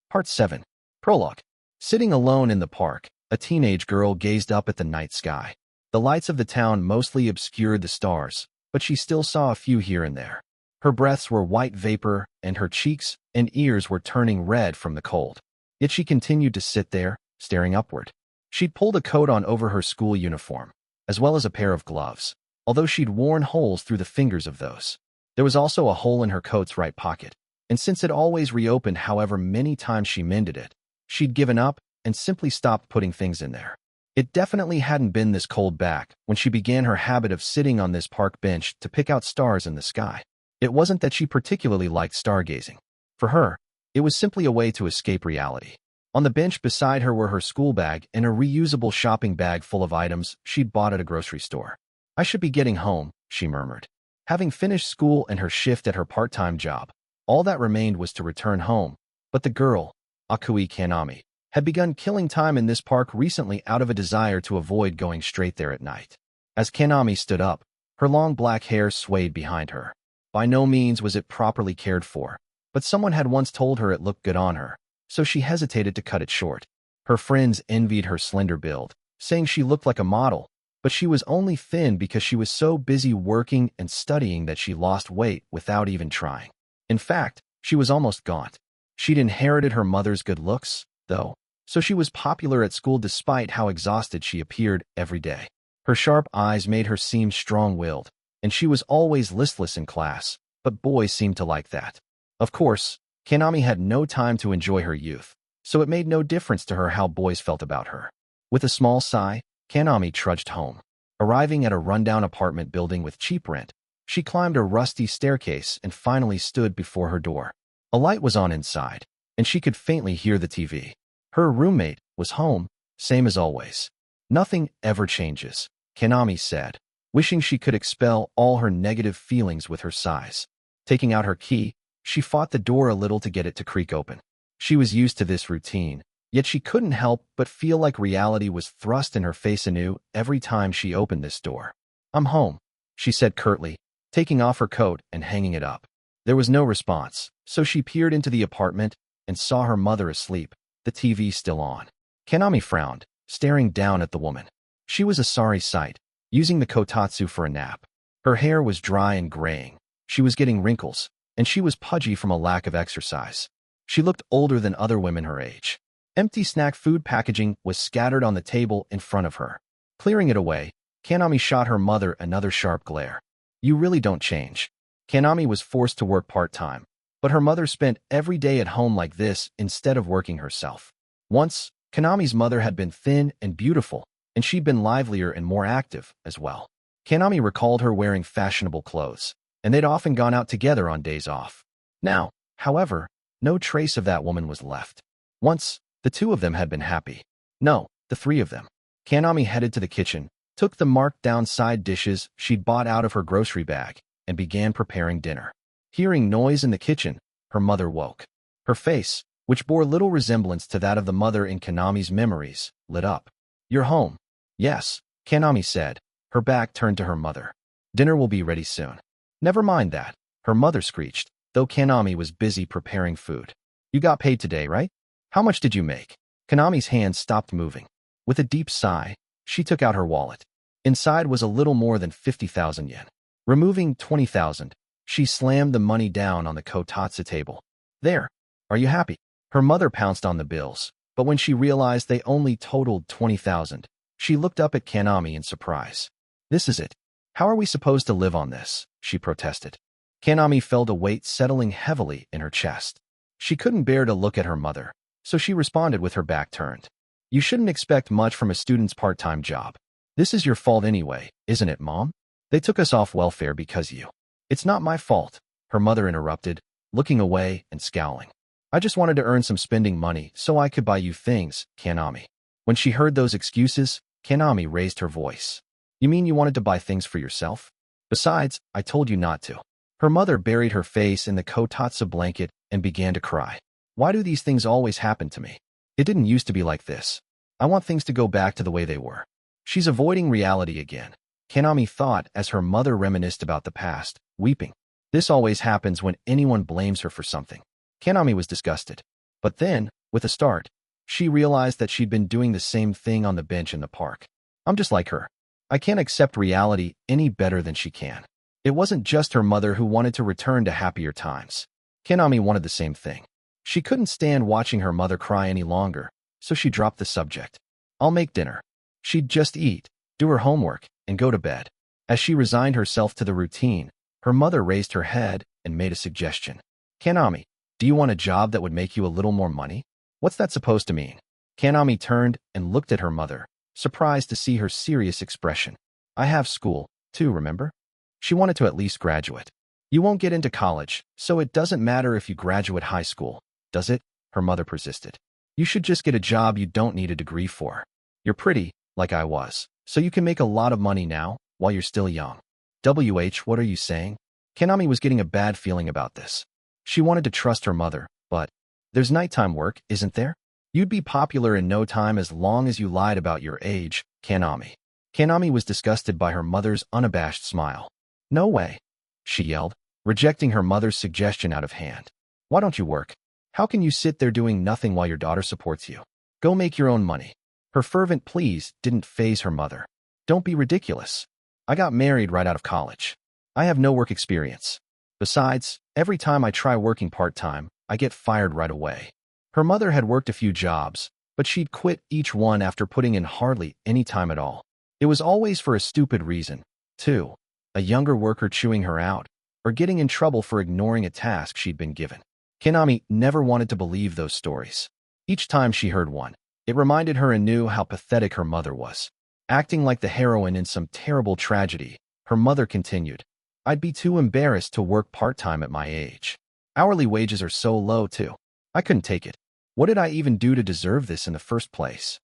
Part 7. Prologue. Sitting alone in the park, a teenage girl gazed up at the night sky. The lights of the town mostly obscured the stars, but she still saw a few here and there. Her breaths were white vapor, and her cheeks and ears were turning red from the cold. Yet she continued to sit there, staring upward. She'd pulled a coat on over her school uniform, as well as a pair of gloves, although she'd worn holes through the fingers of those. There was also a hole in her coat's right pocket, and since it always reopened however many times she mended it, she'd given up and simply stopped putting things in there. It definitely hadn't been this cold back when she began her habit of sitting on this park bench to pick out stars in the sky. It wasn't that she particularly liked stargazing. For her, it was simply a way to escape reality. On the bench beside her were her school bag and a reusable shopping bag full of items she'd bought at a grocery store. "I should be getting home," she murmured. Having finished school and her shift at her part-time job, all that remained was to return home. But the girl, Akui Kanami, had begun killing time in this park recently out of a desire to avoid going straight there at night. As Kanami stood up, her long black hair swayed behind her. By no means was it properly cared for, but someone had once told her it looked good on her, so she hesitated to cut it short. Her friends envied her slender build, saying she looked like a model, but she was only thin because she was so busy working and studying that she lost weight without even trying. In fact, she was almost gaunt. She'd inherited her mother's good looks, though, so she was popular at school despite how exhausted she appeared every day. Her sharp eyes made her seem strong-willed, and she was always listless in class, but boys seemed to like that. Of course, Kanami had no time to enjoy her youth, so it made no difference to her how boys felt about her. With a small sigh, Kanami trudged home. Arriving at a rundown apartment building with cheap rent, she climbed a rusty staircase and finally stood before her door. A light was on inside, and she could faintly hear the TV. Her roommate was home, same as always. "Nothing ever changes," Kanami said, wishing she could expel all her negative feelings with her sighs. Taking out her key, she fought the door a little to get it to creak open. She was used to this routine, yet she couldn't help but feel like reality was thrust in her face anew every time she opened this door. "I'm home," she said curtly, taking off her coat and hanging it up. There was no response, so she peered into the apartment and saw her mother asleep, the TV still on. Kanami frowned, staring down at the woman. She was a sorry sight, using the kotatsu for a nap. Her hair was dry and graying. She was getting wrinkles, and she was pudgy from a lack of exercise. She looked older than other women her age. Empty snack food packaging was scattered on the table in front of her. Clearing it away, Kanami shot her mother another sharp glare. "You really don't change." Kanami was forced to work part-time, but her mother spent every day at home like this instead of working herself. Once, Kanami's mother had been thin and beautiful, and she'd been livelier and more active as well. Kanami recalled her wearing fashionable clothes, and they'd often gone out together on days off. Now, however, no trace of that woman was left. Once, the two of them had been happy. No, the three of them. Kanami headed to the kitchen, took the marked-down side dishes she'd bought out of her grocery bag, and began preparing dinner. Hearing noise in the kitchen, her mother woke. Her face, which bore little resemblance to that of the mother in Kanami's memories, lit up. "You're home." "Yes," Kanami said, her back turned to her mother. "Dinner will be ready soon." "Never mind that," her mother screeched, though Kanami was busy preparing food. "You got paid today, right? How much did you make?" Kanami's hand stopped moving. With a deep sigh, she took out her wallet. Inside was a little more than 50,000 yen. Removing 20,000, she slammed the money down on the kotatsu table. "There. Are you happy?" Her mother pounced on the bills, but when she realized they only totaled 20,000, she looked up at Kanami in surprise. "This is it. How are we supposed to live on this?" she protested. Kanami felt a weight settling heavily in her chest. She couldn't bear to look at her mother, so she responded with her back turned. "You shouldn't expect much from a student's part-time job. This is your fault anyway, isn't it, Mom? They took us off welfare because you." "It's not my fault," her mother interrupted, looking away and scowling. "I just wanted to earn some spending money so I could buy you things, Kanami." When she heard those excuses, Kanami raised her voice. "You mean you wanted to buy things for yourself? Besides, I told you not to." Her mother buried her face in the kotatsu blanket and began to cry. "Why do these things always happen to me? It didn't used to be like this. I want things to go back to the way they were." She's avoiding reality again, Kanami thought as her mother reminisced about the past, weeping. This always happens when anyone blames her for something. Kanami was disgusted. But then, With a start, she realized that she'd been doing the same thing on the bench in the park. I'm just like her. I can't accept reality any better than she can. It wasn't just her mother who wanted to return to happier times. Kanami wanted the same thing. She couldn't stand watching her mother cry any longer, so she dropped the subject. I'll make dinner. She'd just eat, do her homework, and go to bed. As she resigned herself to the routine, her mother raised her head and made a suggestion. Kanami, do you want a job that would make you a little more money? What's that supposed to mean? Kanami turned and looked at her mother, surprised to see her serious expression. I have school, too, remember? She wanted to at least graduate. You won't get into college, so it doesn't matter if you graduate high school, does it? Her mother persisted. You should just get a job you don't need a degree for. You're pretty, like I was, so you can make a lot of money now, while you're still young. What are you saying? Kanami was getting a bad feeling about this. She wanted to trust her mother, but there's nighttime work, isn't there? You'd be popular in no time as long as you lied about your age, Kanami. Kanami was disgusted by her mother's unabashed smile. No way, she yelled, rejecting her mother's suggestion out of hand. Why don't you work? How can you sit there doing nothing while your daughter supports you? Go make your own money. Her fervent pleas didn't faze her mother. Don't be ridiculous. I got married right out of college. I have no work experience. Besides, every time I try working part-time, I get fired right away. Her mother had worked a few jobs, but she'd quit each one after putting in hardly any time at all. It was always for a stupid reason, too. A younger worker chewing her out, or getting in trouble for ignoring a task she'd been given. Kanami never wanted to believe those stories. Each time she heard one, it reminded her anew how pathetic her mother was. Acting like the heroine in some terrible tragedy, her mother continued, I'd be too embarrassed to work part-time at my age. Hourly wages are so low, too. I couldn't take it. What did I even do to deserve this in the first place?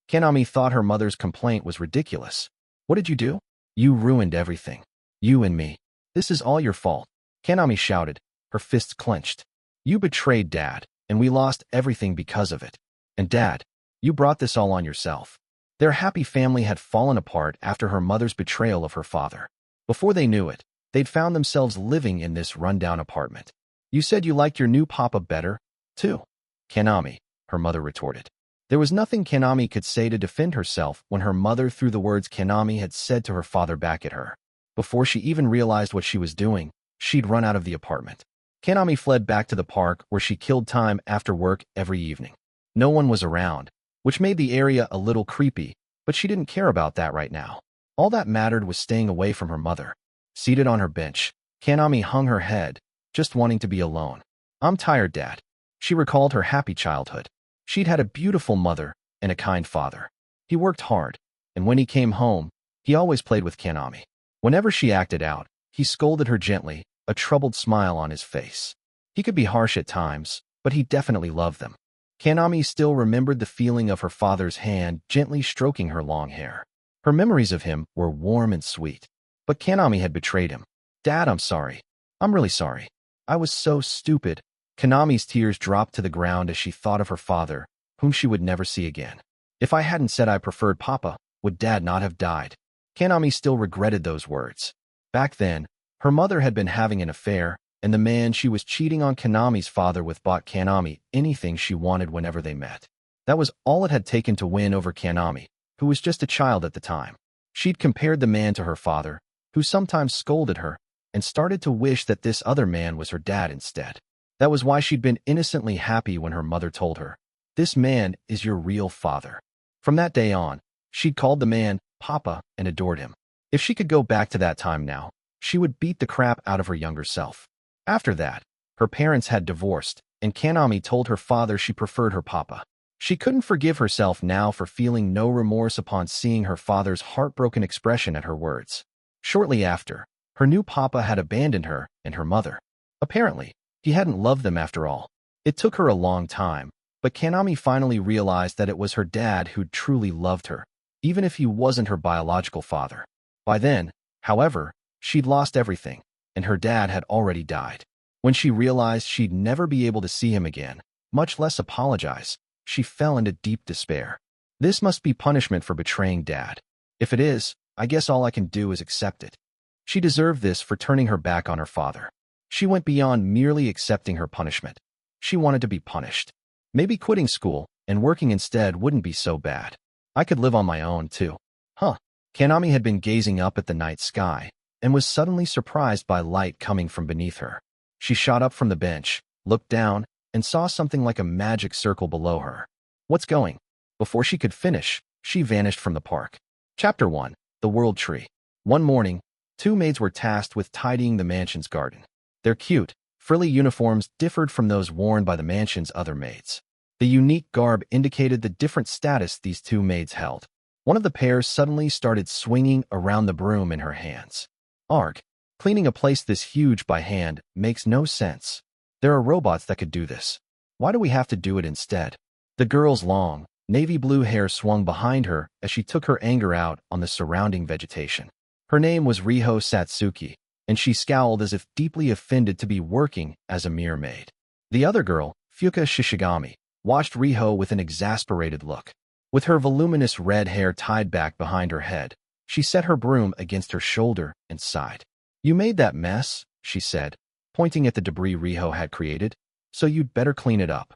Kanami thought her mother's complaint was ridiculous. What did you do? You ruined everything. You and me. This is all your fault. Kanami shouted, her fists clenched. You betrayed Dad, and we lost everything because of it. And Dad, you brought this all on yourself. Their happy family had fallen apart after her mother's betrayal of her father. Before they knew it, they'd found themselves living in this rundown apartment. You said you liked your new papa better, too. Kanami, her mother retorted. There was nothing Kanami could say to defend herself when her mother threw the words Kanami had said to her father back at her. Before she even realized what she was doing, she'd run out of the apartment. Kanami fled back to the park where she killed time after work every evening. No one was around, which made the area a little creepy, but she didn't care about that right now. All that mattered was staying away from her mother. Seated on her bench, Kanami hung her head, just wanting to be alone. I'm tired, Dad. She recalled her happy childhood. She'd had a beautiful mother and a kind father. He worked hard, and when he came home, he always played with Kanami. Whenever she acted out, he scolded her gently, a troubled smile on his face. He could be harsh at times, but he definitely loved them. Kanami still remembered the feeling of her father's hand gently stroking her long hair. Her memories of him were warm and sweet. But Kanami had betrayed him. Dad, I'm sorry. I'm really sorry. I was so stupid. Kanami's tears dropped to the ground as she thought of her father, whom she would never see again. If I hadn't said I preferred Papa, would Dad not have died? Kanami still regretted those words. Back then, her mother had been having an affair, and the man she was cheating on Kanami's father with bought Kanami anything she wanted whenever they met. That was all it had taken to win over Kanami, who was just a child at the time. She'd compared the man to her father, who sometimes scolded her, and started to wish that this other man was her dad instead. That was why she'd been innocently happy when her mother told her, "This man is your real father." From that day on, she'd called the man Papa and adored him. If she could go back to that time now, she would beat the crap out of her younger self. After that, her parents had divorced, and Kanami told her father she preferred her papa. She couldn't forgive herself now for feeling no remorse upon seeing her father's heartbroken expression at her words. Shortly after, her new papa had abandoned her and her mother. Apparently, he hadn't loved them after all. It took her a long time, but Kanami finally realized that it was her dad who truly loved her, even if he wasn't her biological father. By then, however, she'd lost everything, and her dad had already died. When she realized she'd never be able to see him again, much less apologize, she fell into deep despair. This must be punishment for betraying Dad. If it is, I guess all I can do is accept it. She deserved this for turning her back on her father. She went beyond merely accepting her punishment. She wanted to be punished. Maybe quitting school and working instead wouldn't be so bad. I could live on my own, too. Huh. Kanami had been gazing up at the night sky and was suddenly surprised by light coming from beneath her. She shot up from the bench, looked down, and saw something like a magic circle below her. What's going? Before she could finish, she vanished from the park. Chapter 1. The World Tree. One morning, two maids were tasked with tidying the mansion's garden. Their cute, frilly uniforms differed from those worn by the mansion's other maids. The unique garb indicated the different status these two maids held. One of the pair suddenly started swinging around the broom in her hands. Arg, cleaning a place this huge by hand makes no sense. There are robots that could do this. Why do we have to do it instead? The girl's long, navy blue hair swung behind her as she took her anger out on the surrounding vegetation. Her name was Riho Satsuki, and she scowled as if deeply offended to be working as a mere maid. The other girl, Fuka Shishigami, watched Riho with an exasperated look. With her voluminous red hair tied back behind her head, she set her broom against her shoulder and sighed. "You made that mess," she said, pointing at the debris Riho had created, "so you'd better clean it up."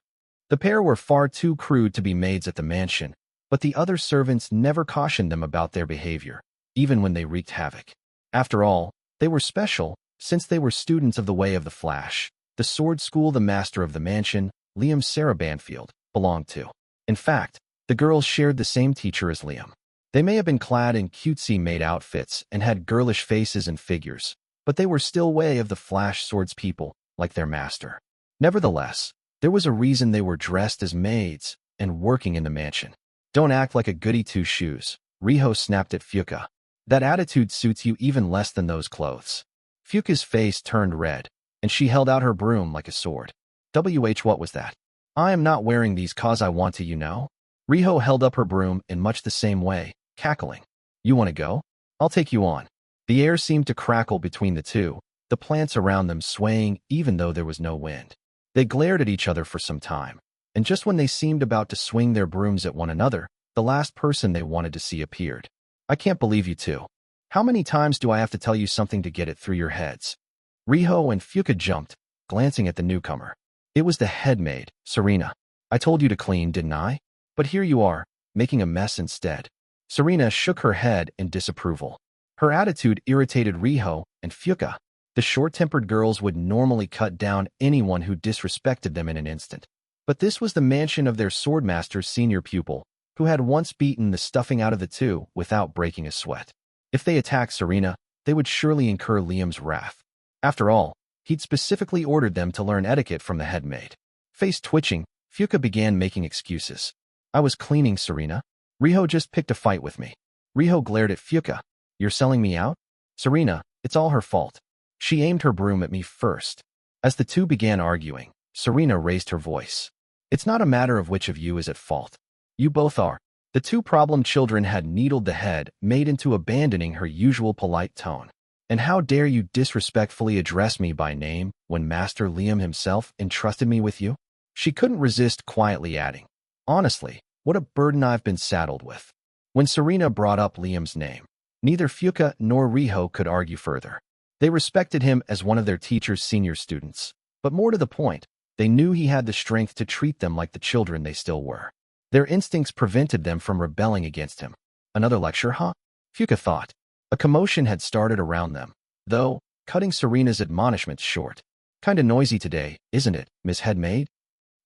The pair were far too crude to be maids at the mansion, but the other servants never cautioned them about their behavior, even when they wreaked havoc. After all, they were special, since they were students of the Way of the Flash, the sword school the master of the mansion, Liam Sarah Banfield, belonged to. In fact, the girls shared the same teacher as Liam. They may have been clad in cutesy maid outfits and had girlish faces and figures, but they were still Way of the Flash swords people, like their master. Nevertheless, there was a reason they were dressed as maids and working in the mansion. "Don't act like a goody two-shoes," Riho snapped at Fuka. "That attitude suits you even less than those clothes." Fuka's face turned red, and she held out her broom like a sword. What was that? "I am not wearing these cause I want to, you know." Riho held up her broom in much the same way, cackling. "You want to go? I'll take you on." The air seemed to crackle between the two, the plants around them swaying even though there was no wind. They glared at each other for some time, and just when they seemed about to swing their brooms at one another, the last person they wanted to see appeared. "I can't believe you two. How many times do I have to tell you something to get it through your heads?" Riho and Fuka jumped, glancing at the newcomer. It was the head maid, Serena. "I told you to clean, didn't I? But here you are, making a mess instead." Serena shook her head in disapproval. Her attitude irritated Riho and Fuka. The short-tempered girls would normally cut down anyone who disrespected them in an instant. But this was the mansion of their swordmaster's senior pupil, who had once beaten the stuffing out of the two without breaking a sweat. If they attacked Serena, they would surely incur Liam's wrath. After all, he'd specifically ordered them to learn etiquette from the head maid. Face twitching, Fuka began making excuses. "I was cleaning, Serena. Riho just picked a fight with me." Riho glared at Fuka. "You're selling me out?" "Serena, it's all her fault. She aimed her broom at me first." As the two began arguing, Serena raised her voice. "It's not a matter of which of you is at fault. You both are." The two problem children had needled the head maid into abandoning her usual polite tone. "And how dare you disrespectfully address me by name when Master Liam himself entrusted me with you?" She couldn't resist quietly adding, "Honestly, what a burden I've been saddled with." When Serena brought up Liam's name, neither Fuka nor Riho could argue further. They respected him as one of their teacher's senior students, but more to the point, they knew he had the strength to treat them like the children they still were. Their instincts prevented them from rebelling against him. Another lecture, huh? Fuka thought. A commotion had started around them, though, cutting Serena's admonishments short. "Kinda noisy today, isn't it, Miss Headmaid?"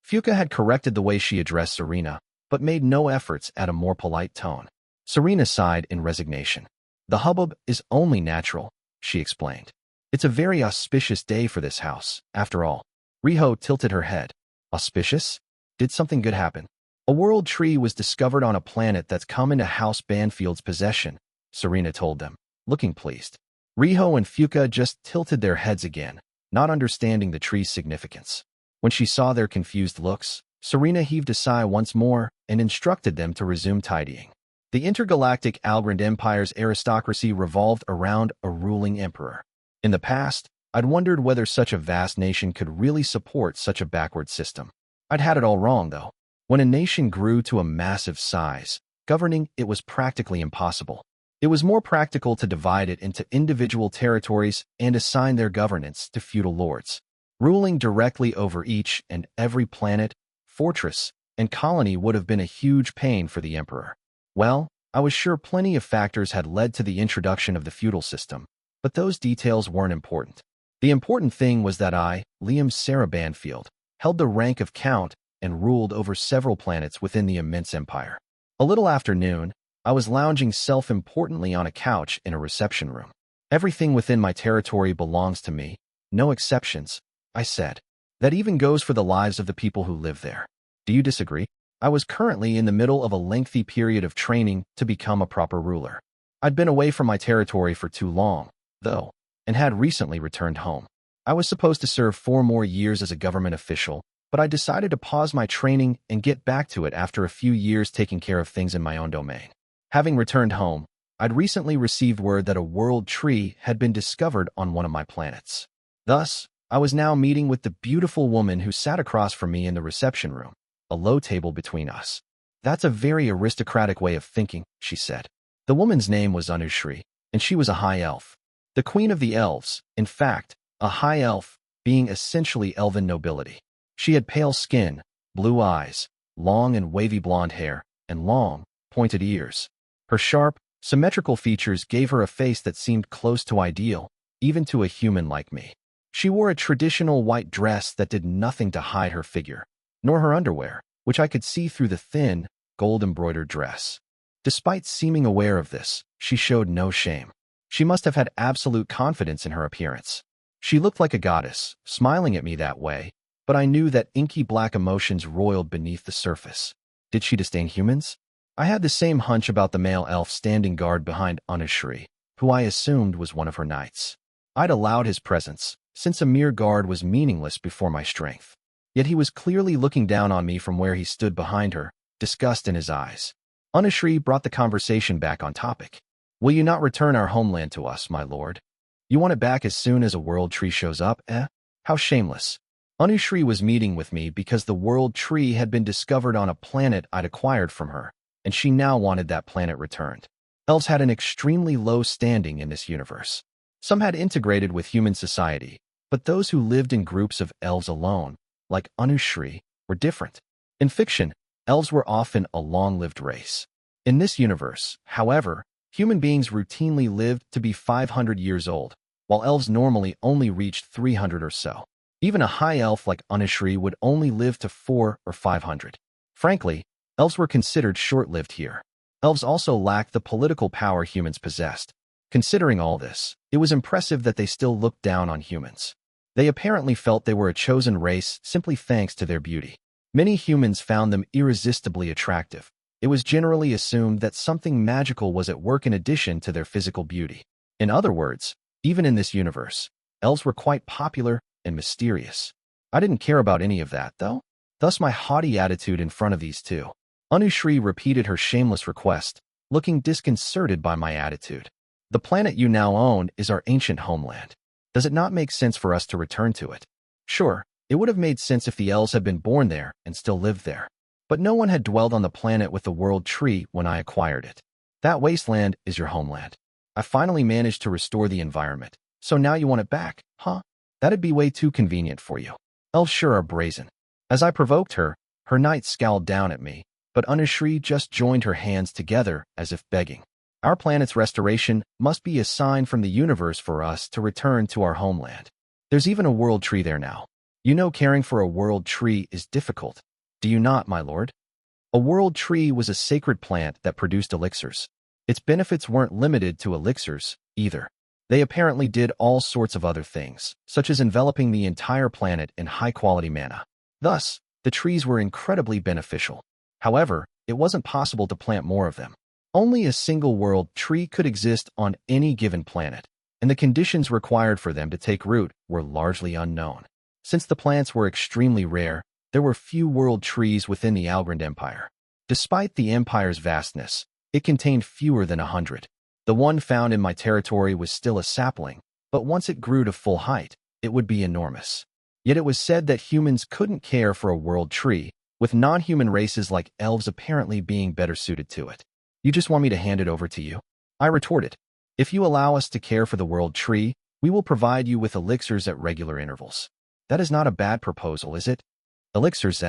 Fuka had corrected the way she addressed Serena, but made no efforts at a more polite tone. Serena sighed in resignation. "The hubbub is only natural," she explained. "It's a very auspicious day for this house, after all." Riho tilted her head. "Auspicious? Did something good happen?" "A world tree was discovered on a planet that's come into House Banfield's possession," Serena told them, looking pleased. Riho and Fuka just tilted their heads again, not understanding the tree's significance. When she saw their confused looks, Serena heaved a sigh once more and instructed them to resume tidying. The Intergalactic Empire's aristocracy revolved around a ruling emperor. In the past, I'd wondered whether such a vast nation could really support such a backward system. I'd had it all wrong, though. When a nation grew to a massive size, governing it was practically impossible. It was more practical to divide it into individual territories and assign their governance to feudal lords. Ruling directly over each and every planet, fortress, and colony would have been a huge pain for the emperor. Well, I was sure plenty of factors had led to the introduction of the feudal system, but those details weren't important. The important thing was that I, Liam Sarah Banfield, held the rank of Count and ruled over several planets within the immense empire. A little after noon, I was lounging self-importantly on a couch in a reception room. Everything within my territory belongs to me, no exceptions, I said. That even goes for the lives of the people who live there. Do you disagree? I was currently in the middle of a lengthy period of training to become a proper ruler. I'd been away from my territory for too long, though, and had recently returned home. I was supposed to serve 4 more years as a government official, but I decided to pause my training and get back to it after a few years taking care of things in my own domain. Having returned home, I'd recently received word that a world tree had been discovered on one of my planets. Thus, I was now meeting with the beautiful woman who sat across from me in the reception room, a low table between us. That's a very aristocratic way of thinking, she said. The woman's name was Anushri, and she was a high elf. The queen of the elves, in fact, a high elf, being essentially elven nobility. She had pale skin, blue eyes, long and wavy blonde hair, and long, pointed ears. Her sharp, symmetrical features gave her a face that seemed close to ideal, even to a human like me. She wore a traditional white dress that did nothing to hide her figure, nor her underwear, which I could see through the thin, gold-embroidered dress. Despite seeming aware of this, she showed no shame. She must have had absolute confidence in her appearance. She looked like a goddess, smiling at me that way, but I knew that inky black emotions roiled beneath the surface. Did she disdain humans? I had the same hunch about the male elf standing guard behind Anushri, who I assumed was one of her knights. I'd allowed his presence, since a mere guard was meaningless before my strength. Yet he was clearly looking down on me from where he stood behind her, disgust in his eyes. Anushri brought the conversation back on topic. Will you not return our homeland to us, my lord? You want it back as soon as a world tree shows up, eh? How shameless. Anushri was meeting with me because the world tree had been discovered on a planet I'd acquired from her, and she now wanted that planet returned. Elves had an extremely low standing in this universe. Some had integrated with human society, but those who lived in groups of elves alone, like Anushri, were different. In fiction, elves were often a long-lived race. In this universe, however, human beings routinely lived to be 500 years old, while elves normally only reached 300 or so. Even a high elf like Anushri would only live to 400 or 500. Frankly, elves were considered short-lived here. Elves also lacked the political power humans possessed. Considering all this, it was impressive that they still looked down on humans. They apparently felt they were a chosen race simply thanks to their beauty. Many humans found them irresistibly attractive. It was generally assumed that something magical was at work in addition to their physical beauty. In other words, even in this universe, elves were quite popular and mysterious. I didn't care about any of that, though. Thus my haughty attitude in front of these two. Anushri repeated her shameless request, looking disconcerted by my attitude. The planet you now own is our ancient homeland. Does it not make sense for us to return to it? Sure, it would have made sense if the elves had been born there and still lived there. But no one had dwelled on the planet with the world tree when I acquired it. That wasteland is your homeland. I finally managed to restore the environment, so now you want it back, huh? That'd be way too convenient for you. Elves sure are brazen. As I provoked her, her knight scowled down at me, but Anushri just joined her hands together as if begging. Our planet's restoration must be a sign from the universe for us to return to our homeland. There's even a world tree there now. You know caring for a world tree is difficult. Do you not, my lord? A world tree was a sacred plant that produced elixirs. Its benefits weren't limited to elixirs, either. They apparently did all sorts of other things, such as enveloping the entire planet in high-quality mana. Thus, the trees were incredibly beneficial. However, it wasn't possible to plant more of them. Only a single world tree could exist on any given planet, and the conditions required for them to take root were largely unknown. Since the plants were extremely rare, there were few world trees within the Algrind Empire. Despite the empire's vastness, it contained fewer than 100. The one found in my territory was still a sapling, but once it grew to full height, it would be enormous. Yet it was said that humans couldn't care for a world tree, with non-human races like elves apparently being better suited to it. You just want me to hand it over to you? I retorted. If you allow us to care for the world tree, we will provide you with elixirs at regular intervals. That is not a bad proposal, is it? Elixirs,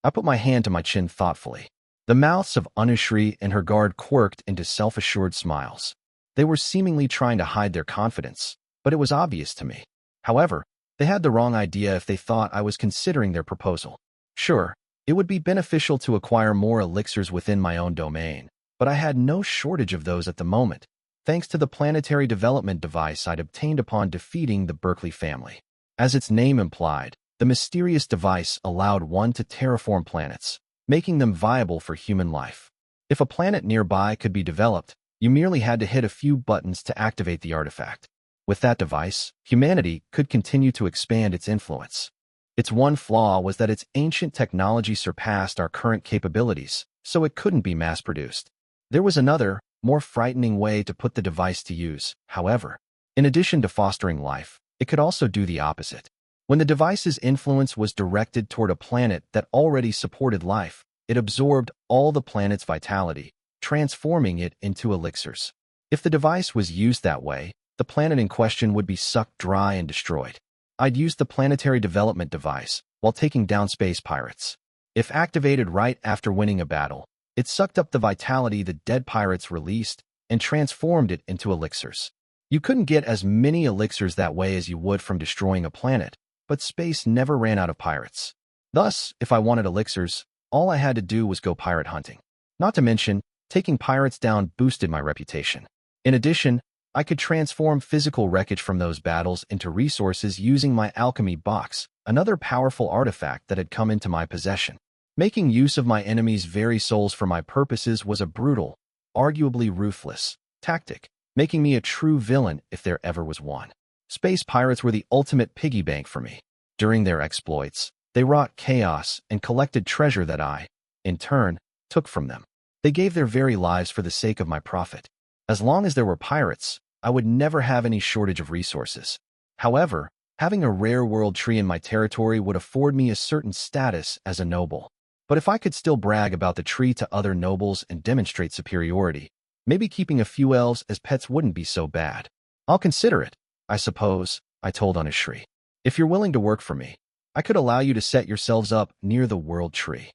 I put my hand to my chin thoughtfully. The mouths of Anushri and her guard quirked into self-assured smiles. They were seemingly trying to hide their confidence, but it was obvious to me. However, they had the wrong idea if they thought I was considering their proposal. Sure, it would be beneficial to acquire more elixirs within my own domain, but I had no shortage of those at the moment, thanks to the planetary development device I'd obtained upon defeating the Berkeley family. As its name implied, the mysterious device allowed one to terraform planets, making them viable for human life. If a planet nearby could be developed, you merely had to hit a few buttons to activate the artifact. With that device, humanity could continue to expand its influence. Its one flaw was that its ancient technology surpassed our current capabilities, so it couldn't be mass-produced. There was another, more frightening way to put the device to use, however. In addition to fostering life, it could also do the opposite. When the device's influence was directed toward a planet that already supported life, it absorbed all the planet's vitality, transforming it into elixirs. If the device was used that way, the planet in question would be sucked dry and destroyed. I'd use the planetary development device while taking down space pirates. If activated right after winning a battle, it sucked up the vitality the dead pirates released and transformed it into elixirs. You couldn't get as many elixirs that way as you would from destroying a planet, but space never ran out of pirates. Thus, if I wanted elixirs, all I had to do was go pirate hunting. Not to mention, taking pirates down boosted my reputation. In addition, I could transform physical wreckage from those battles into resources using my alchemy box, another powerful artifact that had come into my possession. Making use of my enemies' very souls for my purposes was a brutal, arguably ruthless, tactic, making me a true villain if there ever was one. Space pirates were the ultimate piggy bank for me. During their exploits, they wrought chaos and collected treasure that I, in turn, took from them. They gave their very lives for the sake of my profit. As long as there were pirates, I would never have any shortage of resources. However, having a rare world tree in my territory would afford me a certain status as a noble. But if I could still brag about the tree to other nobles and demonstrate superiority, maybe keeping a few elves as pets wouldn't be so bad. I'll consider it, I suppose, I told Anushri. If you're willing to work for me, I could allow you to set yourselves up near the world tree.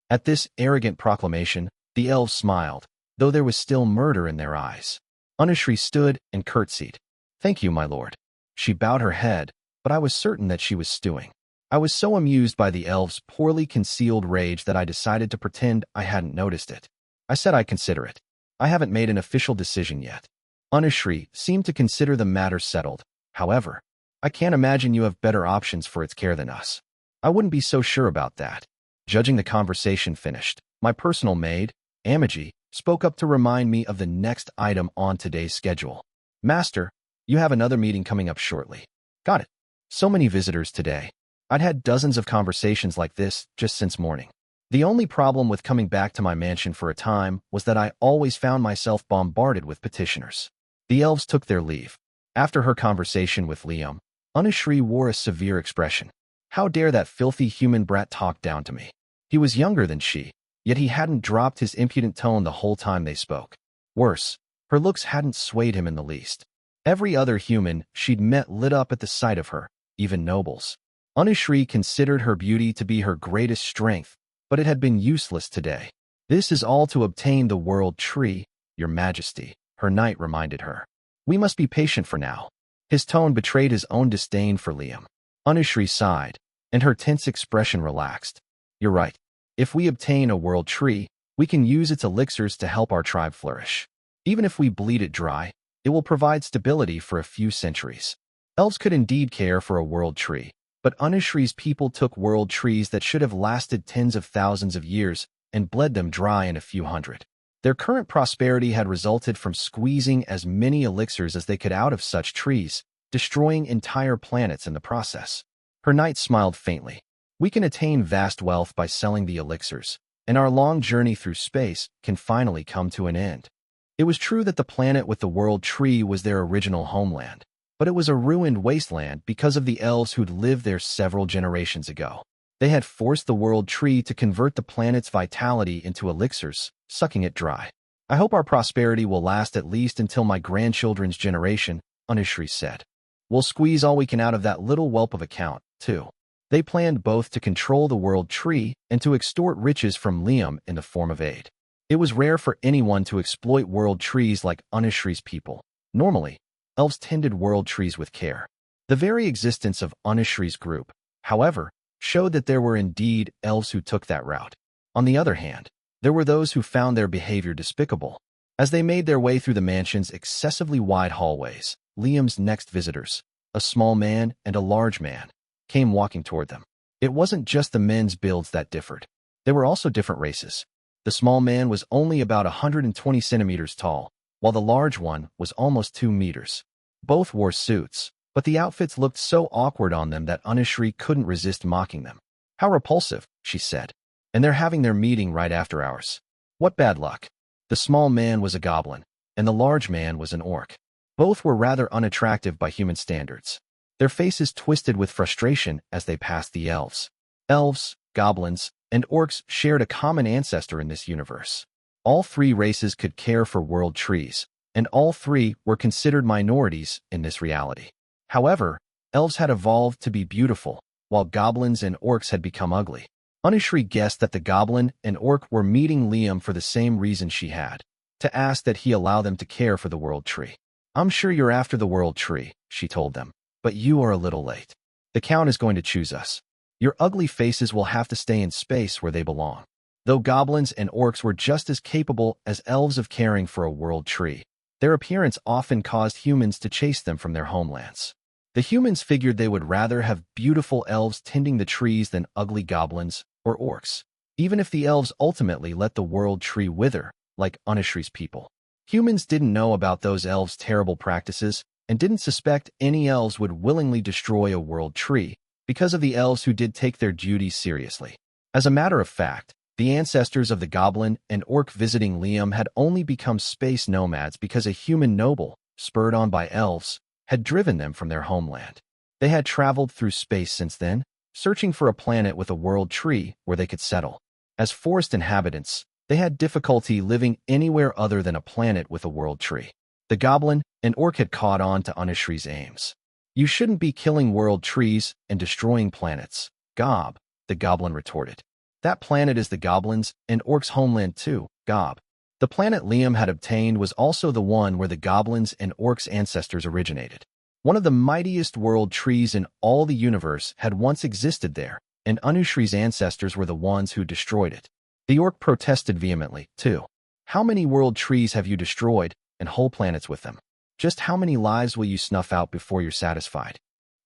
At this arrogant proclamation, the elves smiled, though there was still murder in their eyes. Anushri stood and curtsied. Thank you, my lord. She bowed her head, but I was certain that she was stewing. I was so amused by the elves' poorly concealed rage that I decided to pretend I hadn't noticed it. I said I'd consider it. I haven't made an official decision yet. Anushri seemed to consider the matter settled. However, I can't imagine you have better options for its care than us. I wouldn't be so sure about that. Judging the conversation finished, my personal maid, Amagi, spoke up to remind me of the next item on today's schedule. Master, you have another meeting coming up shortly. Got it. So many visitors today. I'd had dozens of conversations like this just since morning. The only problem with coming back to my mansion for a time was that I always found myself bombarded with petitioners. The elves took their leave. After her conversation with Liam, Anushri wore a severe expression. How dare that filthy human brat talk down to me? He was younger than she, yet he hadn't dropped his impudent tone the whole time they spoke. Worse, her looks hadn't swayed him in the least. Every other human she'd met lit up at the sight of her, even nobles. Anushri considered her beauty to be her greatest strength, but it had been useless today. This is all to obtain the world tree, your majesty, her knight reminded her. We must be patient for now. His tone betrayed his own disdain for Liam. Anushri sighed, and her tense expression relaxed. You're right. If we obtain a world tree, we can use its elixirs to help our tribe flourish. Even if we bleed it dry, it will provide stability for a few centuries. Elves could indeed care for a world tree, but Anushri's people took world trees that should have lasted tens of thousands of years and bled them dry in a few hundred. Their current prosperity had resulted from squeezing as many elixirs as they could out of such trees, destroying entire planets in the process. Her knight smiled faintly. We can attain vast wealth by selling the elixirs, and our long journey through space can finally come to an end. It was true that the planet with the world tree was their original homeland, but it was a ruined wasteland because of the elves who'd lived there several generations ago. They had forced the world tree to convert the planet's vitality into elixirs, sucking it dry. I hope our prosperity will last at least until my grandchildren's generation, Anushri said. We'll squeeze all we can out of that little whelp of a count, too. They planned both to control the world tree and to extort riches from Liam in the form of aid. It was rare for anyone to exploit world trees like Unushri's people. Normally, elves tended world trees with care. The very existence of Unushri's group, however, showed that there were indeed elves who took that route. On the other hand, there were those who found their behavior despicable. As they made their way through the mansion's excessively wide hallways, Liam's next visitors, a small man and a large man, came walking toward them. It wasn't just the men's builds that differed. There were also different races. The small man was only about 120 centimeters tall, while the large one was almost 2 meters. Both wore suits, but the outfits looked so awkward on them that Unushri couldn't resist mocking them. "How repulsive," she said. "And they're having their meeting right after ours. What bad luck." The small man was a goblin, and the large man was an orc. Both were rather unattractive by human standards. Their faces twisted with frustration as they passed the elves. Elves, goblins, and orcs shared a common ancestor in this universe. All three races could care for world trees, and all three were considered minorities in this reality. However, elves had evolved to be beautiful, while goblins and orcs had become ugly. Unushri guessed that the goblin and orc were meeting Liam for the same reason she had, to ask that he allow them to care for the world tree. "I'm sure you're after the world tree," she told them, "but you are a little late. The count is going to choose us. Your ugly faces will have to stay in space where they belong." Though goblins and orcs were just as capable as elves of caring for a world tree, their appearance often caused humans to chase them from their homelands. The humans figured they would rather have beautiful elves tending the trees than ugly goblins or orcs, even if the elves ultimately let the world tree wither, like Unushri's people. Humans didn't know about those elves' terrible practices and didn't suspect any elves would willingly destroy a world tree because of the elves who did take their duties seriously. As a matter of fact, the ancestors of the goblin and orc visiting Liam had only become space nomads because a human noble, spurred on by elves, had driven them from their homeland. They had traveled through space since then, searching for a planet with a world tree where they could settle. As forest inhabitants, they had difficulty living anywhere other than a planet with a world tree. The goblin and orc had caught on to Unushri's aims. "You shouldn't be killing world trees and destroying planets, Gob," the goblin retorted. "That planet is the goblins and orcs' homeland too, Gob." The planet Liam had obtained was also the one where the goblins and orcs' ancestors originated. One of the mightiest world trees in all the universe had once existed there, and Unushri's ancestors were the ones who destroyed it. The orc protested vehemently, too. "How many world trees have you destroyed, and whole planets with them? Just how many lives will you snuff out before you're satisfied?"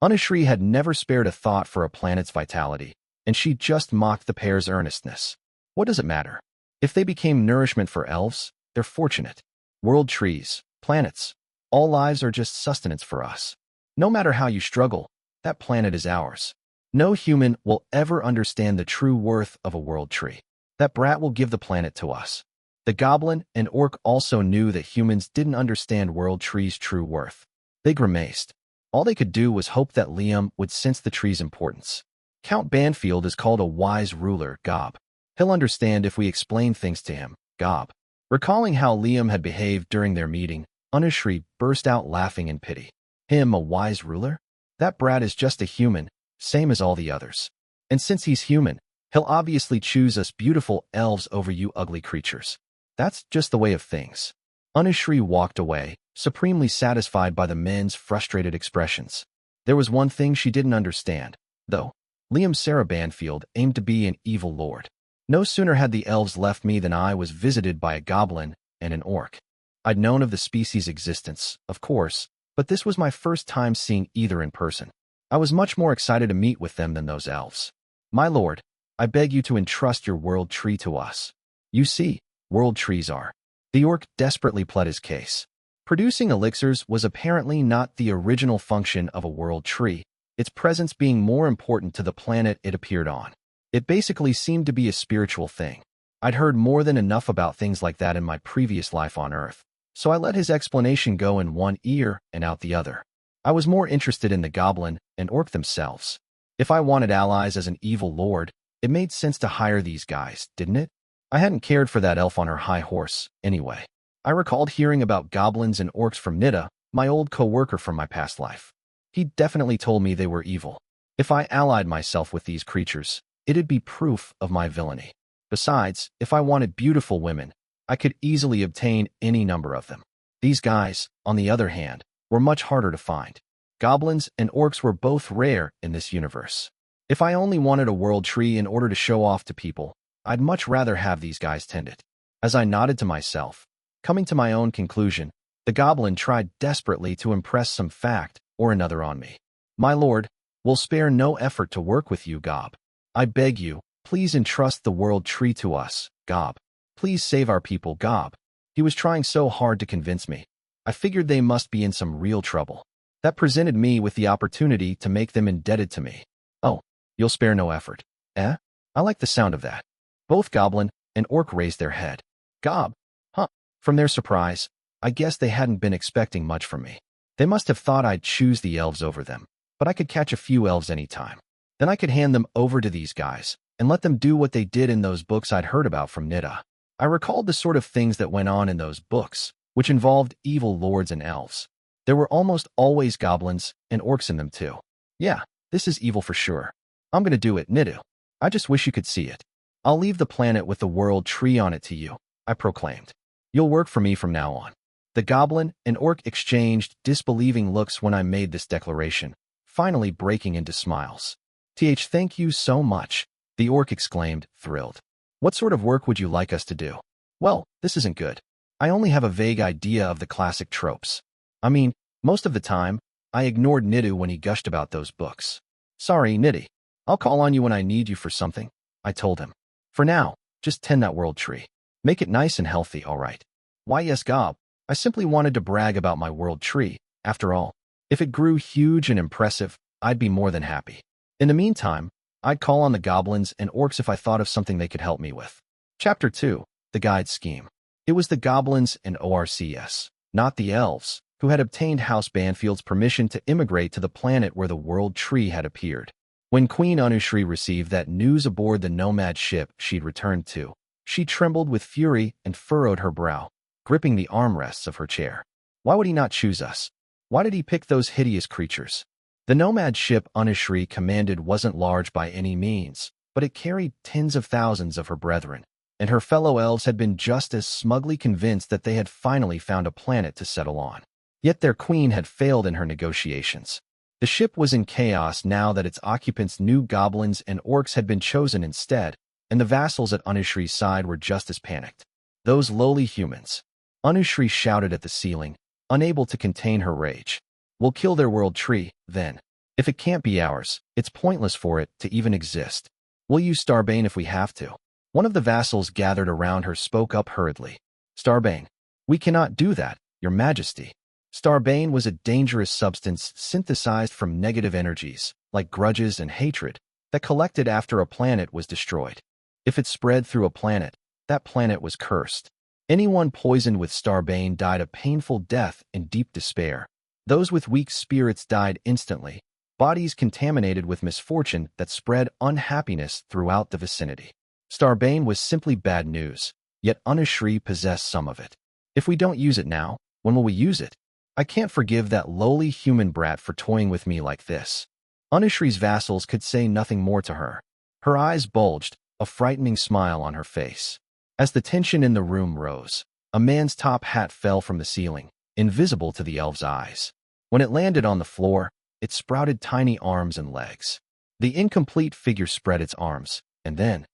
Unushri had never spared a thought for a planet's vitality, and she just mocked the pair's earnestness. What does it matter? If they became nourishment for elves, they're fortunate. World trees, planets, all lives are just sustenance for us. No matter how you struggle, that planet is ours. No human will ever understand the true worth of a world tree. That brat will give the planet to us. The goblin and orc also knew that humans didn't understand world trees' true worth. They grimaced. All they could do was hope that Liam would sense the tree's importance. "Count Banfield is called a wise ruler, Gob. He'll understand if we explain things to him, Gob." Recalling how Liam had behaved during their meeting, Unushri burst out laughing in pity. "Him a wise ruler? That brat is just a human, same as all the others. And since he's human, he'll obviously choose us beautiful elves over you ugly creatures. That's just the way of things." Unushri walked away, supremely satisfied by the men's frustrated expressions. There was one thing she didn't understand, though. Liam Sarah Banfield aimed to be an evil lord. No sooner had the elves left me than I was visited by a goblin and an orc. I'd known of the species' existence, of course, but this was my first time seeing either in person. I was much more excited to meet with them than those elves. "My lord, I beg you to entrust your world tree to us. You see, world trees are." The orc desperately pled his case. Producing elixirs was apparently not the original function of a world tree, its presence being more important to the planet it appeared on. It basically seemed to be a spiritual thing. I'd heard more than enough about things like that in my previous life on Earth, so I let his explanation go in one ear and out the other. I was more interested in the goblin and orc themselves. If I wanted allies as an evil lord, it made sense to hire these guys, didn't it? I hadn't cared for that elf on her high horse, anyway. I recalled hearing about goblins and orcs from Nida, my old co-worker from my past life. He definitely told me they were evil. If I allied myself with these creatures, it'd be proof of my villainy. Besides, if I wanted beautiful women, I could easily obtain any number of them. These guys, on the other hand, were much harder to find. Goblins and orcs were both rare in this universe. If I only wanted a world tree in order to show off to people, I'd much rather have these guys tend it. As I nodded to myself, coming to my own conclusion, the goblin tried desperately to impress some fact or another on me. My lord, we'll spare no effort to work with you, Gob. I beg you, please entrust the world tree to us, Gob. Please save our people, Gob. He was trying so hard to convince me. I figured they must be in some real trouble. That presented me with the opportunity to make them indebted to me. Oh, you'll spare no effort. Eh? I like the sound of that. Both goblin and orc raised their head. Gob? Huh. From their surprise, I guess they hadn't been expecting much from me. They must have thought I'd choose the elves over them, but I could catch a few elves any time. Then I could hand them over to these guys and let them do what they did in those books I'd heard about from Nida. I recalled the sort of things that went on in those books, which involved evil lords and elves. There were almost always goblins and orcs in them too. Yeah, this is evil for sure. I'm gonna do it, Nidu. I just wish you could see it. I'll leave the planet with the world tree on it to you, I proclaimed. You'll work for me from now on. The goblin and orc exchanged disbelieving looks when I made this declaration, finally breaking into smiles. Thank you so much, the orc exclaimed, thrilled. What sort of work would you like us to do? Well, this isn't good. I only have a vague idea of the classic tropes. I mean, most of the time, I ignored Nidu when he gushed about those books. Sorry, Niddy. I'll call on you when I need you for something, I told him. For now, just tend that world tree. Make it nice and healthy, all right? Why, yes, Gob. I simply wanted to brag about my world tree. After all, if it grew huge and impressive, I'd be more than happy. In the meantime, I'd call on the goblins and orcs if I thought of something they could help me with. Chapter 2, The Guide Scheme. It was the goblins and ORCS, not the elves, who had obtained House Banfield's permission to immigrate to the planet where the world tree had appeared. When Queen Anushri received that news aboard the nomad ship she'd returned to, she trembled with fury and furrowed her brow, gripping the armrests of her chair. Why would he not choose us? Why did he pick those hideous creatures? The nomad ship Anushri commanded wasn't large by any means, but it carried tens of thousands of her brethren, and her fellow elves had been just as smugly convinced that they had finally found a planet to settle on. Yet their queen had failed in her negotiations. The ship was in chaos now that its occupants knew goblins and orcs had been chosen instead, and the vassals at Anushri's side were just as panicked. Those lowly humans. Anushri shouted at the ceiling, unable to contain her rage. We'll kill their world tree, then. If it can't be ours, it's pointless for it to even exist. We'll use Starbane if we have to. One of the vassals gathered around her spoke up hurriedly. Starbane, we cannot do that, Your Majesty. Starbane was a dangerous substance synthesized from negative energies, like grudges and hatred, that collected after a planet was destroyed. If it spread through a planet, that planet was cursed. Anyone poisoned with Starbane died a painful death in deep despair. Those with weak spirits died instantly, bodies contaminated with misfortune that spread unhappiness throughout the vicinity. Starbane was simply bad news, yet Anushri possessed some of it. If we don't use it now, when will we use it? I can't forgive that lowly human brat for toying with me like this. Anushri's vassals could say nothing more to her. Her eyes bulged, a frightening smile on her face. As the tension in the room rose, a man's top hat fell from the ceiling, invisible to the elf's eyes. When it landed on the floor, it sprouted tiny arms and legs. The incomplete figure spread its arms, and then,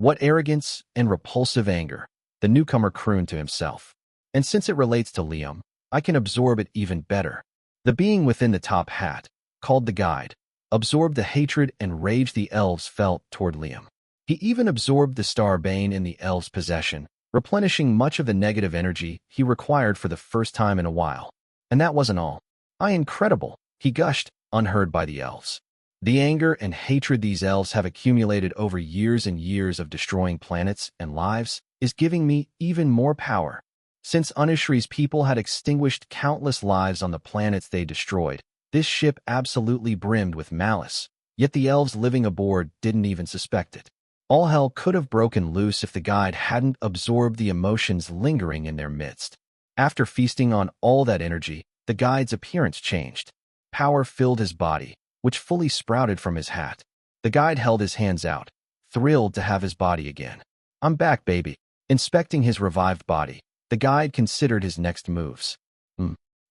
what arrogance and repulsive anger, the newcomer crooned to himself. And since it relates to Liam, I can absorb it even better. The being within the top hat, called the Guide, absorbed the hatred and rage the elves felt toward Liam. He even absorbed the Starbane in the elves' possession, replenishing much of the negative energy he required for the first time in a while. And that wasn't all. Incredible, he gushed, unheard by the elves. The anger and hatred these elves have accumulated over years and years of destroying planets and lives is giving me even more power. Since Anushri's people had extinguished countless lives on the planets they destroyed, this ship absolutely brimmed with malice, yet the elves living aboard didn't even suspect it. All hell could have broken loose if the Guide hadn't absorbed the emotions lingering in their midst. After feasting on all that energy, the Guide's appearance changed. Power filled his body, which fully sprouted from his hat. The guide held his hands out, thrilled to have his body again. "I'm back, baby." Inspecting his revived body, the guide considered his next moves.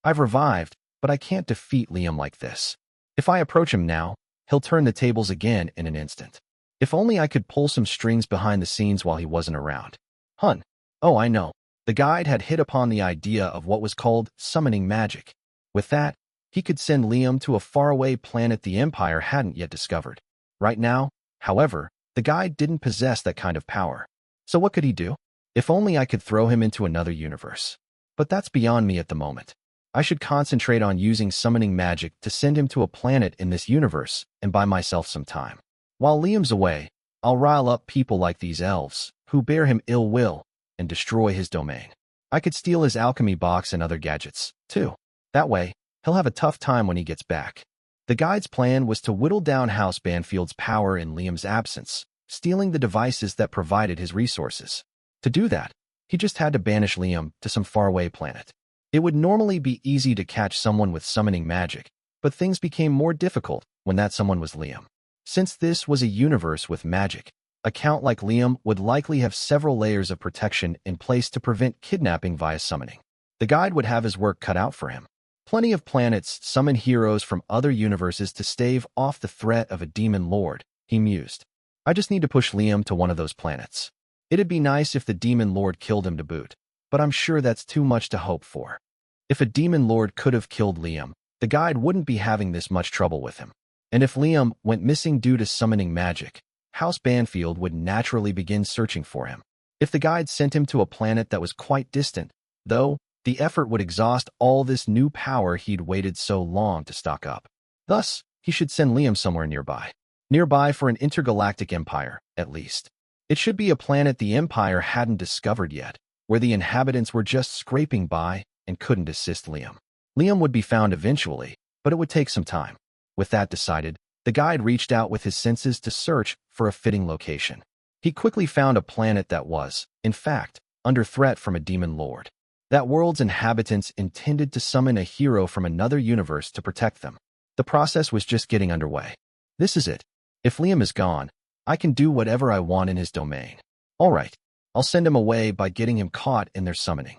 I've revived, but I can't defeat Liam like this. If I approach him now, he'll turn the tables again in an instant. If only I could pull some strings behind the scenes while he wasn't around. Hun. Oh, I know. The guide had hit upon the idea of what was called summoning magic. With that, he could send Liam to a faraway planet the Empire hadn't yet discovered. Right now, however, the guide didn't possess that kind of power. So what could he do? If only I could throw him into another universe. But that's beyond me at the moment. I should concentrate on using summoning magic to send him to a planet in this universe and buy myself some time. While Liam's away, I'll rile up people like these elves, who bear him ill will, and destroy his domain. I could steal his alchemy box and other gadgets, too. That way, he'll have a tough time when he gets back. The guide's plan was to whittle down House Banfield's power in Liam's absence, stealing the devices that provided his resources. To do that, he just had to banish Liam to some faraway planet. It would normally be easy to catch someone with summoning magic, but things became more difficult when that someone was Liam. Since this was a universe with magic, a count like Liam would likely have several layers of protection in place to prevent kidnapping via summoning. The guide would have his work cut out for him. Plenty of planets summon heroes from other universes to stave off the threat of a demon lord, he mused. I just need to push Liam to one of those planets. It'd be nice if the demon lord killed him to boot, but I'm sure that's too much to hope for. If a demon lord could have killed Liam, the guide wouldn't be having this much trouble with him. And if Liam went missing due to summoning magic, House Banfield would naturally begin searching for him. If the guide sent him to a planet that was quite distant, though, the effort would exhaust all this new power he'd waited so long to stock up. Thus, he should send Liam somewhere nearby. Nearby for an intergalactic empire, at least. It should be a planet the Empire hadn't discovered yet, where the inhabitants were just scraping by and couldn't assist Liam. Liam would be found eventually, but it would take some time. With that decided, the guide reached out with his senses to search for a fitting location. He quickly found a planet that was, in fact, under threat from a demon lord. That world's inhabitants intended to summon a hero from another universe to protect them. The process was just getting underway. This is it. If Liam is gone, I can do whatever I want in his domain. All right, I'll send him away by getting him caught in their summoning.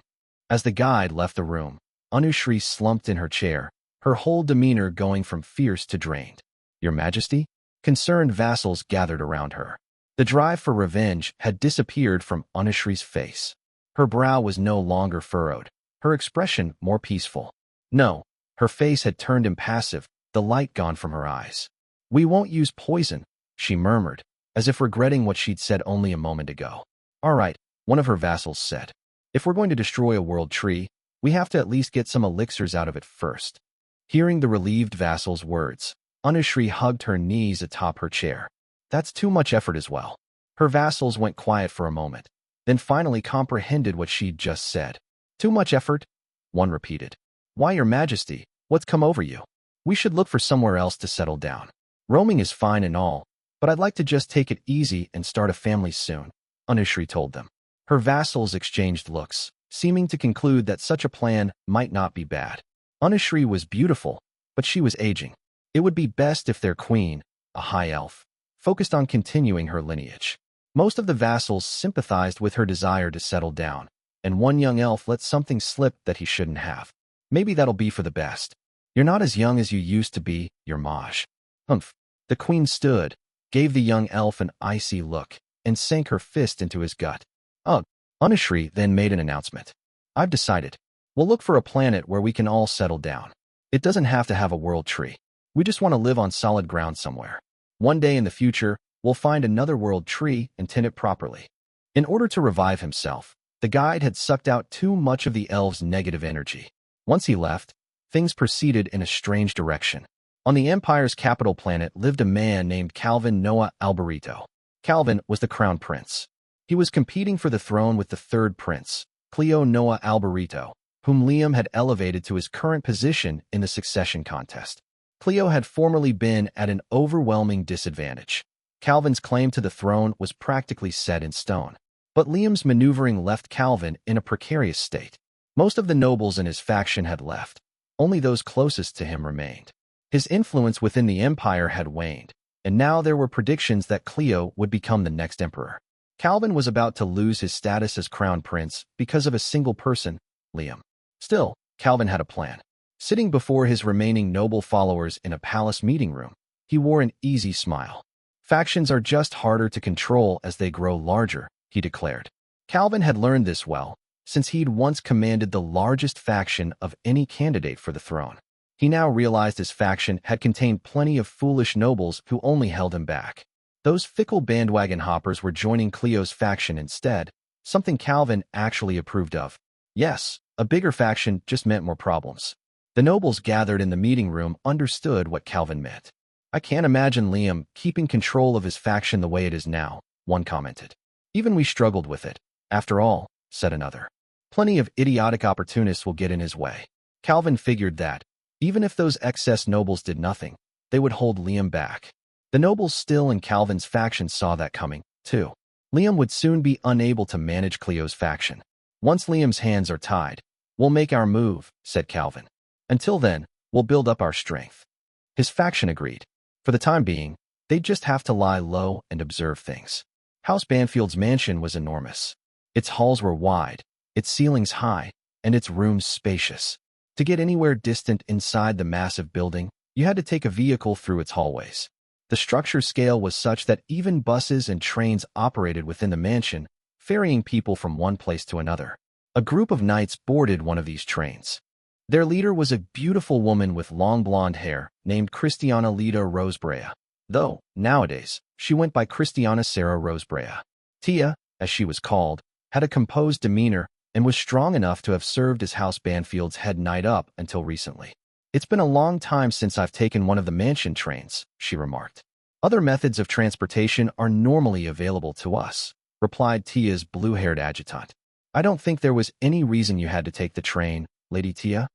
As the guide left the room, Anushri slumped in her chair, her whole demeanor going from fierce to drained. Your Majesty? Concerned vassals gathered around her. The drive for revenge had disappeared from Anushri's face. Her brow was no longer furrowed, her expression more peaceful. No, her face had turned impassive, the light gone from her eyes. We won't use poison, she murmured, as if regretting what she'd said only a moment ago. All right, one of her vassals said. If we're going to destroy a world tree, we have to at least get some elixirs out of it first. Hearing the relieved vassal's words, Anushri hugged her knees atop her chair. That's too much effort as well. Her vassals went quiet for a moment, then finally comprehended what she'd just said. Too much effort? One repeated. Why, Your Majesty, what's come over you? We should look for somewhere else to settle down. Roaming is fine and all, but I'd like to just take it easy and start a family soon, Anushri told them. Her vassals exchanged looks, seeming to conclude that such a plan might not be bad. Anushri was beautiful, but she was aging. It would be best if their queen, a high elf, focused on continuing her lineage. Most of the vassals sympathized with her desire to settle down, and one young elf let something slip that he shouldn't have. Maybe that'll be for the best. You're not as young as you used to be, Your Maj. Humph. The queen stood, gave the young elf an icy look, and sank her fist into his gut. Ugh. Anushri then made an announcement. I've decided. We'll look for a planet where we can all settle down. It doesn't have to have a world tree. We just want to live on solid ground somewhere. One day in the future, we'll find another world tree and tend it properly. In order to revive himself, the guide had sucked out too much of the elf's negative energy. Once he left, things proceeded in a strange direction. On the Empire's capital planet lived a man named Calvin Noah Alberito. Calvin was the crown prince. He was competing for the throne with the third prince, Cleo Noah Alberito, whom Liam had elevated to his current position in the succession contest. Cleo had formerly been at an overwhelming disadvantage. Calvin's claim to the throne was practically set in stone. But Liam's maneuvering left Calvin in a precarious state. Most of the nobles in his faction had left. Only those closest to him remained. His influence within the empire had waned, and now there were predictions that Cleo would become the next emperor. Calvin was about to lose his status as crown prince because of a single person, Liam. Still, Calvin had a plan. Sitting before his remaining noble followers in a palace meeting room, he wore an easy smile. Factions are just harder to control as they grow larger, he declared. Calvin had learned this well, since he'd once commanded the largest faction of any candidate for the throne. He now realized his faction had contained plenty of foolish nobles who only held him back. Those fickle bandwagon hoppers were joining Cleo's faction instead, something Calvin actually approved of. Yes, a bigger faction just meant more problems. The nobles gathered in the meeting room understood what Calvin meant. I can't imagine Liam keeping control of his faction the way it is now, one commented. Even we struggled with it. After all, said another. Plenty of idiotic opportunists will get in his way. Calvin figured that, even if those excess nobles did nothing, they would hold Liam back. The nobles still in Calvin's faction saw that coming, too. Liam would soon be unable to manage Cleo's faction. Once Liam's hands are tied, we'll make our move, said Calvin. Until then, we'll build up our strength. His faction agreed. For the time being, they'd just have to lie low and observe things. House Banfield's mansion was enormous. Its halls were wide, its ceilings high, and its rooms spacious. To get anywhere distant inside the massive building, you had to take a vehicle through its hallways. The structure scale was such that even buses and trains operated within the mansion, ferrying people from one place to another. A group of knights boarded one of these trains. Their leader was a beautiful woman with long blonde hair named Christiana Leda Rosebrea, though, nowadays, she went by Christiana Sarah Rosebrea. Tia, as she was called, had a composed demeanor and was strong enough to have served as House Banfield's head knight up until recently. It's been a long time since I've taken one of the mansion trains, she remarked. Other methods of transportation are normally available to us, replied Tia's blue-haired adjutant. I don't think there was any reason you had to take the train, Lady Tia.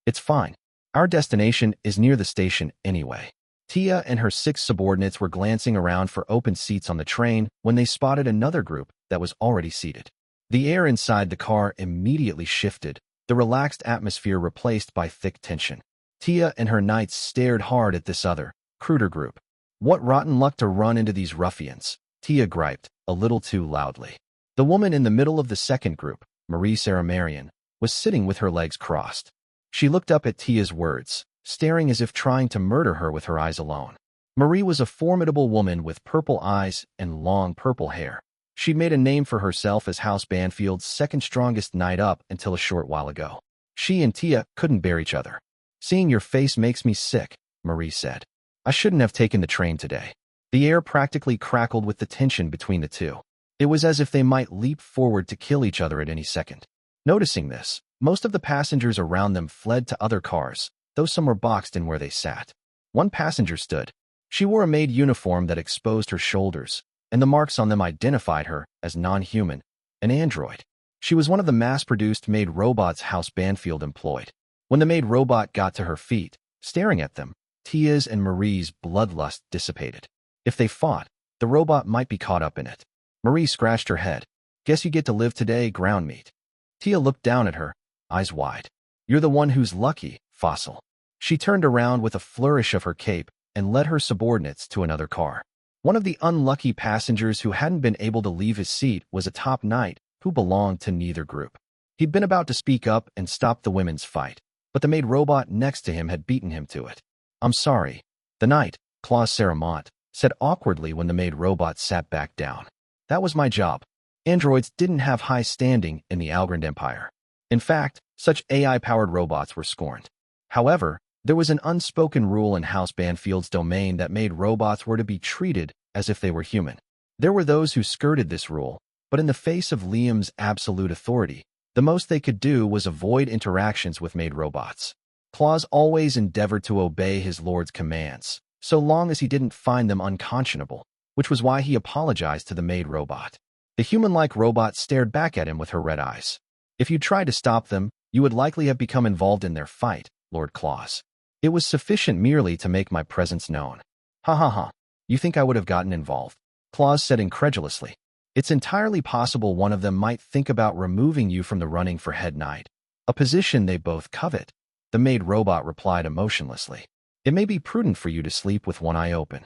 It's fine. Our destination is near the station anyway. Tia and her 6 subordinates were glancing around for open seats on the train when they spotted another group that was already seated. The air inside the car immediately shifted, the relaxed atmosphere replaced by thick tension. Tia and her knights stared hard at this other, cruder group. What rotten luck to run into these ruffians, Tia griped, a little too loudly. The woman in the middle of the second group, Marie Sarah Marion, was sitting with her legs crossed. She looked up at Tia's words, staring as if trying to murder her with her eyes alone. Marie was a formidable woman with purple eyes and long purple hair. She'd made a name for herself as House Banfield's second strongest knight up until a short while ago. She and Tia couldn't bear each other. Seeing your face makes me sick, Marie said. I shouldn't have taken the train today. The air practically crackled with the tension between the two. It was as if they might leap forward to kill each other at any second. Noticing this, most of the passengers around them fled to other cars, though some were boxed in where they sat. One passenger stood. She wore a maid uniform that exposed her shoulders, and the marks on them identified her as non-human, an android. She was one of the mass-produced maid robots House Banfield employed. When the maid robot got to her feet, staring at them, Tia's and Marie's bloodlust dissipated. If they fought, the robot might be caught up in it. Marie scratched her head. Guess you get to live today, ground meat. Tia looked down at her, eyes wide. You're the one who's lucky, fossil. She turned around with a flourish of her cape and led her subordinates to another car. One of the unlucky passengers who hadn't been able to leave his seat was a top knight who belonged to neither group. He'd been about to speak up and stop the women's fight, but the maid robot next to him had beaten him to it. I'm sorry. The knight, Claus Saramont, said awkwardly when the maid robot sat back down. That was my job. Androids didn't have high standing in the Algorand Empire. In fact, such AI-powered robots were scorned. However, there was an unspoken rule in House Banfield's domain that made robots were to be treated as if they were human. There were those who skirted this rule, but in the face of Liam's absolute authority, the most they could do was avoid interactions with maid robots. Claus always endeavored to obey his lord's commands, so long as he didn't find them unconscionable, which was why he apologized to the maid robot. The human-like robot stared back at him with her red eyes. If you tried to stop them, you would likely have become involved in their fight, Lord Claus. It was sufficient merely to make my presence known. Ha ha ha. You think I would have gotten involved? Claus said incredulously. It's entirely possible one of them might think about removing you from the running for head knight, a position they both covet. The maid robot replied emotionlessly. It may be prudent for you to sleep with one eye open.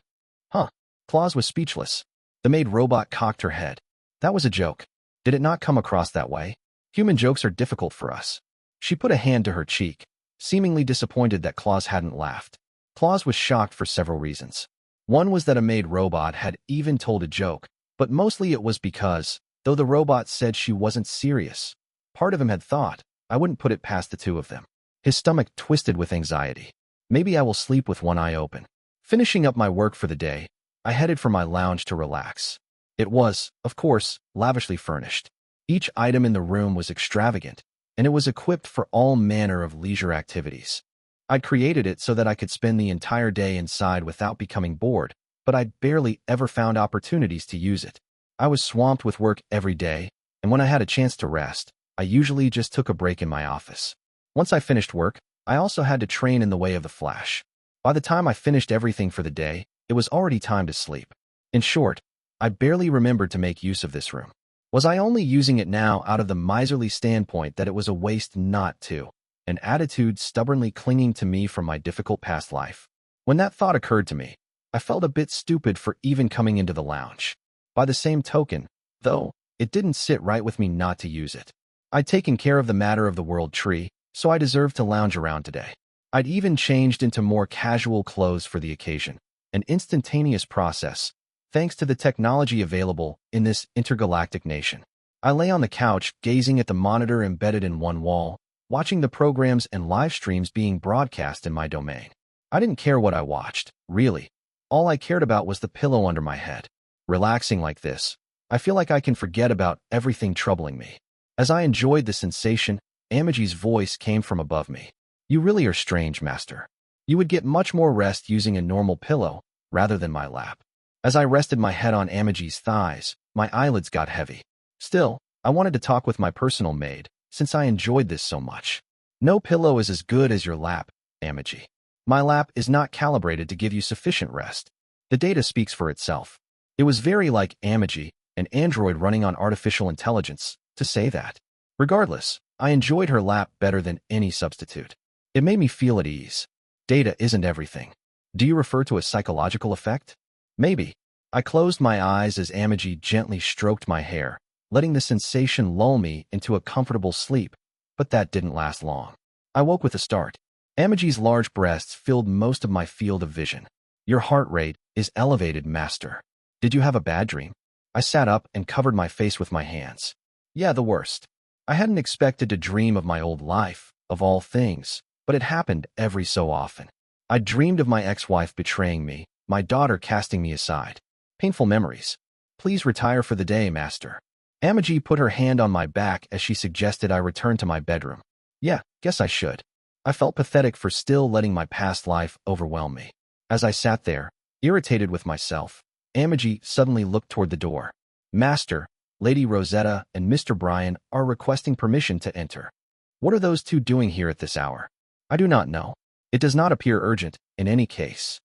Huh. Claus was speechless. The maid robot cocked her head. That was a joke. Did it not come across that way? Human jokes are difficult for us. She put a hand to her cheek, seemingly disappointed that Claus hadn't laughed. Claus was shocked for several reasons. One was that a maid robot had even told a joke, but mostly it was because, though the robot said she wasn't serious, part of him had thought, I wouldn't put it past the two of them. His stomach twisted with anxiety. Maybe I will sleep with one eye open. Finishing up my work for the day, I headed for my lounge to relax. It was, of course, lavishly furnished. Each item in the room was extravagant, and it was equipped for all manner of leisure activities. I'd created it so that I could spend the entire day inside without becoming bored, but I'd barely ever found opportunities to use it. I was swamped with work every day, and when I had a chance to rest, I usually just took a break in my office. Once I finished work, I also had to train in the way of the Flash. By the time I finished everything for the day, it was already time to sleep. In short, I barely remembered to make use of this room. Was I only using it now out of the miserly standpoint that it was a waste not to, an attitude stubbornly clinging to me from my difficult past life? When that thought occurred to me, I felt a bit stupid for even coming into the lounge. By the same token, though, it didn't sit right with me not to use it. I'd taken care of the matter of the world tree, so I deserved to lounge around today. I'd even changed into more casual clothes for the occasion, an instantaneous process, thanks to the technology available in this intergalactic nation. I lay on the couch, gazing at the monitor embedded in one wall, watching the programs and live streams being broadcast in my domain. I didn't care what I watched, really. All I cared about was the pillow under my head. Relaxing like this, I feel like I can forget about everything troubling me. As I enjoyed the sensation, Amaji's voice came from above me. You really are strange, Master. You would get much more rest using a normal pillow, rather than my lap. As I rested my head on Amaji's thighs, my eyelids got heavy. Still, I wanted to talk with my personal maid, since I enjoyed this so much. No pillow is as good as your lap, Amaji. My lap is not calibrated to give you sufficient rest. The data speaks for itself. It was very like Amaji, an android running on artificial intelligence, to say that. Regardless, I enjoyed her lap better than any substitute. It made me feel at ease. Data isn't everything. Do you refer to a psychological effect? Maybe. I closed my eyes as Amaji gently stroked my hair, letting the sensation lull me into a comfortable sleep, but that didn't last long. I woke with a start. Amaji's large breasts filled most of my field of vision. Your heart rate is elevated, Master. Did you have a bad dream? I sat up and covered my face with my hands. Yeah, the worst. I hadn't expected to dream of my old life, of all things, but it happened every so often. I dreamed of my ex-wife betraying me, my daughter casting me aside. Painful memories. Please retire for the day, Master. Amaji put her hand on my back as she suggested I return to my bedroom. Yeah, guess I should. I felt pathetic for still letting my past life overwhelm me. As I sat there, irritated with myself, Amaji suddenly looked toward the door. Master, Lady Rosetta and Mr. Brian are requesting permission to enter. What are those two doing here at this hour? I do not know. It does not appear urgent, in any case.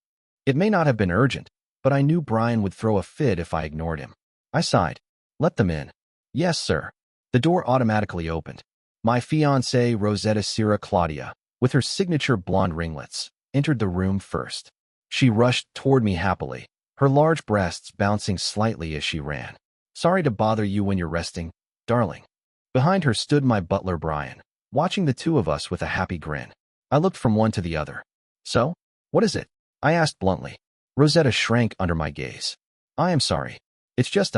It may not have been urgent, but I knew Brian would throw a fit if I ignored him. I sighed. Let them in. Yes, sir. The door automatically opened. My fiancée, Rosetta Sierra Claudia, with her signature blonde ringlets, entered the room first. She rushed toward me happily, her large breasts bouncing slightly as she ran. Sorry to bother you when you're resting, darling. Behind her stood my butler Brian, watching the two of us with a happy grin. I looked from one to the other. So, what is it? I asked bluntly. Rosetta shrank under my gaze. I am sorry. It's just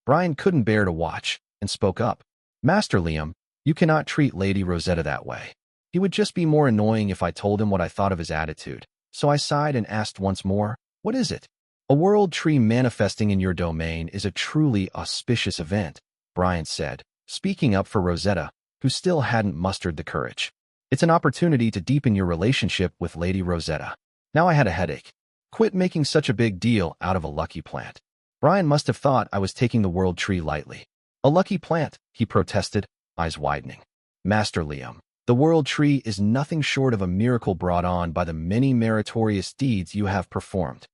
Brian couldn't bear to watch, and spoke up. Master Liam, you cannot treat Lady Rosetta that way. He would just be more annoying if I told him what I thought of his attitude. So I sighed and asked once more, what is it? A world tree manifesting in your domain is a truly auspicious event, Brian said, speaking up for Rosetta, who still hadn't mustered the courage. It's an opportunity to deepen your relationship with Lady Rosetta. Now I had a headache. Quit making such a big deal out of a lucky plant. Brian must have thought I was taking the world tree lightly. A lucky plant, he protested, eyes widening. Master Liam, the world tree is nothing short of a miracle brought on by the many meritorious deeds you have performed.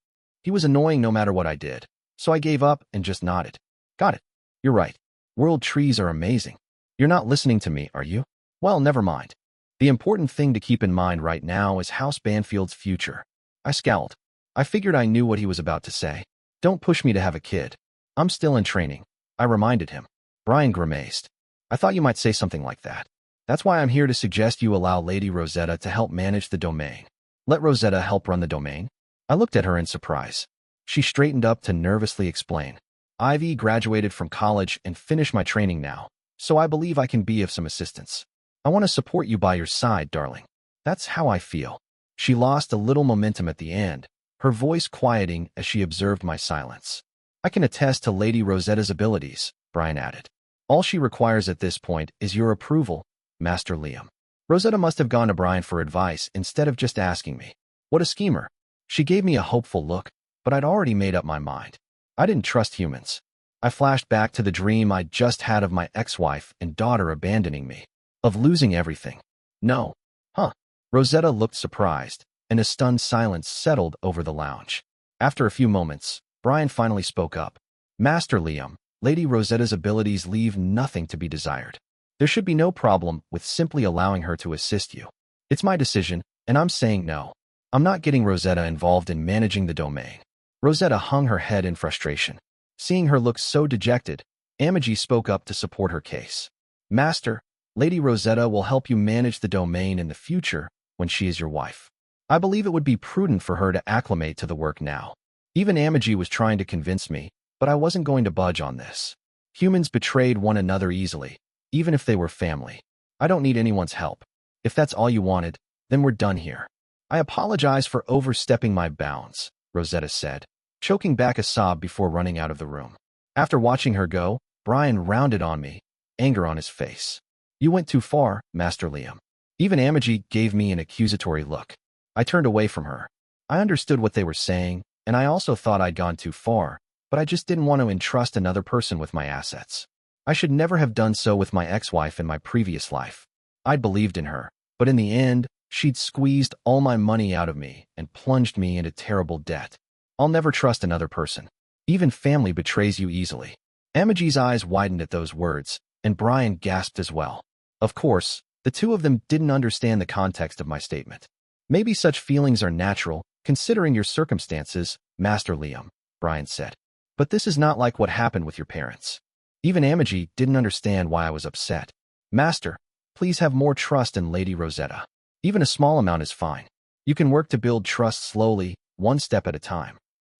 He was annoying no matter what I did, so I gave up and just nodded. Got it. You're right. World trees are amazing. You're not listening to me, are you? Well, never mind. The important thing to keep in mind right now is House Banfield's future. I scowled. I figured I knew what he was about to say. Don't push me to have a kid. I'm still in training, I reminded him. Brian grimaced. I thought you might say something like that. That's why I'm here to suggest you allow Lady Rosetta to help manage the domain. Let Rosetta help run the domain? I looked at her in surprise. She straightened up to nervously explain. Ivy graduated from college and finished my training now, so I believe I can be of some assistance. I want to support you by your side, darling. That's how I feel. She lost a little momentum at the end, her voice quieting as she observed my silence. I can attest to Lady Rosetta's abilities, Brian added. All she requires at this point is your approval, Master Liam. Rosetta must have gone to Brian for advice instead of just asking me. What a schemer. She gave me a hopeful look, but I'd already made up my mind. I didn't trust humans. I flashed back to the dream I'd just had of my ex-wife and daughter abandoning me, of losing everything. No. Huh. Rosetta looked surprised, and a stunned silence settled over the lounge. After a few moments, Brian finally spoke up. Master Liam, Lady Rosetta's abilities leave nothing to be desired. There should be no problem with simply allowing her to assist you. It's my decision, and I'm saying no. I'm not getting Rosetta involved in managing the domain. Rosetta hung her head in frustration. Seeing her look so dejected, Amagi spoke up to support her case. Master, Lady Rosetta will help you manage the domain in the future when she is your wife. I believe it would be prudent for her to acclimate to the work now. Even Amagi was trying to convince me, but I wasn't going to budge on this. Humans betrayed one another easily, even if they were family. I don't need anyone's help. If that's all you wanted, then we're done here. I apologize for overstepping my bounds, Rosetta said, choking back a sob before running out of the room. After watching her go, Brian rounded on me, anger on his face. You went too far, Master Liam. Even Amagi gave me an accusatory look. I turned away from her. I understood what they were saying, and I also thought I'd gone too far, but I just didn't want to entrust another person with my assets. I should never have done so with my ex-wife in my previous life. I'd believed in her, but in the end, she'd squeezed all my money out of me and plunged me into terrible debt. I'll never trust another person. Even family betrays you easily. Amagi's eyes widened at those words, and Brian gasped as well. Of course, the two of them didn't understand the context of my statement. Maybe such feelings are natural, considering your circumstances, Master Liam, Brian said. But this is not like what happened with your parents. Even Amagi didn't understand why I was upset. Master, please have more trust in Lady Rosetta. Even a small amount is fine. You can work to build trust slowly, one step at a time.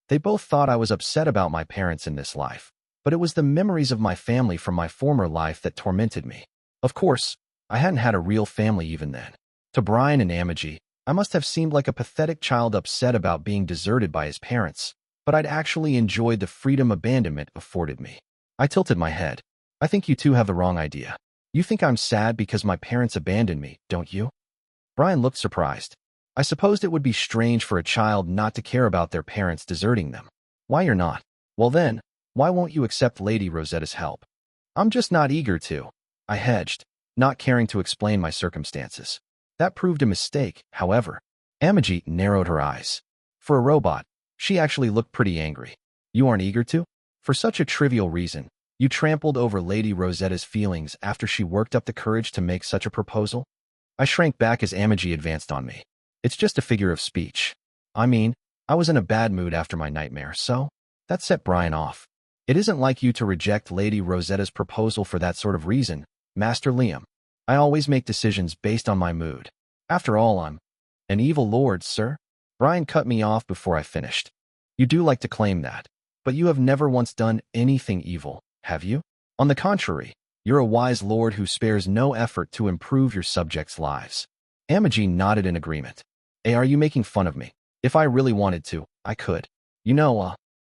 They both thought I was upset about my parents in this life, but it was the memories of my family from my former life that tormented me. Of course, I hadn't had a real family even then. To Brian and Amagi, I must have seemed like a pathetic child upset about being deserted by his parents, but I'd actually enjoyed the freedom abandonment afforded me. I tilted my head. I think you two have the wrong idea. You think I'm sad because my parents abandoned me, don't you? Brian looked surprised. I supposed it would be strange for a child not to care about their parents deserting them. Why you're not? Well then, why won't you accept Lady Rosetta's help? I'm just not eager to. I hedged, not caring to explain my circumstances. That proved a mistake, however. Amagi narrowed her eyes. For a robot, she actually looked pretty angry. You aren't eager to? For such a trivial reason, you trampled over Lady Rosetta's feelings after she worked up the courage to make such a proposal? I shrank back as Amagi advanced on me. It's just a figure of speech. I mean, I was in a bad mood after my nightmare, so that set Brian off. It isn't like you to reject Lady Rosetta's proposal for that sort of reason, Master Liam. I always make decisions based on my mood. After all, I'm an evil lord, sir. Brian cut me off before I finished. You do like to claim that, but you have never once done anything evil, have you? On the contrary, you're a wise lord who spares no effort to improve your subjects' lives. Amagi nodded in agreement. Hey, are you making fun of me? If I really wanted to, I could.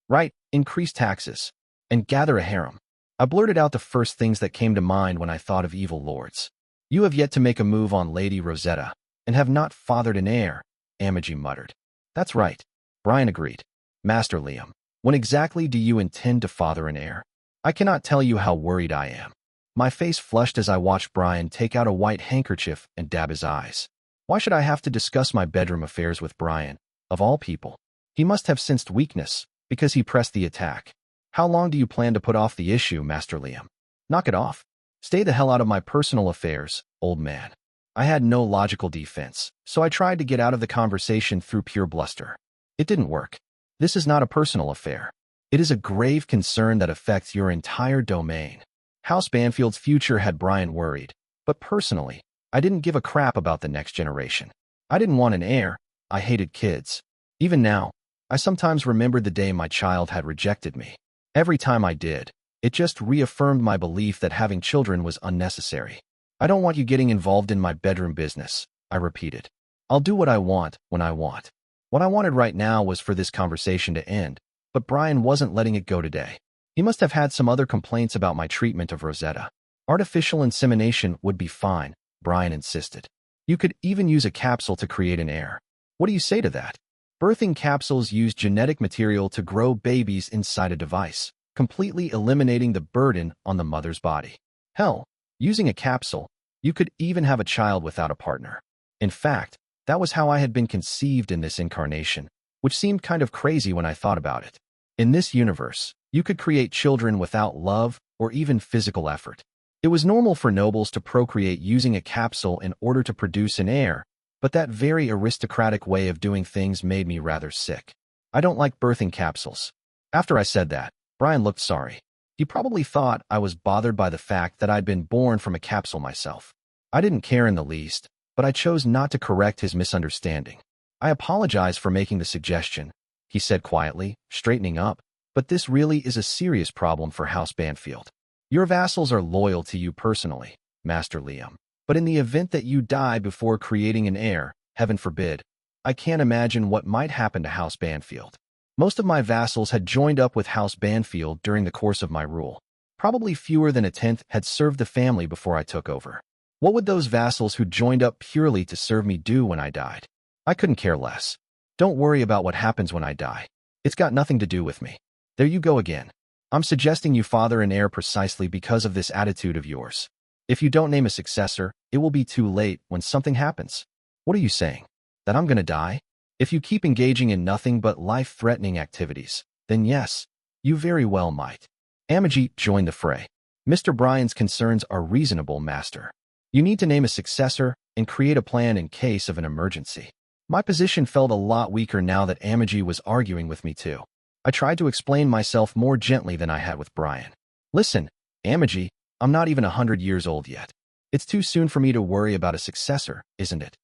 Right, increase taxes. And gather a harem. I blurted out the first things that came to mind when I thought of evil lords. You have yet to make a move on Lady Rosetta, and have not fathered an heir, Amagi muttered. That's right. Brian agreed. Master Liam, when exactly do you intend to father an heir? I cannot tell you how worried I am. My face flushed as I watched Brian take out a white handkerchief and dab his eyes. Why should I have to discuss my bedroom affairs with Brian, of all people? He must have sensed weakness, because he pressed the attack. How long do you plan to put off the issue, Master Liam? Knock it off. Stay the hell out of my personal affairs, old man. I had no logical defense, so I tried to get out of the conversation through pure bluster. It didn't work. This is not a personal affair. It is a grave concern that affects your entire domain. House Banfield's future had Brian worried, but personally, I didn't give a crap about the next generation. I didn't want an heir. I hated kids. Even now, I sometimes remembered the day my child had rejected me. Every time I did, it just reaffirmed my belief that having children was unnecessary. I don't want you getting involved in my bedroom business, I repeated. I'll do what I want when I want. What I wanted right now was for this conversation to end, but Brian wasn't letting it go today. He must have had some other complaints about my treatment of Rosetta. Artificial insemination would be fine, Brian insisted. You could even use a capsule to create an heir. What do you say to that? Birthing capsules use genetic material to grow babies inside a device, completely eliminating the burden on the mother's body. Hell, using a capsule, you could even have a child without a partner. In fact, that was how I had been conceived in this incarnation, which seemed kind of crazy when I thought about it. In this universe, you could create children without love or even physical effort. It was normal for nobles to procreate using a capsule in order to produce an heir, but that very aristocratic way of doing things made me rather sick. I don't like birthing capsules. After I said that, Brian looked sorry. He probably thought I was bothered by the fact that I'd been born from a capsule myself. I didn't care in the least, but I chose not to correct his misunderstanding. I apologize for making the suggestion, he said quietly, straightening up, but this really is a serious problem for House Banfield. Your vassals are loyal to you personally, Master Liam. But in the event that you die before creating an heir, heaven forbid, I can't imagine what might happen to House Banfield. Most of my vassals had joined up with House Banfield during the course of my rule. Probably fewer than a tenth had served the family before I took over. What would those vassals who joined up purely to serve me do when I died? I couldn't care less. Don't worry about what happens when I die. It's got nothing to do with me. There you go again. I'm suggesting you father an heir precisely because of this attitude of yours. If you don't name a successor, it will be too late when something happens. What are you saying? That I'm gonna die? If you keep engaging in nothing but life-threatening activities, then yes, you very well might. Amagi joined the fray. Mr. Bryan's concerns are reasonable, Master. You need to name a successor and create a plan in case of an emergency. My position felt a lot weaker now that Amagi was arguing with me too. I tried to explain myself more gently than I had with Brian. Listen, Amagi, I'm not even 100 years old yet. It's too soon for me to worry about a successor, isn't it?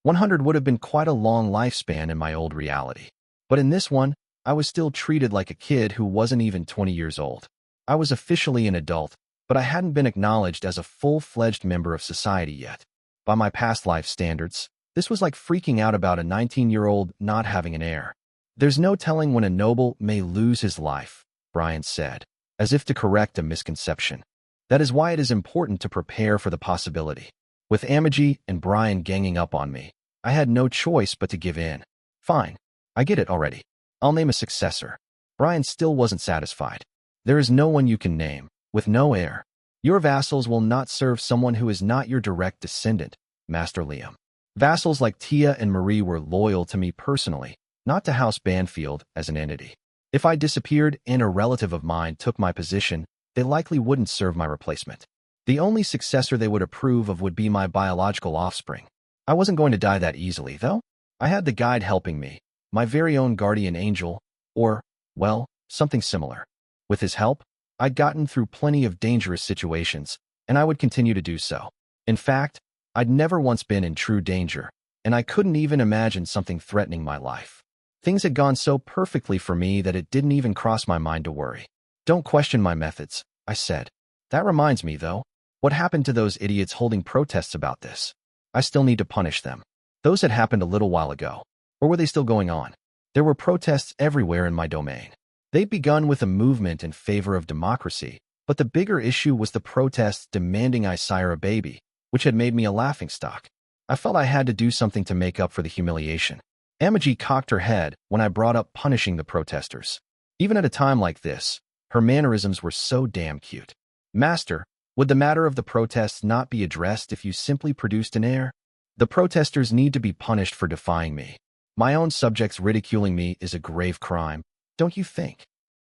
100 would have been quite a long lifespan in my old reality. But in this one, I was still treated like a kid who wasn't even 20 years old. I was officially an adult, but I hadn't been acknowledged as a full-fledged member of society yet. By my past life standards, this was like freaking out about a 19-year-old not having an heir. There's no telling when a noble may lose his life, Brian said, as if to correct a misconception. That is why it is important to prepare for the possibility. With Amagi and Brian ganging up on me, I had no choice but to give in. Fine, I get it already. I'll name a successor. Brian still wasn't satisfied. There is no one you can name, with no heir. Your vassals will not serve someone who is not your direct descendant, Master Liam. Vassals like Tia and Marie were loyal to me personally, not to House Banfield as an entity. If I disappeared and a relative of mine took my position, they likely wouldn't serve my replacement. The only successor they would approve of would be my biological offspring. I wasn't going to die that easily, though. I had the guide helping me, my very own guardian angel, or, well, something similar. With his help, I'd gotten through plenty of dangerous situations, and I would continue to do so. In fact, I'd never once been in true danger, and I couldn't even imagine something threatening my life. Things had gone so perfectly for me that it didn't even cross my mind to worry. Don't question my methods, I said. That reminds me, though. What happened to those idiots holding protests about this? I still need to punish them. Those had happened a little while ago. Or were they still going on? There were protests everywhere in my domain. They'd begun with a movement in favor of democracy, but the bigger issue was the protests demanding I sire a baby, which had made me a laughingstock. I felt I had to do something to make up for the humiliation. Amagi cocked her head when I brought up punishing the protesters. Even at a time like this, her mannerisms were so damn cute. Master, would the matter of the protests not be addressed if you simply produced an heir? The protesters need to be punished for defying me. My own subjects ridiculing me is a grave crime, don't you think?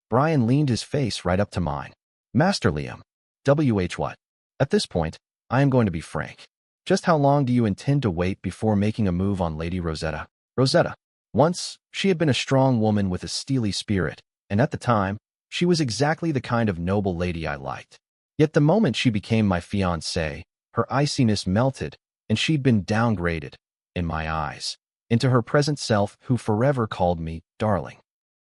Brian leaned his face right up to mine. Master Liam. What? At this point, I am going to be frank. Just how long do you intend to wait before making a move on Lady Rosetta? Rosetta. Once, she had been a strong woman with a steely spirit, and at the time, she was exactly the kind of noble lady I liked. Yet the moment she became my fiancée, her iciness melted, and she'd been downgraded, in my eyes, into her present self who forever called me darling.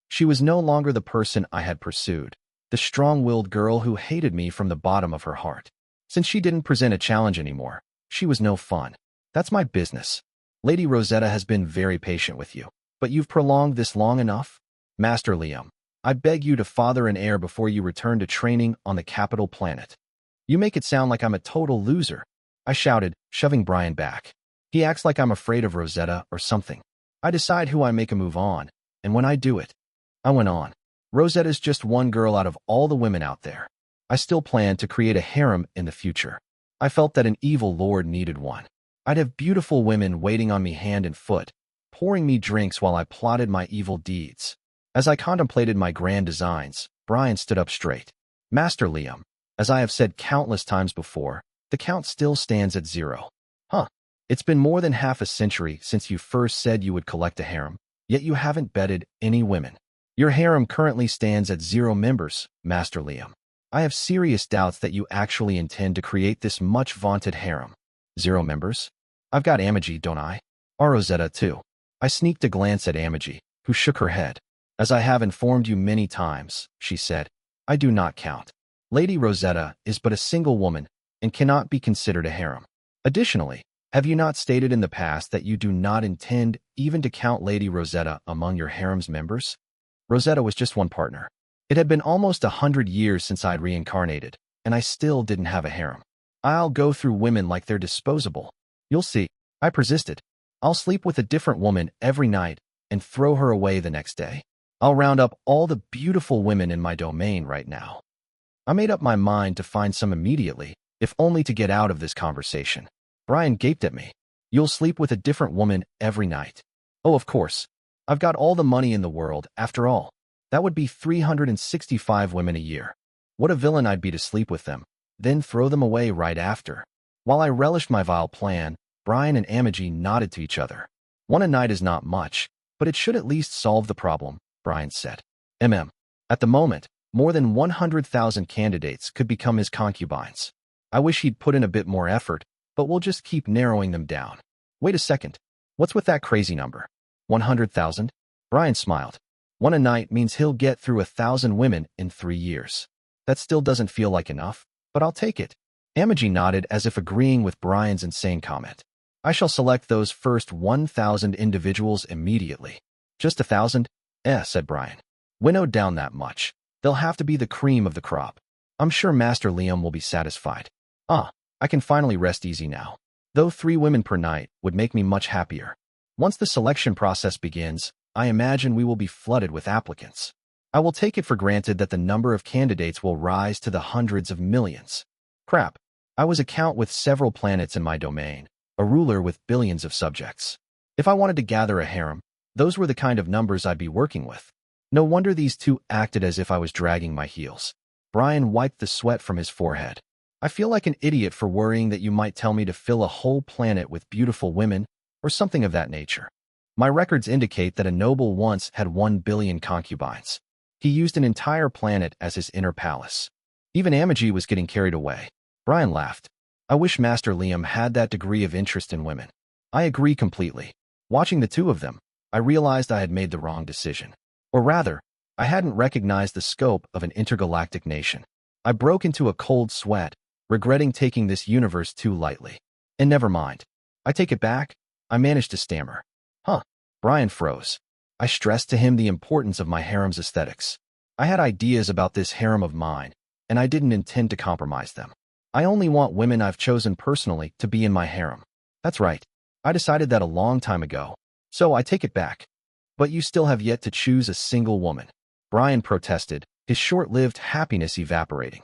She was no longer the person I had pursued, the strong-willed girl who hated me from the bottom of her heart. Since she didn't present a challenge anymore, she was no fun. That's my business. Lady Rosetta has been very patient with you, but you've prolonged this long enough? Master Liam, I beg you to father an heir before you return to training on the capital planet. You make it sound like I'm a total loser, I shouted, shoving Brian back. He acts like I'm afraid of Rosetta or something. I decide who I make a move on, and when I do it, I went on. Rosetta's just one girl out of all the women out there. I still plan to create a harem in the future. I felt that an evil lord needed one. I'd have beautiful women waiting on me hand and foot, pouring me drinks while I plotted my evil deeds. As I contemplated my grand designs, Brian stood up straight. Master Liam, as I have said countless times before, the count still stands at 0. Huh. It's been more than half a century since you first said you would collect a harem, yet you haven't bedded any women. Your harem currently stands at 0 members, Master Liam. I have serious doubts that you actually intend to create this much-vaunted harem. 0 members? I've got Amagi, don't I? Or Rosetta, too. I sneaked a glance at Amagi, who shook her head. As I have informed you many times, she said, I do not count. Lady Rosetta is but a single woman and cannot be considered a harem. Additionally, have you not stated in the past that you do not intend even to count Lady Rosetta among your harem's members? Rosetta was just one partner. It had been almost 100 years since I'd reincarnated, and I still didn't have a harem. I'll go through women like they're disposable. You'll see, I persisted. I'll sleep with a different woman every night and throw her away the next day. I'll round up all the beautiful women in my domain right now. I made up my mind to find some immediately, if only to get out of this conversation. Brian gaped at me. You'll sleep with a different woman every night. Oh, of course. I've got all the money in the world, after all. That would be 365 women a year. What a villain I'd be to sleep with them, then throw them away right after. While I relished my vile plan, Brian and Amagi nodded to each other. One a night is not much, but it should at least solve the problem, Brian said. At the moment, more than 100,000 candidates could become his concubines. I wish he'd put in a bit more effort, but we'll just keep narrowing them down. Wait a second. What's with that crazy number? 100,000? Brian smiled. One a night means he'll get through 1,000 women in 3 years. That still doesn't feel like enough, but I'll take it. Amagi nodded as if agreeing with Brian's insane comment. I shall select those first 1,000 individuals immediately. Just 1,000? Said Brian. Winnowed down that much. They'll have to be the cream of the crop. I'm sure Master Liam will be satisfied. I can finally rest easy now. Though 3 women per night would make me much happier. Once the selection process begins, I imagine we will be flooded with applicants. I will take it for granted that the number of candidates will rise to the hundreds of millions. Crap. I was a count with several planets in my domain, a ruler with billions of subjects. If I wanted to gather a harem, those were the kind of numbers I'd be working with. No wonder these two acted as if I was dragging my heels. Brian wiped the sweat from his forehead. I feel like an idiot for worrying that you might tell me to fill a whole planet with beautiful women, or something of that nature. My records indicate that a noble once had 1 billion concubines. He used an entire planet as his inner palace. Even Amagi was getting carried away. Brian laughed. I wish Master Liam had that degree of interest in women. I agree completely. Watching the two of them, I realized I had made the wrong decision. Or rather, I hadn't recognized the scope of an intergalactic nation. I broke into a cold sweat, regretting taking this universe too lightly. And never mind. I take it back. I managed to stammer. Brian froze. I stressed to him the importance of my harem's aesthetics. I had ideas about this harem of mine, and I didn't intend to compromise them. I only want women I've chosen personally to be in my harem. That's right. I decided that a long time ago. So I take it back. But you still have yet to choose a single woman. Brian protested, his short-lived happiness evaporating.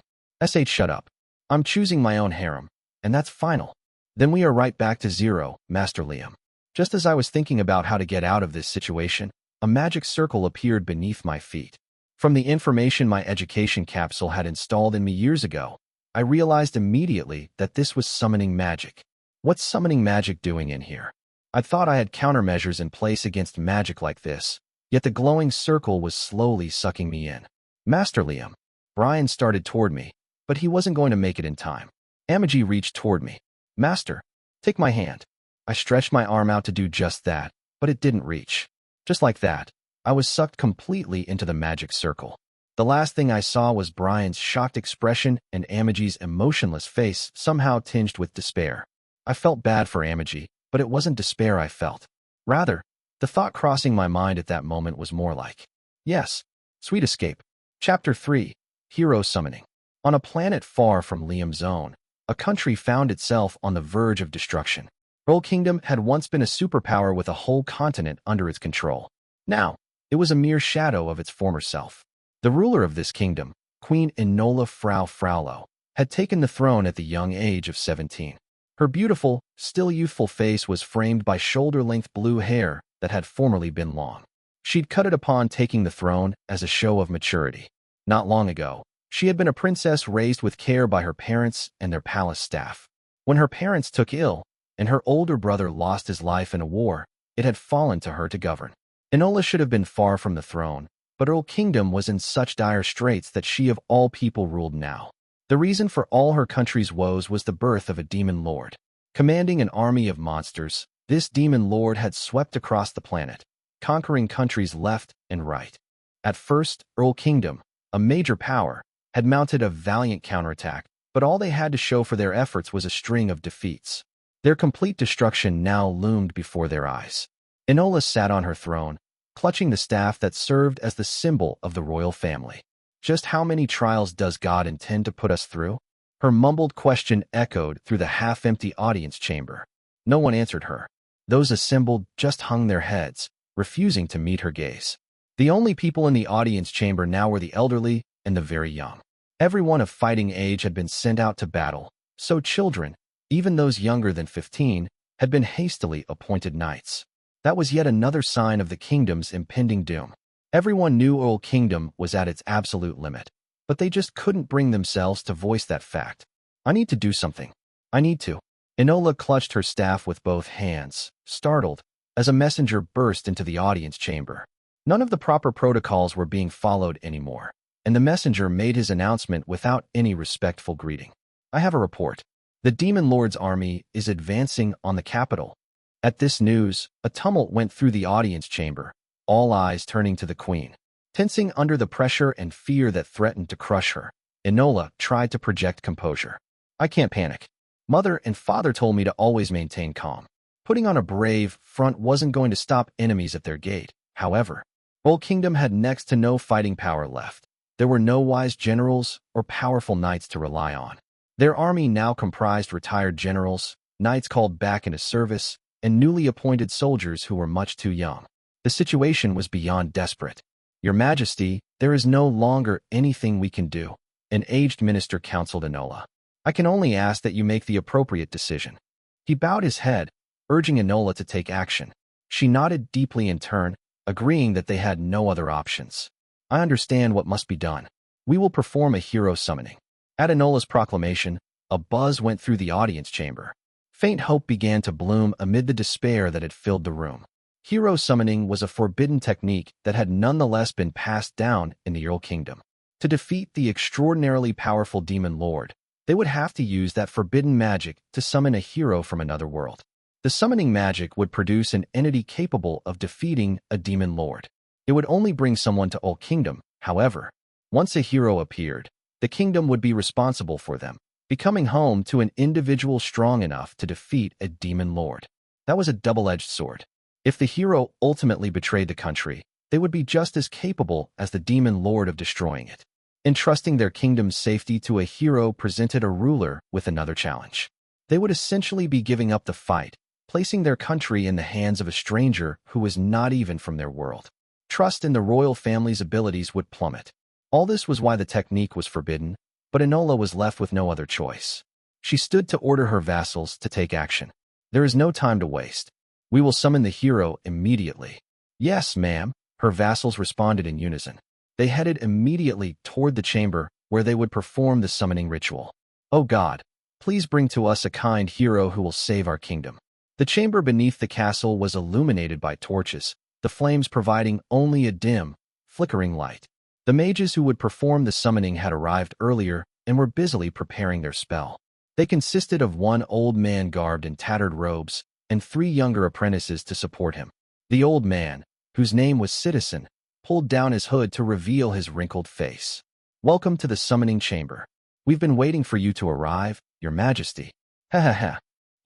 Shut up. I'm choosing my own harem, and that's final. Then we are right back to 0, Master Liam. Just as I was thinking about how to get out of this situation, a magic circle appeared beneath my feet. From the information my education capsule had installed in me years ago, I realized immediately that this was summoning magic. What's summoning magic doing in here? I thought I had countermeasures in place against magic like this, yet the glowing circle was slowly sucking me in. Master Liam. Brian started toward me, but he wasn't going to make it in time. Amagi reached toward me. Master, take my hand. I stretched my arm out to do just that, but it didn't reach. Just like that, I was sucked completely into the magic circle. The last thing I saw was Brian's shocked expression and Amagi's emotionless face somehow tinged with despair. I felt bad for Amagi, but it wasn't despair I felt. Rather, the thought crossing my mind at that moment was more like, yes, sweet escape. Chapter 3, Hero Summoning. On a planet far from Liam's own, a country found itself on the verge of destruction. Earl Kingdom had once been a superpower with a whole continent under its control. Now, it was a mere shadow of its former self. The ruler of this kingdom, Queen Enola Fraulo, had taken the throne at the young age of 17. Her beautiful, still youthful face was framed by shoulder-length blue hair that had formerly been long. She'd cut it upon taking the throne as a show of maturity. Not long ago, she had been a princess raised with care by her parents and their palace staff. When her parents took ill, and her older brother lost his life in a war, it had fallen to her to govern. Enola should have been far from the throne, but Earl Kingdom was in such dire straits that she of all people ruled now. The reason for all her country's woes was the birth of a demon lord. Commanding an army of monsters, this demon lord had swept across the planet, conquering countries left and right. At first, Earl Kingdom, a major power, had mounted a valiant counterattack, but all they had to show for their efforts was a string of defeats. Their complete destruction now loomed before their eyes. Enola sat on her throne, clutching the staff that served as the symbol of the royal family. Just how many trials does God intend to put us through? Her mumbled question echoed through the half-empty audience chamber. No one answered her. Those assembled just hung their heads, refusing to meet her gaze. The only people in the audience chamber now were the elderly and the very young. Everyone of fighting age had been sent out to battle, so children, even those younger than 15, had been hastily appointed knights. That was yet another sign of the kingdom's impending doom. Everyone knew Earl Kingdom was at its absolute limit, but they just couldn't bring themselves to voice that fact. I need to do something. I need to. Enola clutched her staff with both hands, startled, as a messenger burst into the audience chamber. None of the proper protocols were being followed anymore, and the messenger made his announcement without any respectful greeting. I have a report. The Demon Lord's army is advancing on the capital. At this news, a tumult went through the audience chamber, all eyes turning to the queen. Tensing under the pressure and fear that threatened to crush her, Enola tried to project composure. I can't panic. Mother and father told me to always maintain calm. Putting on a brave front wasn't going to stop enemies at their gate. However, Earl Kingdom had next to no fighting power left. There were no wise generals or powerful knights to rely on. Their army now comprised retired generals, knights called back into service, and newly appointed soldiers who were much too young. The situation was beyond desperate. Your Majesty, there is no longer anything we can do, an aged minister counseled Enola. I can only ask that you make the appropriate decision. He bowed his head, urging Enola to take action. She nodded deeply in turn, agreeing that they had no other options. I understand what must be done. We will perform a hero summoning. At Enola's proclamation, a buzz went through the audience chamber. Faint hope began to bloom amid the despair that had filled the room. Hero summoning was a forbidden technique that had nonetheless been passed down in the Earl Kingdom. To defeat the extraordinarily powerful Demon Lord, they would have to use that forbidden magic to summon a hero from another world. The summoning magic would produce an entity capable of defeating a Demon Lord. It would only bring someone to Earl Kingdom, however. Once a hero appeared, the kingdom would be responsible for them, becoming home to an individual strong enough to defeat a Demon Lord. That was a double-edged sword. If the hero ultimately betrayed the country, they would be just as capable as the Demon Lord of destroying it. Entrusting their kingdom's safety to a hero presented a ruler with another challenge. They would essentially be giving up the fight, placing their country in the hands of a stranger who was not even from their world. Trust in the royal family's abilities would plummet. All this was why the technique was forbidden, but Enola was left with no other choice. She stood to order her vassals to take action. There is no time to waste. We will summon the hero immediately. Yes, ma'am, her vassals responded in unison. They headed immediately toward the chamber where they would perform the summoning ritual. Oh God, please bring to us a kind hero who will save our kingdom. The chamber beneath the castle was illuminated by torches, the flames providing only a dim, flickering light. The mages who would perform the summoning had arrived earlier and were busily preparing their spell. They consisted of one old man garbed in tattered robes and 3 younger apprentices to support him. The old man, whose name was Citizen, pulled down his hood to reveal his wrinkled face. "Welcome to the summoning chamber. We've been waiting for you to arrive, Your Majesty." Ha ha ha.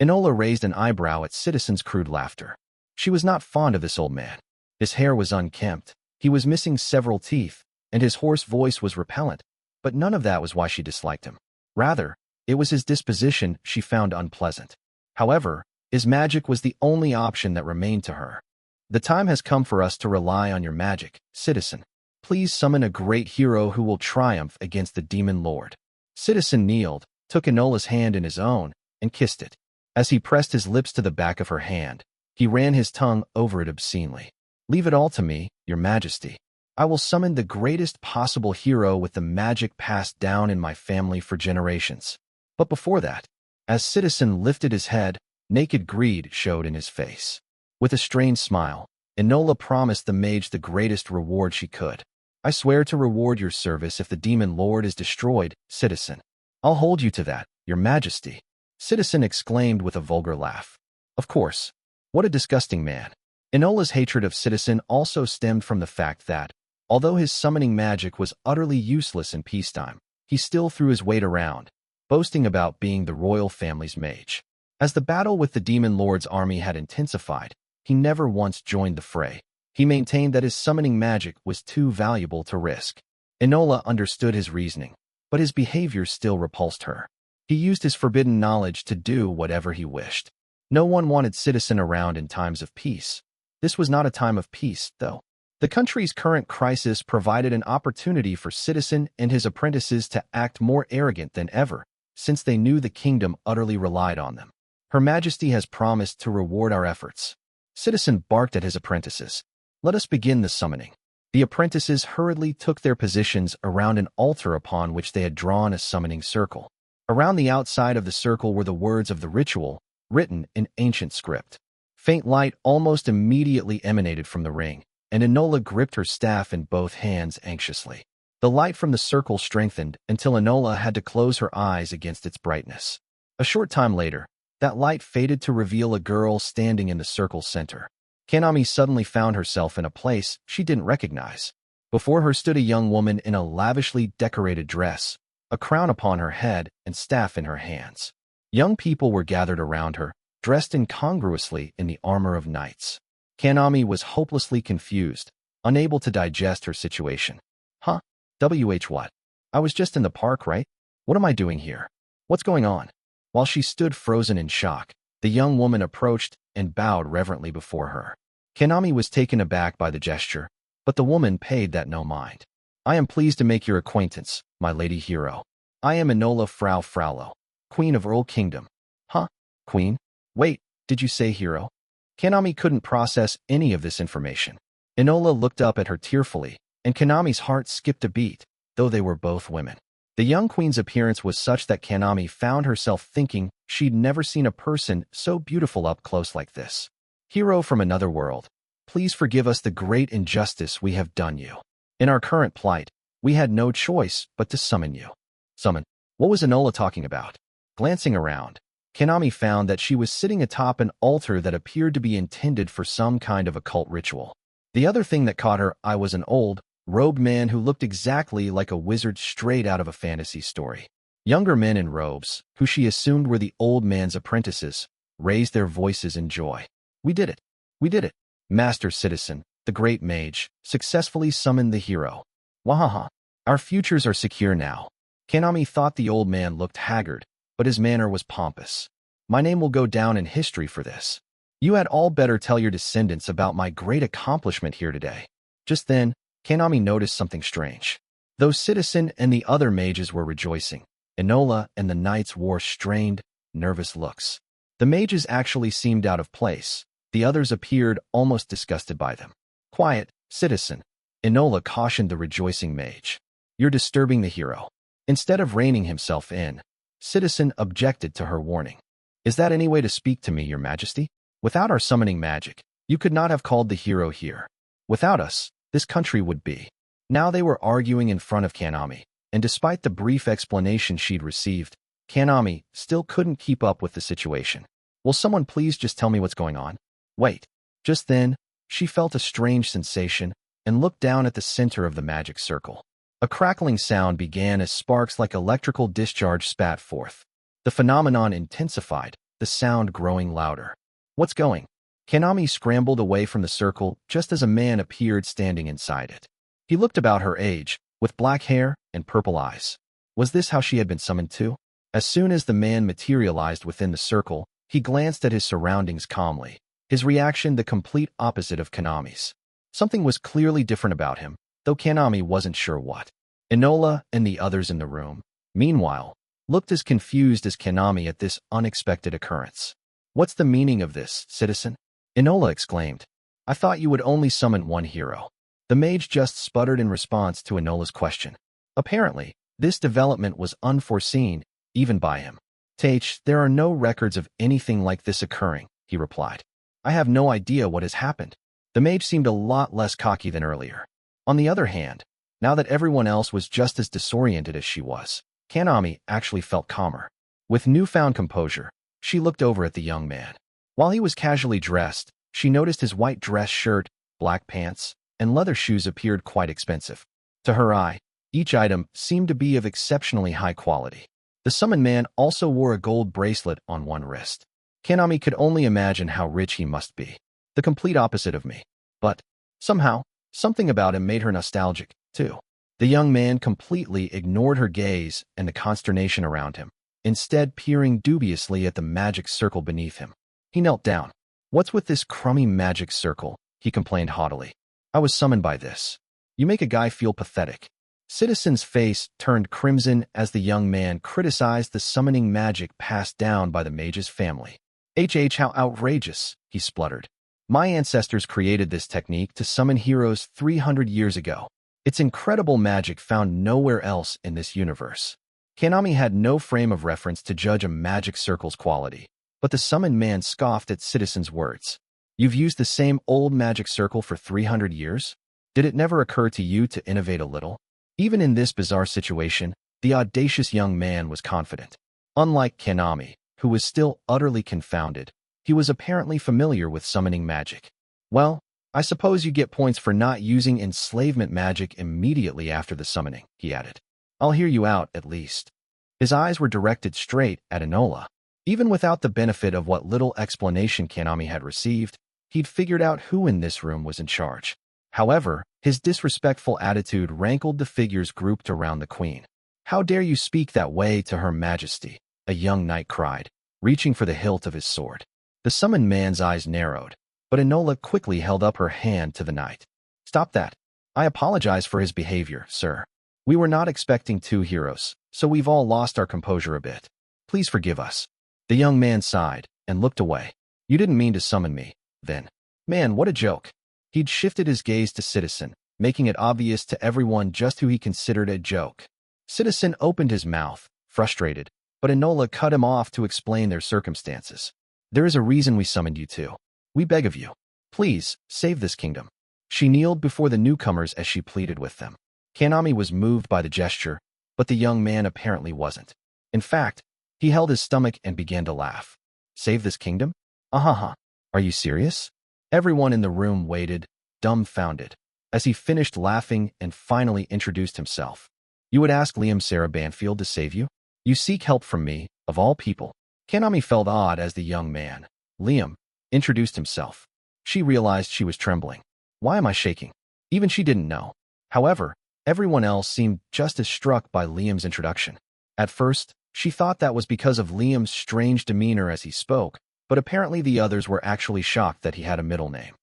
Enola raised an eyebrow at Citizen's crude laughter. She was not fond of this old man. His hair was unkempt, he was missing several teeth, and his hoarse voice was repellent, but none of that was why she disliked him. Rather, it was his disposition she found unpleasant. However, his magic was the only option that remained to her. "The time has come for us to rely on your magic, Citizen. Please summon a great hero who will triumph against the demon lord." Citizen kneeled, took Enola's hand in his own, and kissed it. As he pressed his lips to the back of her hand, he ran his tongue over it obscenely. "Leave it all to me, Your Majesty. I will summon the greatest possible hero with the magic passed down in my family for generations." But before that, as Citizen lifted his head, naked greed showed in his face. With a strange smile, Enola promised the mage the greatest reward she could. "I swear to reward your service if the demon lord is destroyed, Citizen." "I'll hold you to that, Your Majesty," Citizen exclaimed with a vulgar laugh. Of course. What a disgusting man. Enola's hatred of Citizen also stemmed from the fact that, although his summoning magic was utterly useless in peacetime, he still threw his weight around, boasting about being the royal family's mage. As the battle with the demon lord's army had intensified, he never once joined the fray. He maintained that his summoning magic was too valuable to risk. Enola understood his reasoning, but his behavior still repulsed her. He used his forbidden knowledge to do whatever he wished. No one wanted Citizen around in times of peace. This was not a time of peace, though. The country's current crisis provided an opportunity for Citizen and his apprentices to act more arrogant than ever, since they knew the kingdom utterly relied on them. "Her Majesty has promised to reward our efforts." Citizen barked at his apprentices. "Let us begin the summoning." The apprentices hurriedly took their positions around an altar upon which they had drawn a summoning circle. Around the outside of the circle were the words of the ritual, written in ancient script. Faint light almost immediately emanated from the ring, and Enola gripped her staff in both hands anxiously. The light from the circle strengthened until Enola had to close her eyes against its brightness. A short time later, that light faded to reveal a girl standing in the circle's center. Kanami suddenly found herself in a place she didn't recognize. Before her stood a young woman in a lavishly decorated dress, a crown upon her head and staff in her hands. Young people were gathered around her, dressed incongruously in the armor of knights. Kanami was hopelessly confused, unable to digest her situation. Huh? What? I was just in the park, right? What am I doing here? What's going on? While she stood frozen in shock, the young woman approached and bowed reverently before her. Kanami was taken aback by the gesture, but the woman paid that no mind. "I am pleased to make your acquaintance, my lady hero. I am Enola Fraulo, Queen of Earl Kingdom." "Huh? Queen? Wait, did you say hero?" Kanami couldn't process any of this information. Enola looked up at her tearfully, and Kanami's heart skipped a beat, though they were both women. The young queen's appearance was such that Kanami found herself thinking she'd never seen a person so beautiful up close like this. "Hero from another world, please forgive us the great injustice we have done you. In our current plight, we had no choice but to summon you." Summon? What was Enola talking about? Glancing around, Kanami found that she was sitting atop an altar that appeared to be intended for some kind of occult ritual. The other thing that caught her eye was an old, robed man who looked exactly like a wizard straight out of a fantasy story. Younger men in robes, who she assumed were the old man's apprentices, raised their voices in joy. "We did it! We did it! Master Citizen, the great mage, successfully summoned the hero. Wahaha! Our futures are secure now." Kanami thought the old man looked haggard, but his manner was pompous. "My name will go down in history for this. You had all better tell your descendants about my great accomplishment here today." Just then, Kanami noticed something strange. Though Citizen and the other mages were rejoicing, Enola and the knights wore strained, nervous looks. The mages actually seemed out of place. The others appeared almost disgusted by them. "Quiet, Citizen," Enola cautioned the rejoicing mage. "You're disturbing the hero." Instead of reining himself in, Citizen objected to her warning. "Is that any way to speak to me, Your Majesty? Without our summoning magic, you could not have called the hero here. Without us, this country would be. Now they were arguing in front of Kanami, and despite the brief explanation she'd received, Kanami still couldn't keep up with the situation. Will someone please just tell me what's going on? Wait. Just then, she felt a strange sensation and looked down at the center of the magic circle. A crackling sound began as sparks like electrical discharge spat forth. The phenomenon intensified, the sound growing louder. What's going? Kanami scrambled away from the circle just as a man appeared standing inside it. He looked about her age, with black hair and purple eyes. Was this how she had been summoned too? As soon as the man materialized within the circle, he glanced at his surroundings calmly, his reaction the complete opposite of Kanami's. Something was clearly different about him, though Kanami wasn't sure what. Enola and the others in the room, meanwhile, looked as confused as Kanami at this unexpected occurrence. What's the meaning of this, citizen? Enola exclaimed. I thought you would only summon one hero. The mage just sputtered in response to Enola's question. Apparently, this development was unforeseen, even by him. Taich, there are no records of anything like this occurring, he replied. I have no idea what has happened. The mage seemed a lot less cocky than earlier. On the other hand, now that everyone else was just as disoriented as she was, Kanami actually felt calmer. With newfound composure, she looked over at the young man. While he was casually dressed, she noticed his white dress shirt, black pants, and leather shoes appeared quite expensive. To her eye, each item seemed to be of exceptionally high quality. The summoned man also wore a gold bracelet on one wrist. Kanami could only imagine how rich he must be. The complete opposite of me. But, somehow, something about him made her nostalgic, too. The young man completely ignored her gaze and the consternation around him, instead peering dubiously at the magic circle beneath him. He knelt down. What's with this crummy magic circle? He complained haughtily. I was summoned by this. You make a guy feel pathetic. Citizen's face turned crimson as the young man criticized the summoning magic passed down by the mage's family. How outrageous, he spluttered. My ancestors created this technique to summon heroes 300 years ago. It's incredible magic found nowhere else in this universe. Kanami had no frame of reference to judge a magic circle's quality, but the summoned man scoffed at Citizen's words. You've used the same old magic circle for 300 years? Did it never occur to you to innovate a little? Even in this bizarre situation, the audacious young man was confident. Unlike Kanami, who was still utterly confounded, he was apparently familiar with summoning magic. Well, I suppose you get points for not using enslavement magic immediately after the summoning, he added. I'll hear you out, at least. His eyes were directed straight at Enola. Even without the benefit of what little explanation Kanami had received, he'd figured out who in this room was in charge. However, his disrespectful attitude rankled the figures grouped around the queen. How dare you speak that way to Her Majesty? A young knight cried, reaching for the hilt of his sword. The summoned man's eyes narrowed, but Enola quickly held up her hand to the knight. Stop that. I apologize for his behavior, sir. We were not expecting two heroes, so we've all lost our composure a bit. Please forgive us. The young man sighed and looked away. You didn't mean to summon me, then. Man, what a joke. He'd shifted his gaze to Citizen, making it obvious to everyone just who he considered a joke. Citizen opened his mouth, frustrated, but Enola cut him off to explain their circumstances. There is a reason we summoned you two. We beg of you. Please, save this kingdom. She kneeled before the newcomers as she pleaded with them. Kanami was moved by the gesture, but the young man apparently wasn't. In fact, he held his stomach and began to laugh. Save this kingdom? Are you serious? Everyone in the room waited, dumbfounded, as he finished laughing and finally introduced himself. You would ask Liam Sarah Banfield to save you? You seek help from me, of all people. Kanami felt odd as the young man, Liam, introduced himself. She realized she was trembling. Why am I shaking? Even she didn't know. However, everyone else seemed just as struck by Liam's introduction. At first, she thought that was because of Liam's strange demeanor as he spoke, but apparently the others were actually shocked that he had a middle name.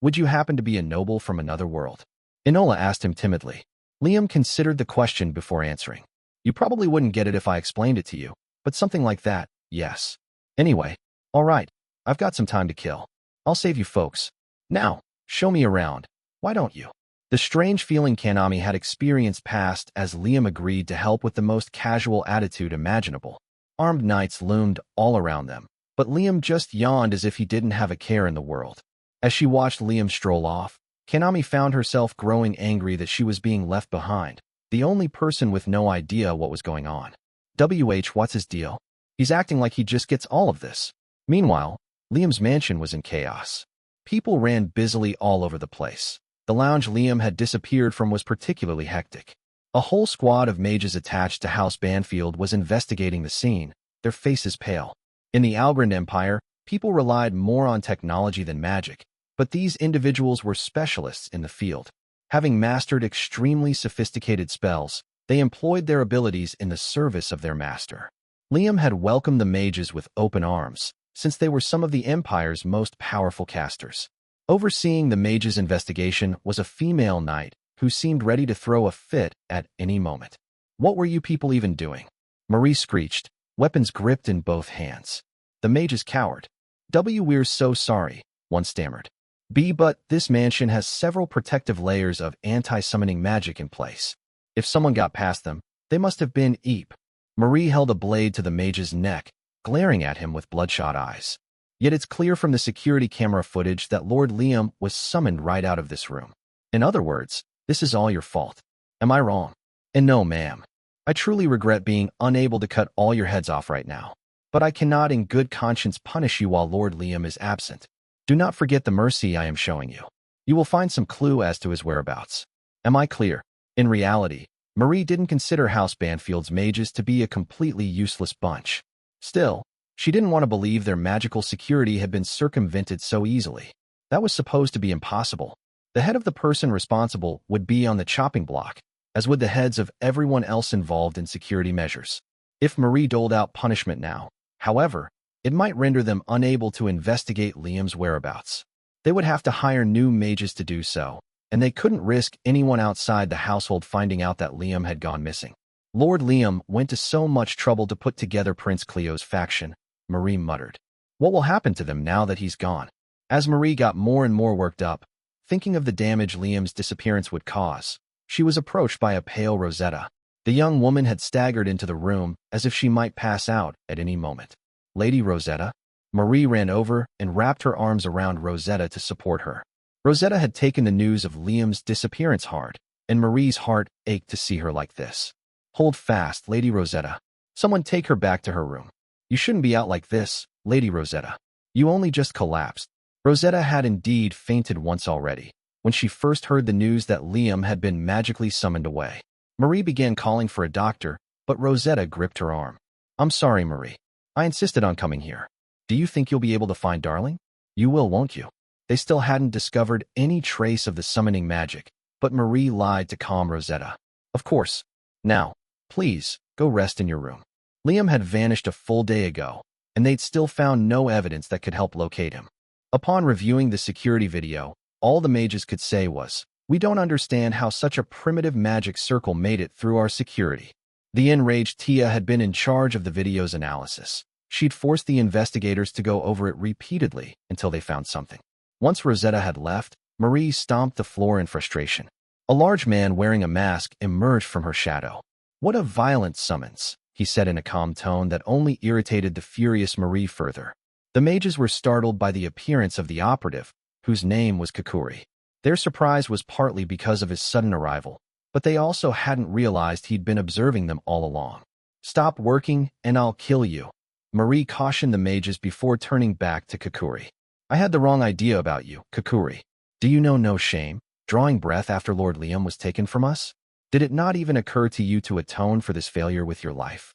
Would you happen to be a noble from another world? Enola asked him timidly. Liam considered the question before answering. You probably wouldn't get it if I explained it to you, but something like that, yes. Anyway, all right, I've got some time to kill. I'll save you folks. Now, show me around. Why don't you? The strange feeling Kanami had experienced passed as Liam agreed to help with the most casual attitude imaginable. Armed knights loomed all around them, But Liam just yawned as if he didn't have a care in the world. As she watched Liam stroll off, Kanami found herself growing angry that she was being left behind, the only person with no idea what was going on. What's his deal? He's acting like he just gets all of this. Meanwhile, Liam's mansion was in chaos. People ran busily all over the place. The lounge Liam had disappeared from was particularly hectic. A whole squad of mages attached to House Banfield was investigating the scene, their faces pale. In the Algrind Empire, people relied more on technology than magic, but these individuals were specialists in the field. Having mastered extremely sophisticated spells, they employed their abilities in the service of their master. Liam had welcomed the mages with open arms, since they were some of the Empire's most powerful casters. Overseeing the mages' investigation was a female knight who seemed ready to throw a fit at any moment. "What were you people even doing?" Marie screeched, weapons gripped in both hands. The mages cowered. "We're so sorry," one stammered. But this mansion has several protective layers of anti-summoning magic in place. If someone got past them, they must have been Eep." Marie held a blade to the mage's neck, glaring at him with bloodshot eyes. Yet it's clear from the security camera footage that Lord Liam was summoned right out of this room. In other words, this is all your fault. Am I wrong? And no, ma'am. I truly regret being unable to cut all your heads off right now. But I cannot in good conscience punish you while Lord Liam is absent. Do not forget the mercy I am showing you. You will find some clue as to his whereabouts. Am I clear? In reality, Marie didn't consider House Banfield's mages to be a completely useless bunch. Still, she didn't want to believe their magical security had been circumvented so easily. That was supposed to be impossible. The head of the person responsible would be on the chopping block, as would the heads of everyone else involved in security measures. If Marie doled out punishment now, however, it might render them unable to investigate Liam's whereabouts. They would have to hire new mages to do so, and they couldn't risk anyone outside the household finding out that Liam had gone missing. Lord Liam went to so much trouble to put together Prince Cleo's faction, Marie muttered. What will happen to them now that he's gone? As Marie got more and more worked up, thinking of the damage Liam's disappearance would cause, she was approached by a pale Rosetta. The young woman had staggered into the room as if she might pass out at any moment. "Lady Rosetta?" Marie ran over and wrapped her arms around Rosetta to support her. Rosetta had taken the news of Liam's disappearance hard, and Marie's heart ached to see her like this. "Hold fast, Lady Rosetta. Someone take her back to her room. You shouldn't be out like this, Lady Rosetta. You only just collapsed." Rosetta had indeed fainted once already, when she first heard the news that Liam had been magically summoned away. Marie began calling for a doctor, but Rosetta gripped her arm. "I'm sorry, Marie. I insisted on coming here. Do you think you'll be able to find Darling? You will, won't you?" They still hadn't discovered any trace of the summoning magic, but Marie lied to calm Rosetta. "Of course. Now, please, go rest in your room." Liam had vanished a full day ago, and they'd still found no evidence that could help locate him. Upon reviewing the security video, all the mages could say was, "We don't understand how such a primitive magic circle made it through our security." The enraged Tia had been in charge of the video's analysis. She'd forced the investigators to go over it repeatedly until they found something. Once Rosetta had left, Marie stomped the floor in frustration. A large man wearing a mask emerged from her shadow. "What a violent summons," he said in a calm tone that only irritated the furious Marie further. The mages were startled by the appearance of the operative, whose name was Kakuri. Their surprise was partly because of his sudden arrival, but they also hadn't realized he'd been observing them all along. "Stop working, and I'll kill you," Marie cautioned the mages before turning back to Kakuri. "I had the wrong idea about you, Kakuri. Do you know no shame, drawing breath after Lord Liam was taken from us? Did it not even occur to you to atone for this failure with your life?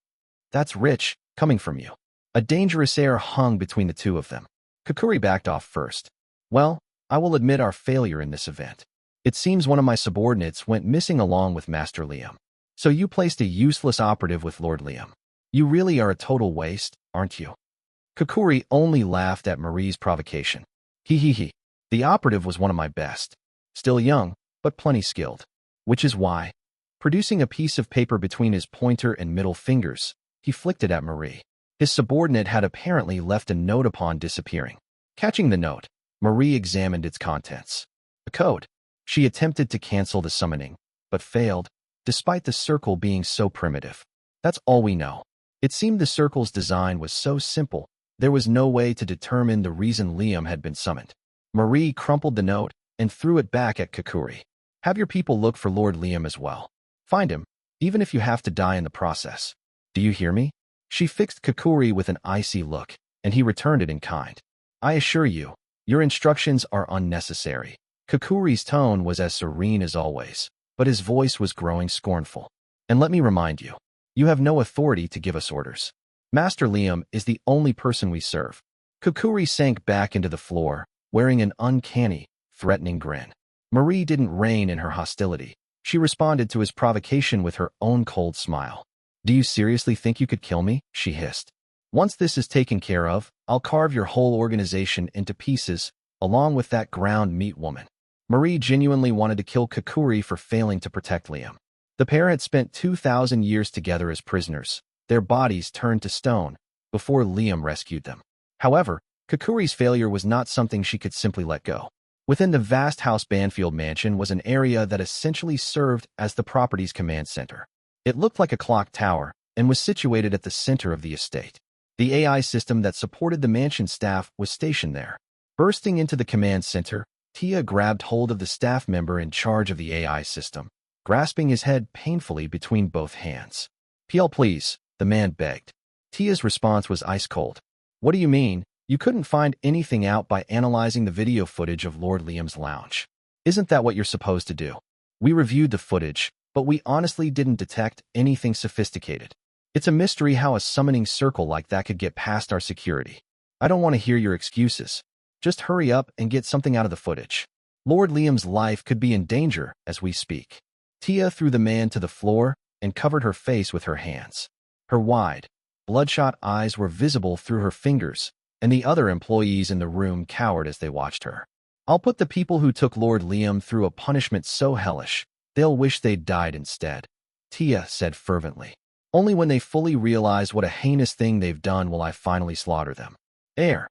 That's rich, coming from you." A dangerous air hung between the two of them. Kakuri backed off first. "Well, I will admit our failure in this event. It seems one of my subordinates went missing along with Master Liam. So you placed a useless operative with Lord Liam. You really are a total waste, aren't you?" Kakuri only laughed at Marie's provocation. He. The operative was one of my best. Still young, but plenty skilled. Which is why." Producing a piece of paper between his pointer and middle fingers, he flicked it at Marie. His subordinate had apparently left a note upon disappearing. Catching the note, Marie examined its contents. A code. She attempted to cancel the summoning, but failed, despite the circle being so primitive. That's all we know. It seemed the circle's design was so simple There was no way to determine the reason Liam had been summoned. Marie crumpled the note and threw it back at Kakuri. Have your people look for Lord Liam as well. Find him, even if you have to die in the process. Do you hear me? She fixed Kakuri with an icy look, and he returned it in kind. I assure you, your instructions are unnecessary. Kakuri's tone was as serene as always, but his voice was growing scornful. And let me remind you, you have no authority to give us orders. Master Liam is the only person we serve. Kakuri sank back into the floor, wearing an uncanny, threatening grin. Marie didn't rein in her hostility. She responded to his provocation with her own cold smile. Do you seriously think you could kill me? She hissed. Once this is taken care of, I'll carve your whole organization into pieces, along with that ground meat woman. Marie genuinely wanted to kill Kakuri for failing to protect Liam. The pair had spent 2,000 years together as prisoners, their bodies turned to stone, before Liam rescued them. However, Kakuri's failure was not something she could simply let go. Within the vast House Banfield mansion was an area that essentially served as the property's command center. It looked like a clock tower and was situated at the center of the estate. The AI system that supported the mansion staff was stationed there. Bursting into the command center, Tia grabbed hold of the staff member in charge of the AI system, grasping his head painfully between both hands. PL please, the man begged. Tia's response was ice cold. What do you mean? You couldn't find anything out by analyzing the video footage of Lord Liam's lounge. Isn't that what you're supposed to do? We reviewed the footage, but we honestly didn't detect anything sophisticated. It's a mystery how a summoning circle like that could get past our security. I don't want to hear your excuses. Just hurry up and get something out of the footage. Lord Liam's life could be in danger as we speak. Tia threw the man to the floor and covered her face with her hands. Her wide, bloodshot eyes were visible through her fingers, and the other employees in the room cowered as they watched her. I'll put the people who took Lord Liam through a punishment so hellish, they'll wish they'd died instead, Tia said fervently. Only when they fully realize what a heinous thing they've done will I finally slaughter them. The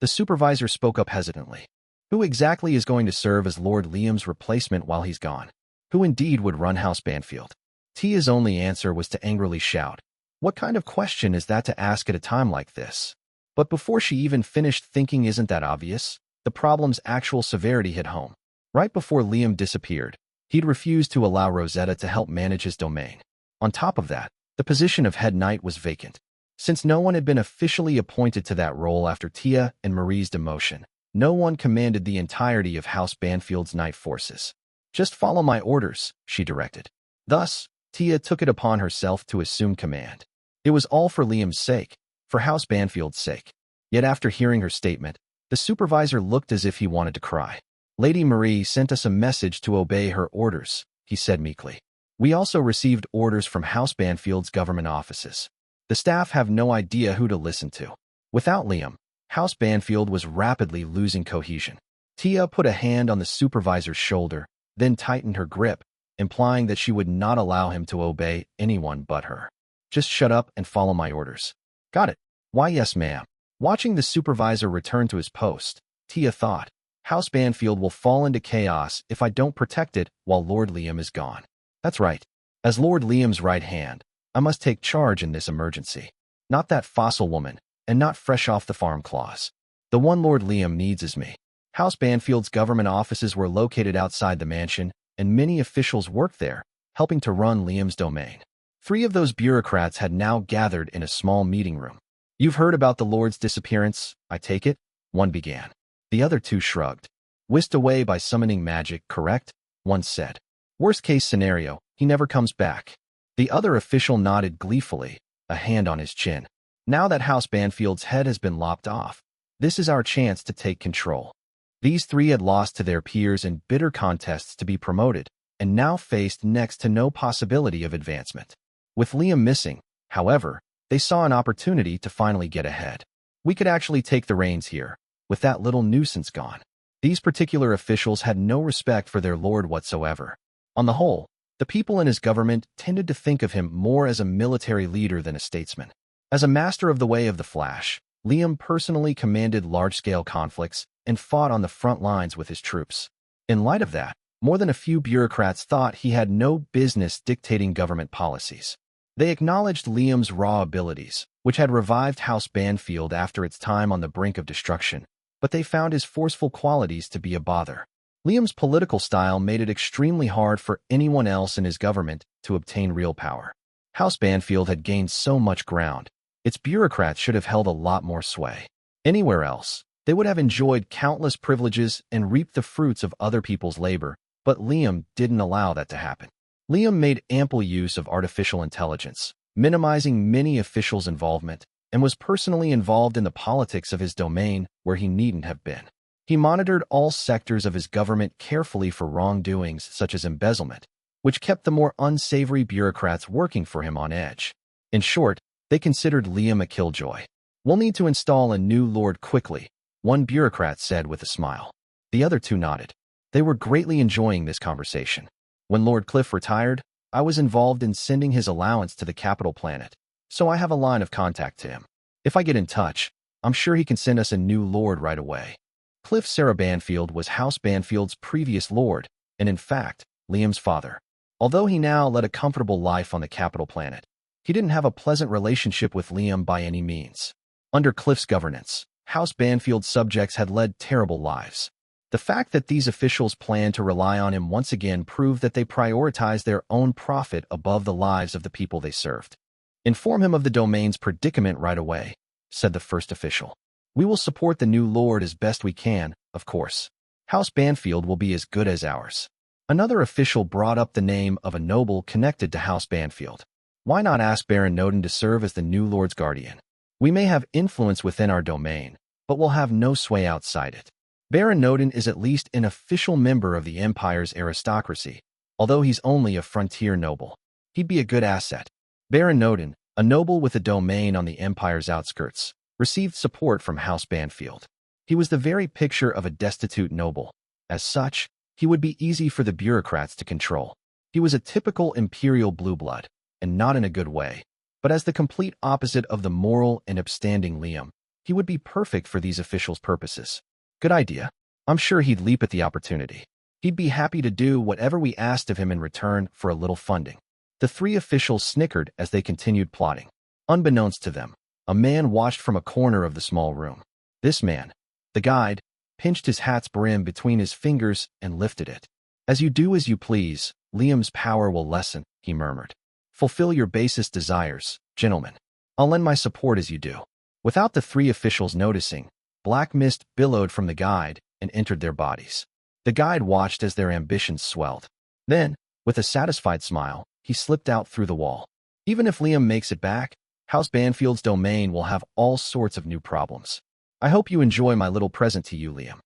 supervisor spoke up hesitantly. Who exactly is going to serve as Lord Liam's replacement while he's gone? Who indeed would run House Banfield? Tia's only answer was to angrily shout. What kind of question is that to ask at a time like this? But before she even finished thinking, isn't that obvious? The problem's actual severity hit home. Right before Liam disappeared, he'd refused to allow Rosetta to help manage his domain. On top of that, the position of head knight was vacant. Since no one had been officially appointed to that role after Tia and Marie's demotion, no one commanded the entirety of House Banfield's knight forces. Just follow my orders, she directed. Thus, Tia took it upon herself to assume command. It was all for Liam's sake, for House Banfield's sake. Yet after hearing her statement, the supervisor looked as if he wanted to cry. Lady Marie sent us a message to obey her orders, he said meekly. We also received orders from House Banfield's government offices. The staff have no idea who to listen to. Without Liam, House Banfield was rapidly losing cohesion. Tia put a hand on the supervisor's shoulder, then tightened her grip, implying that she would not allow him to obey anyone but her. Just shut up and follow my orders. Got it. Why yes, ma'am. Watching the supervisor return to his post, Tia thought, House Banfield will fall into chaos if I don't protect it while Lord Liam is gone. That's right. As Lord Liam's right hand, I must take charge in this emergency. Not that fossil woman, and not fresh off the farm clause. The one Lord Liam needs is me. House Banfield's government offices were located outside the mansion, and many officials worked there, helping to run Liam's domain. 3 of those bureaucrats had now gathered in a small meeting room. You've heard about the Lord's disappearance, I take it? One began. The other 2 shrugged. Whisked away by summoning magic, correct? One said. Worst case scenario, he never comes back. The other official nodded gleefully, a hand on his chin. Now that House Banfield's head has been lopped off, this is our chance to take control. These 3 had lost to their peers in bitter contests to be promoted, and now faced next to no possibility of advancement. With Liam missing, however, they saw an opportunity to finally get ahead. We could actually take the reins here, with that little nuisance gone. These particular officials had no respect for their lord whatsoever. On the whole, the people in his government tended to think of him more as a military leader than a statesman. As a master of the way of the Flash, Liam personally commanded large-scale conflicts and fought on the front lines with his troops. In light of that, more than a few bureaucrats thought he had no business dictating government policies. They acknowledged Liam's raw abilities, which had revived House Banfield after its time on the brink of destruction, but they found his forceful qualities to be a bother. Liam's political style made it extremely hard for anyone else in his government to obtain real power. House Banfield had gained so much ground. Its bureaucrats should have held a lot more sway. Anywhere else, they would have enjoyed countless privileges and reaped the fruits of other people's labor, but Liam didn't allow that to happen. Liam made ample use of artificial intelligence, minimizing many officials' involvement, and was personally involved in the politics of his domain where he needn't have been. He monitored all sectors of his government carefully for wrongdoings such as embezzlement, which kept the more unsavory bureaucrats working for him on edge. In short, they considered Liam a killjoy. "We'll need to install a new lord quickly," one bureaucrat said with a smile. The other two nodded. They were greatly enjoying this conversation. When Lord Cliff retired, I was involved in sending his allowance to the capital planet, so I have a line of contact to him. If I get in touch, I'm sure he can send us a new lord right away. Cliff Sarah Banfield was House Banfield's previous lord, and in fact, Liam's father. Although he now led a comfortable life on the capital planet, he didn't have a pleasant relationship with Liam by any means. Under Cliff's governance, House Banfield's subjects had led terrible lives. The fact that these officials planned to rely on him once again proved that they prioritized their own profit above the lives of the people they served. "Inform him of the domain's predicament right away," said the first official. "We will support the new lord as best we can, of course. House Banfield will be as good as ours." Another official brought up the name of a noble connected to House Banfield. "Why not ask Baron Noden to serve as the new lord's guardian? We may have influence within our domain, but we'll have no sway outside it. Baron Noden is at least an official member of the Empire's aristocracy, although he's only a frontier noble. He'd be a good asset." Baron Noden, a noble with a domain on the Empire's outskirts, received support from House Banfield. He was the very picture of a destitute noble. As such, he would be easy for the bureaucrats to control. He was a typical imperial blue blood, and not in a good way, but as the complete opposite of the moral and upstanding Liam. He would be perfect for these officials' purposes. Good idea. I'm sure he'd leap at the opportunity. He'd be happy to do whatever we asked of him in return for a little funding. The three officials snickered as they continued plotting. Unbeknownst to them, a man watched from a corner of the small room. This man, the guide, pinched his hat's brim between his fingers and lifted it. "As you do as you please, Liam's power will lessen," he murmured. "Fulfill your basest desires, gentlemen. I'll lend my support as you do." Without the three officials noticing, black mist billowed from the guide and entered their bodies. The guide watched as their ambitions swelled. Then, with a satisfied smile, he slipped out through the wall. Even if Liam makes it back, House Banfield's domain will have all sorts of new problems. I hope you enjoy my little present to you, Liam.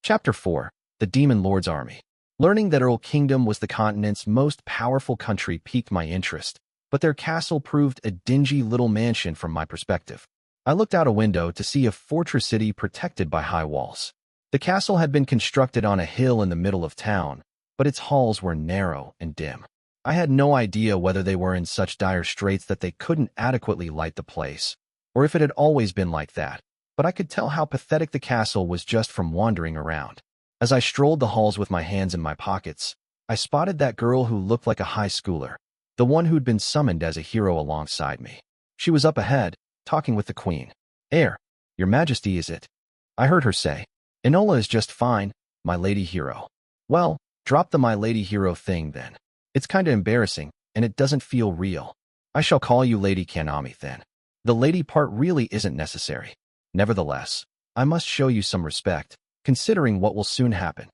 Chapter 4. The Demon Lord's Army. Learning that Earl Kingdom was the continent's most powerful country piqued my interest, but their castle proved a dingy little mansion from my perspective. I looked out a window to see a fortress city protected by high walls. The castle had been constructed on a hill in the middle of town, but its halls were narrow and dim. I had no idea whether they were in such dire straits that they couldn't adequately light the place, or if it had always been like that, but I could tell how pathetic the castle was just from wandering around. As I strolled the halls with my hands in my pockets, I spotted that girl who looked like a high schooler, the one who'd been summoned as a hero alongside me. She was up ahead, talking with the queen. Your Majesty, is it?" I heard her say. "Enola is just fine, my lady hero." "Well, drop the my lady hero thing then. It's kinda embarrassing, and it doesn't feel real. I shall call you Lady Kanami then. The lady part really isn't necessary. Nevertheless, I must show you some respect, considering what will soon happen."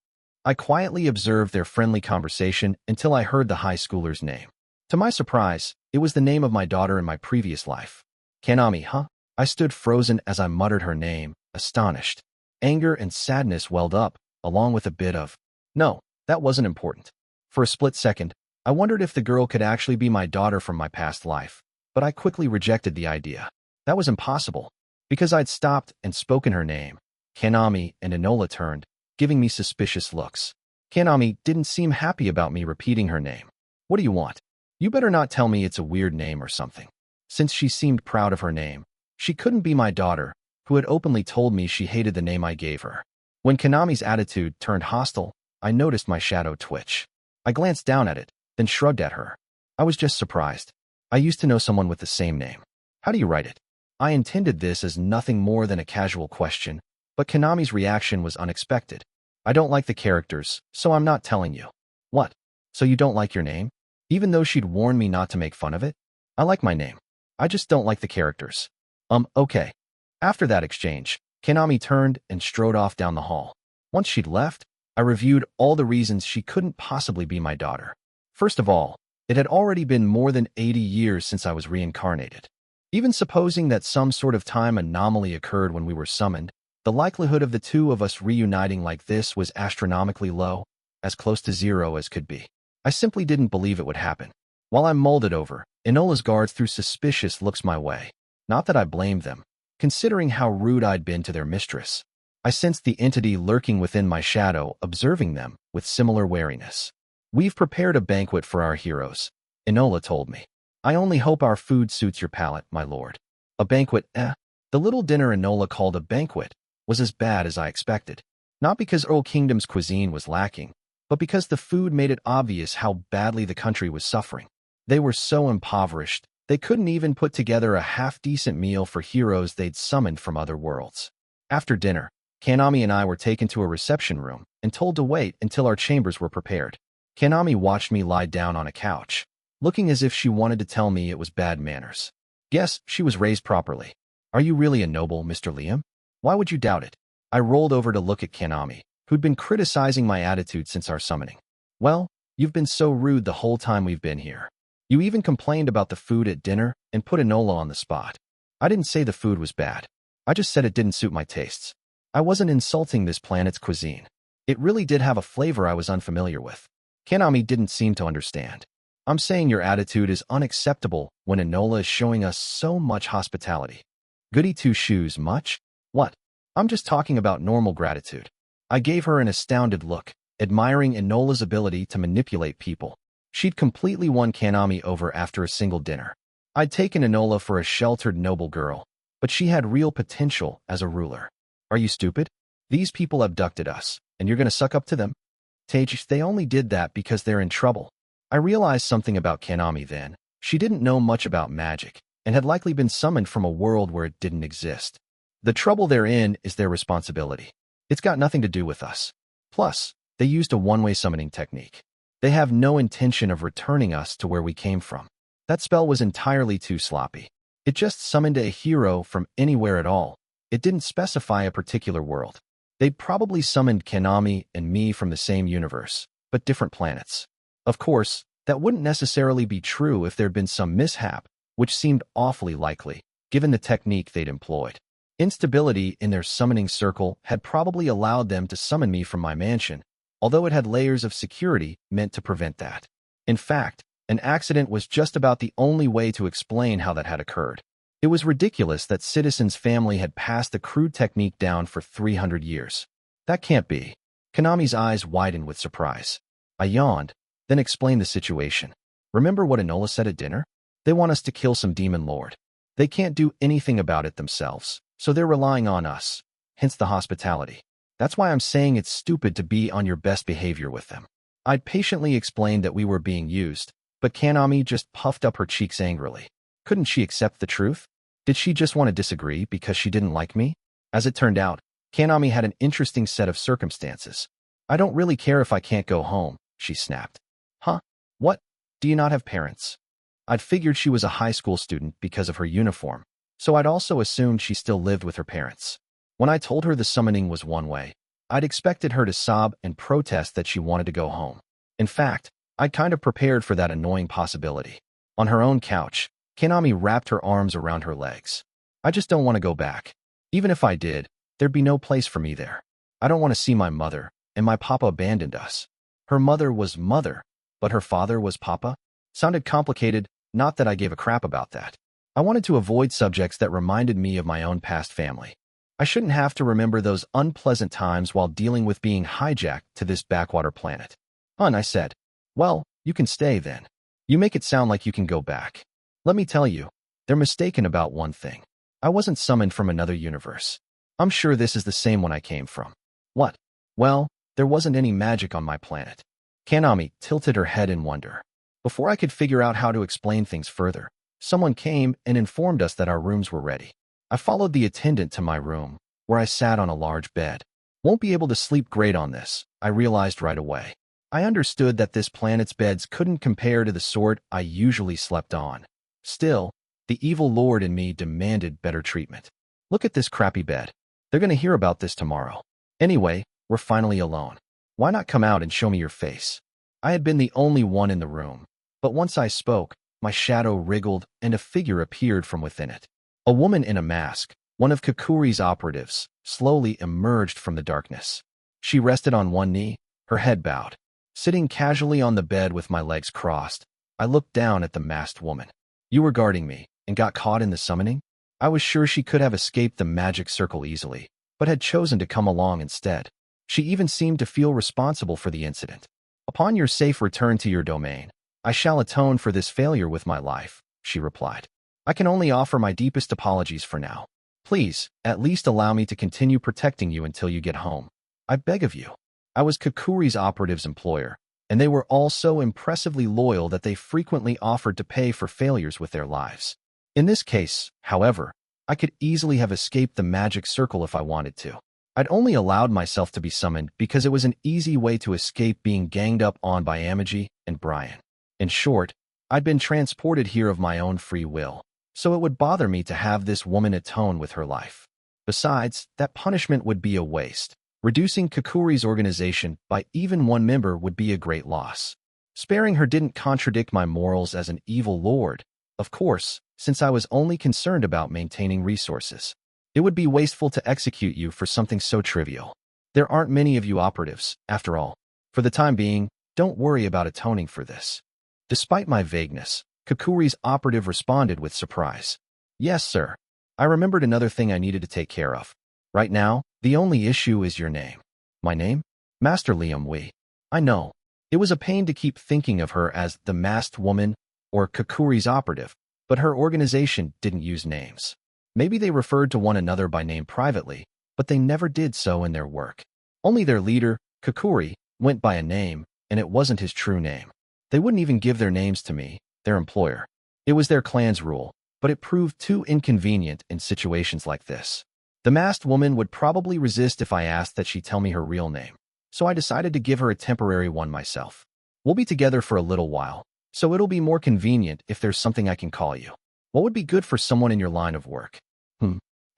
I quietly observed their friendly conversation until I heard the high schooler's name. To my surprise, it was the name of my daughter in my previous life. "Kanami, huh?" I stood frozen as I muttered her name, astonished. Anger and sadness welled up, along with a bit of, "No, that wasn't important." For a split second, I wondered if the girl could actually be my daughter from my past life, but I quickly rejected the idea. That was impossible, because I'd stopped and spoken her name. Kanami and Enola turned, giving me suspicious looks. Kanami didn't seem happy about me repeating her name. "What do you want? You better not tell me it's a weird name or something." Since she seemed proud of her name, she couldn't be my daughter, who had openly told me she hated the name I gave her. When Kanami's attitude turned hostile, I noticed my shadow twitch. I glanced down at it, then shrugged at her. I was just surprised. I used to know someone with the same name. "How do you write it?" I intended this as nothing more than a casual question, but Konami's reaction was unexpected. I don't like the characters, so I'm not telling you. What? So you don't like your name? Even though she'd warned me not to make fun of it? I like my name. I just don't like the characters. Okay. After that exchange, Konami turned and strode off down the hall. Once she'd left, I reviewed all the reasons she couldn't possibly be my daughter. First of all, it had already been more than 80 years since I was reincarnated. Even supposing that some sort of time anomaly occurred when we were summoned, the likelihood of the two of us reuniting like this was astronomically low, as close to zero as could be. I simply didn't believe it would happen. While I mulled it over, Enola's guards threw suspicious looks my way. Not that I blamed them, considering how rude I'd been to their mistress. I sensed the entity lurking within my shadow, observing them with similar wariness. We've prepared a banquet for our heroes, Enola told me. I only hope our food suits your palate, my lord. A banquet, eh? The little dinner Enola called a banquet was as bad as I expected. Not because Earl Kingdom's cuisine was lacking, but because the food made it obvious how badly the country was suffering. They were so impoverished, they couldn't even put together a half-decent meal for heroes they'd summoned from other worlds. After dinner, Konami and I were taken to a reception room and told to wait until our chambers were prepared. Konami watched me lie down on a couch, looking as if she wanted to tell me it was bad manners. Yes, she was raised properly. Are you really a noble, Mr. Liam? Why would you doubt it? I rolled over to look at Konami, who'd been criticizing my attitude since our summoning. Well, you've been so rude the whole time we've been here. You even complained about the food at dinner and put Enola on the spot. I didn't say the food was bad. I just said it didn't suit my tastes. I wasn't insulting this planet's cuisine. It really did have a flavor I was unfamiliar with. Konami didn't seem to understand. I'm saying your attitude is unacceptable when Enola is showing us so much hospitality. Goody two-shoes much? What? I'm just talking about normal gratitude. I gave her an astounded look, admiring Enola's ability to manipulate people. She'd completely won Konami over after a single dinner. I'd taken Enola for a sheltered noble girl, but she had real potential as a ruler. Are you stupid? These people abducted us, and you're going to suck up to them? Tage, they only did that because they're in trouble. I realized something about Konami then. She didn't know much about magic, and had likely been summoned from a world where it didn't exist. The trouble they're in is their responsibility. It's got nothing to do with us. Plus, they used a one-way summoning technique. They have no intention of returning us to where we came from. That spell was entirely too sloppy. It just summoned a hero from anywhere at all. It didn't specify a particular world. They probably summoned Konami and me from the same universe, but different planets. Of course, that wouldn't necessarily be true if there'd been some mishap, which seemed awfully likely, given the technique they'd employed. Instability in their summoning circle had probably allowed them to summon me from my mansion, although it had layers of security meant to prevent that. In fact, an accident was just about the only way to explain how that had occurred. It was ridiculous that Citizen's family had passed the crude technique down for 300 years. That can't be. Konami's eyes widened with surprise. I yawned, then explained the situation. Remember what Enola said at dinner? They want us to kill some demon lord. They can't do anything about it themselves, so they're relying on us, hence the hospitality. That's why I'm saying it's stupid to be on your best behavior with them. I'd patiently explained that we were being used, but Konami just puffed up her cheeks angrily. Couldn't she accept the truth? Did she just want to disagree because she didn't like me? As it turned out, Konami had an interesting set of circumstances. I don't really care if I can't go home, she snapped. Huh? What? Do you not have parents? I'd figured she was a high school student because of her uniform, so I'd also assumed she still lived with her parents. When I told her the summoning was one way, I'd expected her to sob and protest that she wanted to go home. In fact, I'd kind of prepared for that annoying possibility. On her own couch, Konami wrapped her arms around her legs. I just don't want to go back. Even if I did, there'd be no place for me there. I don't want to see my mother, and my papa abandoned us. Her mother was mother, but her father was papa? Sounded complicated, not that I gave a crap about that. I wanted to avoid subjects that reminded me of my own past family. I shouldn't have to remember those unpleasant times while dealing with being hijacked to this backwater planet. I said. Well, you can stay then. You make it sound like you can go back. Let me tell you, they're mistaken about one thing. I wasn't summoned from another universe. I'm sure this is the same one I came from. What? Well, there wasn't any magic on my planet. Konami tilted her head in wonder. Before I could figure out how to explain things further, someone came and informed us that our rooms were ready. I followed the attendant to my room, where I sat on a large bed. Won't be able to sleep great on this, I realized right away. I understood that this planet's beds couldn't compare to the sort I usually slept on. Still, the evil lord in me demanded better treatment. Look at this crappy bed. They're going to hear about this tomorrow. Anyway, we're finally alone. Why not come out and show me your face? I had been the only one in the room, but once I spoke, my shadow wriggled and a figure appeared from within it. A woman in a mask, one of Kakuri's operatives, slowly emerged from the darkness. She rested on one knee, her head bowed. Sitting casually on the bed with my legs crossed, I looked down at the masked woman. You were guarding me and got caught in the summoning? I was sure she could have escaped the magic circle easily, but had chosen to come along instead. She even seemed to feel responsible for the incident. Upon your safe return to your domain, I shall atone for this failure with my life, she replied. I can only offer my deepest apologies for now. Please, at least allow me to continue protecting you until you get home. I beg of you. I was Kakuri's operative's employer, and they were all so impressively loyal that they frequently offered to pay for failures with their lives. In this case, however, I could easily have escaped the magic circle if I wanted to. I'd only allowed myself to be summoned because it was an easy way to escape being ganged up on by Amagi and Brian. In short, I'd been transported here of my own free will, so it would bother me to have this woman atone with her life. Besides, that punishment would be a waste. Reducing Kakuri's organization by even one member would be a great loss. Sparing her didn't contradict my morals as an evil lord, of course, since I was only concerned about maintaining resources. It would be wasteful to execute you for something so trivial. There aren't many of you operatives, after all. For the time being, don't worry about atoning for this. Despite my vagueness, Kakuri's operative responded with surprise. Yes, sir. I remembered another thing I needed to take care of. Right now, the only issue is your name. My name? Master Liam Wee. I know. It was a pain to keep thinking of her as the masked woman or Kakuri's operative, but her organization didn't use names. Maybe they referred to one another by name privately, but they never did so in their work. Only their leader, Kakuri, went by a name, and it wasn't his true name. They wouldn't even give their names to me, their employer. It was their clan's rule, but it proved too inconvenient in situations like this. The masked woman would probably resist if I asked that she tell me her real name, so I decided to give her a temporary one myself. We'll be together for a little while, so it'll be more convenient if there's something I can call you. What would be good for someone in your line of work?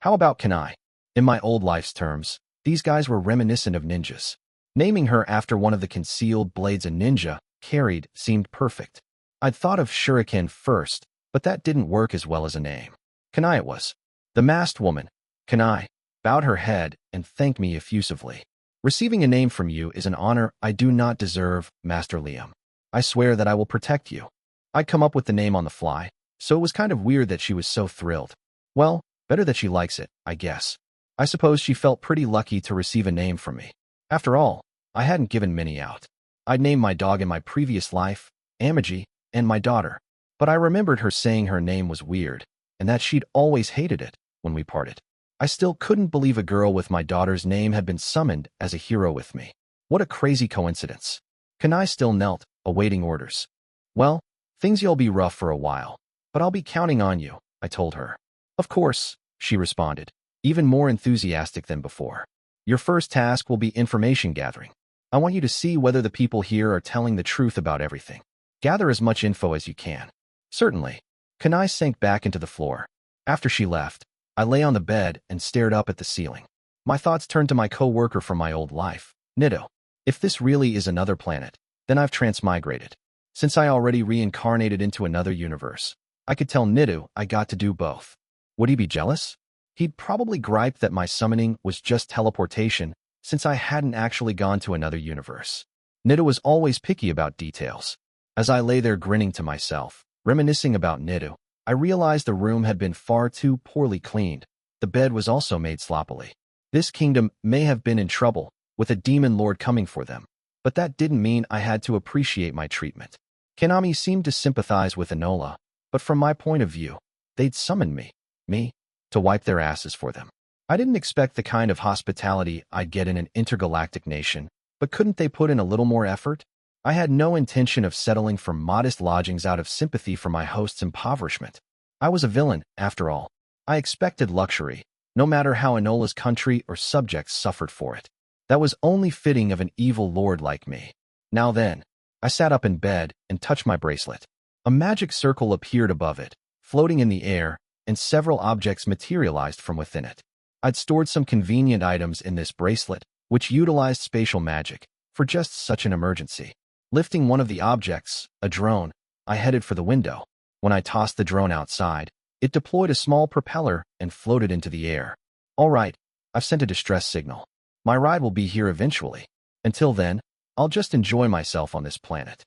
How about Kanai? In my old life's terms, these guys were reminiscent of ninjas. Naming her after one of the concealed blades a ninja carried seemed perfect. I'd thought of shuriken first, but that didn't work as well as a name. Kanai it was. The masked woman, Kanai, bowed her head and thanked me effusively. Receiving a name from you is an honor I do not deserve, Master Liam. I swear that I will protect you. I'd come up with the name on the fly, so it was kind of weird that she was so thrilled. Well, better that she likes it, I guess. I suppose she felt pretty lucky to receive a name from me. After all, I hadn't given many out. I'd named my dog in my previous life, Amagi, and my daughter, but I remembered her saying her name was weird, and that she'd always hated it when we parted. I still couldn't believe a girl with my daughter's name had been summoned as a hero with me. What a crazy coincidence. Kanai still knelt, awaiting orders. Well, things you'll be rough for a while, but I'll be counting on you, I told her. Of course, she responded, even more enthusiastic than before. Your first task will be information gathering. I want you to see whether the people here are telling the truth about everything. Gather as much info as you can. Certainly. Kanai sank back into the floor. After she left, I lay on the bed and stared up at the ceiling. My thoughts turned to my co-worker from my old life, Nido. If this really is another planet, then I've transmigrated. Since I already reincarnated into another universe, I could tell Nido I got to do both. Would he be jealous? He'd probably gripe that my summoning was just teleportation, since I hadn't actually gone to another universe. Nido was always picky about details. As I lay there grinning to myself, reminiscing about Nido, I realized the room had been far too poorly cleaned. The bed was also made sloppily. This kingdom may have been in trouble, with a demon lord coming for them, but that didn't mean I had to appreciate my treatment. Konami seemed to sympathize with Enola, but from my point of view, they'd summoned me, to wipe their asses for them. I didn't expect the kind of hospitality I'd get in an intergalactic nation, but couldn't they put in a little more effort? I had no intention of settling for modest lodgings out of sympathy for my host's impoverishment. I was a villain, after all. I expected luxury, no matter how Enola's country or subjects suffered for it. That was only fitting of an evil lord like me. Now then, I sat up in bed and touched my bracelet. A magic circle appeared above it, floating in the air, and several objects materialized from within it. I'd stored some convenient items in this bracelet, which utilized spatial magic, for just such an emergency. Lifting one of the objects, a drone, I headed for the window. When I tossed the drone outside, it deployed a small propeller and floated into the air. All right, I've sent a distress signal. My ride will be here eventually. Until then, I'll just enjoy myself on this planet.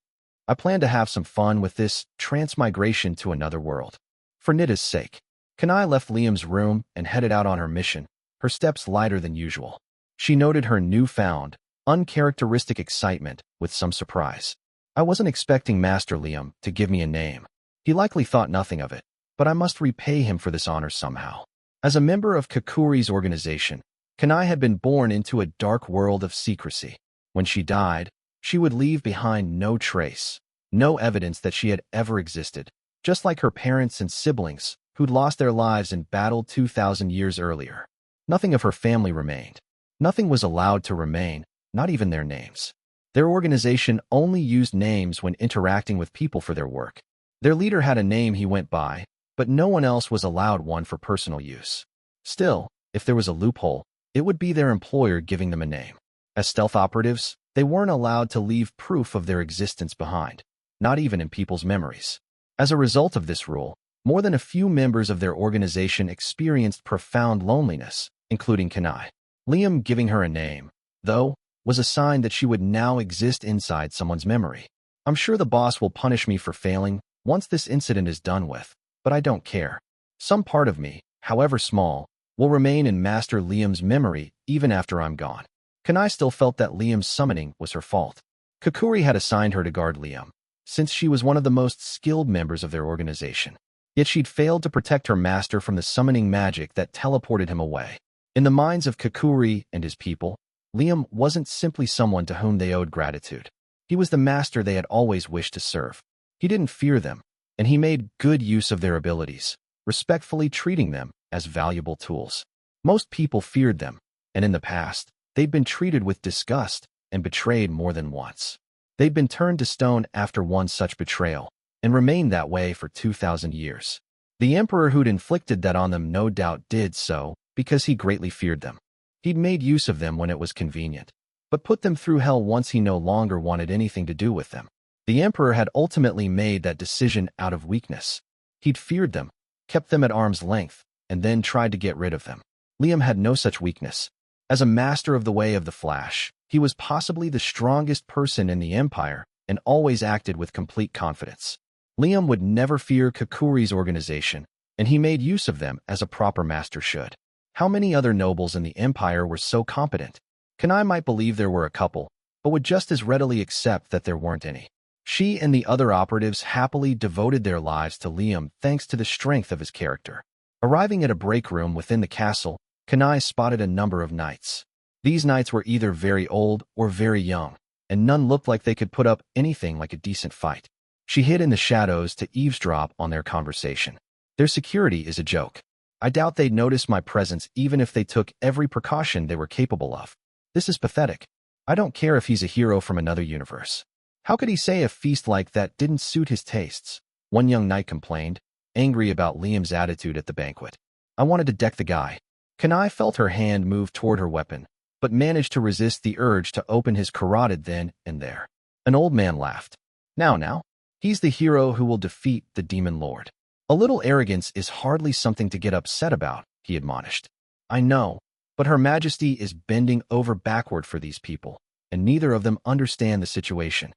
I plan to have some fun with this transmigration to another world. For Nida's sake. Kanai left Liam's room and headed out on her mission, her steps lighter than usual. She noted her newfound, uncharacteristic excitement with some surprise. I wasn't expecting Master Liam to give me a name. He likely thought nothing of it, but I must repay him for this honor somehow. As a member of Kakuri's organization, Kanai had been born into a dark world of secrecy. When she died, she would leave behind no trace, no evidence that she had ever existed, just like her parents and siblings who'd lost their lives in battle 2,000 years earlier. Nothing of her family remained. Nothing was allowed to remain, not even their names. Their organization only used names when interacting with people for their work. Their leader had a name he went by, but no one else was allowed one for personal use. Still, if there was a loophole, it would be their employer giving them a name. As stealth operatives, they weren't allowed to leave proof of their existence behind, not even in people's memories. As a result of this rule, more than a few members of their organization experienced profound loneliness, including Kanai. Liam giving her a name, though, was a sign that she would now exist inside someone's memory. I'm sure the boss will punish me for failing once this incident is done with, but I don't care. Some part of me, however small, will remain in Master Liam's memory even after I'm gone. Kanai still felt that Liam's summoning was her fault. Kakuri had assigned her to guard Liam, since she was one of the most skilled members of their organization. Yet she'd failed to protect her master from the summoning magic that teleported him away. In the minds of Kakuri and his people, Liam wasn't simply someone to whom they owed gratitude. He was the master they had always wished to serve. He didn't fear them, and he made good use of their abilities, respectfully treating them as valuable tools. Most people feared them, and in the past, they'd been treated with disgust and betrayed more than once. They'd been turned to stone after one such betrayal, and remained that way for 2,000 years. The emperor who'd inflicted that on them no doubt did so because he greatly feared them. He'd made use of them when it was convenient, but put them through hell once he no longer wanted anything to do with them. The emperor had ultimately made that decision out of weakness. He'd feared them, kept them at arm's length, and then tried to get rid of them. Liam had no such weakness. As a master of the way of the Flash, he was possibly the strongest person in the Empire and always acted with complete confidence. Liam would never fear Kakuri's organization, and he made use of them as a proper master should. How many other nobles in the Empire were so competent? Kanai might believe there were a couple, but would just as readily accept that there weren't any. She and the other operatives happily devoted their lives to Liam thanks to the strength of his character. Arriving at a break room within the castle, Kanai spotted a number of knights. These knights were either very old or very young, and none looked like they could put up anything like a decent fight. She hid in the shadows to eavesdrop on their conversation. Their security is a joke. I doubt they'd notice my presence even if they took every precaution they were capable of. This is pathetic. I don't care if he's a hero from another universe. How could he say a feast like that didn't suit his tastes? One young knight complained, angry about Liam's attitude at the banquet. I wanted to deck the guy. Kanai felt her hand move toward her weapon, but managed to resist the urge to open his carotid then and there. An old man laughed. Now. He's the hero who will defeat the demon lord. A little arrogance is hardly something to get upset about, he admonished. I know, but Her Majesty is bending over backward for these people, and neither of them understand the situation.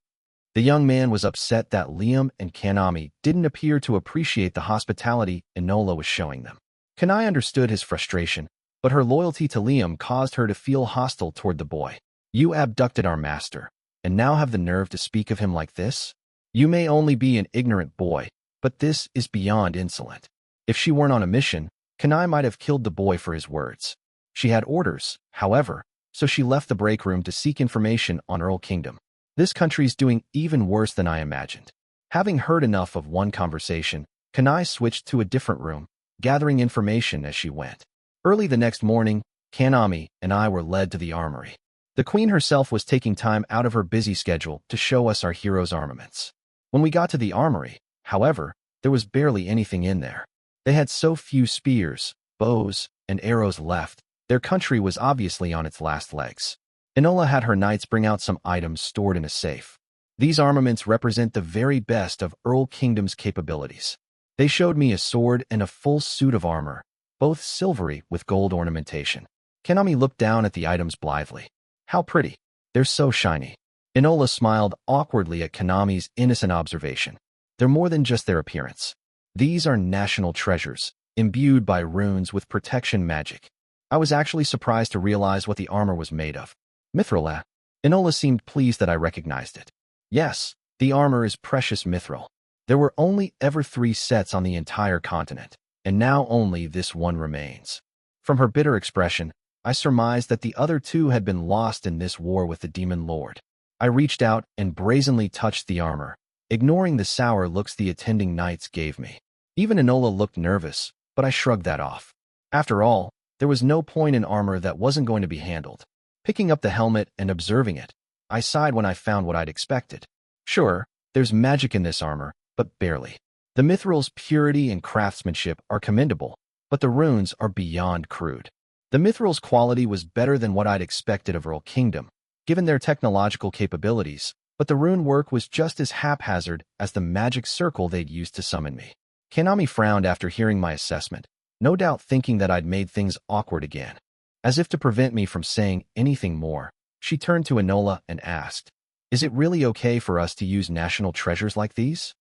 The young man was upset that Liam and Kanami didn't appear to appreciate the hospitality Enola was showing them. Kanai understood his frustration, but her loyalty to Liam caused her to feel hostile toward the boy. You abducted our master, and now have the nerve to speak of him like this? You may only be an ignorant boy, but this is beyond insolent. If she weren't on a mission, Kanai might have killed the boy for his words. She had orders, however, so she left the break room to seek information on Earl Kingdom. This country's doing even worse than I imagined. Having heard enough of one conversation, Kanai switched to a different room, gathering information as she went. Early the next morning, Kanami and I were led to the armory. The queen herself was taking time out of her busy schedule to show us our heroes' armaments. When we got to the armory, however, there was barely anything in there. They had so few spears, bows, and arrows left. Their country was obviously on its last legs. Enola had her knights bring out some items stored in a safe. These armaments represent the very best of Earl Kingdom's capabilities. They showed me a sword and a full suit of armor, both silvery with gold ornamentation. Kanami looked down at the items blithely. How pretty. They're so shiny. Enola smiled awkwardly at Kanami's innocent observation. They're more than just their appearance. These are national treasures, imbued by runes with protection magic. I was actually surprised to realize what the armor was made of. Mithril. Enola seemed pleased that I recognized it. Yes, the armor is precious mithril. There were only ever 3 sets on the entire continent, and now only this one remains. From her bitter expression, I surmised that the other 2 had been lost in this war with the Demon Lord. I reached out and brazenly touched the armor, ignoring the sour looks the attending knights gave me. Even Enola looked nervous, but I shrugged that off. After all, there was no point in armor that wasn't going to be handled. Picking up the helmet and observing it, I sighed when I found what I'd expected. Sure, there's magic in this armor, but barely. The mithril's purity and craftsmanship are commendable, but the runes are beyond crude. The mithril's quality was better than what I'd expected of Earl Kingdom, given their technological capabilities, but the rune work was just as haphazard as the magic circle they'd used to summon me. Kanami frowned after hearing my assessment, no doubt thinking that I'd made things awkward again. As if to prevent me from saying anything more, she turned to Enola and asked, "Is it really okay for us to use national treasures like these?"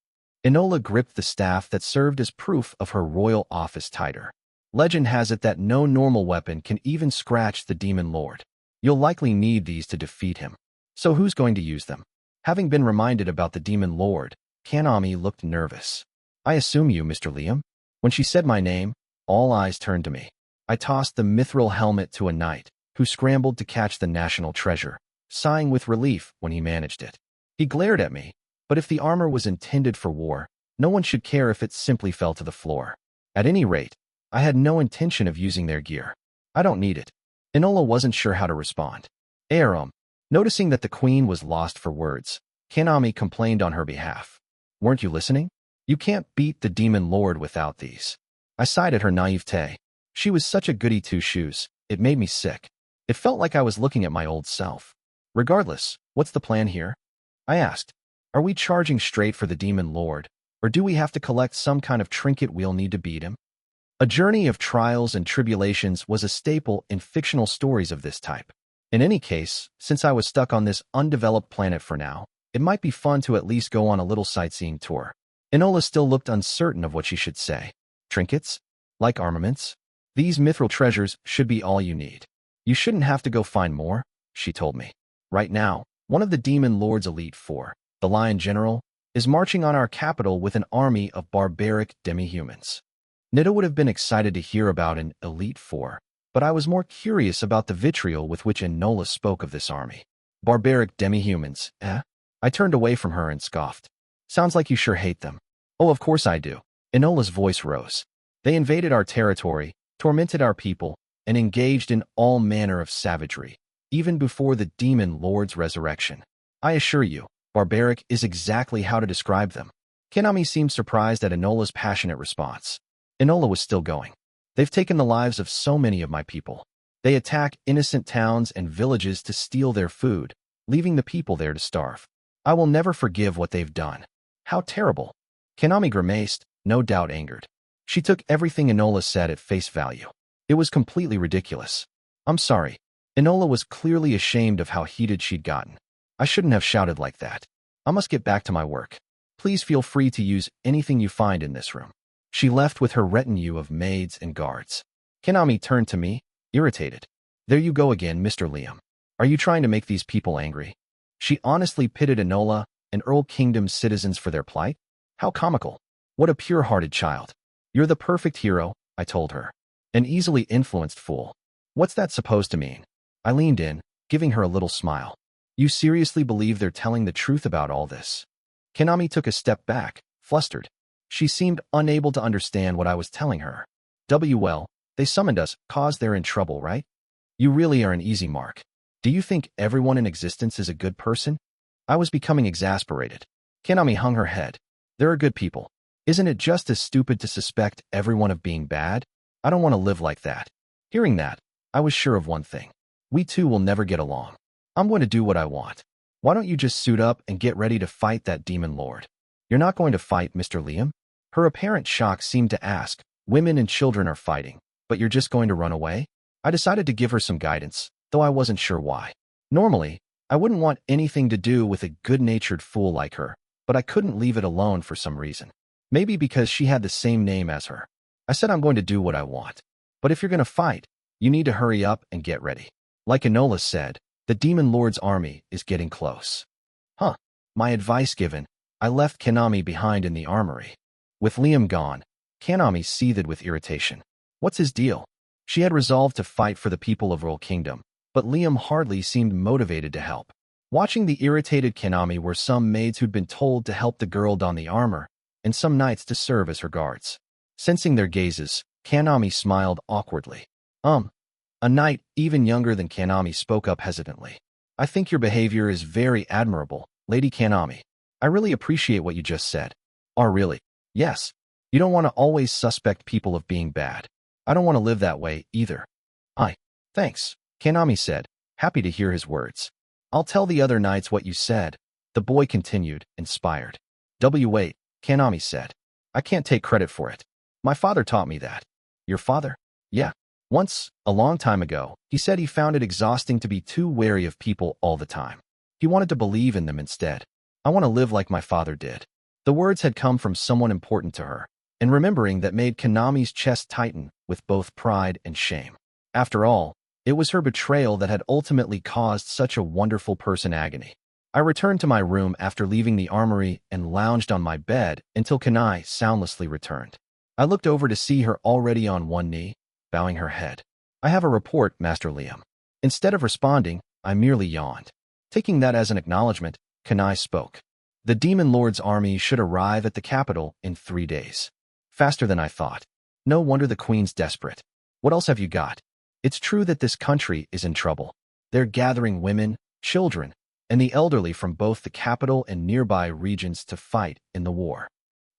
Enola gripped the staff that served as proof of her royal office tighter. Legend has it that no normal weapon can even scratch the Demon Lord. You'll likely need these to defeat him. So who's going to use them? Having been reminded about the Demon Lord, Kanami looked nervous. I assume you, Mr. Liam. When she said my name, all eyes turned to me. I tossed the mithril helmet to a knight, who scrambled to catch the national treasure, sighing with relief when he managed it. He glared at me, but if the armor was intended for war, no one should care if it simply fell to the floor. At any rate, I had no intention of using their gear. I don't need it. Enola wasn't sure how to respond. Noticing that the queen was lost for words, Kanami complained on her behalf. Weren't you listening? You can't beat the Demon Lord without these. I sighed at her naivete. She was such a goody two-shoes, it made me sick. It felt like I was looking at my old self. Regardless, what's the plan here? I asked. Are we charging straight for the Demon Lord, or do we have to collect some kind of trinket we'll need to beat him? A journey of trials and tribulations was a staple in fictional stories of this type. In any case, since I was stuck on this undeveloped planet for now, it might be fun to at least go on a little sightseeing tour. Enola still looked uncertain of what she should say. Trinkets? Like armaments? These mithril treasures should be all you need. You shouldn't have to go find more, she told me. Right now, one of the Demon Lord's Elite Four, the Lion General, is marching on our capital with an army of barbaric demi-humans. Nida would have been excited to hear about an Elite Four, but I was more curious about the vitriol with which Enola spoke of this army. Barbaric demi-humans, eh? I turned away from her and scoffed. Sounds like you sure hate them. Oh, of course I do. Enola's voice rose. They invaded our territory, tormented our people, and engaged in all manner of savagery, even before the Demon Lord's resurrection. I assure you, barbaric is exactly how to describe them. Kanami seemed surprised at Enola's passionate response. Enola was still going. They've taken the lives of so many of my people. They attack innocent towns and villages to steal their food, leaving the people there to starve. I will never forgive what they've done. How terrible. Kanami grimaced, no doubt angered. She took everything Enola said at face value. It was completely ridiculous. I'm sorry. Enola was clearly ashamed of how heated she'd gotten. I shouldn't have shouted like that. I must get back to my work. Please feel free to use anything you find in this room. She left with her retinue of maids and guards. Kanami turned to me, irritated. There you go again, Mr. Liam. Are you trying to make these people angry? She honestly pitted Enola and Earl Kingdom's citizens for their plight? How comical. What a pure-hearted child. You're the perfect hero, I told her. An easily influenced fool. What's that supposed to mean? I leaned in, giving her a little smile. You seriously believe they're telling the truth about all this? Kanami took a step back, flustered. She seemed unable to understand what I was telling her. Well, they summoned us, cause they're in trouble, right? You really are an easy mark. Do you think everyone in existence is a good person? I was becoming exasperated. Kanami hung her head. There are good people. Isn't it just as stupid to suspect everyone of being bad? I don't want to live like that. Hearing that, I was sure of one thing. We two will never get along. I'm going to do what I want. Why don't you just suit up and get ready to fight that demon lord? You're not going to fight, Mr. Liam? Her apparent shock seemed to ask, women and children are fighting, but you're just going to run away? I decided to give her some guidance, though I wasn't sure why. Normally, I wouldn't want anything to do with a good-natured fool like her, but I couldn't leave it alone for some reason. Maybe because she had the same name as her. I said I'm going to do what I want. But if you're going to fight, you need to hurry up and get ready. Like Enola said, the Demon Lord's army is getting close. Huh. My advice given, I left Kanami behind in the armory. With Liam gone, Kanami seethed with irritation. What's his deal? She had resolved to fight for the people of Royal Kingdom, but Liam hardly seemed motivated to help. Watching the irritated Kanami were some maids who'd been told to help the girl don the armor, and some knights to serve as her guards. Sensing their gazes, Kanami smiled awkwardly. A knight, even younger than Kanami, spoke up hesitantly. I think your behavior is very admirable, Lady Kanami. I really appreciate what you just said. Oh, really? Yes. You don't want to always suspect people of being bad. I don't want to live that way, either. Thanks, Kanami said, happy to hear his words. I'll tell the other knights what you said, the boy continued, inspired. Wait, Kanami said. I can't take credit for it. My father taught me that. Your father? Yeah. Once, a long time ago, he said he found it exhausting to be too wary of people all the time. He wanted to believe in them instead. I want to live like my father did. The words had come from someone important to her, and remembering that made Kanami's chest tighten with both pride and shame. After all, it was her betrayal that had ultimately caused such a wonderful person agony. I returned to my room after leaving the armory and lounged on my bed until Kanai soundlessly returned. I looked over to see her already on one knee, bowing her head. I have a report, Master Liam. Instead of responding, I merely yawned. Taking that as an acknowledgement, Kanai spoke. The Demon Lord's army should arrive at the capital in 3 days. Faster than I thought. No wonder the Queen's desperate. What else have you got? It's true that this country is in trouble. They're gathering women, children, and the elderly from both the capital and nearby regions to fight in the war.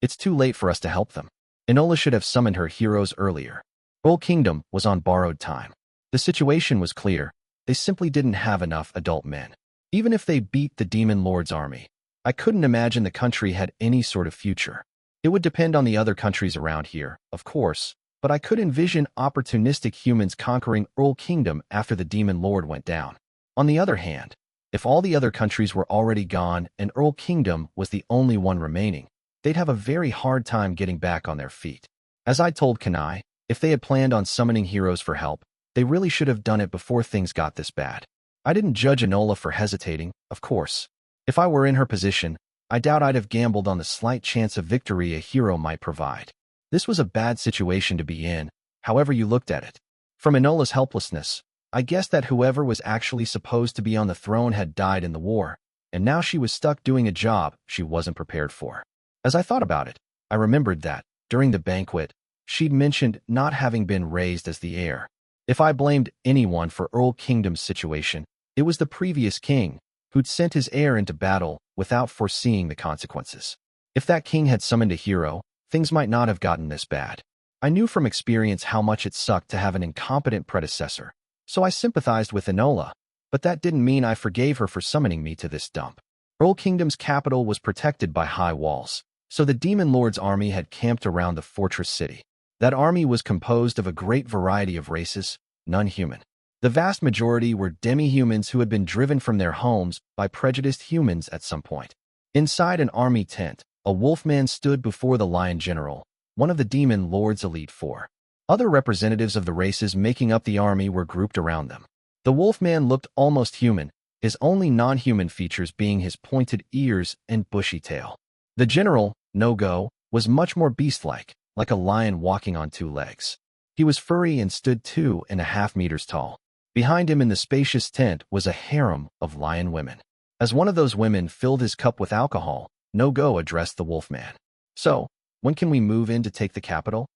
It's too late for us to help them. Enola should have summoned her heroes earlier. Royal Kingdom was on borrowed time. The situation was clear. They simply didn't have enough adult men. Even if they beat the Demon Lord's army, I couldn't imagine the country had any sort of future. It would depend on the other countries around here, of course, but I could envision opportunistic humans conquering Royal Kingdom after the Demon Lord went down. On the other hand, if all the other countries were already gone and Royal Kingdom was the only one remaining, they'd have a very hard time getting back on their feet. As I told Kanai, if they had planned on summoning heroes for help, they really should have done it before things got this bad. I didn't judge Enola for hesitating, of course. If I were in her position, I doubt I'd have gambled on the slight chance of victory a hero might provide. This was a bad situation to be in, however you looked at it. From Enola's helplessness, I guessed that whoever was actually supposed to be on the throne had died in the war, and now she was stuck doing a job she wasn't prepared for. As I thought about it, I remembered that, during the banquet, she'd mentioned not having been raised as the heir. If I blamed anyone for Earl Kingdom's situation, it was the previous king, who'd sent his heir into battle without foreseeing the consequences. If that king had summoned a hero, things might not have gotten this bad. I knew from experience how much it sucked to have an incompetent predecessor, so I sympathized with Enola, but that didn't mean I forgave her for summoning me to this dump. Earl Kingdom's capital was protected by high walls, so the Demon Lord's army had camped around the fortress city. That army was composed of a great variety of races, none human. The vast majority were demi-humans who had been driven from their homes by prejudiced humans at some point. Inside an army tent, a wolfman stood before the Lion General, one of the Demon Lord's elite four. Other representatives of the races making up the army were grouped around them. The wolfman looked almost human, his only non-human features being his pointed ears and bushy tail. The general, No-Go, was much more beast-like, like a lion walking on 2 legs. He was furry and stood 2.5 meters tall. Behind him in the spacious tent was a harem of lion women. As one of those women filled his cup with alcohol, No-Go addressed the wolfman. So, when can we move in to take the capital?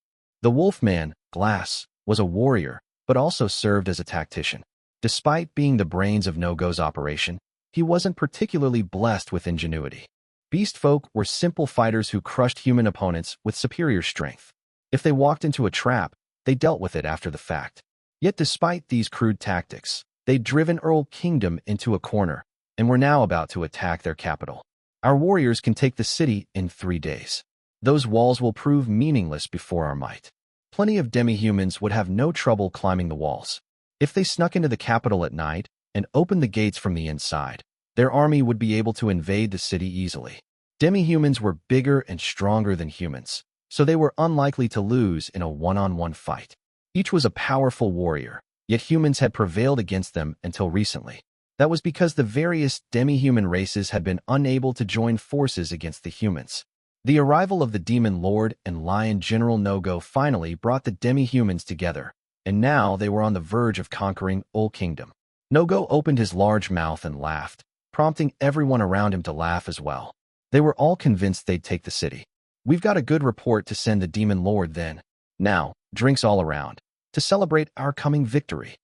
The wolfman, Glass was a warrior, but also served as a tactician. Despite being the brains of No-Go's operation, he wasn't particularly blessed with ingenuity. Beast folk were simple fighters who crushed human opponents with superior strength. If they walked into a trap, they dealt with it after the fact. Yet despite these crude tactics, they'd driven Earl Kingdom into a corner and were now about to attack their capital. Our warriors can take the city in 3 days. Those walls will prove meaningless before our might. Plenty of demi-humans would have no trouble climbing the walls. If they snuck into the capital at night and opened the gates from the inside, their army would be able to invade the city easily. Demi-humans were bigger and stronger than humans, so they were unlikely to lose in a one-on-one fight. Each was a powerful warrior, yet humans had prevailed against them until recently. That was because the various demi-human races had been unable to join forces against the humans. The arrival of the Demon Lord and Lion General No-Go finally brought the demi-humans together, and now they were on the verge of conquering Old Kingdom. No-Go opened his large mouth and laughed, prompting everyone around him to laugh as well. They were all convinced they'd take the city. We've got a good report to send the Demon Lord then. Now, drinks all around, to celebrate our coming victory.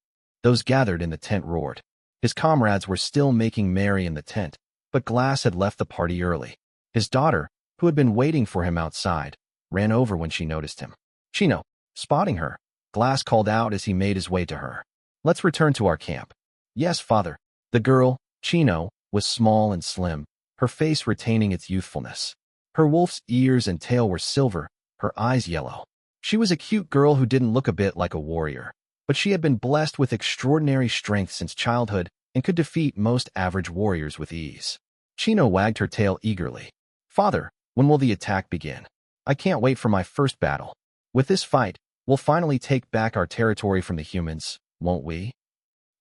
Those gathered in the tent roared. His comrades were still making merry in the tent, but Glass had left the party early. His daughter, who had been waiting for him outside, ran over when she noticed him. Chino, spotting her, Glass called out as he made his way to her. Let's return to our camp. Yes, father. The girl, Chino, was small and slim, her face retaining its youthfulness. Her wolf's ears and tail were silver, her eyes yellow. She was a cute girl who didn't look a bit like a warrior, but she had been blessed with extraordinary strength since childhood and could defeat most average warriors with ease. Chino wagged her tail eagerly. Father, when will the attack begin? I can't wait for my first battle. With this fight, we'll finally take back our territory from the humans, won't we?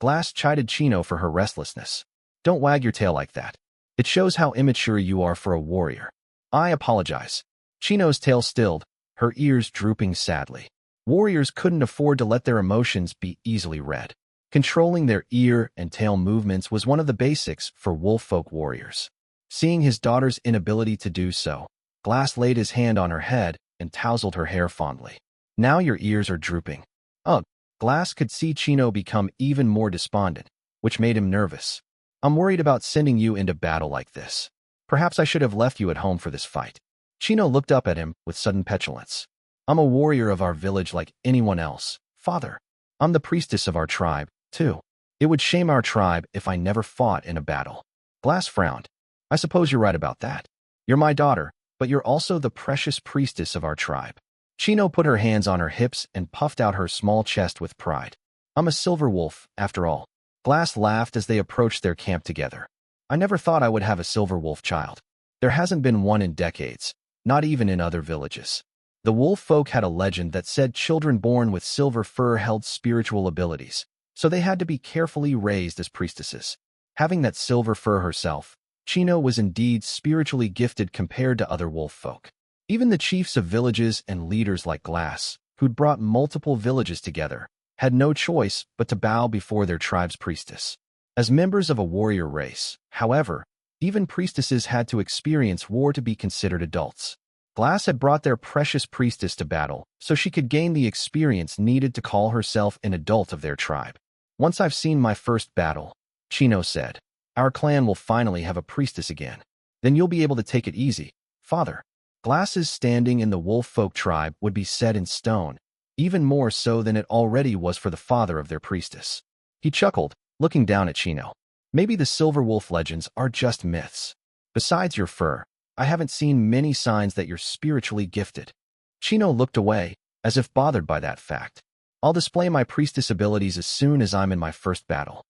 Glass chided Chino for her restlessness. Don't wag your tail like that. It shows how immature you are for a warrior. I apologize. Chino's tail stilled, her ears drooping sadly. Warriors couldn't afford to let their emotions be easily read. Controlling their ear and tail movements was one of the basics for wolf folk warriors. Seeing his daughter's inability to do so, Glass laid his hand on her head and tousled her hair fondly. Now your ears are drooping. Ugh. Glass could see Chino become even more despondent, which made him nervous. I'm worried about sending you into battle like this. Perhaps I should have left you at home for this fight. Chino looked up at him with sudden petulance. I'm a warrior of our village like anyone else, father. I'm the priestess of our tribe, too. It would shame our tribe if I never fought in a battle. Glass frowned. I suppose you're right about that. You're my daughter, but you're also the precious priestess of our tribe. Chino put her hands on her hips and puffed out her small chest with pride. I'm a silver wolf, after all. Glass laughed as they approached their camp together. I never thought I would have a silver wolf child. There hasn't been one in decades, not even in other villages. The wolf folk had a legend that said children born with silver fur held spiritual abilities, so they had to be carefully raised as priestesses. Having that silver fur herself, Chino was indeed spiritually gifted compared to other wolf folk. Even the chiefs of villages and leaders like Glass, who'd brought multiple villages together, had no choice but to bow before their tribe's priestess. As members of a warrior race, however, even priestesses had to experience war to be considered adults. Glass had brought their precious priestess to battle so she could gain the experience needed to call herself an adult of their tribe. Once I've seen my first battle, Chino said, our clan will finally have a priestess again. Then you'll be able to take it easy, father. Glass's standing in the wolf folk tribe would be set in stone, even more so than it already was for the father of their priestess. He chuckled, looking down at Chino. Maybe the silver wolf legends are just myths. Besides your fur, I haven't seen many signs that you're spiritually gifted. Chino looked away, as if bothered by that fact. I'll display my priestess abilities as soon as I'm in my first battle.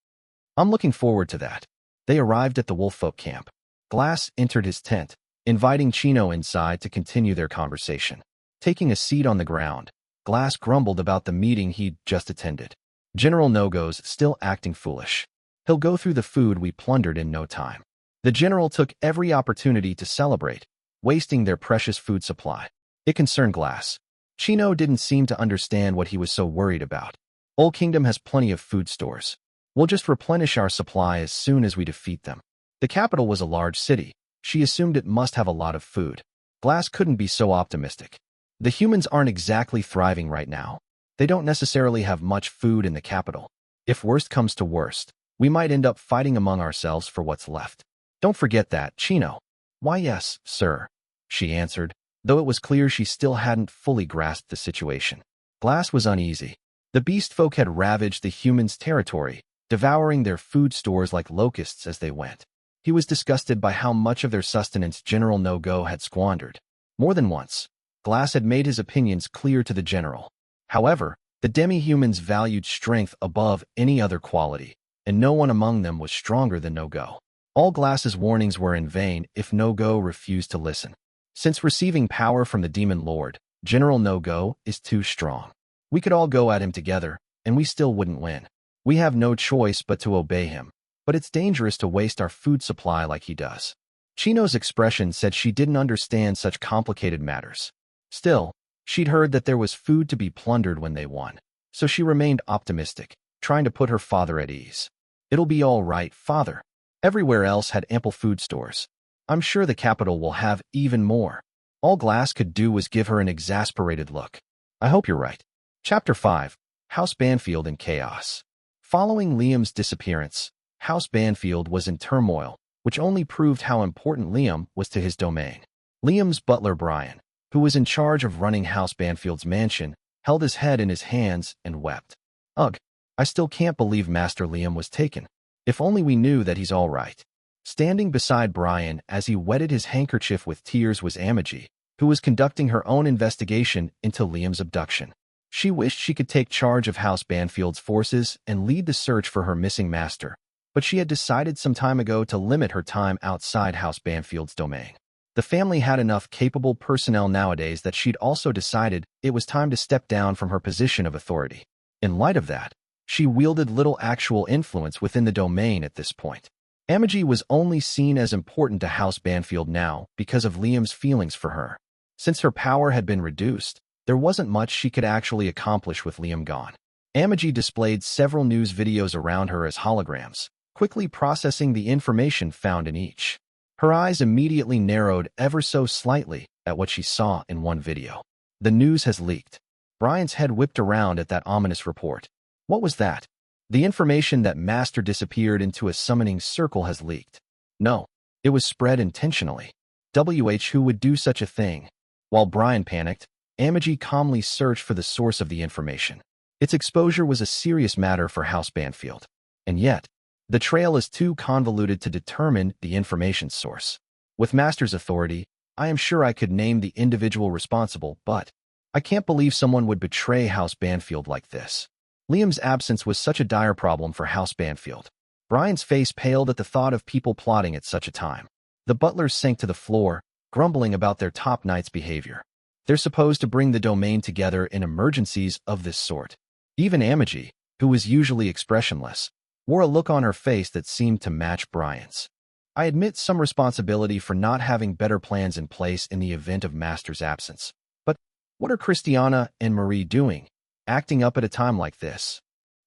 I'm looking forward to that. They arrived at the wolf folk camp. Glass entered his tent, inviting Chino inside to continue their conversation. Taking a seat on the ground, Glass grumbled about the meeting he'd just attended. General No-Go's still acting foolish. He'll go through the food we plundered in no time. The general took every opportunity to celebrate, wasting their precious food supply. It concerned Glass. Chino didn't seem to understand what he was so worried about. Old Kingdom has plenty of food stores. We'll just replenish our supply as soon as we defeat them. The capital was a large city. She assumed it must have a lot of food. Glass couldn't be so optimistic. The humans aren't exactly thriving right now. They don't necessarily have much food in the capital. If worst comes to worst, we might end up fighting among ourselves for what's left. Don't forget that, Chino. Why yes, sir, she answered, though it was clear she still hadn't fully grasped the situation. Glass was uneasy. The beast folk had ravaged the humans' territory, devouring their food stores like locusts as they went. He was disgusted by how much of their sustenance General No-Go had squandered. More than once, Glass had made his opinions clear to the general. However, the demi-humans valued strength above any other quality, and no one among them was stronger than No-Go. All Glass's warnings were in vain if No-Go refused to listen. Since receiving power from the Demon Lord, General No-Go is too strong. We could all go at him together, and we still wouldn't win. We have no choice but to obey him, but it's dangerous to waste our food supply like he does. Chino's expression said she didn't understand such complicated matters. Still, she'd heard that there was food to be plundered when they won, so she remained optimistic, trying to put her father at ease. It'll be all right, father. Everywhere else had ample food stores. I'm sure the capital will have even more. All Glass could do was give her an exasperated look. I hope you're right. Chapter 5. House Banfield in Chaos. Following Liam's disappearance, House Banfield was in turmoil, which only proved how important Liam was to his domain. Liam's butler Brian, who was in charge of running House Banfield's mansion, held his head in his hands and wept. Ugh, I still can't believe Master Liam was taken. If only we knew that he's all right. Standing beside Brian as he wetted his handkerchief with tears was Amagi, who was conducting her own investigation into Liam's abduction. She wished she could take charge of House Banfield's forces and lead the search for her missing master, but she had decided some time ago to limit her time outside House Banfield's domain. The family had enough capable personnel nowadays that she'd also decided it was time to step down from her position of authority. In light of that, she wielded little actual influence within the domain at this point. Amagi was only seen as important to House Banfield now because of Liam's feelings for her. Since her power had been reduced, there wasn't much she could actually accomplish with Liam gone. Amagi displayed several news videos around her as holograms, quickly processing the information found in each. Her eyes immediately narrowed ever so slightly at what she saw in one video. The news has leaked. Brian's head whipped around at that ominous report. What was that? The information that Master disappeared into a summoning circle has leaked. No, it was spread intentionally. Who would do such a thing? While Brian panicked, Amagi calmly searched for the source of the information. Its exposure was a serious matter for House Banfield. And yet, the trail is too convoluted to determine the information source. With Master's authority, I am sure I could name the individual responsible, but I can't believe someone would betray House Banfield like this. Liam's absence was such a dire problem for House Banfield. Brian's face paled at the thought of people plotting at such a time. The butlers sank to the floor, grumbling about their top knight's behavior. They're supposed to bring the domain together in emergencies of this sort. Even Amagi, who was usually expressionless, wore a look on her face that seemed to match Brian's. I admit some responsibility for not having better plans in place in the event of Master's absence. But what are Christiana and Marie doing, acting up at a time like this?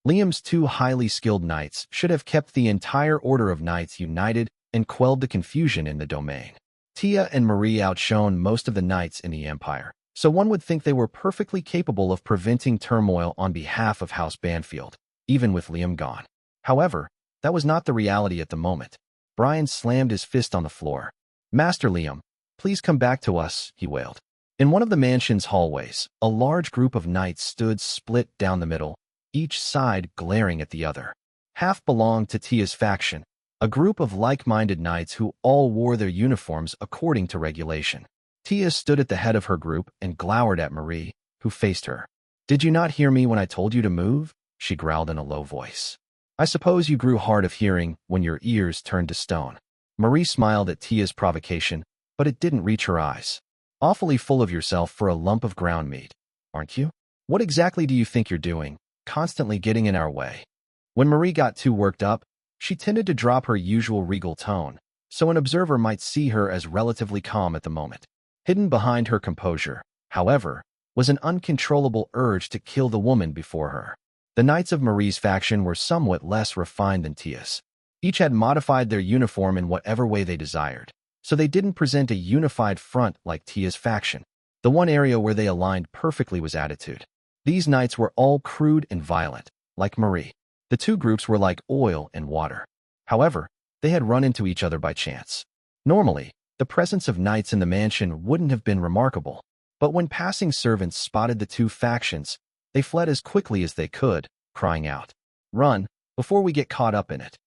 Liam's two highly skilled knights should have kept the entire order of knights united and quelled the confusion in the domain. Tia and Marie outshone most of the knights in the Empire, so one would think they were perfectly capable of preventing turmoil on behalf of House Banfield, even with Liam gone. However, that was not the reality at the moment. Brian slammed his fist on the floor. Master Liam, please come back to us, he wailed. In one of the mansion's hallways, a large group of knights stood split down the middle, each side glaring at the other. Half belonged to Tia's faction, a group of like-minded knights who all wore their uniforms according to regulation. Tia stood at the head of her group and glowered at Marie, who faced her. Did you not hear me when I told you to move? She growled in a low voice. I suppose you grew hard of hearing when your ears turned to stone. Marie smiled at Tia's provocation, but it didn't reach her eyes. Awfully full of yourself for a lump of ground meat, aren't you? What exactly do you think you're doing, constantly getting in our way? When Marie got too worked up, she tended to drop her usual regal tone, so an observer might see her as relatively calm at the moment. Hidden behind her composure, however, was an uncontrollable urge to kill the woman before her. The knights of Marie's faction were somewhat less refined than Tia's. Each had modified their uniform in whatever way they desired, so they didn't present a unified front like Tia's faction. The one area where they aligned perfectly was attitude. These knights were all crude and violent, like Marie. The two groups were like oil and water. However, they had run into each other by chance. Normally, the presence of knights in the mansion wouldn't have been remarkable, but when passing servants spotted the two factions, they fled as quickly as they could, crying out, "Run, before we get caught up in it.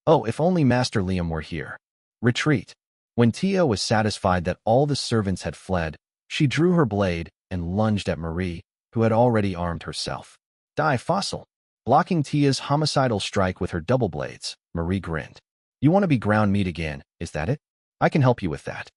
Oh, if only Master Liam were here." Retreat. When Tia was satisfied that all the servants had fled, she drew her blade and lunged at Marie, who had already armed herself. "Die, fossil!" Blocking Tia's homicidal strike with her double blades, Marie grinned. "You want to be ground meat again, is that it? I can help you with that."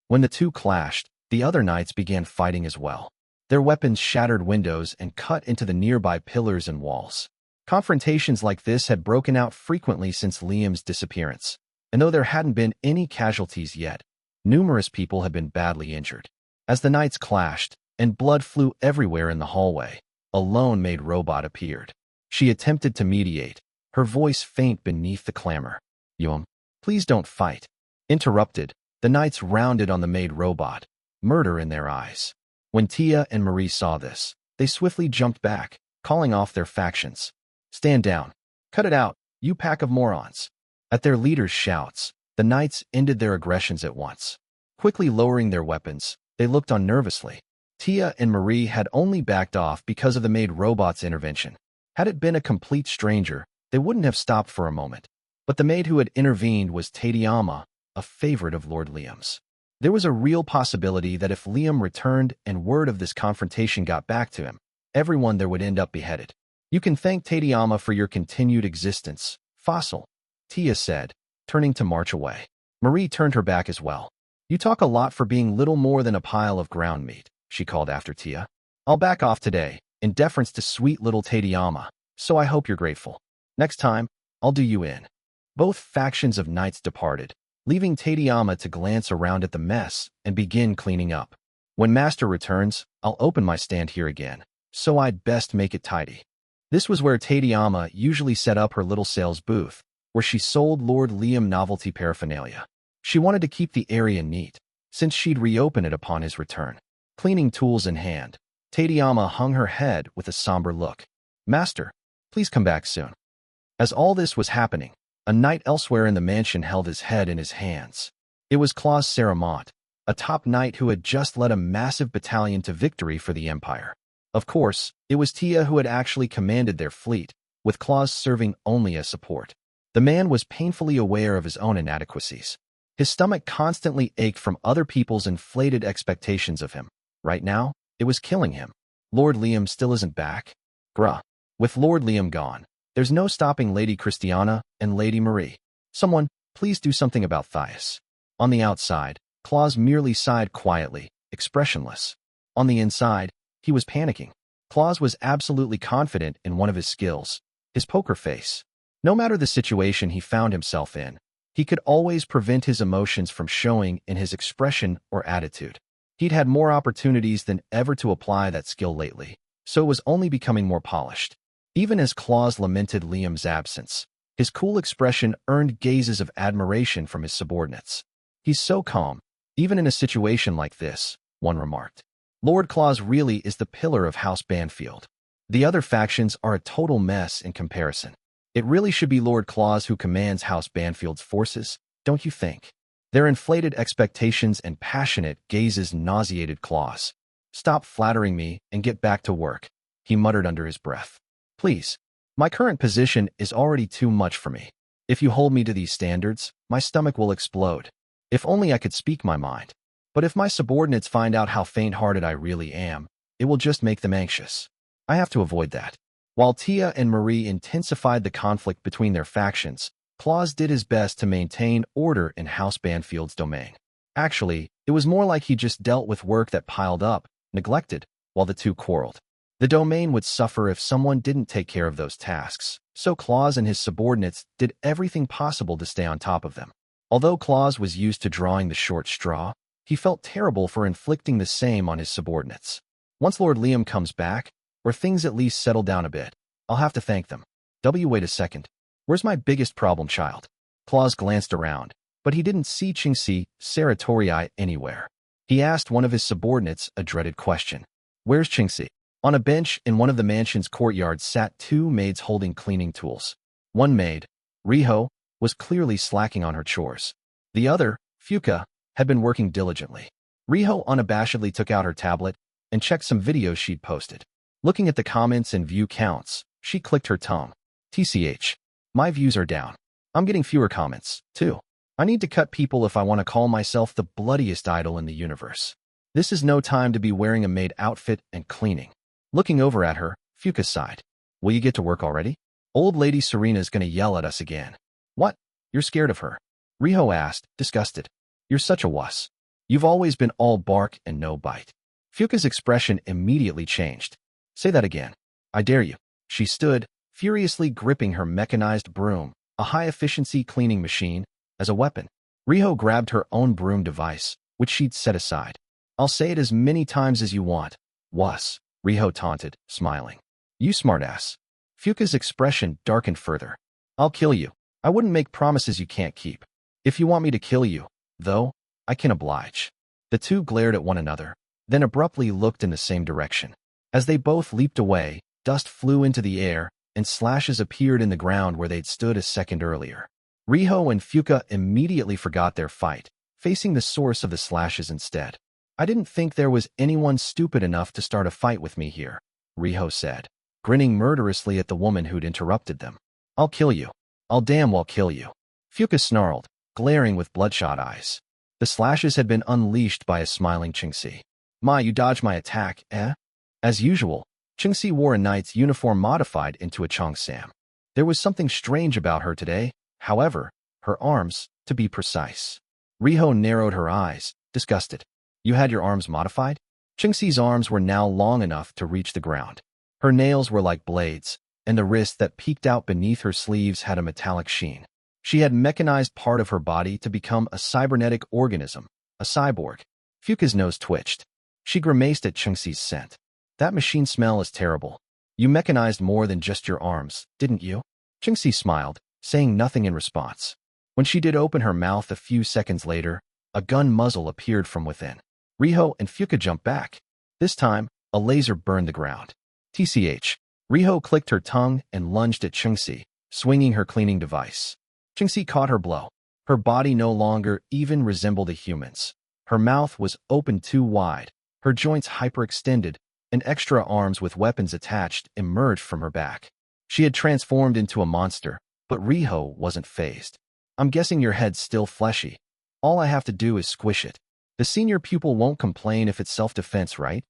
When the two clashed, the other knights began fighting as well. Their weapons shattered windows and cut into the nearby pillars and walls. Confrontations like this had broken out frequently since Liam's disappearance, and though there hadn't been any casualties yet, numerous people had been badly injured. As the knights clashed, and blood flew everywhere in the hallway, a lone-made robot appeared. She attempted to mediate, her voice faint beneath the clamor. "Yum, please don't fight." Interrupted, the knights rounded on the maid robot, murder in their eyes. When Tia and Marie saw this, they swiftly jumped back, calling off their factions. "Stand down. Cut it out, you pack of morons." At their leader's shouts, the knights ended their aggressions at once. Quickly lowering their weapons, they looked on nervously. Tia and Marie had only backed off because of the maid robot's intervention. Had it been a complete stranger, they wouldn't have stopped for a moment. But the maid who had intervened was Tadiyama, a favorite of Lord Liam's. There was a real possibility that if Liam returned and word of this confrontation got back to him, everyone there would end up beheaded. "You can thank Tadiyama for your continued existence, fossil," Tia said, turning to march away. Marie turned her back as well. "You talk a lot for being little more than a pile of ground meat," she called after Tia. "I'll back off today, in deference to sweet little Tadiyama, so I hope you're grateful. Next time, I'll do you in." Both factions of knights departed, leaving Tadiyama to glance around at the mess and begin cleaning up. "When Master returns, I'll open my stand here again, so I'd best make it tidy." This was where Tadiyama usually set up her little sales booth, where she sold Lord Liam novelty paraphernalia. She wanted to keep the area neat, since she'd reopen it upon his return. Cleaning tools in hand, Tadiyama hung her head with a somber look. "Master, please come back soon." As all this was happening, a knight elsewhere in the mansion held his head in his hands. It was Claus Saramont, a top knight who had just led a massive battalion to victory for the Empire. Of course, it was Tia who had actually commanded their fleet, with Claus serving only as support. The man was painfully aware of his own inadequacies. His stomach constantly ached from other people's inflated expectations of him. Right now, it was killing him. Lord Liam still isn't back? Gruh. With Lord Liam gone, there's no stopping Lady Christiana and Lady Marie. "Someone, please do something about Thias." On the outside, Claus merely sighed quietly, expressionless. On the inside, he was panicking. Claus was absolutely confident in one of his skills, his poker face. No matter the situation he found himself in, he could always prevent his emotions from showing in his expression or attitude. He'd had more opportunities than ever to apply that skill lately, so it was only becoming more polished. Even as Claus lamented Liam's absence, his cool expression earned gazes of admiration from his subordinates. "He's so calm, even in a situation like this," one remarked. "Lord Claus really is the pillar of House Banfield. The other factions are a total mess in comparison. It really should be Lord Claus who commands House Banfield's forces, don't you think?" Their inflated expectations and passionate gazes nauseated Claus. "Stop flattering me and get back to work," he muttered under his breath. "Please. My current position is already too much for me. If you hold me to these standards, my stomach will explode. If only I could speak my mind. But if my subordinates find out how faint-hearted I really am, it will just make them anxious. I have to avoid that." While Tia and Marie intensified the conflict between their factions, Claus did his best to maintain order in House Banfield's domain. Actually, it was more like he just dealt with work that piled up, neglected, while the two quarreled. The domain would suffer if someone didn't take care of those tasks, so Claus and his subordinates did everything possible to stay on top of them. Although Claus was used to drawing the short straw, he felt terrible for inflicting the same on his subordinates. Once Lord Liam comes back, or things at least settle down a bit, I'll have to thank them. Wait a second. Where's my biggest problem child? Claus glanced around, but he didn't see Chingsi Saratorii anywhere. He asked one of his subordinates a dreaded question. "Where's Chingsi?" On a bench in one of the mansion's courtyards sat two maids holding cleaning tools. One maid, Riho, was clearly slacking on her chores. The other, Fuka, had been working diligently. Riho unabashedly took out her tablet and checked some videos she'd posted. Looking at the comments and view counts, she clicked her tongue. TCH. My views are down. I'm getting fewer comments, too. I need to cut people if I want to call myself the bloodiest idol in the universe. This is no time to be wearing a maid outfit and cleaning. Looking over at her, Fuka sighed. Will you get to work already? Old lady Serena's gonna yell at us again. What? You're scared of her? Riho asked, disgusted. You're such a wuss. You've always been all bark and no bite. Fuka's expression immediately changed. Say that again. I dare you. She stood, furiously gripping her mechanized broom, a high-efficiency cleaning machine, as a weapon. Riho grabbed her own broom device, which she'd set aside. I'll say it as many times as you want. Wuss, Riho taunted, smiling. You smartass. Fuka's expression darkened further. I'll kill you. I wouldn't make promises you can't keep. If you want me to kill you, though, I can oblige. The two glared at one another, then abruptly looked in the same direction. As they both leaped away, dust flew into the air, and slashes appeared in the ground where they'd stood a second earlier. Riho and Fuka immediately forgot their fight, facing the source of the slashes instead. I didn't think there was anyone stupid enough to start a fight with me here, Riho said, grinning murderously at the woman who'd interrupted them. I'll kill you. I'll damn well kill you. Fuka snarled, glaring with bloodshot eyes. The slashes had been unleashed by a smiling Chingxi. Ma, you dodged my attack, eh? As usual, Chingxi wore a knight's uniform modified into a Cheongsam. There was something strange about her today, however, her arms, to be precise. Riho narrowed her eyes, disgusted. You had your arms modified? Chingxi's arms were now long enough to reach the ground. Her nails were like blades, and the wrist that peeked out beneath her sleeves had a metallic sheen. She had mechanized part of her body to become a cybernetic organism, a cyborg. Fuka's nose twitched. She grimaced at Chingxi's scent. That machine smell is terrible. You mechanized more than just your arms, didn't you? Chingxi smiled, saying nothing in response. When she did open her mouth a few seconds later, a gun muzzle appeared from within. Riho and Fuka jumped back. This time, a laser burned the ground. TCH. Riho clicked her tongue and lunged at Chingxi, swinging her cleaning device. Chingxi caught her blow. Her body no longer even resembled a human's. Her mouth was open too wide, her joints hyperextended, and extra arms with weapons attached emerged from her back. She had transformed into a monster, but Riho wasn't fazed. I'm guessing your head's still fleshy. All I have to do is squish it. The senior pupil won't complain if it's self-defense, right?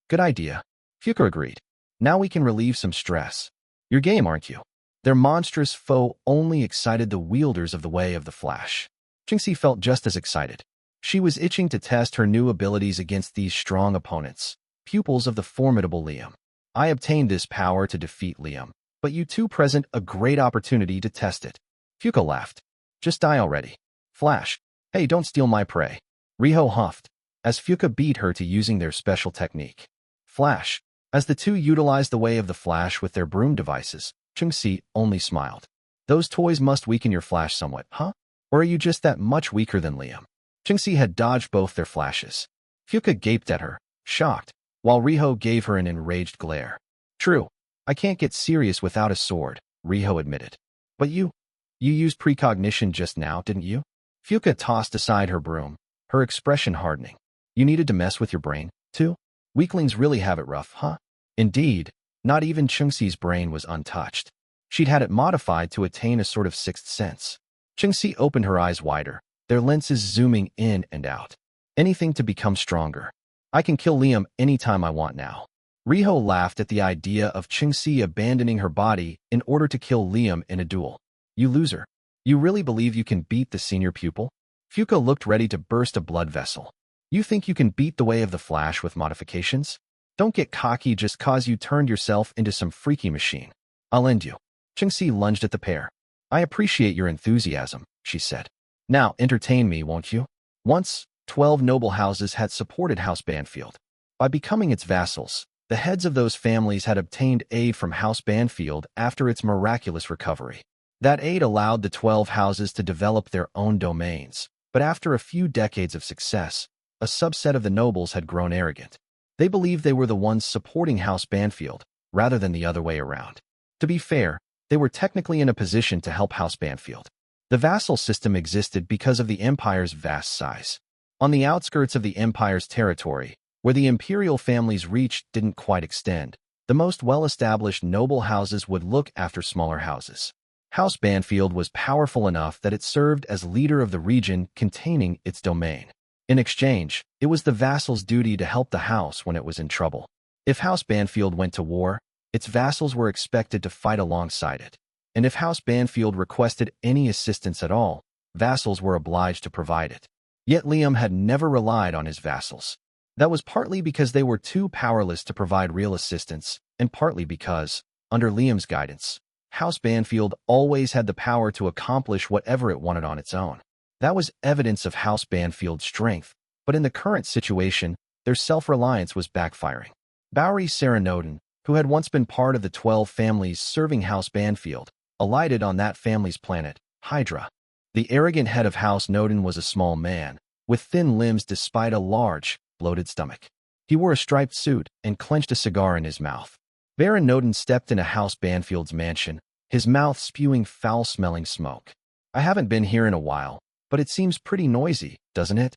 Good idea. Fuka agreed. Now we can relieve some stress. You're game, aren't you? Their monstrous foe only excited the wielders of the Way of the Flash. Chingxi felt just as excited. She was itching to test her new abilities against these strong opponents, pupils of the formidable Liam. I obtained this power to defeat Liam, but you two present a great opportunity to test it. Fuka laughed. Just die already. Flash. Hey, don't steal my prey. Riho huffed, as Fuka beat her to using their special technique. Flash. As the two utilized the Way of the Flash with their broom devices, Chingxi only smiled. Those toys must weaken your Flash somewhat, huh? Or are you just that much weaker than Liam? Chingxi had dodged both their flashes. Fuka gaped at her, shocked, while Riho gave her an enraged glare. True, I can't get serious without a sword, Riho admitted. But you used precognition just now, didn't you? Fuka tossed aside her broom, her expression hardening. You needed to mess with your brain, too? Weaklings really have it rough, huh? Indeed, not even Chingxi's brain was untouched. She'd had it modified to attain a sort of sixth sense. Chingxi opened her eyes wider, their lenses zooming in and out. Anything to become stronger. I can kill Liam anytime I want now. Riho laughed at the idea of Chingxi abandoning her body in order to kill Liam in a duel. You loser. You really believe you can beat the senior pupil? Fuka looked ready to burst a blood vessel. You think you can beat the Way of the Flash with modifications? Don't get cocky just cause you turned yourself into some freaky machine. I'll end you. Chingxi lunged at the pair. I appreciate your enthusiasm, she said. Now entertain me, won't you? Once, 12 noble houses had supported House Banfield. By becoming its vassals, the heads of those families had obtained aid from House Banfield after its miraculous recovery. That aid allowed the 12 houses to develop their own domains, but after a few decades of success, a subset of the nobles had grown arrogant. They believed they were the ones supporting House Banfield, rather than the other way around. To be fair, they were technically in a position to help House Banfield. The vassal system existed because of the empire's vast size. On the outskirts of the empire's territory, where the imperial family's reach didn't quite extend, the most well-established noble houses would look after smaller houses. House Banfield was powerful enough that it served as leader of the region containing its domain. In exchange, it was the vassal's duty to help the house when it was in trouble. If House Banfield went to war, its vassals were expected to fight alongside it. And if House Banfield requested any assistance at all, vassals were obliged to provide it. Yet Liam had never relied on his vassals. That was partly because they were too powerless to provide real assistance, and partly because, under Liam's guidance, House Banfield always had the power to accomplish whatever it wanted on its own. That was evidence of House Banfield's strength, but in the current situation, their self-reliance was backfiring. Bowery Serenodin, who had once been part of the 12 families serving House Banfield, alighted on that family's planet, Hydra. The arrogant head of House Nodin was a small man, with thin limbs despite a large, bloated stomach. He wore a striped suit and clenched a cigar in his mouth. Baron Nodin stepped into House Banfield's mansion, his mouth spewing foul-smelling smoke. "I haven't been here in a while, but it seems pretty noisy, doesn't it?"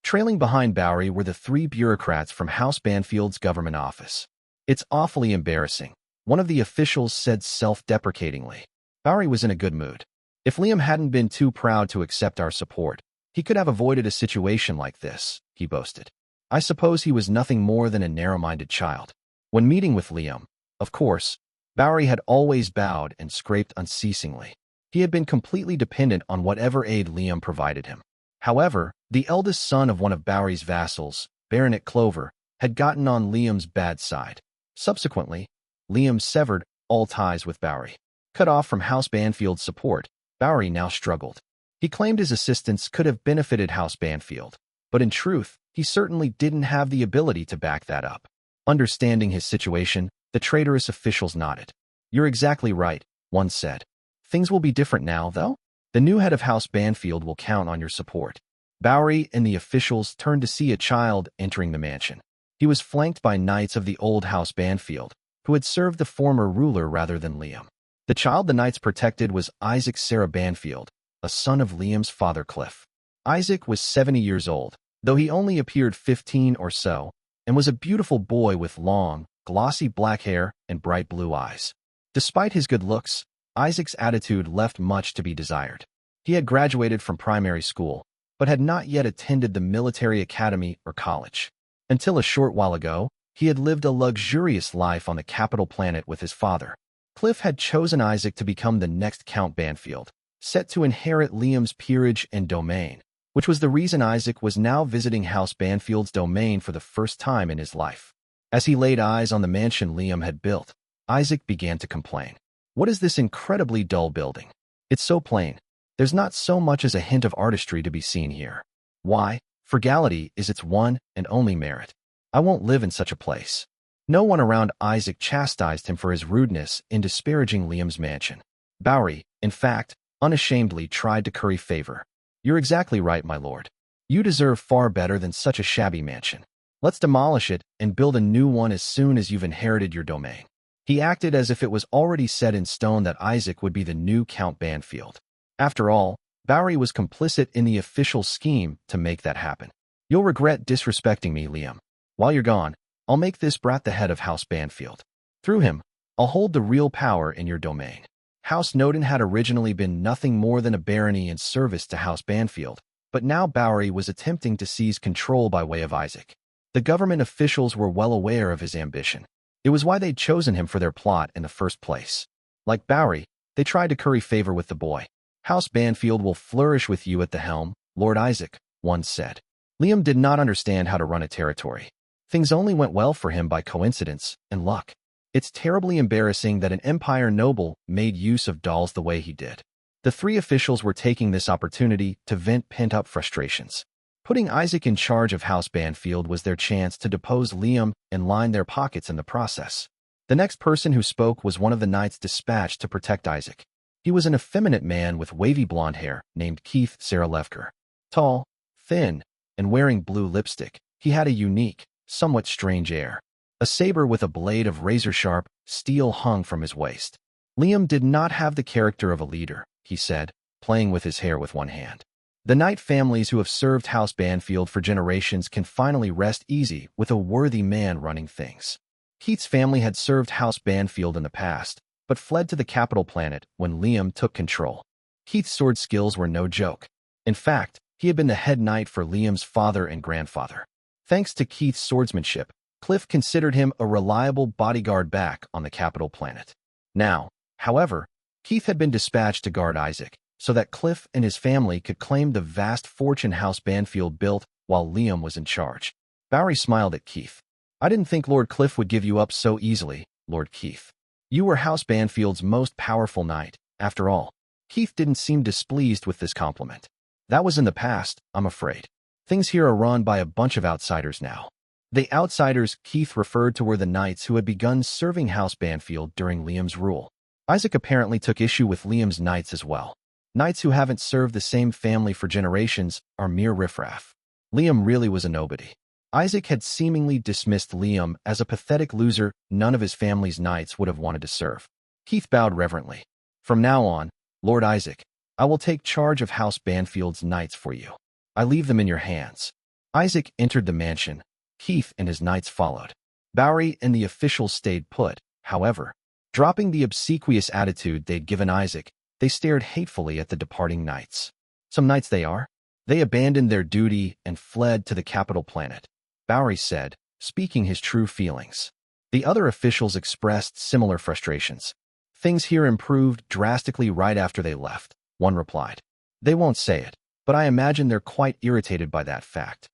Trailing behind Bowery were the 3 bureaucrats from House Banfield's government office. "It's awfully embarrassing," one of the officials said self-deprecatingly. Bowery was in a good mood. If Liam hadn't been too proud to accept our support, he could have avoided a situation like this, he boasted. I suppose he was nothing more than a narrow-minded child. When meeting with Liam, of course, Bowery had always bowed and scraped unceasingly. He had been completely dependent on whatever aid Liam provided him. However, the eldest son of one of Bowery's vassals, Baronet Clover, had gotten on Liam's bad side. Subsequently, Liam severed all ties with Bowery. Cut off from House Banfield's support, Bowery now struggled. He claimed his assistance could have benefited House Banfield, but in truth, he certainly didn't have the ability to back that up. Understanding his situation, the traitorous officials nodded. "You're exactly right," one said. "Things will be different now, though. The new head of House Banfield will count on your support." Bowery and the officials turned to see a child entering the mansion. He was flanked by knights of the old House Banfield, who had served the former ruler rather than Liam. The child the knights protected was Isaac Sarah Banfield, a son of Liam's father Cliff. Isaac was 70 years old, though he only appeared 15 or so, and was a beautiful boy with long, glossy black hair and bright blue eyes. Despite his good looks, Isaac's attitude left much to be desired. He had graduated from primary school, but had not yet attended the military academy or college. Until a short while ago, he had lived a luxurious life on the capital planet with his father. Cliff had chosen Isaac to become the next Count Banfield, set to inherit Liam's peerage and domain, which was the reason Isaac was now visiting House Banfield's domain for the first time in his life. As he laid eyes on the mansion Liam had built, Isaac began to complain. "What is this incredibly dull building? It's so plain. There's not so much as a hint of artistry to be seen here. Why, frugality is its one and only merit. I won't live in such a place." No one around Isaac chastised him for his rudeness in disparaging Liam's mansion. Bowery, in fact, unashamedly tried to curry favor. "You're exactly right, my lord. You deserve far better than such a shabby mansion. Let's demolish it and build a new one as soon as you've inherited your domain." He acted as if it was already set in stone that Isaac would be the new Count Banfield. After all, Bowery was complicit in the official scheme to make that happen. "You'll regret disrespecting me, Liam. While you're gone, I'll make this brat the head of House Banfield. Through him, I'll hold the real power in your domain." House Nodin had originally been nothing more than a barony in service to House Banfield, but now Bowery was attempting to seize control by way of Isaac. The government officials were well aware of his ambition. It was why they'd chosen him for their plot in the first place. Like Bowery, they tried to curry favor with the boy. "House Banfield will flourish with you at the helm, Lord Isaac," one said. Liam did not understand how to run a territory. Things only went well for him by coincidence and luck. It's terribly embarrassing that an empire noble made use of dolls the way he did. The 3 officials were taking this opportunity to vent pent-up frustrations. Putting Isaac in charge of House Banfield was their chance to depose Liam and line their pockets in the process. The next person who spoke was one of the knights dispatched to protect Isaac. He was an effeminate man with wavy blonde hair named Keith Saralevker. Tall, thin, and wearing blue lipstick, he had a unique, somewhat strange air. A saber with a blade of razor-sharp steel hung from his waist. Liam did not have the character of a leader, he said, playing with his hair with one hand. The Knight families who have served House Banfield for generations can finally rest easy with a worthy man running things. Keith's family had served House Banfield in the past, but fled to the capital planet when Liam took control. Keith's sword skills were no joke. In fact, he had been the head knight for Liam's father and grandfather. Thanks to Keith's swordsmanship, Cliff considered him a reliable bodyguard back on the capital planet. Now, however, Keith had been dispatched to guard Isaac, so that Cliff and his family could claim the vast fortune House Banfield built while Liam was in charge. Bowery smiled at Keith. I didn't think Lord Cliff would give you up so easily, Lord Keith. You were House Banfield's most powerful knight, after all. Keith didn't seem displeased with this compliment. That was in the past, I'm afraid. Things here are run by a bunch of outsiders now. The outsiders Keith referred to were the knights who had begun serving House Banfield during Liam's rule. Isaac apparently took issue with Liam's knights as well. Knights who haven't served the same family for generations are mere riffraff. Liam really was a nobody. Isaac had seemingly dismissed Liam as a pathetic loser none of his family's knights would have wanted to serve. Keith bowed reverently. From now on, Lord Isaac, I will take charge of House Banfield's knights for you. I leave them in your hands. Isaac entered the mansion. Keith and his knights followed. Bowery and the officials stayed put, however. Dropping the obsequious attitude they'd given Isaac, they stared hatefully at the departing knights. Some knights they are. They abandoned their duty and fled to the capital planet, Bowery said, speaking his true feelings. The other officials expressed similar frustrations. Things here improved drastically right after they left, one replied. They won't say it, but I imagine they're quite irritated by that fact.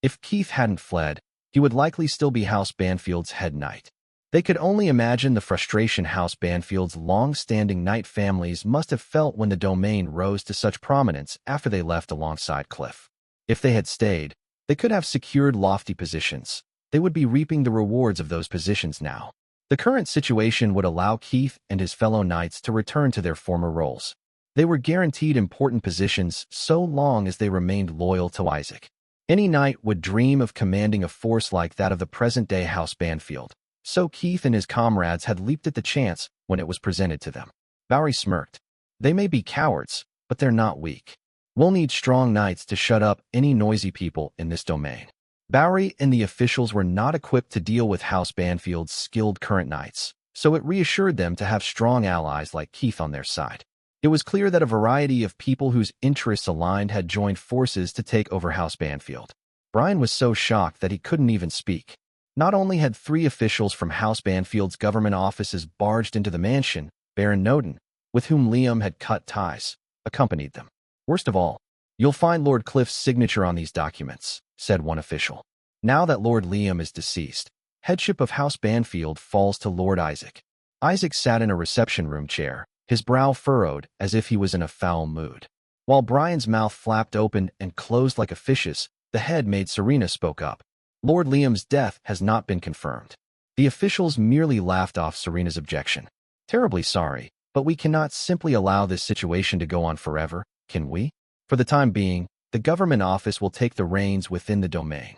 If Keith hadn't fled, he would likely still be House Banfield's head knight. They could only imagine the frustration House Banfield's long-standing knight families must have felt when the domain rose to such prominence after they left alongside Cliff. If they had stayed, they could have secured lofty positions. They would be reaping the rewards of those positions now. The current situation would allow Keith and his fellow knights to return to their former roles. They were guaranteed important positions so long as they remained loyal to Isaac. Any knight would dream of commanding a force like that of the present-day House Banfield. So Keith and his comrades had leaped at the chance when it was presented to them. Bowery smirked. They may be cowards, but they're not weak. We'll need strong knights to shut up any noisy people in this domain. Bowery and the officials were not equipped to deal with House Banfield's skilled current knights, so it reassured them to have strong allies like Keith on their side. It was clear that a variety of people whose interests aligned had joined forces to take over House Banfield. Brian was so shocked that he couldn't even speak. Not only had 3 officials from House Banfield's government offices barged into the mansion, Baron Noden, with whom Liam had cut ties, accompanied them. Worst of all, you'll find Lord Cliff's signature on these documents, said one official. Now that Lord Liam is deceased, headship of House Banfield falls to Lord Isaac. Isaac sat in a reception room chair, his brow furrowed as if he was in a foul mood. While Brian's mouth flapped open and closed like a fish's, the head maid Serena spoke up. Lord Liam's death has not been confirmed. The officials merely laughed off Serena's objection. Terribly sorry, but we cannot simply allow this situation to go on forever, can we? For the time being, the government office will take the reins within the domain.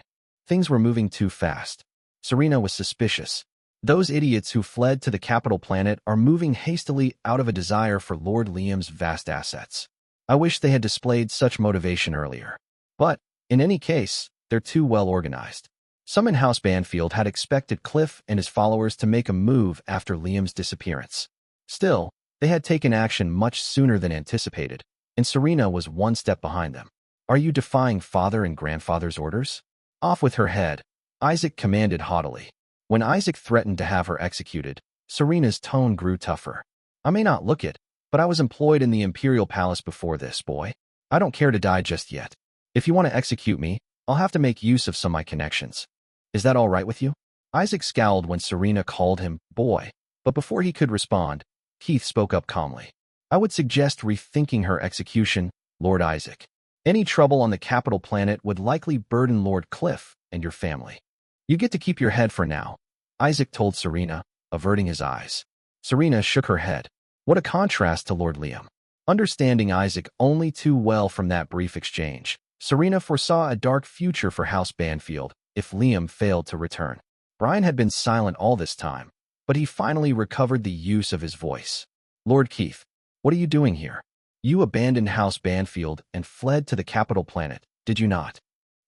Things were moving too fast. Serena was suspicious. Those idiots who fled to the capital planet are moving hastily out of a desire for Lord Liam's vast assets. I wish they had displayed such motivation earlier. But, in any case, they're too well organized. Some in House Banfield had expected Cliff and his followers to make a move after Liam's disappearance. Still, they had taken action much sooner than anticipated, and Serena was one step behind them. Are you defying father and grandfather's orders? Off with her head, Isaac commanded haughtily. When Isaac threatened to have her executed, Serena's tone grew tougher. I may not look it, but I was employed in the Imperial Palace before this, boy. I don't care to die just yet. If you want to execute me, I'll have to make use of some of my connections. Is that all right with you? Isaac scowled when Serena called him boy, but before he could respond, Keith spoke up calmly. I would suggest rethinking her execution, Lord Isaac. Any trouble on the capital planet would likely burden Lord Cliff and your family. You get to keep your head for now, Isaac told Serena, averting his eyes. Serena shook her head. What a contrast to Lord Liam. Understanding Isaac only too well from that brief exchange, Serena foresaw a dark future for House Banfield if Liam failed to return. Brian had been silent all this time, but he finally recovered the use of his voice. Lord Keith, what are you doing here? You abandoned House Banfield and fled to the capital planet, did you not?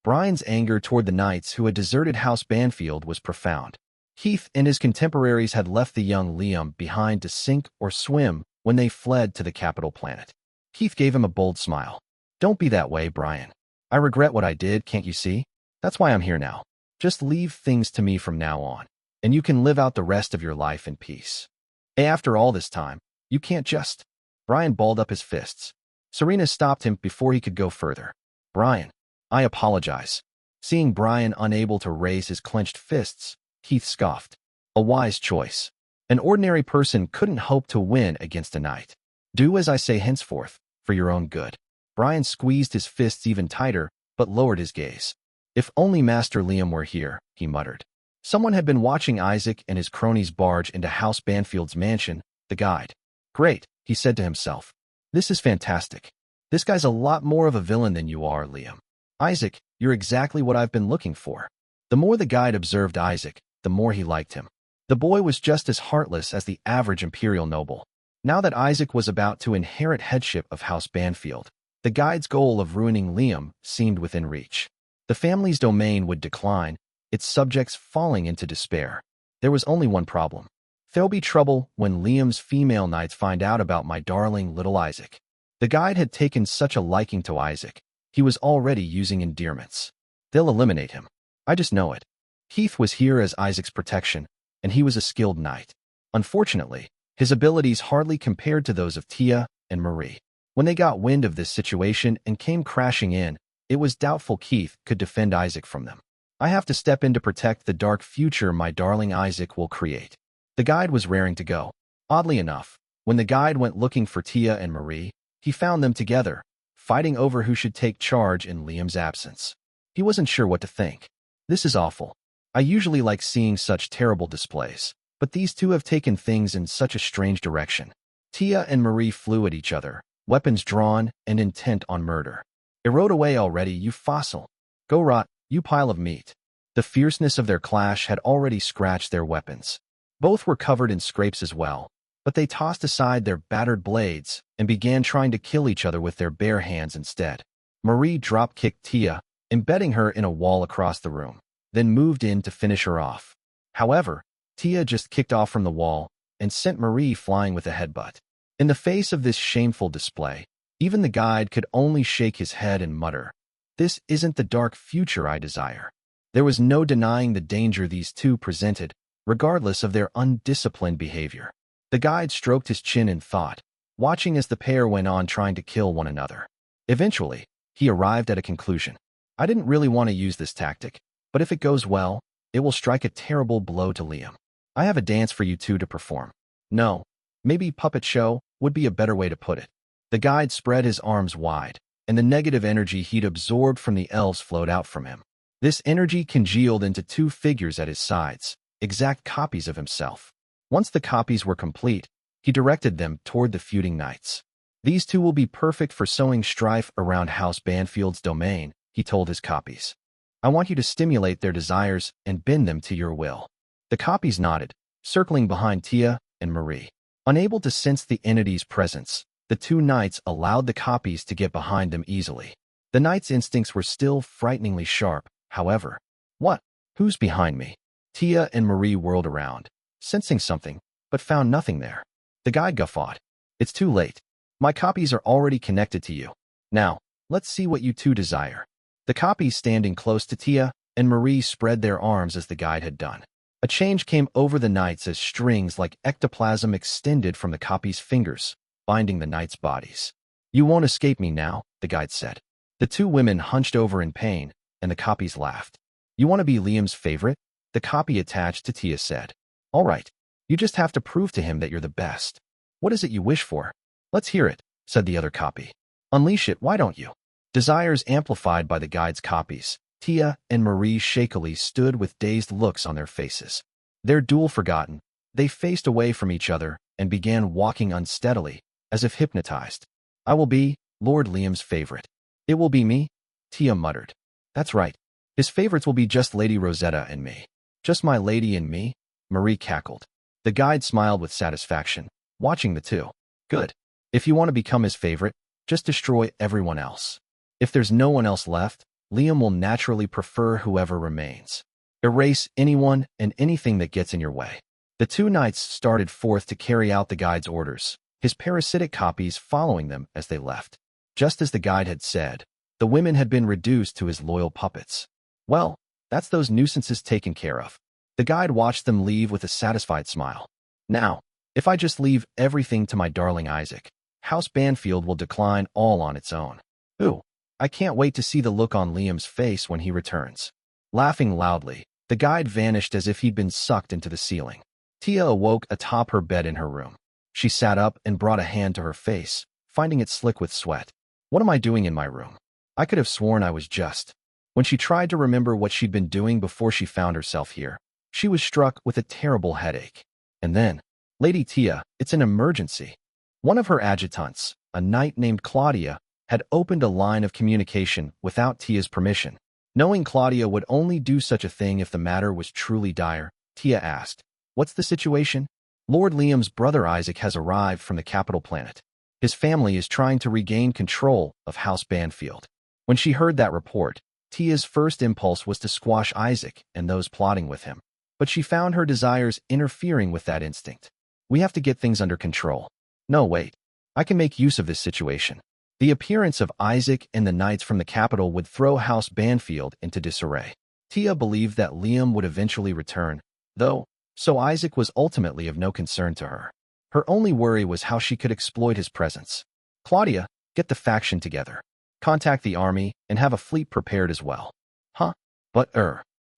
Brian's anger toward the knights who had deserted House Banfield was profound. Keith and his contemporaries had left the young Liam behind to sink or swim when they fled to the capital planet. Keith gave him a bold smile. Don't be that way, Brian. I regret what I did, can't you see? That's why I'm here now. Just leave things to me from now on, and you can live out the rest of your life in peace. After all this time, you can't just... Brian balled up his fists. Serena stopped him before he could go further. Brian, I apologize. Seeing Brian unable to raise his clenched fists, Keith scoffed. A wise choice. An ordinary person couldn't hope to win against a knight. Do as I say henceforth, for your own good. Brian squeezed his fists even tighter, but lowered his gaze. If only Master Liam were here, he muttered. Someone had been watching Isaac and his cronies barge into House Banfield's mansion, the guide. Great, he said to himself. This is fantastic. This guy's a lot more of a villain than you are, Liam. Isaac, you're exactly what I've been looking for. The more the guide observed Isaac, the more he liked him. The boy was just as heartless as the average imperial noble. Now that Isaac was about to inherit headship of House Banfield, the guide's goal of ruining Liam seemed within reach. The family's domain would decline, its subjects falling into despair. There was only one problem. There'll be trouble when Liam's female knights find out about my darling little Isaac. The guide had taken such a liking to Isaac, he was already using endearments. They'll eliminate him. I just know it. Keith was here as Isaac's protection, and he was a skilled knight. Unfortunately, his abilities hardly compared to those of Tia and Marie. When they got wind of this situation and came crashing in, it was doubtful Keith could defend Isaac from them. I have to step in to protect the dark future my darling Isaac will create. The guide was raring to go. Oddly enough, when the guide went looking for Tia and Marie, he found them together, fighting over who should take charge in Liam's absence. He wasn't sure what to think. This is awful. I usually like seeing such terrible displays, but these two have taken things in such a strange direction. Tia and Marie flew at each other, weapons drawn and intent on murder. Erode away already, you fossil. Go rot, you pile of meat. The fierceness of their clash had already scratched their weapons. Both were covered in scrapes as well, but they tossed aside their battered blades and began trying to kill each other with their bare hands instead. Marie drop-kicked Tia, embedding her in a wall across the room, then moved in to finish her off. However, Tia just kicked off from the wall and sent Marie flying with a headbutt. In the face of this shameful display, even the guide could only shake his head and mutter, "This isn't the dark future I desire." There was no denying the danger these two presented, regardless of their undisciplined behavior. The guide stroked his chin in thought, watching as the pair went on trying to kill one another. Eventually, he arrived at a conclusion. I didn't really want to use this tactic, but if it goes well, it will strike a terrible blow to Liam. I have a dance for you two to perform. No, maybe puppet show would be a better way to put it. The guide spread his arms wide, and the negative energy he'd absorbed from the elves flowed out from him. This energy congealed into two figures at his sides, exact copies of himself. Once the copies were complete, he directed them toward the feuding knights. These two will be perfect for sowing strife around House Banfield's domain, he told his copies. I want you to stimulate their desires and bend them to your will. The copies nodded, circling behind Tia and Marie. Unable to sense the entity's presence, the two knights allowed the copies to get behind them easily. The knights' instincts were still frighteningly sharp, however. What? Who's behind me? Tia and Marie whirled around, sensing something, but found nothing there. The guide guffawed. It's too late. My copies are already connected to you. Now, let's see what you two desire. The copies standing close to Tia and Marie spread their arms as the guide had done. A change came over the knights as strings like ectoplasm extended from the copies' fingers, binding the knights' bodies. You won't escape me now, the guide said. The two women hunched over in pain, and the copies laughed. You want to be Liam's favorite? The copy attached to Tia said. All right. You just have to prove to him that you're the best. What is it you wish for? Let's hear it, said the other copy. Unleash it, why don't you? Desires amplified by the guide's copies, Tia and Marie shakily stood with dazed looks on their faces. Their duel forgotten, they faced away from each other and began walking unsteadily, as if hypnotized. I will be Lord Liam's favorite. It will be me, Tia muttered. That's right. His favorites will be just Lady Rosetta and me. Just my lady and me? Marie cackled. The guide smiled with satisfaction, watching the two. Good. If you want to become his favorite, just destroy everyone else. If there's no one else left, Liam will naturally prefer whoever remains. Erase anyone and anything that gets in your way. The two knights started forth to carry out the guide's orders, his parasitic copies following them as they left. Just as the guide had said, the women had been reduced to his loyal puppets. Well, that's those nuisances taken care of. The guide watched them leave with a satisfied smile. Now, if I just leave everything to my darling Isaac, House Banfield will decline all on its own. Ooh, I can't wait to see the look on Liam's face when he returns. Laughing loudly, the guide vanished as if he'd been sucked into the ceiling. Tia awoke atop her bed in her room. She sat up and brought a hand to her face, finding it slick with sweat. What am I doing in my room? I could have sworn I was just. When she tried to remember what she'd been doing before she found herself here, she was struck with a terrible headache. And then, Lady Tia, it's an emergency. One of her adjutants, a knight named Claudia, had opened a line of communication without Tia's permission. Knowing Claudia would only do such a thing if the matter was truly dire, Tia asked, "What's the situation?" Lord Liam's brother Isaac has arrived from the capital planet. His family is trying to regain control of House Banfield. When she heard that report, Tia's first impulse was to squash Isaac and those plotting with him. But she found her desires interfering with that instinct. We have to get things under control. No, wait. I can make use of this situation. The appearance of Isaac and the knights from the capital would throw House Banfield into disarray. Tia believed that Liam would eventually return, though, so Isaac was ultimately of no concern to her. Her only worry was how she could exploit his presence. Claudia, get the faction together. Contact the army and have a fleet prepared as well. Huh? But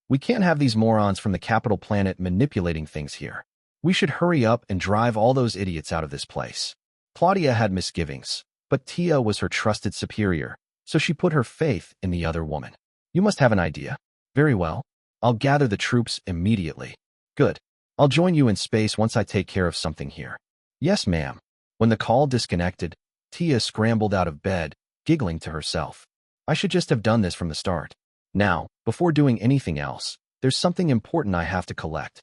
we can't have these morons from the capital planet manipulating things here. We should hurry up and drive all those idiots out of this place. Claudia had misgivings, but Tia was her trusted superior, so she put her faith in the other woman. You must have an idea. Very well. I'll gather the troops immediately. Good. I'll join you in space once I take care of something here. Yes, ma'am. When the call disconnected, Tia scrambled out of bed, giggling to herself. I should just have done this from the start. Now, before doing anything else, there's something important I have to collect.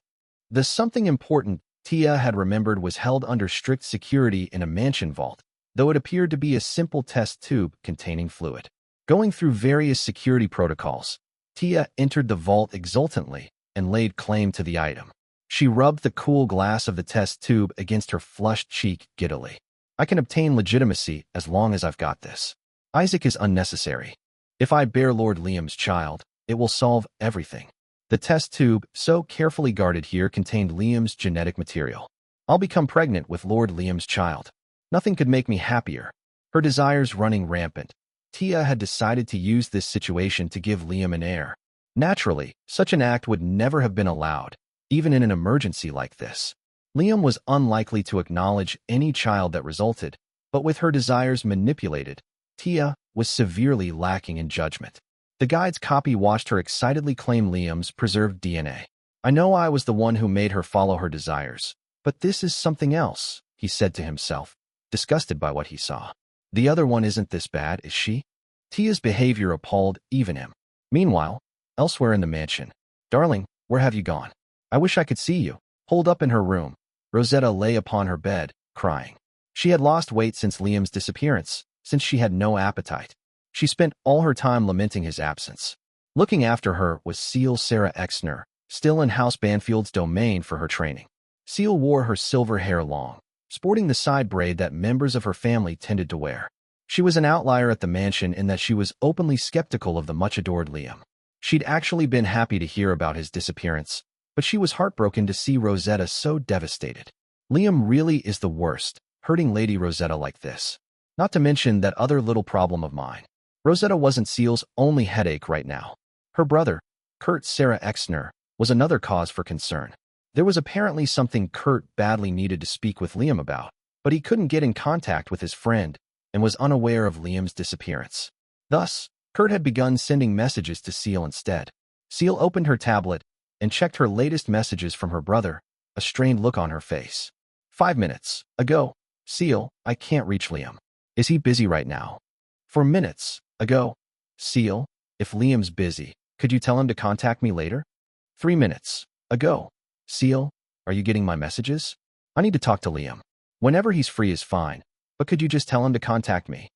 The something important Tia had remembered was held under strict security in a mansion vault, though it appeared to be a simple test tube containing fluid. Going through various security protocols, Tia entered the vault exultantly and laid claim to the item. She rubbed the cool glass of the test tube against her flushed cheek giddily. I can obtain legitimacy as long as I've got this. Isaac is unnecessary. If I bear Lord Liam's child, it will solve everything. The test tube, so carefully guarded here, contained Liam's genetic material. I'll become pregnant with Lord Liam's child. Nothing could make me happier. Her desires running rampant, Tia had decided to use this situation to give Liam an heir. Naturally, such an act would never have been allowed, even in an emergency like this. Liam was unlikely to acknowledge any child that resulted, but with her desires manipulated, Tia was severely lacking in judgment. The guide's copy watched her excitedly claim Liam's preserved DNA. I know I was the one who made her follow her desires, but this is something else, he said to himself, disgusted by what he saw. The other one isn't this bad, is she? Tia's behavior appalled even him. Meanwhile, elsewhere in the mansion, darling, where have you gone? I wish I could see you. Holed up in her room, Rosetta lay upon her bed, crying. She had lost weight since Liam's disappearance, since she had no appetite. She spent all her time lamenting his absence. Looking after her was Seal Sarah Exner, still in House Banfield's domain for her training. Seal wore her silver hair long, sporting the side braid that members of her family tended to wear. She was an outlier at the mansion in that she was openly skeptical of the much-adored Liam. She'd actually been happy to hear about his disappearance, but she was heartbroken to see Rosetta so devastated. Liam really is the worst, hurting Lady Rosetta like this. Not to mention that other little problem of mine. Rosetta wasn't Seal's only headache right now. Her brother, Kurt Sarah Exner, was another cause for concern. There was apparently something Kurt badly needed to speak with Liam about, but he couldn't get in contact with his friend and was unaware of Liam's disappearance. Thus, Kurt had begun sending messages to Seal instead. Seal opened her tablet and checked her latest messages from her brother, a strained look on her face. 5 minutes ago, Seal, I can't reach Liam. Is he busy right now? 4 minutes ago, Seal, if Liam's busy, Could you tell him to contact me later? 3 minutes ago. Seal, are you getting my messages? I need to talk to Liam. Whenever he's free is fine, but could you just tell him to contact me?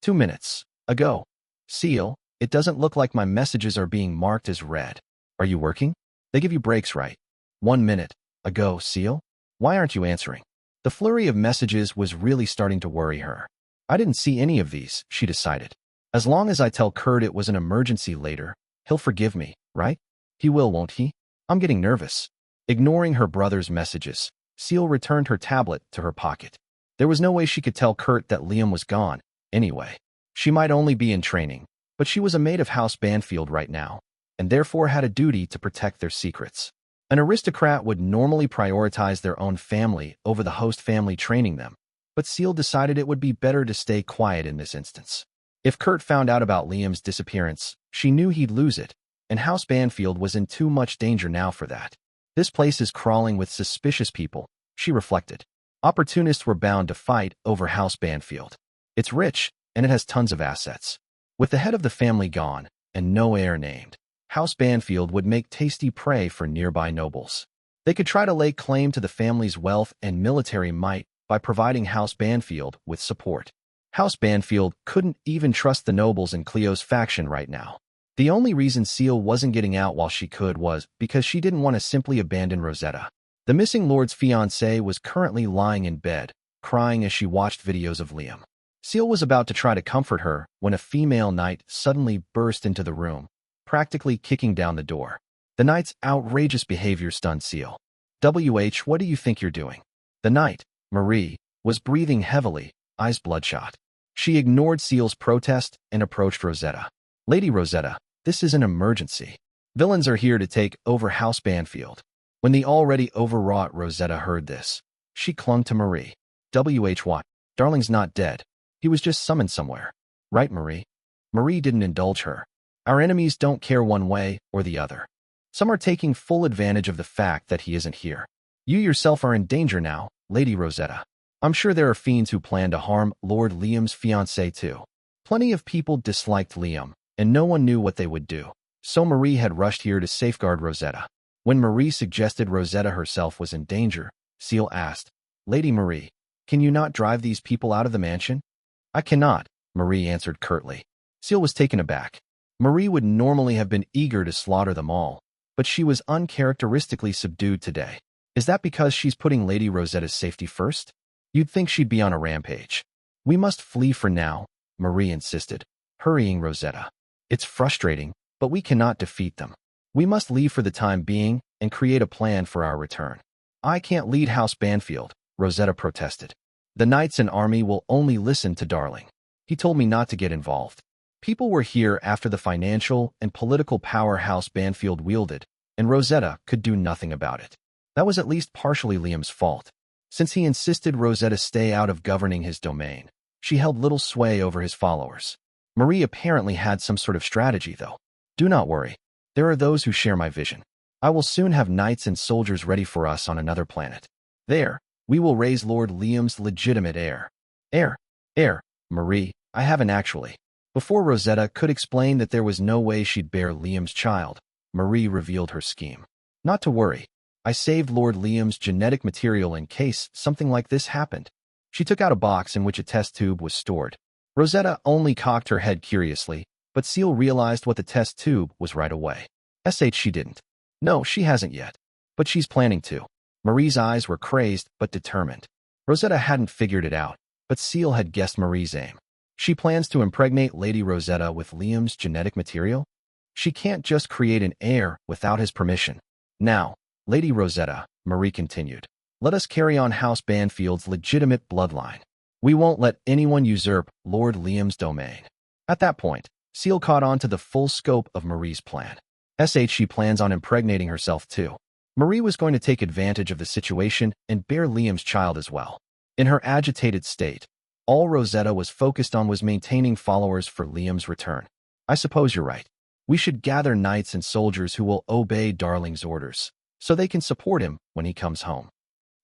2 minutes ago. Seal, it doesn't look like my messages are being marked as read. Are you working? They give you breaks, right? 1 minute ago. Seal, why aren't you answering? The flurry of messages was really starting to worry her. I didn't see any of these, she decided. As long as I tell Kurt it was an emergency later, he'll forgive me, right? He will, won't he? I'm getting nervous. Ignoring her brother's messages, Seal returned her tablet to her pocket. There was no way she could tell Kurt that Liam was gone, anyway. She might only be in training, but she was a maid of House Banfield right now, and therefore had a duty to protect their secrets. An aristocrat would normally prioritize their own family over the host family training them, but Seal decided it would be better to stay quiet in this instance. If Kurt found out about Liam's disappearance, she knew he'd lose it, and House Banfield was in too much danger now for that. This place is crawling with suspicious people, she reflected. Opportunists were bound to fight over House Banfield. It's rich, and it has tons of assets. With the head of the family gone, and no heir named, House Banfield would make tasty prey for nearby nobles. They could try to lay claim to the family's wealth and military might by providing House Banfield with support. House Banfield couldn't even trust the nobles in Cleo's faction right now. The only reason Seal wasn't getting out while she could was because she didn't want to simply abandon Rosetta. The missing lord's fiancé was currently lying in bed, crying as she watched videos of Liam. Seal was about to try to comfort her when a female knight suddenly burst into the room, practically kicking down the door. The knight's outrageous behavior stunned Seal. What do you think you're doing? The knight, Marie, was breathing heavily, eyes bloodshot. She ignored Seal's protest and approached Rosetta. Lady Rosetta, this is an emergency. Villains are here to take over House Banfield. When the already overwrought Rosetta heard this, she clung to Marie. What? Darling's not dead. He was just summoned somewhere. Right, Marie? Marie didn't indulge her. Our enemies don't care one way or the other. Some are taking full advantage of the fact that he isn't here. You yourself are in danger now, Lady Rosetta. I'm sure there are fiends who plan to harm Lord Liam's fiancé too. Plenty of people disliked Liam, and no one knew what they would do. So Marie had rushed here to safeguard Rosetta. When Marie suggested Rosetta herself was in danger, Seal asked, Lady Marie, can you not drive these people out of the mansion? I cannot, Marie answered curtly. Seal was taken aback. Marie would normally have been eager to slaughter them all, but she was uncharacteristically subdued today. Is that because she's putting Lady Rosetta's safety first? You'd think she'd be on a rampage. We must flee for now, Marie insisted, hurrying Rosetta. It's frustrating, but we cannot defeat them. We must leave for the time being and create a plan for our return. I can't lead House Banfield, Rosetta protested. The knights and army will only listen to Darling. He told me not to get involved. People were here after the financial and political power House Banfield wielded, and Rosetta could do nothing about it. That was at least partially Liam's fault. Since he insisted Rosetta stay out of governing his domain, she held little sway over his followers. Marie apparently had some sort of strategy, though. Do not worry. There are those who share my vision. I will soon have knights and soldiers ready for us on another planet. There, we will raise Lord Liam's legitimate heir. Heir, Marie, I haven't actually. Before Rosetta could explain that there was no way she'd bear Liam's child, Marie revealed her scheme. Not to worry. I saved Lord Liam's genetic material in case something like this happened. She took out a box in which a test tube was stored. Rosetta only cocked her head curiously, but Seal realized what the test tube was right away. She didn't. No, she hasn't yet. But she's planning to. Marie's eyes were crazed but determined. Rosetta hadn't figured it out, but Seal had guessed Marie's aim. She plans to impregnate Lady Rosetta with Liam's genetic material? She can't just create an heir without his permission. Now, Lady Rosetta, Marie continued, let us carry on House Banfield's legitimate bloodline. We won't let anyone usurp Lord Liam's domain. At that point, Seal caught on to the full scope of Marie's plan. She plans on impregnating herself too. Marie was going to take advantage of the situation and bear Liam's child as well. In her agitated state, all Rosetta was focused on was maintaining followers for Liam's return. I suppose you're right. We should gather knights and soldiers who will obey Darling's orders, so they can support him when he comes home.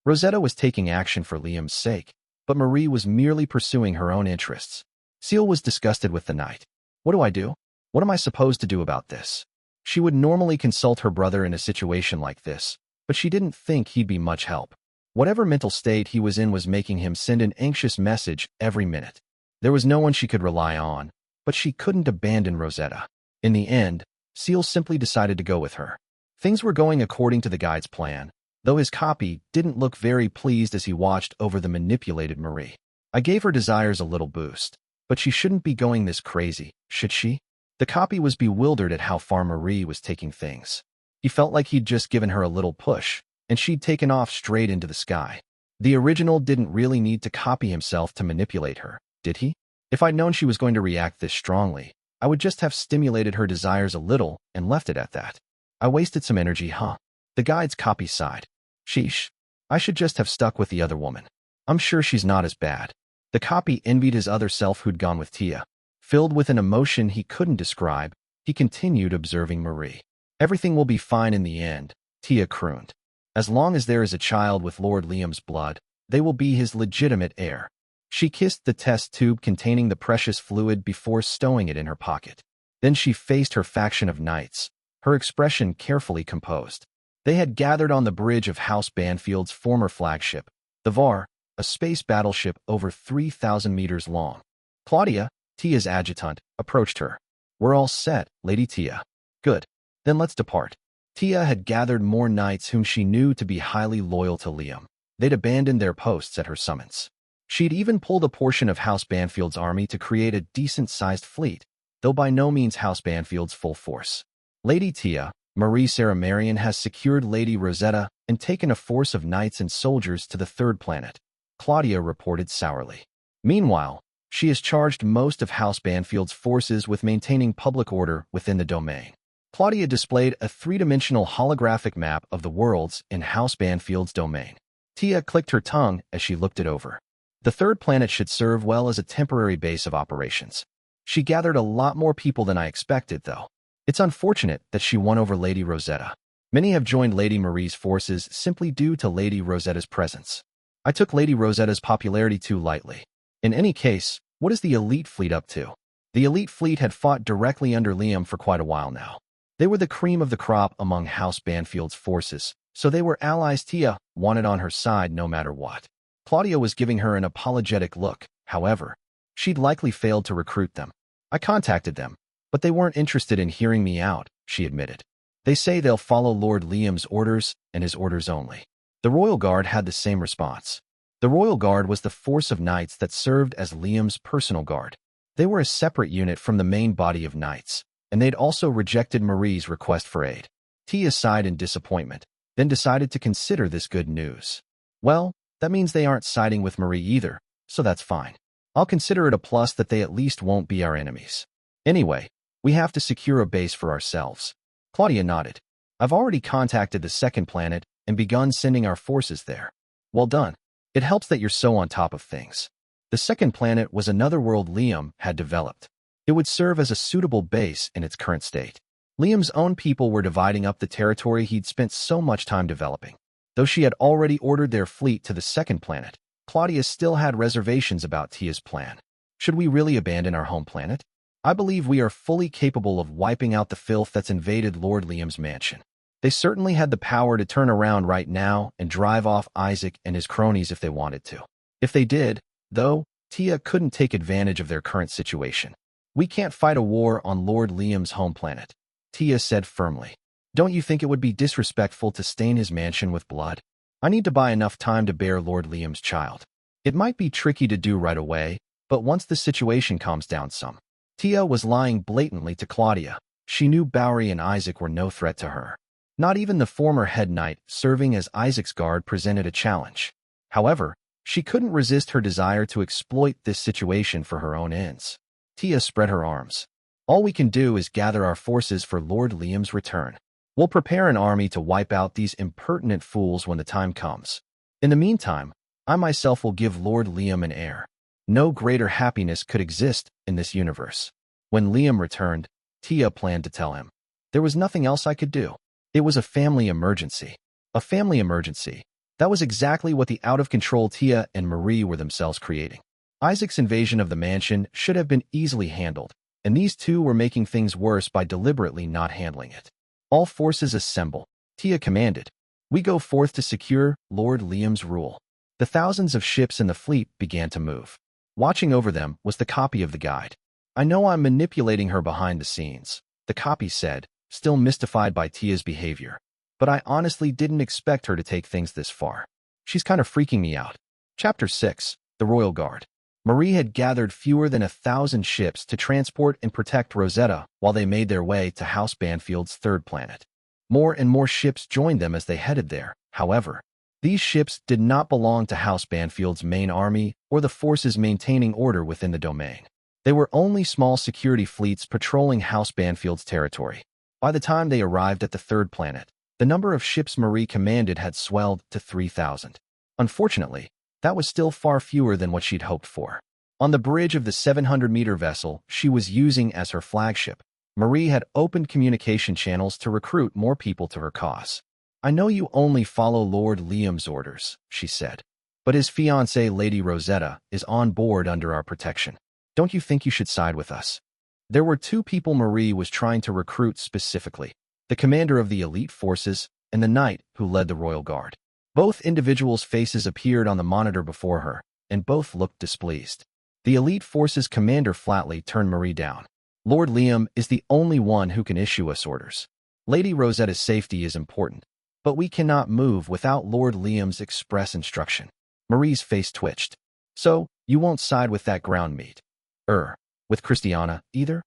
Rosetta was taking action for Liam's sake, but Marie was merely pursuing her own interests. Seal was disgusted with the knight. What do I do? What am I supposed to do about this? She would normally consult her brother in a situation like this, but she didn't think he'd be much help. Whatever mental state he was in was making him send an anxious message every minute. There was no one she could rely on, but she couldn't abandon Rosetta. In the end, Seal simply decided to go with her. Things were going according to the guide's plan, though his copy didn't look very pleased as he watched over the manipulated Marie. I gave her desires a little boost, but she shouldn't be going this crazy, should she? The copy was bewildered at how far Marie was taking things. He felt like he'd just given her a little push, and she'd taken off straight into the sky. The original didn't really need to copy himself to manipulate her, did he? If I'd known she was going to react this strongly, I would just have stimulated her desires a little and left it at that. I wasted some energy, huh? The guide's copy sighed. Sheesh. I should just have stuck with the other woman. I'm sure she's not as bad. The copy envied his other self who'd gone with Tia. Filled with an emotion he couldn't describe, he continued observing Marie. Everything will be fine in the end, Tia crooned. As long as there is a child with Lord Liam's blood, they will be his legitimate heir. She kissed the test tube containing the precious fluid before stowing it in her pocket. Then she faced her faction of knights, her expression carefully composed. They had gathered on the bridge of House Banfield's former flagship, the Var, a space battleship over 3,000 meters long. Claudia, Tia's adjutant, approached her. We're all set, Lady Tia. Good. Then let's depart. Tia had gathered more knights whom she knew to be highly loyal to Liam. They'd abandoned their posts at her summons. She'd even pulled a portion of House Banfield's army to create a decent-sized fleet, though by no means House Banfield's full force. Lady Tia, Marie Sarah Marion, has secured Lady Rosetta and taken a force of knights and soldiers to the third planet, Claudia reported sourly. Meanwhile, she has charged most of House Banfield's forces with maintaining public order within the domain. Claudia displayed a three-dimensional holographic map of the worlds in House Banfield's domain. Tia clicked her tongue as she looked it over. The third planet should serve well as a temporary base of operations. She gathered a lot more people than I expected, though. It's unfortunate that she won over Lady Rosetta. Many have joined Lady Marie's forces simply due to Lady Rosetta's presence. I took Lady Rosetta's popularity too lightly. In any case, what is the elite fleet up to? The elite fleet had fought directly under Liam for quite a while now. They were the cream of the crop among House Banfield's forces, so they were allies Tia wanted on her side no matter what. Claudia was giving her an apologetic look, however. She'd likely failed to recruit them. I contacted them, but they weren't interested in hearing me out, she admitted. They say they'll follow Lord Liam's orders and his orders only. The Royal Guard had the same response. The Royal Guard was the force of knights that served as Liam's personal guard. They were a separate unit from the main body of knights, and they'd also rejected Marie's request for aid. Tia sighed in disappointment, then decided to consider this good news. Well, that means they aren't siding with Marie either, so that's fine. I'll consider it a plus that they at least won't be our enemies. Anyway, we have to secure a base for ourselves. Claudia nodded. I've already contacted the second planet and begun sending our forces there. Well done. It helps that you're so on top of things. The second planet was another world Liam had developed. It would serve as a suitable base in its current state. Liam's own people were dividing up the territory he'd spent so much time developing. Though she had already ordered their fleet to the second planet, Claudia still had reservations about Tia's plan. Should we really abandon our home planet? I believe we are fully capable of wiping out the filth that's invaded Lord Liam's mansion. They certainly had the power to turn around right now and drive off Isaac and his cronies if they wanted to. If they did, though, Tia couldn't take advantage of their current situation. We can't fight a war on Lord Liam's home planet, Tia said firmly. Don't you think it would be disrespectful to stain his mansion with blood? I need to buy enough time to bear Lord Liam's child. It might be tricky to do right away, but once the situation calms down some. Tia was lying blatantly to Claudia. She knew Bowery and Isaac were no threat to her. Not even the former head knight serving as Isaac's guard presented a challenge. However, she couldn't resist her desire to exploit this situation for her own ends. Tia spread her arms. All we can do is gather our forces for Lord Liam's return. We'll prepare an army to wipe out these impertinent fools when the time comes. In the meantime, I myself will give Lord Liam an heir. No greater happiness could exist in this universe. When Liam returned, Tia planned to tell him. There was nothing else I could do. It was a family emergency. A family emergency. That was exactly what the out-of-control Tia and Marie were themselves creating. Isaac's invasion of the mansion should have been easily handled, and these two were making things worse by deliberately not handling it. All forces assemble, Tia commanded. We go forth to secure Lord Liam's rule. The thousands of ships in the fleet began to move. Watching over them was the copy of the guide. I know I'm manipulating her behind the scenes, the copy said, still mystified by Tia's behavior. But I honestly didn't expect her to take things this far. She's kind of freaking me out. Chapter 6. The Royal Guard. Marie had gathered fewer than 1,000 ships to transport and protect Rosetta while they made their way to House Banfield's third planet. More and more ships joined them as they headed there. However, these ships did not belong to House Banfield's main army or the forces maintaining order within the domain. They were only small security fleets patrolling House Banfield's territory. By the time they arrived at the third planet, the number of ships Marie commanded had swelled to 3,000. Unfortunately, that was still far fewer than what she'd hoped for. On the bridge of the 700-meter vessel she was using as her flagship, Marie had opened communication channels to recruit more people to her cause. I know you only follow Lord Liam's orders, she said, but his fiancée Lady Rosetta is on board under our protection. Don't you think you should side with us? There were two people Marie was trying to recruit specifically, the commander of the elite forces and the knight who led the Royal Guard. Both individuals' faces appeared on the monitor before her, and both looked displeased. The elite forces commander flatly turned Marie down. Lord Liam is the only one who can issue us orders. Lady Rosetta's safety is important, but we cannot move without Lord Liam's express instruction. Marie's face twitched. So, you won't side with that ground meat? With Christiana, either?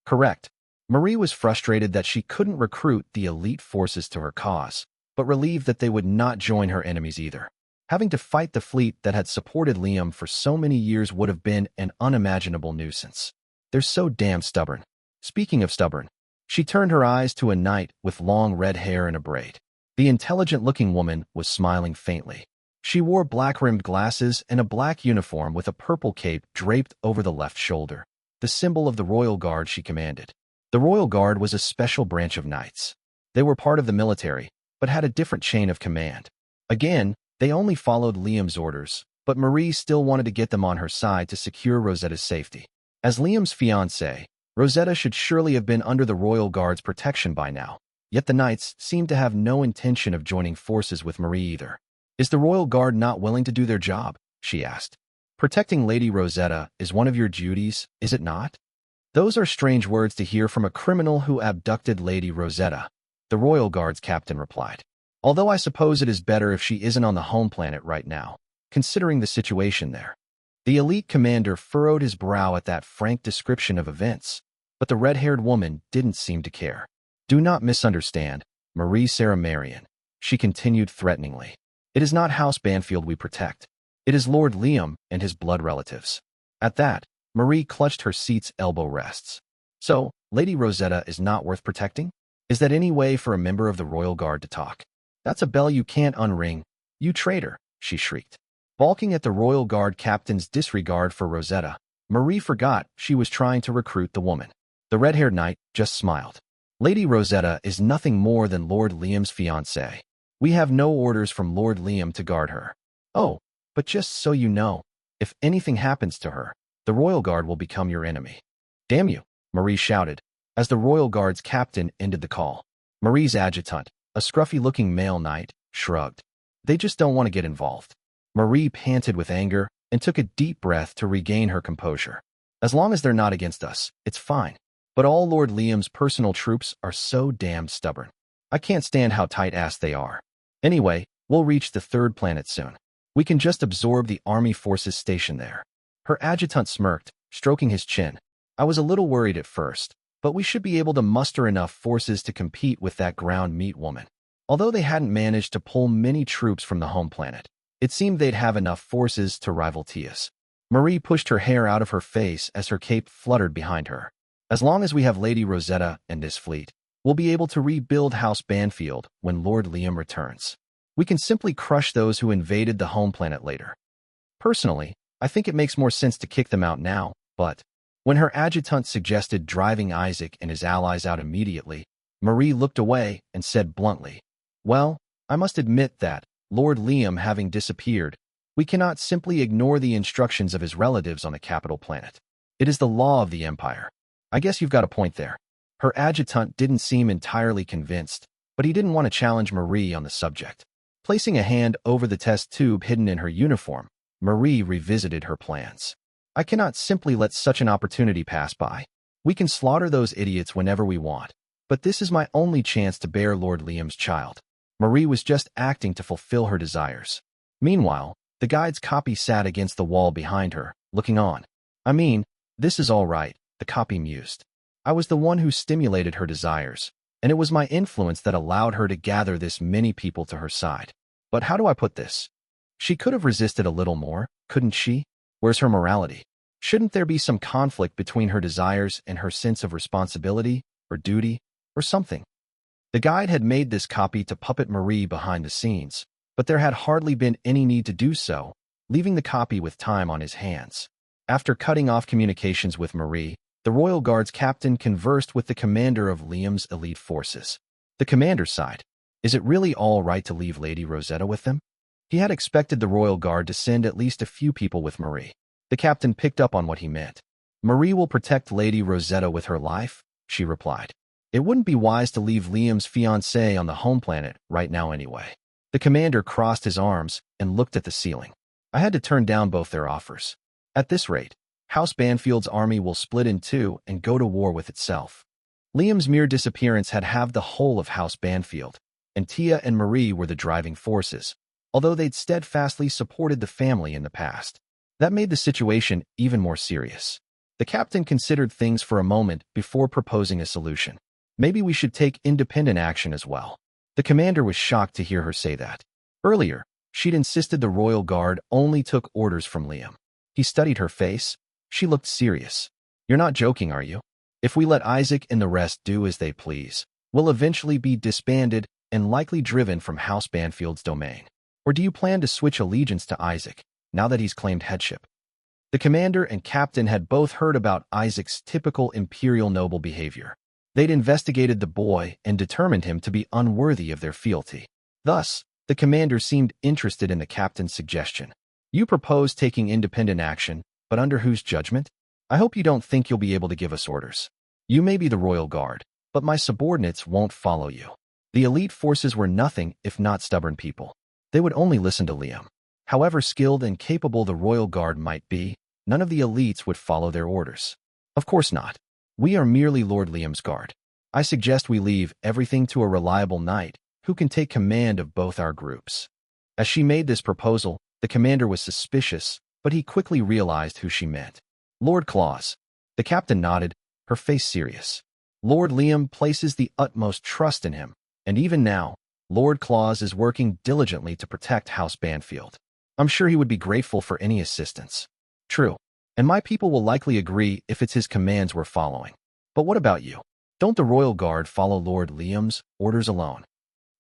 Correct. Marie was frustrated that she couldn't recruit the elite forces to her cause, but relieved that they would not join her enemies either. Having to fight the fleet that had supported Liam for so many years would have been an unimaginable nuisance. They're so damn stubborn. Speaking of stubborn, she turned her eyes to a knight with long red hair and a braid. The intelligent-looking woman was smiling faintly. She wore black-rimmed glasses and a black uniform with a purple cape draped over the left shoulder, the symbol of the Royal Guard she commanded. The Royal Guard was a special branch of knights. They were part of the military, but had a different chain of command. Again, they only followed Liam's orders, but Marie still wanted to get them on her side to secure Rosetta's safety. As Liam's fiancée, Rosetta should surely have been under the Royal Guard's protection by now, yet the knights seemed to have no intention of joining forces with Marie either. Is the Royal Guard not willing to do their job? She asked. Protecting Lady Rosetta is one of your duties, is it not? Those are strange words to hear from a criminal who abducted Lady Rosetta, the Royal Guard's captain replied. Although I suppose it is better if she isn't on the home planet right now, considering the situation there. The elite commander furrowed his brow at that frank description of events, but the red-haired woman didn't seem to care. Do not misunderstand, Marie Sarah Marion, she continued threateningly. It is not House Banfield we protect. It is Lord Liam and his blood relatives. At that, Marie clutched her seat's elbow rests. So, Lady Rosetta is not worth protecting? Is that any way for a member of the Royal Guard to talk? That's a bell you can't unring, you traitor, she shrieked. Balking at the Royal Guard captain's disregard for Rosetta, Marie forgot she was trying to recruit the woman. The red-haired knight just smiled. Lady Rosetta is nothing more than Lord Liam's fiancée. We have no orders from Lord Liam to guard her. Oh, but just so you know, if anything happens to her, the Royal Guard will become your enemy. Damn you, Marie shouted, as the Royal Guard's captain ended the call. Marie's adjutant, a scruffy-looking male knight, shrugged. They just don't want to get involved. Marie panted with anger and took a deep breath to regain her composure. As long as they're not against us, it's fine. But all Lord Liam's personal troops are so damn stubborn. I can't stand how tight-assed they are. Anyway, we'll reach the third planet soon. We can just absorb the army forces stationed there. Her adjutant smirked, stroking his chin. I was a little worried at first, but we should be able to muster enough forces to compete with that ground meat woman. Although they hadn't managed to pull many troops from the home planet, it seemed they'd have enough forces to rival Tia's. Marie pushed her hair out of her face as her cape fluttered behind her. As long as we have Lady Rosetta and this fleet, we'll be able to rebuild House Banfield when Lord Liam returns. We can simply crush those who invaded the home planet later. Personally, I think it makes more sense to kick them out now, but when her adjutant suggested driving Isaac and his allies out immediately, Marie looked away and said bluntly, well, I must admit that, Lord Liam having disappeared, we cannot simply ignore the instructions of his relatives on the capital planet. It is the law of the Empire. I guess you've got a point there. Her adjutant didn't seem entirely convinced, but he didn't want to challenge Marie on the subject. Placing a hand over the test tube hidden in her uniform, Marie revisited her plans. I cannot simply let such an opportunity pass by. We can slaughter those idiots whenever we want, but this is my only chance to bear Lord Liam's child. Marie was just acting to fulfill her desires. Meanwhile, the guide's copy sat against the wall behind her, looking on. I mean, this is all right, the copy mused. I was the one who stimulated her desires, and it was my influence that allowed her to gather this many people to her side. But how do I put this? She could have resisted a little more, couldn't she? Where's her morality? Shouldn't there be some conflict between her desires and her sense of responsibility, or duty, or something? The guide had made this copy to puppet Marie behind the scenes, but there had hardly been any need to do so, leaving the copy with time on his hands. After cutting off communications with Marie, the Royal Guard's captain conversed with the commander of Liam's elite forces. The commander sighed. Is it really all right to leave Lady Rosetta with them? He had expected the Royal Guard to send at least a few people with Marie. The captain picked up on what he meant. Marie will protect Lady Rosetta with her life, she replied. It wouldn't be wise to leave Liam's fiancée on the home planet right now anyway. The commander crossed his arms and looked at the ceiling. I had to turn down both their offers. At this rate, House Banfield's army will split in two and go to war with itself. Liam's mere disappearance had halved the whole of House Banfield, and Tia and Marie were the driving forces, although they'd steadfastly supported the family in the past. That made the situation even more serious. The captain considered things for a moment before proposing a solution. Maybe we should take independent action as well. The commander was shocked to hear her say that. Earlier, she'd insisted the Royal Guard only took orders from Liam. He studied her face. She looked serious. You're not joking, are you? If we let Isaac and the rest do as they please, we'll eventually be disbanded and likely driven from House Banfield's domain. Or do you plan to switch allegiance to Isaac, now that he's claimed headship? The commander and captain had both heard about Isaac's typical imperial noble behavior. They'd investigated the boy and determined him to be unworthy of their fealty. Thus, the commander seemed interested in the captain's suggestion. You propose taking independent action, but under whose judgment? I hope you don't think you'll be able to give us orders. You may be the Royal Guard, but my subordinates won't follow you. The elite forces were nothing if not stubborn people. They would only listen to Liam. However skilled and capable the Royal Guard might be, none of the elites would follow their orders. Of course not. We are merely Lord Liam's guard. I suggest we leave everything to a reliable knight who can take command of both our groups. As she made this proposal, the commander was suspicious, but he quickly realized who she meant. Lord Claus. The captain nodded, her face serious. Lord Liam places the utmost trust in him, and even now, Lord Claus is working diligently to protect House Banfield. I'm sure he would be grateful for any assistance. True, and my people will likely agree if it's his commands we're following. But what about you? Don't the Royal Guard follow Lord Liam's orders alone?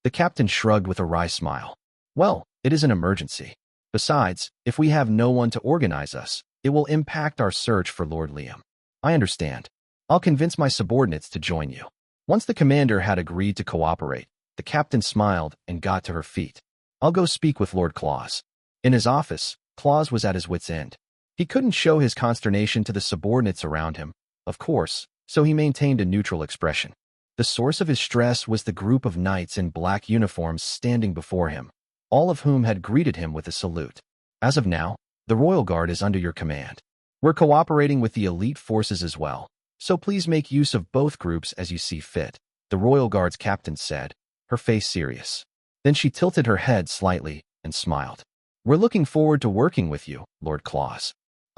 The captain shrugged with a wry smile. Well, it is an emergency. Besides, if we have no one to organize us, it will impact our search for Lord Liam. I understand. I'll convince my subordinates to join you. Once the commander had agreed to cooperate, the captain smiled and got to her feet. I'll go speak with Lord Claus. In his office, Claus was at his wit's end. He couldn't show his consternation to the subordinates around him, of course, so he maintained a neutral expression. The source of his stress was the group of knights in black uniforms standing before him, all of whom had greeted him with a salute. As of now, the Royal Guard is under your command. We're cooperating with the elite forces as well, so please make use of both groups as you see fit, the Royal Guard's captain said, her face serious. Then she tilted her head slightly and smiled. We're looking forward to working with you, Lord Claus.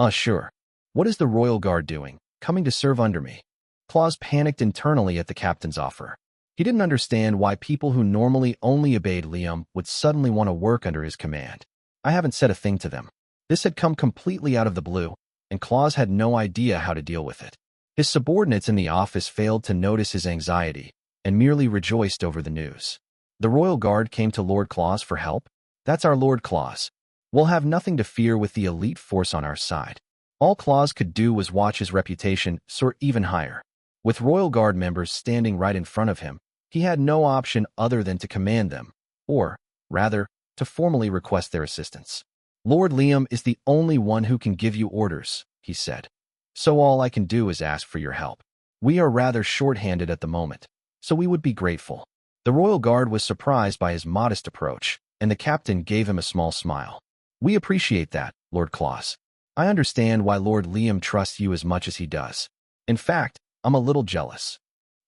Sure. What is the Royal Guard doing, coming to serve under me? Claus panicked internally at the captain's offer. He didn't understand why people who normally only obeyed Liam would suddenly want to work under his command. I haven't said a thing to them. This had come completely out of the blue, and Claus had no idea how to deal with it. His subordinates in the office failed to notice his anxiety and merely rejoiced over the news. The Royal Guard came to Lord Claus for help? That's our Lord Claus. We'll have nothing to fear with the elite force on our side. All Claus could do was watch his reputation soar even higher. With Royal Guard members standing right in front of him, he had no option other than to command them, or, rather, to formally request their assistance. Lord Liam is the only one who can give you orders, he said. So all I can do is ask for your help. We are rather short-handed at the moment, so we would be grateful. The royal guard was surprised by his modest approach, and the captain gave him a small smile. We appreciate that, Lord Claus. I understand why Lord Liam trusts you as much as he does. In fact, I'm a little jealous.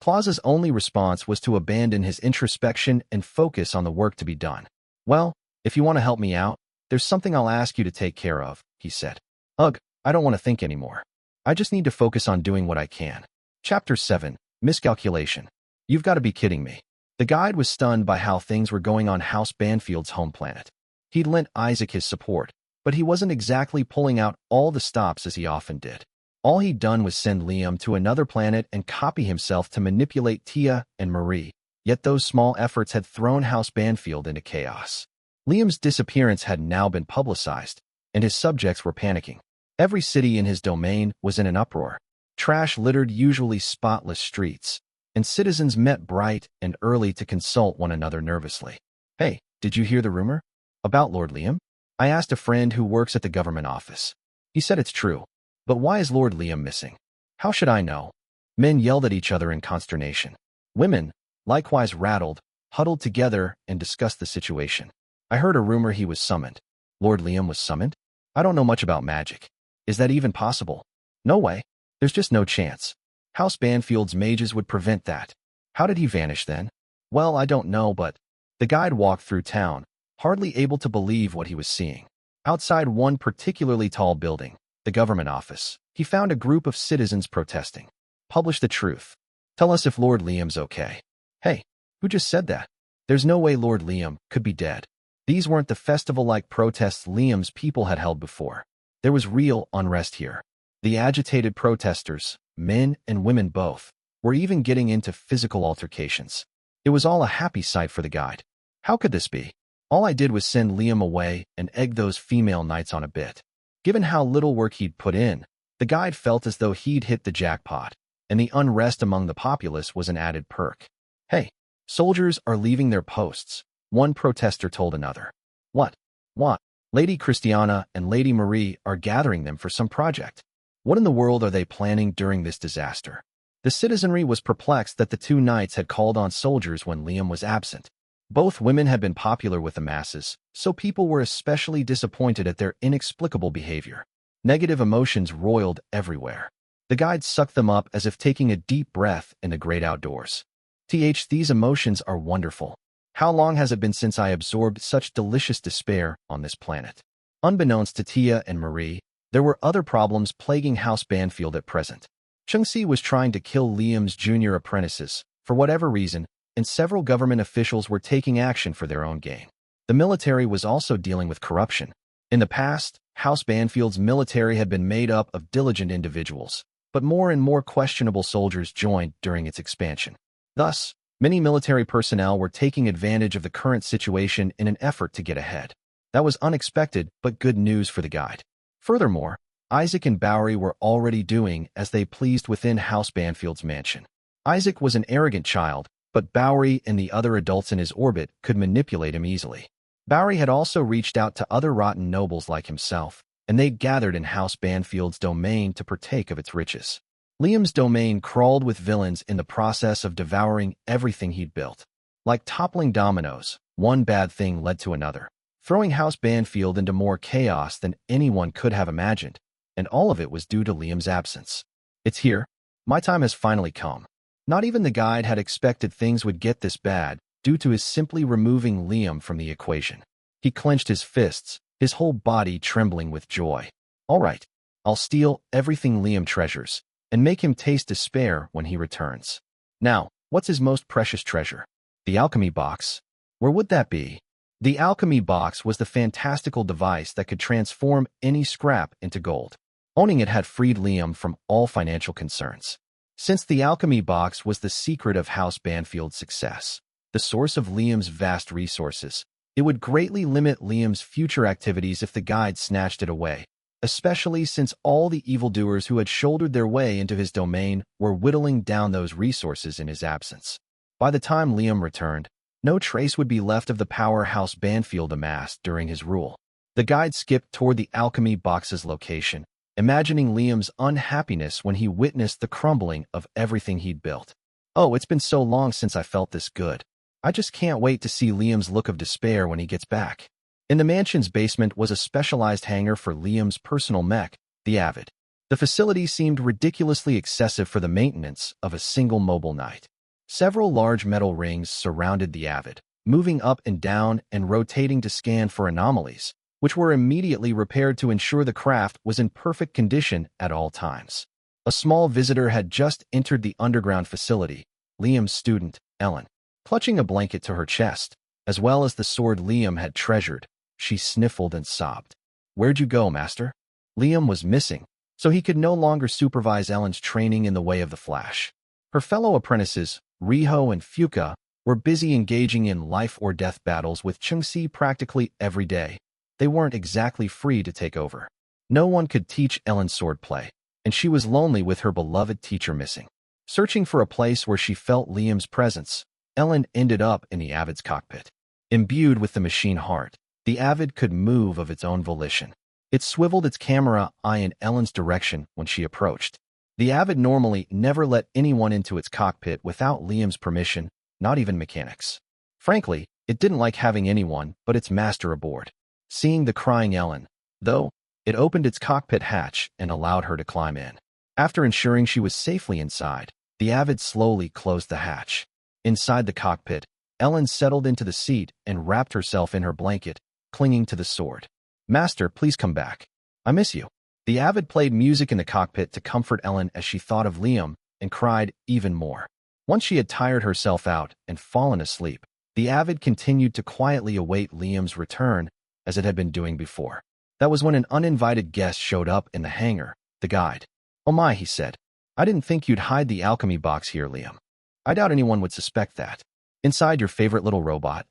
Claus's only response was to abandon his introspection and focus on the work to be done. Well, if you want to help me out, there's something I'll ask you to take care of, he said. Ugh, I don't want to think anymore. I just need to focus on doing what I can. Chapter 7, Miscalculation. You've got to be kidding me. The guide was stunned by how things were going on House Banfield's home planet. He'd lent Isaac his support, but he wasn't exactly pulling out all the stops as he often did. All he'd done was send Liam to another planet and copy himself to manipulate Tia and Marie, yet those small efforts had thrown House Banfield into chaos. Liam's disappearance had now been publicized, and his subjects were panicking. Every city in his domain was in an uproar. Trash littered usually spotless streets, and citizens met bright and early to consult one another nervously. Hey, did you hear the rumor? About Lord Liam? I asked a friend who works at the government office. He said it's true. But why is Lord Liam missing? How should I know? Men yelled at each other in consternation. Women, likewise rattled, huddled together and discussed the situation. I heard a rumor he was summoned. Lord Liam was summoned? I don't know much about magic. Is that even possible? No way. There's just no chance. House Banfield's mages would prevent that. How did he vanish then? Well, I don't know, but the guide walked through town, hardly able to believe what he was seeing. Outside one particularly tall building, the government office, he found a group of citizens protesting. Publish the truth. Tell us if Lord Liam's okay. Hey, who just said that? There's no way Lord Liam could be dead. These weren't the festival-like protests Liam's people had held before. There was real unrest here. The agitated protesters, men and women both, were even getting into physical altercations. It was all a happy sight for the guide. How could this be? All I did was send Liam away and egg those female knights on a bit. Given how little work he'd put in, the guide felt as though he'd hit the jackpot, and the unrest among the populace was an added perk. Hey, soldiers are leaving their posts, one protester told another. What? What? Lady Christiana and Lady Marie are gathering them for some project. What in the world are they planning during this disaster? The citizenry was perplexed that the two knights had called on soldiers when Liam was absent. Both women had been popular with the masses, so people were especially disappointed at their inexplicable behavior. Negative emotions roiled everywhere. The guide sucked them up as if taking a deep breath in the great outdoors. These emotions are wonderful. How long has it been since I absorbed such delicious despair on this planet? Unbeknownst to Tia and Marie, there were other problems plaguing House Banfield at present. Chengxi was trying to kill Liam's junior apprentices, for whatever reason, and several government officials were taking action for their own gain. The military was also dealing with corruption. In the past, House Banfield's military had been made up of diligent individuals, but more and more questionable soldiers joined during its expansion. Thus, many military personnel were taking advantage of the current situation in an effort to get ahead. That was unexpected, but good news for the guide. Furthermore, Isaac and Bowery were already doing as they pleased within House Banfield's mansion. Isaac was an arrogant child, but Bowery and the other adults in his orbit could manipulate him easily. Bowery had also reached out to other rotten nobles like himself, and they gathered in House Banfield's domain to partake of its riches. Liam's domain crawled with villains in the process of devouring everything he'd built. Like toppling dominoes, one bad thing led to another, throwing House Banfield into more chaos than anyone could have imagined, and all of it was due to Liam's absence. It's here. My time has finally come. Not even the guide had expected things would get this bad due to his simply removing Liam from the equation. He clenched his fists, his whole body trembling with joy. All right, I'll steal everything Liam treasures and make him taste despair when he returns. Now, what's his most precious treasure? The alchemy box. Where would that be? The alchemy box was the fantastical device that could transform any scrap into gold. Owning it had freed Liam from all financial concerns. Since the alchemy box was the secret of House Banfield's success, the source of Liam's vast resources, it would greatly limit Liam's future activities if the guide snatched it away, especially since all the evildoers who had shouldered their way into his domain were whittling down those resources in his absence. By the time Liam returned, no trace would be left of the power House Banfield amassed during his rule. The guide skipped toward the alchemy box's location imagining Liam's unhappiness when he witnessed the crumbling of everything he'd built. Oh, it's been so long since I felt this good. I just can't wait to see Liam's look of despair when he gets back. In the mansion's basement was a specialized hangar for Liam's personal mech, the Avid. The facility seemed ridiculously excessive for the maintenance of a single mobile knight. Several large metal rings surrounded the Avid, moving up and down and rotating to scan for anomalies, which were immediately repaired to ensure the craft was in perfect condition at all times. A small visitor had just entered the underground facility, Liam's student, Ellen. Clutching a blanket to her chest, as well as the sword Liam had treasured, she sniffled and sobbed. "Where'd you go, master?" Liam was missing, so he could no longer supervise Ellen's training in the way of the Flash. Her fellow apprentices, Riho and Fuka, were busy engaging in life-or-death battles with Chungsi practically every day. They weren't exactly free to take over. No one could teach Ellen swordplay, and she was lonely with her beloved teacher missing. Searching for a place where she felt Liam's presence, Ellen ended up in the Avid's cockpit. Imbued with the machine heart, the Avid could move of its own volition. It swiveled its camera eye in Ellen's direction when she approached. The Avid normally never let anyone into its cockpit without Liam's permission, not even mechanics. Frankly, it didn't like having anyone but its master aboard. Seeing the crying Ellen, though, it opened its cockpit hatch and allowed her to climb in. After ensuring she was safely inside, the Avid slowly closed the hatch. Inside the cockpit, Ellen settled into the seat and wrapped herself in her blanket, clinging to the sword. "Master, please come back. I miss you." The Avid played music in the cockpit to comfort Ellen as she thought of Liam and cried even more. Once she had tired herself out and fallen asleep, the Avid continued to quietly await Liam's return as it had been doing before. That was when an uninvited guest showed up in the hangar, the guide. "Oh my," he said. "I didn't think you'd hide the alchemy box here, Liam. I doubt anyone would suspect that. Inside your favorite little robot,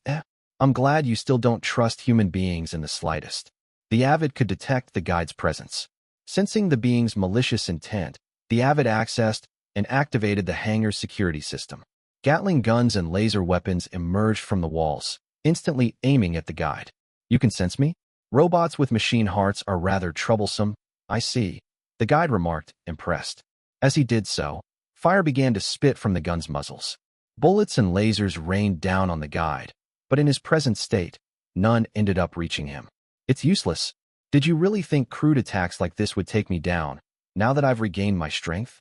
I'm glad you still don't trust human beings in the slightest." The Avid could detect the guide's presence. Sensing the being's malicious intent, the Avid accessed and activated the hangar's security system. Gatling guns and laser weapons emerged from the walls, instantly aiming at the guide. "You can sense me? Robots with machine hearts are rather troublesome, I see," the guide remarked, impressed. As he did so, fire began to spit from the gun's muzzles. Bullets and lasers rained down on the guide, but in his present state, none ended up reaching him. "It's useless. Did you really think crude attacks like this would take me down, now that I've regained my strength?"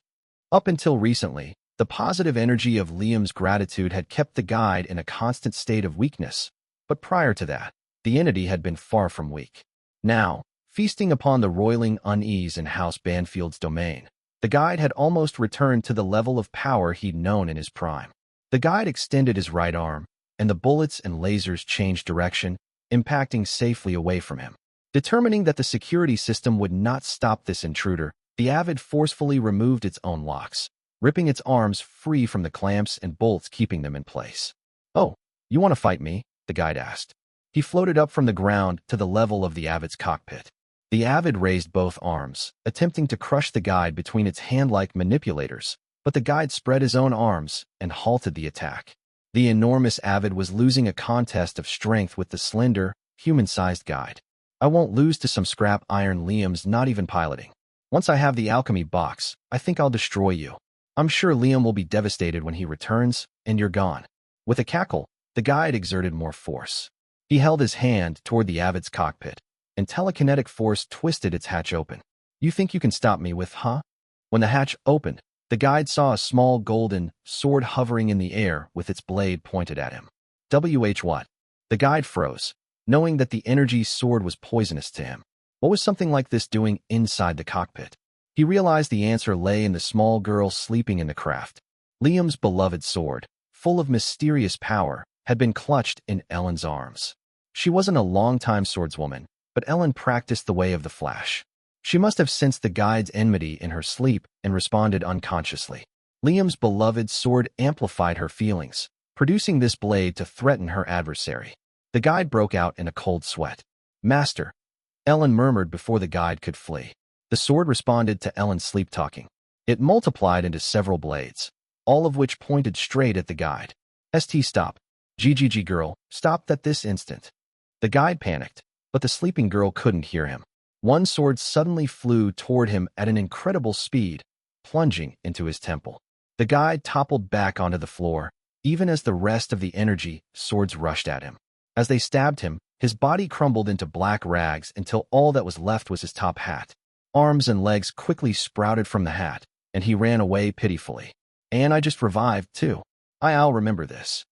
Up until recently, the positive energy of Liam's gratitude had kept the guide in a constant state of weakness, but prior to that, the entity had been far from weak. Now, feasting upon the roiling unease in House Banfield's domain, the guide had almost returned to the level of power he'd known in his prime. The guide extended his right arm, and the bullets and lasers changed direction, impacting safely away from him. Determining that the security system would not stop this intruder, the Avid forcefully removed its own locks, ripping its arms free from the clamps and bolts keeping them in place. "Oh, you want to fight me?" the guide asked. He floated up from the ground to the level of the Avid's cockpit. The Avid raised both arms, attempting to crush the guide between its hand-like manipulators, but the guide spread his own arms and halted the attack. The enormous Avid was losing a contest of strength with the slender, human-sized guide. "I won't lose to some scrap iron Liam's not even piloting. Once I have the alchemy box, I think I'll destroy you. I'm sure Liam will be devastated when he returns, and you're gone." With a cackle, the guide exerted more force. He held his hand toward the Avid's cockpit, and telekinetic force twisted its hatch open. "You think you can stop me with, huh?" When the hatch opened, the guide saw a small golden sword hovering in the air with its blade pointed at him. What? The guide froze, knowing that the energy sword was poisonous to him. What was something like this doing inside the cockpit? He realized the answer lay in the small girl sleeping in the craft. Liam's beloved sword, full of mysterious power, had been clutched in Ellen's arms. She wasn't a long-time swordswoman, but Ellen practiced the way of the Flash. She must have sensed the guide's enmity in her sleep and responded unconsciously. Liam's beloved sword amplified her feelings, producing this blade to threaten her adversary. The guide broke out in a cold sweat. "Master," Ellen murmured before the guide could flee. The sword responded to Ellen's sleep-talking. It multiplied into several blades, all of which pointed straight at the guide. Stop. GGG girl, stopped at this instant." The guide panicked, but the sleeping girl couldn't hear him. One sword suddenly flew toward him at an incredible speed, plunging into his temple. The guide toppled back onto the floor, even as the rest of the energy swords rushed at him. As they stabbed him, his body crumbled into black rags until all that was left was his top hat. Arms and legs quickly sprouted from the hat, and he ran away pitifully. And I just revived, too. I'll remember this.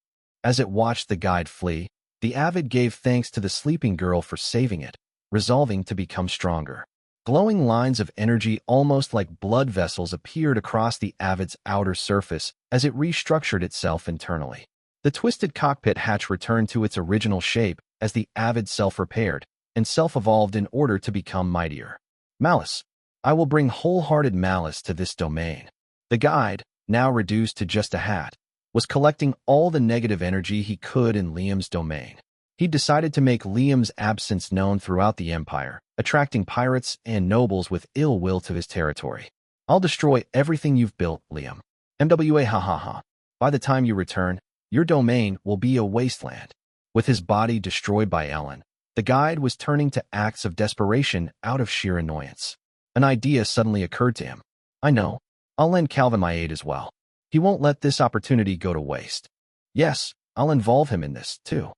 As it watched the guide flee, the Avid gave thanks to the sleeping girl for saving it, resolving to become stronger. Glowing lines of energy almost like blood vessels appeared across the Avid's outer surface as it restructured itself internally. The twisted cockpit hatch returned to its original shape as the Avid self-repaired and self-evolved in order to become mightier. Malice. I will bring wholehearted malice to this domain. The guide, now reduced to just a hat, was collecting all the negative energy he could in Liam's domain. He decided to make Liam's absence known throughout the Empire, attracting pirates and nobles with ill will to his territory. I'll destroy everything you've built, Liam. MWA ha ha ha. By the time you return, your domain will be a wasteland. With his body destroyed by Ellen, the guide was turning to acts of desperation out of sheer annoyance. An idea suddenly occurred to him. I know. I'll lend Calvin my aid as well. He won't let this opportunity go to waste. Yes, I'll involve him in this, too.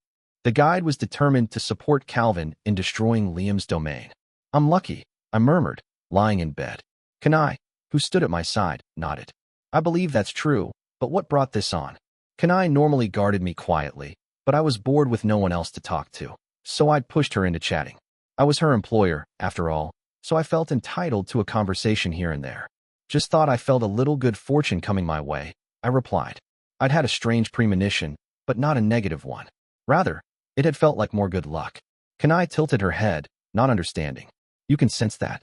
The guide was determined to support Calvin in destroying Liam's domain. I'm lucky, I murmured, lying in bed. Kanai, who stood at my side, nodded. I believe that's true, but what brought this on? Kanai normally guarded me quietly, but I was bored with no one else to talk to, so I'd pushed her into chatting. I was her employer, after all, so I felt entitled to a conversation here and there. Just thought I felt a little good fortune coming my way, I replied. I'd had a strange premonition, but not a negative one. Rather, it had felt like more good luck. Kanai tilted her head, not understanding. You can sense that?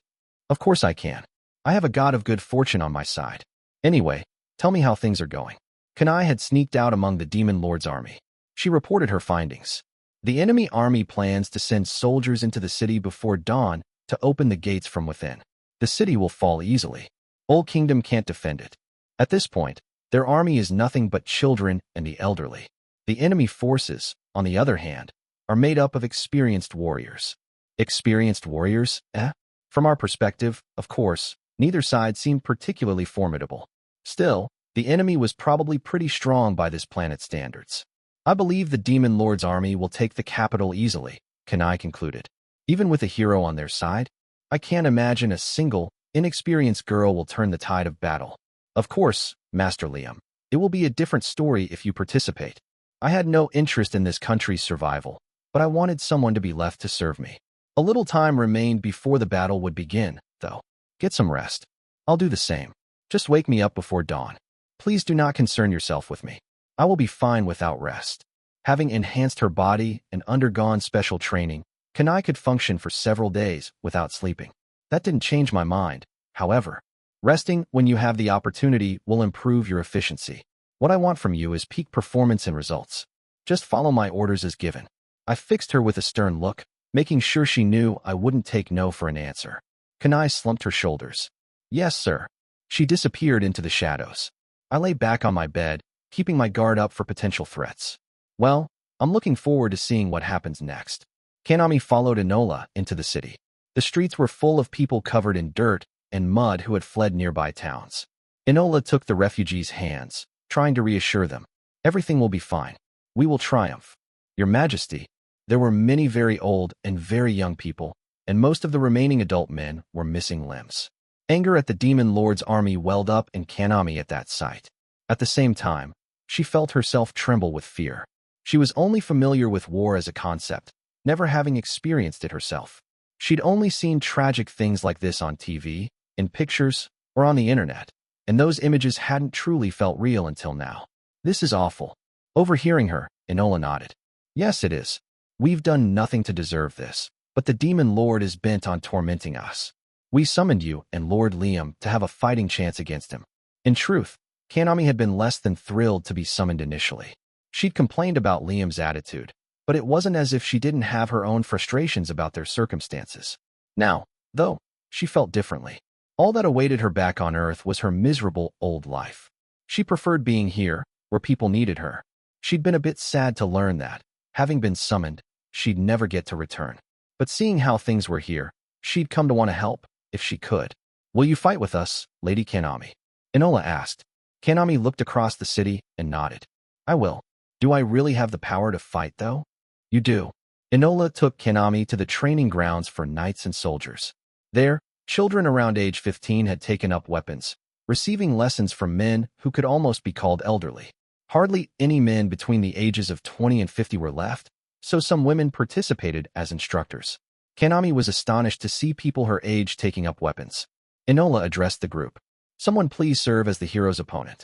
Of course I can. I have a god of good fortune on my side. Anyway, tell me how things are going. Kanai had sneaked out among the Demon Lord's army. She reported her findings. The enemy army plans to send soldiers into the city before dawn to open the gates from within. The city will fall easily. Old Kingdom can't defend it. At this point, their army is nothing but children and the elderly. The enemy forces, on the other hand, are made up of experienced warriors. Experienced warriors, eh? From our perspective, of course, neither side seemed particularly formidable. Still, the enemy was probably pretty strong by this planet's standards. I believe the Demon Lord's army will take the capital easily, Kanai concluded. Even with a hero on their side, I can't imagine a single, inexperienced girl will turn the tide of battle. Of course, Master Liam, it will be a different story if you participate. I had no interest in this country's survival, but I wanted someone to be left to serve me. A little time remained before the battle would begin, though. Get some rest. I'll do the same. Just wake me up before dawn. Please do not concern yourself with me. I will be fine without rest. Having enhanced her body and undergone special training, Kanai could function for several days without sleeping. That didn't change my mind, however. Resting when you have the opportunity will improve your efficiency. What I want from you is peak performance and results. Just follow my orders as given. I fixed her with a stern look, making sure she knew I wouldn't take no for an answer. Kanai slumped her shoulders. Yes, sir. She disappeared into the shadows. I lay back on my bed, keeping my guard up for potential threats. Well, I'm looking forward to seeing what happens next. Kanami followed Enola into the city. The streets were full of people covered in dirt and mud who had fled nearby towns. Enola took the refugees' hands, trying to reassure them. Everything will be fine. We will triumph. Your Majesty, there were many very old and very young people, and most of the remaining adult men were missing limbs. Anger at the Demon Lord's army welled up in Kanami at that sight. At the same time, she felt herself tremble with fear. She was only familiar with war as a concept, never having experienced it herself. She'd only seen tragic things like this on TV, in pictures, or on the internet, and those images hadn't truly felt real until now. This is awful. Overhearing her, Enola nodded. Yes, it is. We've done nothing to deserve this, but the Demon Lord is bent on tormenting us. We summoned you and Lord Liam to have a fighting chance against him. In truth, Kanami had been less than thrilled to be summoned initially. She'd complained about Liam's attitude, but it wasn't as if she didn't have her own frustrations about their circumstances. Now, though, she felt differently. All that awaited her back on Earth was her miserable old life. She preferred being here, where people needed her. She'd been a bit sad to learn that, having been summoned, she'd never get to return. But seeing how things were here, She'd come to want to help, if she could. Will you fight with us, Lady Kanami? Enola asked. Kanami looked across the city and nodded. I will. Do I really have the power to fight, though? You do. Enola took Kanami to the training grounds for knights and soldiers. There, children around age 15 had taken up weapons, receiving lessons from men who could almost be called elderly. Hardly any men between the ages of 20 and 50 were left, so some women participated as instructors. Kanami was astonished to see people her age taking up weapons. Enola addressed the group. Someone please serve as the hero's opponent.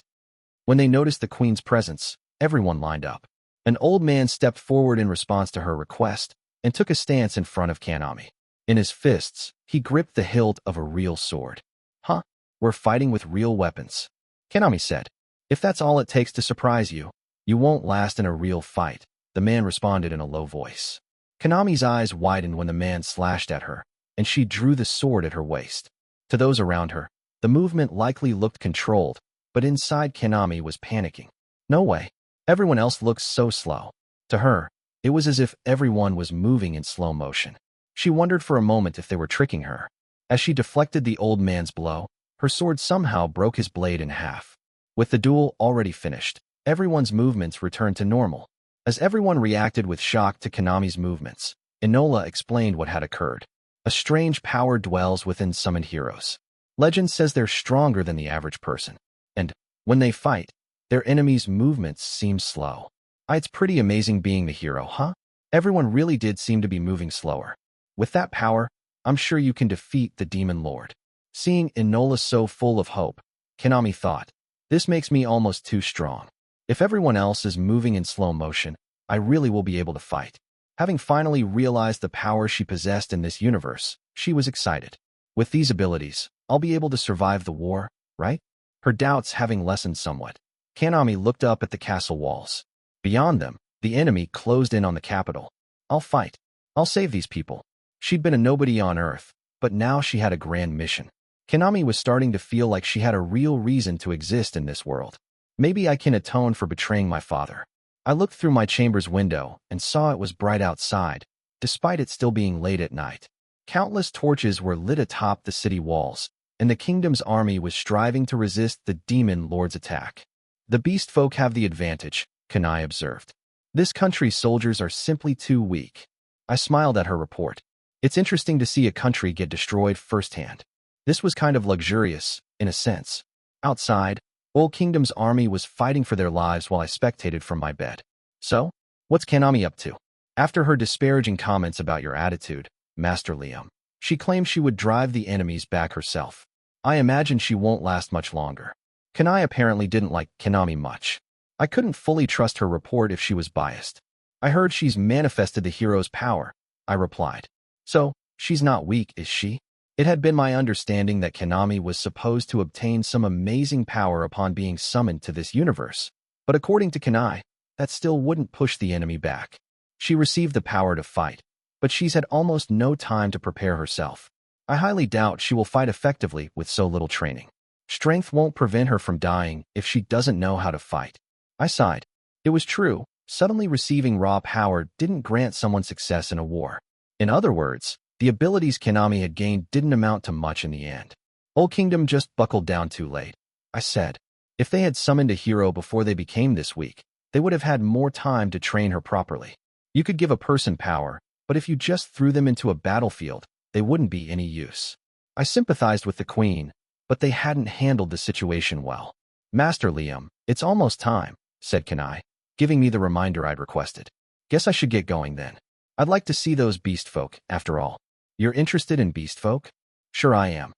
When they noticed the queen's presence, everyone lined up. An old man stepped forward in response to her request and took a stance in front of Kanami. In his fists, he gripped the hilt of a real sword. Huh? We're fighting with real weapons. Kanami said. If that's all it takes to surprise you, you won't last in a real fight, the man responded in a low voice. Kanami's eyes widened when the man slashed at her, and she drew the sword at her waist. To those around her, the movement likely looked controlled, but inside Kanami was panicking. No way. Everyone else looked so slow. To her, it was as if everyone was moving in slow motion. She wondered for a moment if they were tricking her. As she deflected the old man's blow, her sword somehow broke his blade in half. With the duel already finished, everyone's movements returned to normal. As everyone reacted with shock to Kanami's movements, Enola explained what had occurred. A strange power dwells within summoned heroes. Legend says they're stronger than the average person. And, when they fight, their enemies' movements seem slow. It's pretty amazing being the hero, huh? Everyone really did seem to be moving slower. With that power, I'm sure you can defeat the Demon Lord. Seeing Enola so full of hope, Kanami thought, this makes me almost too strong. If everyone else is moving in slow motion, I really will be able to fight. Having finally realized the power she possessed in this universe, she was excited. With these abilities, I'll be able to survive the war, right? Her doubts having lessened somewhat, Kanami looked up at the castle walls. Beyond them, the enemy closed in on the capital. I'll fight. I'll save these people. She'd been a nobody on Earth, but now she had a grand mission. Kanami was starting to feel like she had a real reason to exist in this world. Maybe I can atone for betraying my father. I looked through my chamber's window and saw it was bright outside, despite it still being late at night. Countless torches were lit atop the city walls, and the kingdom's army was striving to resist the demon lord's attack. The beast folk have the advantage, Kanai observed. This country's soldiers are simply too weak. I smiled at her report. It's interesting to see a country get destroyed firsthand. This was kind of luxurious, in a sense. Outside, Old Kingdom's army was fighting for their lives while I spectated from my bed. So, what's Kanami up to? After her disparaging comments about your attitude, Master Liam, she claimed she would drive the enemies back herself. I imagine she won't last much longer. Kanai apparently didn't like Kanami much. I couldn't fully trust her report if she was biased. I heard she's manifested the hero's power, I replied. So, she's not weak, is she? It had been my understanding that Kanami was supposed to obtain some amazing power upon being summoned to this universe. But according to Kanai, that still wouldn't push the enemy back. She received the power to fight, but she's had almost no time to prepare herself. I highly doubt she will fight effectively with so little training. Strength won't prevent her from dying if she doesn't know how to fight. I sighed. It was true, suddenly receiving raw power didn't grant someone success in a war. In other words, the abilities Kanami had gained didn't amount to much in the end. Old Kingdom just buckled down too late. I said, if they had summoned a hero before they became this weak, they would have had more time to train her properly. You could give a person power, but if you just threw them into a battlefield, they wouldn't be any use. I sympathized with the queen, but they hadn't handled the situation well. Master Liam, it's almost time, said Kanai, giving me the reminder I'd requested. Guess I should get going then. I'd like to see those beast folk, after all. You're interested in beast folk? Sure I am.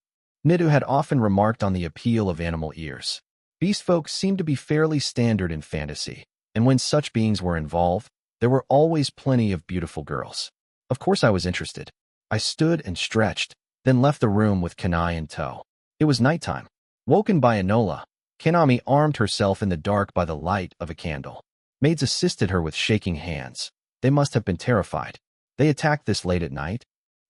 Nidu had often remarked on the appeal of animal ears. Beast folk seemed to be fairly standard in fantasy, and when such beings were involved, there were always plenty of beautiful girls. Of course I was interested. I stood and stretched, then left the room with Kanai in tow. It was nighttime. Woken by Enola, Kanami armed herself in the dark by the light of a candle. Maids assisted her with shaking hands. They must have been terrified. They attacked this late at night?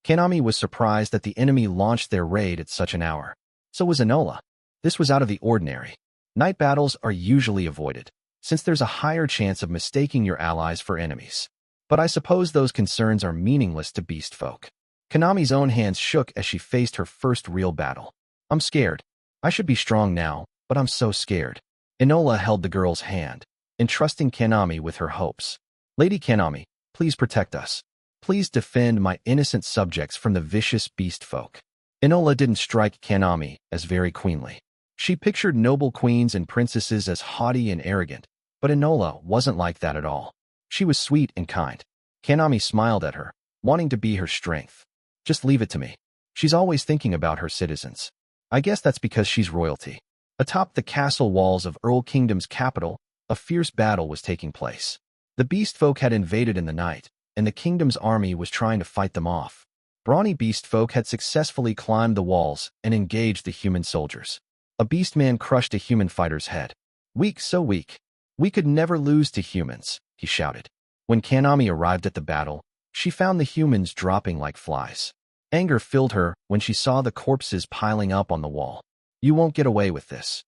Kanami was surprised that the enemy launched their raid at such an hour. So was Enola. This was out of the ordinary. Night battles are usually avoided, since there's a higher chance of mistaking your allies for enemies. But I suppose those concerns are meaningless to beast folk. Konami's own hands shook as she faced her first real battle. I'm scared. I should be strong now, but I'm so scared. Enola held the girl's hand, entrusting Konami with her hopes. Lady Konami, please protect us. Please defend my innocent subjects from the vicious beast folk. Enola didn't strike Konami as very queenly. She pictured noble queens and princesses as haughty and arrogant, but Enola wasn't like that at all. She was sweet and kind. Konami smiled at her, wanting to be her strength. Just leave it to me. She's always thinking about her citizens. I guess that's because she's royalty. Atop the castle walls of Earl Kingdom's capital, a fierce battle was taking place. The beast folk had invaded in the night, and the kingdom's army was trying to fight them off. Brawny beast folk had successfully climbed the walls and engaged the human soldiers. A beast man crushed a human fighter's head. Weak, so weak. We could never lose to humans, he shouted. When Konami arrived at the battle, she found the humans dropping like flies. Anger filled her when she saw the corpses piling up on the wall. You won't get away with this.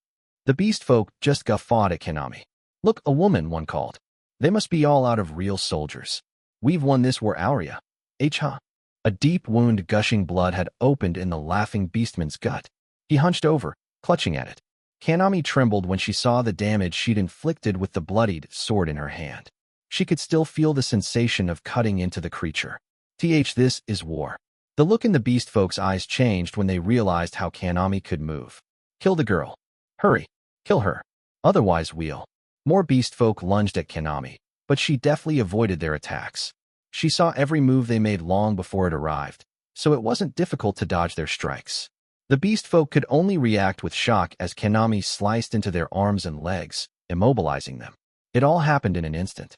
The beast folk just guffawed at Konami. Look, a woman, one called. They must be all out of real soldiers. We've won this war, Aurea. Huh? A deep wound gushing blood had opened in the laughing beastman's gut. He hunched over, clutching at it. Konami trembled when she saw the damage she'd inflicted with the bloodied sword in her hand. She could still feel the sensation of cutting into the creature. This is war. The look in the beast folks' eyes changed when they realized how Konami could move. Kill the girl. Hurry. Kill her. Otherwise we'll. More beast folk lunged at Konami, but she deftly avoided their attacks. She saw every move they made long before it arrived, so it wasn't difficult to dodge their strikes. The beast folk could only react with shock as Konami sliced into their arms and legs, immobilizing them. It all happened in an instant.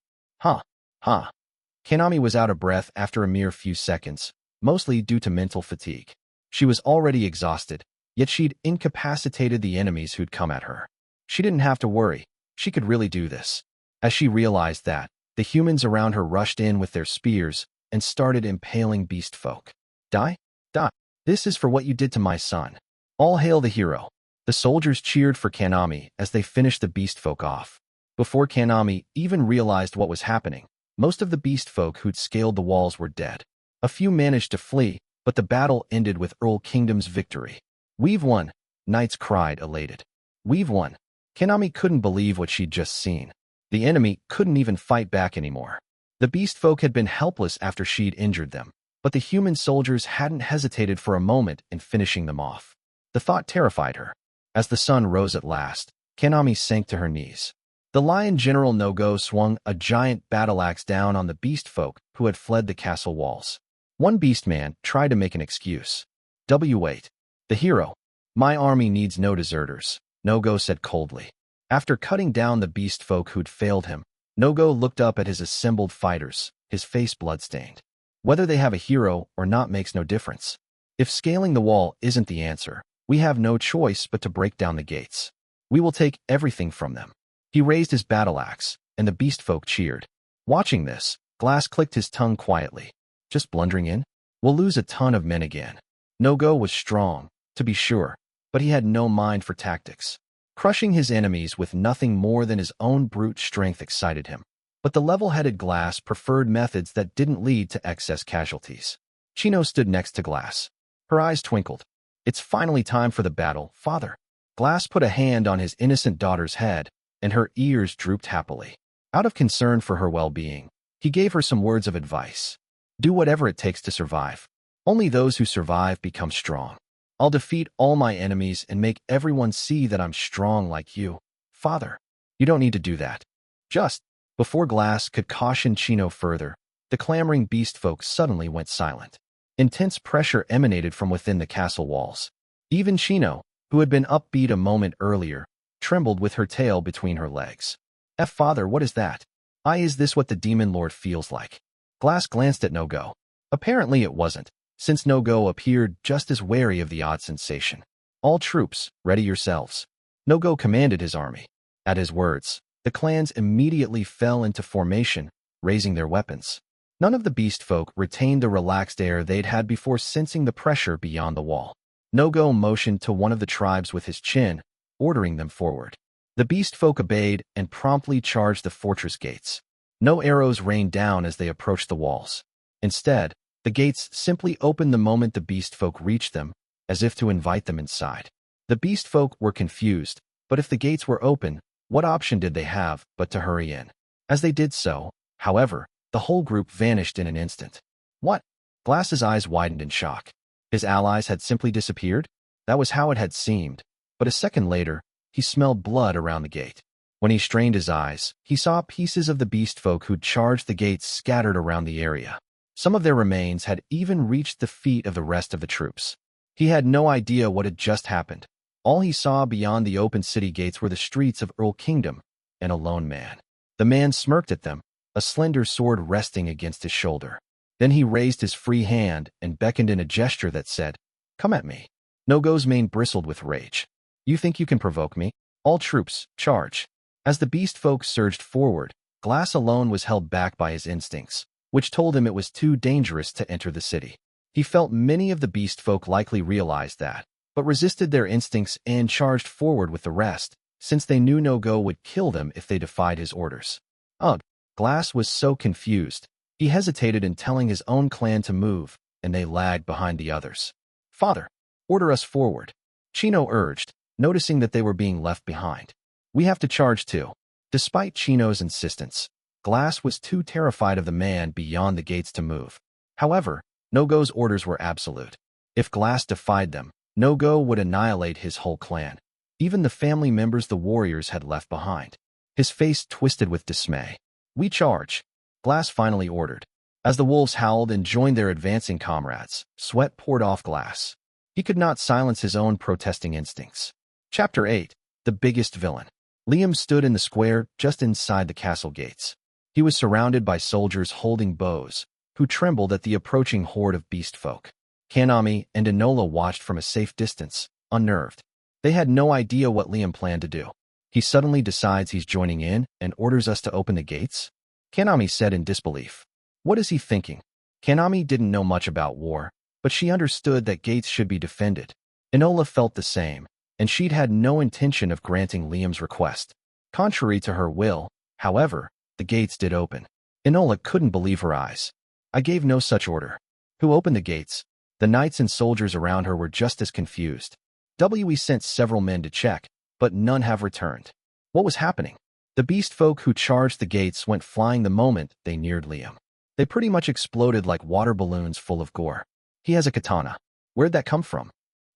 Konami was out of breath after a mere few seconds, mostly due to mental fatigue. She was already exhausted, yet she'd incapacitated the enemies who'd come at her. She didn't have to worry. She could really do this. As she realized that, the humans around her rushed in with their spears and started impaling beast folk. Die? Die. This is for what you did to my son. All hail the hero. The soldiers cheered for Konami as they finished the beast folk off. Before Konami even realized what was happening, most of the beast folk who'd scaled the walls were dead. A few managed to flee, but the battle ended with Earl Kingdom's victory. We've won, knights cried, elated. We've won. Konami couldn't believe what she'd just seen. The enemy couldn't even fight back anymore. The beast folk had been helpless after she'd injured them, but the human soldiers hadn't hesitated for a moment in finishing them off. The thought terrified her. As the sun rose at last, Konami sank to her knees. The Lion General Nogo swung a giant battle axe down on the beast folk who had fled the castle walls. One beastman tried to make an excuse. Wait. The hero. My army needs no deserters, Nogo said coldly. After cutting down the beast folk who'd failed him, Nogo looked up at his assembled fighters, his face bloodstained. Whether they have a hero or not makes no difference. If scaling the wall isn't the answer, we have no choice but to break down the gates. We will take everything from them. He raised his battle axe, and the beast folk cheered. Watching this, Glass clicked his tongue quietly. Just blundering in? We'll lose a ton of men again. Nogo was strong, to be sure, but he had no mind for tactics. Crushing his enemies with nothing more than his own brute strength excited him. But the level-headed Glass preferred methods that didn't lead to excess casualties. Chino stood next to Glass. Her eyes twinkled. It's finally time for the battle, father. Glass put a hand on his innocent daughter's head, and her ears drooped happily. Out of concern for her well-being, he gave her some words of advice. Do whatever it takes to survive. Only those who survive become strong. I'll defeat all my enemies and make everyone see that I'm strong like you. Father, you don't need to do that. Just, before Glass could caution Chino further, the clamoring beast folk suddenly went silent. Intense pressure emanated from within the castle walls. Even Chino, who had been upbeat a moment earlier, trembled with her tail between her legs. Father, what is that? Is this what the demon lord feels like? Glass glanced at Nogo. Apparently it wasn't, since Nogo appeared just as wary of the odd sensation. All troops, ready yourselves. Nogo commanded his army. At his words, the clans immediately fell into formation, raising their weapons. None of the beast folk retained the relaxed air they'd had before sensing the pressure beyond the wall. Nogo motioned to one of the tribes with his chin, ordering them forward. The beast folk obeyed and promptly charged the fortress gates. No arrows rained down as they approached the walls. Instead, The gates simply opened the moment the beast folk reached them, as if to invite them inside. The beast folk were confused, but if the gates were open, what option did they have but to hurry in? As they did so, however, the whole group vanished in an instant. What? Glass's eyes widened in shock. His allies had simply disappeared? That was how it had seemed, but a second later, he smelled blood around the gate. When he strained his eyes, he saw pieces of the beast folk who'd charged the gates scattered around the area. Some of their remains had even reached the feet of the rest of the troops. He had no idea what had just happened. All he saw beyond the open city gates were the streets of Earl Kingdom and a lone man. The man smirked at them, a slender sword resting against his shoulder. Then he raised his free hand and beckoned in a gesture that said, "Come at me." Nogo's mane bristled with rage. "You think you can provoke me? All troops, charge." As the beast folk surged forward, Glass alone was held back by his instincts, which told him it was too dangerous to enter the city. He felt many of the beast folk likely realized that, but resisted their instincts and charged forward with the rest, since they knew Nogo would kill them if they defied his orders. Ugh! Glass was so confused. He hesitated in telling his own clan to move, and they lagged behind the others. "Father, order us forward," Chino urged, noticing that they were being left behind. "We have to charge too." Despite Chino's insistence, Glass was too terrified of the man beyond the gates to move. However, Nogo's orders were absolute. If Glass defied them, Nogo would annihilate his whole clan, even the family members the warriors had left behind. His face twisted with dismay. "We charge," Glass finally ordered. As the wolves howled and joined their advancing comrades, sweat poured off Glass. He could not silence his own protesting instincts. Chapter 8. The Biggest Villain. Liam stood in the square just inside the castle gates. He was surrounded by soldiers holding bows, who trembled at the approaching horde of beast folk. Kanami and Enola watched from a safe distance, unnerved. They had no idea what Liam planned to do. He suddenly decides he's joining in and orders us to open the gates? Kanami said in disbelief. What is he thinking? Kanami didn't know much about war, but she understood that gates should be defended. Enola felt the same, and she'd had no intention of granting Liam's request. Contrary to her will, however, the gates did open. Enola couldn't believe her eyes. I gave no such order. Who opened the gates? The knights and soldiers around her were just as confused. We sent several men to check, but none have returned. What was happening? The beast folk who charged the gates went flying the moment they neared Liam. They pretty much exploded like water balloons full of gore. He has a katana. Where'd that come from?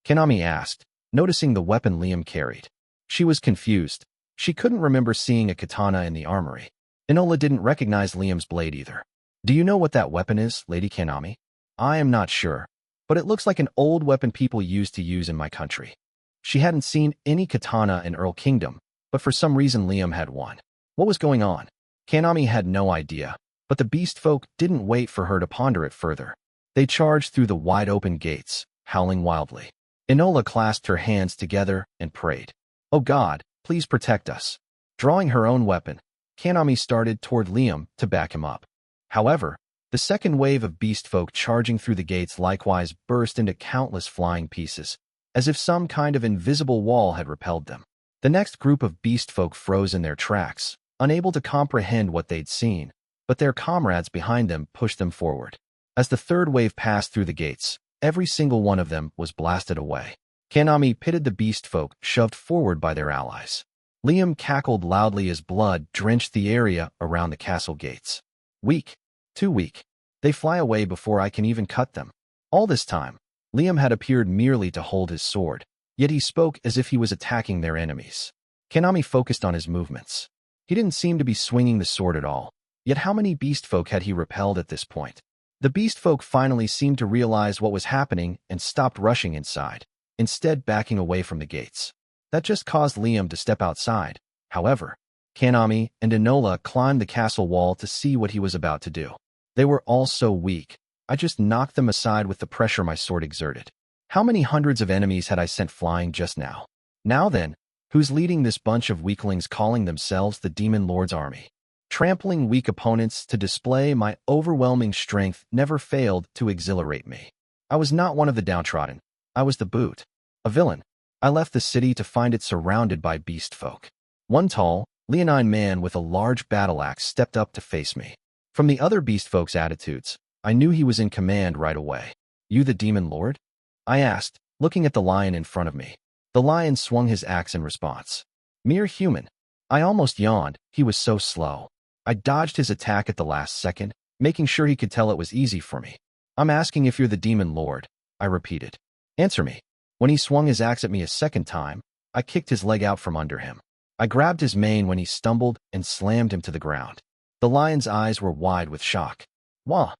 Kanami asked, noticing the weapon Liam carried. She was confused. She couldn't remember seeing a katana in the armory. Enola didn't recognize Liam's blade either. Do you know what that weapon is, Lady Kanami? I am not sure, but it looks like an old weapon people used to use in my country. She hadn't seen any katana in Earl Kingdom, but for some reason Liam had one. What was going on? Kanami had no idea, but the beast folk didn't wait for her to ponder it further. They charged through the wide-open gates, howling wildly. Enola clasped her hands together and prayed. Oh God, please protect us. Drawing her own weapon, Kanami started toward Liam to back him up. However, the second wave of beast folk charging through the gates likewise burst into countless flying pieces, as if some kind of invisible wall had repelled them. The next group of beast folk froze in their tracks, unable to comprehend what they'd seen, but their comrades behind them pushed them forward. As the third wave passed through the gates, every single one of them was blasted away. Kanami pitted the beast folk shoved forward by their allies. Liam cackled loudly as blood drenched the area around the castle gates. Weak. Too weak. They fly away before I can even cut them. All this time, Liam had appeared merely to hold his sword, yet he spoke as if he was attacking their enemies. Kanami focused on his movements. He didn't seem to be swinging the sword at all, yet how many beast folk had he repelled at this point? The beast folk finally seemed to realize what was happening and stopped rushing inside, instead backing away from the gates. That just caused Liam to step outside. However, Kanami and Enola climbed the castle wall to see what he was about to do. They were all so weak, I just knocked them aside with the pressure my sword exerted. How many hundreds of enemies had I sent flying just now? Now then, who's leading this bunch of weaklings calling themselves the Demon Lord's army? Trampling weak opponents to display my overwhelming strength never failed to exhilarate me. I was not one of the downtrodden. I was the boot. A villain. I left the city to find it surrounded by beast folk. One tall, leonine man with a large battle axe stepped up to face me. From the other beast folks' attitudes, I knew he was in command right away. You the demon lord? I asked, looking at the lion in front of me. The lion swung his axe in response. Mere human. I almost yawned, he was so slow. I dodged his attack at the last second, making sure he could tell it was easy for me. I'm asking if you're the demon lord, I repeated. Answer me. When he swung his axe at me a second time, I kicked his leg out from under him. I grabbed his mane when he stumbled and slammed him to the ground. The lion's eyes were wide with shock. Wah!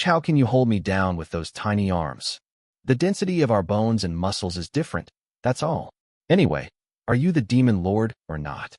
How can you hold me down with those tiny arms? The density of our bones and muscles is different, that's all. Anyway, are you the demon lord or not?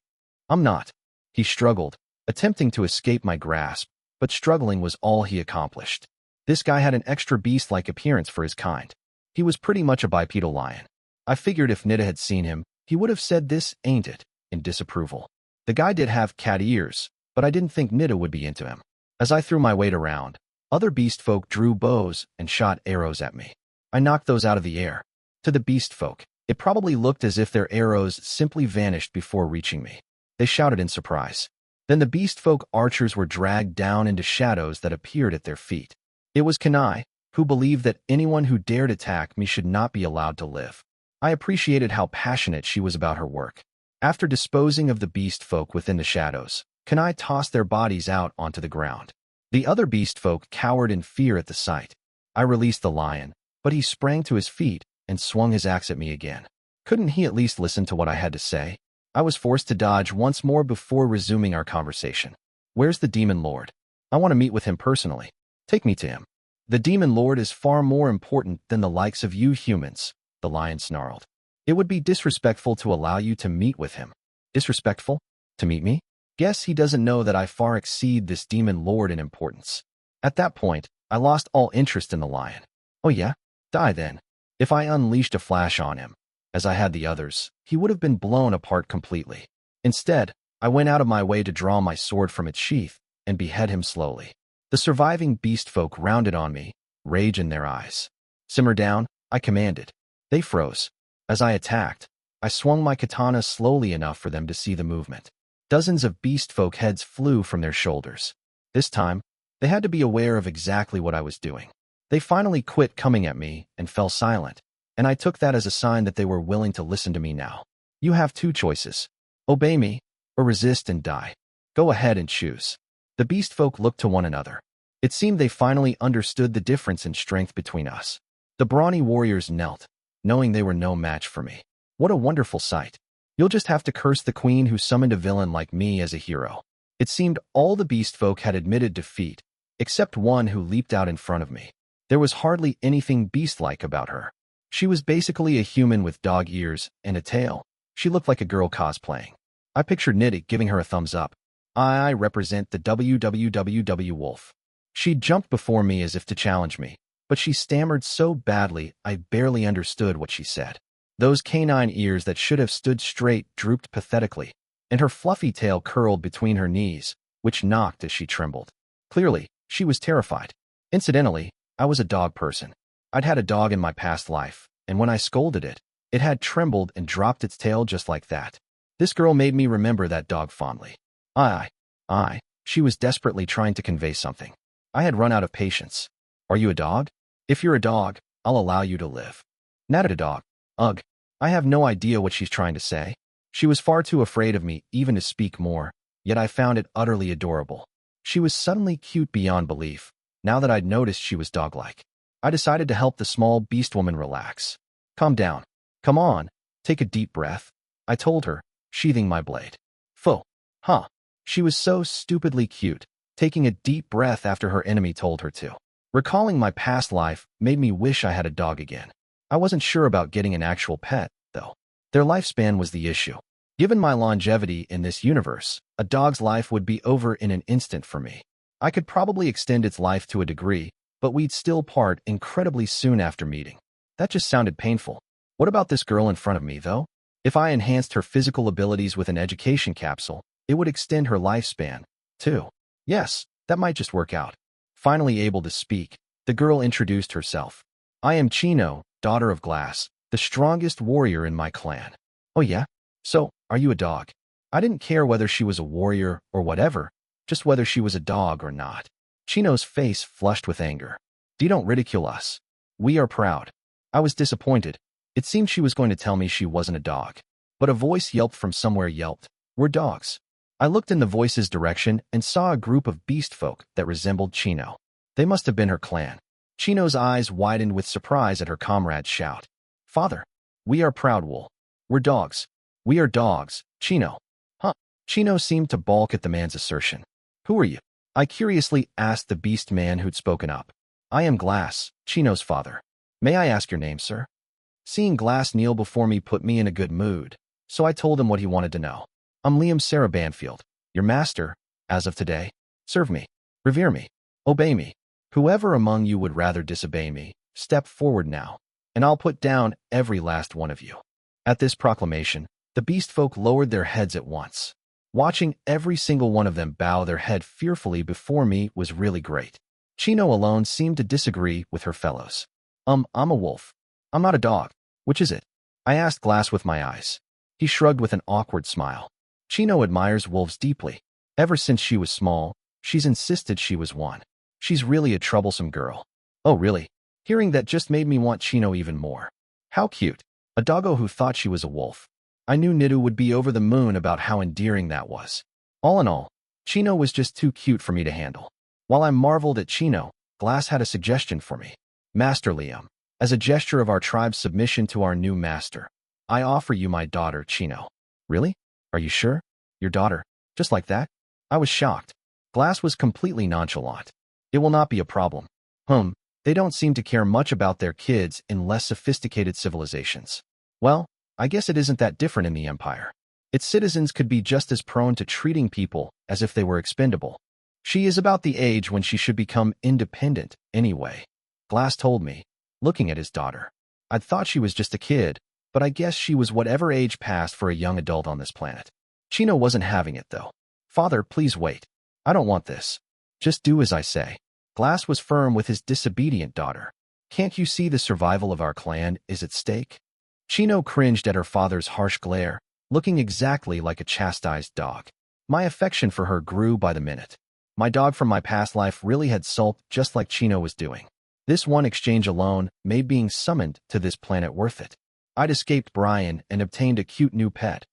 I'm not. He struggled, attempting to escape my grasp, but struggling was all he accomplished. This guy had an extra beast-like appearance for his kind. He was pretty much a bipedal lion. I figured if Nita had seen him, he would have said this, ain't it, in disapproval. The guy did have cat ears, but I didn't think Nita would be into him. As I threw my weight around, other beast folk drew bows and shot arrows at me. I knocked those out of the air. To the beast folk, it probably looked as if their arrows simply vanished before reaching me. They shouted in surprise. Then the beast folk archers were dragged down into shadows that appeared at their feet. It was Kanai, who believed that anyone who dared attack me should not be allowed to live. I appreciated how passionate she was about her work. After disposing of the beast folk within the shadows, Kanai tossed their bodies out onto the ground. The other beast folk cowered in fear at the sight. I released the lion, but he sprang to his feet and swung his axe at me again. Couldn't he at least listen to what I had to say? I was forced to dodge once more before resuming our conversation. Where's the demon lord? I want to meet with him personally. Take me to him. The demon lord is far more important than the likes of you humans, the lion snarled. It would be disrespectful to allow you to meet with him. Disrespectful? To meet me? Guess he doesn't know that I far exceed this demon lord in importance. At that point, I lost all interest in the lion. Oh yeah? Die then. If I unleashed a flash on him, as I had the others, he would have been blown apart completely. Instead, I went out of my way to draw my sword from its sheath and behead him slowly. The surviving beast folk rounded on me, rage in their eyes. Simmer down, I commanded. They froze. As I attacked, I swung my katana slowly enough for them to see the movement. Dozens of beast folk heads flew from their shoulders. This time, they had to be aware of exactly what I was doing. They finally quit coming at me and fell silent, and I took that as a sign that they were willing to listen to me now. You have two choices. Obey me, or resist and die. Go ahead and choose. The beast folk looked to one another. It seemed they finally understood the difference in strength between us. The brawny warriors knelt, knowing they were no match for me. What a wonderful sight. You'll just have to curse the queen who summoned a villain like me as a hero. It seemed all the beast folk had admitted defeat, except one who leaped out in front of me. There was hardly anything beast-like about her. She was basically a human with dog ears and a tail. She looked like a girl cosplaying. I pictured Nitty giving her a thumbs up. I represent the WWWW wolf. She jumped before me as if to challenge me, but she stammered so badly I barely understood what she said. Those canine ears that should have stood straight drooped pathetically, and her fluffy tail curled between her knees, which knocked as she trembled. Clearly, she was terrified. Incidentally, I was a dog person. I'd had a dog in my past life, and when I scolded it, it had trembled and dropped its tail just like that. This girl made me remember that dog fondly. She was desperately trying to convey something. I had run out of patience. Are you a dog? If you're a dog, I'll allow you to live. Not a dog. Ugh. I have no idea what she's trying to say. She was far too afraid of me even to speak more, yet I found it utterly adorable. She was suddenly cute beyond belief, now that I'd noticed she was dog-like. I decided to help the small beast woman relax. Calm down. Come on, take a deep breath, I told her, sheathing my blade. Pho. Huh. She was so stupidly cute, taking a deep breath after her enemy told her to. Recalling my past life made me wish I had a dog again. I wasn't sure about getting an actual pet, though. Their lifespan was the issue. Given my longevity in this universe, a dog's life would be over in an instant for me. I could probably extend its life to a degree, but we'd still part incredibly soon after meeting. That just sounded painful. What about this girl in front of me, though? If I enhanced her physical abilities with an education capsule, it would extend her lifespan, too. Yes, that might just work out. Finally able to speak, the girl introduced herself. I am Chino, daughter of Glass, the strongest warrior in my clan. Oh yeah? So, are you a dog? I didn't care whether she was a warrior or whatever, just whether she was a dog or not. Chino's face flushed with anger. Don't ridicule us. We are proud. I was disappointed. It seemed she was going to tell me she wasn't a dog. But a voice yelped from somewhere yelped, "We're dogs." I looked in the voice's direction and saw a group of beast folk that resembled Chino. They must have been her clan. Chino's eyes widened with surprise at her comrade's shout. "Father, we are proud wool. We're dogs. We are dogs, Chino." Huh? Chino seemed to balk at the man's assertion. "Who are you?" I curiously asked the beast man who'd spoken up. "I am Glass, Chino's father. May I ask your name, sir?" Seeing Glass kneel before me put me in a good mood, so I told him what he wanted to know. "I'm Liam Sarah Banfield, your master, as of today. Serve me, revere me, obey me. Whoever among you would rather disobey me, step forward now, and I'll put down every last one of you." At this proclamation, the beast folk lowered their heads at once. Watching every single one of them bow their head fearfully before me was really great. Chino alone seemed to disagree with her fellows. I'm a wolf. I'm not a dog. Which is it?" I asked Glass with my eyes. He shrugged with an awkward smile. "Chino admires wolves deeply. Ever since she was small, she's insisted she was one. She's really a troublesome girl." "Oh, really?" Hearing that just made me want Chino even more. How cute. A doggo who thought she was a wolf. I knew Nidu would be over the moon about how endearing that was. All in all, Chino was just too cute for me to handle. While I marveled at Chino, Glass had a suggestion for me. "Master Liam, as a gesture of our tribe's submission to our new master, I offer you my daughter, Chino." "Really? Are you sure? Your daughter? Just like that?" I was shocked. Glass was completely nonchalant. "It will not be a problem." They don't seem to care much about their kids in less sophisticated civilizations. Well, I guess it isn't that different in the Empire. Its citizens could be just as prone to treating people as if they were expendable. She is about the age when she should become independent anyway, Glass told me, looking at his daughter. I'd thought she was just a kid, but I guess she was whatever age passed for a young adult on this planet. Chino wasn't having it, though. "Father, please wait. I don't want this. Just do as I say." Glass was firm with his disobedient daughter. "Can't you see the survival of our clan is at stake?" Chino cringed at her father's harsh glare, looking exactly like a chastised dog. My affection for her grew by the minute. My dog from my past life really had sulked just like Chino was doing. This one exchange alone made being summoned to this planet worth it. I'd escaped Brian and obtained a cute new pet.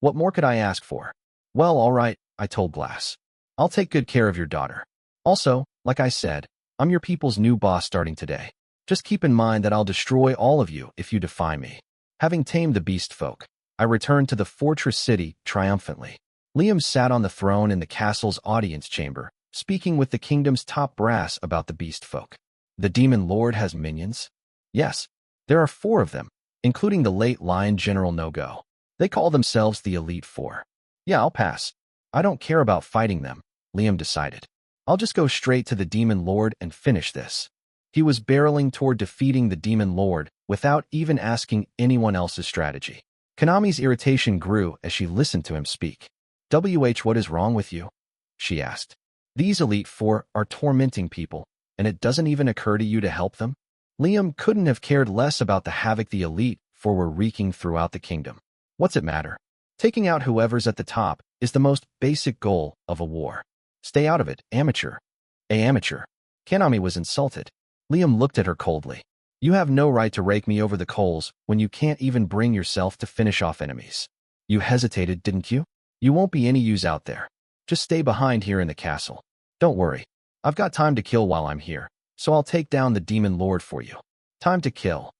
What more could I ask for? "Well, all right," I told Glass. "I'll take good care of your daughter. Also, like I said, I'm your people's new boss starting today. Just keep in mind that I'll destroy all of you if you defy me." Having tamed the beast folk, I returned to the fortress city triumphantly. Liam sat on the throne in the castle's audience chamber, speaking with the kingdom's top brass about the beast folk. "The demon lord has minions?" "Yes. There are 4 of them, including the late Lion General No-Go. They call themselves the Elite Four." "Yeah, I'll pass. I don't care about fighting them," Liam decided. "I'll just go straight to the demon lord and finish this." He was barreling toward defeating the demon lord without even asking anyone else's strategy. Konami's irritation grew as she listened to him speak. What is wrong with you?" she asked. "These Elite Four are tormenting people, and it doesn't even occur to you to help them?" Liam couldn't have cared less about the havoc the Elite Four were wreaking throughout the kingdom. What's it matter? Taking out whoever's at the top is the most basic goal of a war. Stay out of it, amateur. Amateur. Konami was insulted. Liam looked at her coldly. "You have no right to rake me over the coals when you can't even bring yourself to finish off enemies. You hesitated, didn't you? You won't be any use out there. Just stay behind here in the castle. Don't worry. I've got time to kill while I'm here, so I'll take down the demon lord for you." Time to kill.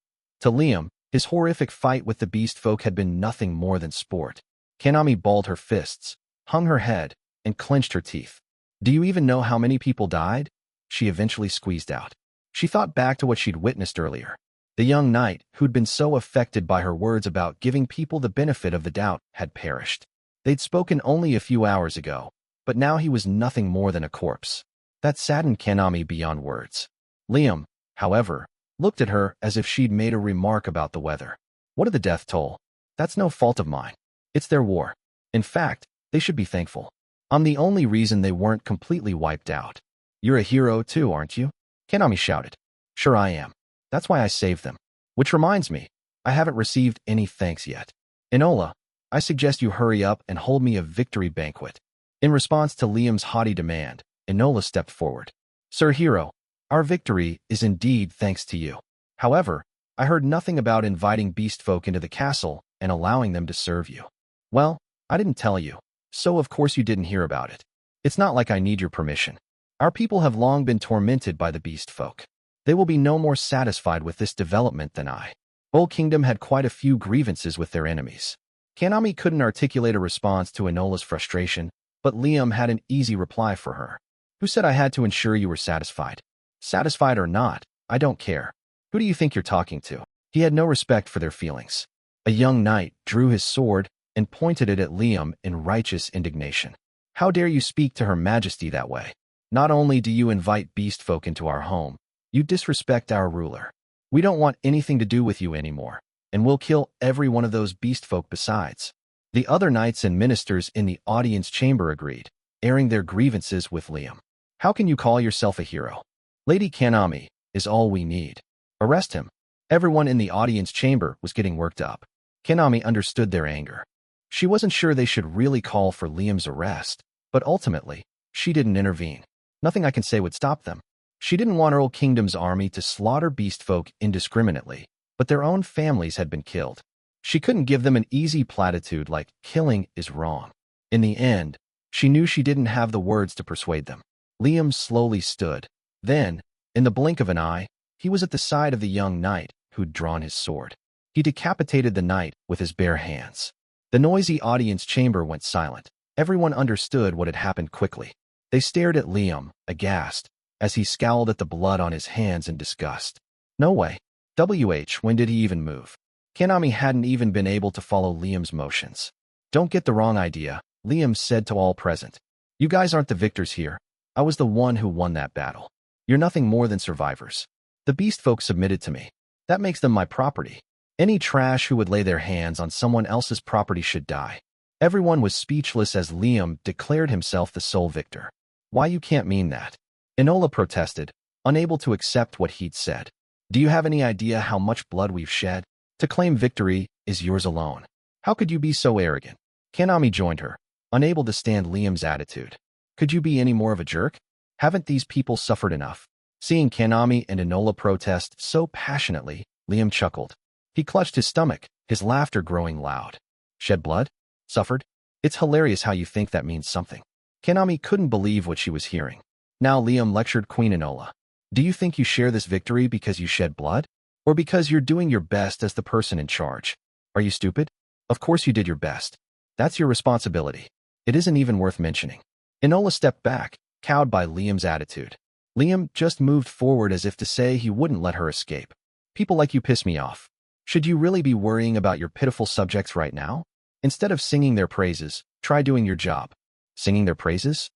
To Liam, his horrific fight with the beast folk had been nothing more than sport. Konami balled her fists, hung her head, and clenched her teeth. "Do you even know how many people died?" she eventually squeezed out. She thought back to what she'd witnessed earlier. The young knight, who'd been so affected by her words about giving people the benefit of the doubt, had perished. They'd spoken only a few hours ago, but now he was nothing more than a corpse. That saddened Konami beyond words. Liam, however, looked at her as if she'd made a remark about the weather. "What of the death toll? That's no fault of mine. It's their war. In fact, they should be thankful. I'm the only reason they weren't completely wiped out." "You're a hero too, aren't you?" Konami shouted. "Sure I am. That's why I saved them. Which reminds me, I haven't received any thanks yet. Enola, I suggest you hurry up and hold me a victory banquet." In response to Liam's haughty demand, Enola stepped forward. Sir Hero, our victory is indeed thanks to you. However, I heard nothing about inviting beast folk into the castle and allowing them to serve you. Well, I didn't tell you, so of course you didn't hear about it. It's not like I need your permission. Our people have long been tormented by the beast folk. They will be no more satisfied with this development than I. Old Kingdom had quite a few grievances with their enemies. Kanami couldn't articulate a response to Enola's frustration, but Liam had an easy reply for her. Who said I had to ensure you were satisfied? Satisfied or not, I don't care. Who do you think you're talking to? He had no respect for their feelings. A young knight drew his sword and pointed it at Liam in righteous indignation. How dare you speak to Her Majesty that way? Not only do you invite beast folk into our home, you disrespect our ruler. We don't want anything to do with you anymore, and we'll kill every one of those beast folk besides. The other knights and ministers in the audience chamber agreed, airing their grievances with Liam. How can you call yourself a hero? Lady Kanami is all we need. Arrest him. Everyone in the audience chamber was getting worked up. Kanami understood their anger. She wasn't sure they should really call for Liam's arrest, but ultimately, she didn't intervene. Nothing I can say would stop them. She didn't want Earl Kingdom's army to slaughter beast folk indiscriminately, but their own families had been killed. She couldn't give them an easy platitude like killing is wrong. In the end, she knew she didn't have the words to persuade them. Liam slowly stood. Then, in the blink of an eye, he was at the side of the young knight who'd drawn his sword. He decapitated the knight with his bare hands. The noisy audience chamber went silent. Everyone understood what had happened quickly. They stared at Liam, aghast, as he scowled at the blood on his hands in disgust. No way. When did he even move? Kanami hadn't even been able to follow Liam's motions. Don't get the wrong idea, Liam said to all present. You guys aren't the victors here. I was the one who won that battle. You're nothing more than survivors. The beast folk submitted to me. That makes them my property. Any trash who would lay their hands on someone else's property should die. Everyone was speechless as Liam declared himself the sole victor. Why you can't mean that? Enola protested, unable to accept what he'd said. Do you have any idea how much blood we've shed? To claim victory is yours alone. How could you be so arrogant? Kanami joined her, unable to stand Liam's attitude. Could you be any more of a jerk? Haven't these people suffered enough? Seeing Kanami and Enola protest so passionately, Liam chuckled. He clutched his stomach, his laughter growing loud. Shed blood? Suffered? It's hilarious how you think that means something. Kanami couldn't believe what she was hearing. Now Liam lectured Queen Enola. Do you think you share this victory because you shed blood? Or because you're doing your best as the person in charge? Are you stupid? Of course you did your best. That's your responsibility. It isn't even worth mentioning. Enola stepped back, cowed by Liam's attitude. Liam just moved forward as if to say he wouldn't let her escape. People like you piss me off. Should you really be worrying about your pitiful subjects right now? Instead of singing their praises, try doing your job. Singing their praises?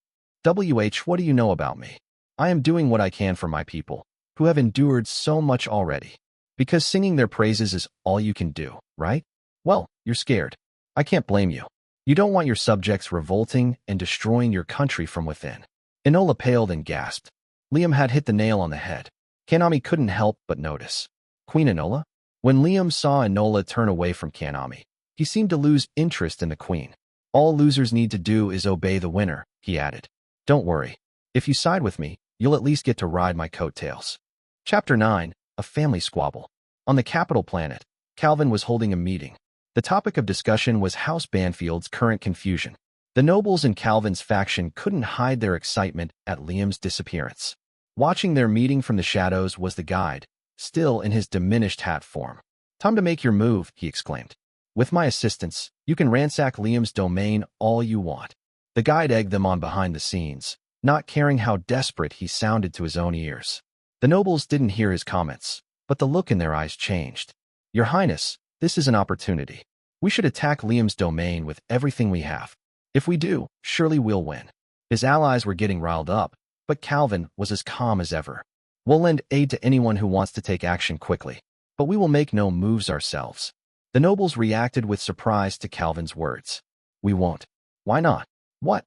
What do you know about me? I am doing what I can for my people, who have endured so much already. Because singing their praises is all you can do, right? Well, you're scared. I can't blame you. You don't want your subjects revolting and destroying your country from within. Enola paled and gasped. Liam had hit the nail on the head. Kanami couldn't help but notice. Queen Enola? When Liam saw Enola turn away from Kanami, he seemed to lose interest in the queen. All losers need to do is obey the winner, he added. Don't worry. If you side with me, you'll at least get to ride my coattails. Chapter 9, A Family Squabble. On the capital planet, Calvin was holding a meeting. The topic of discussion was House Banfield's current confusion. The nobles in Calvin's faction couldn't hide their excitement at Liam's disappearance. Watching their meeting from the shadows was the guide, still in his diminished hat form. Time to make your move, he exclaimed. With my assistance, you can ransack Liam's domain all you want. The guide egged them on behind the scenes, not caring how desperate he sounded to his own ears. The nobles didn't hear his comments, but the look in their eyes changed. Your Highness, this is an opportunity. We should attack Liam's domain with everything we have. If we do, surely we'll win. His allies were getting riled up, but Calvin was as calm as ever. We'll lend aid to anyone who wants to take action quickly, but we will make no moves ourselves. The nobles reacted with surprise to Calvin's words. We won't. Why not? What?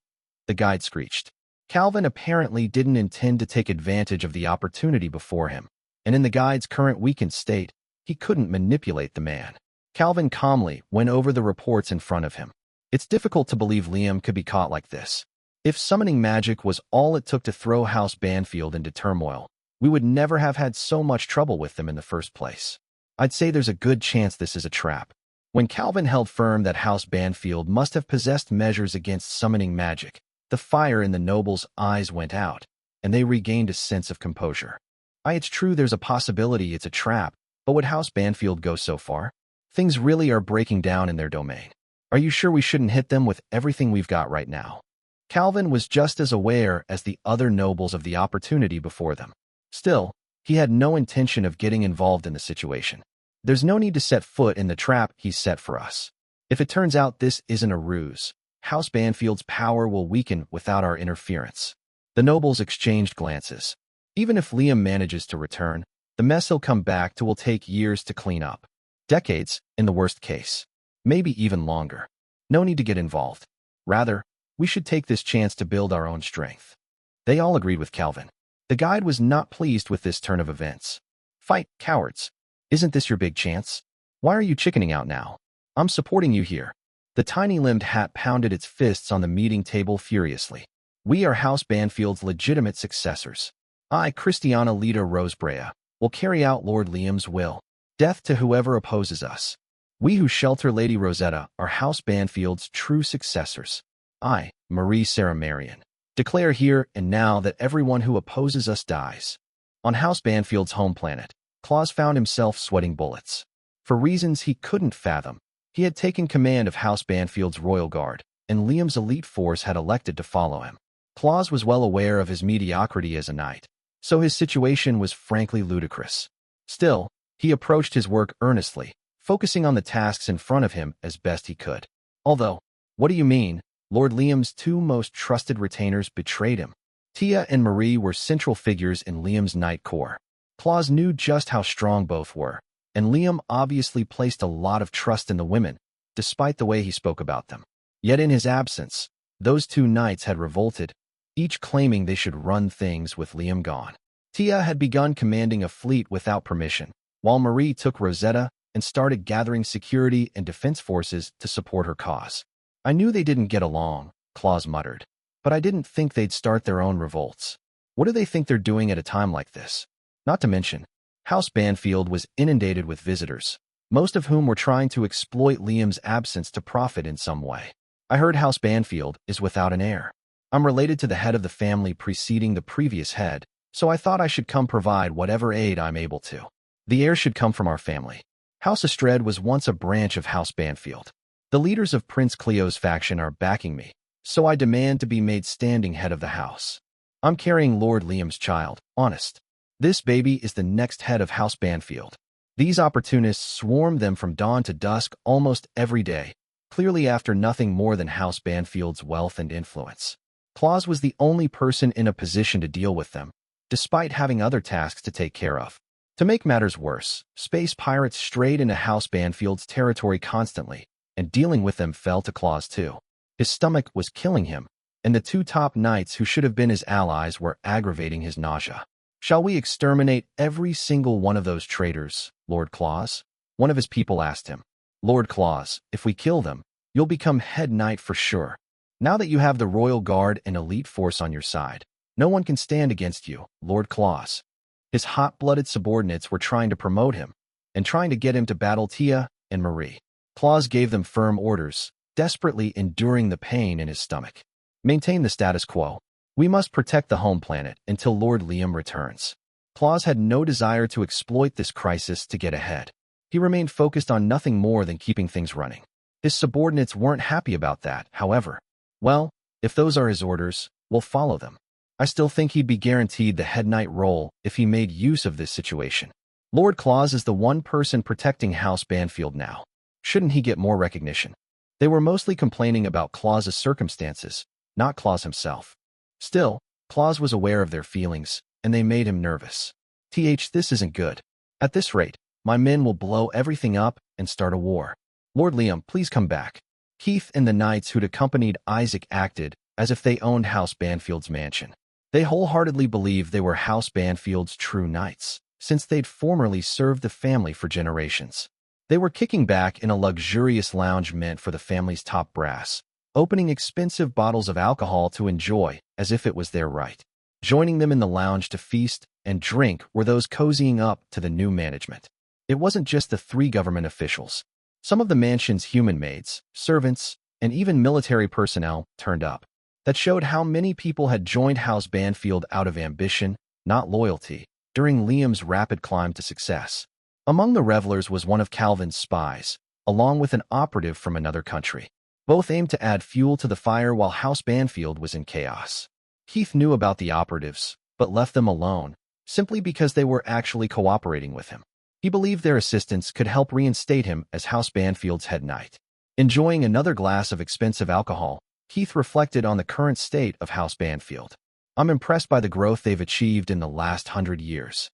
The guide screeched. Calvin apparently didn't intend to take advantage of the opportunity before him, and in the guide's current weakened state, he couldn't manipulate the man. Calvin calmly went over the reports in front of him. It's difficult to believe Liam could be caught like this. If summoning magic was all it took to throw House Banfield into turmoil, we would never have had so much trouble with them in the first place. I'd say there's a good chance this is a trap. When Calvin held firm that House Banfield must have possessed measures against summoning magic, the fire in the nobles' eyes went out, and they regained a sense of composure. It's true there's a possibility it's a trap, but would House Banfield go so far? Things really are breaking down in their domain. Are you sure we shouldn't hit them with everything we've got right now? Calvin was just as aware as the other nobles of the opportunity before them. Still, he had no intention of getting involved in the situation. There's no need to set foot in the trap he's set for us. If it turns out this isn't a ruse, House Banfield's power will weaken without our interference. The nobles exchanged glances. Even if Liam manages to return, the mess he'll come back to will take years to clean up. Decades, in the worst case. Maybe even longer. No need to get involved. Rather, we should take this chance to build our own strength. They all agreed with Calvin. The guide was not pleased with this turn of events. Fight, cowards. Isn't this your big chance? Why are you chickening out now? I'm supporting you here. The tiny-limbed hat pounded its fists on the meeting table furiously. We are House Banfield's legitimate successors. I, Christiana Lita Rosebrea, will carry out Lord Liam's will. Death to whoever opposes us. We who shelter Lady Rosetta are House Banfield's true successors. I, Marie Sarah Marion, declare here and now that everyone who opposes us dies. On House Banfield's home planet, Claus found himself sweating bullets. For reasons he couldn't fathom, he had taken command of House Banfield's royal guard, and Liam's elite force had elected to follow him. Claus was well aware of his mediocrity as a knight, so his situation was frankly ludicrous. Still, he approached his work earnestly, focusing on the tasks in front of him as best he could. Although, what do you mean? Lord Liam's two most trusted retainers betrayed him. Tia and Marie were central figures in Liam's knight corps. Claus knew just how strong both were, and Liam obviously placed a lot of trust in the women, despite the way he spoke about them. Yet in his absence, those two knights had revolted, each claiming they should run things with Liam gone. Tia had begun commanding a fleet without permission, while Marie took Rosetta and started gathering security and defense forces to support her cause. I knew they didn't get along, Claus muttered, but I didn't think they'd start their own revolts. What do they think they're doing at a time like this? Not to mention, House Banfield was inundated with visitors, most of whom were trying to exploit Liam's absence to profit in some way. I heard House Banfield is without an heir. I'm related to the head of the family preceding the previous head, so I thought I should come provide whatever aid I'm able to. The heir should come from our family. House Estred was once a branch of House Banfield. The leaders of Prince Cleo's faction are backing me, so I demand to be made standing head of the house. I'm carrying Lord Liam's child, Honest. This baby is the next head of House Banfield. These opportunists swarm them from dawn to dusk almost every day, clearly after nothing more than House Banfield's wealth and influence. Claus was the only person in a position to deal with them, despite having other tasks to take care of. To make matters worse, space pirates strayed into House Banfield's territory constantly, and dealing with them fell to Claus too. His stomach was killing him, and the two top knights who should have been his allies were aggravating his nausea. Shall we exterminate every single one of those traitors, Lord Claus? One of his people asked him. Lord Claus, if we kill them, you'll become head knight for sure. Now that you have the royal guard and elite force on your side, no one can stand against you, Lord Claus. His hot-blooded subordinates were trying to promote him, and trying to get him to battle Tia and Marie. Claus gave them firm orders, desperately enduring the pain in his stomach. Maintain the status quo. We must protect the home planet until Lord Liam returns. Claus had no desire to exploit this crisis to get ahead. He remained focused on nothing more than keeping things running. His subordinates weren't happy about that, however. Well, if those are his orders, we'll follow them. I still think he'd be guaranteed the head knight role if he made use of this situation. Lord Claus is the one person protecting House Banfield now. Shouldn't he get more recognition? They were mostly complaining about Claus's circumstances, not Claus himself. Still, Claus was aware of their feelings, and they made him nervous. This isn't good. At this rate, my men will blow everything up and start a war. Lord Liam, please come back. Keith and the knights who'd accompanied Isaac acted as if they owned House Banfield's mansion. They wholeheartedly believed they were House Banfield's true knights, since they'd formerly served the family for generations. They were kicking back in a luxurious lounge meant for the family's top brass, opening expensive bottles of alcohol to enjoy as if it was their right. Joining them in the lounge to feast and drink were those cozying up to the new management. It wasn't just the 3 government officials. Some of the mansion's human maids, servants, and even military personnel turned up. That showed how many people had joined House Banfield out of ambition, not loyalty, during Liam's rapid climb to success. Among the revelers was one of Calvin's spies, along with an operative from another country. Both aimed to add fuel to the fire while House Banfield was in chaos. Keith knew about the operatives, but left them alone, simply because they were actually cooperating with him. He believed their assistance could help reinstate him as House Banfield's head knight. Enjoying another glass of expensive alcohol, Keith reflected on the current state of House Banfield. I'm impressed by the growth they've achieved in the last 100 years.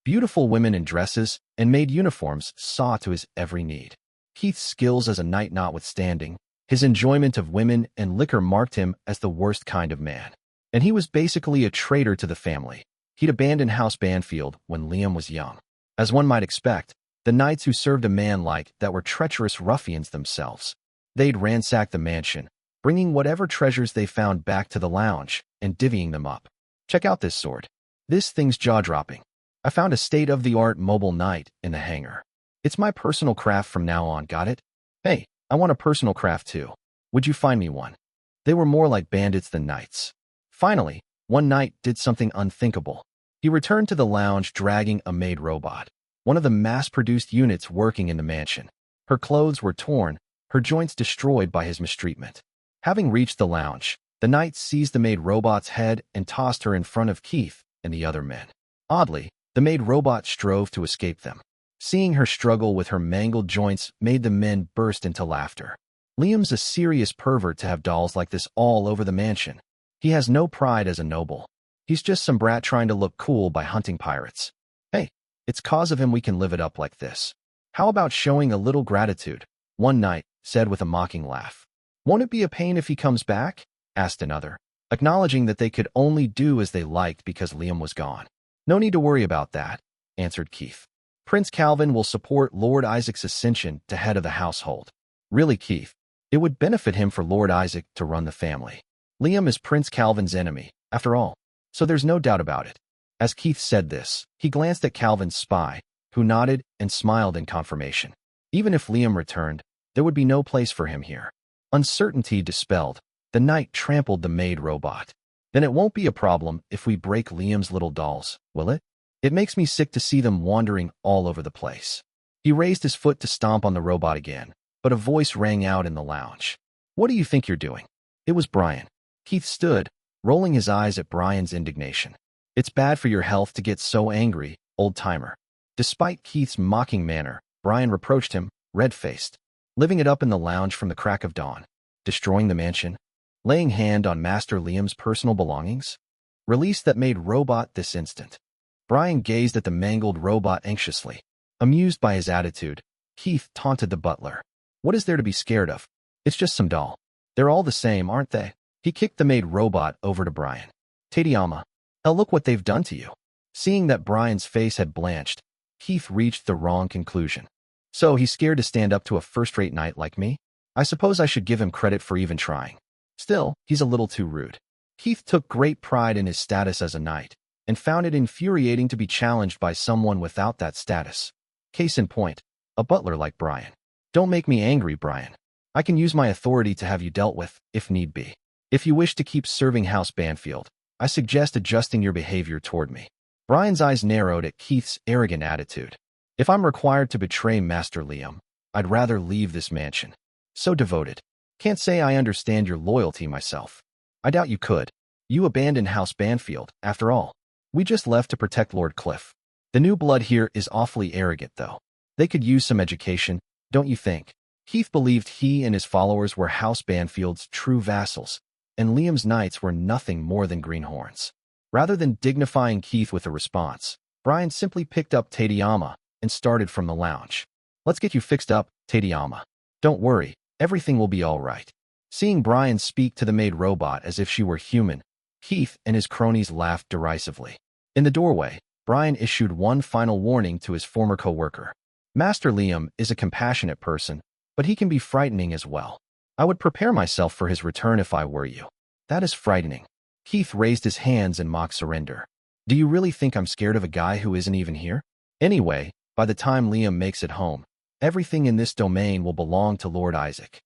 Beautiful women in dresses and made uniforms saw to his every need. Keith's skills as a knight notwithstanding, his enjoyment of women and liquor marked him as the worst kind of man. And he was basically a traitor to the family. He'd abandoned House Banfield when Liam was young. As one might expect, the knights who served a man like that were treacherous ruffians themselves. They'd ransack the mansion, bringing whatever treasures they found back to the lounge and divvying them up. Check out this sword. This thing's jaw-dropping. I found a state-of-the-art mobile knight in the hangar. It's my personal craft from now on, got it? Hey, I want a personal craft too. Would you find me one? They were more like bandits than knights. Finally, one knight did something unthinkable. He returned to the lounge dragging a maid robot, one of the mass-produced units working in the mansion. Her clothes were torn, her joints destroyed by his mistreatment. Having reached the lounge, the knight seized the maid robot's head and tossed her in front of Keith and the other men. Oddly, the maid robot strove to escape them. Seeing her struggle with her mangled joints made the men burst into laughter. Liam's a serious pervert to have dolls like this all over the mansion. He has no pride as a noble. He's just some brat trying to look cool by hunting pirates. Hey, it's cause of him we can live it up like this. How about showing a little gratitude? One knight said with a mocking laugh. Won't it be a pain if he comes back? Asked another, acknowledging that they could only do as they liked because Liam was gone. No need to worry about that, answered Keith. Prince Calvin will support Lord Isaac's ascension to head of the household. Really, Keith, it would benefit him for Lord Isaac to run the family. Liam is Prince Calvin's enemy, after all, so there's no doubt about it. As Keith said this, he glanced at Calvin's spy, who nodded and smiled in confirmation. Even if Liam returned, there would be no place for him here. Uncertainty dispelled, the knight trampled the maid robot. Then it won't be a problem if we break Liam's little dolls, will it? It makes me sick to see them wandering all over the place. He raised his foot to stomp on the robot again, but a voice rang out in the lounge. What do you think you're doing? It was Brian. Keith stood, rolling his eyes at Brian's indignation. It's bad for your health to get so angry, old-timer. Despite Keith's mocking manner, Brian reproached him, red-faced. Living it up in the lounge from the crack of dawn. Destroying the mansion. Laying hand on Master Liam's personal belongings. Release that maid robot this instant. Brian gazed at the mangled robot anxiously. Amused by his attitude, Keith taunted the butler. What is there to be scared of? It's just some doll. They're all the same, aren't they? He kicked the maid robot over to Brian. Tadiyama, hell, look what they've done to you. Seeing that Brian's face had blanched, Keith reached the wrong conclusion. So he's scared to stand up to a first-rate knight like me? I suppose I should give him credit for even trying. Still, he's a little too rude. Keith took great pride in his status as a knight, and found it infuriating to be challenged by someone without that status. Case in point, a butler like Brian. Don't make me angry, Brian. I can use my authority to have you dealt with, if need be. If you wish to keep serving House Banfield, I suggest adjusting your behavior toward me. Brian's eyes narrowed at Keith's arrogant attitude. If I'm required to betray Master Liam, I'd rather leave this mansion. So devoted. Can't say I understand your loyalty myself. I doubt you could. You abandoned House Banfield, after all. We just left to protect Lord Cliff. The new blood here is awfully arrogant, though. They could use some education, don't you think? Keith believed he and his followers were House Banfield's true vassals, and Liam's knights were nothing more than greenhorns. Rather than dignifying Keith with a response, Brian simply picked up Tadiyama and started from the lounge. Let's get you fixed up, Tadiyama. Don't worry, everything will be all right. Seeing Brian speak to the maid robot as if she were human, Keith and his cronies laughed derisively. In the doorway, Brian issued one final warning to his former co-worker. Master Liam is a compassionate person, but he can be frightening as well. I would prepare myself for his return if I were you. That is frightening. Keith raised his hands in mock surrender. Do you really think I'm scared of a guy who isn't even here? Anyway, by the time Liam makes it home, everything in this domain will belong to Lord Isaac.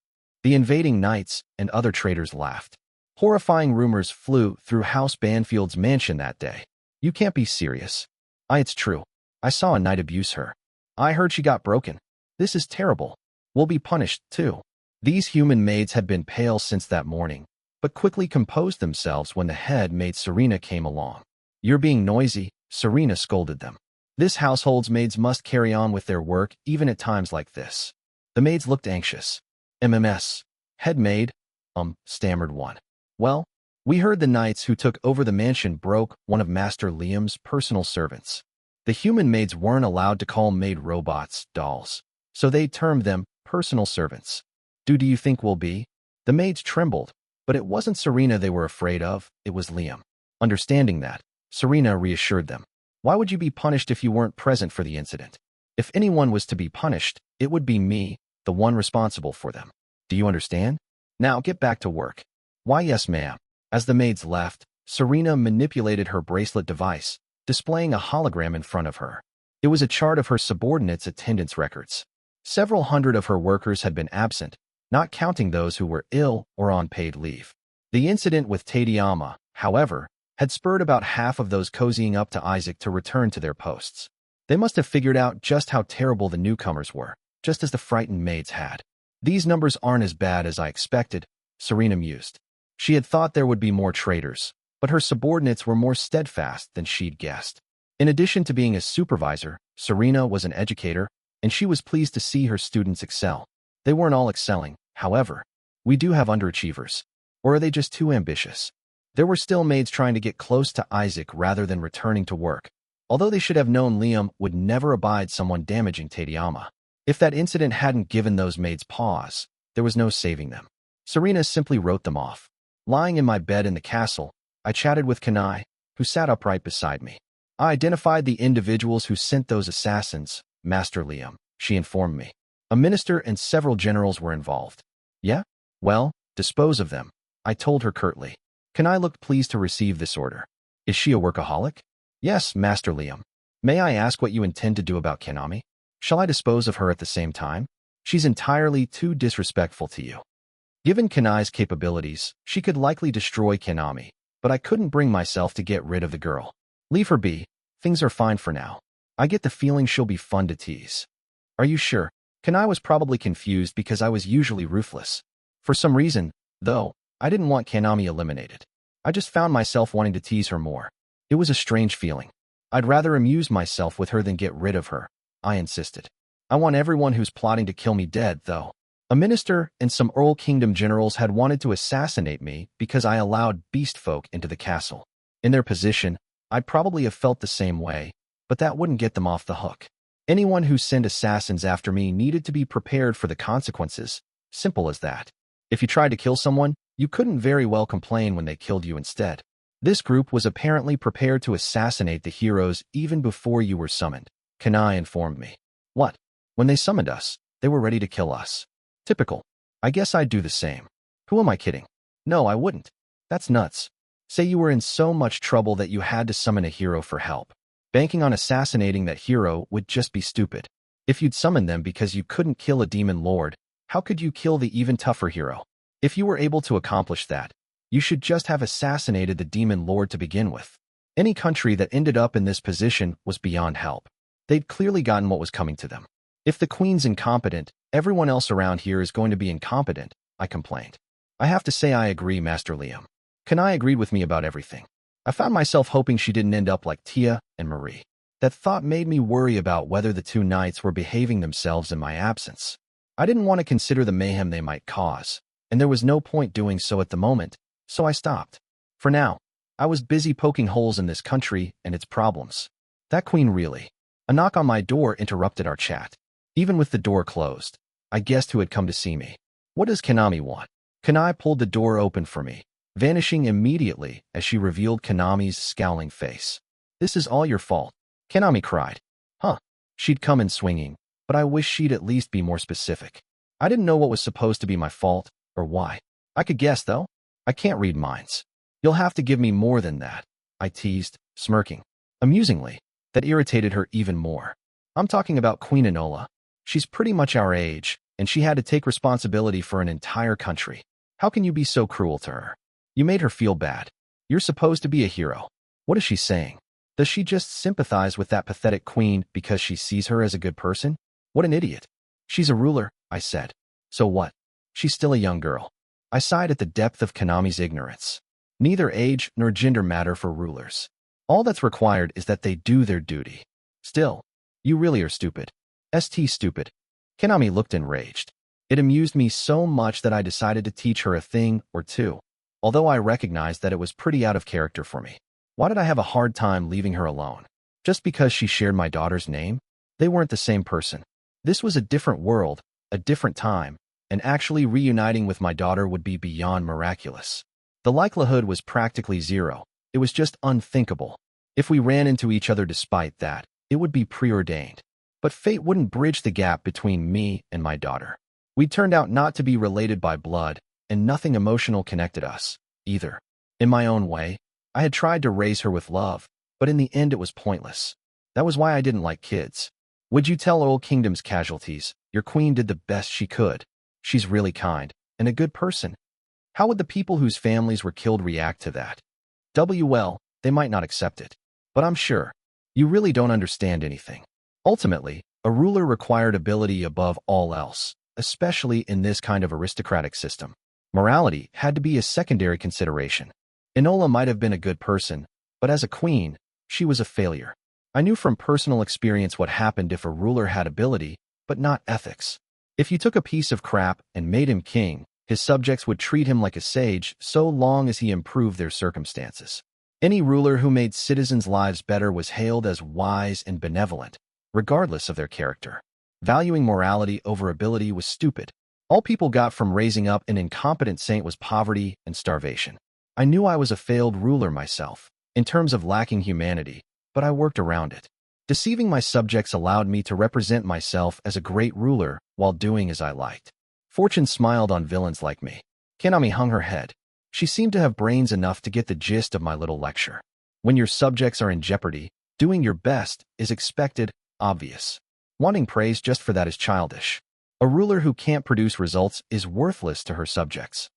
The invading knights and other traitors laughed. Horrifying rumors flew through House Banfield's mansion that day. You can't be serious. It's true. I saw a knight abuse her. I heard she got broken. This is terrible. We'll be punished, too. These human maids had been pale since that morning, but quickly composed themselves when the head maid Serena came along. You're being noisy, Serena scolded them. This household's maids must carry on with their work even at times like this. The maids looked anxious. MMS. Head maid? Stammered one. Well, we heard the knights who took over the mansion broke one of Master Liam's personal servants. The human maids weren't allowed to call maid robots dolls, so they termed them personal servants. Do you think we'll be? The maids trembled, but it wasn't Serena they were afraid of, it was Liam. Understanding that, Serena reassured them. Why would you be punished if you weren't present for the incident? If anyone was to be punished, it would be me, the one responsible for them. Do you understand? Now get back to work. Why, yes, ma'am. As the maids left, Serena manipulated her bracelet device, displaying a hologram in front of her. It was a chart of her subordinates' attendance records. Several hundred of her workers had been absent, not counting those who were ill or on paid leave. The incident with Tadayama, however, had spurred about half of those cozying up to Isaac to return to their posts. They must have figured out just how terrible the newcomers were, just as the frightened maids had. These numbers aren't as bad as I expected, Serena mused. She had thought there would be more traitors, but her subordinates were more steadfast than she'd guessed. In addition to being a supervisor, Serena was an educator, and she was pleased to see her students excel. They weren't all excelling, however. We do have underachievers. Or are they just too ambitious? There were still maids trying to get close to Isaac rather than returning to work, although they should have known Liam would never abide someone damaging Tadayama. If that incident hadn't given those maids pause, there was no saving them. Serena simply wrote them off. Lying in my bed in the castle, I chatted with Kanai, who sat upright beside me. I identified the individuals who sent those assassins, Master Liam, she informed me. A minister and several generals were involved. Yeah? Well, dispose of them, I told her curtly. Kanai looked pleased to receive this order. Is she a workaholic? Yes, Master Liam. May I ask what you intend to do about Kanami? Shall I dispose of her at the same time? She's entirely too disrespectful to you. Given Kanai's capabilities, she could likely destroy Kanami, but I couldn't bring myself to get rid of the girl. Leave her be. Things are fine for now. I get the feeling she'll be fun to tease. Are you sure? Kanai was probably confused because I was usually ruthless. For some reason, though, I didn't want Kanami eliminated. I just found myself wanting to tease her more. It was a strange feeling. I'd rather amuse myself with her than get rid of her, I insisted. I want everyone who's plotting to kill me dead, though. A minister and some Earl Kingdom generals had wanted to assassinate me because I allowed beast folk into the castle. In their position, I'd probably have felt the same way, but that wouldn't get them off the hook. Anyone who sent assassins after me needed to be prepared for the consequences. Simple as that. If you tried to kill someone, you couldn't very well complain when they killed you instead. This group was apparently prepared to assassinate the heroes even before you were summoned, Kanai informed me. What? When they summoned us, they were ready to kill us. Typical. I guess I'd do the same. Who am I kidding? No, I wouldn't. That's nuts. Say you were in so much trouble that you had to summon a hero for help. Banking on assassinating that hero would just be stupid. If you'd summoned them because you couldn't kill a demon lord, how could you kill the even tougher hero? If you were able to accomplish that, you should just have assassinated the demon lord to begin with. Any country that ended up in this position was beyond help. They'd clearly gotten what was coming to them. If the queen's incompetent, everyone else around here is going to be incompetent, I complained. I have to say I agree, Master Liam. Kanai agreed with me about everything. I found myself hoping she didn't end up like Tia and Marie. That thought made me worry about whether the two knights were behaving themselves in my absence. I didn't want to consider the mayhem they might cause, and there was no point doing so at the moment, so I stopped. For now, I was busy poking holes in this country and its problems. That queen really. A knock on my door interrupted our chat. Even with the door closed, I guessed who had come to see me. What does Kanami want? Kanai pulled the door open for me, vanishing immediately as she revealed Kanami's scowling face. This is all your fault, Kanami cried. Huh. She'd come in swinging, but I wish she'd at least be more specific. I didn't know what was supposed to be my fault, Or why? I could guess, though. I can't read minds. You'll have to give me more than that, I teased, smirking. Amusingly, that irritated her even more. I'm talking about Queen Enola. She's pretty much our age, and she had to take responsibility for an entire country. How can you be so cruel to her? You made her feel bad. You're supposed to be a hero. What is she saying? Does she just sympathize with that pathetic queen because she sees her as a good person? What an idiot. She's a ruler, I said. So what? She's still a young girl. I sighed at the depth of Konami's ignorance. Neither age nor gender matter for rulers. All that's required is that they do their duty. Still, you really are stupid. Stupid. Konami looked enraged. It amused me so much that I decided to teach her a thing or two, although I recognized that it was pretty out of character for me. Why did I have a hard time leaving her alone? Just because she shared my daughter's name? They weren't the same person. This was a different world, a different time, and actually reuniting with my daughter would be beyond miraculous. The likelihood was practically zero. It was just unthinkable. If we ran into each other despite that, it would be preordained. But fate wouldn't bridge the gap between me and my daughter. We turned out not to be related by blood, and nothing emotional connected us, either. In my own way, I had tried to raise her with love, but in the end it was pointless. That was why I didn't like kids. Would you tell Old Kingdom's casualties, your queen did the best she could? She's really kind, and a good person. How would the people whose families were killed react to that? Well, they might not accept it. But I'm sure. You really don't understand anything. Ultimately, a ruler required ability above all else, especially in this kind of aristocratic system. Morality had to be a secondary consideration. Enola might have been a good person, but as a queen, she was a failure. I knew from personal experience what happened if a ruler had ability, but not ethics. If you took a piece of crap and made him king, his subjects would treat him like a sage so long as he improved their circumstances. Any ruler who made citizens' lives better was hailed as wise and benevolent, regardless of their character. Valuing morality over ability was stupid. All people got from raising up an incompetent saint was poverty and starvation. I knew I was a failed ruler myself, in terms of lacking humanity, but I worked around it. Deceiving my subjects allowed me to represent myself as a great ruler while doing as I liked. Fortune smiled on villains like me. Konami hung her head. She seemed to have brains enough to get the gist of my little lecture. When your subjects are in jeopardy, doing your best is expected, obvious. Wanting praise just for that is childish. A ruler who can't produce results is worthless to her subjects.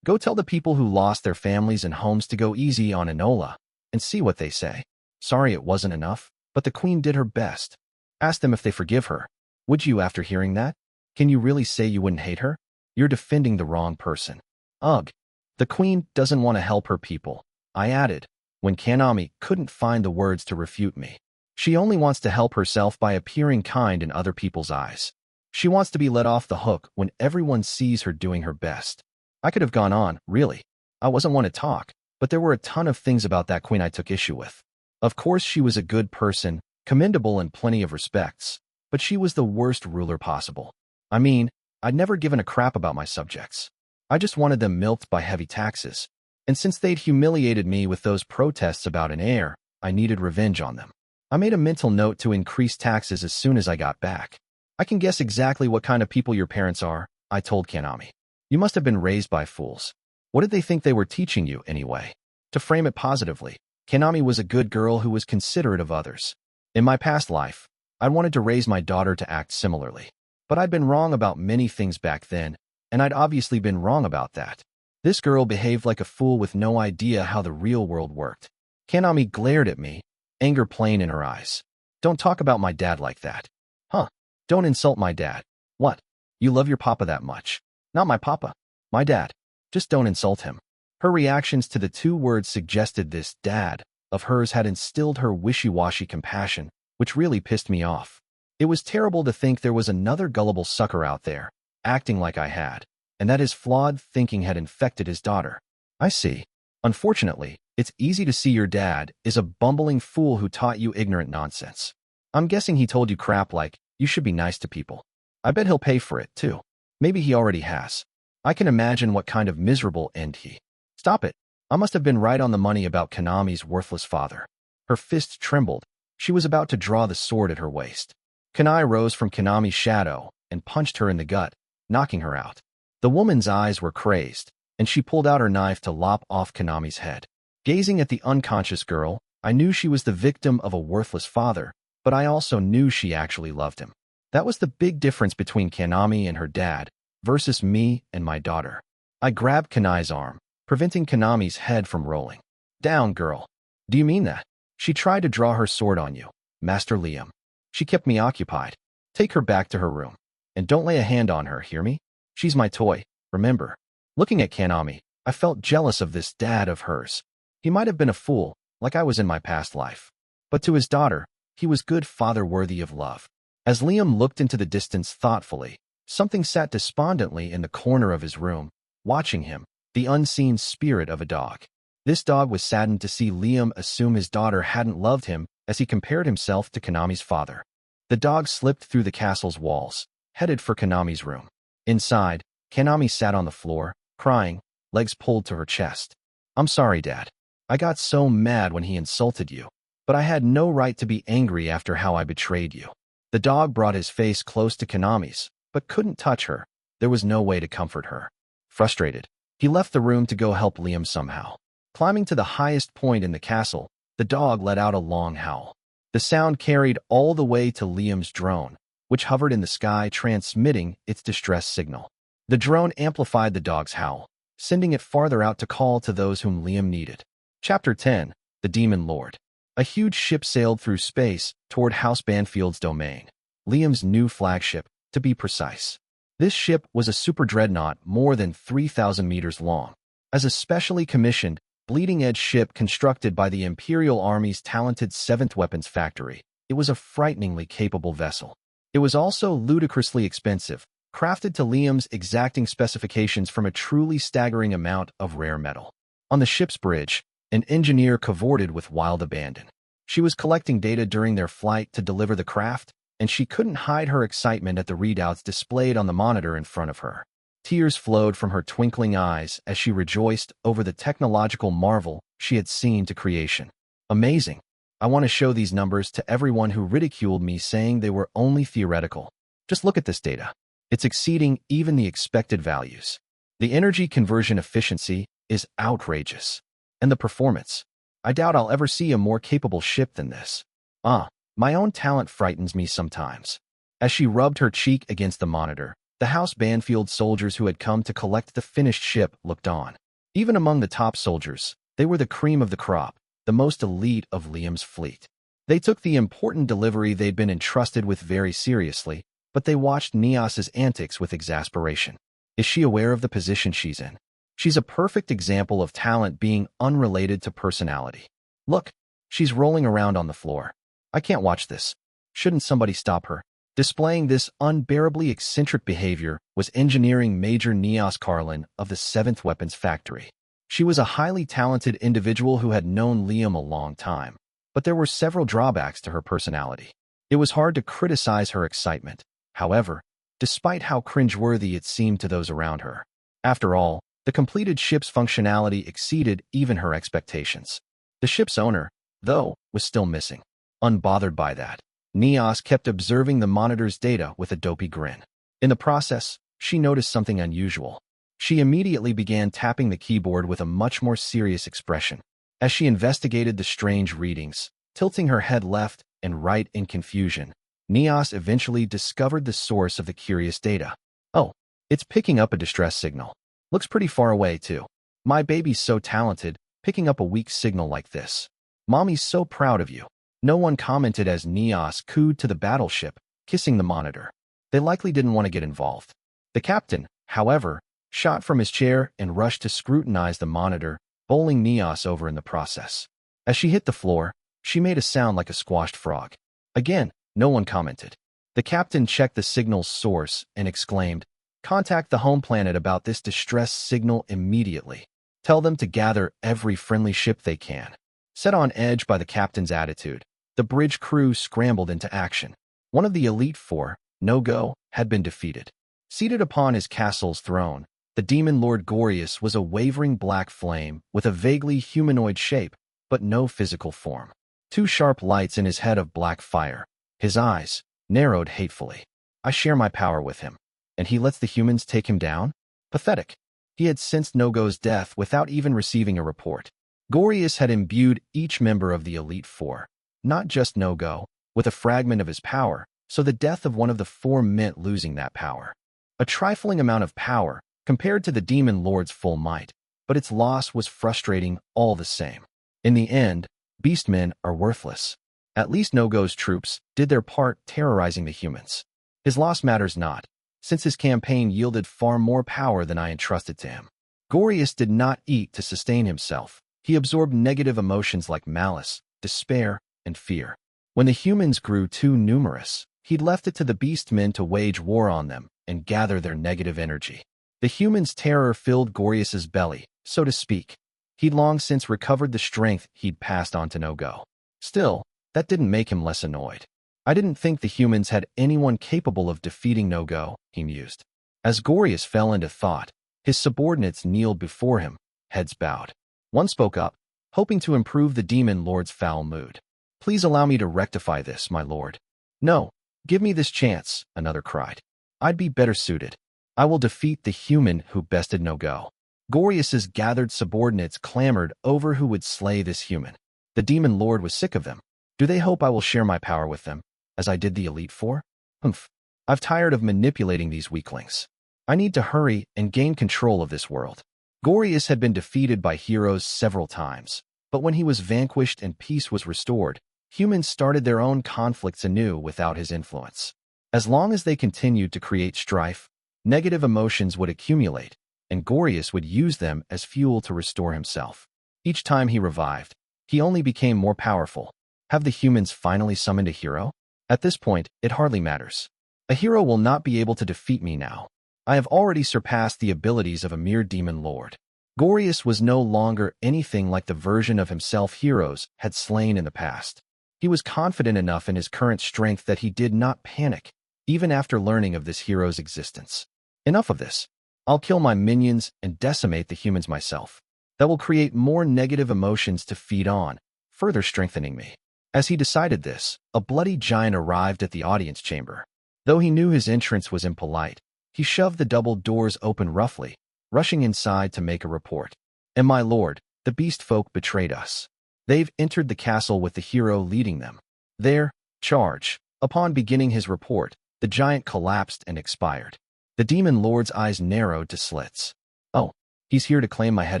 Go tell the people who lost their families and homes to go easy on Enola, and see what they say. Sorry it wasn't enough, but the queen did her best. Ask them if they forgive her. Would you after hearing that? Can you really say you wouldn't hate her? You're defending the wrong person. Ugh. The queen doesn't want to help her people, I added, when Konami couldn't find the words to refute me. She only wants to help herself by appearing kind in other people's eyes. She wants to be let off the hook when everyone sees her doing her best. I could have gone on, really. I wasn't one to talk, but there were a ton of things about that queen I took issue with. Of course she was a good person, commendable in plenty of respects, but she was the worst ruler possible. I mean, I'd never given a crap about my subjects. I just wanted them milked by heavy taxes, and since they'd humiliated me with those protests about an heir, I needed revenge on them. I made a mental note to increase taxes as soon as I got back. I can guess exactly what kind of people your parents are, I told Konami. You must have been raised by fools. What did they think they were teaching you, anyway? To frame it positively, Konami was a good girl who was considerate of others. In my past life, I wanted to raise my daughter to act similarly. But I'd been wrong about many things back then, and I'd obviously been wrong about that. This girl behaved like a fool with no idea how the real world worked. Konami glared at me, anger plain in her eyes. Don't talk about my dad like that. Huh? Don't insult my dad. What? You love your papa that much? Not my papa. My dad. Just don't insult him. Her reactions to the two words suggested this dad of hers had instilled her wishy-washy compassion, which really pissed me off. It was terrible to think there was another gullible sucker out there, acting like I had, and that his flawed thinking had infected his daughter. I see. Unfortunately, it's easy to see your dad is a bumbling fool who taught you ignorant nonsense. I'm guessing he told you crap like, you should be nice to people. I bet he'll pay for it, too. Maybe he already has. I can imagine what kind of miserable end he. Stop it. I must have been right on the money about Konami's worthless father. Her fist trembled. She was about to draw the sword at her waist. Kunai rose from Konami's shadow and punched her in the gut, knocking her out. The woman's eyes were crazed, and she pulled out her knife to lop off Kanami's head. Gazing at the unconscious girl, I knew she was the victim of a worthless father, but I also knew she actually loved him. That was the big difference between Kanami and her dad versus me and my daughter. I grabbed Kanai's arm, preventing Kanami's head from rolling. Down, girl. Do you mean that? She tried to draw her sword on you, Master Liam. She kept me occupied. Take her back to her room. And don't lay a hand on her, hear me? She's my toy, remember? Looking at Kanami, I felt jealous of this dad of hers. He might have been a fool, like I was in my past life. But to his daughter, he was good father worthy of love. As Liam looked into the distance thoughtfully, something sat despondently in the corner of his room, watching him, the unseen spirit of a dog. This dog was saddened to see Liam assume his daughter hadn't loved him as he compared himself to Kanami's father. The dog slipped through the castle's walls, headed for Kanami's room. Inside, Kanami sat on the floor, crying, legs pulled to her chest. I'm sorry, Dad. I got so mad when he insulted you, but I had no right to be angry after how I betrayed you. The dog brought his face close to Kanami's, but couldn't touch her. There was no way to comfort her. Frustrated, he left the room to go help Liam somehow. Climbing to the highest point in the castle, the dog let out a long howl. The sound carried all the way to Liam's drone, which hovered in the sky transmitting its distress signal. The drone amplified the dog's howl, sending it farther out to call to those whom Liam needed. Chapter 10. The Demon Lord. A huge ship sailed through space toward House Banfield's domain. Liam's new flagship, to be precise. This ship was a super dreadnought more than 3,000 meters long. As a specially commissioned, bleeding-edge ship constructed by the Imperial Army's talented 7th Weapons Factory, it was a frighteningly capable vessel. It was also ludicrously expensive, crafted to Liam's exacting specifications from a truly staggering amount of rare metal. On the ship's bridge, an engineer cavorted with wild abandon. She was collecting data during their flight to deliver the craft, and she couldn't hide her excitement at the readouts displayed on the monitor in front of her. Tears flowed from her twinkling eyes as she rejoiced over the technological marvel she had seen to creation. Amazing. I want to show these numbers to everyone who ridiculed me saying they were only theoretical. Just look at this data. It's exceeding even the expected values. The energy conversion efficiency is outrageous. And the performance. I doubt I'll ever see a more capable ship than this. My own talent frightens me sometimes. As she rubbed her cheek against the monitor, the House Banfield soldiers who had come to collect the finished ship looked on. Even among the top soldiers, they were the cream of the crop, the most elite of Liam's fleet. They took the important delivery they'd been entrusted with very seriously, but they watched Nias's antics with exasperation. Is she aware of the position she's in? She's a perfect example of talent being unrelated to personality. Look, she's rolling around on the floor. I can't watch this. Shouldn't somebody stop her? Displaying this unbearably eccentric behavior was Engineering Major Nias Carlin of the 7th Weapons Factory. She was a highly talented individual who had known Liam a long time, but there were several drawbacks to her personality. It was hard to criticize her excitement, however, despite how cringeworthy it seemed to those around her. After all, the completed ship's functionality exceeded even her expectations. The ship's owner, though, was still missing. Unbothered by that, Nias kept observing the monitor's data with a dopey grin. In the process, she noticed something unusual. She immediately began tapping the keyboard with a much more serious expression. As she investigated the strange readings, tilting her head left and right in confusion, Nias eventually discovered the source of the curious data. Oh, it's picking up a distress signal. Looks pretty far away, too. My baby's so talented, picking up a weak signal like this. Mommy's so proud of you. No one commented as Nias cooed to the battleship, kissing the monitor. They likely didn't want to get involved. The captain, however, shot from his chair and rushed to scrutinize the monitor, bowling Nias over in the process. As she hit the floor, she made a sound like a squashed frog. Again, no one commented. The captain checked the signal's source and exclaimed, "Contact the home planet about this distress signal immediately. Tell them to gather every friendly ship they can." Set on edge by the captain's attitude, the bridge crew scrambled into action. One of the Elite Four, No-Go, had been defeated. Seated upon his castle's throne, the demon Lord Gorius was a wavering black flame with a vaguely humanoid shape, but no physical form. Two sharp lights in his head of black fire. His eyes narrowed hatefully. I share my power with him, and he lets the humans take him down? Pathetic. He had sensed Nogo's death without even receiving a report. Gorius had imbued each member of the Elite Four, not just Nogo, with a fragment of his power, so the death of one of the four meant losing that power. A trifling amount of power compared to the Demon Lord's full might, but its loss was frustrating all the same. In the end, beastmen are worthless. At least Nogo's troops did their part terrorizing the humans. His loss matters not, since his campaign yielded far more power than I entrusted to him. Gorius did not eat to sustain himself. He absorbed negative emotions like malice, despair, and fear. When the humans grew too numerous, he'd left it to the beastmen to wage war on them and gather their negative energy. The humans' terror filled Gorius's belly, so to speak. He'd long since recovered the strength he'd passed on to Nogo. Still, that didn't make him less annoyed. I didn't think the humans had anyone capable of defeating Nogo, he mused. As Gorius fell into thought, his subordinates kneeled before him, heads bowed. One spoke up, hoping to improve the Demon Lord's foul mood. Please allow me to rectify this, my lord. No, give me this chance, another cried. I'd be better suited. I will defeat the human who bested Nogo. Gorius's gathered subordinates clamored over who would slay this human. The Demon Lord was sick of them. Do they hope I will share my power with them, as I did the Elite Four? Humph. I've tired of manipulating these weaklings. I need to hurry and gain control of this world. Gorius had been defeated by heroes several times, but when he was vanquished and peace was restored, humans started their own conflicts anew without his influence. As long as they continued to create strife, negative emotions would accumulate, and Gorius would use them as fuel to restore himself. Each time he revived, he only became more powerful. Have the humans finally summoned a hero? At this point, it hardly matters. A hero will not be able to defeat me now. I have already surpassed the abilities of a mere demon lord. Gorius was no longer anything like the version of himself heroes had slain in the past. He was confident enough in his current strength that he did not panic, even after learning of this hero's existence. Enough of this. I'll kill my minions and decimate the humans myself. That will create more negative emotions to feed on, further strengthening me. As he decided this, a bloody giant arrived at the audience chamber. Though he knew his entrance was impolite, he shoved the double doors open roughly, rushing inside to make a report. And my lord, the beast folk betrayed us. They've entered the castle with the hero leading them. There, charge. Upon beginning his report, the giant collapsed and expired. The demon lord's eyes narrowed to slits. Oh, he's here to claim my head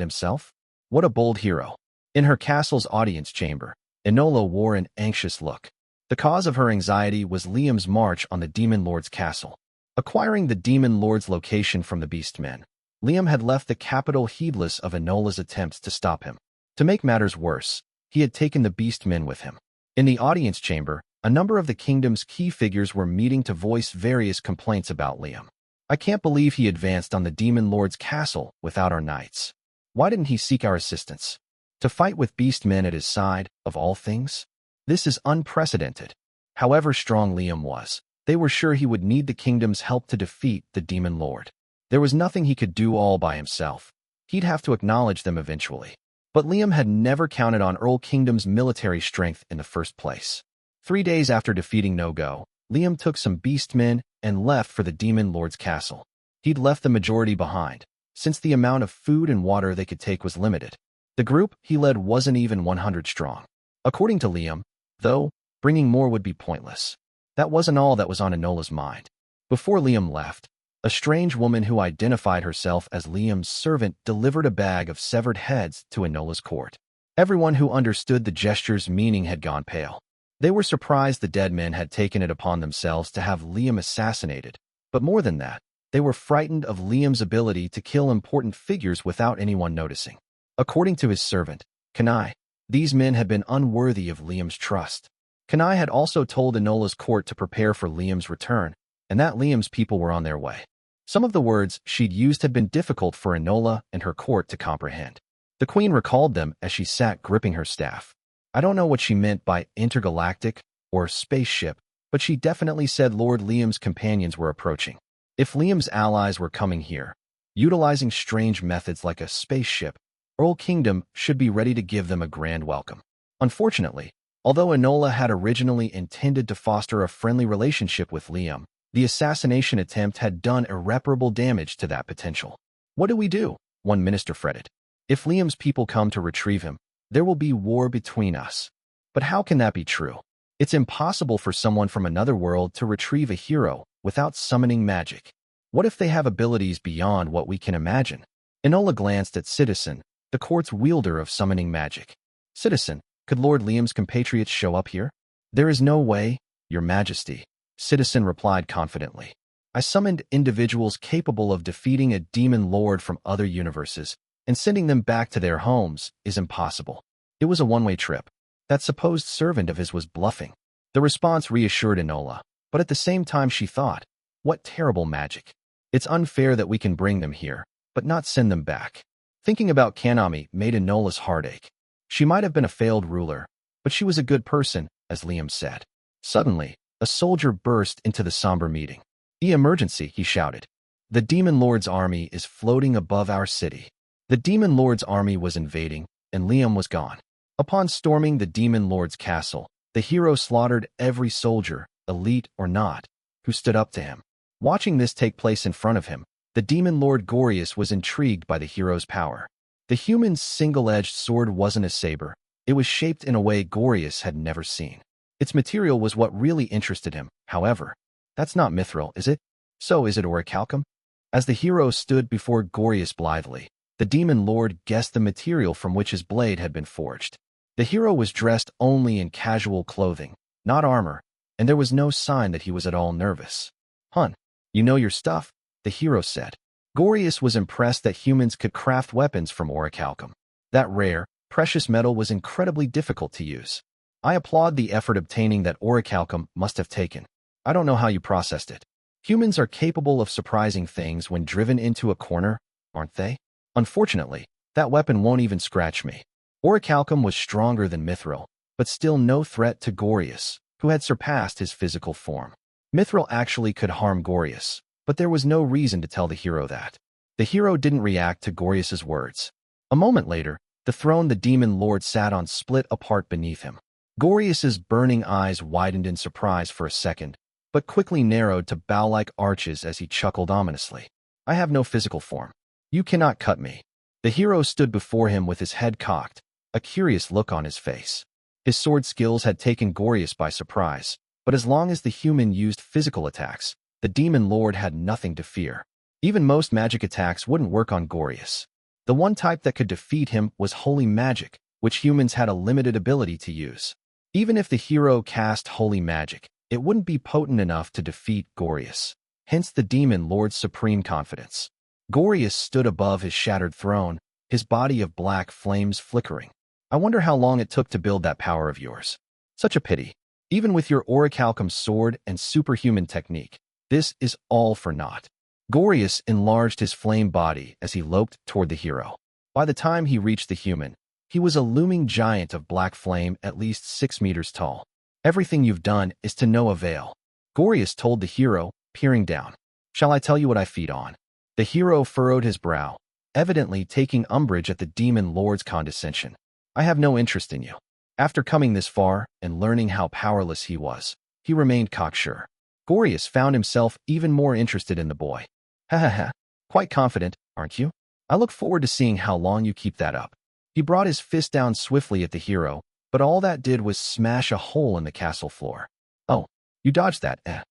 himself? What a bold hero. In her castle's audience chamber, Enola wore an anxious look. The cause of her anxiety was Liam's march on the demon lord's castle. Acquiring the demon lord's location from the beastmen, Liam had left the capital heedless of Enola's attempts to stop him. To make matters worse, he had taken the beastmen with him. In the audience chamber, a number of the kingdom's key figures were meeting to voice various complaints about Liam. I can't believe he advanced on the demon lord's castle without our knights. Why didn't he seek our assistance? To fight with beastmen at his side, of all things? This is unprecedented. However strong Liam was, they were sure he would need the kingdom's help to defeat the demon lord. There was nothing he could do all by himself. He'd have to acknowledge them eventually. But Liam had never counted on Earl Kingdom's military strength in the first place. 3 days after defeating Nogo, Liam took some beastmen and left for the demon lord's castle. He'd left the majority behind, since the amount of food and water they could take was limited. The group he led wasn't even 100 strong. According to Liam, though, bringing more would be pointless. That wasn't all that was on Enola's mind. Before Liam left, a strange woman who identified herself as Liam's servant delivered a bag of severed heads to Enola's court. Everyone who understood the gesture's meaning had gone pale. They were surprised the dead men had taken it upon themselves to have Liam assassinated, but more than that, they were frightened of Liam's ability to kill important figures without anyone noticing. According to his servant, Kanai, these men had been unworthy of Liam's trust. Kanai had also told Enola's court to prepare for Liam's return, and that Liam's people were on their way. Some of the words she'd used had been difficult for Enola and her court to comprehend. The queen recalled them as she sat gripping her staff. I don't know what she meant by intergalactic or spaceship, but she definitely said Lord Liam's companions were approaching. If Liam's allies were coming here, utilizing strange methods like a spaceship, Earl Kingdom should be ready to give them a grand welcome. Unfortunately, although Enola had originally intended to foster a friendly relationship with Liam, the assassination attempt had done irreparable damage to that potential. What do we do? One minister fretted. If Liam's people come to retrieve him, there will be war between us. But how can that be true? It's impossible for someone from another world to retrieve a hero without summoning magic. What if they have abilities beyond what we can imagine? Enola glanced at Citizen, the court's wielder of summoning magic. Citizen, could Lord Liam's compatriots show up here? There is no way, Your Majesty, Citizen replied confidently. I summoned individuals capable of defeating a demon lord from other universes, and sending them back to their homes is impossible. It was a one-way trip. That supposed servant of his was bluffing. The response reassured Enola, but at the same time she thought, what terrible magic. It's unfair that we can bring them here, but not send them back. Thinking about Kanami made Enola's heart ache. She might have been a failed ruler, but she was a good person, as Liam said. Suddenly, a soldier burst into the somber meeting. Emergency, he shouted. The Demon Lord's army is floating above our city. The Demon Lord's army was invading, and Liam was gone. Upon storming the Demon Lord's castle, the hero slaughtered every soldier, elite or not, who stood up to him. Watching this take place in front of him, the Demon Lord Gorius was intrigued by the hero's power. The human's single-edged sword wasn't a saber. It was shaped in a way Gorius had never seen. Its material was what really interested him, however. That's not mithril, is it? So is it orichalcum? As the hero stood before Gorius blithely, the Demon Lord guessed the material from which his blade had been forged. The hero was dressed only in casual clothing, not armor, and there was no sign that he was at all nervous. Hun, you know your stuff, the hero said. Gorius was impressed that humans could craft weapons from orichalcum. That rare, precious metal was incredibly difficult to use. I applaud the effort obtaining that orichalcum must have taken. I don't know how you processed it. Humans are capable of surprising things when driven into a corner, aren't they? Unfortunately, that weapon won't even scratch me. Orichalcum was stronger than mithril, but still no threat to Gorius, who had surpassed his physical form. Mithril actually could harm Gorius, but there was no reason to tell the hero that. The hero didn't react to Gorius's words. A moment later, the throne the Demon Lord sat on split apart beneath him. Gorius's burning eyes widened in surprise for a second, but quickly narrowed to bow-like arches as he chuckled ominously. I have no physical form. You cannot cut me. The hero stood before him with his head cocked, a curious look on his face. His sword skills had taken Gorius by surprise, but as long as the human used physical attacks, the Demon Lord had nothing to fear. Even most magic attacks wouldn't work on Gorius. The one type that could defeat him was holy magic, which humans had a limited ability to use. Even if the hero cast holy magic, it wouldn't be potent enough to defeat Gorius. Hence the Demon Lord's supreme confidence. Gorius stood above his shattered throne, his body of black flames flickering. I wonder how long it took to build that power of yours. Such a pity. Even with your orichalcum sword and superhuman technique, this is all for naught. Gorius enlarged his flame body as he loped toward the hero. By the time he reached the human, he was a looming giant of black flame at least 6 meters tall. Everything you've done is to no avail, Gorius told the hero, peering down. Shall I tell you what I feed on? The hero furrowed his brow, evidently taking umbrage at the Demon Lord's condescension. I have no interest in you. After coming this far and learning how powerless he was, he remained cocksure. Gorius found himself even more interested in the boy. Ha ha ha, quite confident, aren't you? I look forward to seeing how long you keep that up. He brought his fist down swiftly at the hero, but all that did was smash a hole in the castle floor. Oh, you dodged that, eh?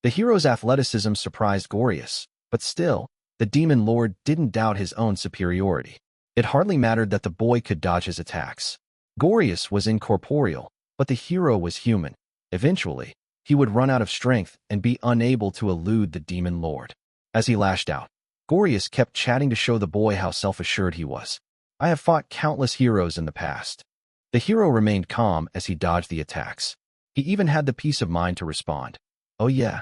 The hero's athleticism surprised Gorius, but still, the Demon Lord didn't doubt his own superiority. It hardly mattered that the boy could dodge his attacks. Gorius was incorporeal, but the hero was human. Eventually, he would run out of strength and be unable to elude the Demon Lord. As he lashed out, Gorius kept chatting to show the boy how self-assured he was. I have fought countless heroes in the past. The hero remained calm as he dodged the attacks. He even had the peace of mind to respond. Oh yeah.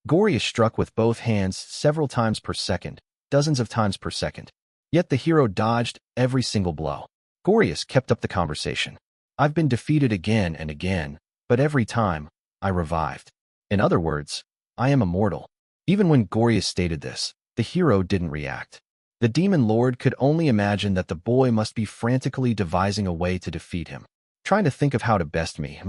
Gorius struck with both hands several times per second, dozens of times per second. Yet the hero dodged every single blow. Gorius kept up the conversation. I've been defeated again and again, but every time, I revived. In other words, I am immortal. Even when Gorius stated this, the hero didn't react. The Demon Lord could only imagine that the boy must be frantically devising a way to defeat him. Trying to think of how to best me,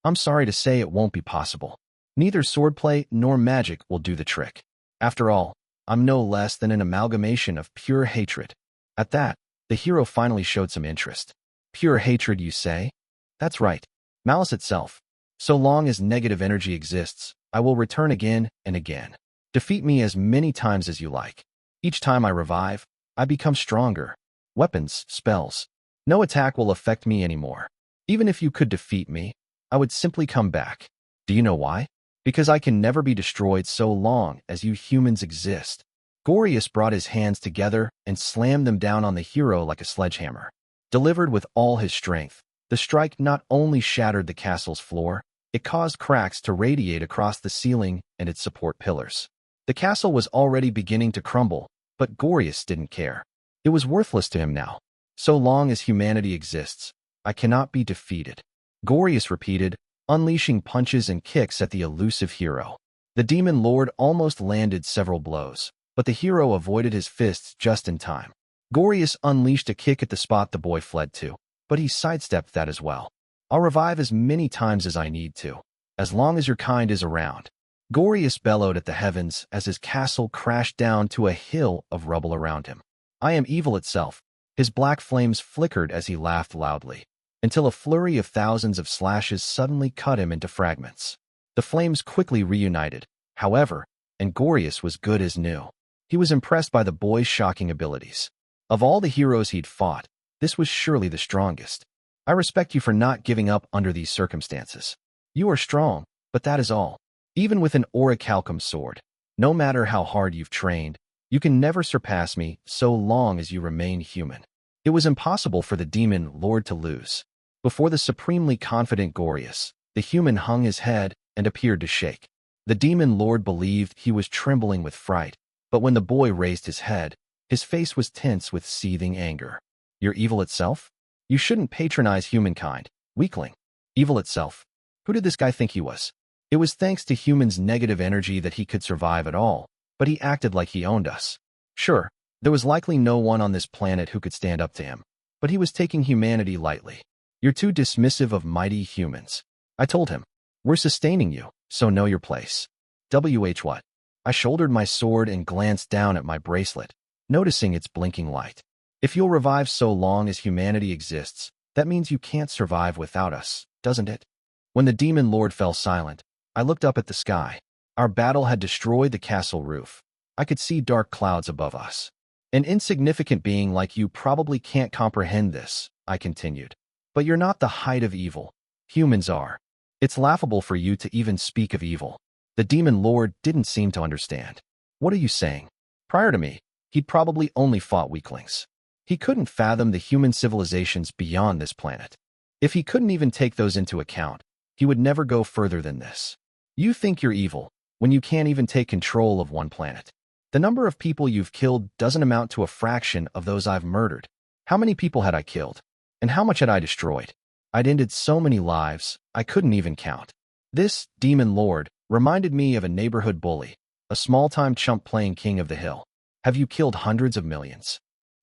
I'm sorry to say it won't be possible. Neither swordplay nor magic will do the trick. After all, I'm no less than an amalgamation of pure hatred. At that, the hero finally showed some interest. Pure hatred, you say? That's right. Malice itself. So long as negative energy exists, I will return again and again. Defeat me as many times as you like. Each time I revive, I become stronger. Weapons, spells. No attack will affect me anymore. Even if you could defeat me, I would simply come back. Do you know why? Because I can never be destroyed so long as you humans exist. Gorius brought his hands together and slammed them down on the hero like a sledgehammer. Delivered with all his strength, the strike not only shattered the castle's floor, it caused cracks to radiate across the ceiling and its support pillars. The castle was already beginning to crumble, but Gorius didn't care. It was worthless to him now. So long as humanity exists, I cannot be defeated. Gorius repeated, unleashing punches and kicks at the elusive hero. The demon lord almost landed several blows, but the hero avoided his fists just in time. Gorius unleashed a kick at the spot the boy fled to, but he sidestepped that as well. I'll revive as many times as I need to, as long as your kind is around. Gorius bellowed at the heavens as his castle crashed down to a hill of rubble around him. I am evil itself. His black flames flickered as he laughed loudly, until a flurry of thousands of slashes suddenly cut him into fragments. The flames quickly reunited, however, and Gorius was good as new. He was impressed by the boy's shocking abilities. Of all the heroes he'd fought, this was surely the strongest. I respect you for not giving up under these circumstances. You are strong, but that is all. Even with an orichalcum sword, no matter how hard you've trained, you can never surpass me so long as you remain human. It was impossible for the demon lord to lose. Before the supremely confident Gorius, the human hung his head and appeared to shake. The demon lord believed he was trembling with fright, but when the boy raised his head, his face was tense with seething anger. You're evil itself? You shouldn't patronize humankind, weakling. Evil itself? Who did this guy think he was? It was thanks to humans' negative energy that he could survive at all, but he acted like he owned us. Sure, there was likely no one on this planet who could stand up to him, but he was taking humanity lightly. You're too dismissive of mighty humans. I told him, we're sustaining you, so know your place. What? I shouldered my sword and glanced down at my bracelet, noticing its blinking light. If you'll revive so long as humanity exists, that means you can't survive without us, doesn't it? When the demon lord fell silent, I looked up at the sky. Our battle had destroyed the castle roof. I could see dark clouds above us. An insignificant being like you probably can't comprehend this, I continued. But you're not the height of evil. Humans are. It's laughable for you to even speak of evil. The demon lord didn't seem to understand. What are you saying? Prior to me, he'd probably only fought weaklings. He couldn't fathom the human civilizations beyond this planet. If he couldn't even take those into account, he would never go further than this. You think you're evil when you can't even take control of one planet. The number of people you've killed doesn't amount to a fraction of those I've murdered. How many people had I killed? And how much had I destroyed? I'd ended so many lives, I couldn't even count. This demon lord reminded me of a neighborhood bully, a small-time chump playing king of the hill. Have you killed hundreds of millions?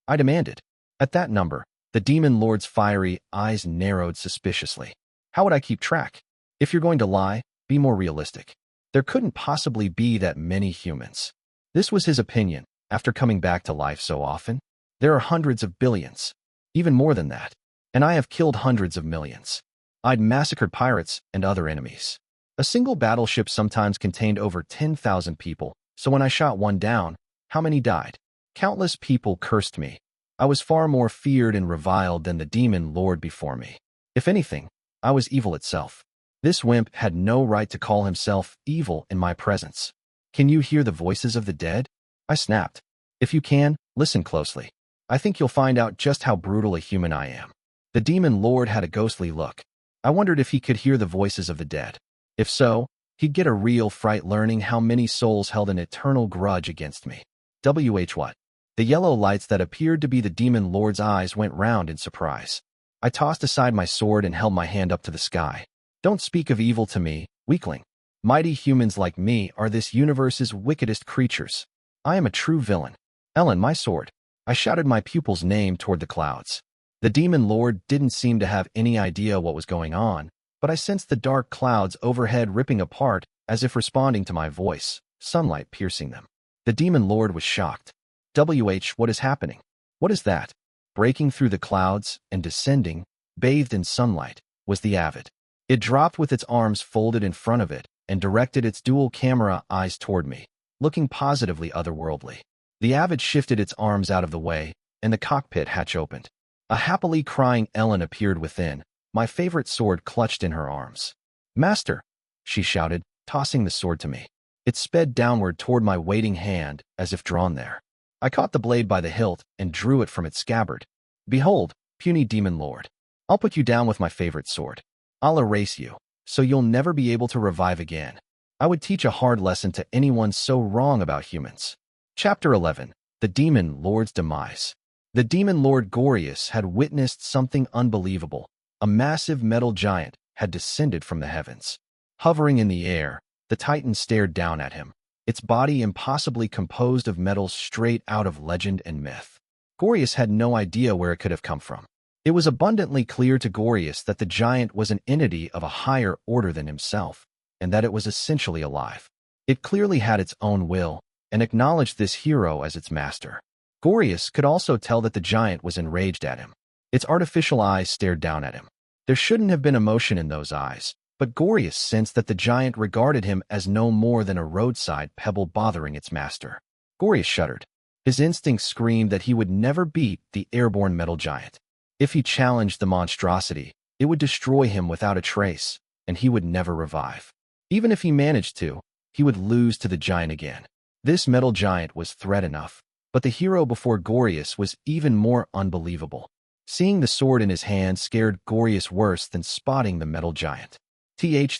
I demanded. At that number, the demon lord's fiery eyes narrowed suspiciously. How would I keep track? If you're going to lie, be more realistic. There couldn't possibly be that many humans. This was his opinion, after coming back to life so often. There are hundreds of billions. Even more than that. And I have killed hundreds of millions. I'd massacred pirates and other enemies. A single battleship sometimes contained over 10,000 people, so when I shot one down, how many died? Countless people cursed me. I was far more feared and reviled than the demon lord before me. If anything, I was evil itself. This wimp had no right to call himself evil in my presence. Can you hear the voices of the dead? I snapped. If you can, listen closely. I think you'll find out just how brutal a human I am. The demon lord had a ghostly look. I wondered if he could hear the voices of the dead. If so, he'd get a real fright learning how many souls held an eternal grudge against me. What? The yellow lights that appeared to be the demon lord's eyes went round in surprise. I tossed aside my sword and held my hand up to the sky. Don't speak of evil to me, weakling. Mighty humans like me are this universe's wickedest creatures. I am a true villain. Ellen, my sword. I shouted my pupil's name toward the clouds. The demon lord didn't seem to have any idea what was going on, but I sensed the dark clouds overhead ripping apart as if responding to my voice, sunlight piercing them. The demon lord was shocked. What is happening? What is that? Breaking through the clouds and descending, bathed in sunlight, was the Avid. It dropped with its arms folded in front of it and directed its dual camera eyes toward me, looking positively otherworldly. The Avid shifted its arms out of the way, and the cockpit hatch opened. A happily crying Ellen appeared within, my favorite sword clutched in her arms. "Master!" she shouted, tossing the sword to me. It sped downward toward my waiting hand, as if drawn there. I caught the blade by the hilt and drew it from its scabbard. "Behold, puny demon lord. I'll put you down with my favorite sword. I'll erase you, so you'll never be able to revive again. I would teach a hard lesson to anyone so wrong about humans." Chapter 11. The Demon Lord's Demise. The demon lord Gorius had witnessed something unbelievable. A massive metal giant had descended from the heavens. Hovering in the air, the titan stared down at him, its body impossibly composed of metals straight out of legend and myth. Gorius had no idea where it could have come from. It was abundantly clear to Gorius that the giant was an entity of a higher order than himself, and that it was essentially alive. It clearly had its own will, and acknowledged this hero as its master. Gorius could also tell that the giant was enraged at him. Its artificial eyes stared down at him. There shouldn't have been emotion in those eyes, but Gorius sensed that the giant regarded him as no more than a roadside pebble bothering its master. Gorius shuddered. His instincts screamed that he would never beat the airborne metal giant. If he challenged the monstrosity, it would destroy him without a trace, and he would never revive. Even if he managed to, he would lose to the giant again. This metal giant was threat enough, but the hero before Gorius was even more unbelievable. Seeing the sword in his hand scared Gorius worse than spotting the metal giant.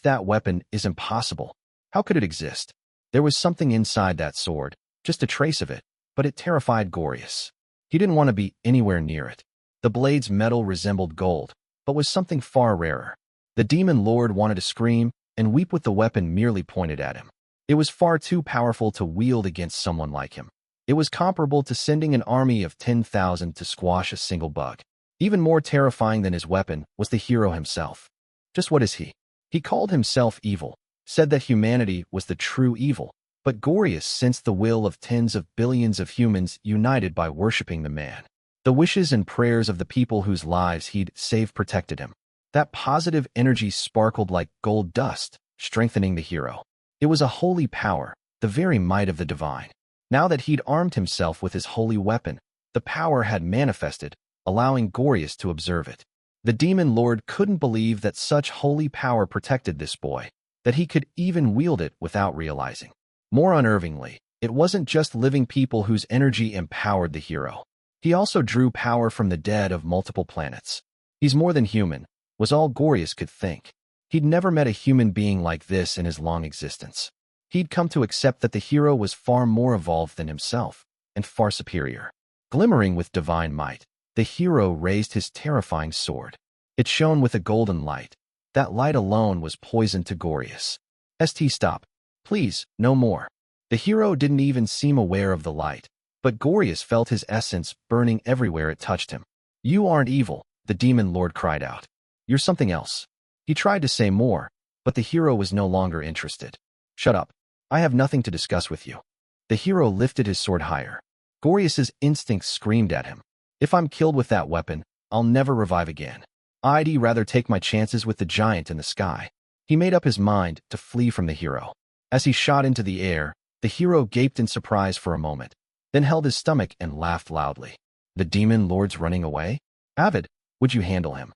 That weapon is impossible. How could it exist? There was something inside that sword, just a trace of it, but it terrified Gorius. He didn't want to be anywhere near it. The blade's metal resembled gold, but was something far rarer. The demon lord wanted to scream and weep with the weapon merely pointed at him. It was far too powerful to wield against someone like him. It was comparable to sending an army of 10,000 to squash a single bug. Even more terrifying than his weapon was the hero himself. Just what is he? He called himself evil, said that humanity was the true evil, but Gorius sensed the will of tens of billions of humans united by worshipping the man. The wishes and prayers of the people whose lives he'd saved protected him. That positive energy sparkled like gold dust, strengthening the hero. It was a holy power, the very might of the divine. Now that he'd armed himself with his holy weapon, the power had manifested, allowing Gorius to observe it. The demon lord couldn't believe that such holy power protected this boy, that he could even wield it without realizing. More unnervingly, it wasn't just living people whose energy empowered the hero. He also drew power from the dead of multiple planets. He's more than human, was all Gorius could think. He'd never met a human being like this in his long existence. He'd come to accept that the hero was far more evolved than himself, and far superior. Glimmering with divine might, the hero raised his terrifying sword. It shone with a golden light. That light alone was poison to Gorius. Stop. Please, no more. The hero didn't even seem aware of the light, but Gorius felt his essence burning everywhere it touched him. "You aren't evil," the demon lord cried out. "You're something else." He tried to say more, but the hero was no longer interested. "Shut up. I have nothing to discuss with you." The hero lifted his sword higher. Gorius's instincts screamed at him. "If I'm killed with that weapon, I'll never revive again. I'd rather take my chances with the giant in the sky." He made up his mind to flee from the hero. As he shot into the air, the hero gaped in surprise for a moment, then held his stomach and laughed loudly. "The demon lord's running away? Avid, would you handle him?"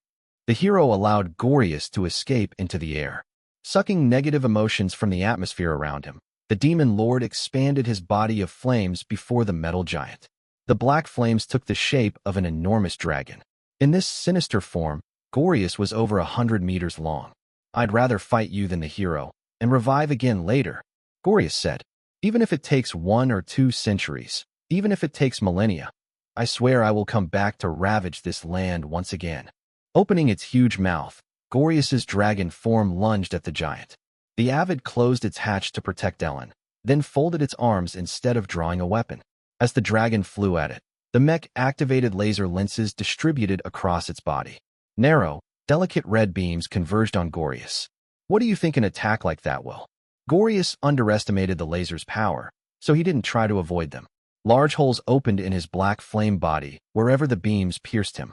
The hero allowed Gorius to escape into the air. Sucking negative emotions from the atmosphere around him, the demon lord expanded his body of flames before the metal giant. The black flames took the shape of an enormous dragon. In this sinister form, Gorius was over 100 meters long. "I'd rather fight you than the hero, and revive again later," Gorius said. "Even if it takes 1 or 2 centuries, even if it takes millennia, I swear I will come back to ravage this land once again." Opening its huge mouth, Gorius's dragon form lunged at the giant. The Avid closed its hatch to protect Ellen, then folded its arms instead of drawing a weapon. As the dragon flew at it, the mech activated laser lenses distributed across its body. Narrow, delicate red beams converged on Gorius. "What do you think an attack like that will?" Gorius underestimated the laser's power, so he didn't try to avoid them. Large holes opened in his black flame body wherever the beams pierced him.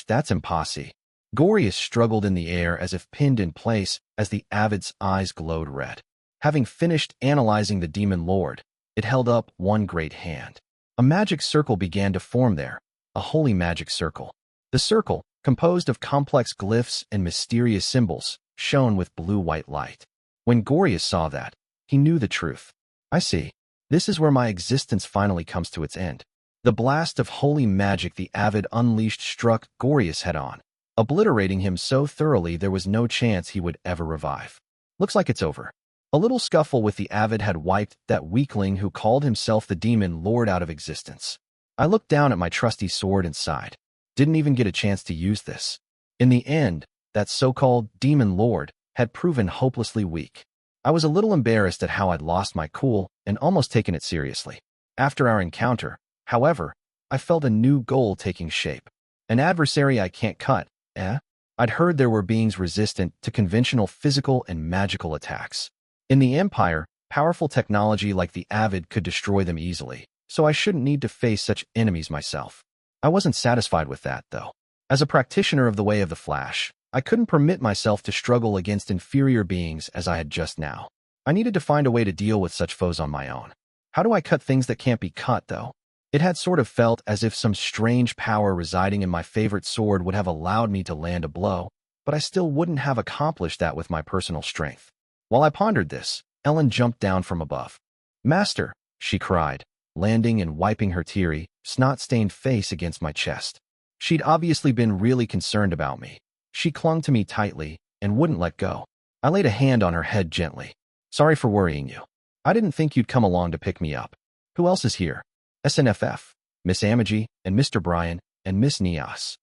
That's impossible. Gorius struggled in the air as if pinned in place as the Avid's eyes glowed red. Having finished analyzing the demon lord, it held up one great hand. A magic circle began to form there, a holy magic circle. The circle, composed of complex glyphs and mysterious symbols, shone with blue-white light. When Gorius saw that, he knew the truth. I see. This is where my existence finally comes to its end. The blast of holy magic the Avid unleashed struck Gorius head-on, obliterating him so thoroughly there was no chance he would ever revive. Looks like it's over. A little scuffle with the Avid had wiped that weakling who called himself the demon lord out of existence. I looked down at my trusty sword and sighed. Didn't even get a chance to use this. In the end, that so-called demon lord had proven hopelessly weak. I was a little embarrassed at how I'd lost my cool and almost taken it seriously. After our encounter, however, I felt a new goal taking shape. An adversary I can't cut, eh? I'd heard there were beings resistant to conventional physical and magical attacks. In the Empire, powerful technology like the Avid could destroy them easily, so I shouldn't need to face such enemies myself. I wasn't satisfied with that, though. As a practitioner of the Way of the Flash, I couldn't permit myself to struggle against inferior beings as I had just now. I needed to find a way to deal with such foes on my own. How do I cut things that can't be cut, though? It had sort of felt as if some strange power residing in my favorite sword would have allowed me to land a blow, but I still wouldn't have accomplished that with my personal strength. While I pondered this, Ellen jumped down from above. "Master," she cried, landing and wiping her teary, snot-stained face against my chest. She'd obviously been really concerned about me. She clung to me tightly and wouldn't let go. I laid a hand on her head gently. "Sorry for worrying you. I didn't think you'd come along to pick me up. Who else is here?" "SNFF, Miss Amagi, and Mr. Brian, and Miss Nias."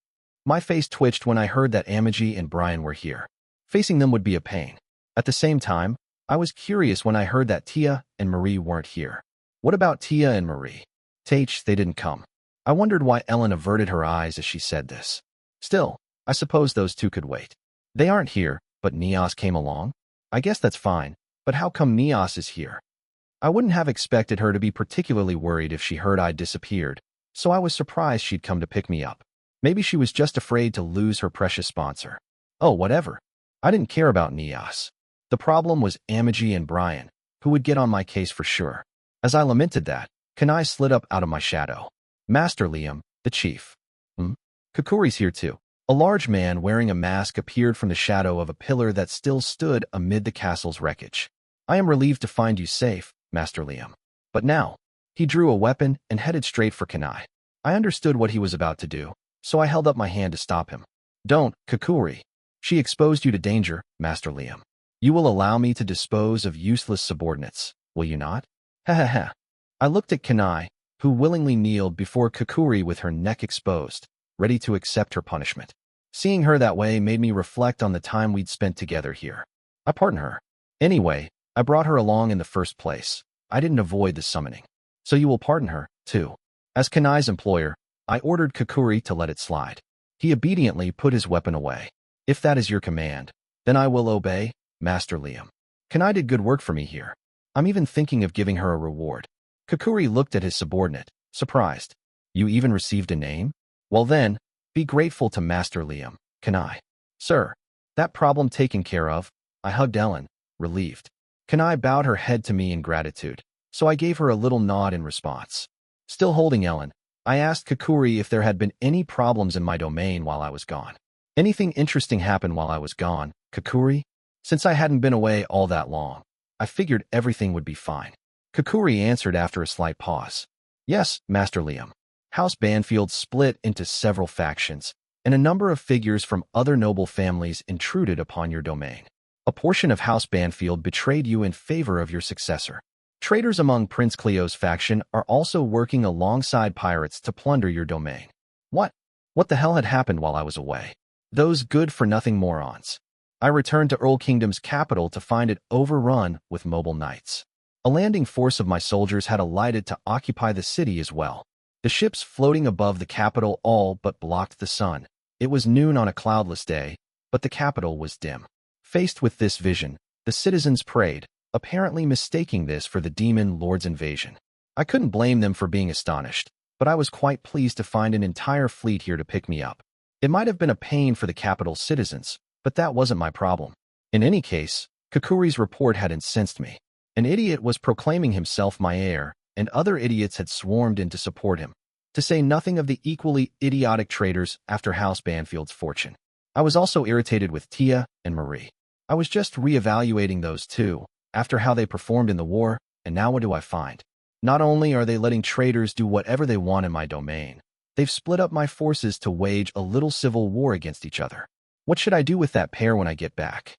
My face twitched when I heard that Amagi and Brian were here. Facing them would be a pain. At the same time, I was curious when I heard that Tia and Marie weren't here. What about Tia and Marie? They didn't come. I wondered why Ellen averted her eyes as she said this. Still, I suppose those two could wait. They aren't here, but Nias came along? I guess that's fine, but how come Nias is here? I wouldn't have expected her to be particularly worried if she heard I'd disappeared, so I was surprised she'd come to pick me up. Maybe she was just afraid to lose her precious sponsor. Oh, whatever. I didn't care about Nias. The problem was Amagi and Brian, who would get on my case for sure. As I lamented that, Kanai slid up out of my shadow. "Master Liam, the chief." Kakuri's here too." A large man wearing a mask appeared from the shadow of a pillar that still stood amid the castle's wreckage. "I am relieved to find you safe, Master Liam. But now," he drew a weapon and headed straight for Kanai. I understood what he was about to do, so I held up my hand to stop him. "Don't, Kakuri. She exposed you to danger, Master Liam. You will allow me to dispose of useless subordinates, will you not?" "Ha." I looked at Kanai, who willingly kneeled before Kakuri with her neck exposed, ready to accept her punishment. Seeing her that way made me reflect on the time we'd spent together here. I pardon her. Anyway, I brought her along in the first place. I didn't avoid the summoning. So you will pardon her, too. As Kanai's employer, I ordered Kakuri to let it slide. He obediently put his weapon away. "If that is your command, then I will obey, Master Liam. Kanai did good work for me here. I'm even thinking of giving her a reward." Kakuri looked at his subordinate, surprised. "You even received a name? Well then, be grateful to Master Liam, Kanai." "Sir, that problem taken care of." I hugged Ellen, relieved. Kanai bowed her head to me in gratitude, so I gave her a little nod in response. Still holding Ellen, I asked Kakuri if there had been any problems in my domain while I was gone. "Anything interesting happened while I was gone, Kakuri?" Since I hadn't been away all that long, I figured everything would be fine. Kakuri answered after a slight pause. "Yes, Master Liam. House Banfield split into several factions, and a number of figures from other noble families intruded upon your domain. A portion of House Banfield betrayed you in favor of your successor. Traitors among Prince Cleo's faction are also working alongside pirates to plunder your domain." What the hell had happened while I was away? Those good-for-nothing morons. I returned to Earl Kingdom's capital to find it overrun with mobile knights. A landing force of my soldiers had alighted to occupy the city as well. The ships floating above the capital all but blocked the sun. It was noon on a cloudless day, but the capital was dim. Faced with this vision, the citizens prayed, apparently mistaking this for the demon lord's invasion. I couldn't blame them for being astonished, but I was quite pleased to find an entire fleet here to pick me up. It might have been a pain for the capital's citizens, but that wasn't my problem. In any case, Kakuri's report had incensed me. An idiot was proclaiming himself my heir, and other idiots had swarmed in to support him, to say nothing of the equally idiotic traitors after House Banfield's fortune. I was also irritated with Tia and Marie. I was just reevaluating those two, after how they performed in the war, and now what do I find? Not only are they letting traitors do whatever they want in my domain, they've split up my forces to wage a little civil war against each other. What should I do with that pair when I get back?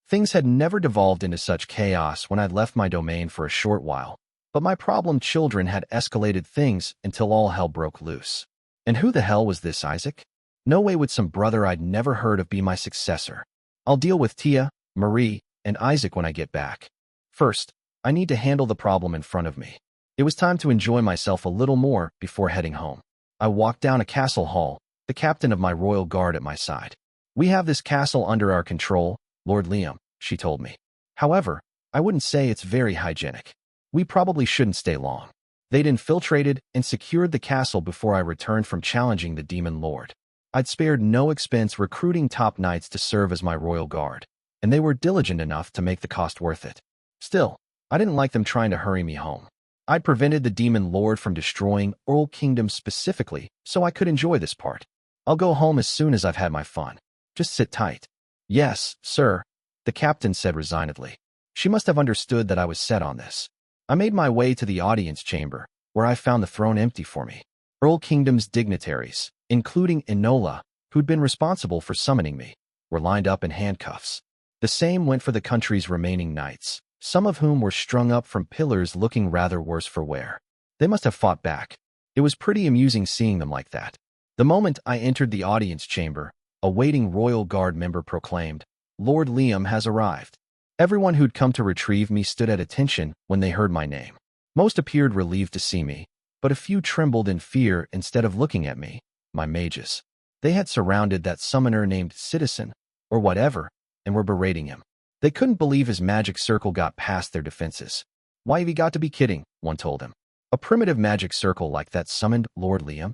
Things had never devolved into such chaos when I'd left my domain for a short while, but my problem children had escalated things until all hell broke loose. And who the hell was this Isaac? No way would some brother I'd never heard of be my successor. I'll deal with Tia, Marie, and Isaac when I get back. First, I need to handle the problem in front of me. It was time to enjoy myself a little more before heading home. I walked down a castle hall, the captain of my royal guard at my side. We have this castle under our control, Lord Liam, she told me. However, I wouldn't say it's very hygienic. We probably shouldn't stay long. They'd infiltrated and secured the castle before I returned from challenging the demon lord. I'd spared no expense recruiting top knights to serve as my royal guard, and they were diligent enough to make the cost worth it. Still, I didn't like them trying to hurry me home. I'd prevented the demon lord from destroying Earl Kingdom specifically, so I could enjoy this part. I'll go home as soon as I've had my fun. Just sit tight. Yes, sir, the captain said resignedly. She must have understood that I was set on this. I made my way to the audience chamber, where I found the throne empty for me. Earl Kingdom's dignitaries, including Enola, who'd been responsible for summoning me, were lined up in handcuffs. The same went for the country's remaining knights, some of whom were strung up from pillars looking rather worse for wear. They must have fought back. It was pretty amusing seeing them like that. The moment I entered the audience chamber, a waiting royal guard member proclaimed, "Lord Liam has arrived." Everyone who'd come to retrieve me stood at attention when they heard my name. Most appeared relieved to see me, but a few trembled in fear instead of looking at me, my mages. They had surrounded that summoner named Citizen, or whatever, and were berating him. They couldn't believe his magic circle got past their defenses. "Why have you got to be kidding?" one told him. "A primitive magic circle like that summoned Lord Liam?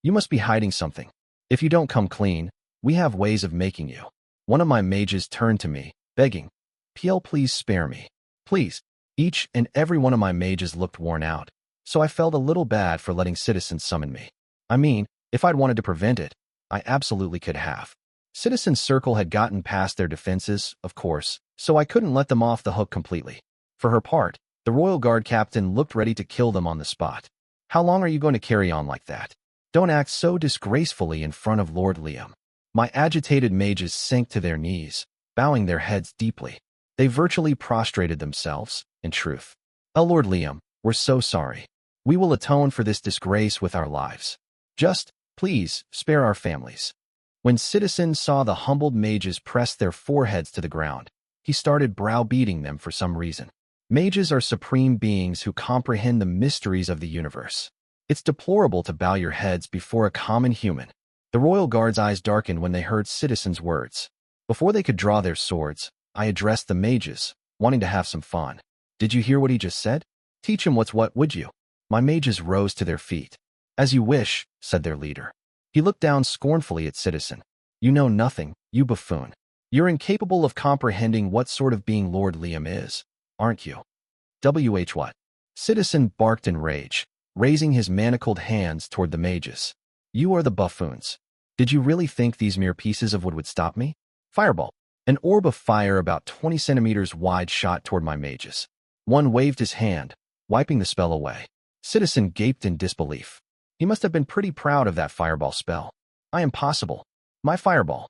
You must be hiding something. If you don't come clean, we have ways of making you." One of my mages turned to me, begging, "PL, please spare me. Please." Each and every one of my mages looked worn out, so I felt a little bad for letting Citizen summon me. I mean, if I'd wanted to prevent it, I absolutely could have. Citizen's circle had gotten past their defenses, of course, so I couldn't let them off the hook completely. For her part, the Royal Guard captain looked ready to kill them on the spot. "How long are you going to carry on like that? Don't act so disgracefully in front of Lord Liam." My agitated mages sank to their knees, bowing their heads deeply. They virtually prostrated themselves, in truth. "Oh, Lord Liam, we're so sorry. We will atone for this disgrace with our lives. Just, please, spare our families." When Citizen saw the humbled mages press their foreheads to the ground, he started browbeating them for some reason. Mages are supreme beings who comprehend the mysteries of the universe. It's deplorable to bow your heads before a common human. The Royal Guard's eyes darkened when they heard Citizen's words. Before they could draw their swords, I addressed the mages, wanting to have some fun. "Did you hear what he just said? Teach him what's what, would you?" My mages rose to their feet. "As you wish," said their leader. He looked down scornfully at Citizen. "You know nothing, you buffoon. You're incapable of comprehending what sort of being Lord Liam is, aren't you?" What? Citizen barked in rage, raising his manacled hands toward the mages. "You are the buffoons. Did you really think these mere pieces of wood would stop me?" Fireball. An orb of fire about 20 centimeters wide shot toward my mages. One waved his hand, wiping the spell away. Citizen gaped in disbelief. He must have been pretty proud of that fireball spell. "I am possible. My fireball."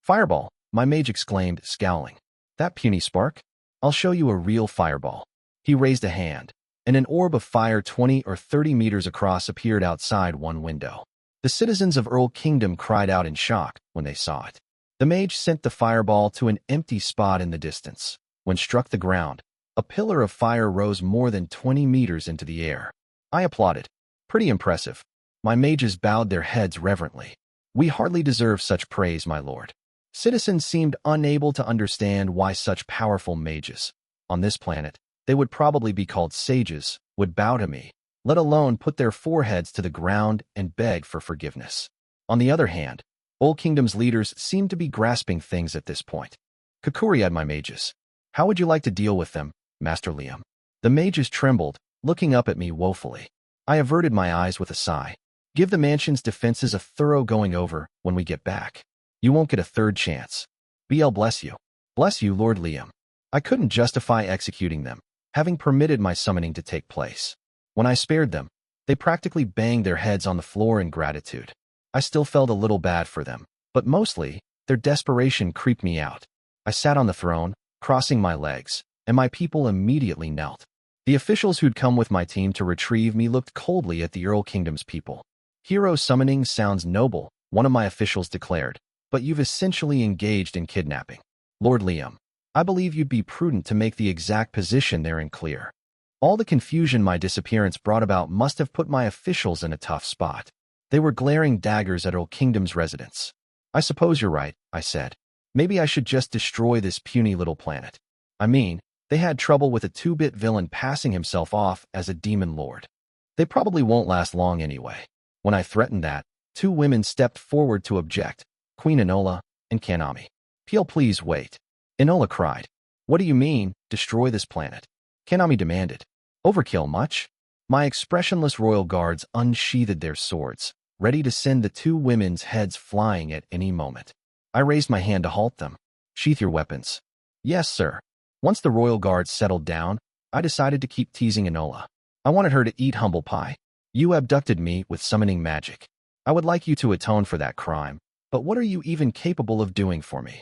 Fireball, my mage exclaimed, scowling. "That puny spark? I'll show you a real fireball." He raised a hand, and an orb of fire 20 or 30 meters across appeared outside one window. The citizens of Earl Kingdom cried out in shock when they saw it. The mage sent the fireball to an empty spot in the distance. When struck the ground, a pillar of fire rose more than 20 meters into the air. I applauded. "Pretty impressive." My mages bowed their heads reverently. "We hardly deserve such praise, my lord." Citizens seemed unable to understand why such powerful mages, on this planet, they would probably be called sages, would bow to me, let alone put their foreheads to the ground and beg for forgiveness. On the other hand, Old Kingdom's leaders seemed to be grasping things at this point. Kakuriad, my mages. How would you like to deal with them, Master Liam? The mages trembled, looking up at me woefully. I averted my eyes with a sigh. Give the mansion's defenses a thorough going over when we get back. You won't get a third chance. BL bless you. Bless you, Lord Liam. I couldn't justify executing them, having permitted my summoning to take place. When I spared them, they practically banged their heads on the floor in gratitude. I still felt a little bad for them, but mostly, their desperation creeped me out. I sat on the throne, crossing my legs, and my people immediately knelt. The officials who'd come with my team to retrieve me looked coldly at the Earl Kingdom's people. Hero summoning sounds noble, one of my officials declared, but you've essentially engaged in kidnapping. Lord Liam, I believe you'd be prudent to make the exact position therein clear. All the confusion my disappearance brought about must have put my officials in a tough spot. They were glaring daggers at Earl Kingdom's residents. I suppose you're right, I said. Maybe I should just destroy this puny little planet. I mean, they had trouble with a 2-bit villain passing himself off as a demon lord. They probably won't last long anyway. When I threatened that, 2 women stepped forward to object, Queen Enola and Kanami. Peel, please wait. Enola cried. What do you mean, destroy this planet? Kanami demanded. Overkill much? My expressionless royal guards unsheathed their swords, ready to send the 2 women's heads flying at any moment. I raised my hand to halt them. Sheath your weapons. Yes, sir. Once the royal guards settled down, I decided to keep teasing Enola. I wanted her to eat humble pie. You abducted me with summoning magic. I would like you to atone for that crime, but what are you even capable of doing for me?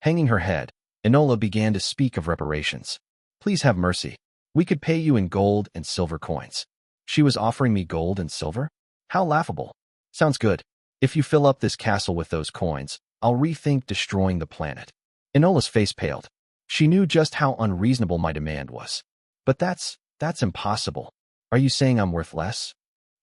Hanging her head, Enola began to speak of reparations. Please have mercy. We could pay you in gold and silver coins. She was offering me gold and silver? How laughable. Sounds good. If you fill up this castle with those coins, I'll rethink destroying the planet. Enola's face paled. She knew just how unreasonable my demand was. But that's impossible. Are you saying I'm worth less?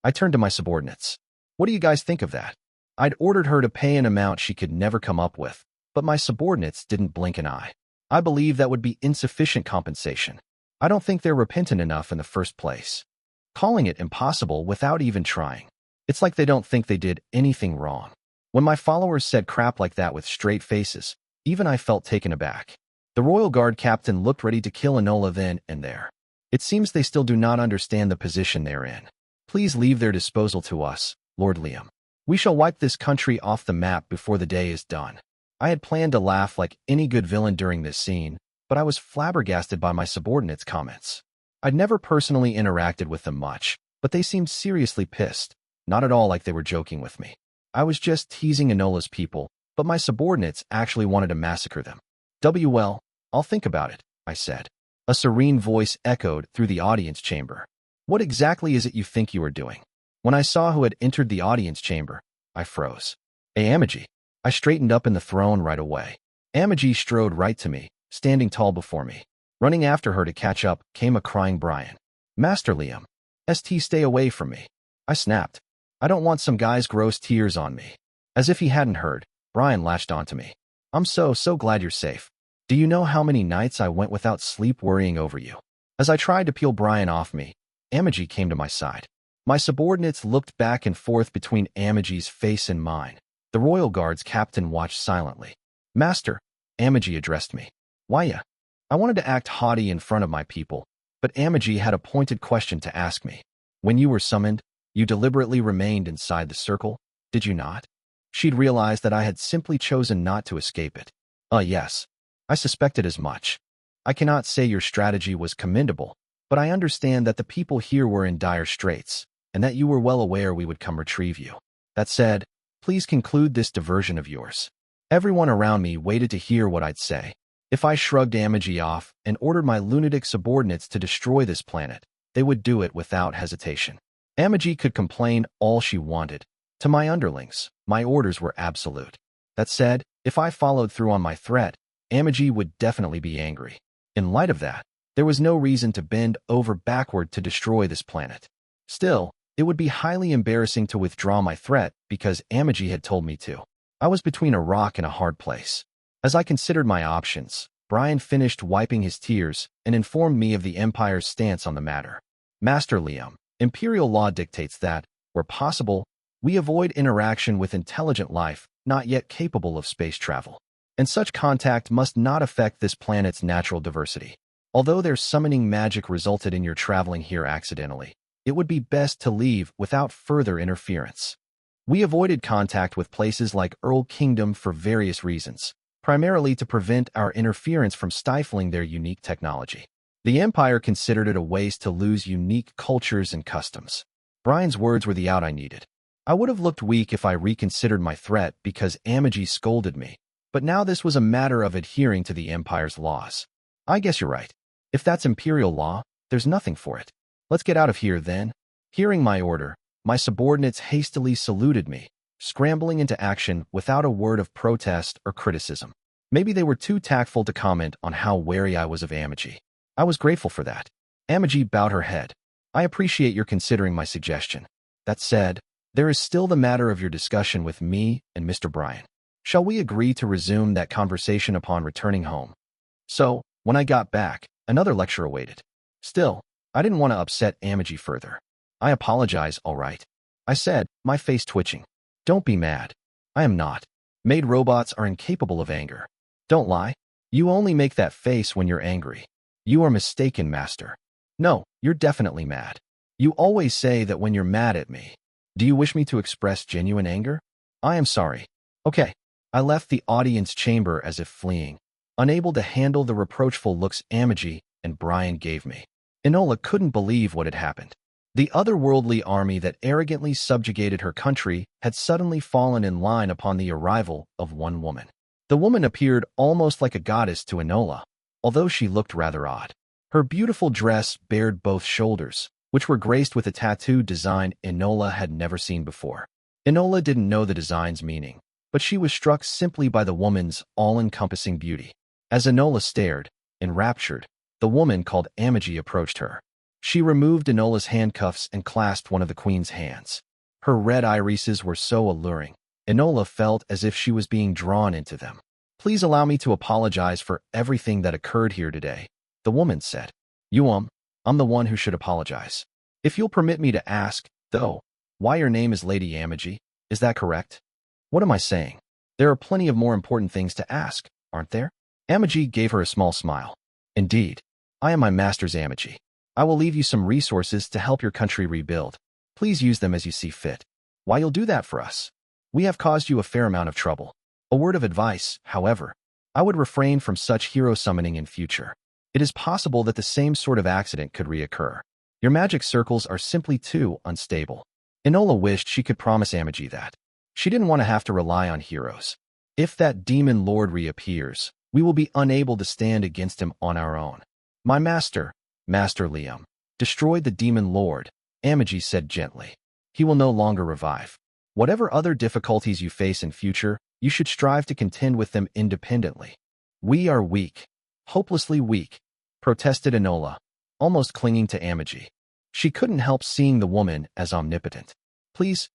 I turned to my subordinates. What do you guys think of that? I'd ordered her to pay an amount she could never come up with, but my subordinates didn't blink an eye. I believe that would be insufficient compensation. I don't think they're repentant enough in the first place. Calling it impossible without even trying. It's like they don't think they did anything wrong. When my followers said crap like that with straight faces, even I felt taken aback. The Royal Guard captain looked ready to kill Enola then and there. It seems they still do not understand the position they're in. Please leave their disposal to us, Lord Liam. We shall wipe this country off the map before the day is done. I had planned to laugh like any good villain during this scene, but I was flabbergasted by my subordinates' comments. I'd never personally interacted with them much, but they seemed seriously pissed, not at all like they were joking with me. I was just teasing Enola's people, but my subordinates actually wanted to massacre them. Well, I'll think about it, I said. A serene voice echoed through the audience chamber. What exactly is it you think you are doing? When I saw who had entered the audience chamber, I froze. Amagi. I straightened up in the throne right away. Amagi strode right to me, standing tall before me. Running after her to catch up came a crying Brian. Master Liam. Stay away from me. I snapped. I don't want some guy's gross tears on me. As if he hadn't heard, Brian lashed onto me. I'm so glad you're safe. Do you know how many nights I went without sleep worrying over you? As I tried to peel Brian off me, Amagi came to my side. My subordinates looked back and forth between Amagi's face and mine. The Royal Guard's captain watched silently. Master, Amagi addressed me. Why? I wanted to act haughty in front of my people, but Amagi had a pointed question to ask me. When you were summoned, you deliberately remained inside the circle, did you not? She'd realized that I had simply chosen not to escape it. Yes. I suspected as much. I cannot say your strategy was commendable, but I understand that the people here were in dire straits, and that you were well aware we would come retrieve you. That said, please conclude this diversion of yours. Everyone around me waited to hear what I'd say. If I shrugged Amagi off and ordered my lunatic subordinates to destroy this planet, they would do it without hesitation. Amagi could complain all she wanted. To my underlings, my orders were absolute. That said, if I followed through on my threat, Amagi would definitely be angry. In light of that, there was no reason to bend over backward to destroy this planet. Still, it would be highly embarrassing to withdraw my threat because Amagi had told me to. I was between a rock and a hard place. As I considered my options, Brian finished wiping his tears and informed me of the Empire's stance on the matter. Master Liam, Imperial law dictates that, where possible, we avoid interaction with intelligent life not yet capable of space travel. And such contact must not affect this planet's natural diversity. Although their summoning magic resulted in your traveling here accidentally, it would be best to leave without further interference. We avoided contact with places like Earl Kingdom for various reasons, primarily to prevent our interference from stifling their unique technology. The Empire considered it a waste to lose unique cultures and customs. Brian's words were the out I needed. I would have looked weak if I reconsidered my threat because Amagi scolded me, but now this was a matter of adhering to the Empire's laws. I guess you're right. If that's Imperial law, there's nothing for it. Let's get out of here then. Hearing my order, my subordinates hastily saluted me, scrambling into action without a word of protest or criticism. Maybe they were too tactful to comment on how wary I was of Amagi. I was grateful for that. Amagi bowed her head. I appreciate your considering my suggestion. That said, there is still the matter of your discussion with me and Mr. Brian. Shall we agree to resume that conversation upon returning home? So, when I got back, another lecture awaited. Still, I didn't want to upset Amagi further. I apologize, all right, I said, my face twitching. Don't be mad. I am not. Made robots are incapable of anger. Don't lie. You only make that face when you're angry. You are mistaken, Master. No, you're definitely mad. You always say that when you're mad at me. Do you wish me to express genuine anger? I am sorry. Okay. I left the audience chamber as if fleeing, unable to handle the reproachful looks Amagi and Brian gave me. Enola couldn't believe what had happened. The otherworldly army that arrogantly subjugated her country had suddenly fallen in line upon the arrival of one woman. The woman appeared almost like a goddess to Enola, although she looked rather odd. Her beautiful dress bared both shoulders, which were graced with a tattoo design Enola had never seen before. Enola didn't know the design's meaning, but she was struck simply by the woman's all-encompassing beauty. As Enola stared, enraptured, the woman called Amagi approached her. She removed Enola's handcuffs and clasped one of the queen's hands. Her red irises were so alluring, Enola felt as if she was being drawn into them. Please allow me to apologize for everything that occurred here today, the woman said. I'm the one who should apologize. If you'll permit me to ask, though, why your name is Lady Amagi, is that correct? What am I saying? There are plenty of more important things to ask, aren't there? Amagi gave her a small smile. Indeed, I am my master's Amagi. I will leave you some resources to help your country rebuild. Please use them as you see fit. Why you'll do that for us? We have caused you a fair amount of trouble. A word of advice, however, I would refrain from such hero summoning in future. It is possible that the same sort of accident could reoccur. Your magic circles are simply too unstable. Enola wished she could promise Amagi that. She didn't want to have to rely on heroes. If that demon lord reappears, we will be unable to stand against him on our own. My master, Master Liam, destroyed the demon lord, Amagi said gently. He will no longer revive. Whatever other difficulties you face in future, you should strive to contend with them independently. We are weak, hopelessly weak, protested Enola, almost clinging to Amagi. She couldn't help seeing the woman as omnipotent. Please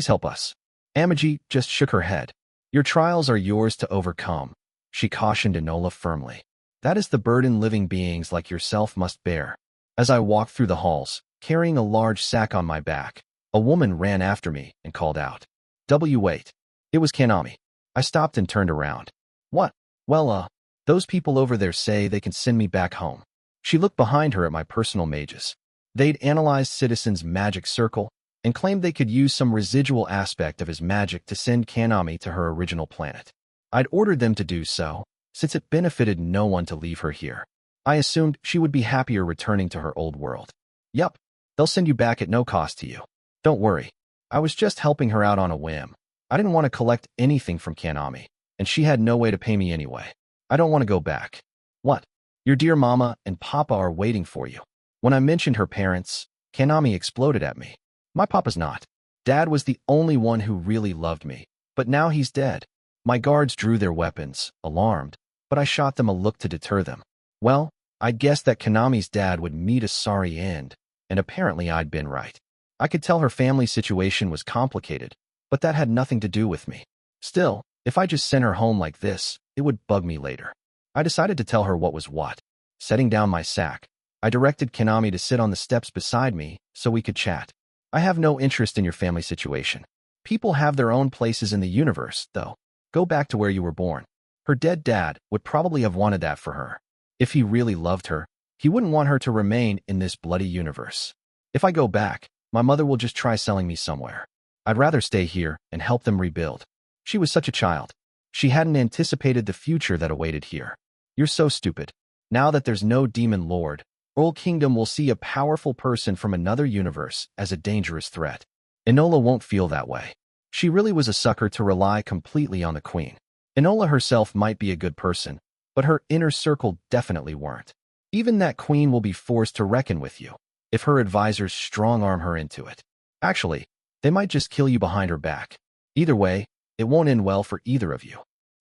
help us. Amagi just shook her head. Your trials are yours to overcome, she cautioned Enola firmly. That is the burden living beings like yourself must bear. As I walked through the halls, carrying a large sack on my back, a woman ran after me and called out. Wait. It was Kanami. I stopped and turned around. What? Well, those people over there say they can send me back home. She looked behind her at my personal mages. They'd analyzed Citizen's magic circle and claimed they could use some residual aspect of his magic to send Kanami to her original planet. I'd ordered them to do so, since it benefited no one to leave her here. I assumed she would be happier returning to her old world. Yup, they'll send you back at no cost to you. Don't worry. I was just helping her out on a whim. I didn't want to collect anything from Kanami, and she had no way to pay me anyway. I don't want to go back. What? Your dear mama and papa are waiting for you. When I mentioned her parents, Kanami exploded at me. My papa's not. Dad was the only one who really loved me, but now he's dead. My guards drew their weapons, alarmed, but I shot them a look to deter them. Well, I'd guessed that Kanami's dad would meet a sorry end, and apparently I'd been right. I could tell her family situation was complicated, but that had nothing to do with me. Still, if I just sent her home like this, it would bug me later. I decided to tell her what was what. Setting down my sack, I directed Kanami to sit on the steps beside me so we could chat. I have no interest in your family situation. People have their own places in the universe, though. Go back to where you were born. Her dead dad would probably have wanted that for her. If he really loved her, he wouldn't want her to remain in this bloody universe. If I go back, my mother will just try selling me somewhere. I'd rather stay here and help them rebuild. She was such a child. She hadn't anticipated the future that awaited here. You're so stupid. Now that there's no demon lord, Old Kingdom will see a powerful person from another universe as a dangerous threat. Enola won't feel that way. She really was a sucker to rely completely on the queen. Enola herself might be a good person, but her inner circle definitely weren't. Even that queen will be forced to reckon with you, if her advisors strong-arm her into it. Actually, they might just kill you behind her back. Either way, it won't end well for either of you.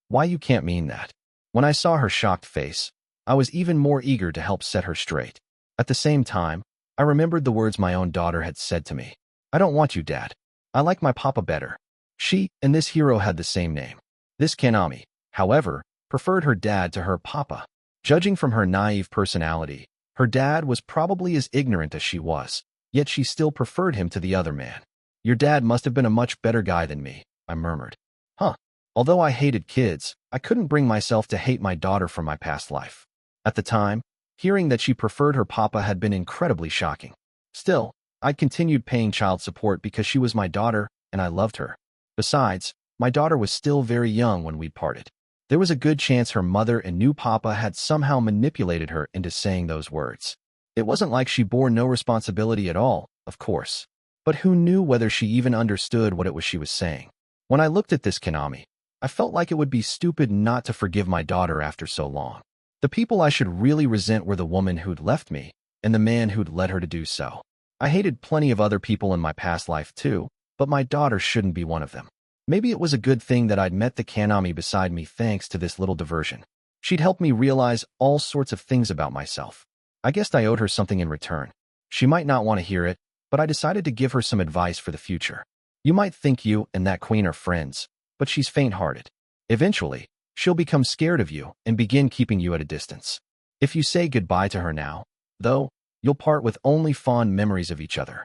Why you can't mean that? When I saw her shocked face, I was even more eager to help set her straight. At the same time, I remembered the words my own daughter had said to me. I don't want you, Dad. I like my papa better. She and this hero had the same name. This Kanami, however, preferred her dad to her papa. Judging from her naive personality, her dad was probably as ignorant as she was, yet she still preferred him to the other man. Your dad must have been a much better guy than me, I murmured. Huh. Although I hated kids, I couldn't bring myself to hate my daughter from my past life. At the time, hearing that she preferred her papa had been incredibly shocking. Still, I continued paying child support because she was my daughter and I loved her. Besides, my daughter was still very young when we'd parted. There was a good chance her mother and new papa had somehow manipulated her into saying those words. It wasn't like she bore no responsibility at all, of course. But who knew whether she even understood what it was she was saying? When I looked at this Kanami, I felt like it would be stupid not to forgive my daughter after so long. The people I should really resent were the woman who'd left me and the man who'd led her to do so. I hated plenty of other people in my past life too, but my daughter shouldn't be one of them. Maybe it was a good thing that I'd met the Kanami beside me thanks to this little diversion. She'd helped me realize all sorts of things about myself. I guessed I owed her something in return. She might not want to hear it, but I decided to give her some advice for the future. You might think you and that queen are friends, but she's faint-hearted. Eventually, she'll become scared of you and begin keeping you at a distance. If you say goodbye to her now, though, you'll part with only fond memories of each other.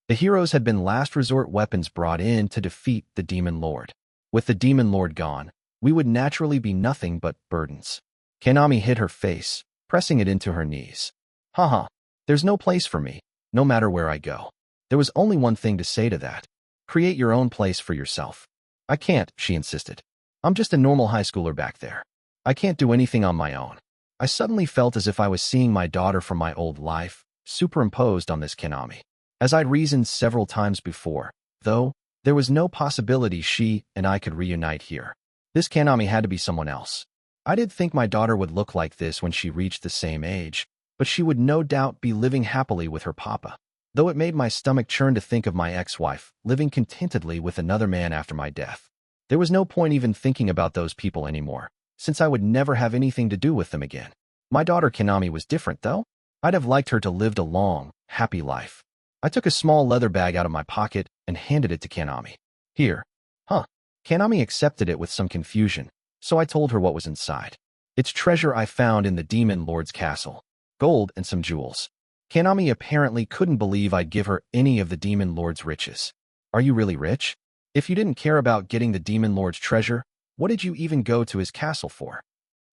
The heroes had been last resort weapons brought in to defeat the Demon Lord. With the Demon Lord gone, we would naturally be nothing but burdens. Kanami hid her face, pressing it into her knees. Haha, there's no place for me, no matter where I go. There was only one thing to say to that. Create your own place for yourself. I can't, she insisted. I'm just a normal high schooler back there. I can't do anything on my own. I suddenly felt as if I was seeing my daughter from my old life, superimposed on this Kanami. As I'd reasoned several times before, though, there was no possibility she and I could reunite here. This Kanami had to be someone else. I did think my daughter would look like this when she reached the same age, but she would no doubt be living happily with her papa. Though it made my stomach churn to think of my ex-wife living contentedly with another man after my death. There was no point even thinking about those people anymore, since I would never have anything to do with them again. My daughter Kanami was different, though. I'd have liked her to live a long, happy life. I took a small leather bag out of my pocket and handed it to Kanami. Here. Huh. Kanami accepted it with some confusion, so I told her what was inside. It's treasure I found in the Demon Lord's castle. Gold and some jewels. Kanami apparently couldn't believe I'd give her any of the Demon Lord's riches. Are you really rich? If you didn't care about getting the Demon Lord's treasure, what did you even go to his castle for?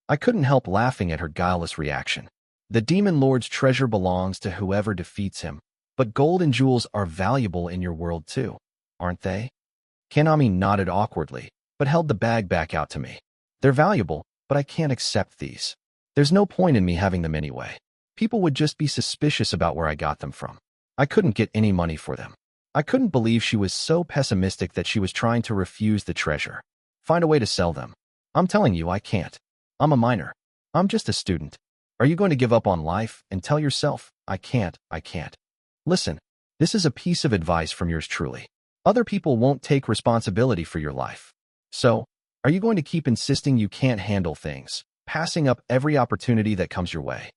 I couldn't help laughing at her guileless reaction. The Demon Lord's treasure belongs to whoever defeats him, but gold and jewels are valuable in your world too, aren't they? Kanami nodded awkwardly, but held the bag back out to me. They're valuable, but I can't accept these. There's no point in me having them anyway. People would just be suspicious about where I got them from. I couldn't get any money for them. I couldn't believe she was so pessimistic that she was trying to refuse the treasure. Find a way to sell them. I'm telling you, I can't. I'm a minor. I'm just a student. Are you going to give up on life and tell yourself, I can't? Listen, this is a piece of advice from yours truly. Other people won't take responsibility for your life. So, are you going to keep insisting you can't handle things, passing up every opportunity that comes your way?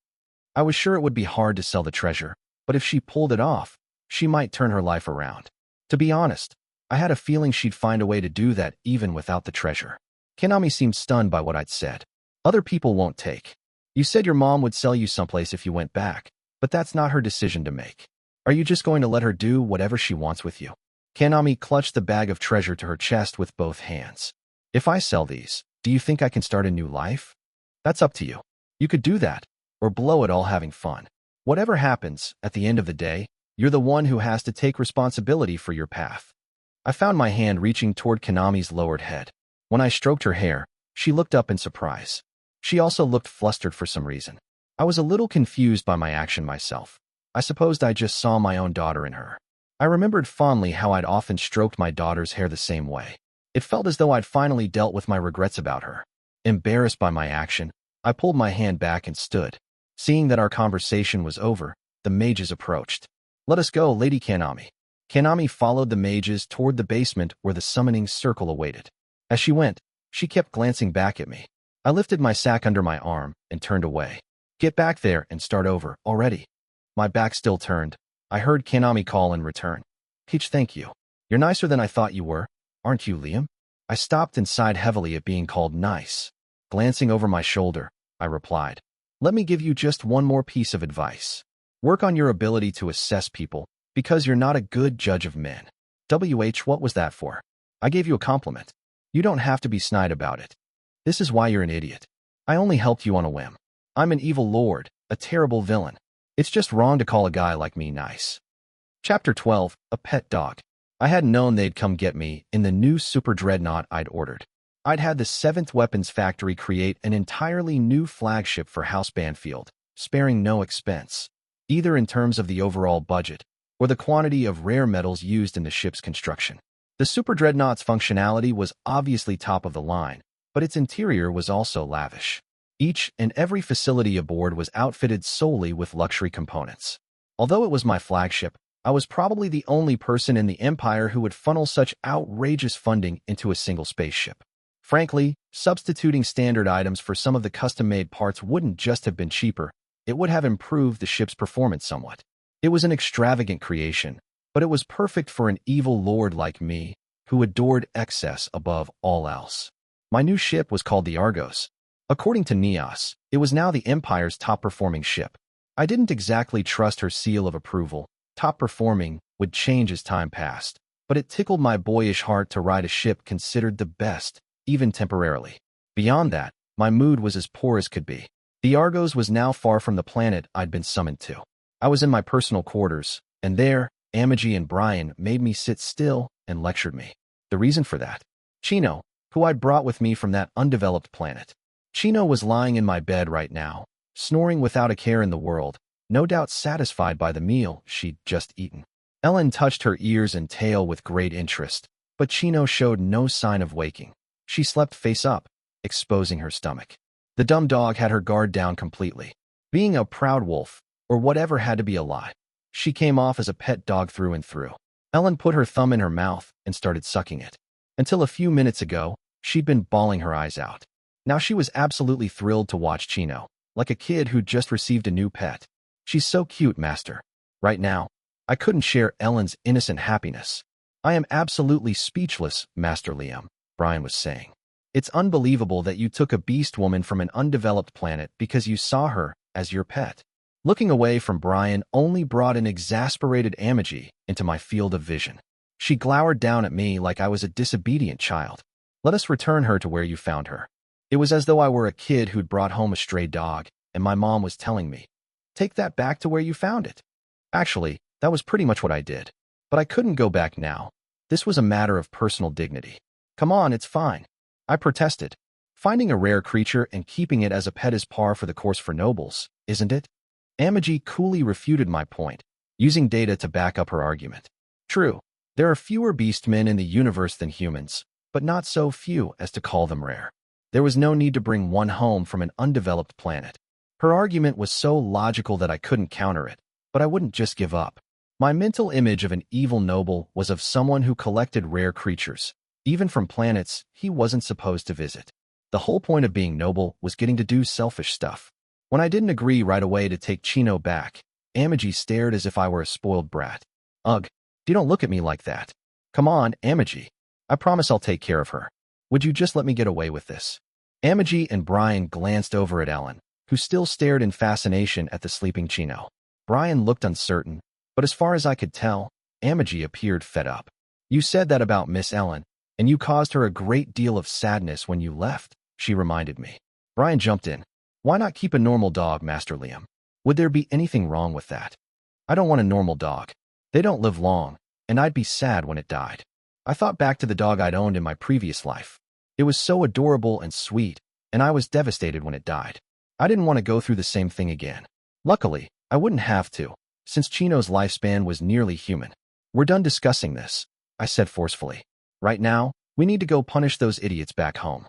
I was sure it would be hard to sell the treasure, but if she pulled it off, she might turn her life around. To be honest, I had a feeling she'd find a way to do that even without the treasure. Kanami seemed stunned by what I'd said. Other people won't take. You said your mom would sell you someplace if you went back, but that's not her decision to make. Are you just going to let her do whatever she wants with you? Kanami clutched the bag of treasure to her chest with both hands. If I sell these, do you think I can start a new life? That's up to you. You could do that, or blow it all having fun. Whatever happens, at the end of the day, you're the one who has to take responsibility for your path. I found my hand reaching toward Kanami's lowered head. When I stroked her hair, she looked up in surprise. She also looked flustered for some reason. I was a little confused by my action myself. I supposed I just saw my own daughter in her. I remembered fondly how I'd often stroked my daughter's hair the same way. It felt as though I'd finally dealt with my regrets about her. Embarrassed by my action, I pulled my hand back and stood. Seeing that our conversation was over, the mages approached. Let us go, Lady Kanami. Kanami followed the mages toward the basement where the summoning circle awaited. As she went, she kept glancing back at me. I lifted my sack under my arm and turned away. Get back there and start over, already. My back still turned. I heard Kanami call in return. Peach, thank you. You're nicer than I thought you were, aren't you, Liam? I stopped and sighed heavily at being called nice. Glancing over my shoulder, I replied, let me give you just one more piece of advice. Work on your ability to assess people, because you're not a good judge of men. What was that for? I gave you a compliment. You don't have to be snide about it. This is why you're an idiot. I only helped you on a whim. I'm an evil lord, a terrible villain. It's just wrong to call a guy like me nice. Chapter 12, A Pet Dog. I hadn't known they'd come get me in the new super dreadnought I'd ordered. I'd had the 7th Weapons Factory create an entirely new flagship for House Banfield, sparing no expense, either in terms of the overall budget or the quantity of rare metals used in the ship's construction. The Super Dreadnought's functionality was obviously top of the line, but its interior was also lavish. Each and every facility aboard was outfitted solely with luxury components. Although it was my flagship, I was probably the only person in the Empire who would funnel such outrageous funding into a single spaceship. Frankly, substituting standard items for some of the custom-made parts wouldn't just have been cheaper, it would have improved the ship's performance somewhat. It was an extravagant creation, but it was perfect for an evil lord like me, who adored excess above all else. My new ship was called the Argos. According to Neos, it was now the Empire's top-performing ship. I didn't exactly trust her seal of approval. Top-performing would change as time passed, but it tickled my boyish heart to ride a ship considered the best, even temporarily. Beyond that, my mood was as poor as could be. The Argos was now far from the planet I'd been summoned to. I was in my personal quarters, and there, Amagi and Brian made me sit still and lectured me. The reason for that? Chino, who I'd brought with me from that undeveloped planet. Chino was lying in my bed right now, snoring without a care in the world, no doubt satisfied by the meal she'd just eaten. Ellen touched her ears and tail with great interest, but Chino showed no sign of waking. She slept face up, exposing her stomach. The dumb dog had her guard down completely. Being a proud wolf, or whatever had to be a lie, she came off as a pet dog through and through. Ellen put her thumb in her mouth and started sucking it. Until a few minutes ago, she'd been bawling her eyes out. Now she was absolutely thrilled to watch Chino, like a kid who'd just received a new pet. She's so cute, Master. Right now, I couldn't share Ellen's innocent happiness. I am absolutely speechless, Master Liam, Brian was saying. It's unbelievable that you took a beast woman from an undeveloped planet because you saw her as your pet. Looking away from Brian only brought an exasperated Amagi into my field of vision. She glowered down at me like I was a disobedient child. Let us return her to where you found her. It was as though I were a kid who'd brought home a stray dog, and my mom was telling me, take that back to where you found it. Actually, that was pretty much what I did. But I couldn't go back now. This was a matter of personal dignity. Come on, it's fine. I protested. Finding a rare creature and keeping it as a pet is par for the course for nobles, isn't it? Amagi coolly refuted my point, using data to back up her argument. True, there are fewer beastmen in the universe than humans, but not so few as to call them rare. There was no need to bring one home from an undeveloped planet. Her argument was so logical that I couldn't counter it, but I wouldn't just give up. My mental image of an evil noble was of someone who collected rare creatures, even from planets he wasn't supposed to visit. The whole point of being noble was getting to do selfish stuff. When I didn't agree right away to take Chino back, Amagi stared as if I were a spoiled brat. Ugh, you don't look at me like that. Come on, Amagi. I promise I'll take care of her. Would you just let me get away with this? Amagi and Brian glanced over at Ellen, who still stared in fascination at the sleeping Chino. Brian looked uncertain, but as far as I could tell, Amagi appeared fed up. You said that about Miss Ellen, and you caused her a great deal of sadness when you left, she reminded me. Brian jumped in. Why not keep a normal dog, Master Liam? Would there be anything wrong with that? I don't want a normal dog. They don't live long, and I'd be sad when it died. I thought back to the dog I'd owned in my previous life. It was so adorable and sweet, and I was devastated when it died. I didn't want to go through the same thing again. Luckily, I wouldn't have to, since Chino's lifespan was nearly human. We're done discussing this, I said forcefully. Right now, we need to go punish those idiots back home.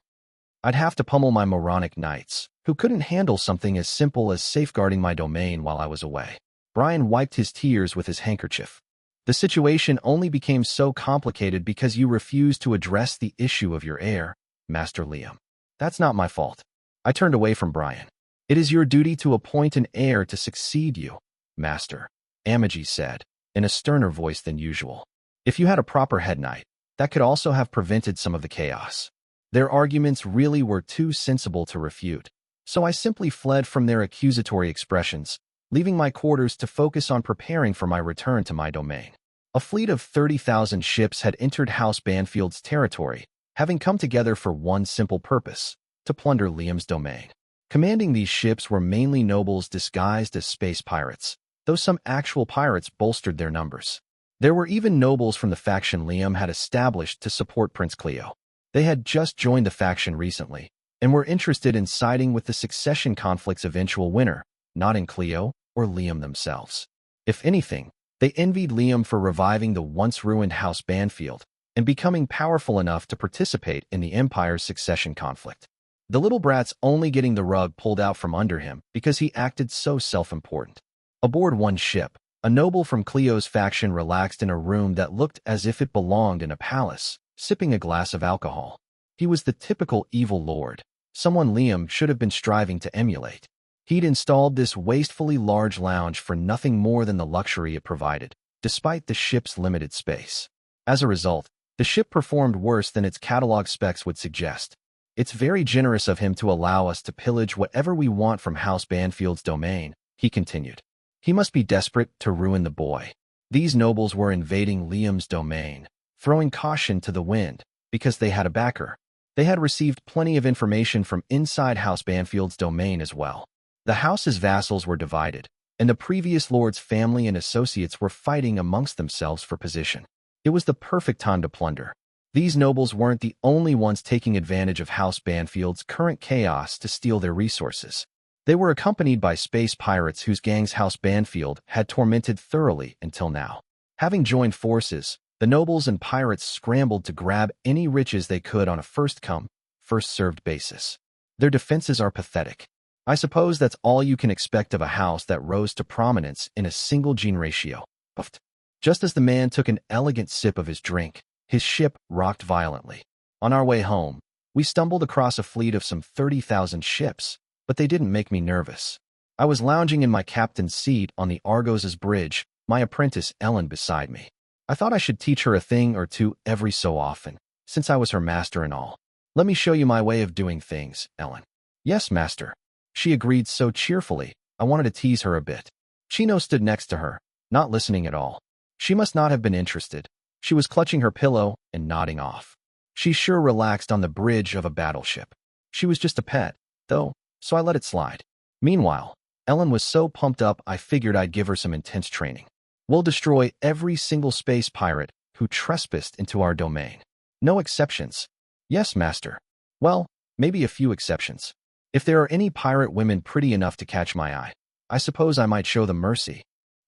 I'd have to pummel my moronic knights, who couldn't handle something as simple as safeguarding my domain while I was away. Brian wiped his tears with his handkerchief. The situation only became so complicated because you refused to address the issue of your heir, Master Liam. That's not my fault. I turned away from Brian. It is your duty to appoint an heir to succeed you, Master, Amagi said, in a sterner voice than usual. If you had a proper head knight, that could also have prevented some of the chaos. Their arguments really were too sensible to refute, so I simply fled from their accusatory expressions, leaving my quarters to focus on preparing for my return to my domain. A fleet of 30,000 ships had entered House Banfield's territory, having come together for one simple purpose, to plunder Liam's domain. Commanding these ships were mainly nobles disguised as space pirates, though some actual pirates bolstered their numbers. There were even nobles from the faction Liam had established to support Prince Cleo. They had just joined the faction recently, and were interested in siding with the succession conflict's eventual winner, not in Cleo or Liam themselves. If anything, they envied Liam for reviving the once-ruined House Banfield and becoming powerful enough to participate in the Empire's succession conflict. The little brat's only getting the rug pulled out from under him because he acted so self-important. Aboard one ship, a noble from Cleo's faction relaxed in a room that looked as if it belonged in a palace, sipping a glass of alcohol. He was the typical evil lord, someone Liam should have been striving to emulate. He'd installed this wastefully large lounge for nothing more than the luxury it provided, despite the ship's limited space. As a result, the ship performed worse than its catalog specs would suggest. It's very generous of him to allow us to pillage whatever we want from House Banfield's domain, he continued. He must be desperate to ruin the boy. These nobles were invading Liam's domain, throwing caution to the wind, because they had a backer. They had received plenty of information from inside House Banfield's domain as well. The house's vassals were divided, and the previous lord's family and associates were fighting amongst themselves for position. It was the perfect time to plunder. These nobles weren't the only ones taking advantage of House Banfield's current chaos to steal their resources. They were accompanied by space pirates whose gangs House Banfield had tormented thoroughly until now. Having joined forces, the nobles and pirates scrambled to grab any riches they could on a first-come, first-served basis. Their defenses are pathetic. I suppose that's all you can expect of a house that rose to prominence in a single gene ratio. Puffed. Just as the man took an elegant sip of his drink, his ship rocked violently. On our way home, we stumbled across a fleet of some 30,000 ships, but they didn't make me nervous. I was lounging in my captain's seat on the Argos's bridge, my apprentice Ellen beside me. I thought I should teach her a thing or two every so often, since I was her master and all. Let me show you my way of doing things, Ellen. Yes, master. She agreed so cheerfully, I wanted to tease her a bit. Chino stood next to her, not listening at all. She must not have been interested. She was clutching her pillow and nodding off. She sure relaxed on the bridge of a battleship. She was just a pet, though, so I let it slide. Meanwhile, Ellen was so pumped up I figured I'd give her some intense training. We'll destroy every single space pirate who trespassed into our domain. No exceptions. Yes, master. Well, maybe a few exceptions. If there are any pirate women pretty enough to catch my eye, I suppose I might show them mercy.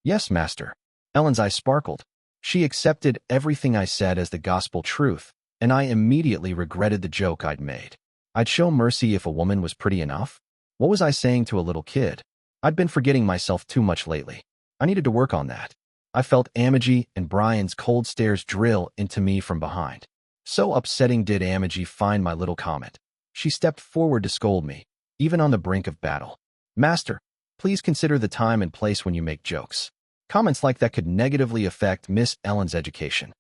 Yes, master. Ellen's eyes sparkled. She accepted everything I said as the gospel truth, and I immediately regretted the joke I'd made. I'd show mercy if a woman was pretty enough? What was I saying to a little kid? I'd been forgetting myself too much lately. I needed to work on that. I felt Amagi and Brian's cold stares drill into me from behind. So upsetting did Amagi find my little comment. She stepped forward to scold me, even on the brink of battle. Master, please consider the time and place when you make jokes. Comments like that could negatively affect Miss Ellen's education.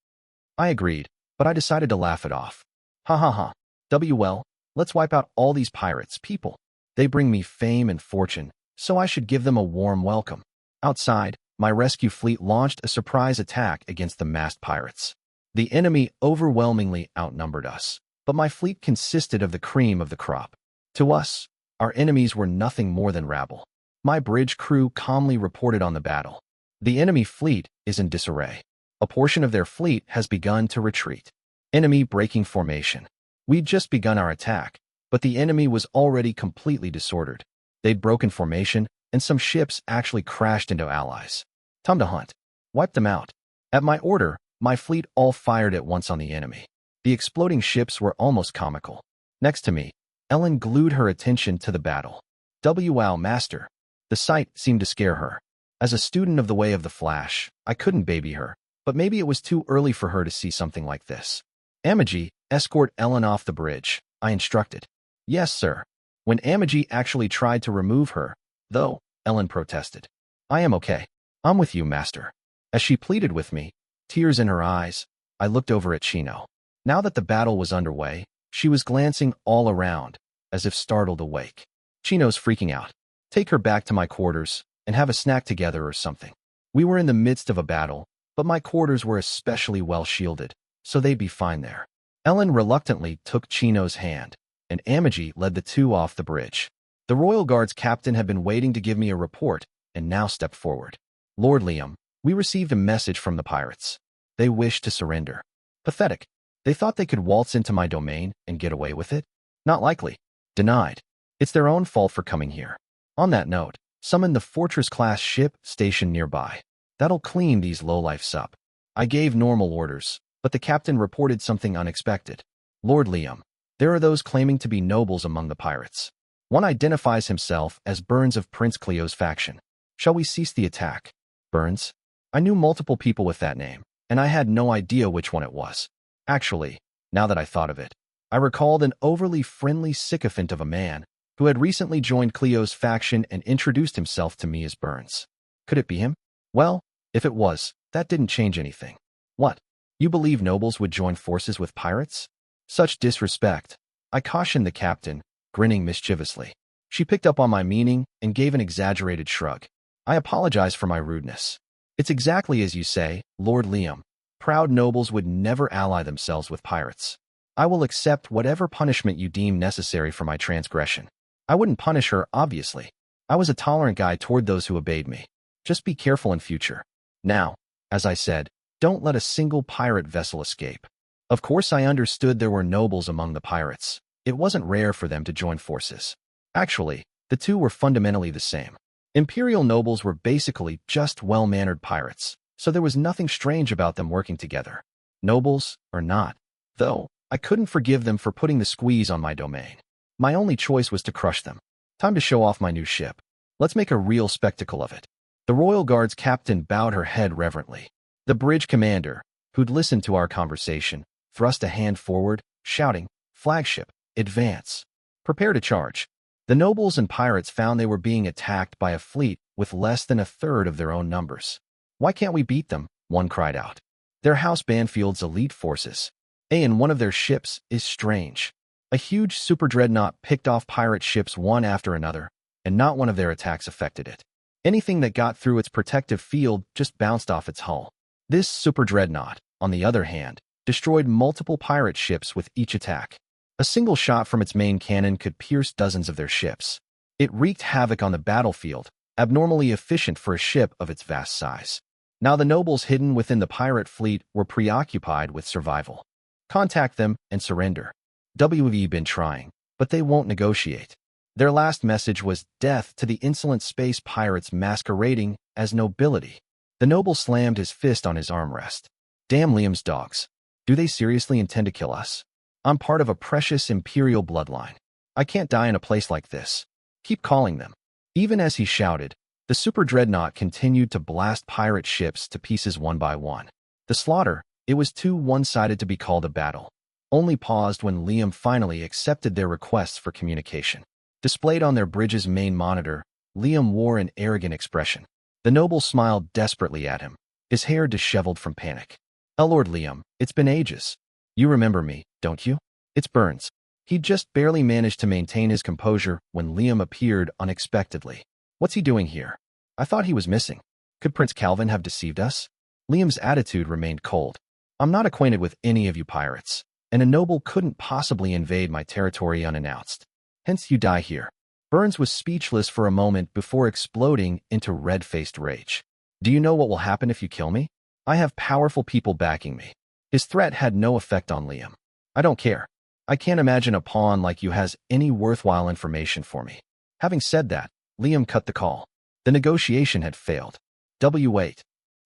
I agreed, but I decided to laugh it off. Ha ha ha. Well, Let's wipe out all these pirates, people. They bring me fame and fortune, so I should give them a warm welcome. Outside, my rescue fleet launched a surprise attack against the masked pirates. The enemy overwhelmingly outnumbered us, but my fleet consisted of the cream of the crop. To us, our enemies were nothing more than rabble. My bridge crew calmly reported on the battle. The enemy fleet is in disarray. A portion of their fleet has begun to retreat. Enemy breaking formation. We'd just begun our attack, but the enemy was already completely disordered. They'd broken formation, and some ships actually crashed into allies. Time to hunt. Wipe them out. At my order, my fleet all fired at once on the enemy. The exploding ships were almost comical. Next to me, Ellen glued her attention to the battle. Wow, master. The sight seemed to scare her. As a student of the way of the Flash, I couldn't baby her, but maybe it was too early for her to see something like this. Amagi, escort Ellen off the bridge, I instructed. Yes, sir. When Amagi actually tried to remove her, though, Ellen protested. I am okay. I'm with you, master. As she pleaded with me, tears in her eyes, I looked over at Chino. Now that the battle was underway, she was glancing all around, as if startled awake. Chino's freaking out. Take her back to my quarters, and have a snack together or something. We were in the midst of a battle, but my quarters were especially well shielded, so they'd be fine there. Ellen reluctantly took Chino's hand, and Amagi led the two off the bridge. The Royal Guard's captain had been waiting to give me a report, and now stepped forward. Lord Liam, we received a message from the pirates. They wished to surrender. Pathetic. They thought they could waltz into my domain and get away with it? Not likely. Denied. It's their own fault for coming here. On that note, summon the Fortress-class ship stationed nearby. That'll clean these lowlifes up. I gave normal orders, but the captain reported something unexpected. Lord Liam, there are those claiming to be nobles among the pirates. One identifies himself as Burns of Prince Cleo's faction. Shall we cease the attack? Burns? I knew multiple people with that name, and I had no idea which one it was. Actually, now that I thought of it, I recalled an overly friendly sycophant of a man who had recently joined Cleo's faction and introduced himself to me as Burns. Could it be him? Well, if it was, that didn't change anything. What? You believe nobles would join forces with pirates? Such disrespect. I cautioned the captain, grinning mischievously. She picked up on my meaning and gave an exaggerated shrug. I apologize for my rudeness. It's exactly as you say, Lord Liam. Proud nobles would never ally themselves with pirates. I will accept whatever punishment you deem necessary for my transgression. I wouldn't punish her, obviously. I was a tolerant guy toward those who obeyed me. Just be careful in future. Now, as I said, don't let a single pirate vessel escape. Of course, I understood there were nobles among the pirates. It wasn't rare for them to join forces. Actually, the two were fundamentally the same. Imperial nobles were basically just well-mannered pirates, so there was nothing strange about them working together. Nobles or not. Though, I couldn't forgive them for putting the squeeze on my domain. My only choice was to crush them. Time to show off my new ship. Let's make a real spectacle of it. The Royal Guard's captain bowed her head reverently. The bridge commander, who'd listened to our conversation, thrust a hand forward, shouting, "Flagship, advance. Prepare to charge." The nobles and pirates found they were being attacked by a fleet with less than a third of their own numbers. "Why can't we beat them?" one cried out. "They're House Banfield's elite forces. And one of their ships is strange." A huge super dreadnought picked off pirate ships one after another, and not one of their attacks affected it. Anything that got through its protective field just bounced off its hull. This super dreadnought, on the other hand, destroyed multiple pirate ships with each attack. A single shot from its main cannon could pierce dozens of their ships. It wreaked havoc on the battlefield, abnormally efficient for a ship of its vast size. Now the nobles hidden within the pirate fleet were preoccupied with survival. Contact them and surrender. We've been trying, but they won't negotiate. Their last message was death to the insolent space pirates masquerading as nobility. The noble slammed his fist on his armrest. Damn Liam's dogs. Do they seriously intend to kill us? I'm part of a precious imperial bloodline. I can't die in a place like this. Keep calling them. Even as he shouted, the super dreadnought continued to blast pirate ships to pieces one by one. The slaughter, it was too one-sided to be called a battle, only paused when Liam finally accepted their requests for communication. Displayed on their bridge's main monitor, Liam wore an arrogant expression. The noble smiled desperately at him, his hair disheveled from panic. Lord Liam, it's been ages. You remember me, don't you? It's Burns. He'd just barely managed to maintain his composure when Liam appeared unexpectedly. What's he doing here? I thought he was missing. Could Prince Calvin have deceived us? Liam's attitude remained cold. I'm not acquainted with any of you pirates, and a noble couldn't possibly invade my territory unannounced. Hence you die here. Burns was speechless for a moment before exploding into red-faced rage. Do you know what will happen if you kill me? I have powerful people backing me. His threat had no effect on Liam. I don't care. I can't imagine a pawn like you has any worthwhile information for me. Having said that, Liam cut the call. The negotiation had failed. Wait.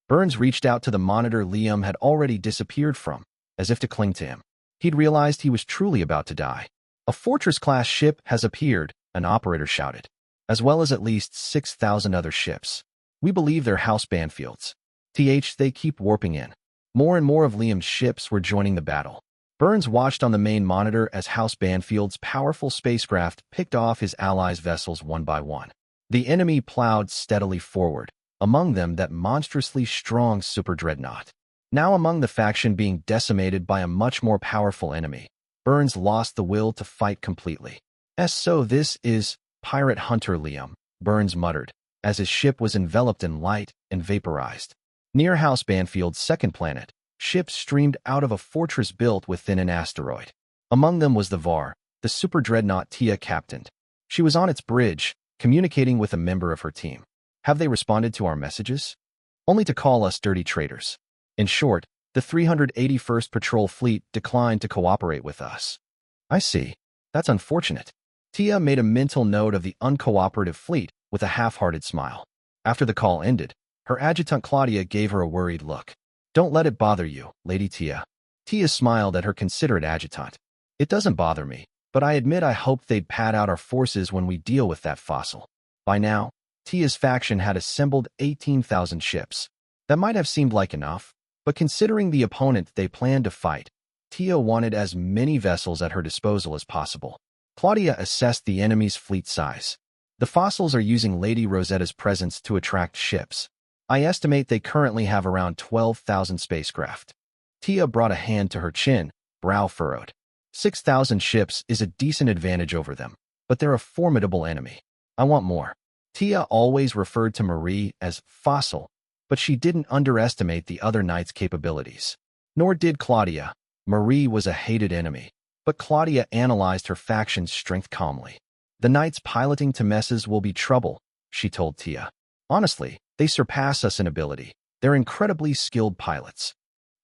Burns reached out to the monitor Liam had already disappeared from, as if to cling to him. He'd realized he was truly about to die. A Fortress-class ship has appeared, an operator shouted, as well as at least 6,000 other ships. We believe they're House Banfield's. They keep warping in. More and more of Liam's ships were joining the battle. Burns watched on the main monitor as House Banfield's powerful spacecraft picked off his allies' vessels one by one. The enemy plowed steadily forward, among them that monstrously strong super dreadnought. Now among the faction being decimated by a much more powerful enemy, Burns lost the will to fight completely. So this is Pirate Hunter Liam, Burns muttered, as his ship was enveloped in light and vaporized. Near House Banfield's second planet, ships streamed out of a fortress built within an asteroid. Among them was the Var, the super dreadnought Tia captained. She was on its bridge, communicating with a member of her team. Have they responded to our messages? Only to call us dirty traitors. In short, the 381st Patrol Fleet declined to cooperate with us. I see. That's unfortunate. Tia made a mental note of the uncooperative fleet with a half-hearted smile. After the call ended, her adjutant Claudia gave her a worried look. Don't let it bother you, Lady Tia. Tia smiled at her considerate adjutant. It doesn't bother me, but I admit I hoped they'd pad out our forces when we deal with that fossil. By now, Tia's faction had assembled 18,000 ships. That might have seemed like enough, but considering the opponent they planned to fight, Tia wanted as many vessels at her disposal as possible. Claudia assessed the enemy's fleet size. The fossils are using Lady Rosetta's presence to attract ships. I estimate they currently have around 12,000 spacecraft. Tia brought a hand to her chin, brow furrowed. 6,000 ships is a decent advantage over them, but they're a formidable enemy. I want more. Tia always referred to Marie as fossil, but she didn't underestimate the other knights' capabilities. Nor did Claudia. Marie was a hated enemy, but Claudia analyzed her faction's strength calmly. The knights piloting Temesses will be trouble, she told Tia. Honestly, they surpass us in ability. They're incredibly skilled pilots.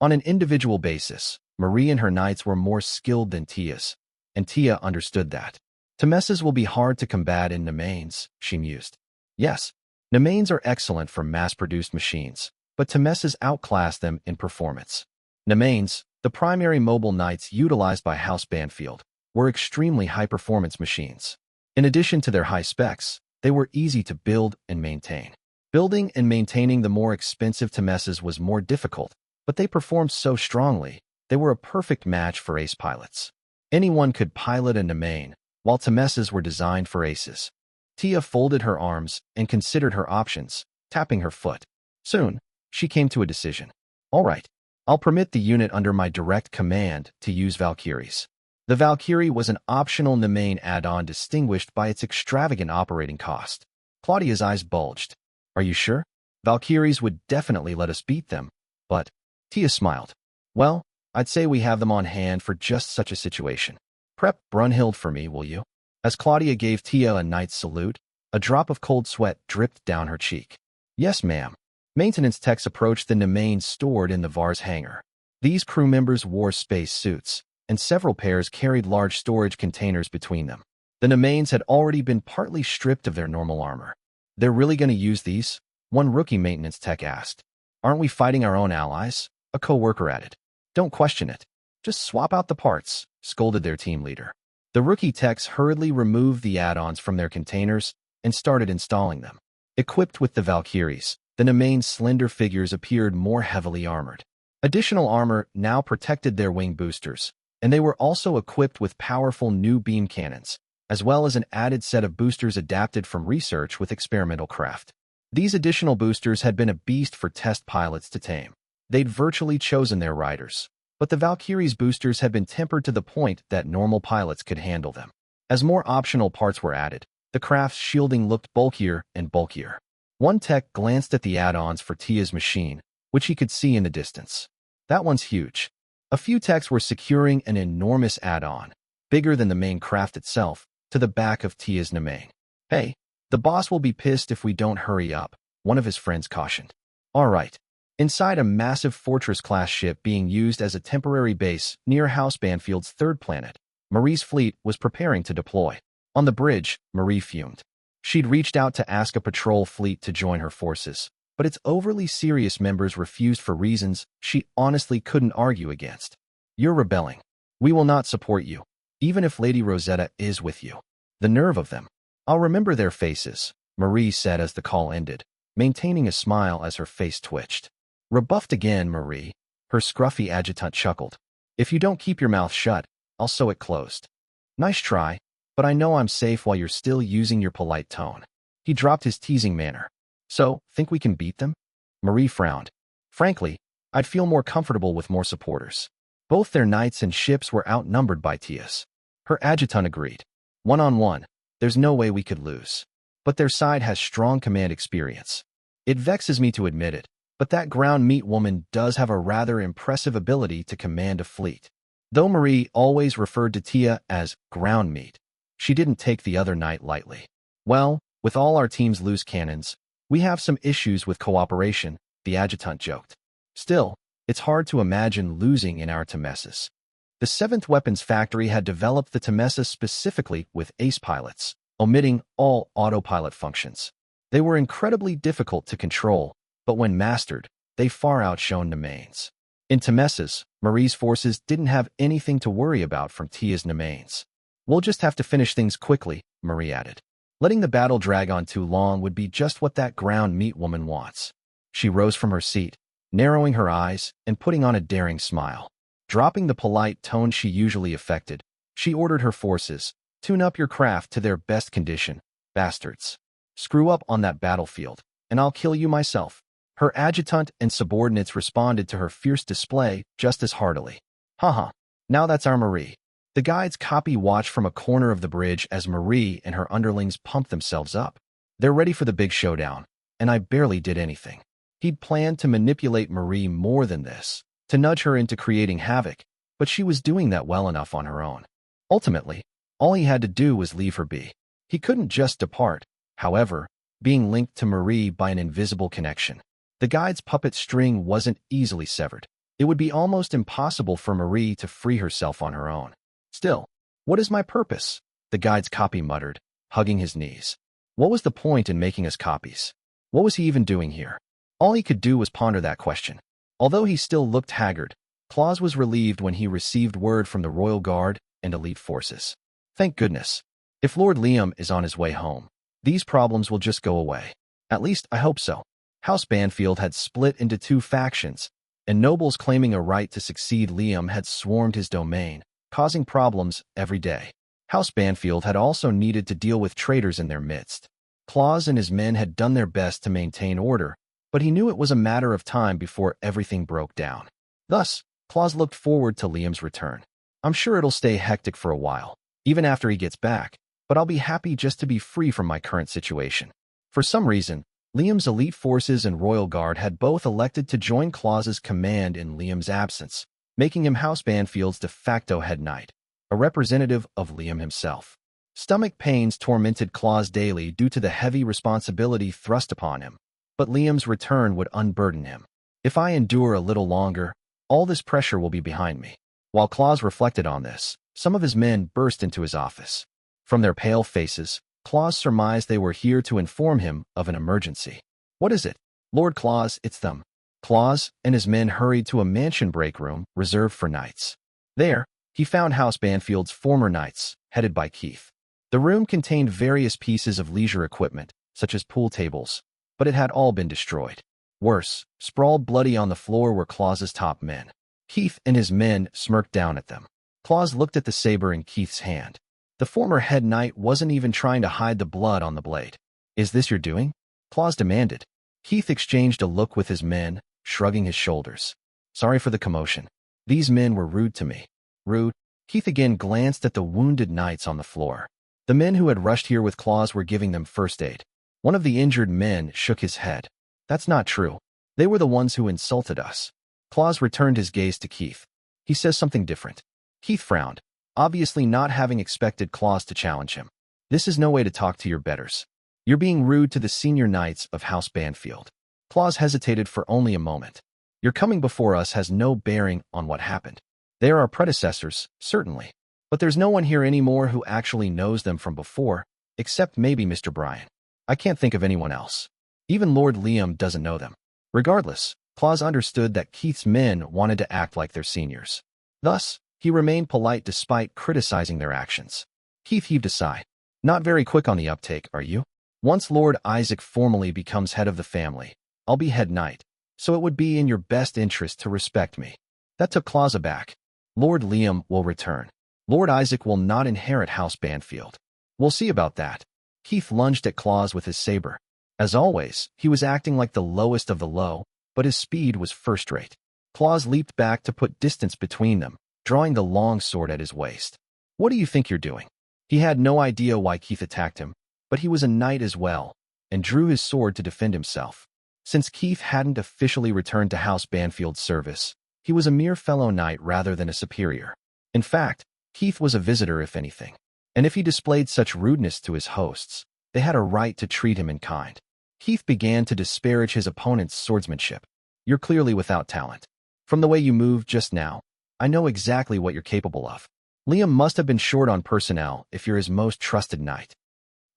On an individual basis, Marie and her knights were more skilled than Tia's, and Tia understood that. Temesses will be hard to combat in Nemanes, she mused. Yes, Nemanes are excellent for mass-produced machines, but Temesses outclass them in performance. Nemanes, the primary mobile knights utilized by House Banfield, were extremely high-performance machines. In addition to their high specs, they were easy to build and maintain. Building and maintaining the more expensive Temesses was more difficult, but they performed so strongly, they were a perfect match for ace pilots. Anyone could pilot a Nemane, while Temesses were designed for aces. Tia folded her arms and considered her options, tapping her foot. Soon, she came to a decision. All right, I'll permit the unit under my direct command to use Valkyries. The Valkyrie was an optional Nemane add-on distinguished by its extravagant operating cost. Claudia's eyes bulged. Are you sure? Valkyries would definitely let us beat them, but Tia smiled. Well, I'd say we have them on hand for just such a situation. Prep Brunhild for me, will you? As Claudia gave Tia a knight's salute, a drop of cold sweat dripped down her cheek. Yes, ma'am. Maintenance techs approached the Nemanes stored in the Var's hangar. These crew members wore space suits, and several pairs carried large storage containers between them. The Nemanes had already been partly stripped of their normal armor. They're really going to use these? One rookie maintenance tech asked. Aren't we fighting our own allies? A co-worker added. Don't question it. Just swap out the parts, scolded their team leader. The rookie techs hurriedly removed the add-ons from their containers and started installing them. Equipped with the Valkyries, the Nemane's slender figures appeared more heavily armored. Additional armor now protected their wing boosters, and they were also equipped with powerful new beam cannons, as well as an added set of boosters adapted from research with experimental craft. These additional boosters had been a beast for test pilots to tame. They'd virtually chosen their riders, but the Valkyrie's boosters had been tempered to the point that normal pilots could handle them. As more optional parts were added, the craft's shielding looked bulkier and bulkier. One tech glanced at the add-ons for Tia's machine, which he could see in the distance. That one's huge. A few techs were securing an enormous add-on, bigger than the main craft itself, to the back of Tia's domain. Hey, the boss will be pissed if we don't hurry up, one of his friends cautioned. All right. Inside a massive Fortress-class ship being used as a temporary base near House Banfield's third planet, Marie's fleet was preparing to deploy. On the bridge, Marie fumed. She'd reached out to ask a patrol fleet to join her forces, but its overly serious members refused for reasons she honestly couldn't argue against. You're rebelling. We will not support you, even if Lady Rosetta is with you. The nerve of them. I'll remember their faces, Marie said as the call ended, maintaining a smile as her face twitched. Rebuffed again, Marie. Her scruffy adjutant chuckled. If you don't keep your mouth shut, I'll sew it closed. Nice try, but I know I'm safe while you're still using your polite tone. He dropped his teasing manner. So, think we can beat them? Marie frowned. Frankly, I'd feel more comfortable with more supporters. Both their knights and ships were outnumbered by Tia's. Her adjutant agreed. One-on-one, there's no way we could lose. But their side has strong command experience. It vexes me to admit it, but that ground meat woman does have a rather impressive ability to command a fleet. Though Marie always referred to Tia as ground meat, she didn't take the other knight lightly. Well, with all our team's loose cannons, we have some issues with cooperation, the adjutant joked. Still, it's hard to imagine losing in our Temesas. The 7th Weapons Factory had developed the Temesas specifically with ace pilots, omitting all autopilot functions. They were incredibly difficult to control, but when mastered, they far outshone Nemains. In Temesas, Marie's forces didn't have anything to worry about from Tia's Nemains. We'll just have to finish things quickly, Marie added. Letting the battle drag on too long would be just what that ground meat woman wants. She rose from her seat, narrowing her eyes and putting on a daring smile. Dropping the polite tone she usually affected, she ordered her forces, tune up your craft to their best condition, bastards. Screw up on that battlefield, and I'll kill you myself. Her adjutant and subordinates responded to her fierce display just as heartily. Haha, now that's our Marie. The guide's copy watched from a corner of the bridge as Marie and her underlings pumped themselves up. They're ready for the big showdown, and I barely did anything. He'd planned to manipulate Marie more than this, to nudge her into creating havoc, but she was doing that well enough on her own. Ultimately, all he had to do was leave her be. He couldn't just depart, however, being linked to Marie by an invisible connection. The guide's puppet string wasn't easily severed. It would be almost impossible for Marie to free herself on her own. Still, what is my purpose? The guide's copy muttered, hugging his knees. What was the point in making us copies? What was he even doing here? All he could do was ponder that question. Although he still looked haggard, Claus was relieved when he received word from the Royal Guard and elite forces. Thank goodness. If Lord Liam is on his way home, these problems will just go away. At least, I hope so. House Banfield had split into 2 factions, and nobles claiming a right to succeed Liam had swarmed his domain, causing problems every day. House Banfield had also needed to deal with traitors in their midst. Claus and his men had done their best to maintain order, but he knew it was a matter of time before everything broke down. Thus, Claus looked forward to Liam's return. I'm sure it'll stay hectic for a while, even after he gets back, but I'll be happy just to be free from my current situation. For some reason, Liam's elite forces and Royal Guard had both elected to join Claus's command in Liam's absence, making him House Banfield's de facto head knight, a representative of Liam himself. Stomach pains tormented Claus daily due to the heavy responsibility thrust upon him, but Liam's return would unburden him. If I endure a little longer, all this pressure will be behind me. While Claus reflected on this, some of his men burst into his office. From their pale faces, Claus surmised they were here to inform him of an emergency. What is it? Lord Claus, it's them. Claus and his men hurried to a mansion break room reserved for knights. There, he found House Banfield's former knights, headed by Keith. The room contained various pieces of leisure equipment, such as pool tables, but it had all been destroyed. Worse, sprawled bloody on the floor were Claus's top men. Keith and his men smirked down at them. Claus looked at the saber in Keith's hand. The former head knight wasn't even trying to hide the blood on the blade. Is this your doing? Claus demanded. Keith exchanged a look with his men, shrugging his shoulders. Sorry for the commotion. These men were rude to me. Rude? Keith again glanced at the wounded knights on the floor. The men who had rushed here with claws were giving them first aid. One of the injured men shook his head. That's not true. They were the ones who insulted us. Claus returned his gaze to Keith. He says something different. Keith frowned, obviously not having expected Claus to challenge him. This is no way to talk to your betters. You're being rude to the senior knights of House Banfield. Claus hesitated for only a moment. Your coming before us has no bearing on what happened. They are our predecessors, certainly. But there's no one here anymore who actually knows them from before, except maybe Mr. Bryan. I can't think of anyone else. Even Lord Liam doesn't know them. Regardless, Claus understood that Keith's men wanted to act like their seniors. Thus, he remained polite despite criticizing their actions. Keith heaved a sigh. Not very quick on the uptake, are you? Once Lord Isaac formally becomes head of the family, I'll be head knight, so it would be in your best interest to respect me. That took Claus aback. Lord Liam will return. Lord Isaac will not inherit House Banfield. We'll see about that. Keith lunged at Claus with his saber. As always, he was acting like the lowest of the low, but his speed was first-rate. Claus leaped back to put distance between them, drawing the long sword at his waist. What do you think you're doing? He had no idea why Keith attacked him, but he was a knight as well, and drew his sword to defend himself. Since Keith hadn't officially returned to House Banfield's service, he was a mere fellow knight rather than a superior. In fact, Keith was a visitor if anything, and if he displayed such rudeness to his hosts, they had a right to treat him in kind. Keith began to disparage his opponent's swordsmanship. You're clearly without talent. From the way you moved just now, I know exactly what you're capable of. Liam must have been short on personnel if you're his most trusted knight.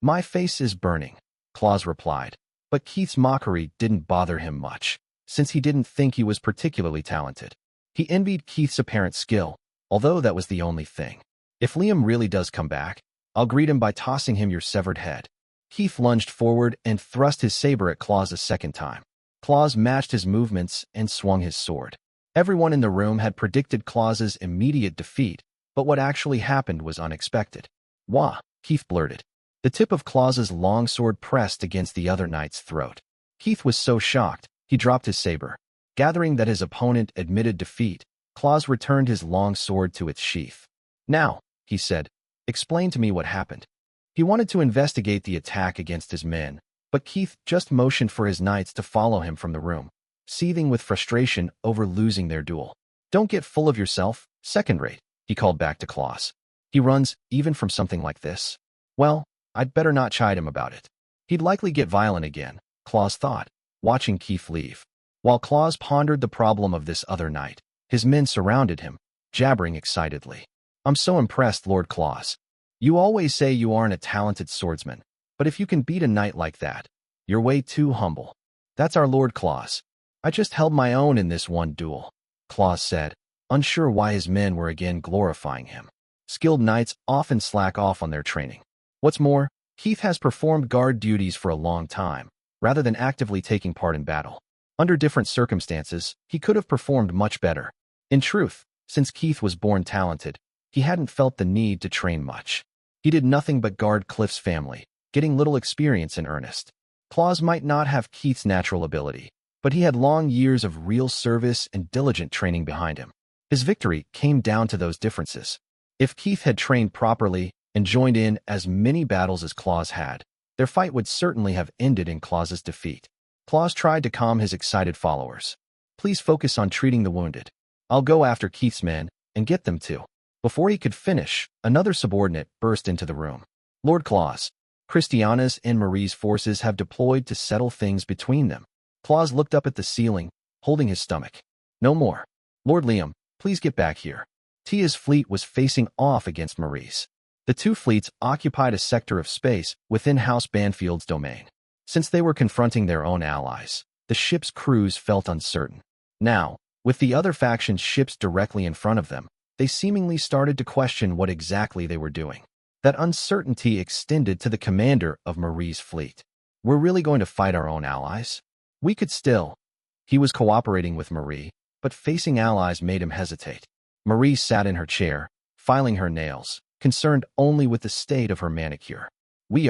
My face is burning, Claus replied, but Keith's mockery didn't bother him much, since he didn't think he was particularly talented. He envied Keith's apparent skill, although that was the only thing. If Liam really does come back, I'll greet him by tossing him your severed head. Keith lunged forward and thrust his saber at Claus a second time. Claus matched his movements and swung his sword. Everyone in the room had predicted Claus's immediate defeat, but what actually happened was unexpected. Wah, Keith blurted. The tip of Claus's long sword pressed against the other knight's throat. Keith was so shocked, he dropped his saber. Gathering that his opponent admitted defeat, Claus returned his long sword to its sheath. Now, he said, explain to me what happened. He wanted to investigate the attack against his men, but Keith just motioned for his knights to follow him from the room, seething with frustration over losing their duel. Don't get full of yourself, second-rate, he called back to Claus. He runs, even from something like this. Well, I'd better not chide him about it. He'd likely get violent again, Claus thought, watching Keith leave. While Claus pondered the problem of this other knight, his men surrounded him, jabbering excitedly. I'm so impressed, Lord Claus. You always say you aren't a talented swordsman, but if you can beat a knight like that, you're way too humble. That's our Lord Claus. I just held my own in this one duel, Claus said, unsure why his men were again glorifying him. Skilled knights often slack off on their training. What's more, Keith has performed guard duties for a long time, rather than actively taking part in battle. Under different circumstances, he could have performed much better. In truth, since Keith was born talented, he hadn't felt the need to train much. He did nothing but guard Cliff's family, getting little experience in earnest. Claus might not have Keith's natural ability, but he had long years of real service and diligent training behind him. His victory came down to those differences. If Keith had trained properly and joined in as many battles as Claus had, their fight would certainly have ended in Claus's defeat. Claus tried to calm his excited followers. Please focus on treating the wounded. I'll go after Keith's men and get them too. Before he could finish, another subordinate burst into the room. Lord Claus, Christiana's and Marie's forces have deployed to settle things between them. Claus looked up at the ceiling, holding his stomach. No more. Lord Liam, please get back here. Tia's fleet was facing off against Marie's. The two fleets occupied a sector of space within House Banfield's domain. Since they were confronting their own allies, the ship's crews felt uncertain. Now, with the other faction's ships directly in front of them, they seemingly started to question what exactly they were doing. That uncertainty extended to the commander of Marie's fleet. We're really going to fight our own allies? We could still. He was cooperating with Marie, but facing allies made him hesitate. Marie sat in her chair, filing her nails, concerned only with the state of her manicure. We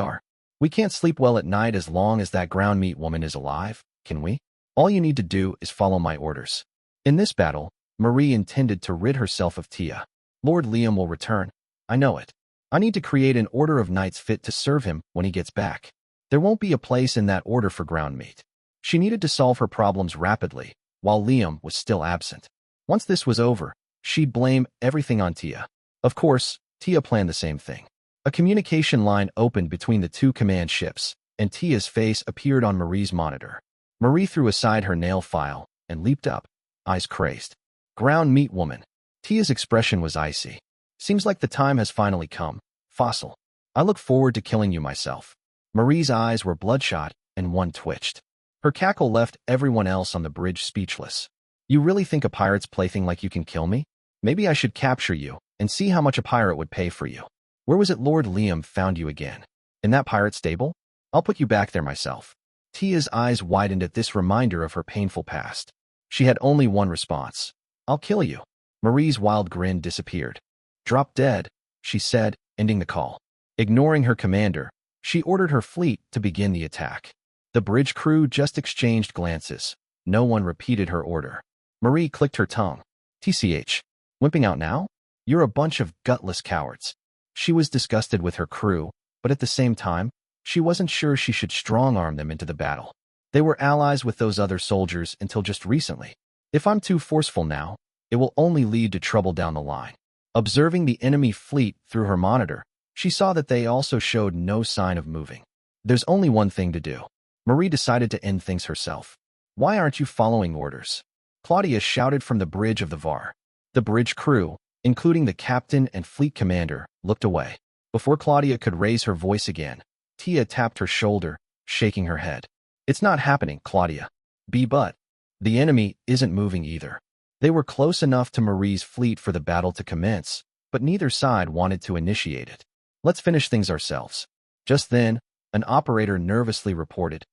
can't sleep well at night as long as that ground meat woman is alive, can we? All you need to do is follow my orders. In this battle, Marie intended to rid herself of Tia. Lord Liam will return. I know it. I need to create an order of knights fit to serve him when he gets back. There won't be a place in that order for ground meat. She needed to solve her problems rapidly, while Liam was still absent. Once this was over, she'd blame everything on Tia. Of course, Tia planned the same thing. A communication line opened between the two command ships, and Tia's face appeared on Marie's monitor. Marie threw aside her nail file and leaped up, eyes crazed. Ground meat woman. Tia's expression was icy. Seems like the time has finally come. Fossil. I look forward to killing you myself. Marie's eyes were bloodshot, and one twitched. Her cackle left everyone else on the bridge speechless. You really think a pirate's plaything like you can kill me? Maybe I should capture you and see how much a pirate would pay for you. Where was it Lord Liam found you again? In that pirate stable? I'll put you back there myself. Tia's eyes widened at this reminder of her painful past. She had only one response. I'll kill you. Marie's wild grin disappeared. Drop dead, she said, ending the call. Ignoring her commander, she ordered her fleet to begin the attack. The bridge crew just exchanged glances. No one repeated her order. Marie clicked her tongue. TCH. Wimping out now? You're a bunch of gutless cowards. She was disgusted with her crew, but at the same time, she wasn't sure she should strong-arm them into the battle. They were allies with those other soldiers until just recently. If I'm too forceful now, it will only lead to trouble down the line. Observing the enemy fleet through her monitor, she saw that they also showed no sign of moving. There's only one thing to do. Marie decided to end things herself. Why aren't you following orders? Claudia shouted from the bridge of the Var. The bridge crew, including the captain and fleet commander, looked away. Before Claudia could raise her voice again, Tia tapped her shoulder, shaking her head. It's not happening, Claudia. But the enemy isn't moving either. They were close enough to Marie's fleet for the battle to commence, but neither side wanted to initiate it. Let's finish things ourselves. Just then, an operator nervously reported,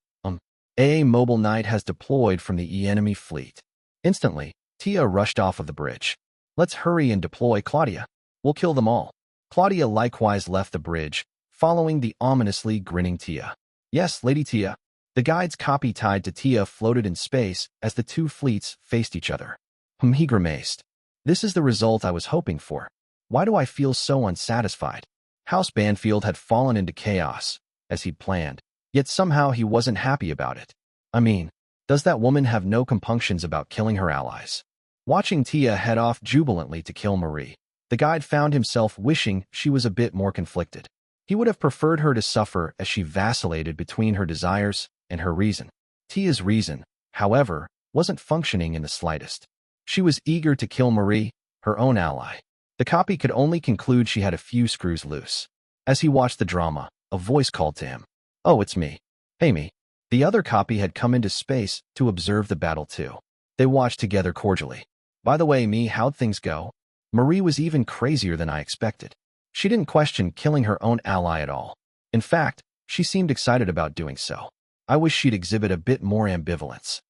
A mobile knight has deployed from the enemy fleet. Instantly, Tia rushed off of the bridge. Let's hurry and deploy Claudia. We'll kill them all. Claudia likewise left the bridge, following the ominously grinning Tia. Yes, Lady Tia. The guide's copy tied to Tia floated in space as the two fleets faced each other. He grimaced. This is the result I was hoping for. Why do I feel so unsatisfied? House Banfield had fallen into chaos, as he'd planned, yet somehow he wasn't happy about it. I mean, does that woman have no compunctions about killing her allies? Watching Tia head off jubilantly to kill Marie, the guide found himself wishing she was a bit more conflicted. He would have preferred her to suffer as she vacillated between her desires and her reason. Tia's reason, however, wasn't functioning in the slightest. She was eager to kill Marie, her own ally. The copy could only conclude she had a few screws loose. As he watched the drama, a voice called to him. Oh, it's me. Hey, me. The other copy had come into space to observe the battle too. They watched together cordially. By the way, me, how'd things go? Marie was even crazier than I expected. She didn't question killing her own ally at all. In fact, she seemed excited about doing so. I wish she'd exhibit a bit more ambivalence.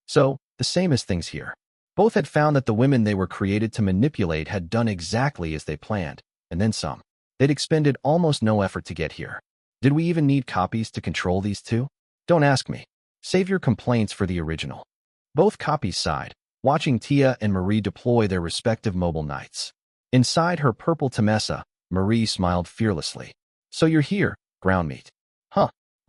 So, the same as things here. Both had found that the women they were created to manipulate had done exactly as they planned, and then some. They'd expended almost no effort to get here. Did we even need copies to control these two? Don't ask me. Save your complaints for the original. Both copies sighed, watching Tia and Marie deploy their respective mobile knights. Inside her purple Temesa, Marie smiled fearlessly. So you're here, ground meat.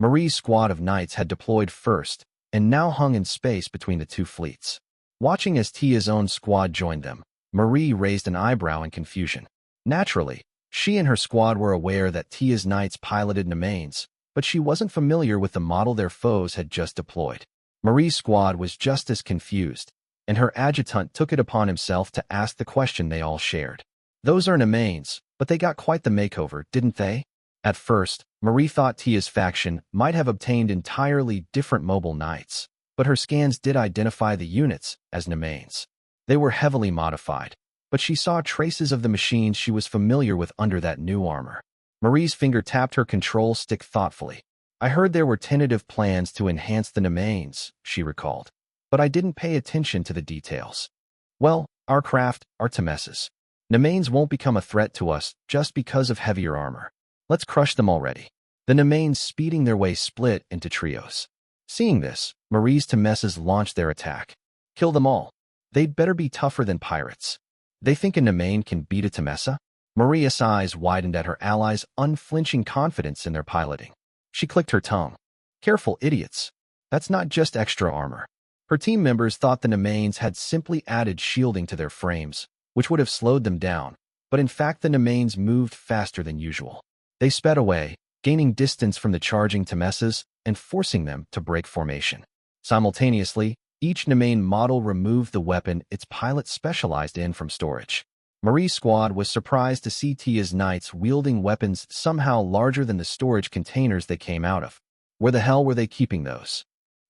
Marie's squad of knights had deployed first, and now hung in space between the two fleets. Watching as Tia's own squad joined them, Marie raised an eyebrow in confusion. Naturally, she and her squad were aware that Tia's knights piloted Nemanes, but she wasn't familiar with the model their foes had just deployed. Marie's squad was just as confused, and her adjutant took it upon himself to ask the question they all shared. Those are Nemanes, but they got quite the makeover, didn't they? At first, Marie thought Tia's faction might have obtained entirely different mobile knights, but her scans did identify the units as Nemanes. They were heavily modified, but she saw traces of the machines she was familiar with under that new armor. Marie's finger tapped her control stick thoughtfully. I heard there were tentative plans to enhance the Nemanes, she recalled, but I didn't pay attention to the details. Well, our craft, our Temesas. Nemanes won't become a threat to us just because of heavier armor. Let's crush them already. The Nemanes speeding their way split into trios. Seeing this, Marie's Temesas launched their attack. Kill them all. They'd better be tougher than pirates. They think a Nemain can beat a Temessa? Maria's eyes widened at her allies' unflinching confidence in their piloting. She clicked her tongue. Careful, idiots. That's not just extra armor. Her team members thought the Nemains had simply added shielding to their frames, which would have slowed them down, but in fact the Nemains moved faster than usual. They sped away, gaining distance from the charging Temessas and forcing them to break formation. Simultaneously, each Nemain model removed the weapon its pilot specialized in from storage. Marie's squad was surprised to see Tia's knights wielding weapons somehow larger than the storage containers they came out of. Where the hell were they keeping those?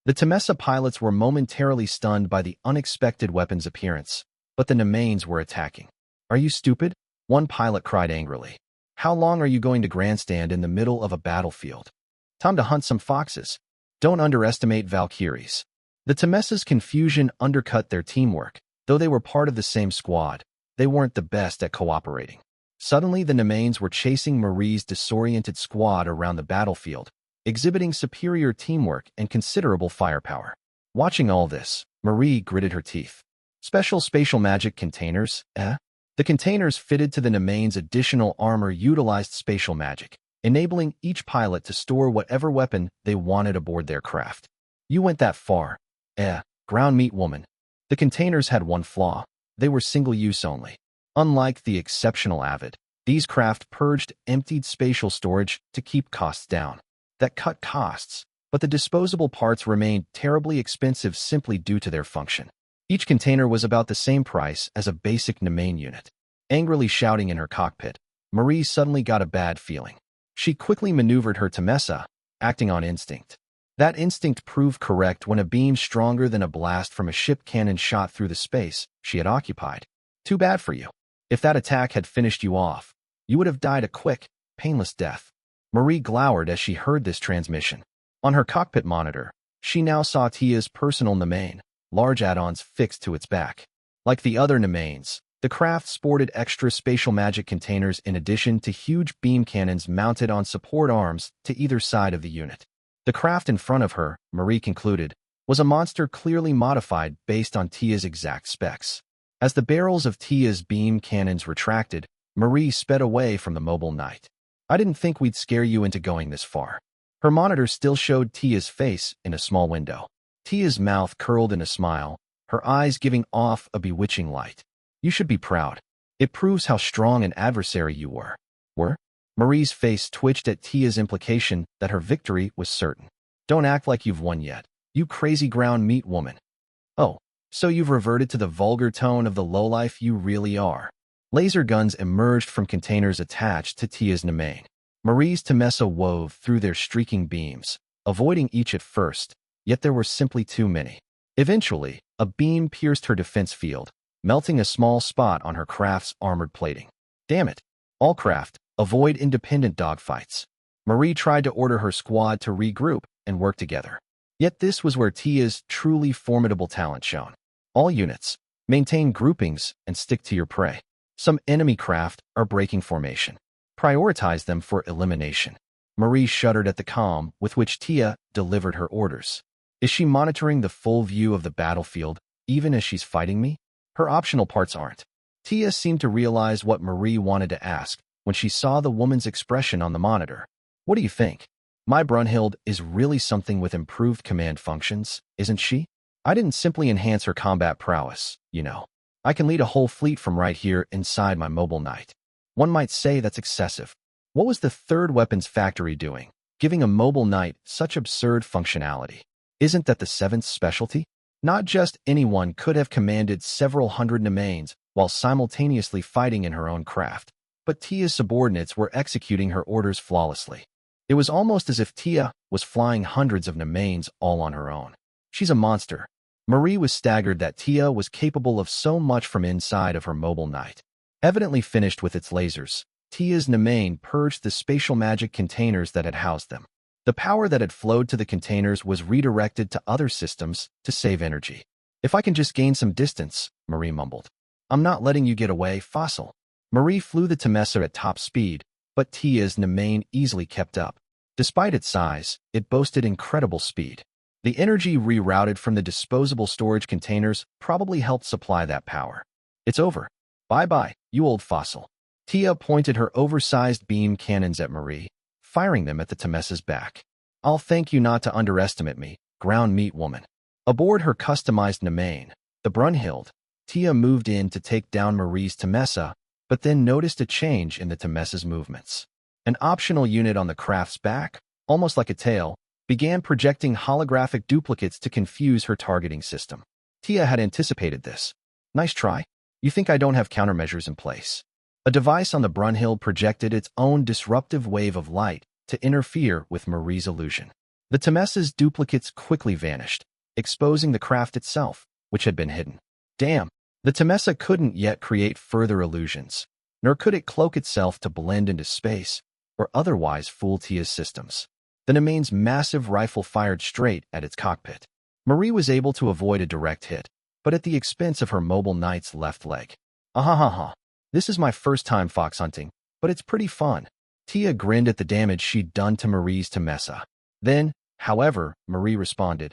The Temessa pilots were momentarily stunned by the unexpected weapon's appearance, but the Nemains were attacking. Are you stupid? One pilot cried angrily. How long are you going to grandstand in the middle of a battlefield? Time to hunt some foxes. Don't underestimate Valkyries. The Temessa's confusion undercut their teamwork. Though they were part of the same squad, they weren't the best at cooperating. Suddenly, the Nemains were chasing Marie's disoriented squad around the battlefield, exhibiting superior teamwork and considerable firepower. Watching all this, Marie gritted her teeth. Special spatial magic containers, eh? The containers fitted to the Nemain's additional armor utilized spatial magic, enabling each pilot to store whatever weapon they wanted aboard their craft. You went that far. Ground meat woman. The containers had one flaw. They were single-use only. Unlike the exceptional Avid, these craft purged emptied spatial storage to keep costs down. That cut costs, but the disposable parts remained terribly expensive simply due to their function. Each container was about the same price as a basic Nemain unit. Angrily shouting in her cockpit, Marie suddenly got a bad feeling. She quickly maneuvered her Temessa, acting on instinct. That instinct proved correct when a beam stronger than a blast from a ship cannon shot through the space she had occupied. Too bad for you. If that attack had finished you off, you would have died a quick, painless death. Marie glowered as she heard this transmission. On her cockpit monitor, she now saw Tia's personal Nemain, large add-ons fixed to its back. Like the other Nemains, the craft sported extra spatial magic containers in addition to huge beam cannons mounted on support arms to either side of the unit. The craft in front of her, Marie concluded, was a monster clearly modified based on Tia's exact specs. As the barrels of Tia's beam cannons retracted, Marie sped away from the mobile knight. I didn't think we'd scare you into going this far. Her monitor still showed Tia's face in a small window. Tia's mouth curled in a smile, her eyes giving off a bewitching light. You should be proud. It proves how strong an adversary you were. Marie's face twitched at Tia's implication that her victory was certain. Don't act like you've won yet, you crazy ground meat woman. Oh, so you've reverted to the vulgar tone of the lowlife you really are. Laser guns emerged from containers attached to Tia's Nemain. Marie's Temessa wove through their streaking beams, avoiding each at first, yet there were simply too many. Eventually, a beam pierced her defense field, melting a small spot on her craft's armored plating. Damn it. All craft, avoid independent dogfights. Marie tried to order her squad to regroup and work together. Yet this was where Tia's truly formidable talent shone. All units, maintain groupings and stick to your prey. Some enemy craft are breaking formation. Prioritize them for elimination. Marie shuddered at the calm with which Tia delivered her orders. Is she monitoring the full view of the battlefield, even as she's fighting me? Her optional parts aren't. Tia seemed to realize what Marie wanted to ask when she saw the woman's expression on the monitor. What do you think? My Brunhild is really something with improved command functions, isn't she? I didn't simply enhance her combat prowess, you know. I can lead a whole fleet from right here inside my mobile knight. One might say that's excessive. What was the third weapons factory doing, giving a mobile knight such absurd functionality? Isn't that the seventh specialty? Not just anyone could have commanded several hundred Nemains while simultaneously fighting in her own craft, but Tia's subordinates were executing her orders flawlessly. It was almost as if Tia was flying hundreds of Nemains all on her own. She's a monster. Marie was staggered that Tia was capable of so much from inside of her mobile knight. Evidently finished with its lasers, Tia's Nemain purged the spatial magic containers that had housed them. The power that had flowed to the containers was redirected to other systems to save energy. If I can just gain some distance, Marie mumbled. I'm not letting you get away, fossil. Marie flew the Temessa at top speed, but Tia's Nemain easily kept up. Despite its size, it boasted incredible speed. The energy rerouted from the disposable storage containers probably helped supply that power. It's over. Bye-bye, you old fossil. Tia pointed her oversized beam cannons at Marie, firing them at the Temessa's back. I'll thank you not to underestimate me, ground meat woman. Aboard her customized Nemain, the Brunhild, Tia moved in to take down Marie's Temessa, but then noticed a change in the Temessa's movements. An optional unit on the craft's back, almost like a tail, began projecting holographic duplicates to confuse her targeting system. Tia had anticipated this. Nice try. You think I don't have countermeasures in place? A device on the Brunhild projected its own disruptive wave of light to interfere with Marie's illusion. The Temessa's duplicates quickly vanished, exposing the craft itself, which had been hidden. Damn, the Temessa couldn't yet create further illusions, nor could it cloak itself to blend into space or otherwise fool Tia's systems. The Nemain's massive rifle fired straight at its cockpit. Marie was able to avoid a direct hit, but at the expense of her mobile knight's left leg. Ahahaha. This is my first time fox hunting, but it's pretty fun. Tia grinned at the damage she'd done to Marie's Temessa. Then, however, Marie responded,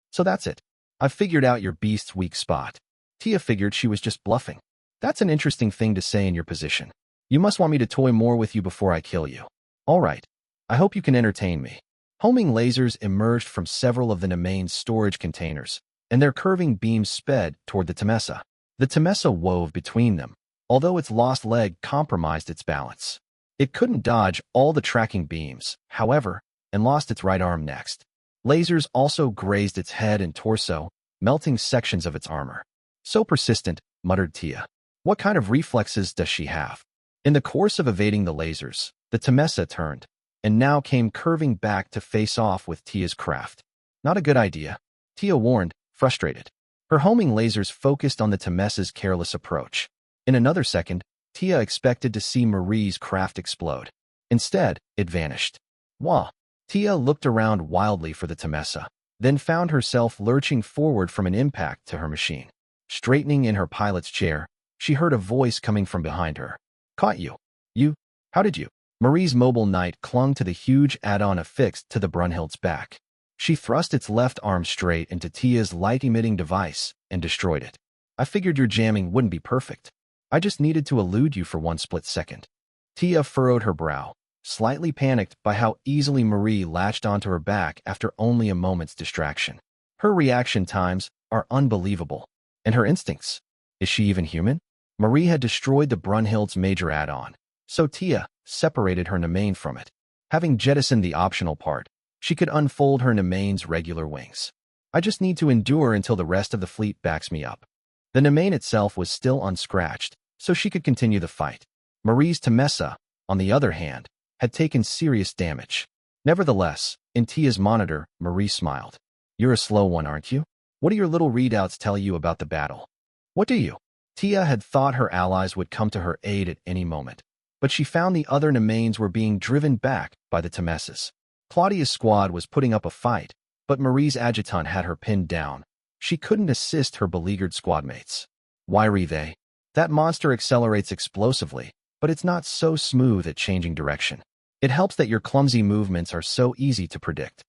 so that's it. I've figured out your beast's weak spot. Tia figured she was just bluffing. That's an interesting thing to say in your position. You must want me to toy more with you before I kill you. All right. I hope you can entertain me. Homing lasers emerged from several of the Nemain's storage containers, and their curving beams sped toward the Temessa. The Temessa wove between them, although its lost leg compromised its balance. It couldn't dodge all the tracking beams, however, and lost its right arm next. Lasers also grazed its head and torso, melting sections of its armor. So persistent, muttered Tia. What kind of reflexes does she have? In the course of evading the lasers, the Temessa turned, and now came curving back to face off with Tia's craft. Not a good idea, Tia warned, frustrated. Her homing lasers focused on the Temessa's careless approach. In another second, Tia expected to see Marie's craft explode. Instead, it vanished. Wah! Tia looked around wildly for the Temessa, then found herself lurching forward from an impact to her machine. Straightening in her pilot's chair, she heard a voice coming from behind her. Caught you. You? How did you? Marie's mobile knight clung to the huge add-on affixed to the Brunhild's back. She thrust its left arm straight into Tia's light-emitting device and destroyed it. I figured your jamming wouldn't be perfect. I just needed to elude you for one split second. Tia furrowed her brow, slightly panicked by how easily Marie latched onto her back after only a moment's distraction. Her reaction times are unbelievable. And her instincts. Is she even human? Marie had destroyed the Brunhild's major add-on, so Tia separated her Nemain from it. Having jettisoned the optional part, she could unfold her Nemain's regular wings. I just need to endure until the rest of the fleet backs me up. The Nemain itself was still unscratched, so she could continue the fight. Marie's Temessa, on the other hand, had taken serious damage. Nevertheless, in Tia's monitor, Marie smiled. You're a slow one, aren't you? What do your little readouts tell you about the battle? What do you? Tia had thought her allies would come to her aid at any moment, but she found the other Nemains were being driven back by the Temessas. Claudia's squad was putting up a fight, but Marie's adjutant had her pinned down. She couldn't assist her beleaguered squadmates. Wiry they. That monster accelerates explosively, but it's not so smooth at changing direction. It helps that your clumsy movements are so easy to predict.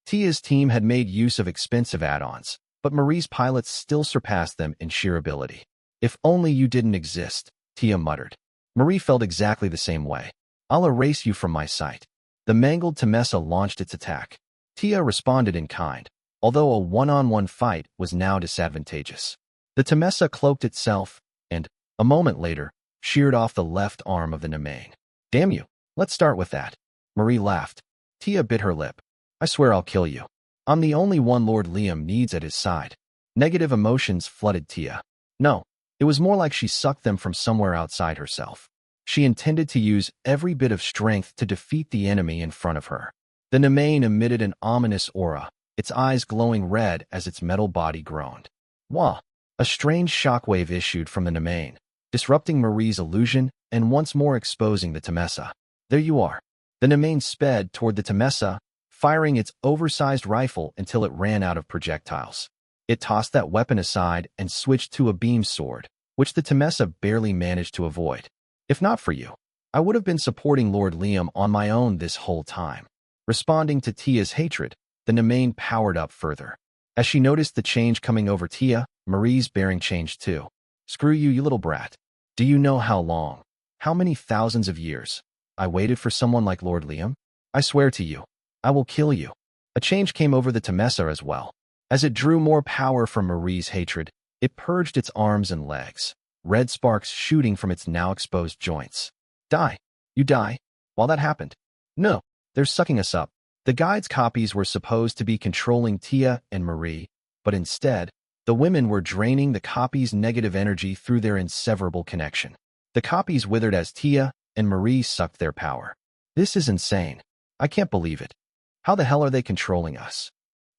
Tia's team had made use of expensive add-ons, but Marie's pilots still surpassed them in sheer ability. If only you didn't exist, Tia muttered. Marie felt exactly the same way. I'll erase you from my sight. The mangled Temessa launched its attack. Tia responded in kind, although a one-on-one fight was now disadvantageous. The Temessa cloaked itself, and, a moment later, sheared off the left arm of the Nemain. Damn you, let's start with that. Marie laughed. Tia bit her lip. I swear I'll kill you. I'm the only one Lord Liam needs at his side. Negative emotions flooded Tia. No, it was more like she sucked them from somewhere outside herself. She intended to use every bit of strength to defeat the enemy in front of her. The Nemain emitted an ominous aura, its eyes glowing red as its metal body groaned. Wah! A strange shockwave issued from the Nemain, disrupting Marie's illusion and once more exposing the Temessa. There you are. The Nemain sped toward the Temessa, firing its oversized rifle until it ran out of projectiles. It tossed that weapon aside and switched to a beam sword, which the Temessa barely managed to avoid. If not for you, I would have been supporting Lord Liam on my own this whole time. Responding to Tia's hatred, the Nemain powered up further. As she noticed the change coming over Tia, Marie's bearing changed too. Screw you, you little brat. Do you know how long, how many thousands of years, I waited for someone like Lord Liam? I swear to you, I will kill you. A change came over the Temessa as well. As it drew more power from Marie's hatred, it purged its arms and legs, red sparks shooting from its now exposed joints. Die. You die. While that happened. No, they're sucking us up. The guide's copies were supposed to be controlling Tia and Marie, but instead, the women were draining the copies' negative energy through their inseparable connection. The copies withered as Tia and Marie sucked their power. This is insane. I can't believe it. How the hell are they controlling us?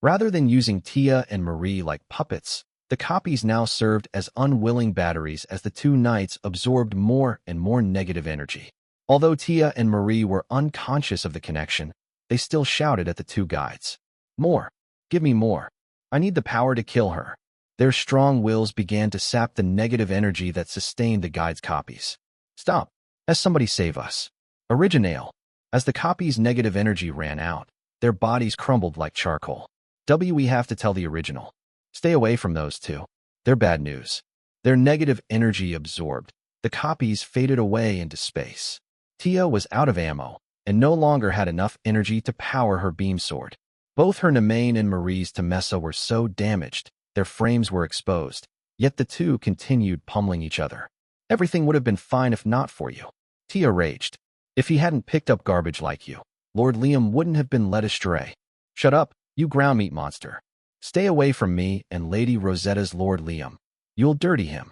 Rather than using Tia and Marie like puppets, the copies now served as unwilling batteries as the two knights absorbed more and more negative energy. Although Tia and Marie were unconscious of the connection, they still shouted at the two guides. More. Give me more. I need the power to kill her. Their strong wills began to sap the negative energy that sustained the guide's copies. Stop. As somebody save us. Originale. As the copies' negative energy ran out, their bodies crumbled like charcoal. We have to tell the original. Stay away from those two. They're bad news. Their negative energy absorbed. The copies faded away into space. Tia was out of ammo and no longer had enough energy to power her beam sword. Both her Nemain and Marie's Temessa were so damaged, their frames were exposed, yet the two continued pummeling each other. Everything would have been fine if not for you. Tia raged. If he hadn't picked up garbage like you, Lord Liam wouldn't have been led astray. Shut up, you ground meat monster. Stay away from me and Lady Rosetta's Lord Liam. You'll dirty him.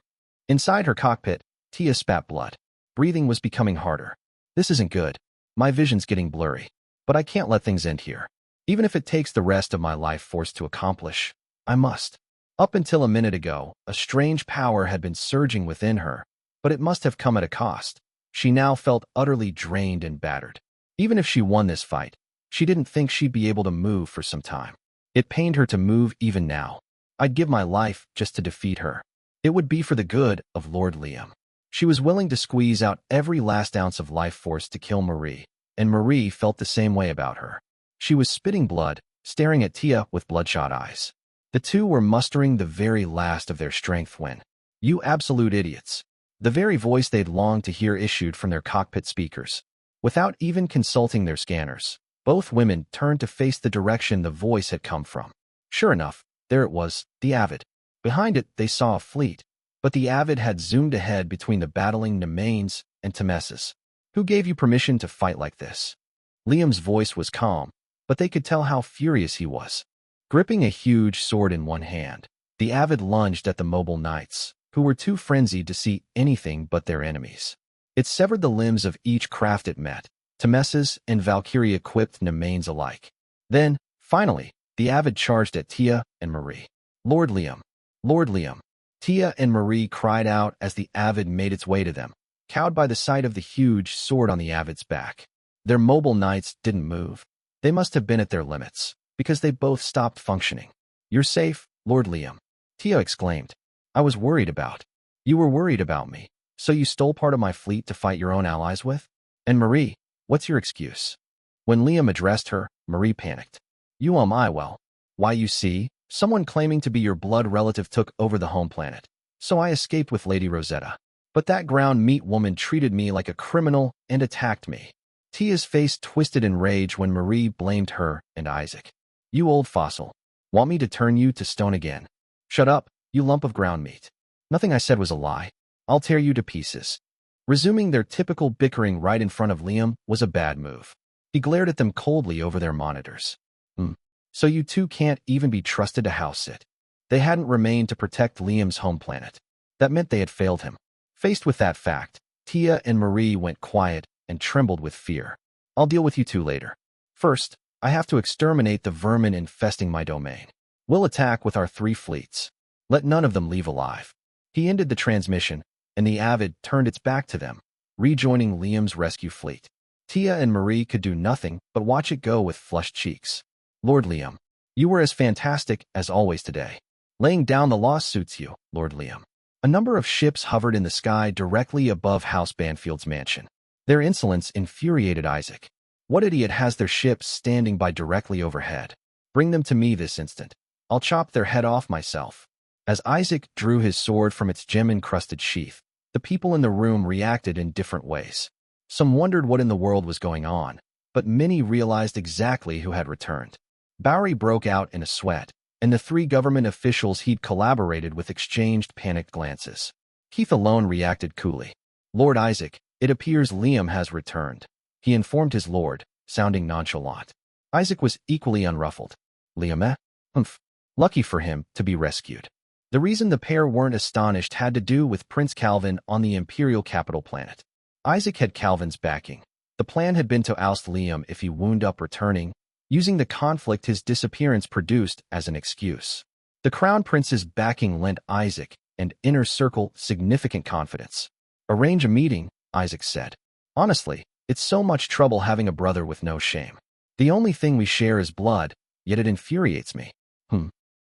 Inside her cockpit, Tia spat blood. Breathing was becoming harder. This isn't good. My vision's getting blurry. But I can't let things end here. Even if it takes the rest of my life force to accomplish, I must. Up until a minute ago, a strange power had been surging within her, but it must have come at a cost. She now felt utterly drained and battered. Even if she won this fight, she didn't think she'd be able to move for some time. It pained her to move even now. I'd give my life just to defeat her. It would be for the good of Lord Liam. She was willing to squeeze out every last ounce of life force to kill Marie, and Marie felt the same way about her. She was spitting blood, staring at Tia with bloodshot eyes. The two were mustering the very last of their strength when, "You absolute idiots," the very voice they'd longed to hear issued from their cockpit speakers. Without even consulting their scanners, both women turned to face the direction the voice had come from. Sure enough, there it was, the Avid. Behind it, they saw a fleet, but the Avid had zoomed ahead between the battling Nemains and Temessas. Who gave you permission to fight like this? Liam's voice was calm, but they could tell how furious he was. Gripping a huge sword in one hand, the Avid lunged at the mobile knights, who were too frenzied to see anything but their enemies. It severed the limbs of each craft it met, Temessas and Valkyrie-equipped Nemains alike. Then, finally, the Avid charged at Tia and Marie. Lord Liam! Lord Liam! Tia and Marie cried out as the Avid made its way to them, cowed by the sight of the huge sword on the Avid's back. Their mobile knights didn't move. They must have been at their limits, because they both stopped functioning. You're safe, Lord Liam. Tia exclaimed. I was worried about. You were worried about me, so you stole part of my fleet to fight your own allies with? And Marie, what's your excuse? When Liam addressed her, Marie panicked. Well, why you see, someone claiming to be your blood relative took over the home planet, so I escaped with Lady Rosetta. But that ground meat woman treated me like a criminal and attacked me. Tia's face twisted in rage when Marie blamed her and Isaac. You old fossil. Want me to turn you to stone again? Shut up, you lump of ground meat. Nothing I said was a lie. I'll tear you to pieces. Resuming their typical bickering right in front of Liam was a bad move. He glared at them coldly over their monitors. So you two can't even be trusted to house it. They hadn't remained to protect Liam's home planet. That meant they had failed him. Faced with that fact, Tia and Marie went quiet and trembled with fear. I'll deal with you two later. First, I have to exterminate the vermin infesting my domain. We'll attack with our 3 fleets. Let none of them leave alive. He ended the transmission, and the Avid turned its back to them, rejoining Liam's rescue fleet. Tia and Marie could do nothing but watch it go with flushed cheeks. Lord Liam, you were as fantastic as always today. Laying down the law suits you, Lord Liam. A number of ships hovered in the sky directly above House Banfield's mansion. Their insolence infuriated Isaac. What idiot has their ships standing by directly overhead? Bring them to me this instant. I'll chop their head off myself. As Isaac drew his sword from its gem-encrusted sheath, the people in the room reacted in different ways. Some wondered what in the world was going on, but many realized exactly who had returned. Bowery broke out in a sweat, and the three government officials he'd collaborated with exchanged panicked glances. Keith alone reacted coolly. Lord Isaac, it appears Liam has returned. He informed his lord, sounding nonchalant. Isaac was equally unruffled. Liam, eh? Humph. Lucky for him to be rescued. The reason the pair weren't astonished had to do with Prince Calvin on the Imperial capital planet. Isaac had Calvin's backing. The plan had been to oust Liam if he wound up returning, using the conflict his disappearance produced as an excuse. The Crown Prince's backing lent Isaac and Inner Circle significant confidence. Arrange a meeting, Isaac said. Honestly, it's so much trouble having a brother with no shame. The only thing we share is blood, yet it infuriates me.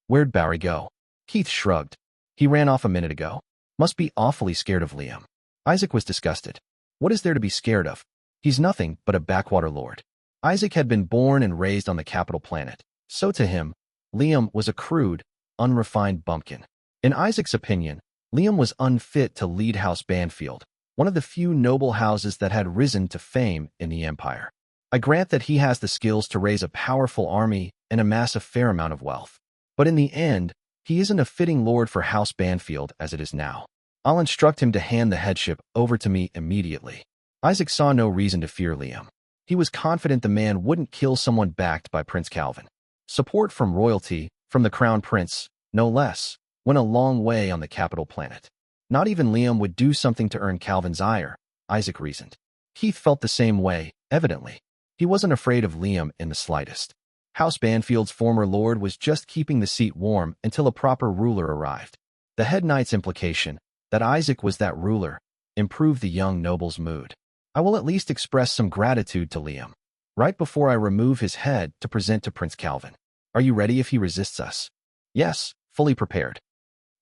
Where'd Bowery go? Keith shrugged. He ran off a minute ago. Must be awfully scared of Liam. Isaac was disgusted. What is there to be scared of? He's nothing but a backwater lord. Isaac had been born and raised on the capital planet, so to him, Liam was a crude, unrefined bumpkin. In Isaac's opinion, Liam was unfit to lead House Banfield, one of the few noble houses that had risen to fame in the Empire. I grant that he has the skills to raise a powerful army and amass a fair amount of wealth. But in the end, he isn't a fitting lord for House Banfield as it is now. I'll instruct him to hand the headship over to me immediately. Isaac saw no reason to fear Liam. He was confident the man wouldn't kill someone backed by Prince Calvin. Support from royalty, from the Crown Prince, no less, went a long way on the capital planet. Not even Liam would do something to earn Calvin's ire, Isaac reasoned. Keith felt the same way, evidently. He wasn't afraid of Liam in the slightest. House Banfield's former lord was just keeping the seat warm until a proper ruler arrived. The head knight's implication, that Isaac was that ruler, improved the young noble's mood. I will at least express some gratitude to Liam, right before I remove his head to present to Prince Calvin. Are you ready if he resists us? Yes, fully prepared.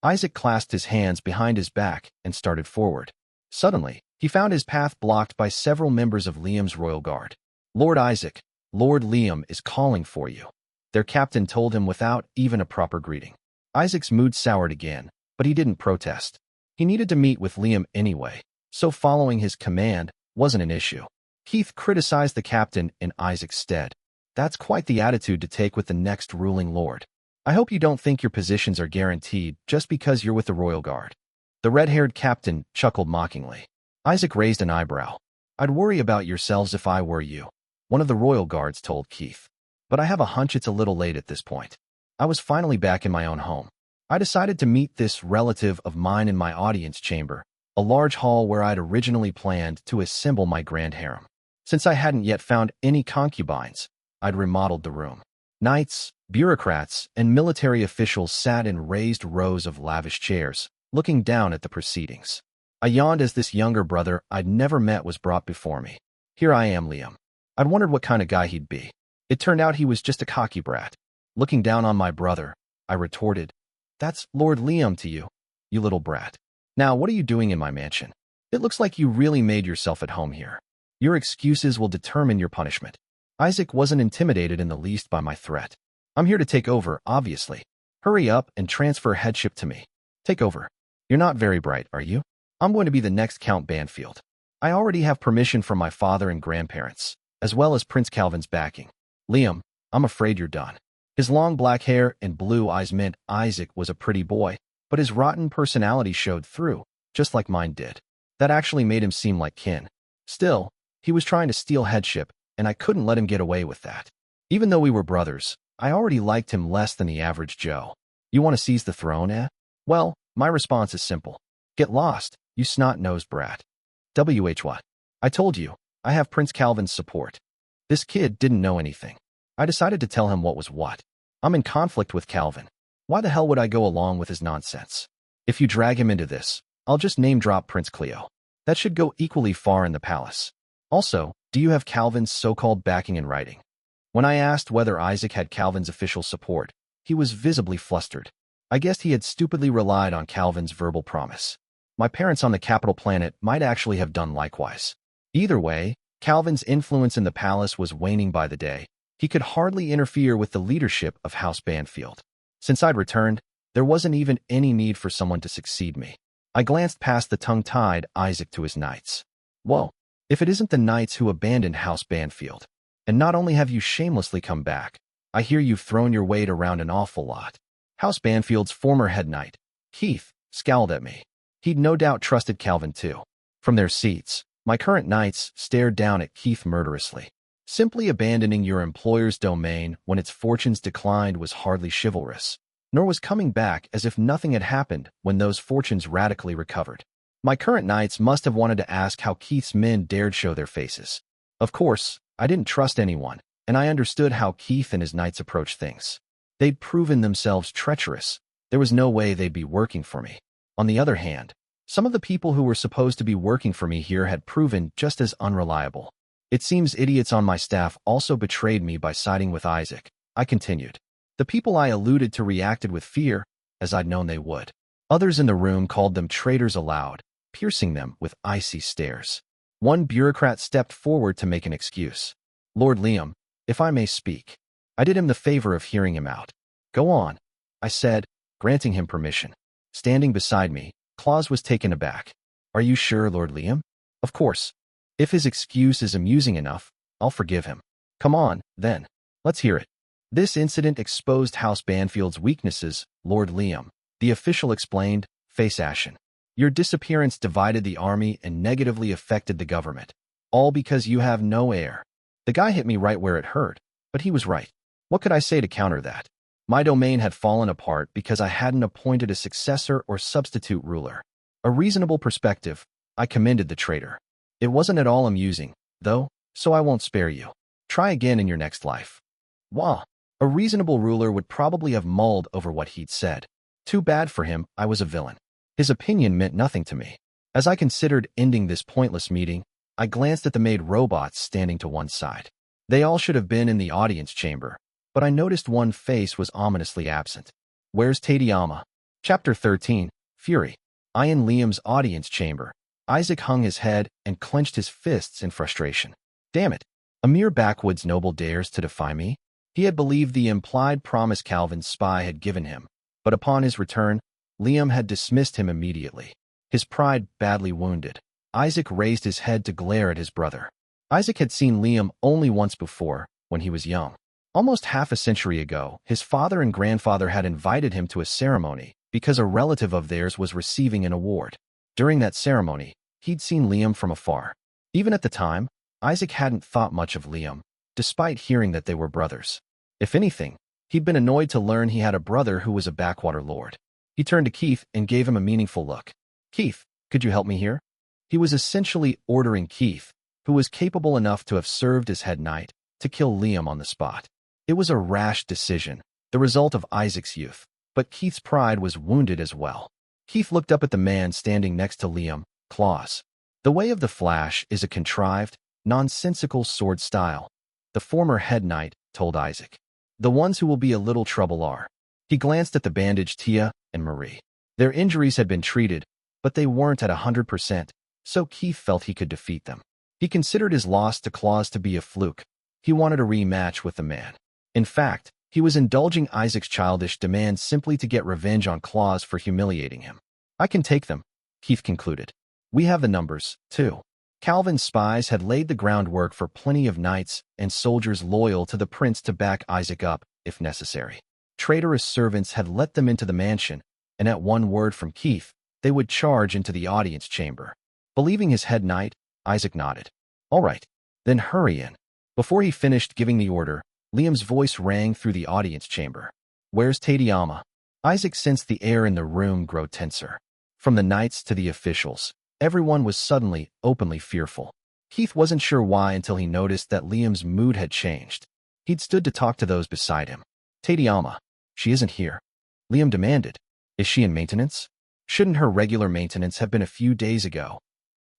Isaac clasped his hands behind his back and started forward. Suddenly, he found his path blocked by several members of Liam's royal guard. Lord Isaac, Lord Liam is calling for you, their captain told him without even a proper greeting. Isaac's mood soured again, but he didn't protest. He needed to meet with Liam anyway, so following his command wasn't an issue. Keith criticized the captain in Isaac's stead. That's quite the attitude to take with the next ruling lord. I hope you don't think your positions are guaranteed just because you're with the royal guard. The red-haired captain chuckled mockingly. Isaac raised an eyebrow. I'd worry about yourselves if I were you, one of the royal guards told Keith. But I have a hunch it's a little late at this point. I was finally back in my own home. I decided to meet this relative of mine in my audience chamber, a large hall where I'd originally planned to assemble my grand harem. Since I hadn't yet found any concubines, I'd remodeled the room. Knights, bureaucrats, and military officials sat in raised rows of lavish chairs, looking down at the proceedings. I yawned as this younger brother I'd never met was brought before me. Here I am, Liam. I'd wondered what kind of guy he'd be. It turned out he was just a cocky brat. Looking down on my brother, I retorted, That's Lord Liam to you, you little brat. Now, what are you doing in my mansion? It looks like you really made yourself at home here. Your excuses will determine your punishment. Isaac wasn't intimidated in the least by my threat. I'm here to take over, obviously. Hurry up and transfer headship to me. Take over. You're not very bright, are you? I'm going to be the next Count Banfield. I already have permission from my father and grandparents, as well as Prince Calvin's backing. Liam, I'm afraid you're done. His long black hair and blue eyes meant Isaac was a pretty boy, but his rotten personality showed through, just like mine did. That actually made him seem like kin. Still, he was trying to steal headship, and I couldn't let him get away with that. Even though we were brothers, I already liked him less than the average Joe. You want to seize the throne, eh? Well, my response is simple. Get lost, you snot-nosed brat. What? I told you, I have Prince Calvin's support. This kid didn't know anything. I decided to tell him what was what. I'm in conflict with Calvin. Why the hell would I go along with his nonsense? If you drag him into this, I'll just name-drop Prince Cleo. That should go equally far in the palace. Also, do you have Calvin's so-called backing in writing? When I asked whether Isaac had Calvin's official support, he was visibly flustered. I guessed he had stupidly relied on Calvin's verbal promise. My parents on the capital planet might actually have done likewise. Either way, Calvin's influence in the palace was waning by the day. He could hardly interfere with the leadership of House Banfield. Since I'd returned, there wasn't even any need for someone to succeed me. I glanced past the tongue-tied Isaac to his knights. Whoa, if it isn't the knights who abandoned House Banfield. And not only have you shamelessly come back, I hear you've thrown your weight around an awful lot. House Banfield's former head knight, Keith, scowled at me. He'd no doubt trusted Calvin too. From their seats, my current knights stared down at Keith murderously. Simply abandoning your employer's domain when its fortunes declined was hardly chivalrous, nor was coming back as if nothing had happened when those fortunes radically recovered. My current knights must have wanted to ask how Keith's men dared show their faces. Of course, I didn't trust anyone, and I understood how Keith and his knights approached things. They'd proven themselves treacherous. There was no way they'd be working for me. On the other hand, some of the people who were supposed to be working for me here had proven just as unreliable. It seems idiots on my staff also betrayed me by siding with Isaac, I continued. The people I alluded to reacted with fear, as I'd known they would. Others in the room called them traitors aloud, piercing them with icy stares. One bureaucrat stepped forward to make an excuse. Lord Liam, if I may speak. I did him the favor of hearing him out. Go on, I said, granting him permission. Standing beside me, Claus was taken aback. Are you sure, Lord Liam? Of course. If his excuse is amusing enough, I'll forgive him. Come on, then. Let's hear it. This incident exposed House Banfield's weaknesses, Lord Liam, the official explained, face ashen. Your disappearance divided the army and negatively affected the government. All because you have no heir. The guy hit me right where it hurt, but he was right. What could I say to counter that? My domain had fallen apart because I hadn't appointed a successor or substitute ruler. A reasonable perspective, I commended the traitor. It wasn't at all amusing, though, so I won't spare you. Try again in your next life. Wah! A reasonable ruler would probably have mulled over what he'd said. Too bad for him, I was a villain. His opinion meant nothing to me. As I considered ending this pointless meeting, I glanced at the maid robots standing to one side. They all should have been in the audience chamber, but I noticed one face was ominously absent. Where's Tadayama? Chapter 13, Fury. In Liam's audience chamber, Isaac hung his head and clenched his fists in frustration. Damn it! A mere backwoods noble dares to defy me? He had believed the implied promise Calvin's spy had given him, but upon his return, Liam had dismissed him immediately. His pride badly wounded, Isaac raised his head to glare at his brother. Isaac had seen Liam only once before, when he was young. Almost half a century ago, his father and grandfather had invited him to a ceremony because a relative of theirs was receiving an award. During that ceremony, he'd seen Liam from afar. Even at the time, Isaac hadn't thought much of Liam, despite hearing that they were brothers. If anything, he'd been annoyed to learn he had a brother who was a backwater lord. He turned to Keith and gave him a meaningful look. Keith, could you help me here? He was essentially ordering Keith, who was capable enough to have served as head knight, to kill Liam on the spot. It was a rash decision, the result of Isaac's youth, but Keith's pride was wounded as well. Keith looked up at the man standing next to Liam, Claus. The way of the Flash is a contrived, nonsensical sword style, the former head knight told Isaac. The ones who will be a little trouble are. He glanced at the bandaged Tia and Marie. Their injuries had been treated, but they weren't at 100%, so Keith felt he could defeat them. He considered his loss to Claus to be a fluke. He wanted a rematch with the man. In fact, he was indulging Isaac's childish demand simply to get revenge on Claus for humiliating him. I can take them, Keith concluded. We have the numbers, too. Calvin's spies had laid the groundwork for plenty of knights and soldiers loyal to the prince to back Isaac up, if necessary. Traitorous servants had let them into the mansion, and at one word from Keith, they would charge into the audience chamber. Believing his head knight, Isaac nodded. All right, then hurry in. Before he finished giving the order, Liam's voice rang through the audience chamber. Where's Tadayama? Isaac sensed the air in the room grow tenser. From the knights to the officials, everyone was suddenly, openly fearful. Keith wasn't sure why until he noticed that Liam's mood had changed. He'd stood to talk to those beside him. Tadayama, she isn't here. Liam demanded. Is she in maintenance? Shouldn't her regular maintenance have been a few days ago?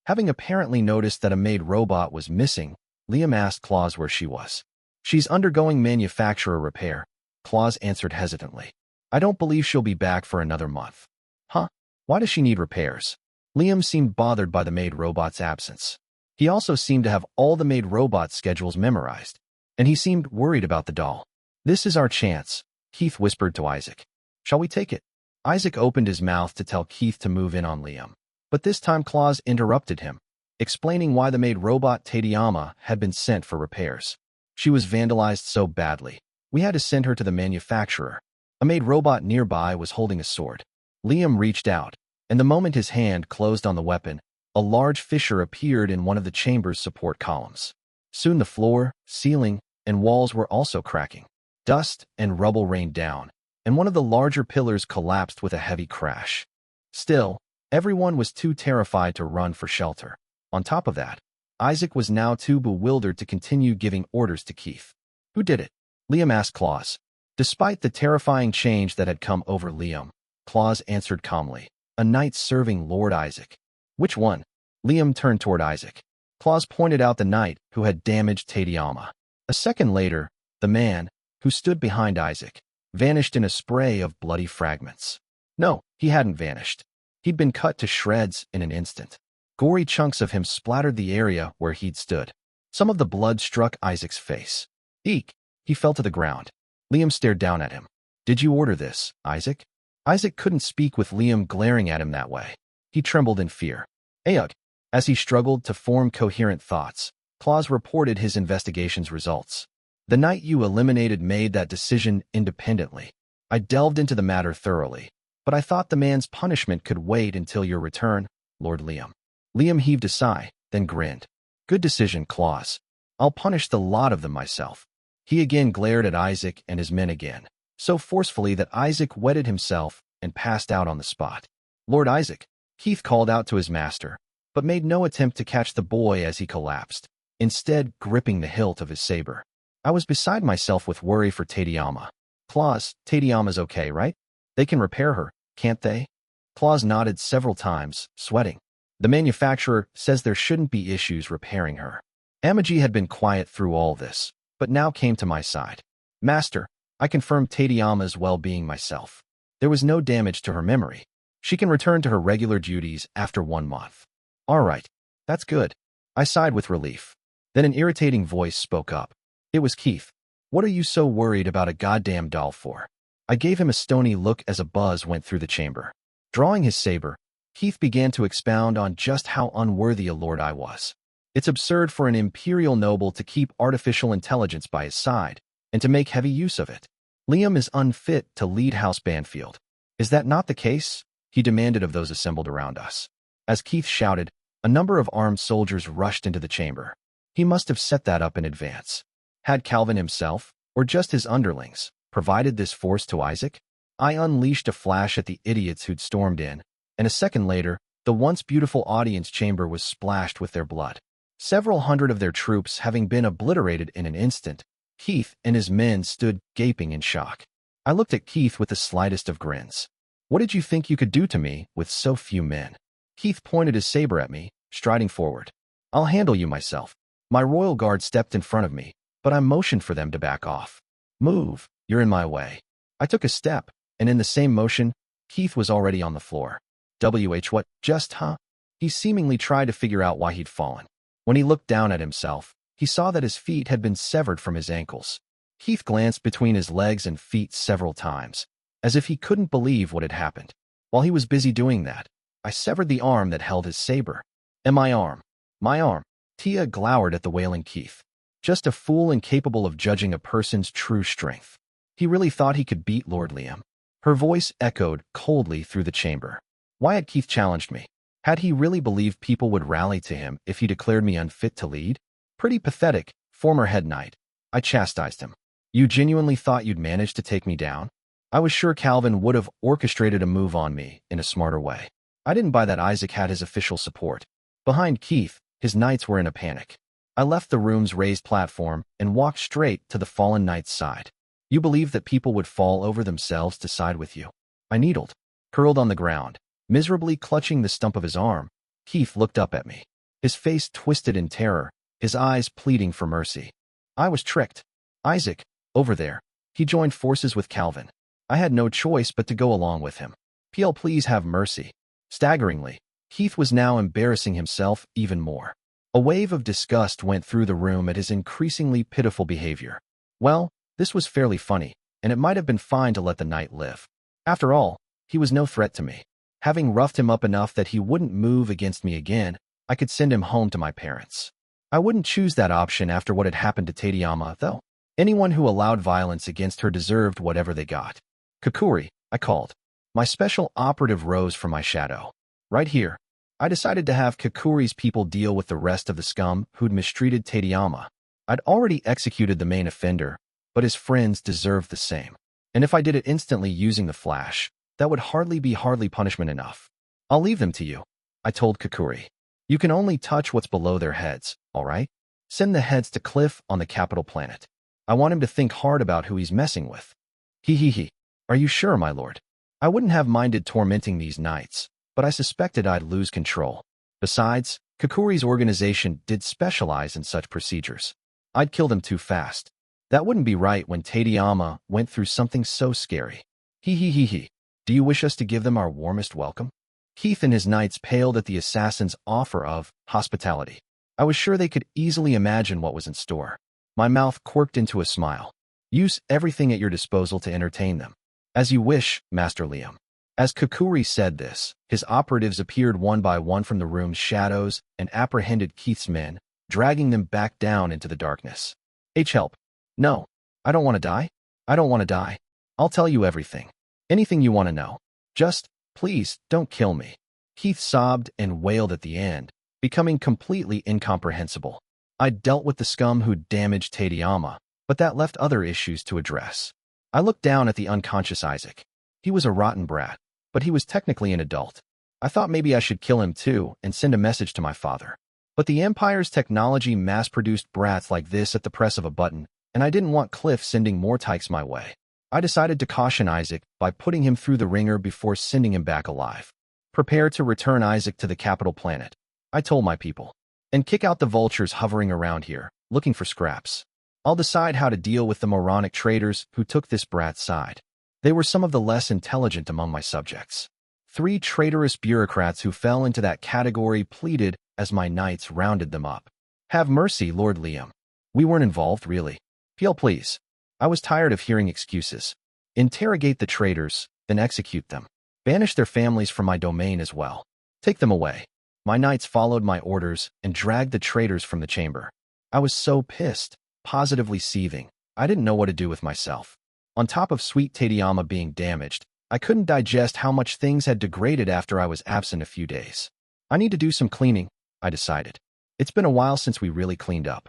Having apparently noticed that a maid robot was missing, Liam asked Claus where she was. She's undergoing manufacturer repair, Claus answered hesitantly. I don't believe she'll be back for another month. Huh? Why does she need repairs? Liam seemed bothered by the maid robot's absence. He also seemed to have all the maid robot's schedules memorized. and he seemed worried about the doll. "This is our chance," Keith whispered to Isaac. "Shall we take it?" Isaac opened his mouth to tell Keith to move in on Liam. But this time Claus interrupted him, explaining why the maid robot Tadayama had been sent for repairs. She was vandalized so badly, we had to send her to the manufacturer. A maid robot nearby was holding a sword. Liam reached out, and the moment his hand closed on the weapon, a large fissure appeared in one of the chamber's support columns. Soon the floor, ceiling, and walls were also cracking. Dust and rubble rained down, and one of the larger pillars collapsed with a heavy crash. Still, everyone was too terrified to run for shelter. On top of that, Isaac was now too bewildered to continue giving orders to Keith. "Who did it?" Liam asked Claus. Despite the terrifying change that had come over Liam, Claus answered calmly, "A knight serving Lord Isaac." "Which one?" Liam turned toward Isaac. Claus pointed out the knight who had damaged Tadayama. A second later, the man, who stood behind Isaac, vanished in a spray of bloody fragments. No, he hadn't vanished. He'd been cut to shreds in an instant. Gory chunks of him splattered the area where he'd stood. Some of the blood struck Isaac's face. Eek! He fell to the ground. Liam stared down at him. "Did you order this, Isaac?" Isaac couldn't speak with Liam glaring at him that way. He trembled in fear. "Ayug!" As he struggled to form coherent thoughts, Claus reported his investigation's results. "The night you eliminated made that decision independently. I delved into the matter thoroughly, but I thought the man's punishment could wait until your return, Lord Liam." Liam heaved a sigh, then grinned. "Good decision, Claus. I'll punish the lot of them myself." He again glared at Isaac and his men again, so forcefully that Isaac wetted himself and passed out on the spot. "Lord Isaac," Keith called out to his master, but made no attempt to catch the boy as he collapsed, instead gripping the hilt of his saber. I was beside myself with worry for Tadayama. "Claus, Tadayama's okay, right? They can repair her, can't they?" Claus nodded several times, sweating. "The manufacturer says there shouldn't be issues repairing her." Amaji had been quiet through all this, but now came to my side. "Master, I confirmed Tadayama's well-being myself. There was no damage to her memory. She can return to her regular duties after 1 month." "All right, that's good." I sighed with relief. Then an irritating voice spoke up. It was Keith. "What are you so worried about a goddamn doll for?" I gave him a stony look as a buzz went through the chamber. Drawing his saber, Keith began to expound on just how unworthy a lord I was. It's absurd for an imperial noble to keep artificial intelligence by his side, and to make heavy use of it. Liam is unfit to lead House Banfield. Is that not the case? He demanded of those assembled around us. As Keith shouted, a number of armed soldiers rushed into the chamber. He must have set that up in advance. Had Calvin himself, or just his underlings, provided this force to Isaac? I unleashed a flash at the idiots who'd stormed in, and a second later, the once beautiful audience chamber was splashed with their blood. Several hundred of their troops having been obliterated in an instant, Keith and his men stood gaping in shock. I looked at Keith with the slightest of grins. "What did you think you could do to me with so few men?" Keith pointed his saber at me, striding forward. "I'll handle you myself." My royal guard stepped in front of me, but I motioned for them to back off. "Move, you're in my way." I took a step, and in the same motion, Keith was already on the floor. What, just, huh? He seemingly tried to figure out why he'd fallen. When he looked down at himself, he saw that his feet had been severed from his ankles. Keith glanced between his legs and feet several times, as if he couldn't believe what had happened. While he was busy doing that, I severed the arm that held his saber. "And my arm. My arm." Tia glowered at the wailing Keith. Just a fool incapable of judging a person's true strength. He really thought he could beat Lord Liam. Her voice echoed coldly through the chamber. Why had Keith challenged me? Had he really believed people would rally to him if he declared me unfit to lead? Pretty pathetic, former head knight. I chastised him. "You genuinely thought you'd manage to take me down?" I was sure Calvin would have orchestrated a move on me in a smarter way. I didn't buy that Isaac had his official support. Behind Keith, his knights were in a panic. I left the room's raised platform and walked straight to the fallen knight's side. "You believe that people would fall over themselves to side with you?" I needled. Curled on the ground, miserably clutching the stump of his arm, Keith looked up at me. His face twisted in terror, his eyes pleading for mercy. I was tricked. Isaac, over there. He joined forces with Calvin. I had no choice but to go along with him. "PL, please have mercy." Staggeringly, Keith was now embarrassing himself even more. A wave of disgust went through the room at his increasingly pitiful behavior. Well, this was fairly funny, and it might have been fine to let the knight live. After all, he was no threat to me. Having roughed him up enough that he wouldn't move against me again, I could send him home to my parents. I wouldn't choose that option after what had happened to Tadayama, though. Anyone who allowed violence against her deserved whatever they got. Kakuri, I called. My special operative rose from my shadow. Right here. I decided to have Kakuri's people deal with the rest of the scum who'd mistreated Tadayama. I'd already executed the main offender, but his friends deserved the same. And if I did it instantly using the flash, that would hardly be punishment enough. I'll leave them to you, I told Kakuri. You can only touch what's below their heads, all right? Send the heads to Cliff on the capital planet. I want him to think hard about who he's messing with. He. Are you sure, my lord? I wouldn't have minded tormenting these knights, but I suspected I'd lose control. Besides, Kakuri's organization did specialize in such procedures. I'd kill them too fast. That wouldn't be right when Tadayama went through something so scary. He. Do you wish us to give them our warmest welcome? Keith and his knights paled at the assassin's offer of hospitality. I was sure they could easily imagine what was in store. My mouth quirked into a smile. Use everything at your disposal to entertain them. As you wish, Master Liam. As Kakuri said this, his operatives appeared one by one from the room's shadows and apprehended Keith's men, dragging them back down into the darkness. Help. No. I don't want to die. I don't want to die. I'll tell you everything. Anything you want to know. Just, please, don't kill me. Keith sobbed and wailed at the end, becoming completely incomprehensible. I'd dealt with the scum who'd damaged Tadayama, but that left other issues to address. I looked down at the unconscious Isaac. He was a rotten brat, but he was technically an adult. I thought maybe I should kill him too and send a message to my father. But the Empire's technology mass-produced brats like this at the press of a button, and I didn't want Cliff sending more tykes my way. I decided to caution Isaac by putting him through the ringer before sending him back alive. Prepare to return Isaac to the capital planet, I told my people, and kick out the vultures hovering around here, looking for scraps. I'll decide how to deal with the moronic traitors who took this brat's side. They were some of the less intelligent among my subjects. 3 traitorous bureaucrats who fell into that category pleaded as my knights rounded them up. Have mercy, Lord Liam. We weren't involved, really. Peel, please. I was tired of hearing excuses. Interrogate the traitors, then execute them. Banish their families from my domain as well. Take them away. My knights followed my orders and dragged the traitors from the chamber. I was so pissed, positively seething. I didn't know what to do with myself. On top of sweet Tadayama being damaged, I couldn't digest how much things had degraded after I was absent a few days. I need to do some cleaning, I decided. It's been a while since we really cleaned up.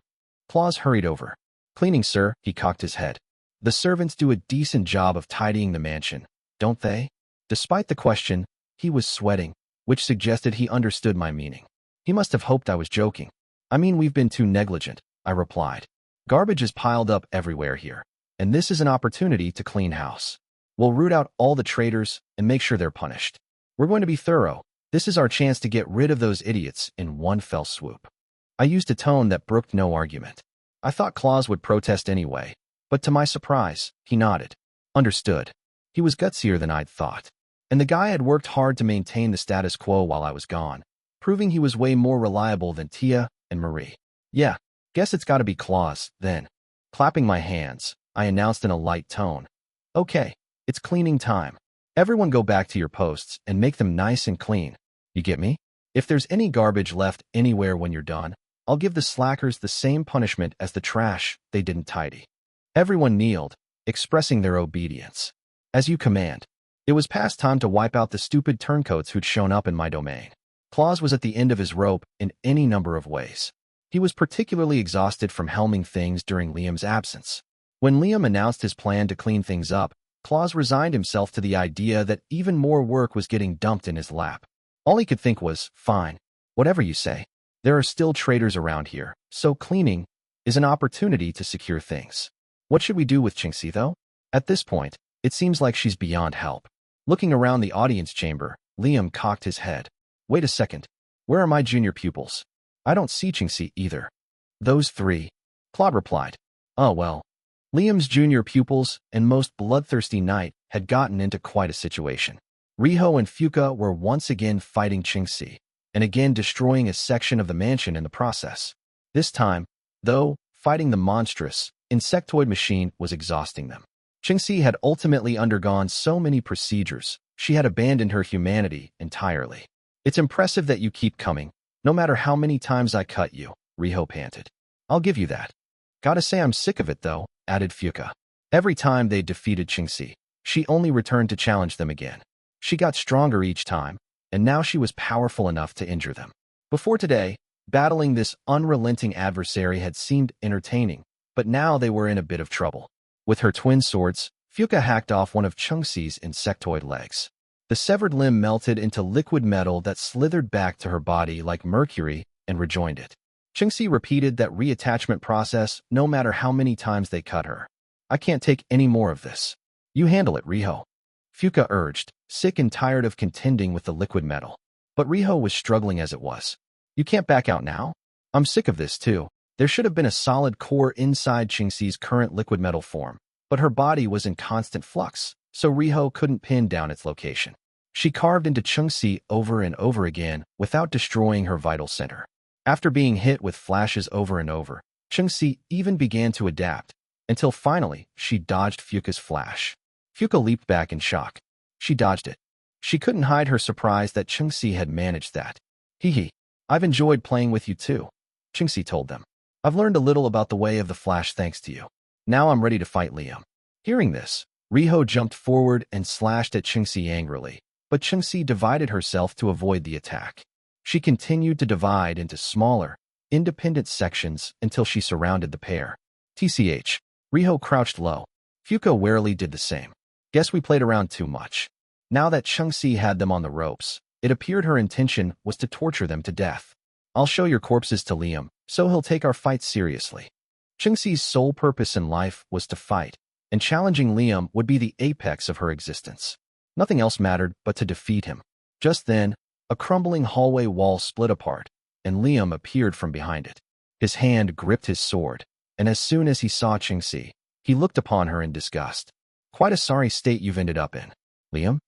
Claus hurried over. Cleaning, sir, he cocked his head. The servants do a decent job of tidying the mansion, don't they? Despite the question, he was sweating, which suggested he understood my meaning. He must have hoped I was joking. I mean, we've been too negligent, I replied. Garbage is piled up everywhere here, and this is an opportunity to clean house. We'll root out all the traitors and make sure they're punished. We're going to be thorough. This is our chance to get rid of those idiots in one fell swoop. I used a tone that brooked no argument. I thought Claus would protest anyway, but to my surprise, he nodded. Understood. He was gutsier than I'd thought. And the guy had worked hard to maintain the status quo while I was gone, proving he was way more reliable than Tia and Marie. Yeah, guess it's gotta be Claus, then. Clapping my hands, I announced in a light tone. Okay, it's cleaning time. Everyone go back to your posts and make them nice and clean. You get me? If there's any garbage left anywhere when you're done, I'll give the slackers the same punishment as the trash they didn't tidy. Everyone kneeled, expressing their obedience. As you command. It was past time to wipe out the stupid turncoats who'd shown up in my domain. Claus was at the end of his rope in any number of ways. He was particularly exhausted from helming things during Liam's absence. When Liam announced his plan to clean things up, Claus resigned himself to the idea that even more work was getting dumped in his lap. All he could think was, fine, whatever you say. There are still traitors around here, so cleaning is an opportunity to secure things. What should we do with Qingxi, though? At this point, it seems like she's beyond help. Looking around the audience chamber, Liam cocked his head. Wait a second. Where are my junior pupils? I don't see Qingxi either. Those 3. Claude replied. Oh well. Liam's junior pupils and most bloodthirsty knight had gotten into quite a situation. Riho and Fuka were once again fighting Qingxi. and again destroying a section of the mansion in the process. This time, though, fighting the monstrous, insectoid machine was exhausting them. Qingxi had ultimately undergone so many procedures, she had abandoned her humanity entirely. It's impressive that you keep coming, no matter how many times I cut you, Riho panted. I'll give you that. Gotta say I'm sick of it though, added Fuka. Every time they defeated Qingxi, she only returned to challenge them again. She got stronger each time, and now she was powerful enough to injure them. Before today, battling this unrelenting adversary had seemed entertaining, but now they were in a bit of trouble. With her twin swords, Fuka hacked off one of Qingxi's insectoid legs. The severed limb melted into liquid metal that slithered back to her body like mercury and rejoined it. Qingxi repeated that reattachment process no matter how many times they cut her. I can't take any more of this. You handle it, Riho. Fuka urged, sick and tired of contending with the liquid metal. But Riho was struggling as it was. You can't back out now? I'm sick of this too. There should have been a solid core inside Qingxi's current liquid metal form, but her body was in constant flux, so Riho couldn't pin down its location. She carved into Qingxi over and over again without destroying her vital center. After being hit with flashes over and over, Qingxi even began to adapt, until finally she dodged Fuka's flash. Fuka leaped back in shock. She dodged it. She couldn't hide her surprise that Qingxi had managed that. Hee, I've enjoyed playing with you too, Qingxi told them. I've learned a little about the way of the flash thanks to you. Now I'm ready to fight Liam. Hearing this, Riho jumped forward and slashed at Qingxi angrily, but Qingxi divided herself to avoid the attack. She continued to divide into smaller, independent sections until she surrounded the pair. TCH. Riho crouched low. Fuka warily did the same. Guess we played around too much. Now that Qingxi had them on the ropes, it appeared her intention was to torture them to death. I'll show your corpses to Liam, so he'll take our fights seriously. Qingxi's sole purpose in life was to fight, and challenging Liam would be the apex of her existence. Nothing else mattered but to defeat him. Just then, a crumbling hallway wall split apart, and Liam appeared from behind it. His hand gripped his sword, and as soon as he saw Qingxi, he looked upon her in disgust. Quite a sorry state you've ended up in. Liam?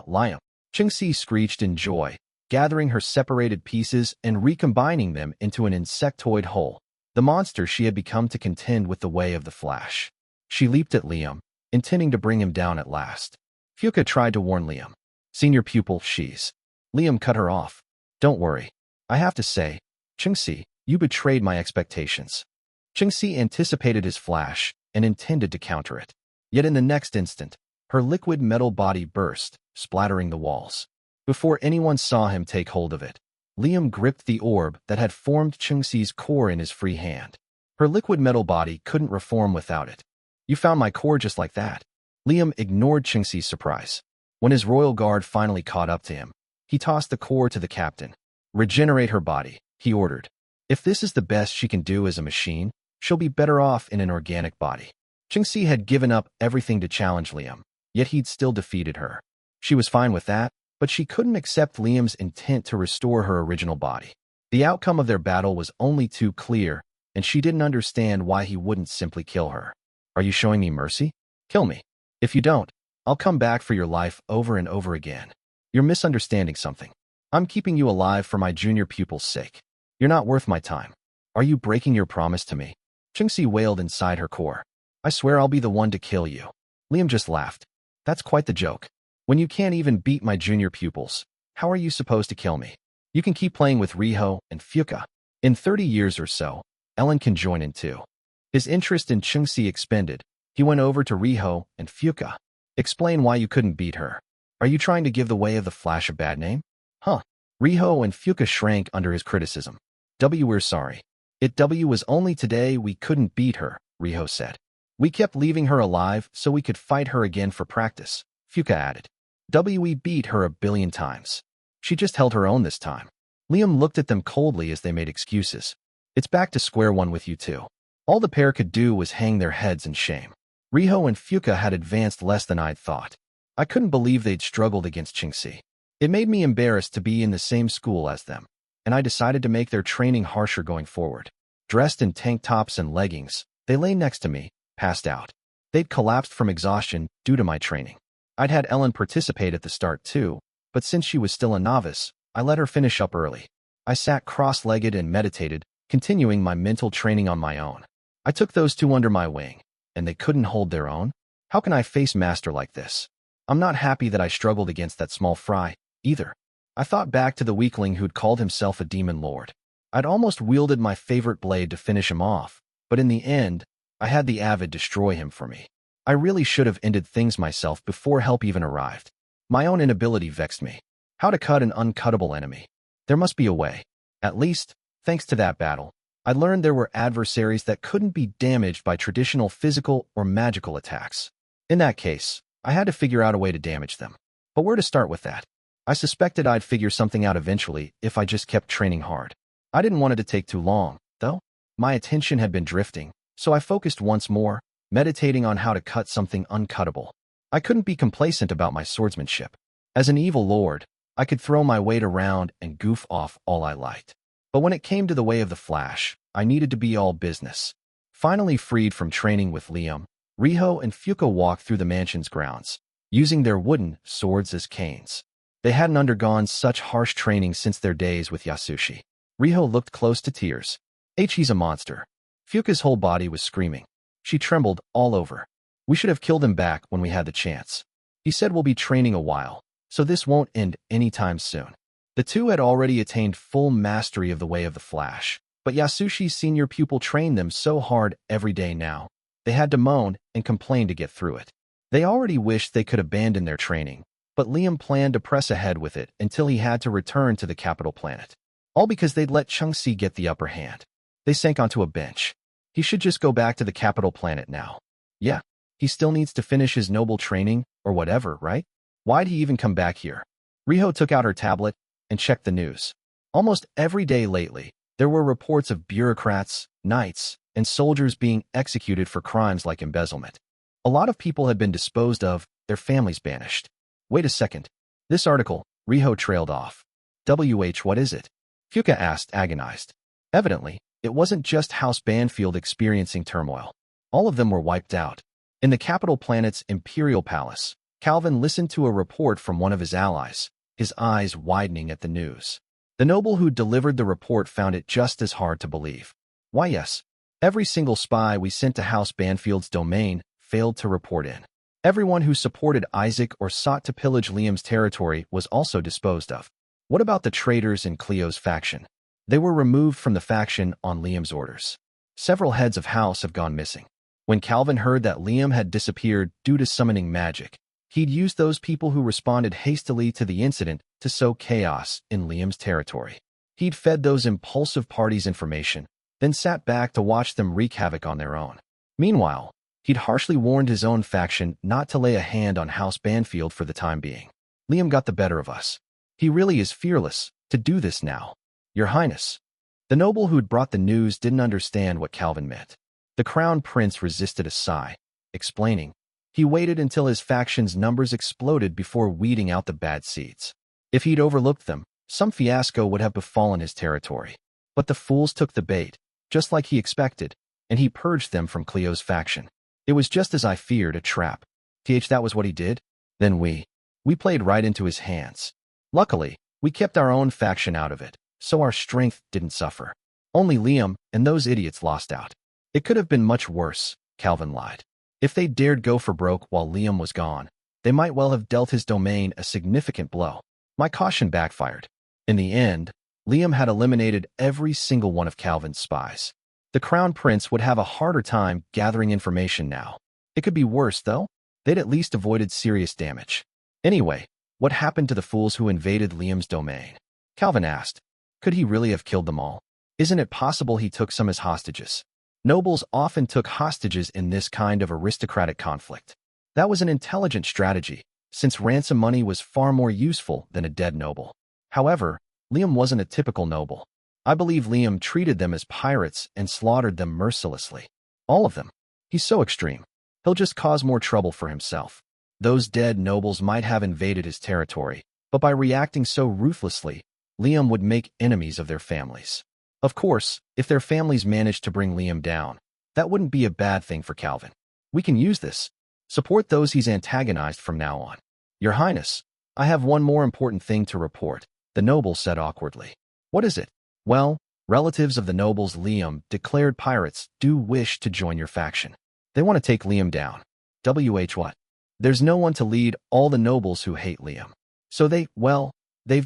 Liam. Qingxi screeched in joy, gathering her separated pieces and recombining them into an insectoid whole, the monster she had become to contend with the way of the Flash. She leaped at Liam, intending to bring him down at last. Fuka tried to warn Liam. Senior pupil, she's. Liam cut her off. Don't worry. I have to say, Qingxi, you betrayed my expectations. Qingxi anticipated his flash and intended to counter it. Yet in the next instant, her liquid metal body burst, splattering the walls. Before anyone saw him take hold of it, Liam gripped the orb that had formed Qingxi's core in his free hand. Her liquid metal body couldn't reform without it. You found my core just like that. Liam ignored Qingxi's surprise. When his royal guard finally caught up to him, he tossed the core to the captain. Regenerate her body, he ordered. If this is the best she can do as a machine, she'll be better off in an organic body. Qingxi had given up everything to challenge Liam, yet he'd still defeated her. She was fine with that, but she couldn't accept Liam's intent to restore her original body. The outcome of their battle was only too clear, and she didn't understand why he wouldn't simply kill her. Are you showing me mercy? Kill me. If you don't, I'll come back for your life over and over again. You're misunderstanding something. I'm keeping you alive for my junior pupil's sake. You're not worth my time. Are you breaking your promise to me? Qingxi wailed inside her core. I swear I'll be the one to kill you. Liam just laughed. That's quite the joke. When you can't even beat my junior pupils, how are you supposed to kill me? You can keep playing with Riho and Fuka. In 30 years or so, Ellen can join in too. His interest in Qingxi expended. He went over to Riho and Fuka. Explain why you couldn't beat her. Are you trying to give the way of the Flash a bad name? Riho and Fuka shrank under his criticism. We're sorry. It was only today we couldn't beat her, Riho said. We kept leaving her alive so we could fight her again for practice, Fuka added. We beat her a billion times. She just held her own this time. Liam looked at them coldly as they made excuses. It's back to square one with you two. All the pair could do was hang their heads in shame. Riho and Fuka had advanced less than I'd thought. I couldn't believe they'd struggled against Qingxi. It made me embarrassed to be in the same school as them, and I decided to make their training harsher going forward. Dressed in tank tops and leggings, they lay next to me, passed out. They'd collapsed from exhaustion due to my training. I'd had Ellen participate at the start too, but since she was still a novice, I let her finish up early. I sat cross-legged and meditated, continuing my mental training on my own. I took those two under my wing, and they couldn't hold their own? How can I face master like this? I'm not happy that I struggled against that small fry, either. I thought back to the weakling who'd called himself a demon lord. I'd almost wielded my favorite blade to finish him off, but in the end, I had the Avid destroy him for me. I really should have ended things myself before help even arrived. My own inability vexed me. How to cut an uncuttable enemy? There must be a way. At least, thanks to that battle, I learned there were adversaries that couldn't be damaged by traditional physical or magical attacks. In that case, I had to figure out a way to damage them. But where to start with that? I suspected I'd figure something out eventually if I just kept training hard. I didn't want it to take too long, though. My attention had been drifting, so I focused once more, meditating on how to cut something uncuttable. I couldn't be complacent about my swordsmanship. As an evil lord, I could throw my weight around and goof off all I liked. But when it came to the way of the Flash, I needed to be all business. Finally freed from training with Liam, Riho and Fuka walked through the mansion's grounds, using their wooden swords as canes. They hadn't undergone such harsh training since their days with Yasushi. Riho looked close to tears. He's a monster. Fuka's whole body was screaming. She trembled all over. We should have killed him back when we had the chance. He said we'll be training a while, so this won't end anytime soon. The two had already attained full mastery of the way of the Flash, but Yasushi's senior pupil trained them so hard every day now. They had to moan and complain to get through it. They already wished they could abandon their training, but Liam planned to press ahead with it until he had to return to the capital planet. All because they'd let Changxi get the upper hand. They sank onto a bench. He should just go back to the capital planet now. Yeah, he still needs to finish his noble training or whatever, right? Why'd he even come back here? Riho took out her tablet and checked the news. Almost every day lately, there were reports of bureaucrats, knights, and soldiers being executed for crimes like embezzlement. A lot of people had been disposed of, their families banished. Wait a second. This article, Riho trailed off. What is it? Fuka asked, agonized. Evidently, it wasn't just House Banfield experiencing turmoil. All of them were wiped out. In the capital planet's imperial palace, Calvin listened to a report from one of his allies, his eyes widening at the news. The noble who delivered the report found it just as hard to believe. Why yes, every single spy we sent to House Banfield's domain failed to report in. Everyone who supported Isaac or sought to pillage Liam's territory was also disposed of. What about the traitors in Cleo's faction? They were removed from the faction on Liam's orders. Several heads of house have gone missing. When Calvin heard that Liam had disappeared due to summoning magic, he'd used those people who responded hastily to the incident to sow chaos in Liam's territory. He'd fed those impulsive parties information, then sat back to watch them wreak havoc on their own. Meanwhile, he'd harshly warned his own faction not to lay a hand on House Banfield for the time being. Liam got the better of us. He really is fearless to do this now. Your Highness. The noble who'd brought the news didn't understand what Calvin meant. The crown prince resisted a sigh, explaining. He waited until his faction's numbers exploded before weeding out the bad seeds. If he'd overlooked them, some fiasco would have befallen his territory. But the fools took the bait, just like he expected, and he purged them from Cleo's faction. It was just as I feared, a trap. That was what he did? Then we played right into his hands. Luckily, we kept our own faction out of it, so our strength didn't suffer. Only Liam and those idiots lost out. It could have been much worse, Calvin lied. If they dared go for broke while Liam was gone, they might well have dealt his domain a significant blow. My caution backfired. In the end, Liam had eliminated every single one of Calvin's spies. The Crown Prince would have a harder time gathering information now. It could be worse, though. They'd at least avoided serious damage. Anyway, what happened to the fools who invaded Liam's domain? Calvin asked. Could he really have killed them all? Isn't it possible he took some as hostages? Nobles often took hostages in this kind of aristocratic conflict. That was an intelligent strategy, since ransom money was far more useful than a dead noble. However, Liam wasn't a typical noble. I believe Liam treated them as pirates and slaughtered them mercilessly. All of them. He's so extreme. He'll just cause more trouble for himself. Those dead nobles might have invaded his territory, but by reacting so ruthlessly, Liam would make enemies of their families. Of course, if their families managed to bring Liam down, that wouldn't be a bad thing for Calvin. We can use this. Support those he's antagonized from now on. Your Highness, I have one more important thing to report. The noble said awkwardly. What is it? Well, relatives of the nobles Liam declared pirates do wish to join your faction. They want to take Liam down. What? There's no one to lead all the nobles who hate Liam. So they've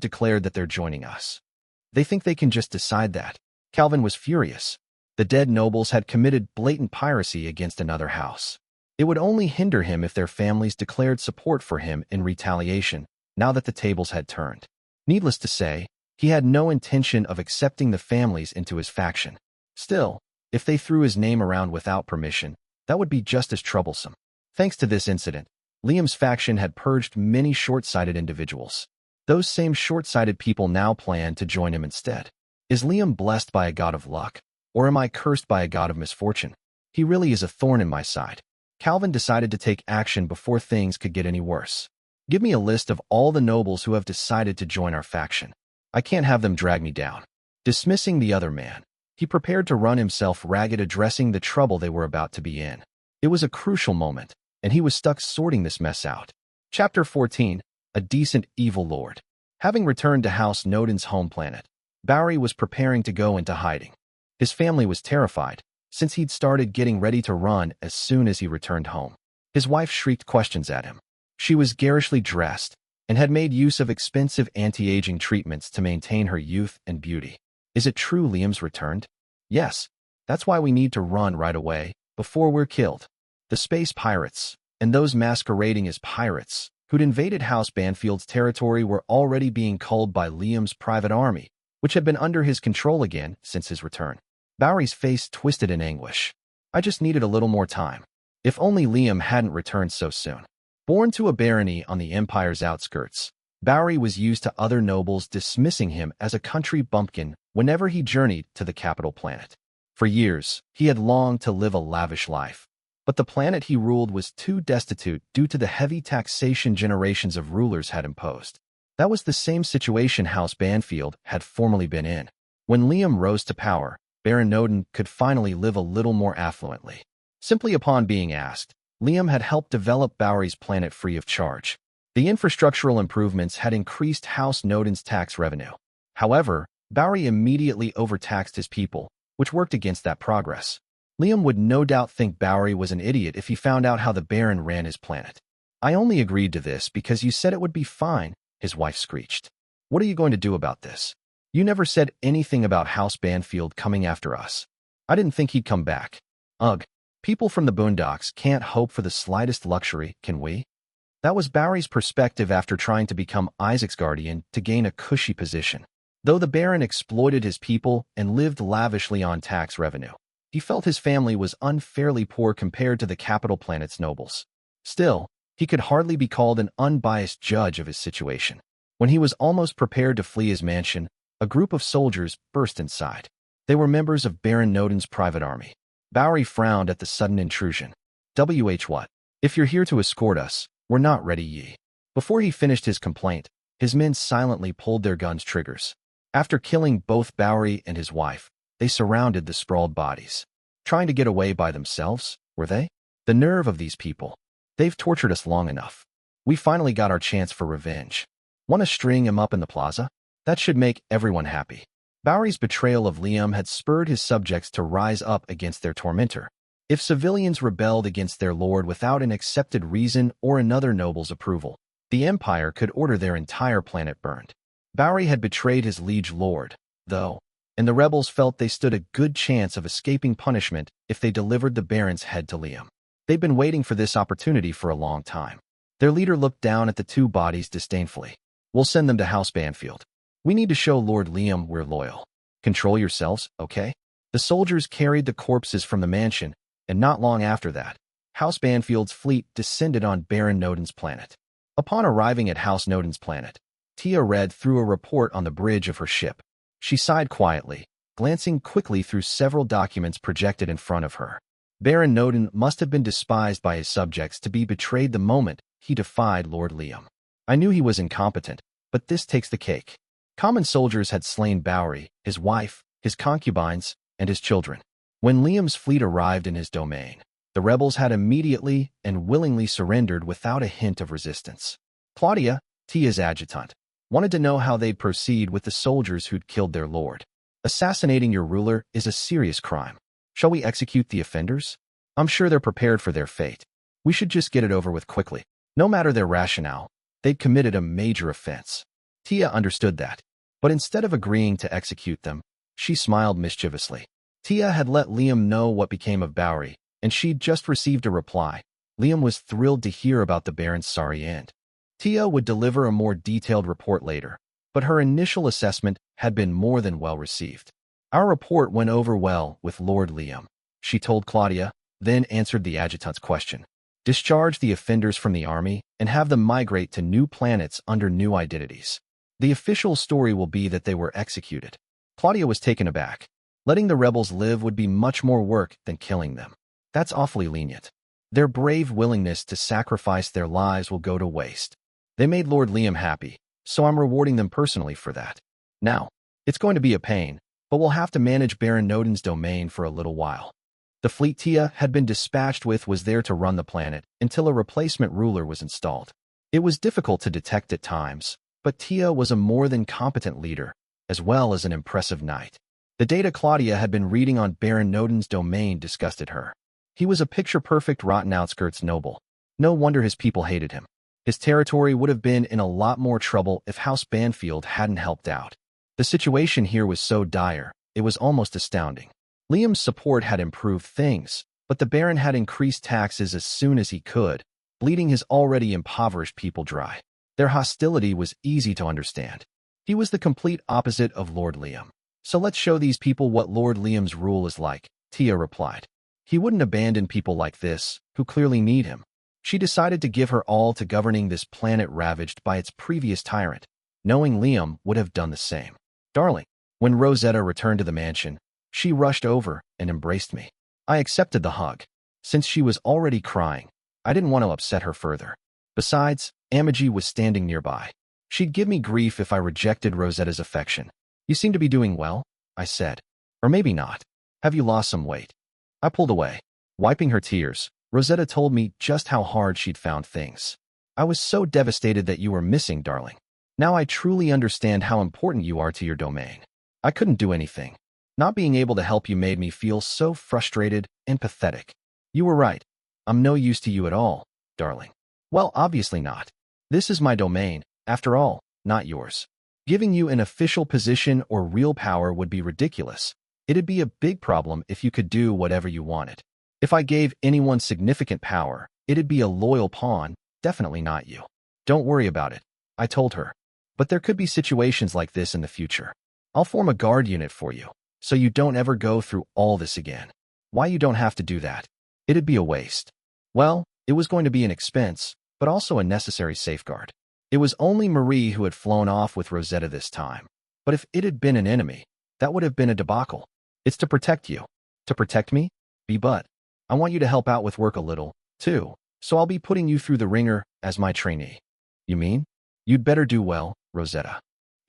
declared that they're joining us. They think they can just decide that. Calvin was furious. The dead nobles had committed blatant piracy against another house. It would only hinder him if their families declared support for him in retaliation, now that the tables had turned. Needless to say, he had no intention of accepting the families into his faction. Still, if they threw his name around without permission, that would be just as troublesome. Thanks to this incident, Liam's faction had purged many short-sighted individuals. Those same short-sighted people now plan to join him instead. Is Liam blessed by a god of luck, or am I cursed by a god of misfortune? He really is a thorn in my side. Calvin decided to take action before things could get any worse. Give me a list of all the nobles who have decided to join our faction. I can't have them drag me down. Dismissing the other man, he prepared to run himself ragged addressing the trouble they were about to be in. It was a crucial moment, and he was stuck sorting this mess out. Chapter 14. A Decent Evil Lord. Having returned to House Nodin's home planet, Bowery was preparing to go into hiding. His family was terrified, since he'd started getting ready to run as soon as he returned home. His wife shrieked questions at him. She was garishly dressed, and had made use of expensive anti-aging treatments to maintain her youth and beauty. Is it true Liam's returned? Yes. That's why we need to run right away, before we're killed. The space pirates, and those masquerading as pirates, who'd invaded House Banfield's territory were already being culled by Liam's private army, which had been under his control again since his return. Bowery's face twisted in anguish. I just needed a little more time. If only Liam hadn't returned so soon. Born to a barony on the Empire's outskirts, Bowery was used to other nobles dismissing him as a country bumpkin whenever he journeyed to the capital planet. For years, he had longed to live a lavish life, but the planet he ruled was too destitute due to the heavy taxation generations of rulers had imposed. That was the same situation House Banfield had formerly been in. When Liam rose to power, Baron Nodin could finally live a little more affluently. Simply upon being asked, Liam had helped develop Bowery's planet free of charge. The infrastructural improvements had increased House Nodin's tax revenue. However, Bowery immediately overtaxed his people, which worked against that progress. Liam would no doubt think Bowery was an idiot if he found out how the Baron ran his planet. I only agreed to this because you said it would be fine, his wife screeched. What are you going to do about this? You never said anything about House Banfield coming after us. I didn't think he'd come back. Ugh. People from the boondocks can't hope for the slightest luxury, can we? That was Bowery's perspective after trying to become Isaac's guardian to gain a cushy position. Though the Baron exploited his people and lived lavishly on tax revenue, he felt his family was unfairly poor compared to the capital planet's nobles. Still, he could hardly be called an unbiased judge of his situation. When he was almost prepared to flee his mansion, a group of soldiers burst inside. They were members of Baron Nodin's private army. Bowery frowned at the sudden intrusion. What? If you're here to escort us, we're not ready ye. Before he finished his complaint, his men silently pulled their guns' triggers. After killing both Bowery and his wife, they surrounded the sprawled bodies. Trying to get away by themselves, were they? The nerve of these people. They've tortured us long enough. We finally got our chance for revenge. Want to string him up in the plaza? That should make everyone happy. Bowery's betrayal of Liam had spurred his subjects to rise up against their tormentor. If civilians rebelled against their lord without an accepted reason or another noble's approval, the Empire could order their entire planet burned. Bowery had betrayed his liege lord, though, and the rebels felt they stood a good chance of escaping punishment if they delivered the Baron's head to Liam. They'd been waiting for this opportunity for a long time. Their leader looked down at the two bodies disdainfully. We'll send them to House Banfield. We need to show Lord Liam we're loyal. Control yourselves, okay? The soldiers carried the corpses from the mansion, and not long after that, House Banfield's fleet descended on Baron Nodin's planet. Upon arriving at House Nodin's planet, Tia read through a report on the bridge of her ship. She sighed quietly, glancing quickly through several documents projected in front of her. Baron Nodin must have been despised by his subjects to be betrayed the moment he defied Lord Liam. I knew he was incompetent, but this takes the cake. Common soldiers had slain Bowery, his wife, his concubines, and his children. When Liam's fleet arrived in his domain, the rebels had immediately and willingly surrendered without a hint of resistance. Claudia, Tia's adjutant, Wanted to know how they'd proceed with the soldiers who'd killed their lord. Assassinating your ruler is a serious crime. Shall we execute the offenders? I'm sure they're prepared for their fate. We should just get it over with quickly. No matter their rationale, they'd committed a major offense. Tia understood that. But instead of agreeing to execute them, she smiled mischievously. Tia had let Liam know what became of Bowery, and she'd just received a reply. Liam was thrilled to hear about the Baron's sorry end. Tia would deliver a more detailed report later, but her initial assessment had been more than well received. Our report went over well with Lord Liam, she told Claudia, then answered the adjutant's question. Discharge the offenders from the army and have them migrate to new planets under new identities. The official story will be that they were executed. Claudia was taken aback. Letting the rebels live would be much more work than killing them. That's awfully lenient. Their brave willingness to sacrifice their lives will go to waste. They made Lord Liam happy, so I'm rewarding them personally for that. Now, it's going to be a pain, but we'll have to manage Baron Noden's domain for a little while. The fleet Tia had been dispatched with was there to run the planet until a replacement ruler was installed. It was difficult to detect at times, but Tia was a more than competent leader, as well as an impressive knight. The data Claudia had been reading on Baron Noden's domain disgusted her. He was a picture-perfect rotten outskirts noble. No wonder his people hated him. His territory would have been in a lot more trouble if House Banfield hadn't helped out. The situation here was so dire, it was almost astounding. Liam's support had improved things, but the Baron had increased taxes as soon as he could, bleeding his already impoverished people dry. Their hostility was easy to understand. He was the complete opposite of Lord Liam. So let's show these people what Lord Liam's rule is like, Tia replied. He wouldn't abandon people like this, who clearly need him. She decided to give her all to governing this planet ravaged by its previous tyrant, knowing Liam would have done the same. Darling, when Rosetta returned to the mansion, she rushed over and embraced me. I accepted the hug. Since she was already crying, I didn't want to upset her further. Besides, Amagi was standing nearby. She'd give me grief if I rejected Rosetta's affection. You seem to be doing well, I said. Or maybe not. Have you lost some weight? I pulled away. Wiping her tears, Rosetta told me just how hard she'd found things. I was so devastated that you were missing, darling. Now I truly understand how important you are to your domain. I couldn't do anything. Not being able to help you made me feel so frustrated and pathetic. You were right. I'm no use to you at all, darling. Well, obviously not. This is my domain, after all, not yours. Giving you an official position or real power would be ridiculous. It'd be a big problem if you could do whatever you wanted. If I gave anyone significant power, it'd be a loyal pawn, definitely not you. Don't worry about it, I told her. But there could be situations like this in the future. I'll form a guard unit for you, so you don't ever go through all this again. Why you don't have to do that? It'd be a waste. Well, it was going to be an expense, but also a necessary safeguard. It was only Marie who had flown off with Rosetta this time. But if it had been an enemy, that would have been a debacle. It's to protect you. To protect me? But I want you to help out with work a little, too, so I'll be putting you through the ringer as my trainee. You mean? You'd better do well, Rosetta.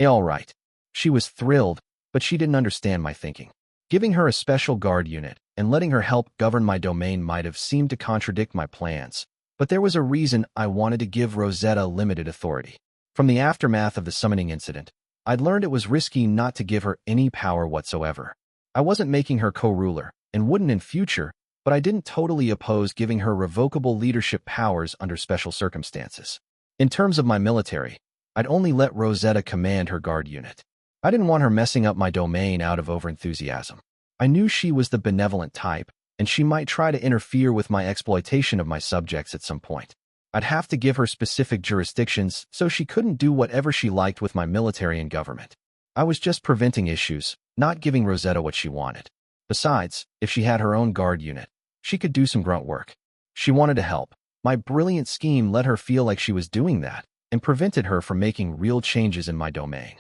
All right. She was thrilled, but she didn't understand my thinking. Giving her a special guard unit and letting her help govern my domain might have seemed to contradict my plans, but there was a reason I wanted to give Rosetta limited authority. From the aftermath of the summoning incident, I'd learned it was risky not to give her any power whatsoever. I wasn't making her co-ruler, and wouldn't in future, but I didn't totally oppose giving her revocable leadership powers under special circumstances. In terms of my military, I'd only let Rosetta command her guard unit. I didn't want her messing up my domain out of overenthusiasm. I knew she was the benevolent type, and she might try to interfere with my exploitation of my subjects at some point. I'd have to give her specific jurisdictions so she couldn't do whatever she liked with my military and government. I was just preventing issues, not giving Rosetta what she wanted. Besides, if she had her own guard unit, she could do some grunt work. She wanted to help. My brilliant scheme let her feel like she was doing that, and prevented her from making real changes in my domain.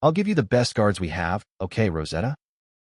I'll give you the best guards we have, okay, Rosetta?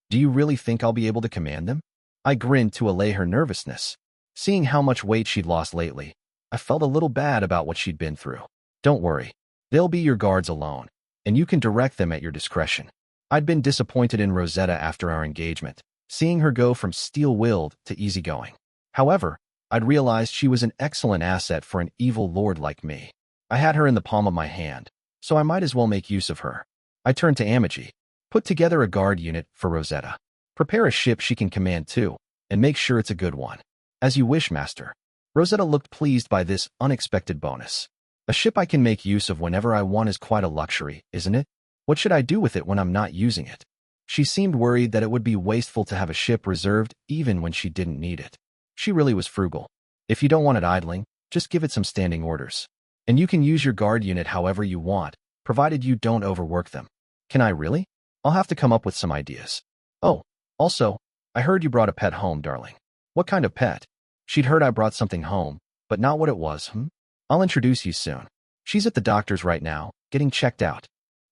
Do you really think I'll be able to command them? I grinned to allay her nervousness. Seeing how much weight she'd lost lately, I felt a little bad about what she'd been through. Don't worry. They'll be your guards alone, and you can direct them at your discretion. I'd been disappointed in Rosetta after our engagement, seeing her go from steel-willed to easygoing. However, I'd realized she was an excellent asset for an evil lord like me. I had her in the palm of my hand, so I might as well make use of her. I turned to Amagi. Put together a guard unit for Rosetta. Prepare a ship she can command too, and make sure it's a good one. As you wish, Master. Rosetta looked pleased by this unexpected bonus. A ship I can make use of whenever I want is quite a luxury, isn't it? What should I do with it when I'm not using it? She seemed worried that it would be wasteful to have a ship reserved even when she didn't need it. She really was frugal. If you don't want it idling, just give it some standing orders. And you can use your guard unit however you want, provided you don't overwork them. Can I really? I'll have to come up with some ideas. Oh, also, I heard you brought a pet home, darling. What kind of pet? She'd heard I brought something home, but not what it was, I'll introduce you soon. She's at the doctor's right now, getting checked out.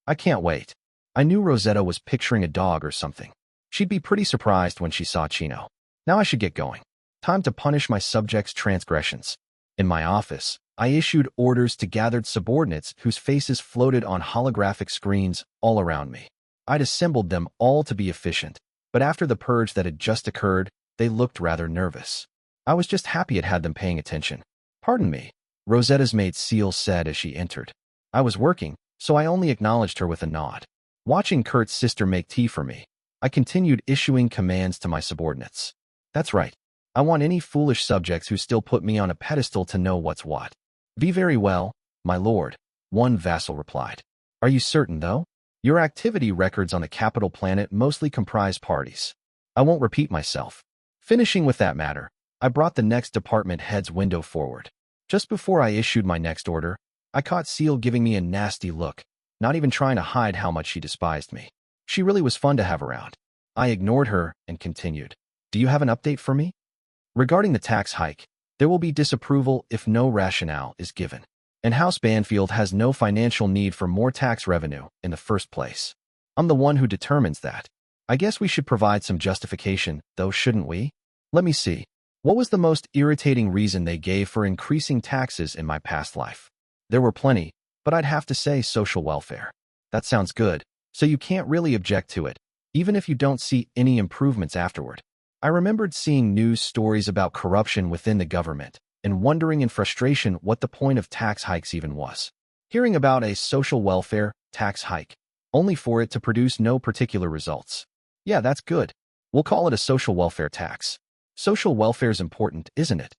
I can't wait. I knew Rosetta was picturing a dog or something. She'd be pretty surprised when she saw Chino. Now I should get going. Time to punish my subjects' transgressions. In my office, I issued orders to gathered subordinates whose faces floated on holographic screens all around me. I'd assembled them all to be efficient, but after the purge that had just occurred, they looked rather nervous. I was just happy it had them paying attention. Pardon me, Rosetta's maid Seal said as she entered. I was working, so I only acknowledged her with a nod. Watching Kurt's sister make tea for me, I continued issuing commands to my subordinates. That's right. I want any foolish subjects who still put me on a pedestal to know what's what. Be very well, my lord, one vassal replied. Are you certain, though? Your activity records on the capital planet mostly comprise parties. I won't repeat myself. Finishing with that matter, I brought the next department head's window forward. Just before I issued my next order, I caught Seal giving me a nasty look, not even trying to hide how much she despised me. She really was fun to have around. I ignored her and continued. Do you have an update for me? Regarding the tax hike, there will be disapproval if no rationale is given. And House Banfield has no financial need for more tax revenue in the first place. I'm the one who determines that. I guess we should provide some justification, though, shouldn't we? Let me see. What was the most irritating reason they gave for increasing taxes in my past life? There were plenty, but I'd have to say social welfare. That sounds good, so you can't really object to it, even if you don't see any improvements afterward. I remembered seeing news stories about corruption within the government and wondering in frustration what the point of tax hikes even was. Hearing about a social welfare tax hike, only for it to produce no particular results. Yeah, that's good. We'll call it a social welfare tax. Social welfare's important, isn't it?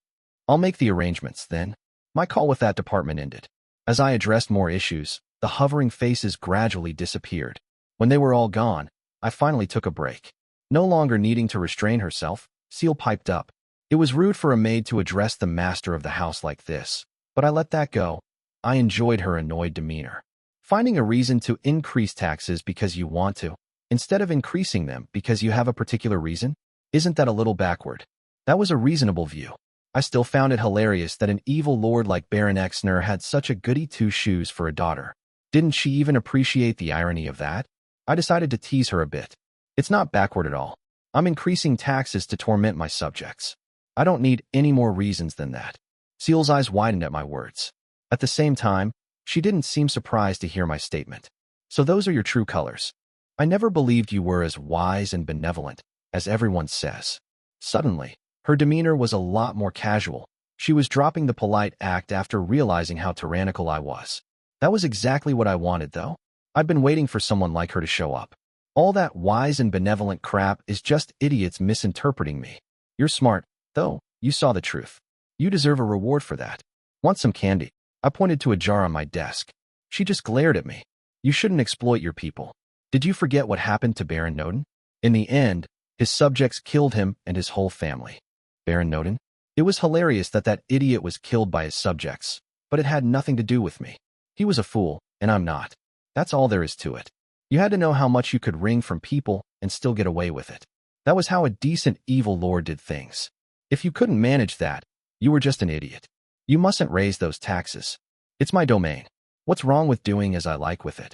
I'll make the arrangements, then. My call with that department ended. As I addressed more issues, the hovering faces gradually disappeared. When they were all gone, I finally took a break. No longer needing to restrain herself, Seal piped up. It was rude for a maid to address the master of the house like this, but I let that go. I enjoyed her annoyed demeanor. Finding a reason to increase taxes because you want to, instead of increasing them because you have a particular reason, isn't that a little backward? That was a reasonable view. I still found it hilarious that an evil lord like Baron Exner had such a goody two-shoes for a daughter. Didn't she even appreciate the irony of that? I decided to tease her a bit. It's not backward at all. I'm increasing taxes to torment my subjects. I don't need any more reasons than that. Seal's eyes widened at my words. At the same time, she didn't seem surprised to hear my statement. So those are your true colors. I never believed you were as wise and benevolent as everyone says. Suddenly, her demeanor was a lot more casual. She was dropping the polite act after realizing how tyrannical I was. That was exactly what I wanted, though. I'd been waiting for someone like her to show up. All that wise and benevolent crap is just idiots misinterpreting me. You're smart, though. You saw the truth. You deserve a reward for that. Want some candy? I pointed to a jar on my desk. She just glared at me. You shouldn't exploit your people. Did you forget what happened to Baron Noden? In the end, his subjects killed him and his whole family. Baron Noden? It was hilarious that that idiot was killed by his subjects, but it had nothing to do with me. He was a fool, and I'm not. That's all there is to it. You had to know how much you could wring from people and still get away with it. That was how a decent evil lord did things. If you couldn't manage that, you were just an idiot. You mustn't raise those taxes. It's my domain. What's wrong with doing as I like with it?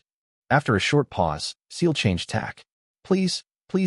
After a short pause, Seal changed tack. Please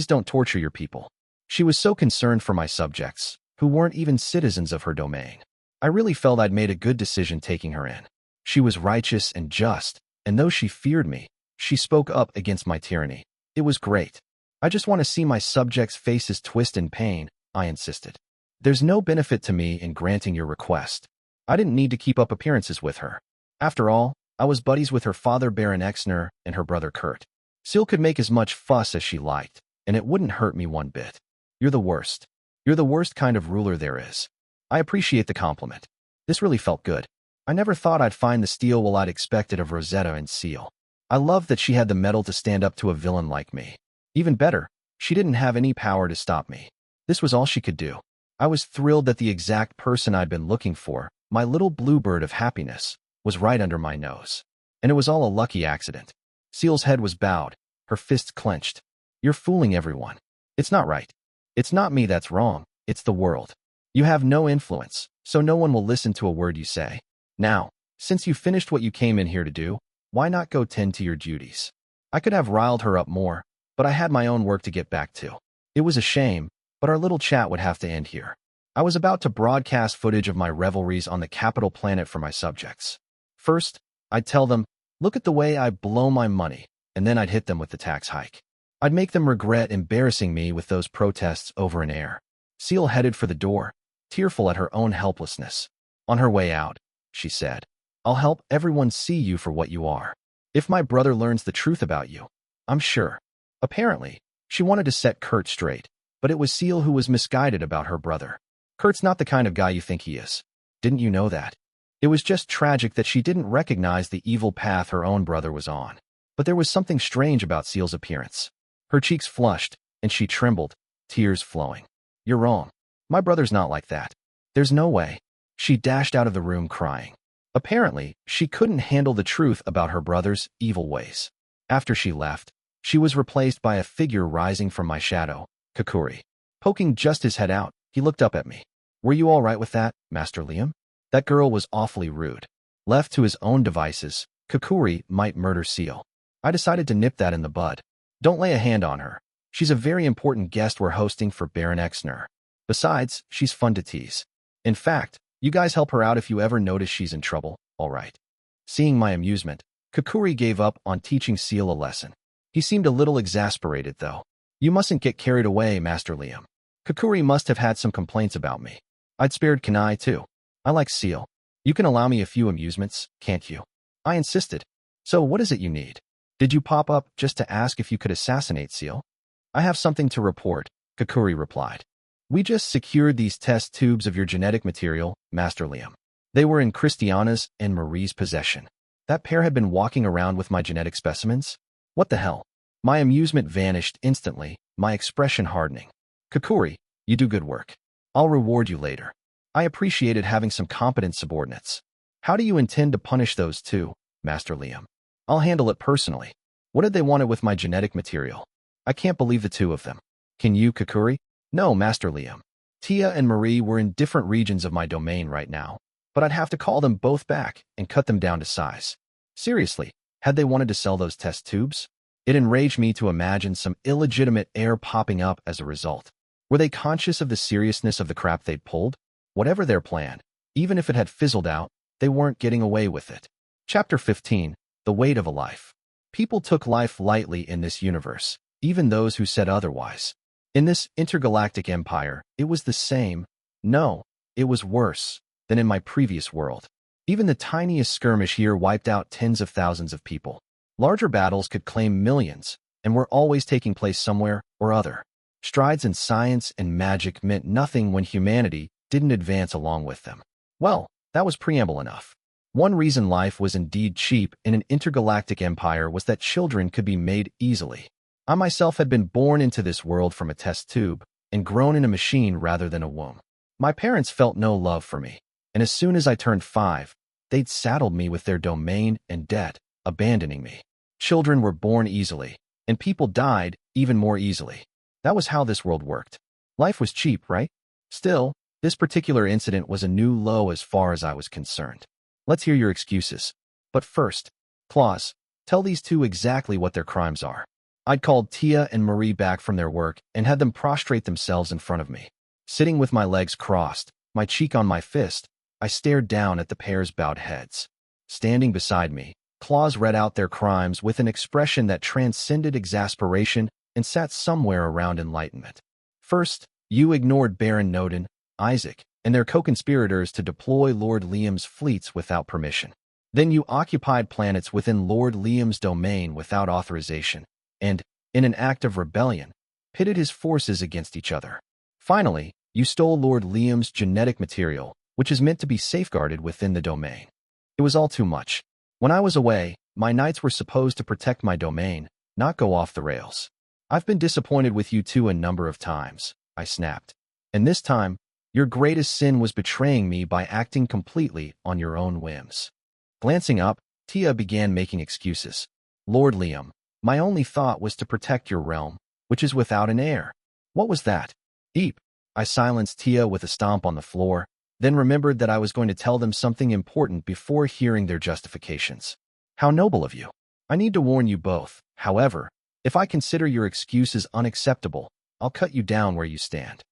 don't torture your people. She was so concerned for my subjects, who weren't even citizens of her domain. I really felt I'd made a good decision taking her in. She was righteous and just, and though she feared me, she spoke up against my tyranny. It was great. I just want to see my subjects' faces twist in pain, I insisted. There's no benefit to me in granting your request. I didn't need to keep up appearances with her. After all, I was buddies with her father Baron Exner and her brother Kurt. Seal could make as much fuss as she liked, and it wouldn't hurt me one bit. You're the worst. You're the worst kind of ruler there is. I appreciate the compliment. This really felt good. I never thought I'd find the steel will I'd expected of Rosetta and Seal. I loved that she had the mettle to stand up to a villain like me. Even better, she didn't have any power to stop me. This was all she could do. I was thrilled that the exact person I'd been looking for, my little bluebird of happiness, was right under my nose. And it was all a lucky accident. Seal's head was bowed, her fists clenched. You're fooling everyone. It's not right. It's not me that's wrong, it's the world. You have no influence, so no one will listen to a word you say. Now, since you finished what you came in here to do, why not go tend to your duties? I could have riled her up more, but I had my own work to get back to. It was a shame, but our little chat would have to end here. I was about to broadcast footage of my revelries on the capital planet for my subjects. First, I'd tell them, look at the way I blow my money, and then I'd hit them with the tax hike. I'd make them regret embarrassing me with those protests over an heir. Seal headed for the door, tearful at her own helplessness. On her way out, she said, I'll help everyone see you for what you are. If my brother learns the truth about you, I'm sure. Apparently, she wanted to set Kurt straight, but it was Seal who was misguided about her brother. Kurt's not the kind of guy you think he is. Didn't you know that? It was just tragic that she didn't recognize the evil path her own brother was on. But there was something strange about Seal's appearance. Her cheeks flushed, and she trembled, tears flowing. You're wrong. My brother's not like that. There's no way. She dashed out of the room crying. Apparently, she couldn't handle the truth about her brother's evil ways. After she left, she was replaced by a figure rising from my shadow, Kakuri. Poking just his head out, he looked up at me. Were you all right with that, Master Liam? That girl was awfully rude. Left to his own devices, Kakuri might murder Seal. I decided to nip that in the bud. Don't lay a hand on her. She's a very important guest we're hosting for Baron Exner. Besides, she's fun to tease. In fact, you guys help her out if you ever notice she's in trouble, all right? Seeing my amusement, Kakuri gave up on teaching Seal a lesson. He seemed a little exasperated, though. You mustn't get carried away, Master Liam. Kakuri must have had some complaints about me. I'd spared Kanai, too. I like Seal. You can allow me a few amusements, can't you? I insisted. So what is it you need? Did you pop up just to ask if you could assassinate Seal? I have something to report, Kakuri replied. We just secured these test tubes of your genetic material, Master Liam. They were in Christiana's and Marie's possession. That pair had been walking around with my genetic specimens? What the hell? My amusement vanished instantly, my expression hardening. Kakuri, you do good work. I'll reward you later. I appreciated having some competent subordinates. How do you intend to punish those two, Master Liam? I'll handle it personally. What did they want with my genetic material? I can't believe the two of them. Can you, Kakuri? No, Master Liam. Tia and Marie were in different regions of my domain right now, but I'd have to call them both back and cut them down to size. Seriously, had they wanted to sell those test tubes? It enraged me to imagine some illegitimate heir popping up as a result. Were they conscious of the seriousness of the crap they'd pulled? Whatever their plan, even if it had fizzled out, they weren't getting away with it. Chapter 15, The Weight of a Life. People took life lightly in this universe, even those who said otherwise. In this intergalactic empire, it was the same. No, it was worse than in my previous world. Even the tiniest skirmish here wiped out tens of thousands of people. Larger battles could claim millions, and were always taking place somewhere or other. Strides in science and magic meant nothing when humanity didn't advance along with them. Well, that was preamble enough. One reason life was indeed cheap in an intergalactic empire was that children could be made easily. I myself had been born into this world from a test tube and grown in a machine rather than a womb. My parents felt no love for me, and as soon as I turned 5, they'd saddled me with their domain and debt, abandoning me. Children were born easily, and people died even more easily. That was how this world worked. Life was cheap, right? Still, this particular incident was a new low as far as I was concerned. Let's hear your excuses. But first, Claus, tell these two exactly what their crimes are. I'd called Tia and Marie back from their work and had them prostrate themselves in front of me. Sitting with my legs crossed, my cheek on my fist, I stared down at the pair's bowed heads. Standing beside me, Claus read out their crimes with an expression that transcended exasperation and sat somewhere around enlightenment. First, you ignored Baron Noden, Isaac, and their co-conspirators to deploy Lord Liam's fleets without permission. Then you occupied planets within Lord Liam's domain without authorization, and, in an act of rebellion, pitted his forces against each other. Finally, you stole Lord Liam's genetic material, which is meant to be safeguarded within the domain. It was all too much. When I was away, my knights were supposed to protect my domain, not go off the rails. I've been disappointed with you two a number of times, I snapped. And this time, your greatest sin was betraying me by acting completely on your own whims. Glancing up, Tia began making excuses. Lord Liam, my only thought was to protect your realm, which is without an heir. What was that? Eep. I silenced Tia with a stomp on the floor, then remembered that I was going to tell them something important before hearing their justifications. How noble of you. I need to warn you both, however, if I consider your excuses unacceptable, I'll cut you down where you stand.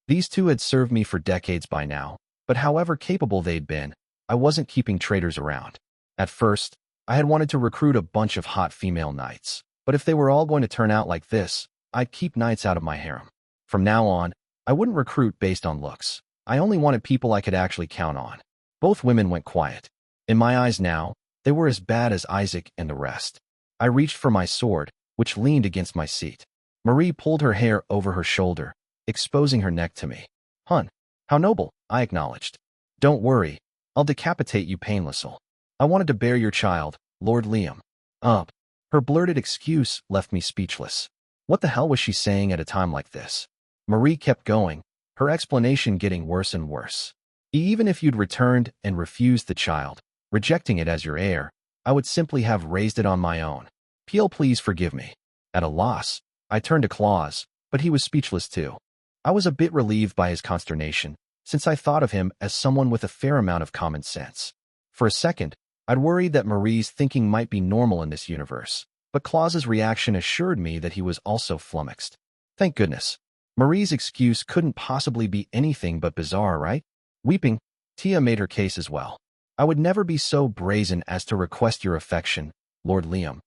These two had served me for decades by now, but however capable they'd been, I wasn't keeping traitors around. At first, I had wanted to recruit a bunch of hot female knights, but if they were all going to turn out like this, I'd keep knights out of my harem. From now on, I wouldn't recruit based on looks. I only wanted people I could actually count on. Both women went quiet. In my eyes now, they were as bad as Isaac and the rest. I reached for my sword, which leaned against my seat. Marie pulled her hair over her shoulder, exposing her neck to me. Hun, how noble, I acknowledged. Don't worry, I'll decapitate you painlessly. I wanted to bear your child, Lord Liam. Her blurted excuse left me speechless. What the hell was she saying at a time like this? Marie kept going, her explanation getting worse and worse. Even if you'd returned and refused the child, rejecting it as your heir, I would simply have raised it on my own. Peel, please forgive me. At a loss, I turned to Claus, but he was speechless too. I was a bit relieved by his consternation, since I thought of him as someone with a fair amount of common sense. For a second, I'd worried that Marie's thinking might be normal in this universe, but Claus's reaction assured me that he was also flummoxed. Thank goodness. Marie's excuse couldn't possibly be anything but bizarre, right? Weeping, Tia made her case as well. I would never be so brazen as to request your affection, Lord Liam.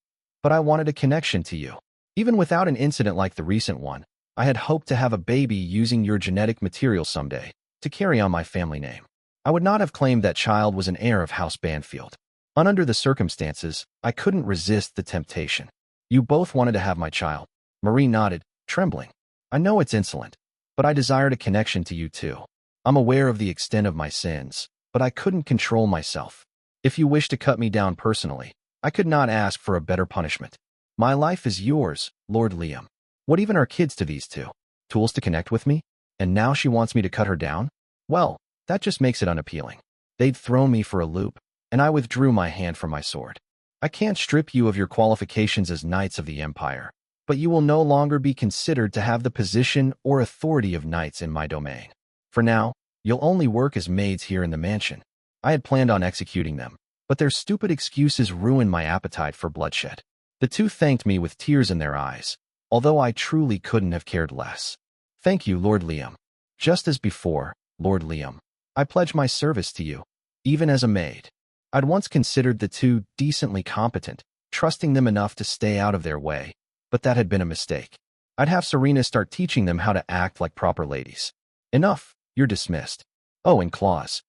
But I wanted a connection to you. Even without an incident like the recent one, I had hoped to have a baby using your genetic material someday, to carry on my family name. I would not have claimed that child was an heir of House Banfield. Under the circumstances, I couldn't resist the temptation. You both wanted to have my child. Marie nodded, trembling. I know it's insolent, but I desired a connection to you too. I'm aware of the extent of my sins, but I couldn't control myself. If you wish to cut me down personally, I could not ask for a better punishment. My life is yours, Lord Liam. What even are kids to these two? Tools to connect with me? And now she wants me to cut her down? Well, that just makes it unappealing. They'd thrown me for a loop, and I withdrew my hand from my sword. I can't strip you of your qualifications as Knights of the Empire, but you will no longer be considered to have the position or authority of knights in my domain. For now, you'll only work as maids here in the mansion. I had planned on executing them, but their stupid excuses ruined my appetite for bloodshed. The two thanked me with tears in their eyes, although I truly couldn't have cared less. Thank you, Lord Liam. Just as before, Lord Liam, I pledge my service to you, even as a maid. I'd once considered the two decently competent, trusting them enough to stay out of their way, but that had been a mistake. I'd have Serena start teaching them how to act like proper ladies. Enough, you're dismissed. Oh, and Claus.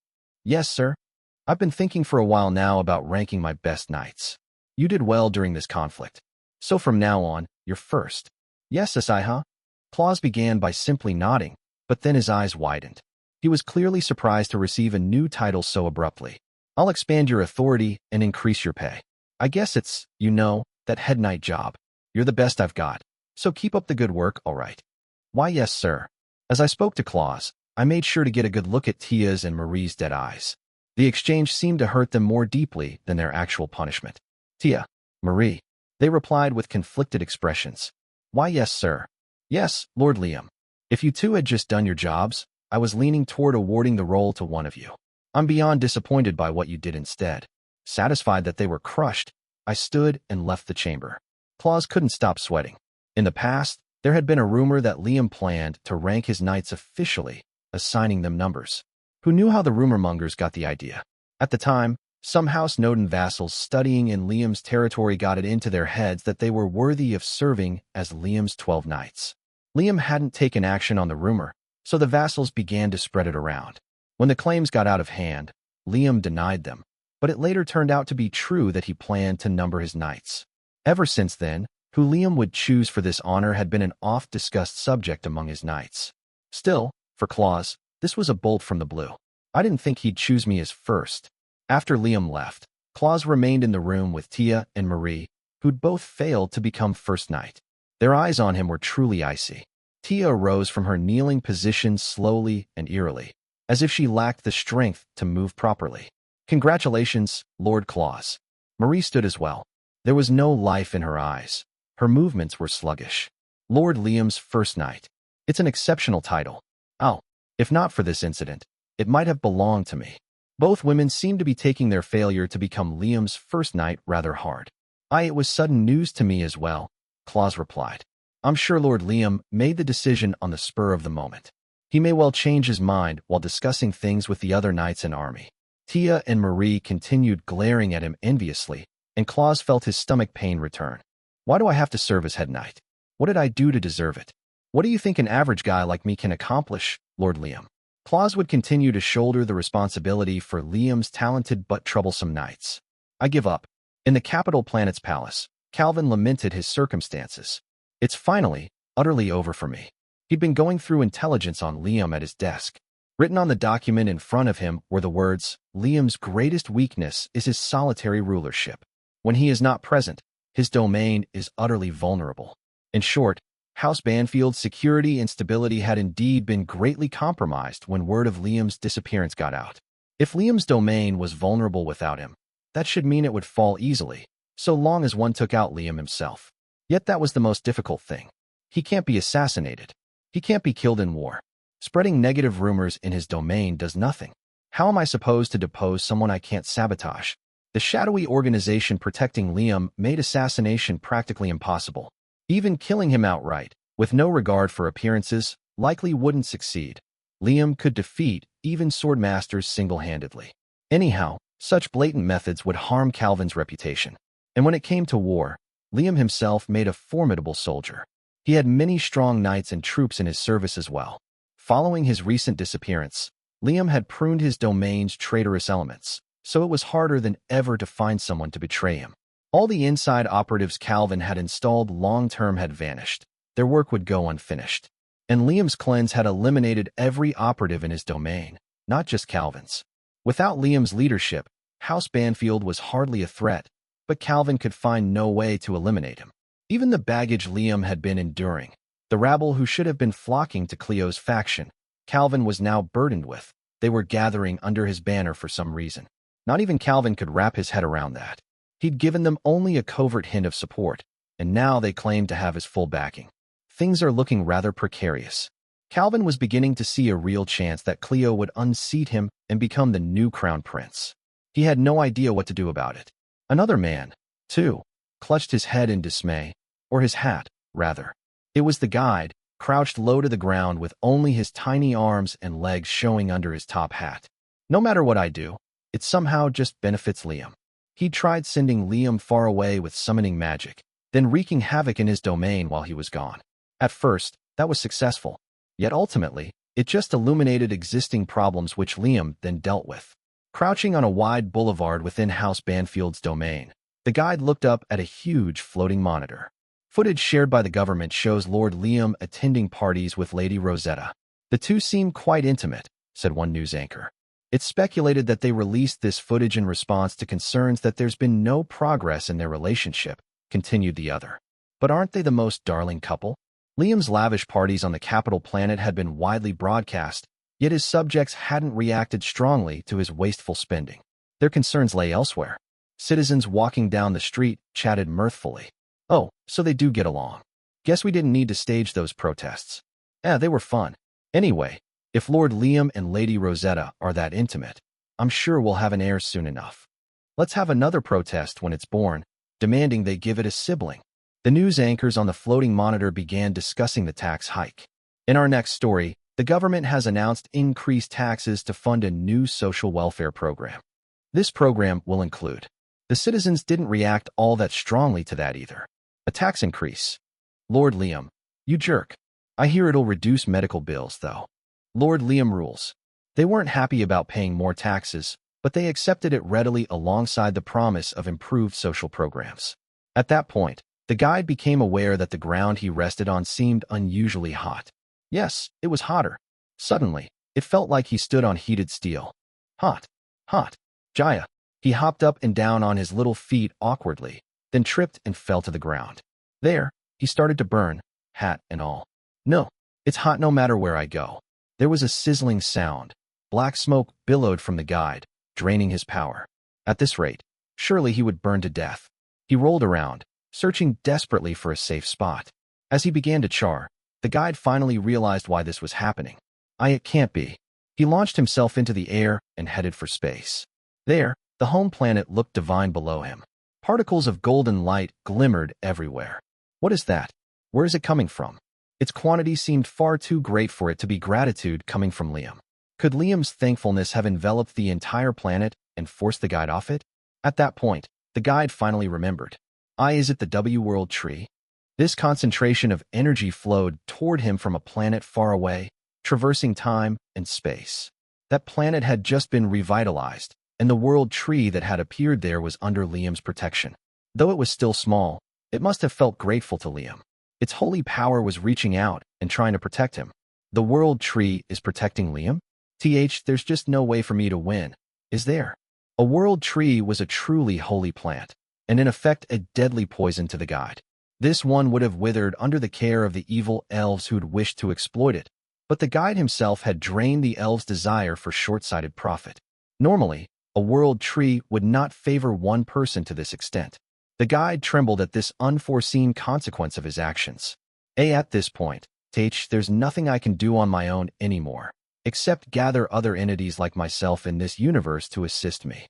Yes, sir. I've been thinking for a while now about ranking my best knights. You did well during this conflict. So from now on, you're first. Yes, Asaiha. Claus began by simply nodding, but then his eyes widened. He was clearly surprised to receive a new title so abruptly. I'll expand your authority and increase your pay. I guess it's, that head knight job. You're the best I've got, so keep up the good work, all right? Why, yes, sir. As I spoke to Claus, I made sure to get a good look at Tia's and Marie's dead eyes. The exchange seemed to hurt them more deeply than their actual punishment. Tia, Marie, they replied with conflicted expressions. Why, yes, sir. Yes, Lord Liam. If you two had just done your jobs, I was leaning toward awarding the role to one of you. I'm beyond disappointed by what you did instead. Satisfied that they were crushed, I stood and left the chamber. Claus couldn't stop sweating. In the past, there had been a rumor that Liam planned to rank his knights officially, assigning them numbers. Who knew how the rumor mongers got the idea? At the time, some House Noden vassals studying in Liam's territory got it into their heads that they were worthy of serving as Liam's 12 knights. Liam hadn't taken action on the rumor, so the vassals began to spread it around. When the claims got out of hand, Liam denied them. but it later turned out to be true that he planned to number his knights. Ever since then, who Liam would choose for this honor had been an oft-discussed subject among his knights. Still, for Claus, this was a bolt from the blue. I didn't think he'd choose me as first. After Liam left, Claus remained in the room with Tia and Marie, who'd both failed to become first knight. Their eyes on him were truly icy. Tia arose from her kneeling position slowly and eerily, as if she lacked the strength to move properly. "Congratulations, Lord Claus." Marie stood as well. There was no life in her eyes. Her movements were sluggish. "Lord Liam's first knight. It's an exceptional title. Oh, if not for this incident, it might have belonged to me." Both women seemed to be taking their failure to become Liam's first knight rather hard. "It was sudden news to me as well," Claus replied. "I'm sure Lord Liam made the decision on the spur of the moment. He may well change his mind while discussing things with the other knights and army." Tia and Marie continued glaring at him enviously, and Claus felt his stomach pain return. "Why do I have to serve as head knight? What did I do to deserve it? What do you think an average guy like me can accomplish, Lord Liam?" Claus would continue to shoulder the responsibility for Liam's talented but troublesome knights. "I give up." In the capital planet's palace, Calvin lamented his circumstances. "It's finally, utterly over for me." He'd been going through intelligence on Liam at his desk. Written on the document in front of him were the words, "Liam's greatest weakness is his solitary rulership. When he is not present, his domain is utterly vulnerable." In short, House Banfield's security and stability had indeed been greatly compromised when word of Liam's disappearance got out. If Liam's domain was vulnerable without him, that should mean it would fall easily, so long as one took out Liam himself. Yet that was the most difficult thing. He can't be assassinated. He can't be killed in war. Spreading negative rumors in his domain does nothing. How am I supposed to depose someone I can't sabotage? The shadowy organization protecting Liam made assassination practically impossible. Even killing him outright, with no regard for appearances, likely wouldn't succeed. Liam could defeat even swordmasters single-handedly. Anyhow, such blatant methods would harm Calvin's reputation. And when it came to war, Liam himself made a formidable soldier. He had many strong knights and troops in his service as well. Following his recent disappearance, Liam had pruned his domain's traitorous elements, so it was harder than ever to find someone to betray him. All the inside operatives Calvin had installed long-term had vanished. Their work would go unfinished. And Liam's cleanse had eliminated every operative in his domain, not just Calvin's. Without Liam's leadership, House Banfield was hardly a threat, but Calvin could find no way to eliminate him. Even the baggage Liam had been enduring, the rabble who should have been flocking to Cleo's faction, Calvin was now burdened with. They were gathering under his banner for some reason. Not even Calvin could wrap his head around that. He'd given them only a covert hint of support, and now they claimed to have his full backing. Things are looking rather precarious. Calvin was beginning to see a real chance that Cleo would unseat him and become the new crown prince. He had no idea what to do about it. Another man, too, clutched his head in dismay, or his hat, rather. It was the guide, crouched low to the ground with only his tiny arms and legs showing under his top hat. "No matter what I do, it somehow just benefits Liam." He'd tried sending Liam far away with summoning magic, then wreaking havoc in his domain while he was gone. At first, that was successful, yet ultimately, it just illuminated existing problems which Liam then dealt with. Crouching on a wide boulevard within House Banfield's domain, the guide looked up at a huge floating monitor. Footage shared by the government shows Lord Liam attending parties with Lady Rosetta. "The two seem quite intimate," said one news anchor. "It's speculated that they released this footage in response to concerns that there's been no progress in their relationship," continued the other. "But aren't they the most darling couple?" Liam's lavish parties on the capital planet had been widely broadcast, yet his subjects hadn't reacted strongly to his wasteful spending. Their concerns lay elsewhere. Citizens walking down the street chatted mirthfully. "Oh, so they do get along. Guess we didn't need to stage those protests. They were fun. Anyway, if Lord Liam and Lady Rosetta are that intimate, I'm sure we'll have an heir soon enough. Let's have another protest when it's born, demanding they give it a sibling." The news anchors on the floating monitor began discussing the tax hike. In our next story, the government has announced increased taxes to fund a new social welfare program. This program will include. The citizens didn't react all that strongly to that either. A tax increase. "Lord Liam, you jerk. I hear it'll reduce medical bills, though." Lord Liam rules. They weren't happy about paying more taxes, but they accepted it readily alongside the promise of improved social programs. At that point, the guide became aware that the ground he rested on seemed unusually hot. Yes, it was hotter. Suddenly, it felt like he stood on heated steel. Hot. Hot. Jaya. He hopped up and down on his little feet awkwardly, then tripped and fell to the ground. There, he started to burn, hat and all. No, it's hot no matter where I go. There was a sizzling sound. Black smoke billowed from the guide, draining his power. At this rate, surely he would burn to death. He rolled around, searching desperately for a safe spot. As he began to char, the guide finally realized why this was happening. It can't be. He launched himself into the air and headed for space. There, the home planet looked divine below him. Particles of golden light glimmered everywhere. What is that? Where is it coming from? Its quantity seemed far too great for it to be gratitude coming from Liam. Could Liam's thankfulness have enveloped the entire planet and forced the guide off it? At that point, the guide finally remembered. Is it the W-World tree? This concentration of energy flowed toward him from a planet far away, traversing time and space. That planet had just been revitalized, and the world tree that had appeared there was under Liam's protection. Though it was still small, it must have felt grateful to Liam. Its holy power was reaching out and trying to protect him. The world tree is protecting Liam? There's just no way for me to win, is there? A world tree was a truly holy plant, and in effect a deadly poison to the guide. This one would have withered under the care of the evil elves who'd wished to exploit it, but the guide himself had drained the elves' desire for short-sighted profit. Normally, a world tree would not favor one person to this extent. The guide trembled at this unforeseen consequence of his actions. At this point, there's nothing I can do on my own anymore, except gather other entities like myself in this universe to assist me.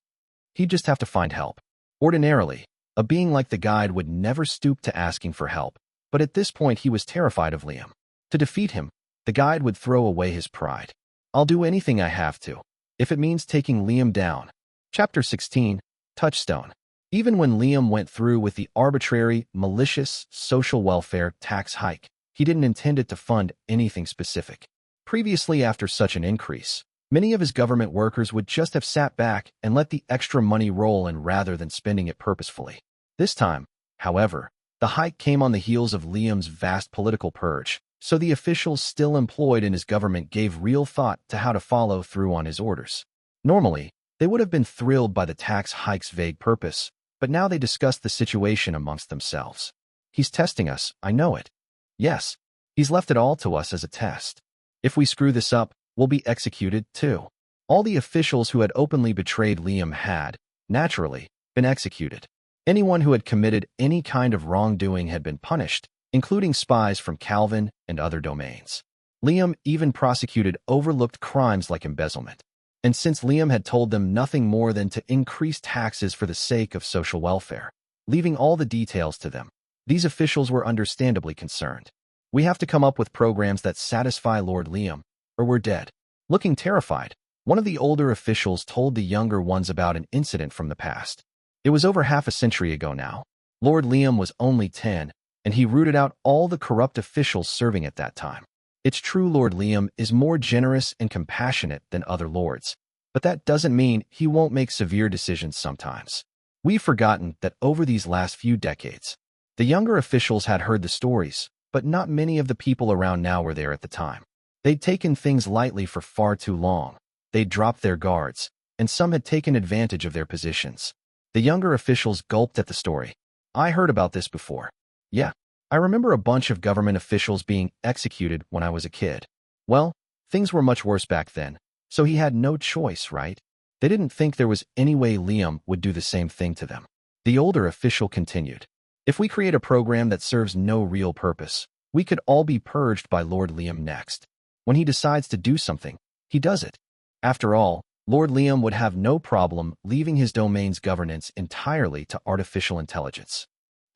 He'd just have to find help. Ordinarily, a being like the guide would never stoop to asking for help, but at this point he was terrified of Liam. To defeat him, the guide would throw away his pride. I'll do anything I have to, if it means taking Liam down. Chapter 16, Touchstone. Even when Liam went through with the arbitrary, malicious social welfare tax hike, he didn't intend it to fund anything specific. Previously, after such an increase, many of his government workers would just have sat back and let the extra money roll in rather than spending it purposefully. This time, however, the hike came on the heels of Liam's vast political purge, so the officials still employed in his government gave real thought to how to follow through on his orders. Normally, they would have been thrilled by the tax hike's vague purpose, but now they discussed the situation amongst themselves. He's testing us, I know it. Yes, he's left it all to us as a test. If we screw this up, we'll be executed too. All the officials who had openly betrayed Liam had, naturally, been executed. Anyone who had committed any kind of wrongdoing had been punished, including spies from Calvin and other domains. Liam even prosecuted overlooked crimes like embezzlement. And since Liam had told them nothing more than to increase taxes for the sake of social welfare, leaving all the details to them, these officials were understandably concerned. We have to come up with programs that satisfy Lord Liam, or we're dead. Looking terrified, one of the older officials told the younger ones about an incident from the past. It was over half a century ago now. Lord Liam was only 10, and he rooted out all the corrupt officials serving at that time. It's true Lord Liam is more generous and compassionate than other lords, but that doesn't mean he won't make severe decisions sometimes. We've forgotten that over these last few decades, the younger officials had heard the stories, but not many of the people around now were there at the time. They'd taken things lightly for far too long. They'd dropped their guards, and some had taken advantage of their positions. The younger officials gulped at the story. I heard about this before. Yeah, I remember a bunch of government officials being executed when I was a kid. Well, things were much worse back then, so he had no choice, right? They didn't think there was any way Liam would do the same thing to them. The older official continued. If we create a program that serves no real purpose, we could all be purged by Lord Liam next. When he decides to do something, he does it. After all, Lord Liam would have no problem leaving his domain's governance entirely to artificial intelligence.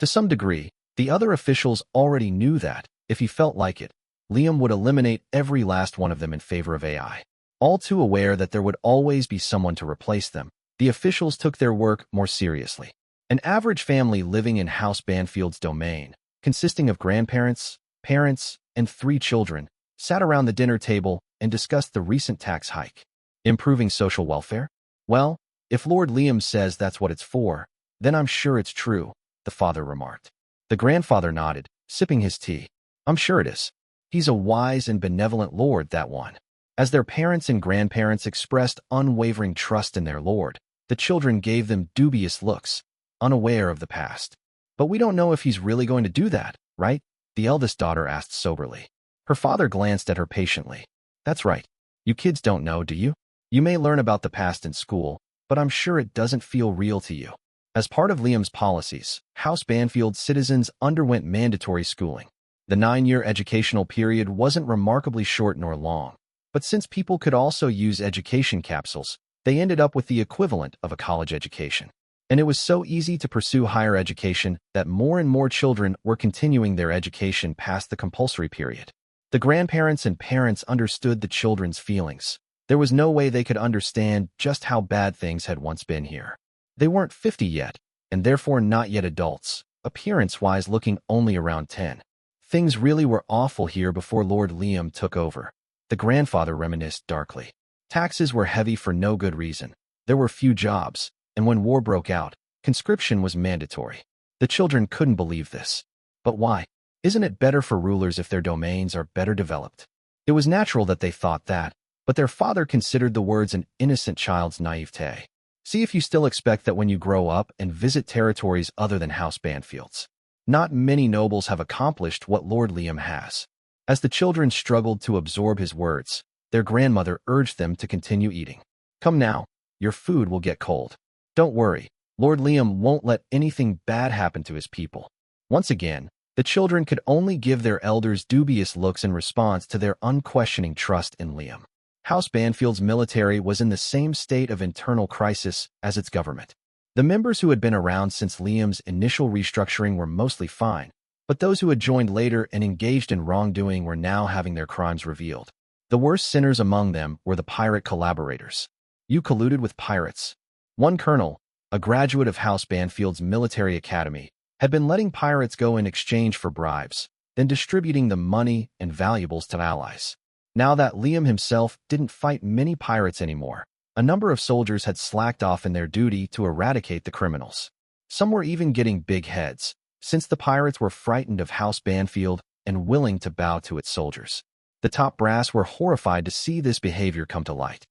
To some degree, the other officials already knew that, if he felt like it, Liam would eliminate every last one of them in favor of AI. All too aware that there would always be someone to replace them, the officials took their work more seriously. An average family living in House Banfield's domain, consisting of grandparents, parents, and 3 children, sat around the dinner table and discussed the recent tax hike. Improving social welfare? Well, If Lord Liam says that's what it's for, then I'm sure it's true, the father remarked. The grandfather nodded, sipping his tea. I'm sure it is. He's a wise and benevolent lord, that one. As their parents and grandparents expressed unwavering trust in their lord, the children gave them dubious looks, unaware of the past. But we don't know if he's really going to do that, right? The eldest daughter asked soberly. Her father glanced at her patiently. That's right. You kids don't know, do you? You may learn about the past in school, but I'm sure it doesn't feel real to you. As part of Liam's policies, House Banfield citizens underwent mandatory schooling. The 9-year educational period wasn't remarkably short nor long, but since people could also use education capsules, they ended up with the equivalent of a college education. And it was so easy to pursue higher education that more and more children were continuing their education past the compulsory period. The grandparents and parents understood the children's feelings. There was no way they could understand just how bad things had once been here. They weren't 50 yet, and therefore not yet adults, appearance-wise looking only around 10. Things really were awful here before Lord Liam took over. The grandfather reminisced darkly. Taxes were heavy for no good reason. There were few jobs, and when war broke out, conscription was mandatory. The children couldn't believe this. But why? Isn't it better for rulers if their domains are better developed? It was natural that they thought that, but their father considered the words an innocent child's naivete. See if you still expect that when you grow up and visit territories other than House Banfield's. Not many nobles have accomplished what Lord Liam has. As the children struggled to absorb his words, their grandmother urged them to continue eating. Come now, your food will get cold. Don't worry, Lord Liam won't let anything bad happen to his people. Once again, the children could only give their elders dubious looks in response to their unquestioning trust in Liam. House Banfield's military was in the same state of internal crisis as its government. The members who had been around since Liam's initial restructuring were mostly fine, but those who had joined later and engaged in wrongdoing were now having their crimes revealed. The worst sinners among them were the pirate collaborators. You colluded with pirates. One colonel, a graduate of House Banfield's military academy, had been letting pirates go in exchange for bribes, then distributing the money and valuables to allies. Now that Liam himself didn't fight many pirates anymore, a number of soldiers had slacked off in their duty to eradicate the criminals. Some were even getting big heads, since the pirates were frightened of House Banfield and willing to bow to its soldiers. The top brass were horrified to see this behavior come to light.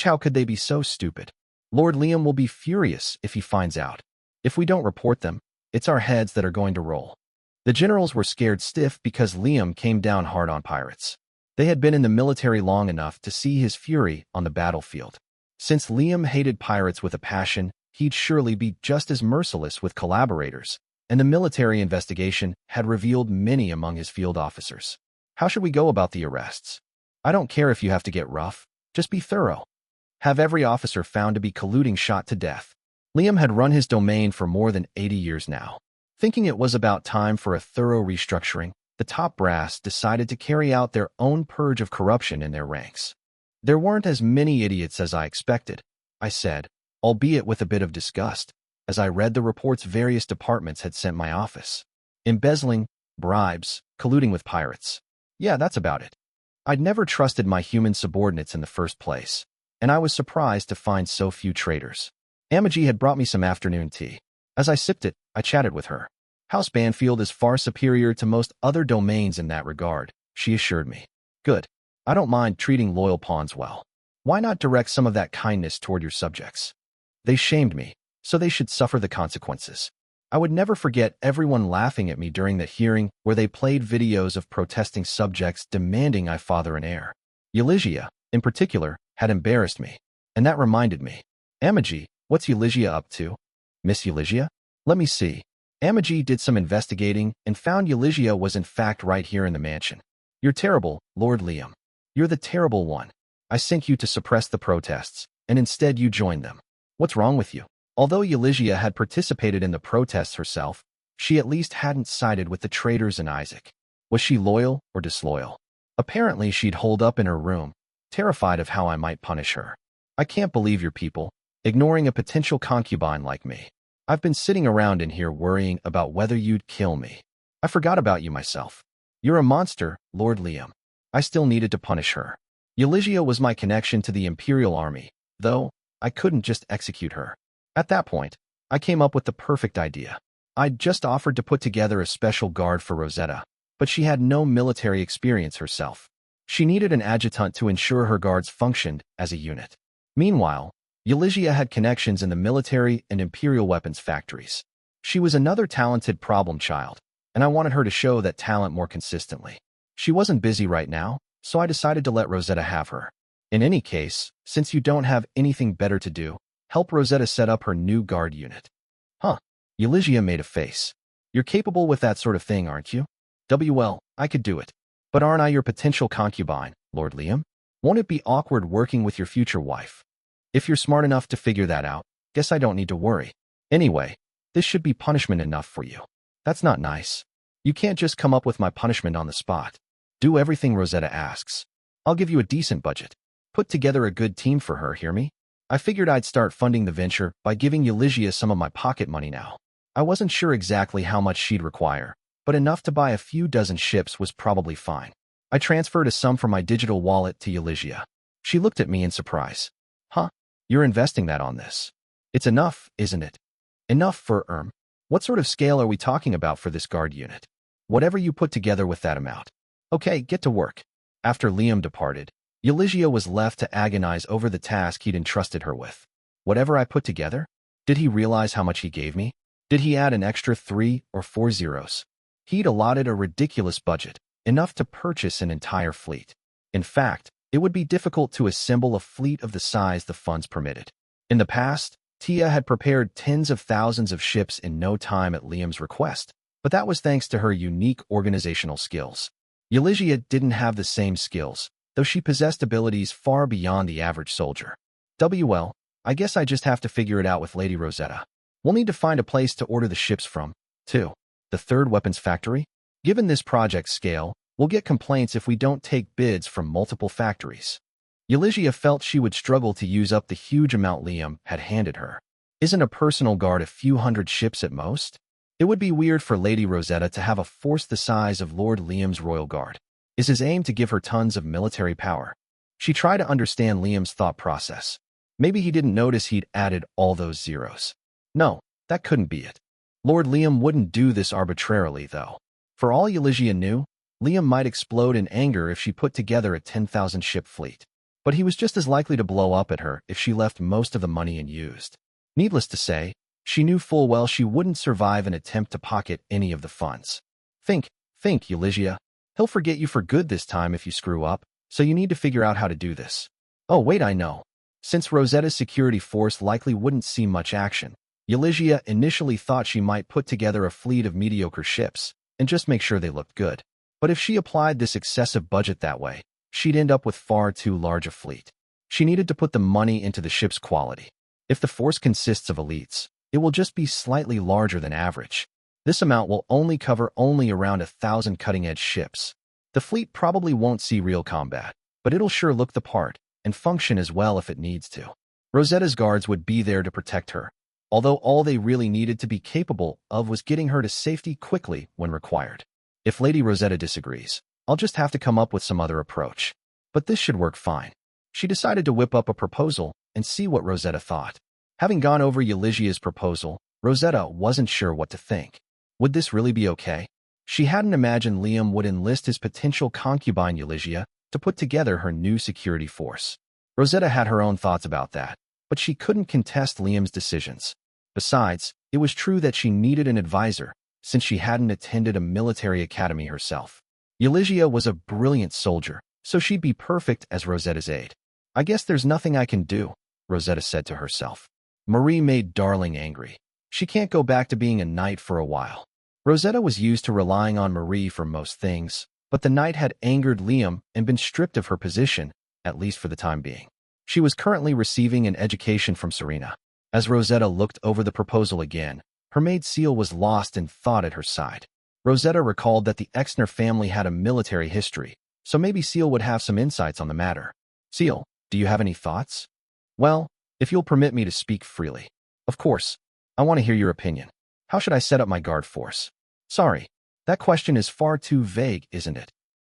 How could they be so stupid? Lord Liam will be furious if he finds out. If we don't report them, it's our heads that are going to roll. The generals were scared stiff because Liam came down hard on pirates. They had been in the military long enough to see his fury on the battlefield. Since Liam hated pirates with a passion, he'd surely be just as merciless with collaborators, and the military investigation had revealed many among his field officers. How should we go about the arrests? I don't care if you have to get rough, just be thorough. Have every officer found to be colluding shot to death. Liam had run his domain for more than 80 years now. Thinking it was about time for a thorough restructuring, the top brass decided to carry out their own purge of corruption in their ranks. There weren't as many idiots as I expected, I said, albeit with a bit of disgust, as I read the reports various departments had sent my office. Embezzling, bribes, colluding with pirates. Yeah, that's about it. I'd never trusted my human subordinates in the first place, and I was surprised to find so few traitors. Amagi had brought me some afternoon tea. As I sipped it, I chatted with her. House Banfield is far superior to most other domains in that regard, she assured me. Good. I don't mind treating loyal pawns well. Why not direct some of that kindness toward your subjects? They shamed me, so they should suffer the consequences. I would never forget everyone laughing at me during the hearing where they played videos of protesting subjects demanding I father an heir. Eulogia, in particular, had embarrassed me. And that reminded me. Amagi, what's Eulogia up to? Miss Eulogia? Let me see. Amagi did some investigating and found Eulogia was in fact right here in the mansion. You're terrible, Lord Liam. You're the terrible one. I sent you to suppress the protests, and instead you joined them. What's wrong with you? Although Eulogia had participated in the protests herself, she at least hadn't sided with the traitors and Isaac. Was she loyal or disloyal? Apparently she'd holed up in her room, terrified of how I might punish her. I can't believe your people, ignoring a potential concubine like me. I've been sitting around in here worrying about whether you'd kill me. I forgot about you myself. You're a monster, Lord Liam. I still needed to punish her. Eulogia was my connection to the Imperial Army, though, I couldn't just execute her. At that point, I came up with the perfect idea. I'd just offered to put together a special guard for Rosetta, but she had no military experience herself. She needed an adjutant to ensure her guards functioned as a unit. Meanwhile, Euligia had connections in the military and imperial weapons factories. She was another talented problem child, and I wanted her to show that talent more consistently. She wasn't busy right now, so I decided to let Rosetta have her. In any case, since you don't have anything better to do, help Rosetta set up her new guard unit. Huh. Euligia made a face. You're capable with that sort of thing, aren't you? Well, I could do it. But aren't I your potential concubine, Lord Liam? Won't it be awkward working with your future wife? If you're smart enough to figure that out, guess I don't need to worry. Anyway, this should be punishment enough for you. That's not nice. You can't just come up with my punishment on the spot. Do everything Rosetta asks. I'll give you a decent budget. Put together a good team for her, hear me? I figured I'd start funding the venture by giving Euligia some of my pocket money now. I wasn't sure exactly how much she'd require, but enough to buy a few dozen ships was probably fine. I transferred a sum from my digital wallet to Euligia. She looked at me in surprise. Huh? You're investing that on this? It's enough, isn't it? Enough for, what sort of scale are we talking about for this guard unit? Whatever you put together with that amount. Okay, get to work. After Liam departed, Euligia was left to agonize over the task he'd entrusted her with. Whatever I put together? Did he realize how much he gave me? Did he add an extra 3 or 4 zeros? He'd allotted a ridiculous budget, enough to purchase an entire fleet. In fact, it would be difficult to assemble a fleet of the size the funds permitted. In the past, Tia had prepared tens of thousands of ships in no time at Liam's request, but that was thanks to her unique organizational skills. Euligia didn't have the same skills, though she possessed abilities far beyond the average soldier. Well, I guess I just have to figure it out with Lady Rosetta. We'll need to find a place to order the ships from, too. The third weapons factory? Given this project scale, we'll get complaints if we don't take bids from multiple factories. Euligia felt she would struggle to use up the huge amount Liam had handed her. Isn't a personal guard a few hundred ships at most? It would be weird for Lady Rosetta to have a force the size of Lord Liam's royal guard. Is his aim to give her tons of military power? She tried to understand Liam's thought process. Maybe he didn't notice he'd added all those zeros. No, that couldn't be it. Lord Liam wouldn't do this arbitrarily, though. For all Euligia knew, Liam might explode in anger if she put together a 10,000-ship fleet. But he was just as likely to blow up at her if she left most of the money unused. Needless to say, she knew full well she wouldn't survive an attempt to pocket any of the funds. Think, Euligia. He'll forget you for good this time if you screw up, so you need to figure out how to do this. Oh wait, I know. Since Rosetta's security force likely wouldn't see much action, Euligia initially thought she might put together a fleet of mediocre ships and just make sure they looked good. But if she applied this excessive budget that way, she'd end up with far too large a fleet. She needed to put the money into the ship's quality. If the force consists of elites, it will just be slightly larger than average. This amount will only cover around 1,000 cutting-edge ships. The fleet probably won't see real combat, but it'll sure look the part and function as well if it needs to. Rosetta's guards would be there to protect her, although all they really needed to be capable of was getting her to safety quickly when required. If Lady Rosetta disagrees, I'll just have to come up with some other approach. But this should work fine. She decided to whip up a proposal and see what Rosetta thought. Having gone over Euligia's proposal, Rosetta wasn't sure what to think. Would this really be okay? She hadn't imagined Liam would enlist his potential concubine Euligia to put together her new security force. Rosetta had her own thoughts about that, but she couldn't contest Liam's decisions. Besides, it was true that she needed an advisor, since she hadn't attended a military academy herself. Euligia was a brilliant soldier, so she'd be perfect as Rosetta's aide. I guess there's nothing I can do, Rosetta said to herself. Marie made Darling angry. She can't go back to being a knight for a while. Rosetta was used to relying on Marie for most things, but the knight had angered Liam and been stripped of her position, at least for the time being. She was currently receiving an education from Serena. As Rosetta looked over the proposal again, her maid Seal was lost in thought at her side. Rosetta recalled that the Exner family had a military history, so maybe Seal would have some insights on the matter. Seal, do you have any thoughts? Well, if you'll permit me to speak freely. Of course, I want to hear your opinion. How should I set up my guard force? Sorry, that question is far too vague, isn't it?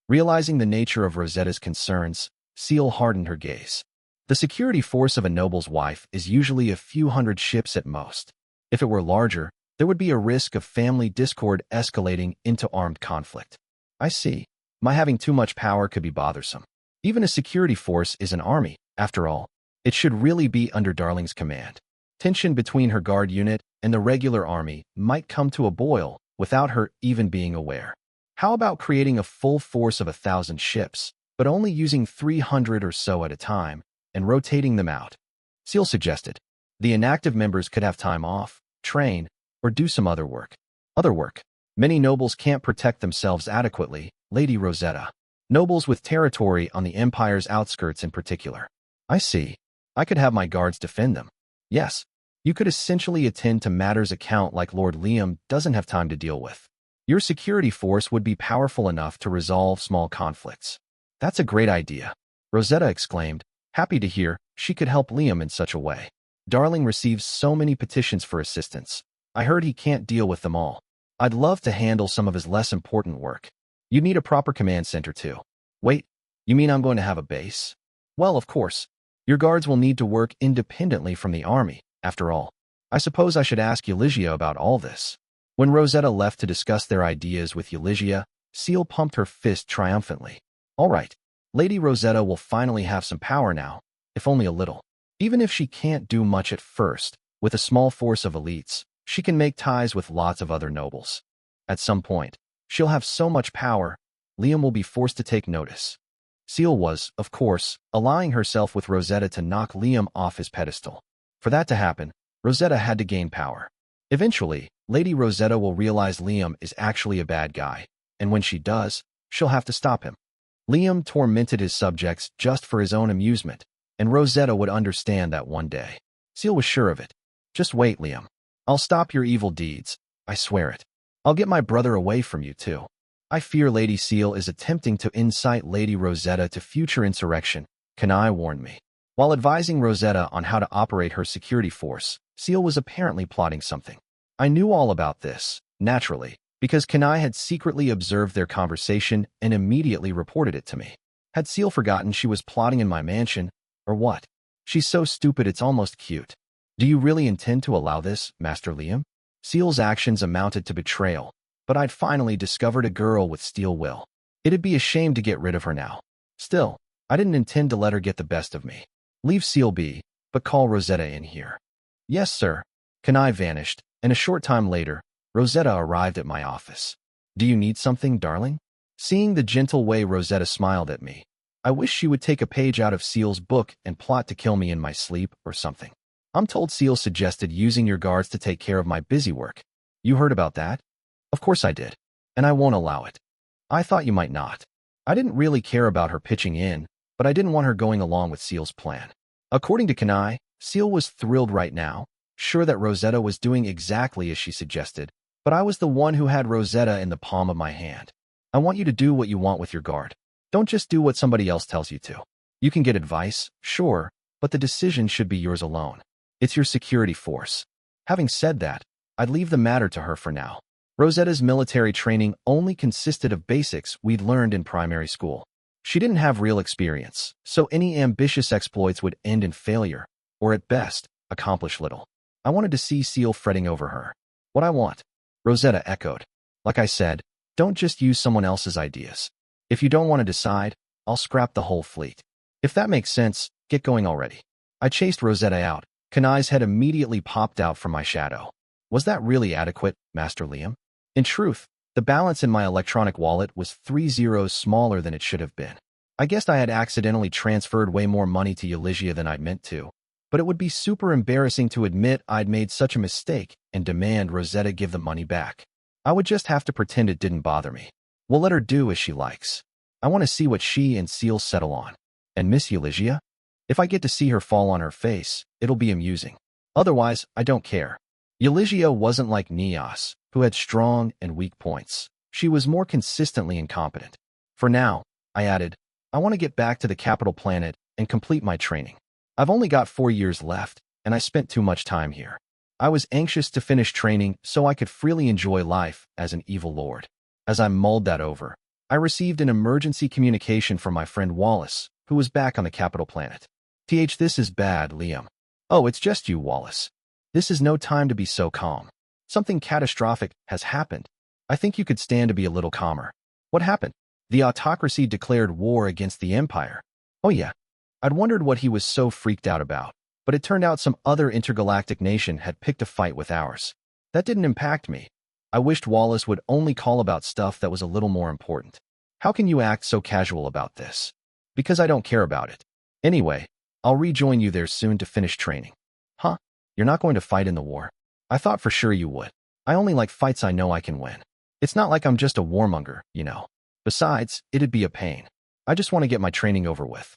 Realizing the nature of Rosetta's concerns, Seal hardened her gaze. The security force of a noble's wife is usually a few hundred ships at most. If it were larger, there would be a risk of family discord escalating into armed conflict. I see. My having too much power could be bothersome. Even a security force is an army, after all. It should really be under Darling's command. Tension between her guard unit and the regular army might come to a boil without her even being aware. How about creating a full force of 1,000 ships, but only using 300 or so at a time, and rotating them out? Seal suggested. The inactive members could have time off, train, or do some other work. Other work. Many nobles can't protect themselves adequately, Lady Rosetta. Nobles with territory on the Empire's outskirts in particular. I see. I could have my guards defend them. Yes. You could essentially attend to matters account like Lord Liam doesn't have time to deal with. Your security force would be powerful enough to resolve small conflicts. That's a great idea, Rosetta exclaimed, happy to hear she could help Liam in such a way. Darling receives so many petitions for assistance. I heard he can't deal with them all. I'd love to handle some of his less important work. You need a proper command center too. Wait, you mean I'm going to have a base? Well, of course. Your guards will need to work independently from the army, after all. I suppose I should ask Euligia about all this. When Rosetta left to discuss their ideas with Euligia, Seal pumped her fist triumphantly. All right, Lady Rosetta will finally have some power now, if only a little. Even if she can't do much at first, with a small force of elites, she can make ties with lots of other nobles. At some point, she'll have so much power, Liam will be forced to take notice. Seal was, of course, allying herself with Rosetta to knock Liam off his pedestal. For that to happen, Rosetta had to gain power. Eventually, Lady Rosetta will realize Liam is actually a bad guy, and when she does, she'll have to stop him. Liam tormented his subjects just for his own amusement, and Rosetta would understand that one day. Seal was sure of it. Just wait, Liam. I'll stop your evil deeds, I swear it. I'll get my brother away from you, too. I fear Lady Seal is attempting to incite Lady Rosetta to future insurrection, Kanai warned me. While advising Rosetta on how to operate her security force, Seal was apparently plotting something. I knew all about this, naturally, because Kanai had secretly observed their conversation and immediately reported it to me. Had Seal forgotten she was plotting in my mansion, or what? She's so stupid it's almost cute. Do you really intend to allow this, Master Liam? Seal's actions amounted to betrayal, but I'd finally discovered a girl with steel will. It'd be a shame to get rid of her now. Still, I didn't intend to let her get the best of me. Leave Seal be, but call Rosetta in here. Yes, sir. Kanai vanished, and a short time later, Rosetta arrived at my office. Do you need something, darling? Seeing the gentle way Rosetta smiled at me, I wish she would take a page out of Seal's book and plot to kill me in my sleep or something. I'm told Seal suggested using your guards to take care of my busy work. You heard about that? Of course I did, and I won't allow it. I thought you might not. I didn't really care about her pitching in, but I didn't want her going along with Seal's plan. According to Kanai, Seal was thrilled right now, sure that Rosetta was doing exactly as she suggested, but I was the one who had Rosetta in the palm of my hand. I want you to do what you want with your guard. Don't just do what somebody else tells you to. You can get advice, sure, but the decision should be yours alone. It's your security force. Having said that, I'd leave the matter to her for now. Rosetta's military training only consisted of basics we'd learned in primary school. She didn't have real experience, so any ambitious exploits would end in failure, or at best, accomplish little. I wanted to see Seal fretting over her. What I want, Rosetta echoed. Like I said, don't just use someone else's ideas. If you don't want to decide, I'll scrap the whole fleet. If that makes sense, get going already. I chased Rosetta out. Kanai's head immediately popped out from my shadow. Was that really adequate, Master Liam? In truth, the balance in my electronic wallet was 3 zeros smaller than it should have been. I guessed I had accidentally transferred way more money to Euligia than I'd meant to, but it would be super embarrassing to admit I'd made such a mistake and demand Rosetta give the money back. I would just have to pretend it didn't bother me. We'll let her do as she likes. I want to see what she and Seal settle on. And Miss Euligia? If I get to see her fall on her face, it'll be amusing. Otherwise, I don't care. Euligia wasn't like Neos, who had strong and weak points. She was more consistently incompetent. For now, I added, I want to get back to the capital planet and complete my training. I've only got 4 years left, and I spent too much time here. I was anxious to finish training so I could freely enjoy life as an evil lord. As I mulled that over, I received an emergency communication from my friend Wallace, who was back on the capital planet. This is bad, Liam. Oh, it's just you, Wallace. This is no time to be so calm. Something catastrophic has happened. I think you could stand to be a little calmer. What happened? The autocracy declared war against the Empire. Oh yeah. I'd wondered what he was so freaked out about, but it turned out some other intergalactic nation had picked a fight with ours. That didn't impact me. I wished Wallace would only call about stuff that was a little more important. How can you act so casual about this? Because I don't care about it. Anyway, I'll rejoin you there soon to finish training. Huh? You're not going to fight in the war? I thought for sure you would. I only like fights I know I can win. It's not like I'm just a warmonger, you know. Besides, it'd be a pain. I just want to get my training over with.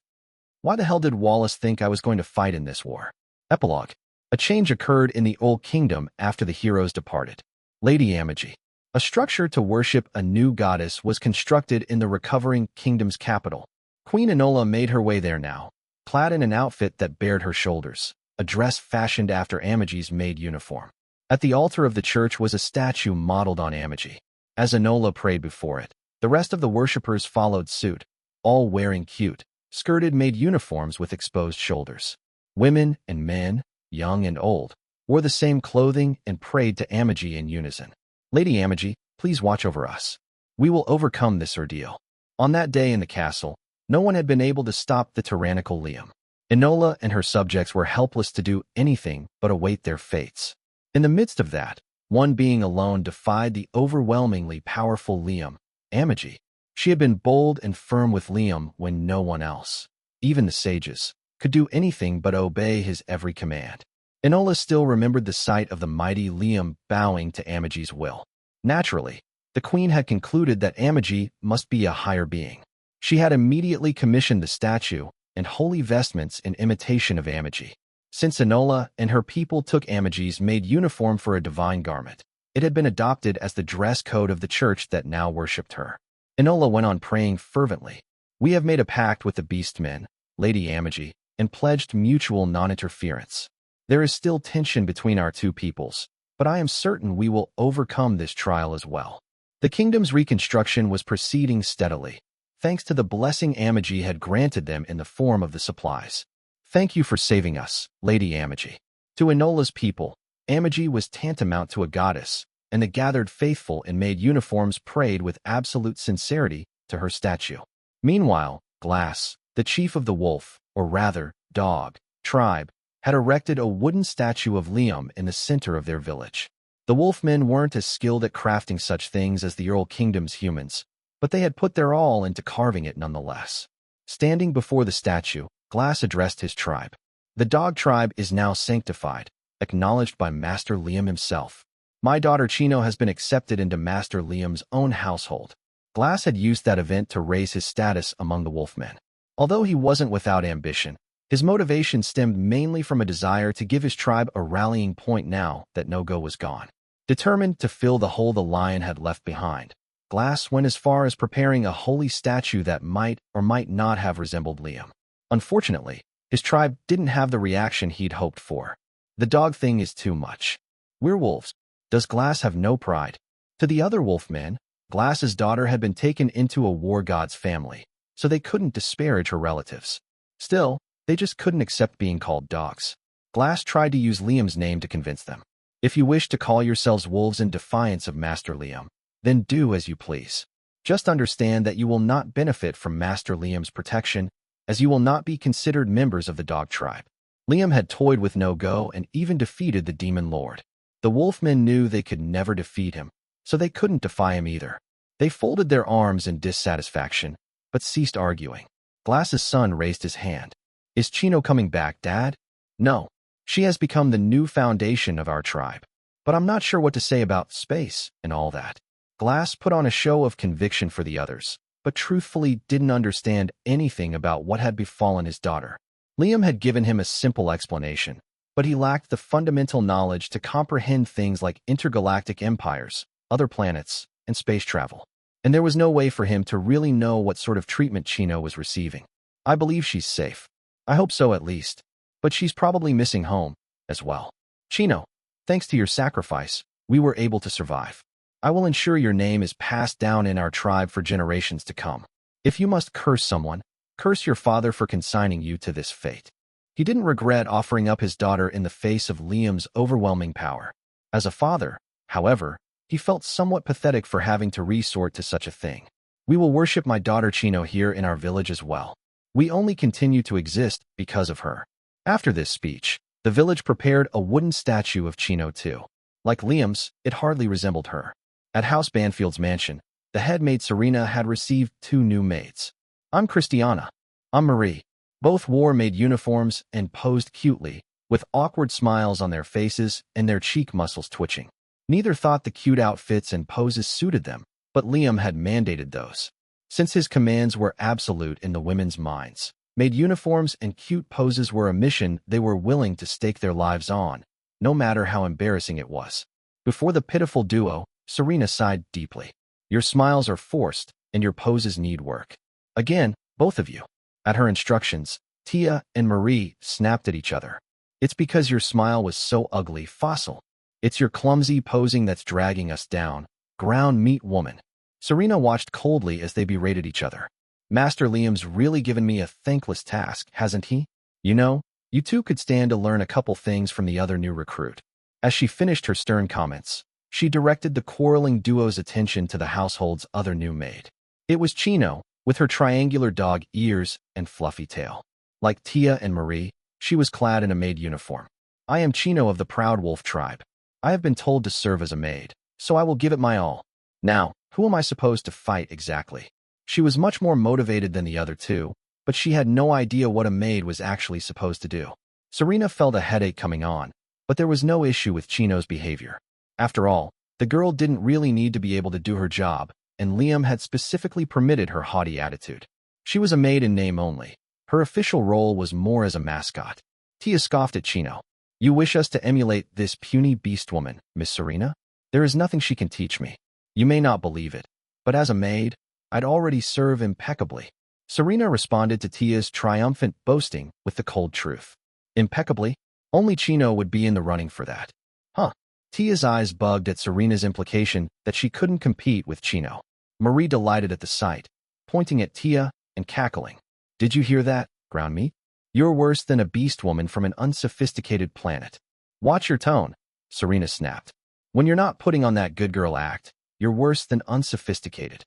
Why the hell did Wallace think I was going to fight in this war? Epilogue. A change occurred in the Old Kingdom after the heroes departed. Lady Amagi. A structure to worship a new goddess was constructed in the recovering kingdom's capital. Queen Enola made her way there now, clad in an outfit that bared her shoulders, a dress fashioned after Amagi's maid uniform. At the altar of the church was a statue modeled on Amagi. As Enola prayed before it, the rest of the worshippers followed suit, all wearing cute, skirted maid uniforms with exposed shoulders. Women and men, young and old, wore the same clothing and prayed to Amagi in unison. Lady Amagi, please watch over us. We will overcome this ordeal. On that day in the castle, no one had been able to stop the tyrannical Liam. Enola and her subjects were helpless to do anything but await their fates. In the midst of that, one being alone defied the overwhelmingly powerful Liam, Amagi. She had been bold and firm with Liam when no one else, even the sages, could do anything but obey his every command. Enola still remembered the sight of the mighty Liam bowing to Amagi's will. Naturally, the queen had concluded that Amagi must be a higher being. She had immediately commissioned the statue and holy vestments in imitation of Amagi. Since Enola and her people took Amagi's maid uniform for a divine garment, it had been adopted as the dress code of the church that now worshipped her. Enola went on praying fervently. We have made a pact with the beastmen, Lady Amagi, and pledged mutual non-interference. There is still tension between our two peoples, but I am certain we will overcome this trial as well. The kingdom's reconstruction was proceeding steadily, thanks to the blessing Amagi had granted them in the form of the supplies. Thank you for saving us, Lady Amagi. To Enola's people, Amagi was tantamount to a goddess, and the gathered faithful in maid uniforms prayed with absolute sincerity to her statue. Meanwhile, Glass, the chief of the wolf, or rather, dog, tribe, had erected a wooden statue of Liam in the center of their village. The wolfmen weren't as skilled at crafting such things as the Earl Kingdom's humans, but they had put their all into carving it nonetheless. Standing before the statue, Glass addressed his tribe. The dog tribe is now sanctified, acknowledged by Master Liam himself. My daughter Chino has been accepted into Master Liam's own household. Glass had used that event to raise his status among the wolfmen. Although he wasn't without ambition, his motivation stemmed mainly from a desire to give his tribe a rallying point now that No-Go was gone. Determined to fill the hole the lion had left behind, Glass went as far as preparing a holy statue that might or might not have resembled Liam. Unfortunately, his tribe didn't have the reaction he'd hoped for. The dog thing is too much. We're wolves. Does Glass have no pride? To the other wolfmen, Glass's daughter had been taken into a war god's family, so they couldn't disparage her relatives. Still, they just couldn't accept being called dogs. Glass tried to use Liam's name to convince them. If you wish to call yourselves wolves in defiance of Master Liam, then do as you please. Just understand that you will not benefit from Master Liam's protection, as you will not be considered members of the dog tribe. Liam had toyed with No-Go and even defeated the Demon Lord. The wolfmen knew they could never defeat him, so they couldn't defy him either. They folded their arms in dissatisfaction, but ceased arguing. Glass's son raised his hand. Is Chino coming back, Dad? No. She has become the new foundation of our tribe. But I'm not sure what to say about space and all that. Glass put on a show of conviction for the others, but truthfully didn't understand anything about what had befallen his daughter. Liam had given him a simple explanation, but he lacked the fundamental knowledge to comprehend things like intergalactic empires, other planets, and space travel. And there was no way for him to really know what sort of treatment Chino was receiving. I believe she's safe. I hope so at least. But she's probably missing home, as well. Chino, thanks to your sacrifice, we were able to survive. I will ensure your name is passed down in our tribe for generations to come. If you must curse someone, curse your father for consigning you to this fate. He didn't regret offering up his daughter in the face of Liam's overwhelming power. As a father, however, he felt somewhat pathetic for having to resort to such a thing. We will worship my daughter Chino here in our village as well. We only continue to exist because of her. After this speech, the village prepared a wooden statue of Chino too. Like Liam's, it hardly resembled her. At House Banfield's mansion, the head maid Serena had received 2 new maids. I'm Christiana. I'm Marie. Both wore maid uniforms and posed cutely, with awkward smiles on their faces and their cheek muscles twitching. Neither thought the cute outfits and poses suited them, but Liam had mandated those. Since his commands were absolute in the women's minds, maid uniforms and cute poses were a mission they were willing to stake their lives on, no matter how embarrassing it was. Before the pitiful duo, Serena sighed deeply. Your smiles are forced, and your poses need work. Again, both of you. At her instructions, Tia and Marie snapped at each other. It's because your smile was so ugly, fossil. It's your clumsy posing that's dragging us down, ground meat woman. Serena watched coldly as they berated each other. Master Liam's really given me a thankless task, hasn't he? You know, you two could stand to learn a couple things from the other new recruit. As she finished her stern comments, she directed the quarreling duo's attention to the household's other new maid. It was Chino, with her triangular dog ears and fluffy tail. Like Tia and Marie, she was clad in a maid uniform. I am Chino of the Proud Wolf tribe. I have been told to serve as a maid, so I will give it my all. Now, who am I supposed to fight exactly? She was much more motivated than the other two, but she had no idea what a maid was actually supposed to do. Serena felt a headache coming on, but there was no issue with Chino's behavior. After all, the girl didn't really need to be able to do her job, and Liam had specifically permitted her haughty attitude. She was a maid in name only. Her official role was more as a mascot. Tia scoffed at Chino. You wish us to emulate this puny beast woman, Miss Serena? There is nothing she can teach me. You may not believe it, but as a maid, I'd already serve impeccably. Serena responded to Tia's triumphant boasting with the cold truth. Impeccably? Only Chino would be in the running for that. Huh. Tia's eyes bugged at Serena's implication that she couldn't compete with Chino. Marie delighted at the sight, pointing at Tia and cackling. Did you hear that, ground meat? You're worse than a beast woman from an unsophisticated planet. Watch your tone, Serena snapped. When you're not putting on that good girl act, you're worse than unsophisticated.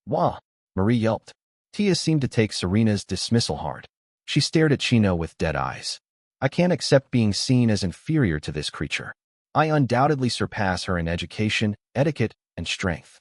Wah, Marie yelped. Tia seemed to take Serena's dismissal hard. She stared at Chino with dead eyes. I can't accept being seen as inferior to this creature. I undoubtedly surpass her in education, etiquette, and strength.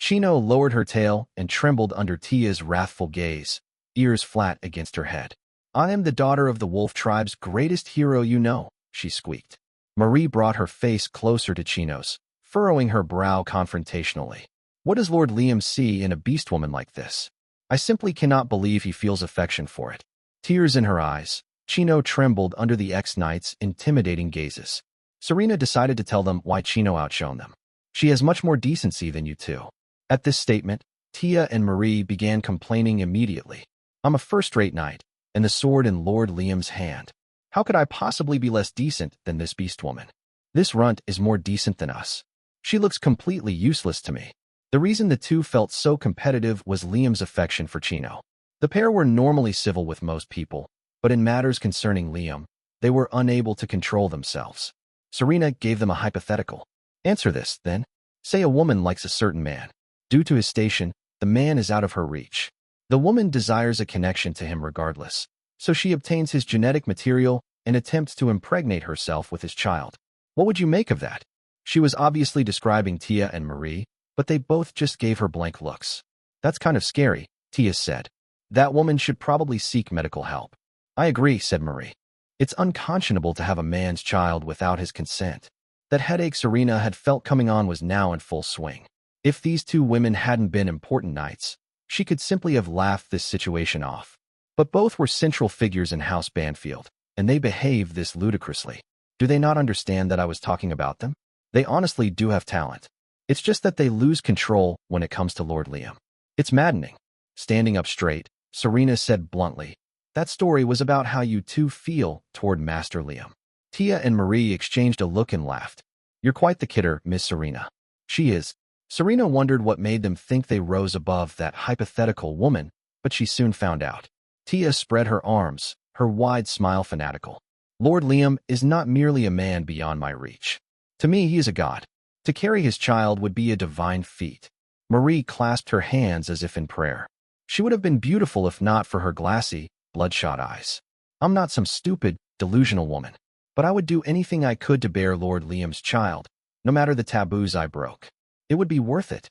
Chino lowered her tail and trembled under Tia's wrathful gaze, ears flat against her head. I am the daughter of the wolf tribe's greatest hero you know, she squeaked. Marie brought her face closer to Chino's, furrowing her brow confrontationally. What does Lord Liam see in a beast woman like this? I simply cannot believe he feels affection for it. Tears in her eyes, Chino trembled under the ex-knight's intimidating gazes. Serena decided to tell them why Chino outshone them. She has much more decency than you two. At this statement, Tia and Marie began complaining immediately. I'm a first-rate knight, and the sword in Lord Liam's hand. How could I possibly be less decent than this beast woman? This runt is more decent than us. She looks completely useless to me. The reason the two felt so competitive was Liam's affection for Chino. The pair were normally civil with most people, but in matters concerning Liam, they were unable to control themselves. Serena gave them a hypothetical. Answer this, then. Say a woman likes a certain man. Due to his station, the man is out of her reach. The woman desires a connection to him regardless, so she obtains his genetic material and attempts to impregnate herself with his child. What would you make of that? She was obviously describing Tia and Marie, but they both just gave her blank looks. That's kind of scary, Tia said. That woman should probably seek medical help. I agree, said Marie. It's unconscionable to have a man's child without his consent. That headache Serena had felt coming on was now in full swing. If these two women hadn't been important knights, she could simply have laughed this situation off. But both were central figures in House Banfield, and they behaved this ludicrously. Do they not understand that I was talking about them? They honestly do have talent. It's just that they lose control when it comes to Lord Liam. It's maddening. Standing up straight, Serena said bluntly, that story was about how you two feel toward Master Liam. Tia and Marie exchanged a look and laughed. You're quite the kidder, Miss Serena. She is. Serena wondered what made them think they rose above that hypothetical woman, but she soon found out. Tia spread her arms, her wide smile fanatical. Lord Liam is not merely a man beyond my reach. To me, he is a god. To carry his child would be a divine feat. Marie clasped her hands as if in prayer. She would have been beautiful if not for her glassy, bloodshot eyes. I'm not some stupid, delusional woman, but I would do anything I could to bear Lord Liam's child, no matter the taboos I broke. It would be worth it.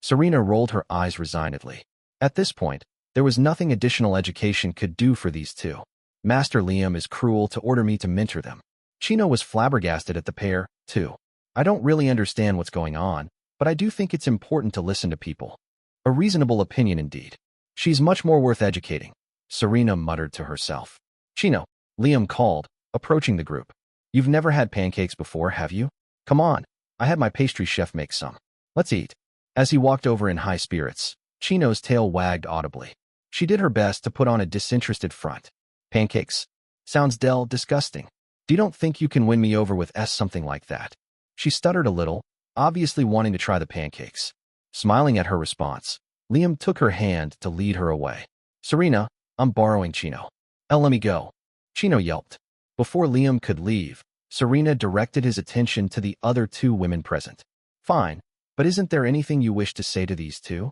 Serena rolled her eyes resignedly. At this point, there was nothing additional education could do for these two. Master Liam is cruel to order me to mentor them. Chino was flabbergasted at the pair, too. I don't really understand what's going on, but I do think it's important to listen to people. A reasonable opinion indeed. She's much more worth educating, Serena muttered to herself. Chino, Liam called, approaching the group. You've never had pancakes before, have you? Come on, I had my pastry chef make some. Let's eat. As he walked over in high spirits, Chino's tail wagged audibly. She did her best to put on a disinterested front. Pancakes? Sounds disgusting. You don't think you can win me over with something like that? She stuttered a little, obviously wanting to try the pancakes. Smiling at her response, Liam took her hand to lead her away. Serena, I'm borrowing Chino. Let me go. Chino yelped. Before Liam could leave, Serena directed his attention to the other two women present. Fine, but isn't there anything you wish to say to these two?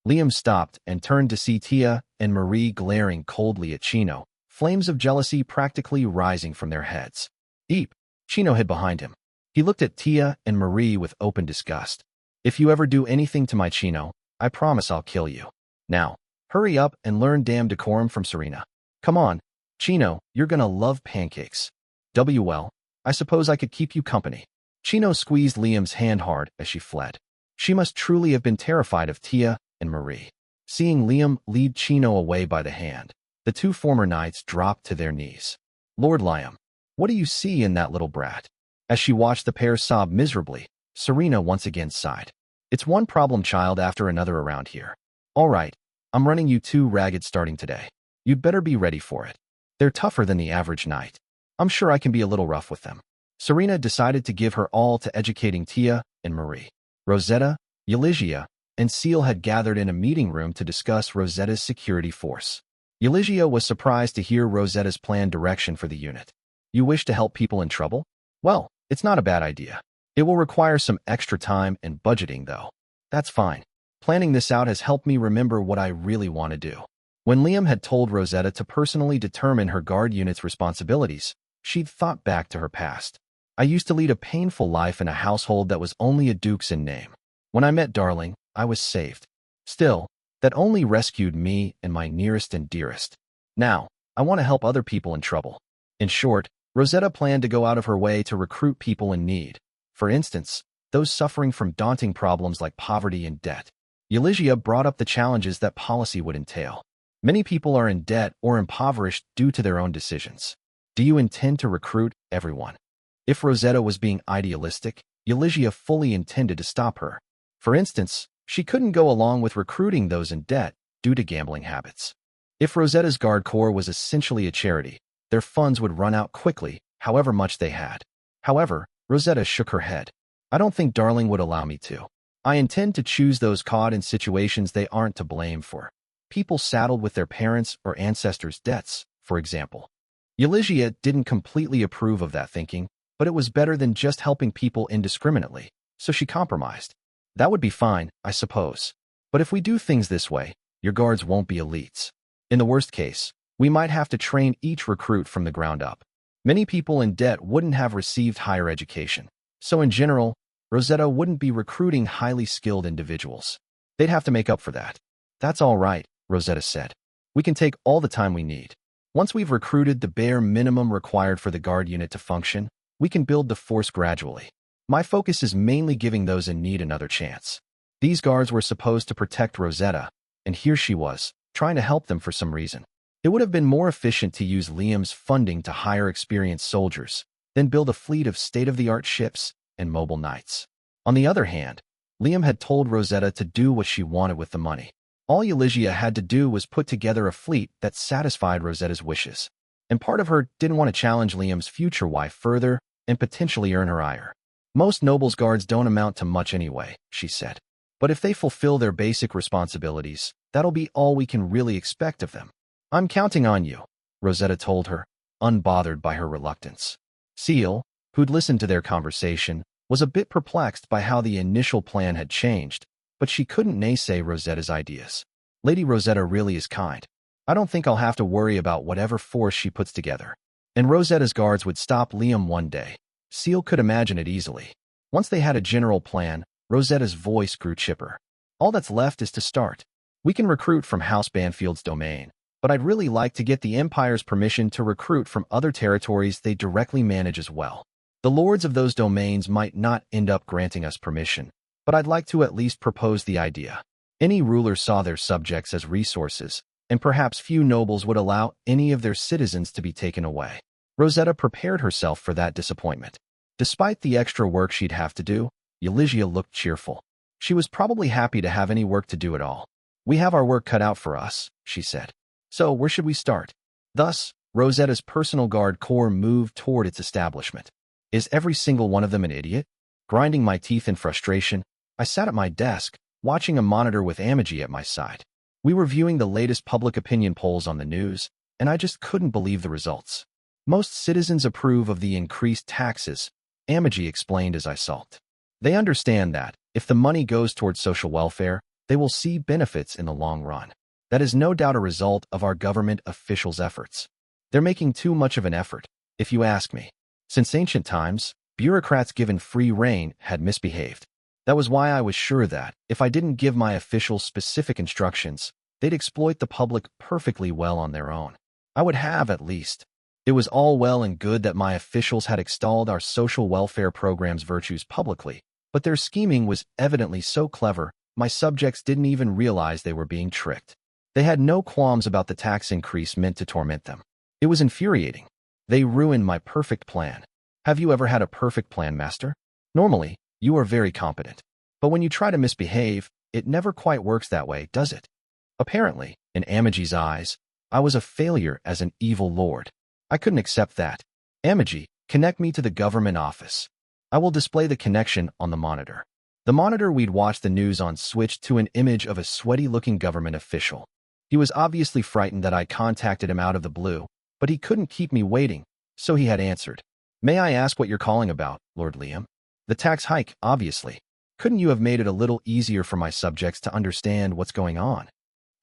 Liam stopped and turned to see Tia and Marie glaring coldly at Chino, flames of jealousy practically rising from their heads. Eep! Chino hid behind him. He looked at Tia and Marie with open disgust. If you ever do anything to my Chino, I promise I'll kill you. Now, hurry up and learn damn decorum from Serena. Come on, Chino, you're gonna love pancakes. Well, I suppose I could keep you company. Chino squeezed Liam's hand hard as she fled. She must truly have been terrified of Tia and Marie. Seeing Liam lead Chino away by the hand, the two former knights dropped to their knees. Lord Liam, what do you see in that little brat? As she watched the pair sob miserably, Serena once again sighed. It's one problem child after another around here. All right, I'm running you two ragged starting today. You'd better be ready for it. They're tougher than the average knight. I'm sure I can be a little rough with them. Serena decided to give her all to educating Tia and Marie. Rosetta, Euligia, and Seal had gathered in a meeting room to discuss Rosetta's security force. Euligia was surprised to hear Rosetta's planned direction for the unit. You wish to help people in trouble? Well, it's not a bad idea. It will require some extra time and budgeting, though. That's fine. Planning this out has helped me remember what I really want to do. When Liam had told Rosetta to personally determine her guard unit's responsibilities, she'd thought back to her past. I used to lead a painful life in a household that was only a duke's in name. When I met Darling, I was saved. Still, that only rescued me and my nearest and dearest. Now, I want to help other people in trouble. In short, Rosetta planned to go out of her way to recruit people in need. For instance, those suffering from daunting problems like poverty and debt. Euligia brought up the challenges that policy would entail. Many people are in debt or impoverished due to their own decisions. Do you intend to recruit everyone? If Rosetta was being idealistic, Euligia fully intended to stop her. For instance, she couldn't go along with recruiting those in debt due to gambling habits. If Rosetta's Guard Corps was essentially a charity, their funds would run out quickly, however much they had. However, Rosetta shook her head. I don't think Darling would allow me to. I intend to choose those caught in situations they aren't to blame for. People saddled with their parents' or ancestors' debts, for example. Euligia didn't completely approve of that thinking, but it was better than just helping people indiscriminately, so she compromised. That would be fine, I suppose. But if we do things this way, your guards won't be elites. In the worst case, we might have to train each recruit from the ground up. Many people in debt wouldn't have received higher education, so in general, Rosetta wouldn't be recruiting highly skilled individuals. They'd have to make up for that. That's all right, Rosetta said. We can take all the time we need. Once we've recruited the bare minimum required for the guard unit to function, we can build the force gradually. My focus is mainly giving those in need another chance. These guards were supposed to protect Rosetta, and here she was, trying to help them for some reason. It would have been more efficient to use Liam's funding to hire experienced soldiers, then build a fleet of state-of-the-art ships and mobile knights. On the other hand, Liam had told Rosetta to do what she wanted with the money. All Euligia had to do was put together a fleet that satisfied Rosetta's wishes. And part of her didn't want to challenge Liam's future wife further and potentially earn her ire. Most nobles' guards don't amount to much anyway, she said. But if they fulfill their basic responsibilities, that'll be all we can really expect of them. I'm counting on you. Rosetta told her, unbothered by her reluctance. Seal, who'd listened to their conversation, was a bit perplexed by how the initial plan had changed, but she couldn't naysay Rosetta's ideas. Lady Rosetta really is kind. I don't think I'll have to worry about whatever force she puts together. And Rosetta's guards would stop Liam one day. Seal could imagine it easily. Once they had a general plan, Rosetta's voice grew chipper. All that's left is to start. We can recruit from House Banfield's domain, but I'd really like to get the Empire's permission to recruit from other territories they directly manage as well. The lords of those domains might not end up granting us permission, but I'd like to at least propose the idea. Any ruler saw their subjects as resources, and perhaps few nobles would allow any of their citizens to be taken away. Rosetta prepared herself for that disappointment. Despite the extra work she'd have to do, Eulygia looked cheerful. She was probably happy to have any work to do at all. We have our work cut out for us, she said. So where should we start? Thus, Rosetta's personal guard corps moved toward its establishment. Is every single one of them an idiot? Grinding my teeth in frustration, I sat at my desk, watching a monitor with Amagi at my side. We were viewing the latest public opinion polls on the news, and I just couldn't believe the results. Most citizens approve of the increased taxes, Amagi explained as I sulked. They understand that, if the money goes towards social welfare, they will see benefits in the long run. That is no doubt a result of our government officials' efforts. They're making too much of an effort, if you ask me. Since ancient times, bureaucrats given free rein had misbehaved. That was why I was sure that, if I didn't give my officials specific instructions, they'd exploit the public perfectly well on their own. I would have, at least. It was all well and good that my officials had extolled our social welfare program's virtues publicly, but their scheming was evidently so clever, my subjects didn't even realize they were being tricked. They had no qualms about the tax increase meant to torment them. It was infuriating. They ruined my perfect plan. Have you ever had a perfect plan, Master? Normally, you are very competent. But when you try to misbehave, it never quite works that way, does it? Apparently, in Amagi's eyes, I was a failure as an evil lord. I couldn't accept that. Amagi, connect me to the government office. I will display the connection on the monitor. The monitor we'd watched the news on switched to an image of a sweaty-looking government official. He was obviously frightened that I contacted him out of the blue, but he couldn't keep me waiting, so he had answered. May I ask what you're calling about, Lord Liam? The tax hike, obviously. Couldn't you have made it a little easier for my subjects to understand what's going on?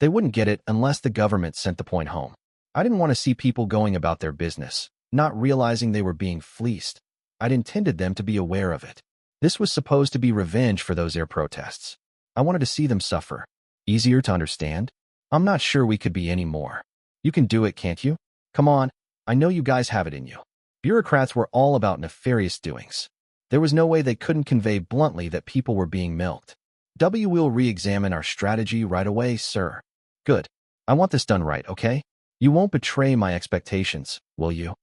They wouldn't get it unless the government sent the point home. I didn't want to see people going about their business, not realizing they were being fleeced. I'd intended them to be aware of it. This was supposed to be revenge for those air protests. I wanted to see them suffer. Easier to understand? I'm not sure we could be any more. You can do it, can't you? Come on, I know you guys have it in you. Bureaucrats were all about nefarious doings. There was no way they couldn't convey bluntly that people were being milked. We'll re-examine our strategy right away, sir. Good. I want this done right, okay? You won't betray my expectations, will you?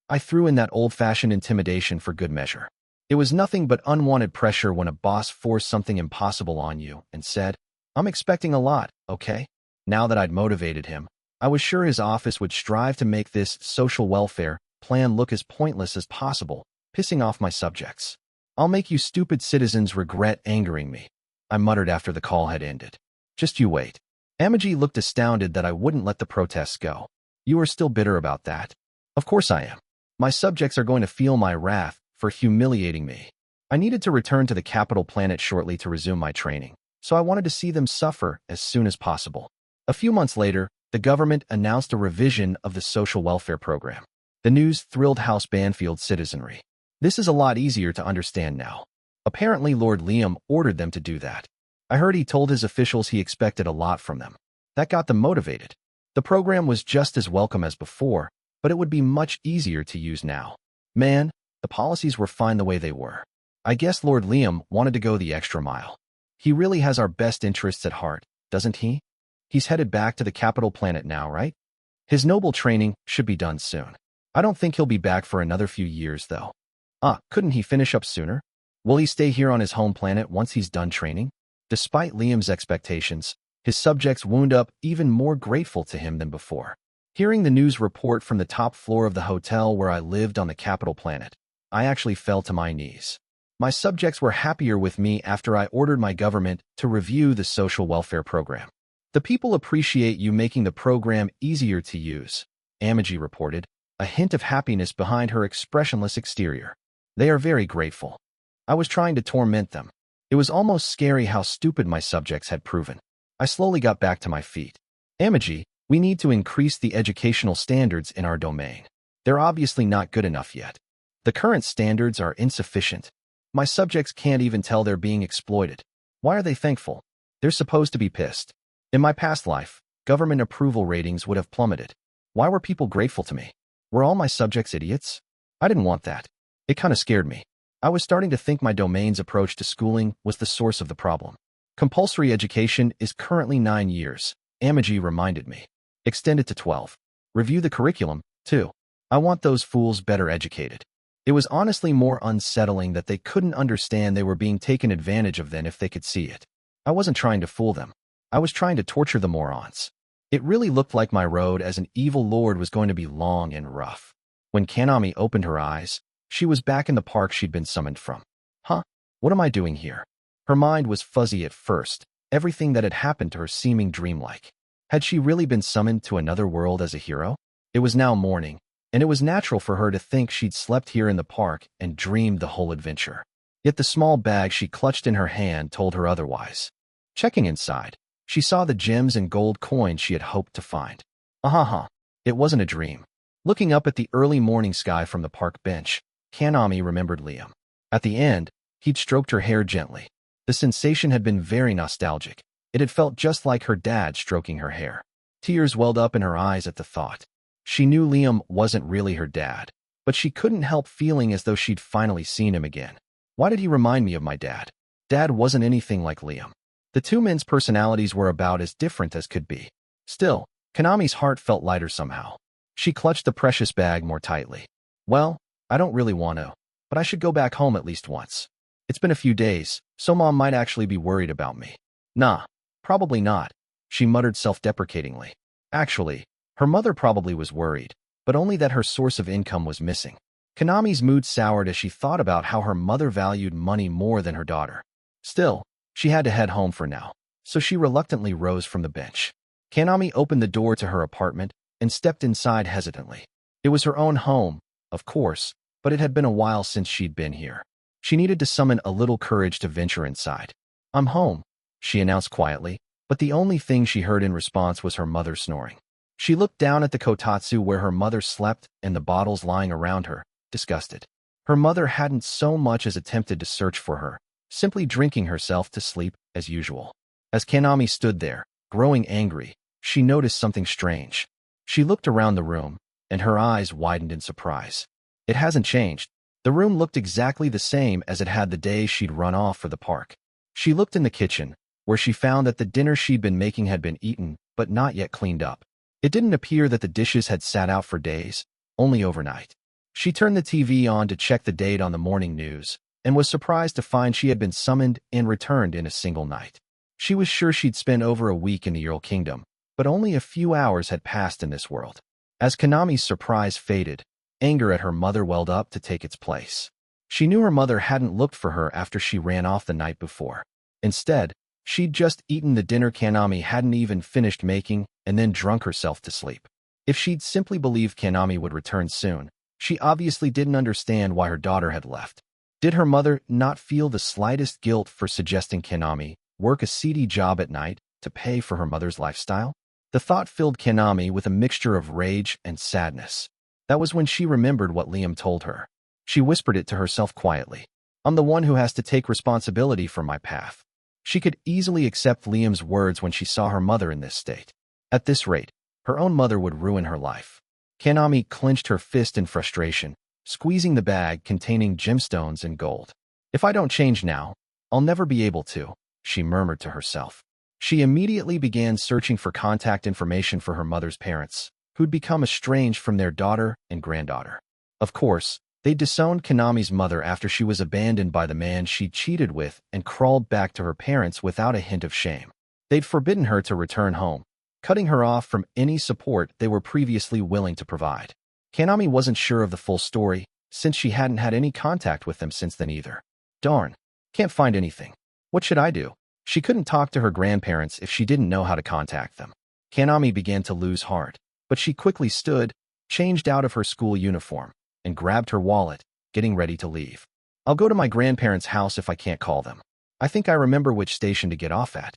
I threw in that old-fashioned intimidation for good measure. It was nothing but unwanted pressure when a boss forced something impossible on you and said, I'm expecting a lot, okay? Now that I'd motivated him, I was sure his office would strive to make this social welfare plan look as pointless as possible, pissing off my subjects. I'll make you stupid citizens regret angering me, I muttered after the call had ended. Just you wait. Amagi looked astounded that I wouldn't let the protests go. You are still bitter about that? Of course I am. My subjects are going to feel my wrath for humiliating me. I needed to return to the capital planet shortly to resume my training, so I wanted to see them suffer as soon as possible. A few months later, the government announced a revision of the social welfare program. The news thrilled House Banfield's citizenry. This is a lot easier to understand now. Apparently, Lord Liam ordered them to do that. I heard he told his officials he expected a lot from them. That got them motivated. The program was just as welcome as before, but it would be much easier to use now. Man, the policies were fine the way they were. I guess Lord Liam wanted to go the extra mile. He really has our best interests at heart, doesn't he? He's headed back to the capital planet now, right? His noble training should be done soon. I don't think he'll be back for another few years, though. Couldn't he finish up sooner? Will he stay here on his home planet once he's done training? Despite Liam's expectations, his subjects wound up even more grateful to him than before. Hearing the news report from the top floor of the hotel where I lived on the capital planet, I actually fell to my knees. My subjects were happier with me after I ordered my government to review the social welfare program. The people appreciate you making the program easier to use, Amagi reported, a hint of happiness behind her expressionless exterior. They are very grateful. I was trying to torment them. It was almost scary how stupid my subjects had proven. I slowly got back to my feet. Amagi, we need to increase the educational standards in our domain. They're obviously not good enough yet. The current standards are insufficient. My subjects can't even tell they're being exploited. Why are they thankful? They're supposed to be pissed. In my past life, government approval ratings would have plummeted. Why were people grateful to me? Were all my subjects idiots? I didn't want that. It kind of scared me. I was starting to think my domain's approach to schooling was the source of the problem. Compulsory education is currently 9 years, Amagi reminded me. Extend it to 12. Review the curriculum, too. I want those fools better educated. It was honestly more unsettling that they couldn't understand they were being taken advantage of than if they could see it. I wasn't trying to fool them. I was trying to torture the morons. It really looked like my road as an evil lord was going to be long and rough. When Kanami opened her eyes, she was back in the park she'd been summoned from. Huh? What am I doing here? Her mind was fuzzy at first, everything that had happened to her seeming dreamlike. Had she really been summoned to another world as a hero? It was now morning, and it was natural for her to think she'd slept here in the park and dreamed the whole adventure. Yet the small bag she clutched in her hand told her otherwise. Checking inside, she saw the gems and gold coins she had hoped to find. It wasn't a dream. Looking up at the early morning sky from the park bench, Kanami remembered Liam. At the end, he'd stroked her hair gently. The sensation had been very nostalgic. It had felt just like her dad stroking her hair. Tears welled up in her eyes at the thought. She knew Liam wasn't really her dad, but she couldn't help feeling as though she'd finally seen him again. Why did he remind me of my dad? Dad wasn't anything like Liam. The two men's personalities were about as different as could be. Still, Kanami's heart felt lighter somehow. She clutched the precious bag more tightly. Well, I don't really want to, but I should go back home at least once. It's been a few days, so Mom might actually be worried about me. Nah, probably not, she muttered self-deprecatingly. Actually, her mother probably was worried, but only that her source of income was missing. Kanami's mood soured as she thought about how her mother valued money more than her daughter. Still, she had to head home for now, so she reluctantly rose from the bench. Kanami opened the door to her apartment and stepped inside hesitantly. It was her own home, of course, but it had been a while since she'd been here. She needed to summon a little courage to venture inside. I'm home, she announced quietly, but the only thing she heard in response was her mother snoring. She looked down at the kotatsu where her mother slept and the bottles lying around her, disgusted. Her mother hadn't so much as attempted to search for her, simply drinking herself to sleep as usual. As Kanami stood there, growing angry, she noticed something strange. She looked around the room, and her eyes widened in surprise. It hasn't changed. The room looked exactly the same as it had the day she'd run off for the park. She looked in the kitchen, where she found that the dinner she'd been making had been eaten, but not yet cleaned up. It didn't appear that the dishes had sat out for days, only overnight. She turned the TV on to check the date on the morning news, and was surprised to find she had been summoned and returned in a single night. She was sure she'd spent over a week in the Earl Kingdom, but only a few hours had passed in this world. As Kanami's surprise faded, anger at her mother welled up to take its place. She knew her mother hadn't looked for her after she ran off the night before. Instead, she'd just eaten the dinner Kanami hadn't even finished making and then drunk herself to sleep. If she'd simply believed Kanami would return soon, she obviously didn't understand why her daughter had left. Did her mother not feel the slightest guilt for suggesting Kanami work a seedy job at night to pay for her mother's lifestyle? The thought filled Kanami with a mixture of rage and sadness. That was when she remembered what Liam told her. She whispered it to herself quietly. I'm the one who has to take responsibility for my path. She could easily accept Liam's words when she saw her mother in this state. At this rate, her own mother would ruin her life. Kanami clenched her fist in frustration, squeezing the bag containing gemstones and gold. If I don't change now, I'll never be able to, she murmured to herself. She immediately began searching for contact information for her mother's parents, who'd become estranged from their daughter and granddaughter. Of course, they'd disowned Kanami's mother after she was abandoned by the man she'd cheated with and crawled back to her parents without a hint of shame. They'd forbidden her to return home, cutting her off from any support they were previously willing to provide. Kanami wasn't sure of the full story, since she hadn't had any contact with them since then either. Darn, can't find anything. What should I do? She couldn't talk to her grandparents if she didn't know how to contact them. Kanami began to lose heart, but she quickly stood changed out of her school uniform, and grabbed her wallet, getting ready to leave. I'll go to my grandparents' house if I can't call them. I think I remember which station to get off at.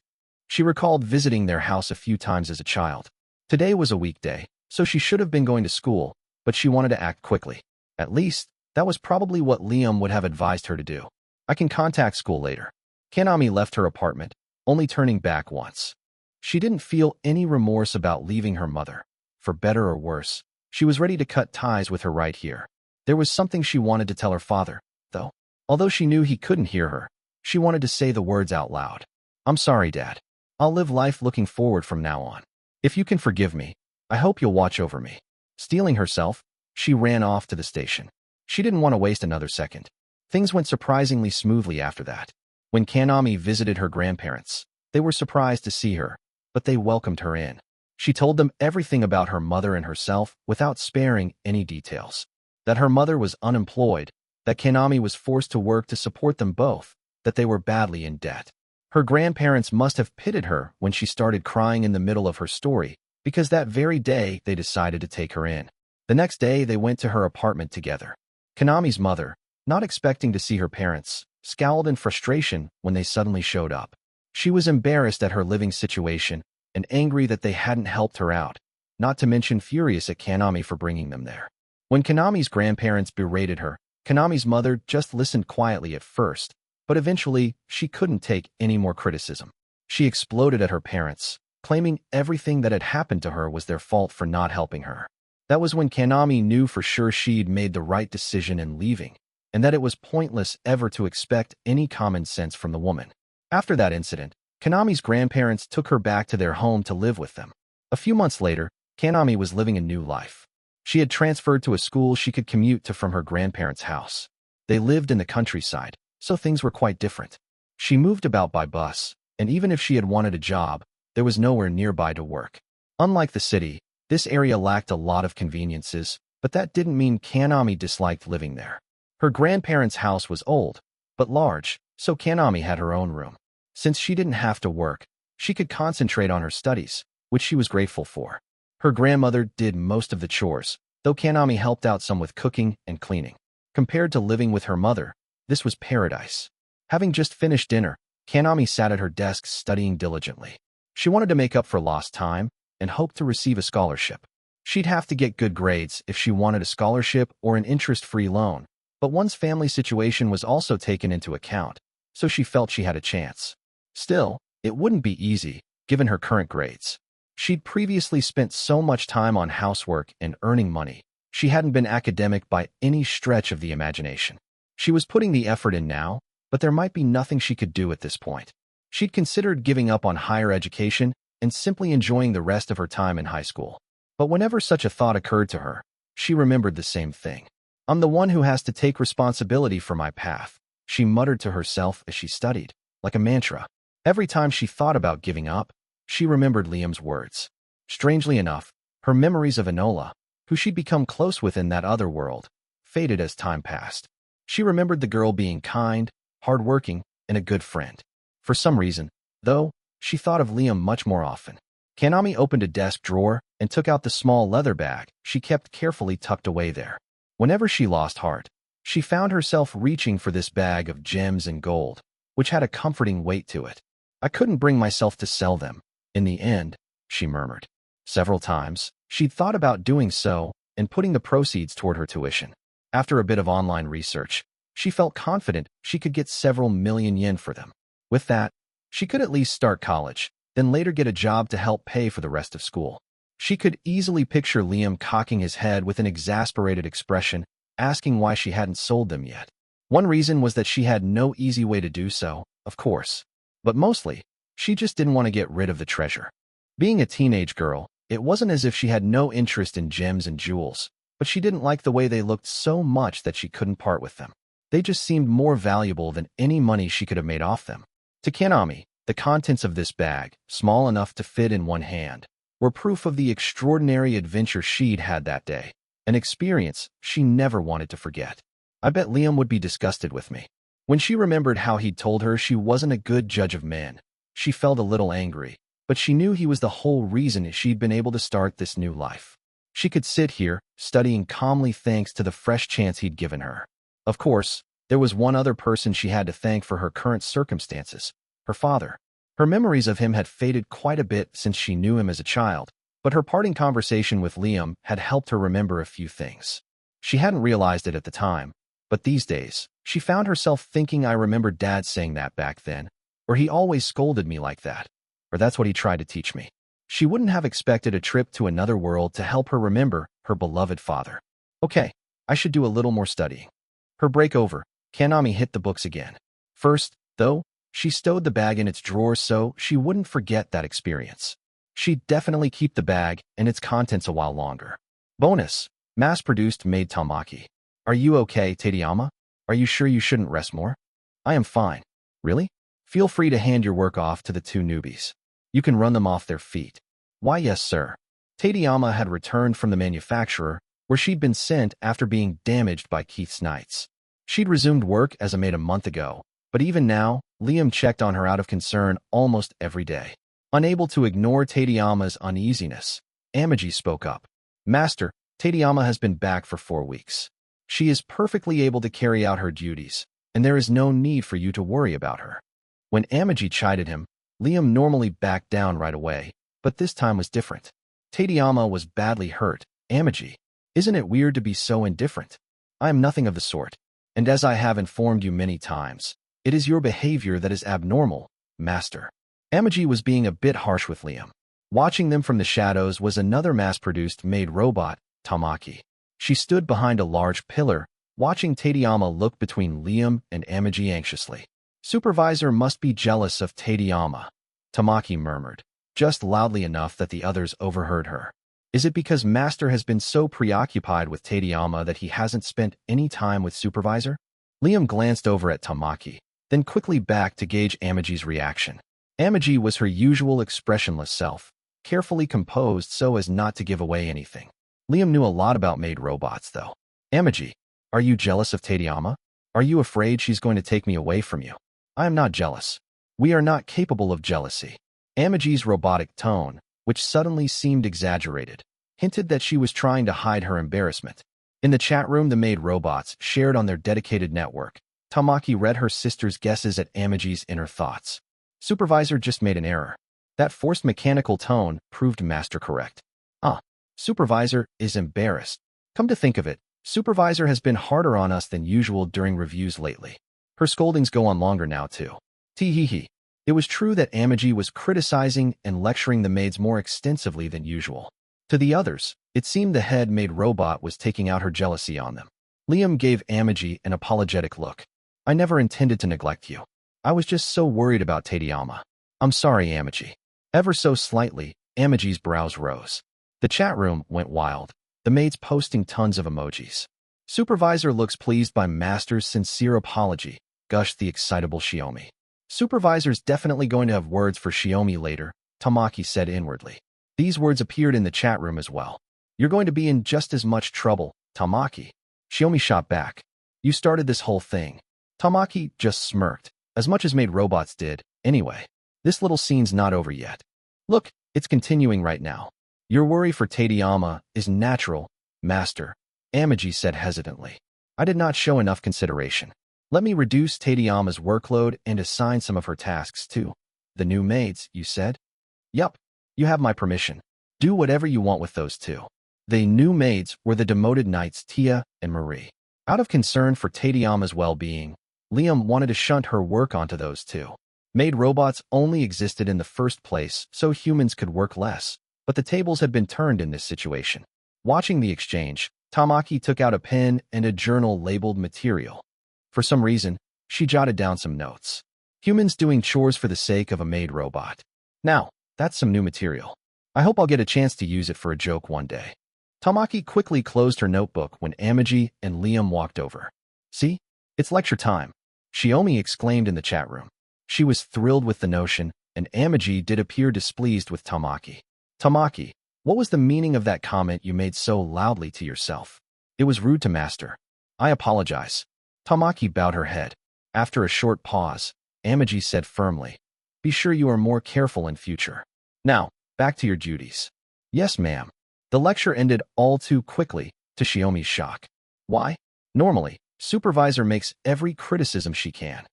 She recalled visiting their house a few times as a child. Today was a weekday, so she should have been going to school, but she wanted to act quickly. At least, that was probably what Liam would have advised her to do. I can contact school later. Kanami left her apartment, only turning back once. She didn't feel any remorse about leaving her mother. For better or worse, she was ready to cut ties with her right here. There was something she wanted to tell her father, though. Although she knew he couldn't hear her, she wanted to say the words out loud. I'm sorry, Dad. I'll live life looking forward from now on. If you can forgive me, I hope you'll watch over me. Steeling herself, she ran off to the station. She didn't want to waste another second. Things went surprisingly smoothly after that. When Kanami visited her grandparents, they were surprised to see her, but they welcomed her in. She told them everything about her mother and herself without sparing any details. That her mother was unemployed, that Kanami was forced to work to support them both, that they were badly in debt. Her grandparents must have pitied her when she started crying in the middle of her story, because that very day they decided to take her in. The next day they went to her apartment together. Kanami's mother, not expecting to see her parents, scowled in frustration when they suddenly showed up. She was embarrassed at her living situation and angry that they hadn't helped her out, not to mention furious at Kanami for bringing them there. When Kanami's grandparents berated her, Kanami's mother just listened quietly at first, but eventually she couldn't take any more criticism. She exploded at her parents, claiming everything that had happened to her was their fault for not helping her. That was when Kanami knew for sure she'd made the right decision in leaving, and that it was pointless ever to expect any common sense from the woman. After that incident, Kanami's grandparents took her back to their home to live with them. A few months later, Kanami was living a new life. She had transferred to a school she could commute to from her grandparents' house. They lived in the countryside, so things were quite different. She moved about by bus, and even if she had wanted a job, there was nowhere nearby to work. Unlike the city, this area lacked a lot of conveniences, but that didn't mean Kanami disliked living there. Her grandparents' house was old, but large, so Kanami had her own room. Since she didn't have to work, she could concentrate on her studies, which she was grateful for. Her grandmother did most of the chores, though Kanami helped out some with cooking and cleaning. Compared to living with her mother, this was paradise. Having just finished dinner, Kanami sat at her desk studying diligently. She wanted to make up for lost time and hoped to receive a scholarship. She'd have to get good grades if she wanted a scholarship or an interest-free loan, but one's family situation was also taken into account, so she felt she had a chance. Still, it wouldn't be easy, given her current grades. She'd previously spent so much time on housework and earning money, she hadn't been academic by any stretch of the imagination. She was putting the effort in now, but there might be nothing she could do at this point. She'd considered giving up on higher education and simply enjoying the rest of her time in high school. But whenever such a thought occurred to her, she remembered the same thing. I'm the one who has to take responsibility for my path, she muttered to herself as she studied, like a mantra. Every time she thought about giving up, she remembered Liam's words. Strangely enough, her memories of Enola, who she'd become close with in that other world, faded as time passed. She remembered the girl being kind, hardworking, and a good friend. For some reason, though, she thought of Liam much more often. Kanami opened a desk drawer and took out the small leather bag she kept carefully tucked away there. Whenever she lost heart, she found herself reaching for this bag of gems and gold, which had a comforting weight to it. I couldn't bring myself to sell them. In the end, she murmured. Several times, she'd thought about doing so and putting the proceeds toward her tuition. After a bit of online research, she felt confident she could get several million yen for them. With that, she could at least start college, then later get a job to help pay for the rest of school. She could easily picture Liam cocking his head with an exasperated expression, asking why she hadn't sold them yet. One reason was that she had no easy way to do so, of course. But mostly, she just didn't want to get rid of the treasure. Being a teenage girl, it wasn't as if she had no interest in gems and jewels, but she didn't like the way they looked so much that she couldn't part with them. They just seemed more valuable than any money she could have made off them. To Kanami, the contents of this bag, small enough to fit in one hand, were proof of the extraordinary adventure she'd had that day, an experience she never wanted to forget. I bet Liam would be disgusted with me. When she remembered how he'd told her she wasn't a good judge of men, she felt a little angry, but she knew he was the whole reason she'd been able to start this new life. She could sit here, studying calmly thanks to the fresh chance he'd given her. Of course, there was one other person she had to thank for her current circumstances, her father. Her memories of him had faded quite a bit since she knew him as a child, but her parting conversation with Liam had helped her remember a few things. She hadn't realized it at the time, but these days, she found herself thinking, I remember Dad saying that back then, or he always scolded me like that, or that's what he tried to teach me. She wouldn't have expected a trip to another world to help her remember her beloved father. Okay, I should do a little more studying. Her break over, Kanami hit the books again. First, though, she stowed the bag in its drawer so she wouldn't forget that experience. She'd definitely keep the bag and its contents a while longer. Bonus, mass-produced maid Tamaki. Are you okay, Tadayama? Are you sure you shouldn't rest more? I am fine. Really? Feel free to hand your work off to the two newbies. You can run them off their feet. Why, yes, sir. Tadayama had returned from the manufacturer, where she'd been sent after being damaged by Keith's knights. She'd resumed work as a maid a month ago, but even now, Liam checked on her out of concern almost every day. Unable to ignore Tadayama's uneasiness, Amagi spoke up. Master, Tadayama has been back for 4 weeks. She is perfectly able to carry out her duties, and there is no need for you to worry about her. When Amagi chided him, Liam normally backed down right away, but this time was different. Tadayama was badly hurt. Amagi, isn't it weird to be so indifferent? I am nothing of the sort, and as I have informed you many times, it is your behavior that is abnormal, Master. Amagi was being a bit harsh with Liam. Watching them from the shadows was another mass-produced maid robot, Tamaki. She stood behind a large pillar, watching Tadayama look between Liam and Amagi anxiously. Supervisor must be jealous of Tadayama, Tamaki murmured, just loudly enough that the others overheard her. Is it because Master has been so preoccupied with Tadayama that he hasn't spent any time with Supervisor? Liam glanced over at Tamaki, then quickly back to gauge Amagi's reaction. Amagi was her usual expressionless self, carefully composed so as not to give away anything. Liam knew a lot about maid robots, though. Amagi, are you jealous of Tadayama? Are you afraid she's going to take me away from you? I am not jealous. We are not capable of jealousy. Amagi's robotic tone, which suddenly seemed exaggerated, hinted that she was trying to hide her embarrassment. In the chat room the maid robots shared on their dedicated network, Tamaki read her sister's guesses at Amagi's inner thoughts. Supervisor just made an error. That forced mechanical tone proved Master correct. Supervisor is embarrassed. Come to think of it, Supervisor has been harder on us than usual during reviews lately. Her scoldings go on longer now, too. Tee-hee-hee. It was true that Amagi was criticizing and lecturing the maids more extensively than usual. To the others, it seemed the head maid robot was taking out her jealousy on them. Liam gave Amagi an apologetic look. I never intended to neglect you. I was just so worried about Tadayama. I'm sorry, Amagi. Ever so slightly, Amagi's brows rose. The chat room went wild, the maids posting tons of emojis. Supervisor looks pleased by Master's sincere apology, gushed the excitable Shiomi. Supervisor's definitely going to have words for Shiomi later, Tamaki said inwardly. These words appeared in the chat room as well. You're going to be in just as much trouble, Tamaki. Shiomi shot back. You started this whole thing. Tamaki just smirked, as much as maid robots did, anyway. This little scene's not over yet. Look, it's continuing right now. Your worry for Tadayama is natural, Master, Amagi said hesitantly. I did not show enough consideration. Let me reduce Tadayama's workload and assign some of her tasks too. The new maids, you said? Yup, you have my permission. Do whatever you want with those two. The new maids were the demoted knights Tia and Marie. Out of concern for Tadayama's well-being, Liam wanted to shunt her work onto those two. Maid robots only existed in the first place so humans could work less. But the tables had been turned in this situation. Watching the exchange, Tamaki took out a pen and a journal labeled material. For some reason, she jotted down some notes. Humans doing chores for the sake of a maid robot. Now, that's some new material. I hope I'll get a chance to use it for a joke one day. Tamaki quickly closed her notebook when Amagi and Liam walked over. See? It's lecture time, Shiomi exclaimed in the chat room. She was thrilled with the notion, and Amagi did appear displeased with Tamaki. Tamaki, what was the meaning of that comment you made so loudly to yourself? It was rude to Master. I apologize. Tamaki bowed her head. After a short pause, Amagi said firmly, be sure you are more careful in future. Now, back to your duties. Yes, ma'am. The lecture ended all too quickly, to Shiomi's shock. Why? Normally, Supervisor makes every criticism she can.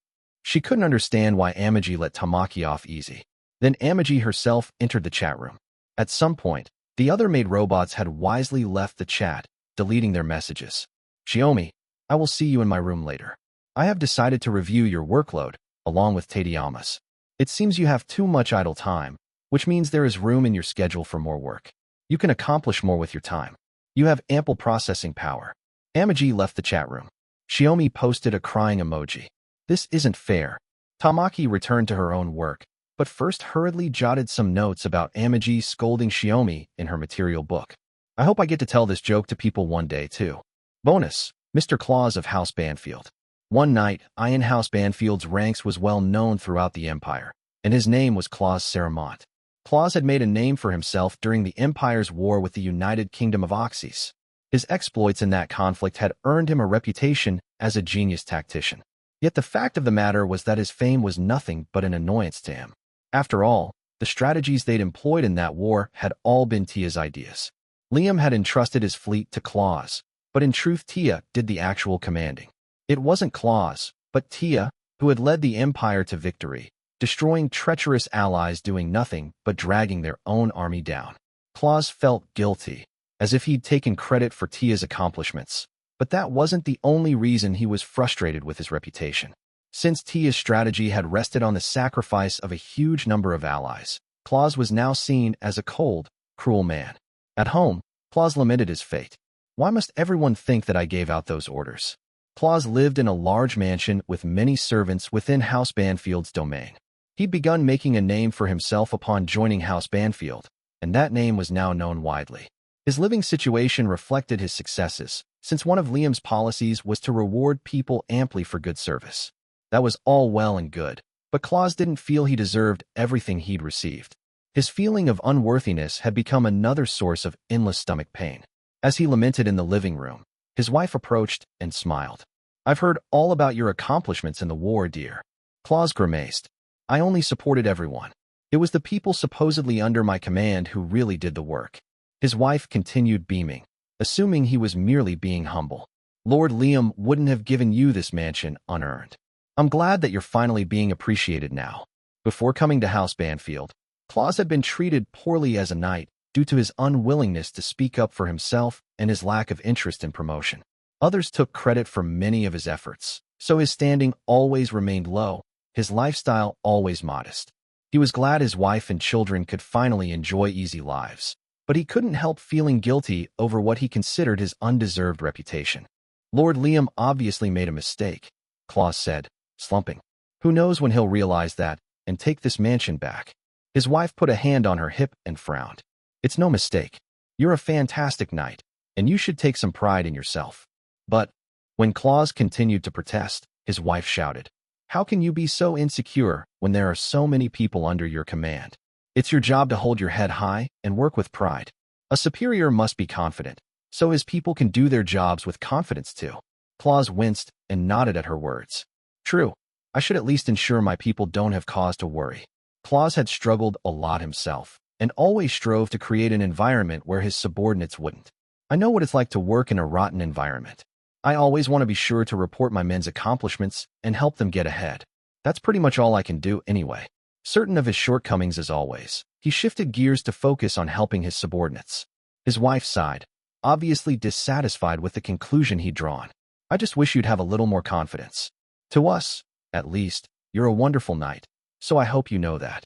She couldn't understand why Amagi let Tamaki off easy. Then Amagi herself entered the chat room. At some point, the other maid robots had wisely left the chat, deleting their messages. Shiomi, I will see you in my room later. I have decided to review your workload, along with Tadayama's. It seems you have too much idle time, which means there is room in your schedule for more work. You can accomplish more with your time. You have ample processing power. Amagi left the chat room. Shiomi posted a crying emoji. This isn't fair. Tamaki returned to her own work, but first hurriedly jotted some notes about Amagi scolding Shiomi in her material book. I hope I get to tell this joke to people one day, too. Bonus, Mr. Claus of House Banfield. One night, Ian House Banfield's ranks was well known throughout the Empire, and his name was Claus Saramont. Claus had made a name for himself during the Empire's war with the United Kingdom of Oxys. His exploits in that conflict had earned him a reputation as a genius tactician. Yet the fact of the matter was that his fame was nothing but an annoyance to him. After all, the strategies they'd employed in that war had all been Tia's ideas. Liam had entrusted his fleet to Claus, but in truth Tia did the actual commanding. It wasn't Claus, but Tia, who had led the Empire to victory, destroying treacherous allies doing nothing but dragging their own army down. Claus felt guilty, as if he'd taken credit for Tia's accomplishments. But that wasn't the only reason he was frustrated with his reputation. Since Tia's strategy had rested on the sacrifice of a huge number of allies, Claus was now seen as a cold, cruel man. At home, Claus lamented his fate. Why must everyone think that I gave out those orders? Claus lived in a large mansion with many servants within House Banfield's domain. He'd begun making a name for himself upon joining House Banfield, and that name was now known widely. His living situation reflected his successes, since one of Liam's policies was to reward people amply for good service. That was all well and good, but Claus didn't feel he deserved everything he'd received. His feeling of unworthiness had become another source of endless stomach pain. As he lamented in the living room, his wife approached and smiled. I've heard all about your accomplishments in the war, dear. Claus grimaced. I only supported everyone. It was the people supposedly under my command who really did the work. His wife continued beaming, assuming he was merely being humble. Lord Liam wouldn't have given you this mansion unearned. I'm glad that you're finally being appreciated now. Before coming to House Banfield, Claus had been treated poorly as a knight due to his unwillingness to speak up for himself and his lack of interest in promotion. Others took credit for many of his efforts, so his standing always remained low, his lifestyle always modest. He was glad his wife and children could finally enjoy easy lives, but he couldn't help feeling guilty over what he considered his undeserved reputation. Lord Liam obviously made a mistake, Claus said, slumping. Who knows when he'll realize that and take this mansion back. His wife put a hand on her hip and frowned. It's no mistake. You're a fantastic knight, and you should take some pride in yourself. But when Claus continued to protest, his wife shouted, how can you be so insecure when there are so many people under your command? It's your job to hold your head high and work with pride. A superior must be confident, so his people can do their jobs with confidence too. Claus winced and nodded at her words. True, I should at least ensure my people don't have cause to worry. Claus had struggled a lot himself, and always strove to create an environment where his subordinates wouldn't. I know what it's like to work in a rotten environment. I always want to be sure to report my men's accomplishments and help them get ahead. That's pretty much all I can do anyway. Certain of his shortcomings as always, he shifted gears to focus on helping his subordinates. His wife sighed, obviously dissatisfied with the conclusion he'd drawn. I just wish you'd have a little more confidence. To us, at least, you're a wonderful knight, so I hope you know that.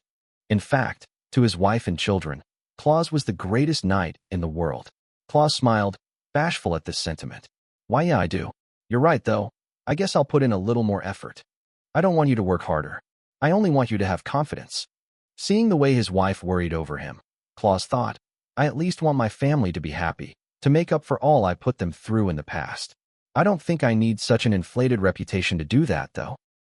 In fact, to his wife and children, Claus was the greatest knight in the world. Claus smiled, bashful at this sentiment. Why yeah, I do. You're right though. I guess I'll put in a little more effort. I don't want you to work harder. I only want you to have confidence. Seeing the way his wife worried over him, Claus thought, I at least want my family to be happy, to make up for all I put them through in the past. I don't think I need such an inflated reputation to do that though.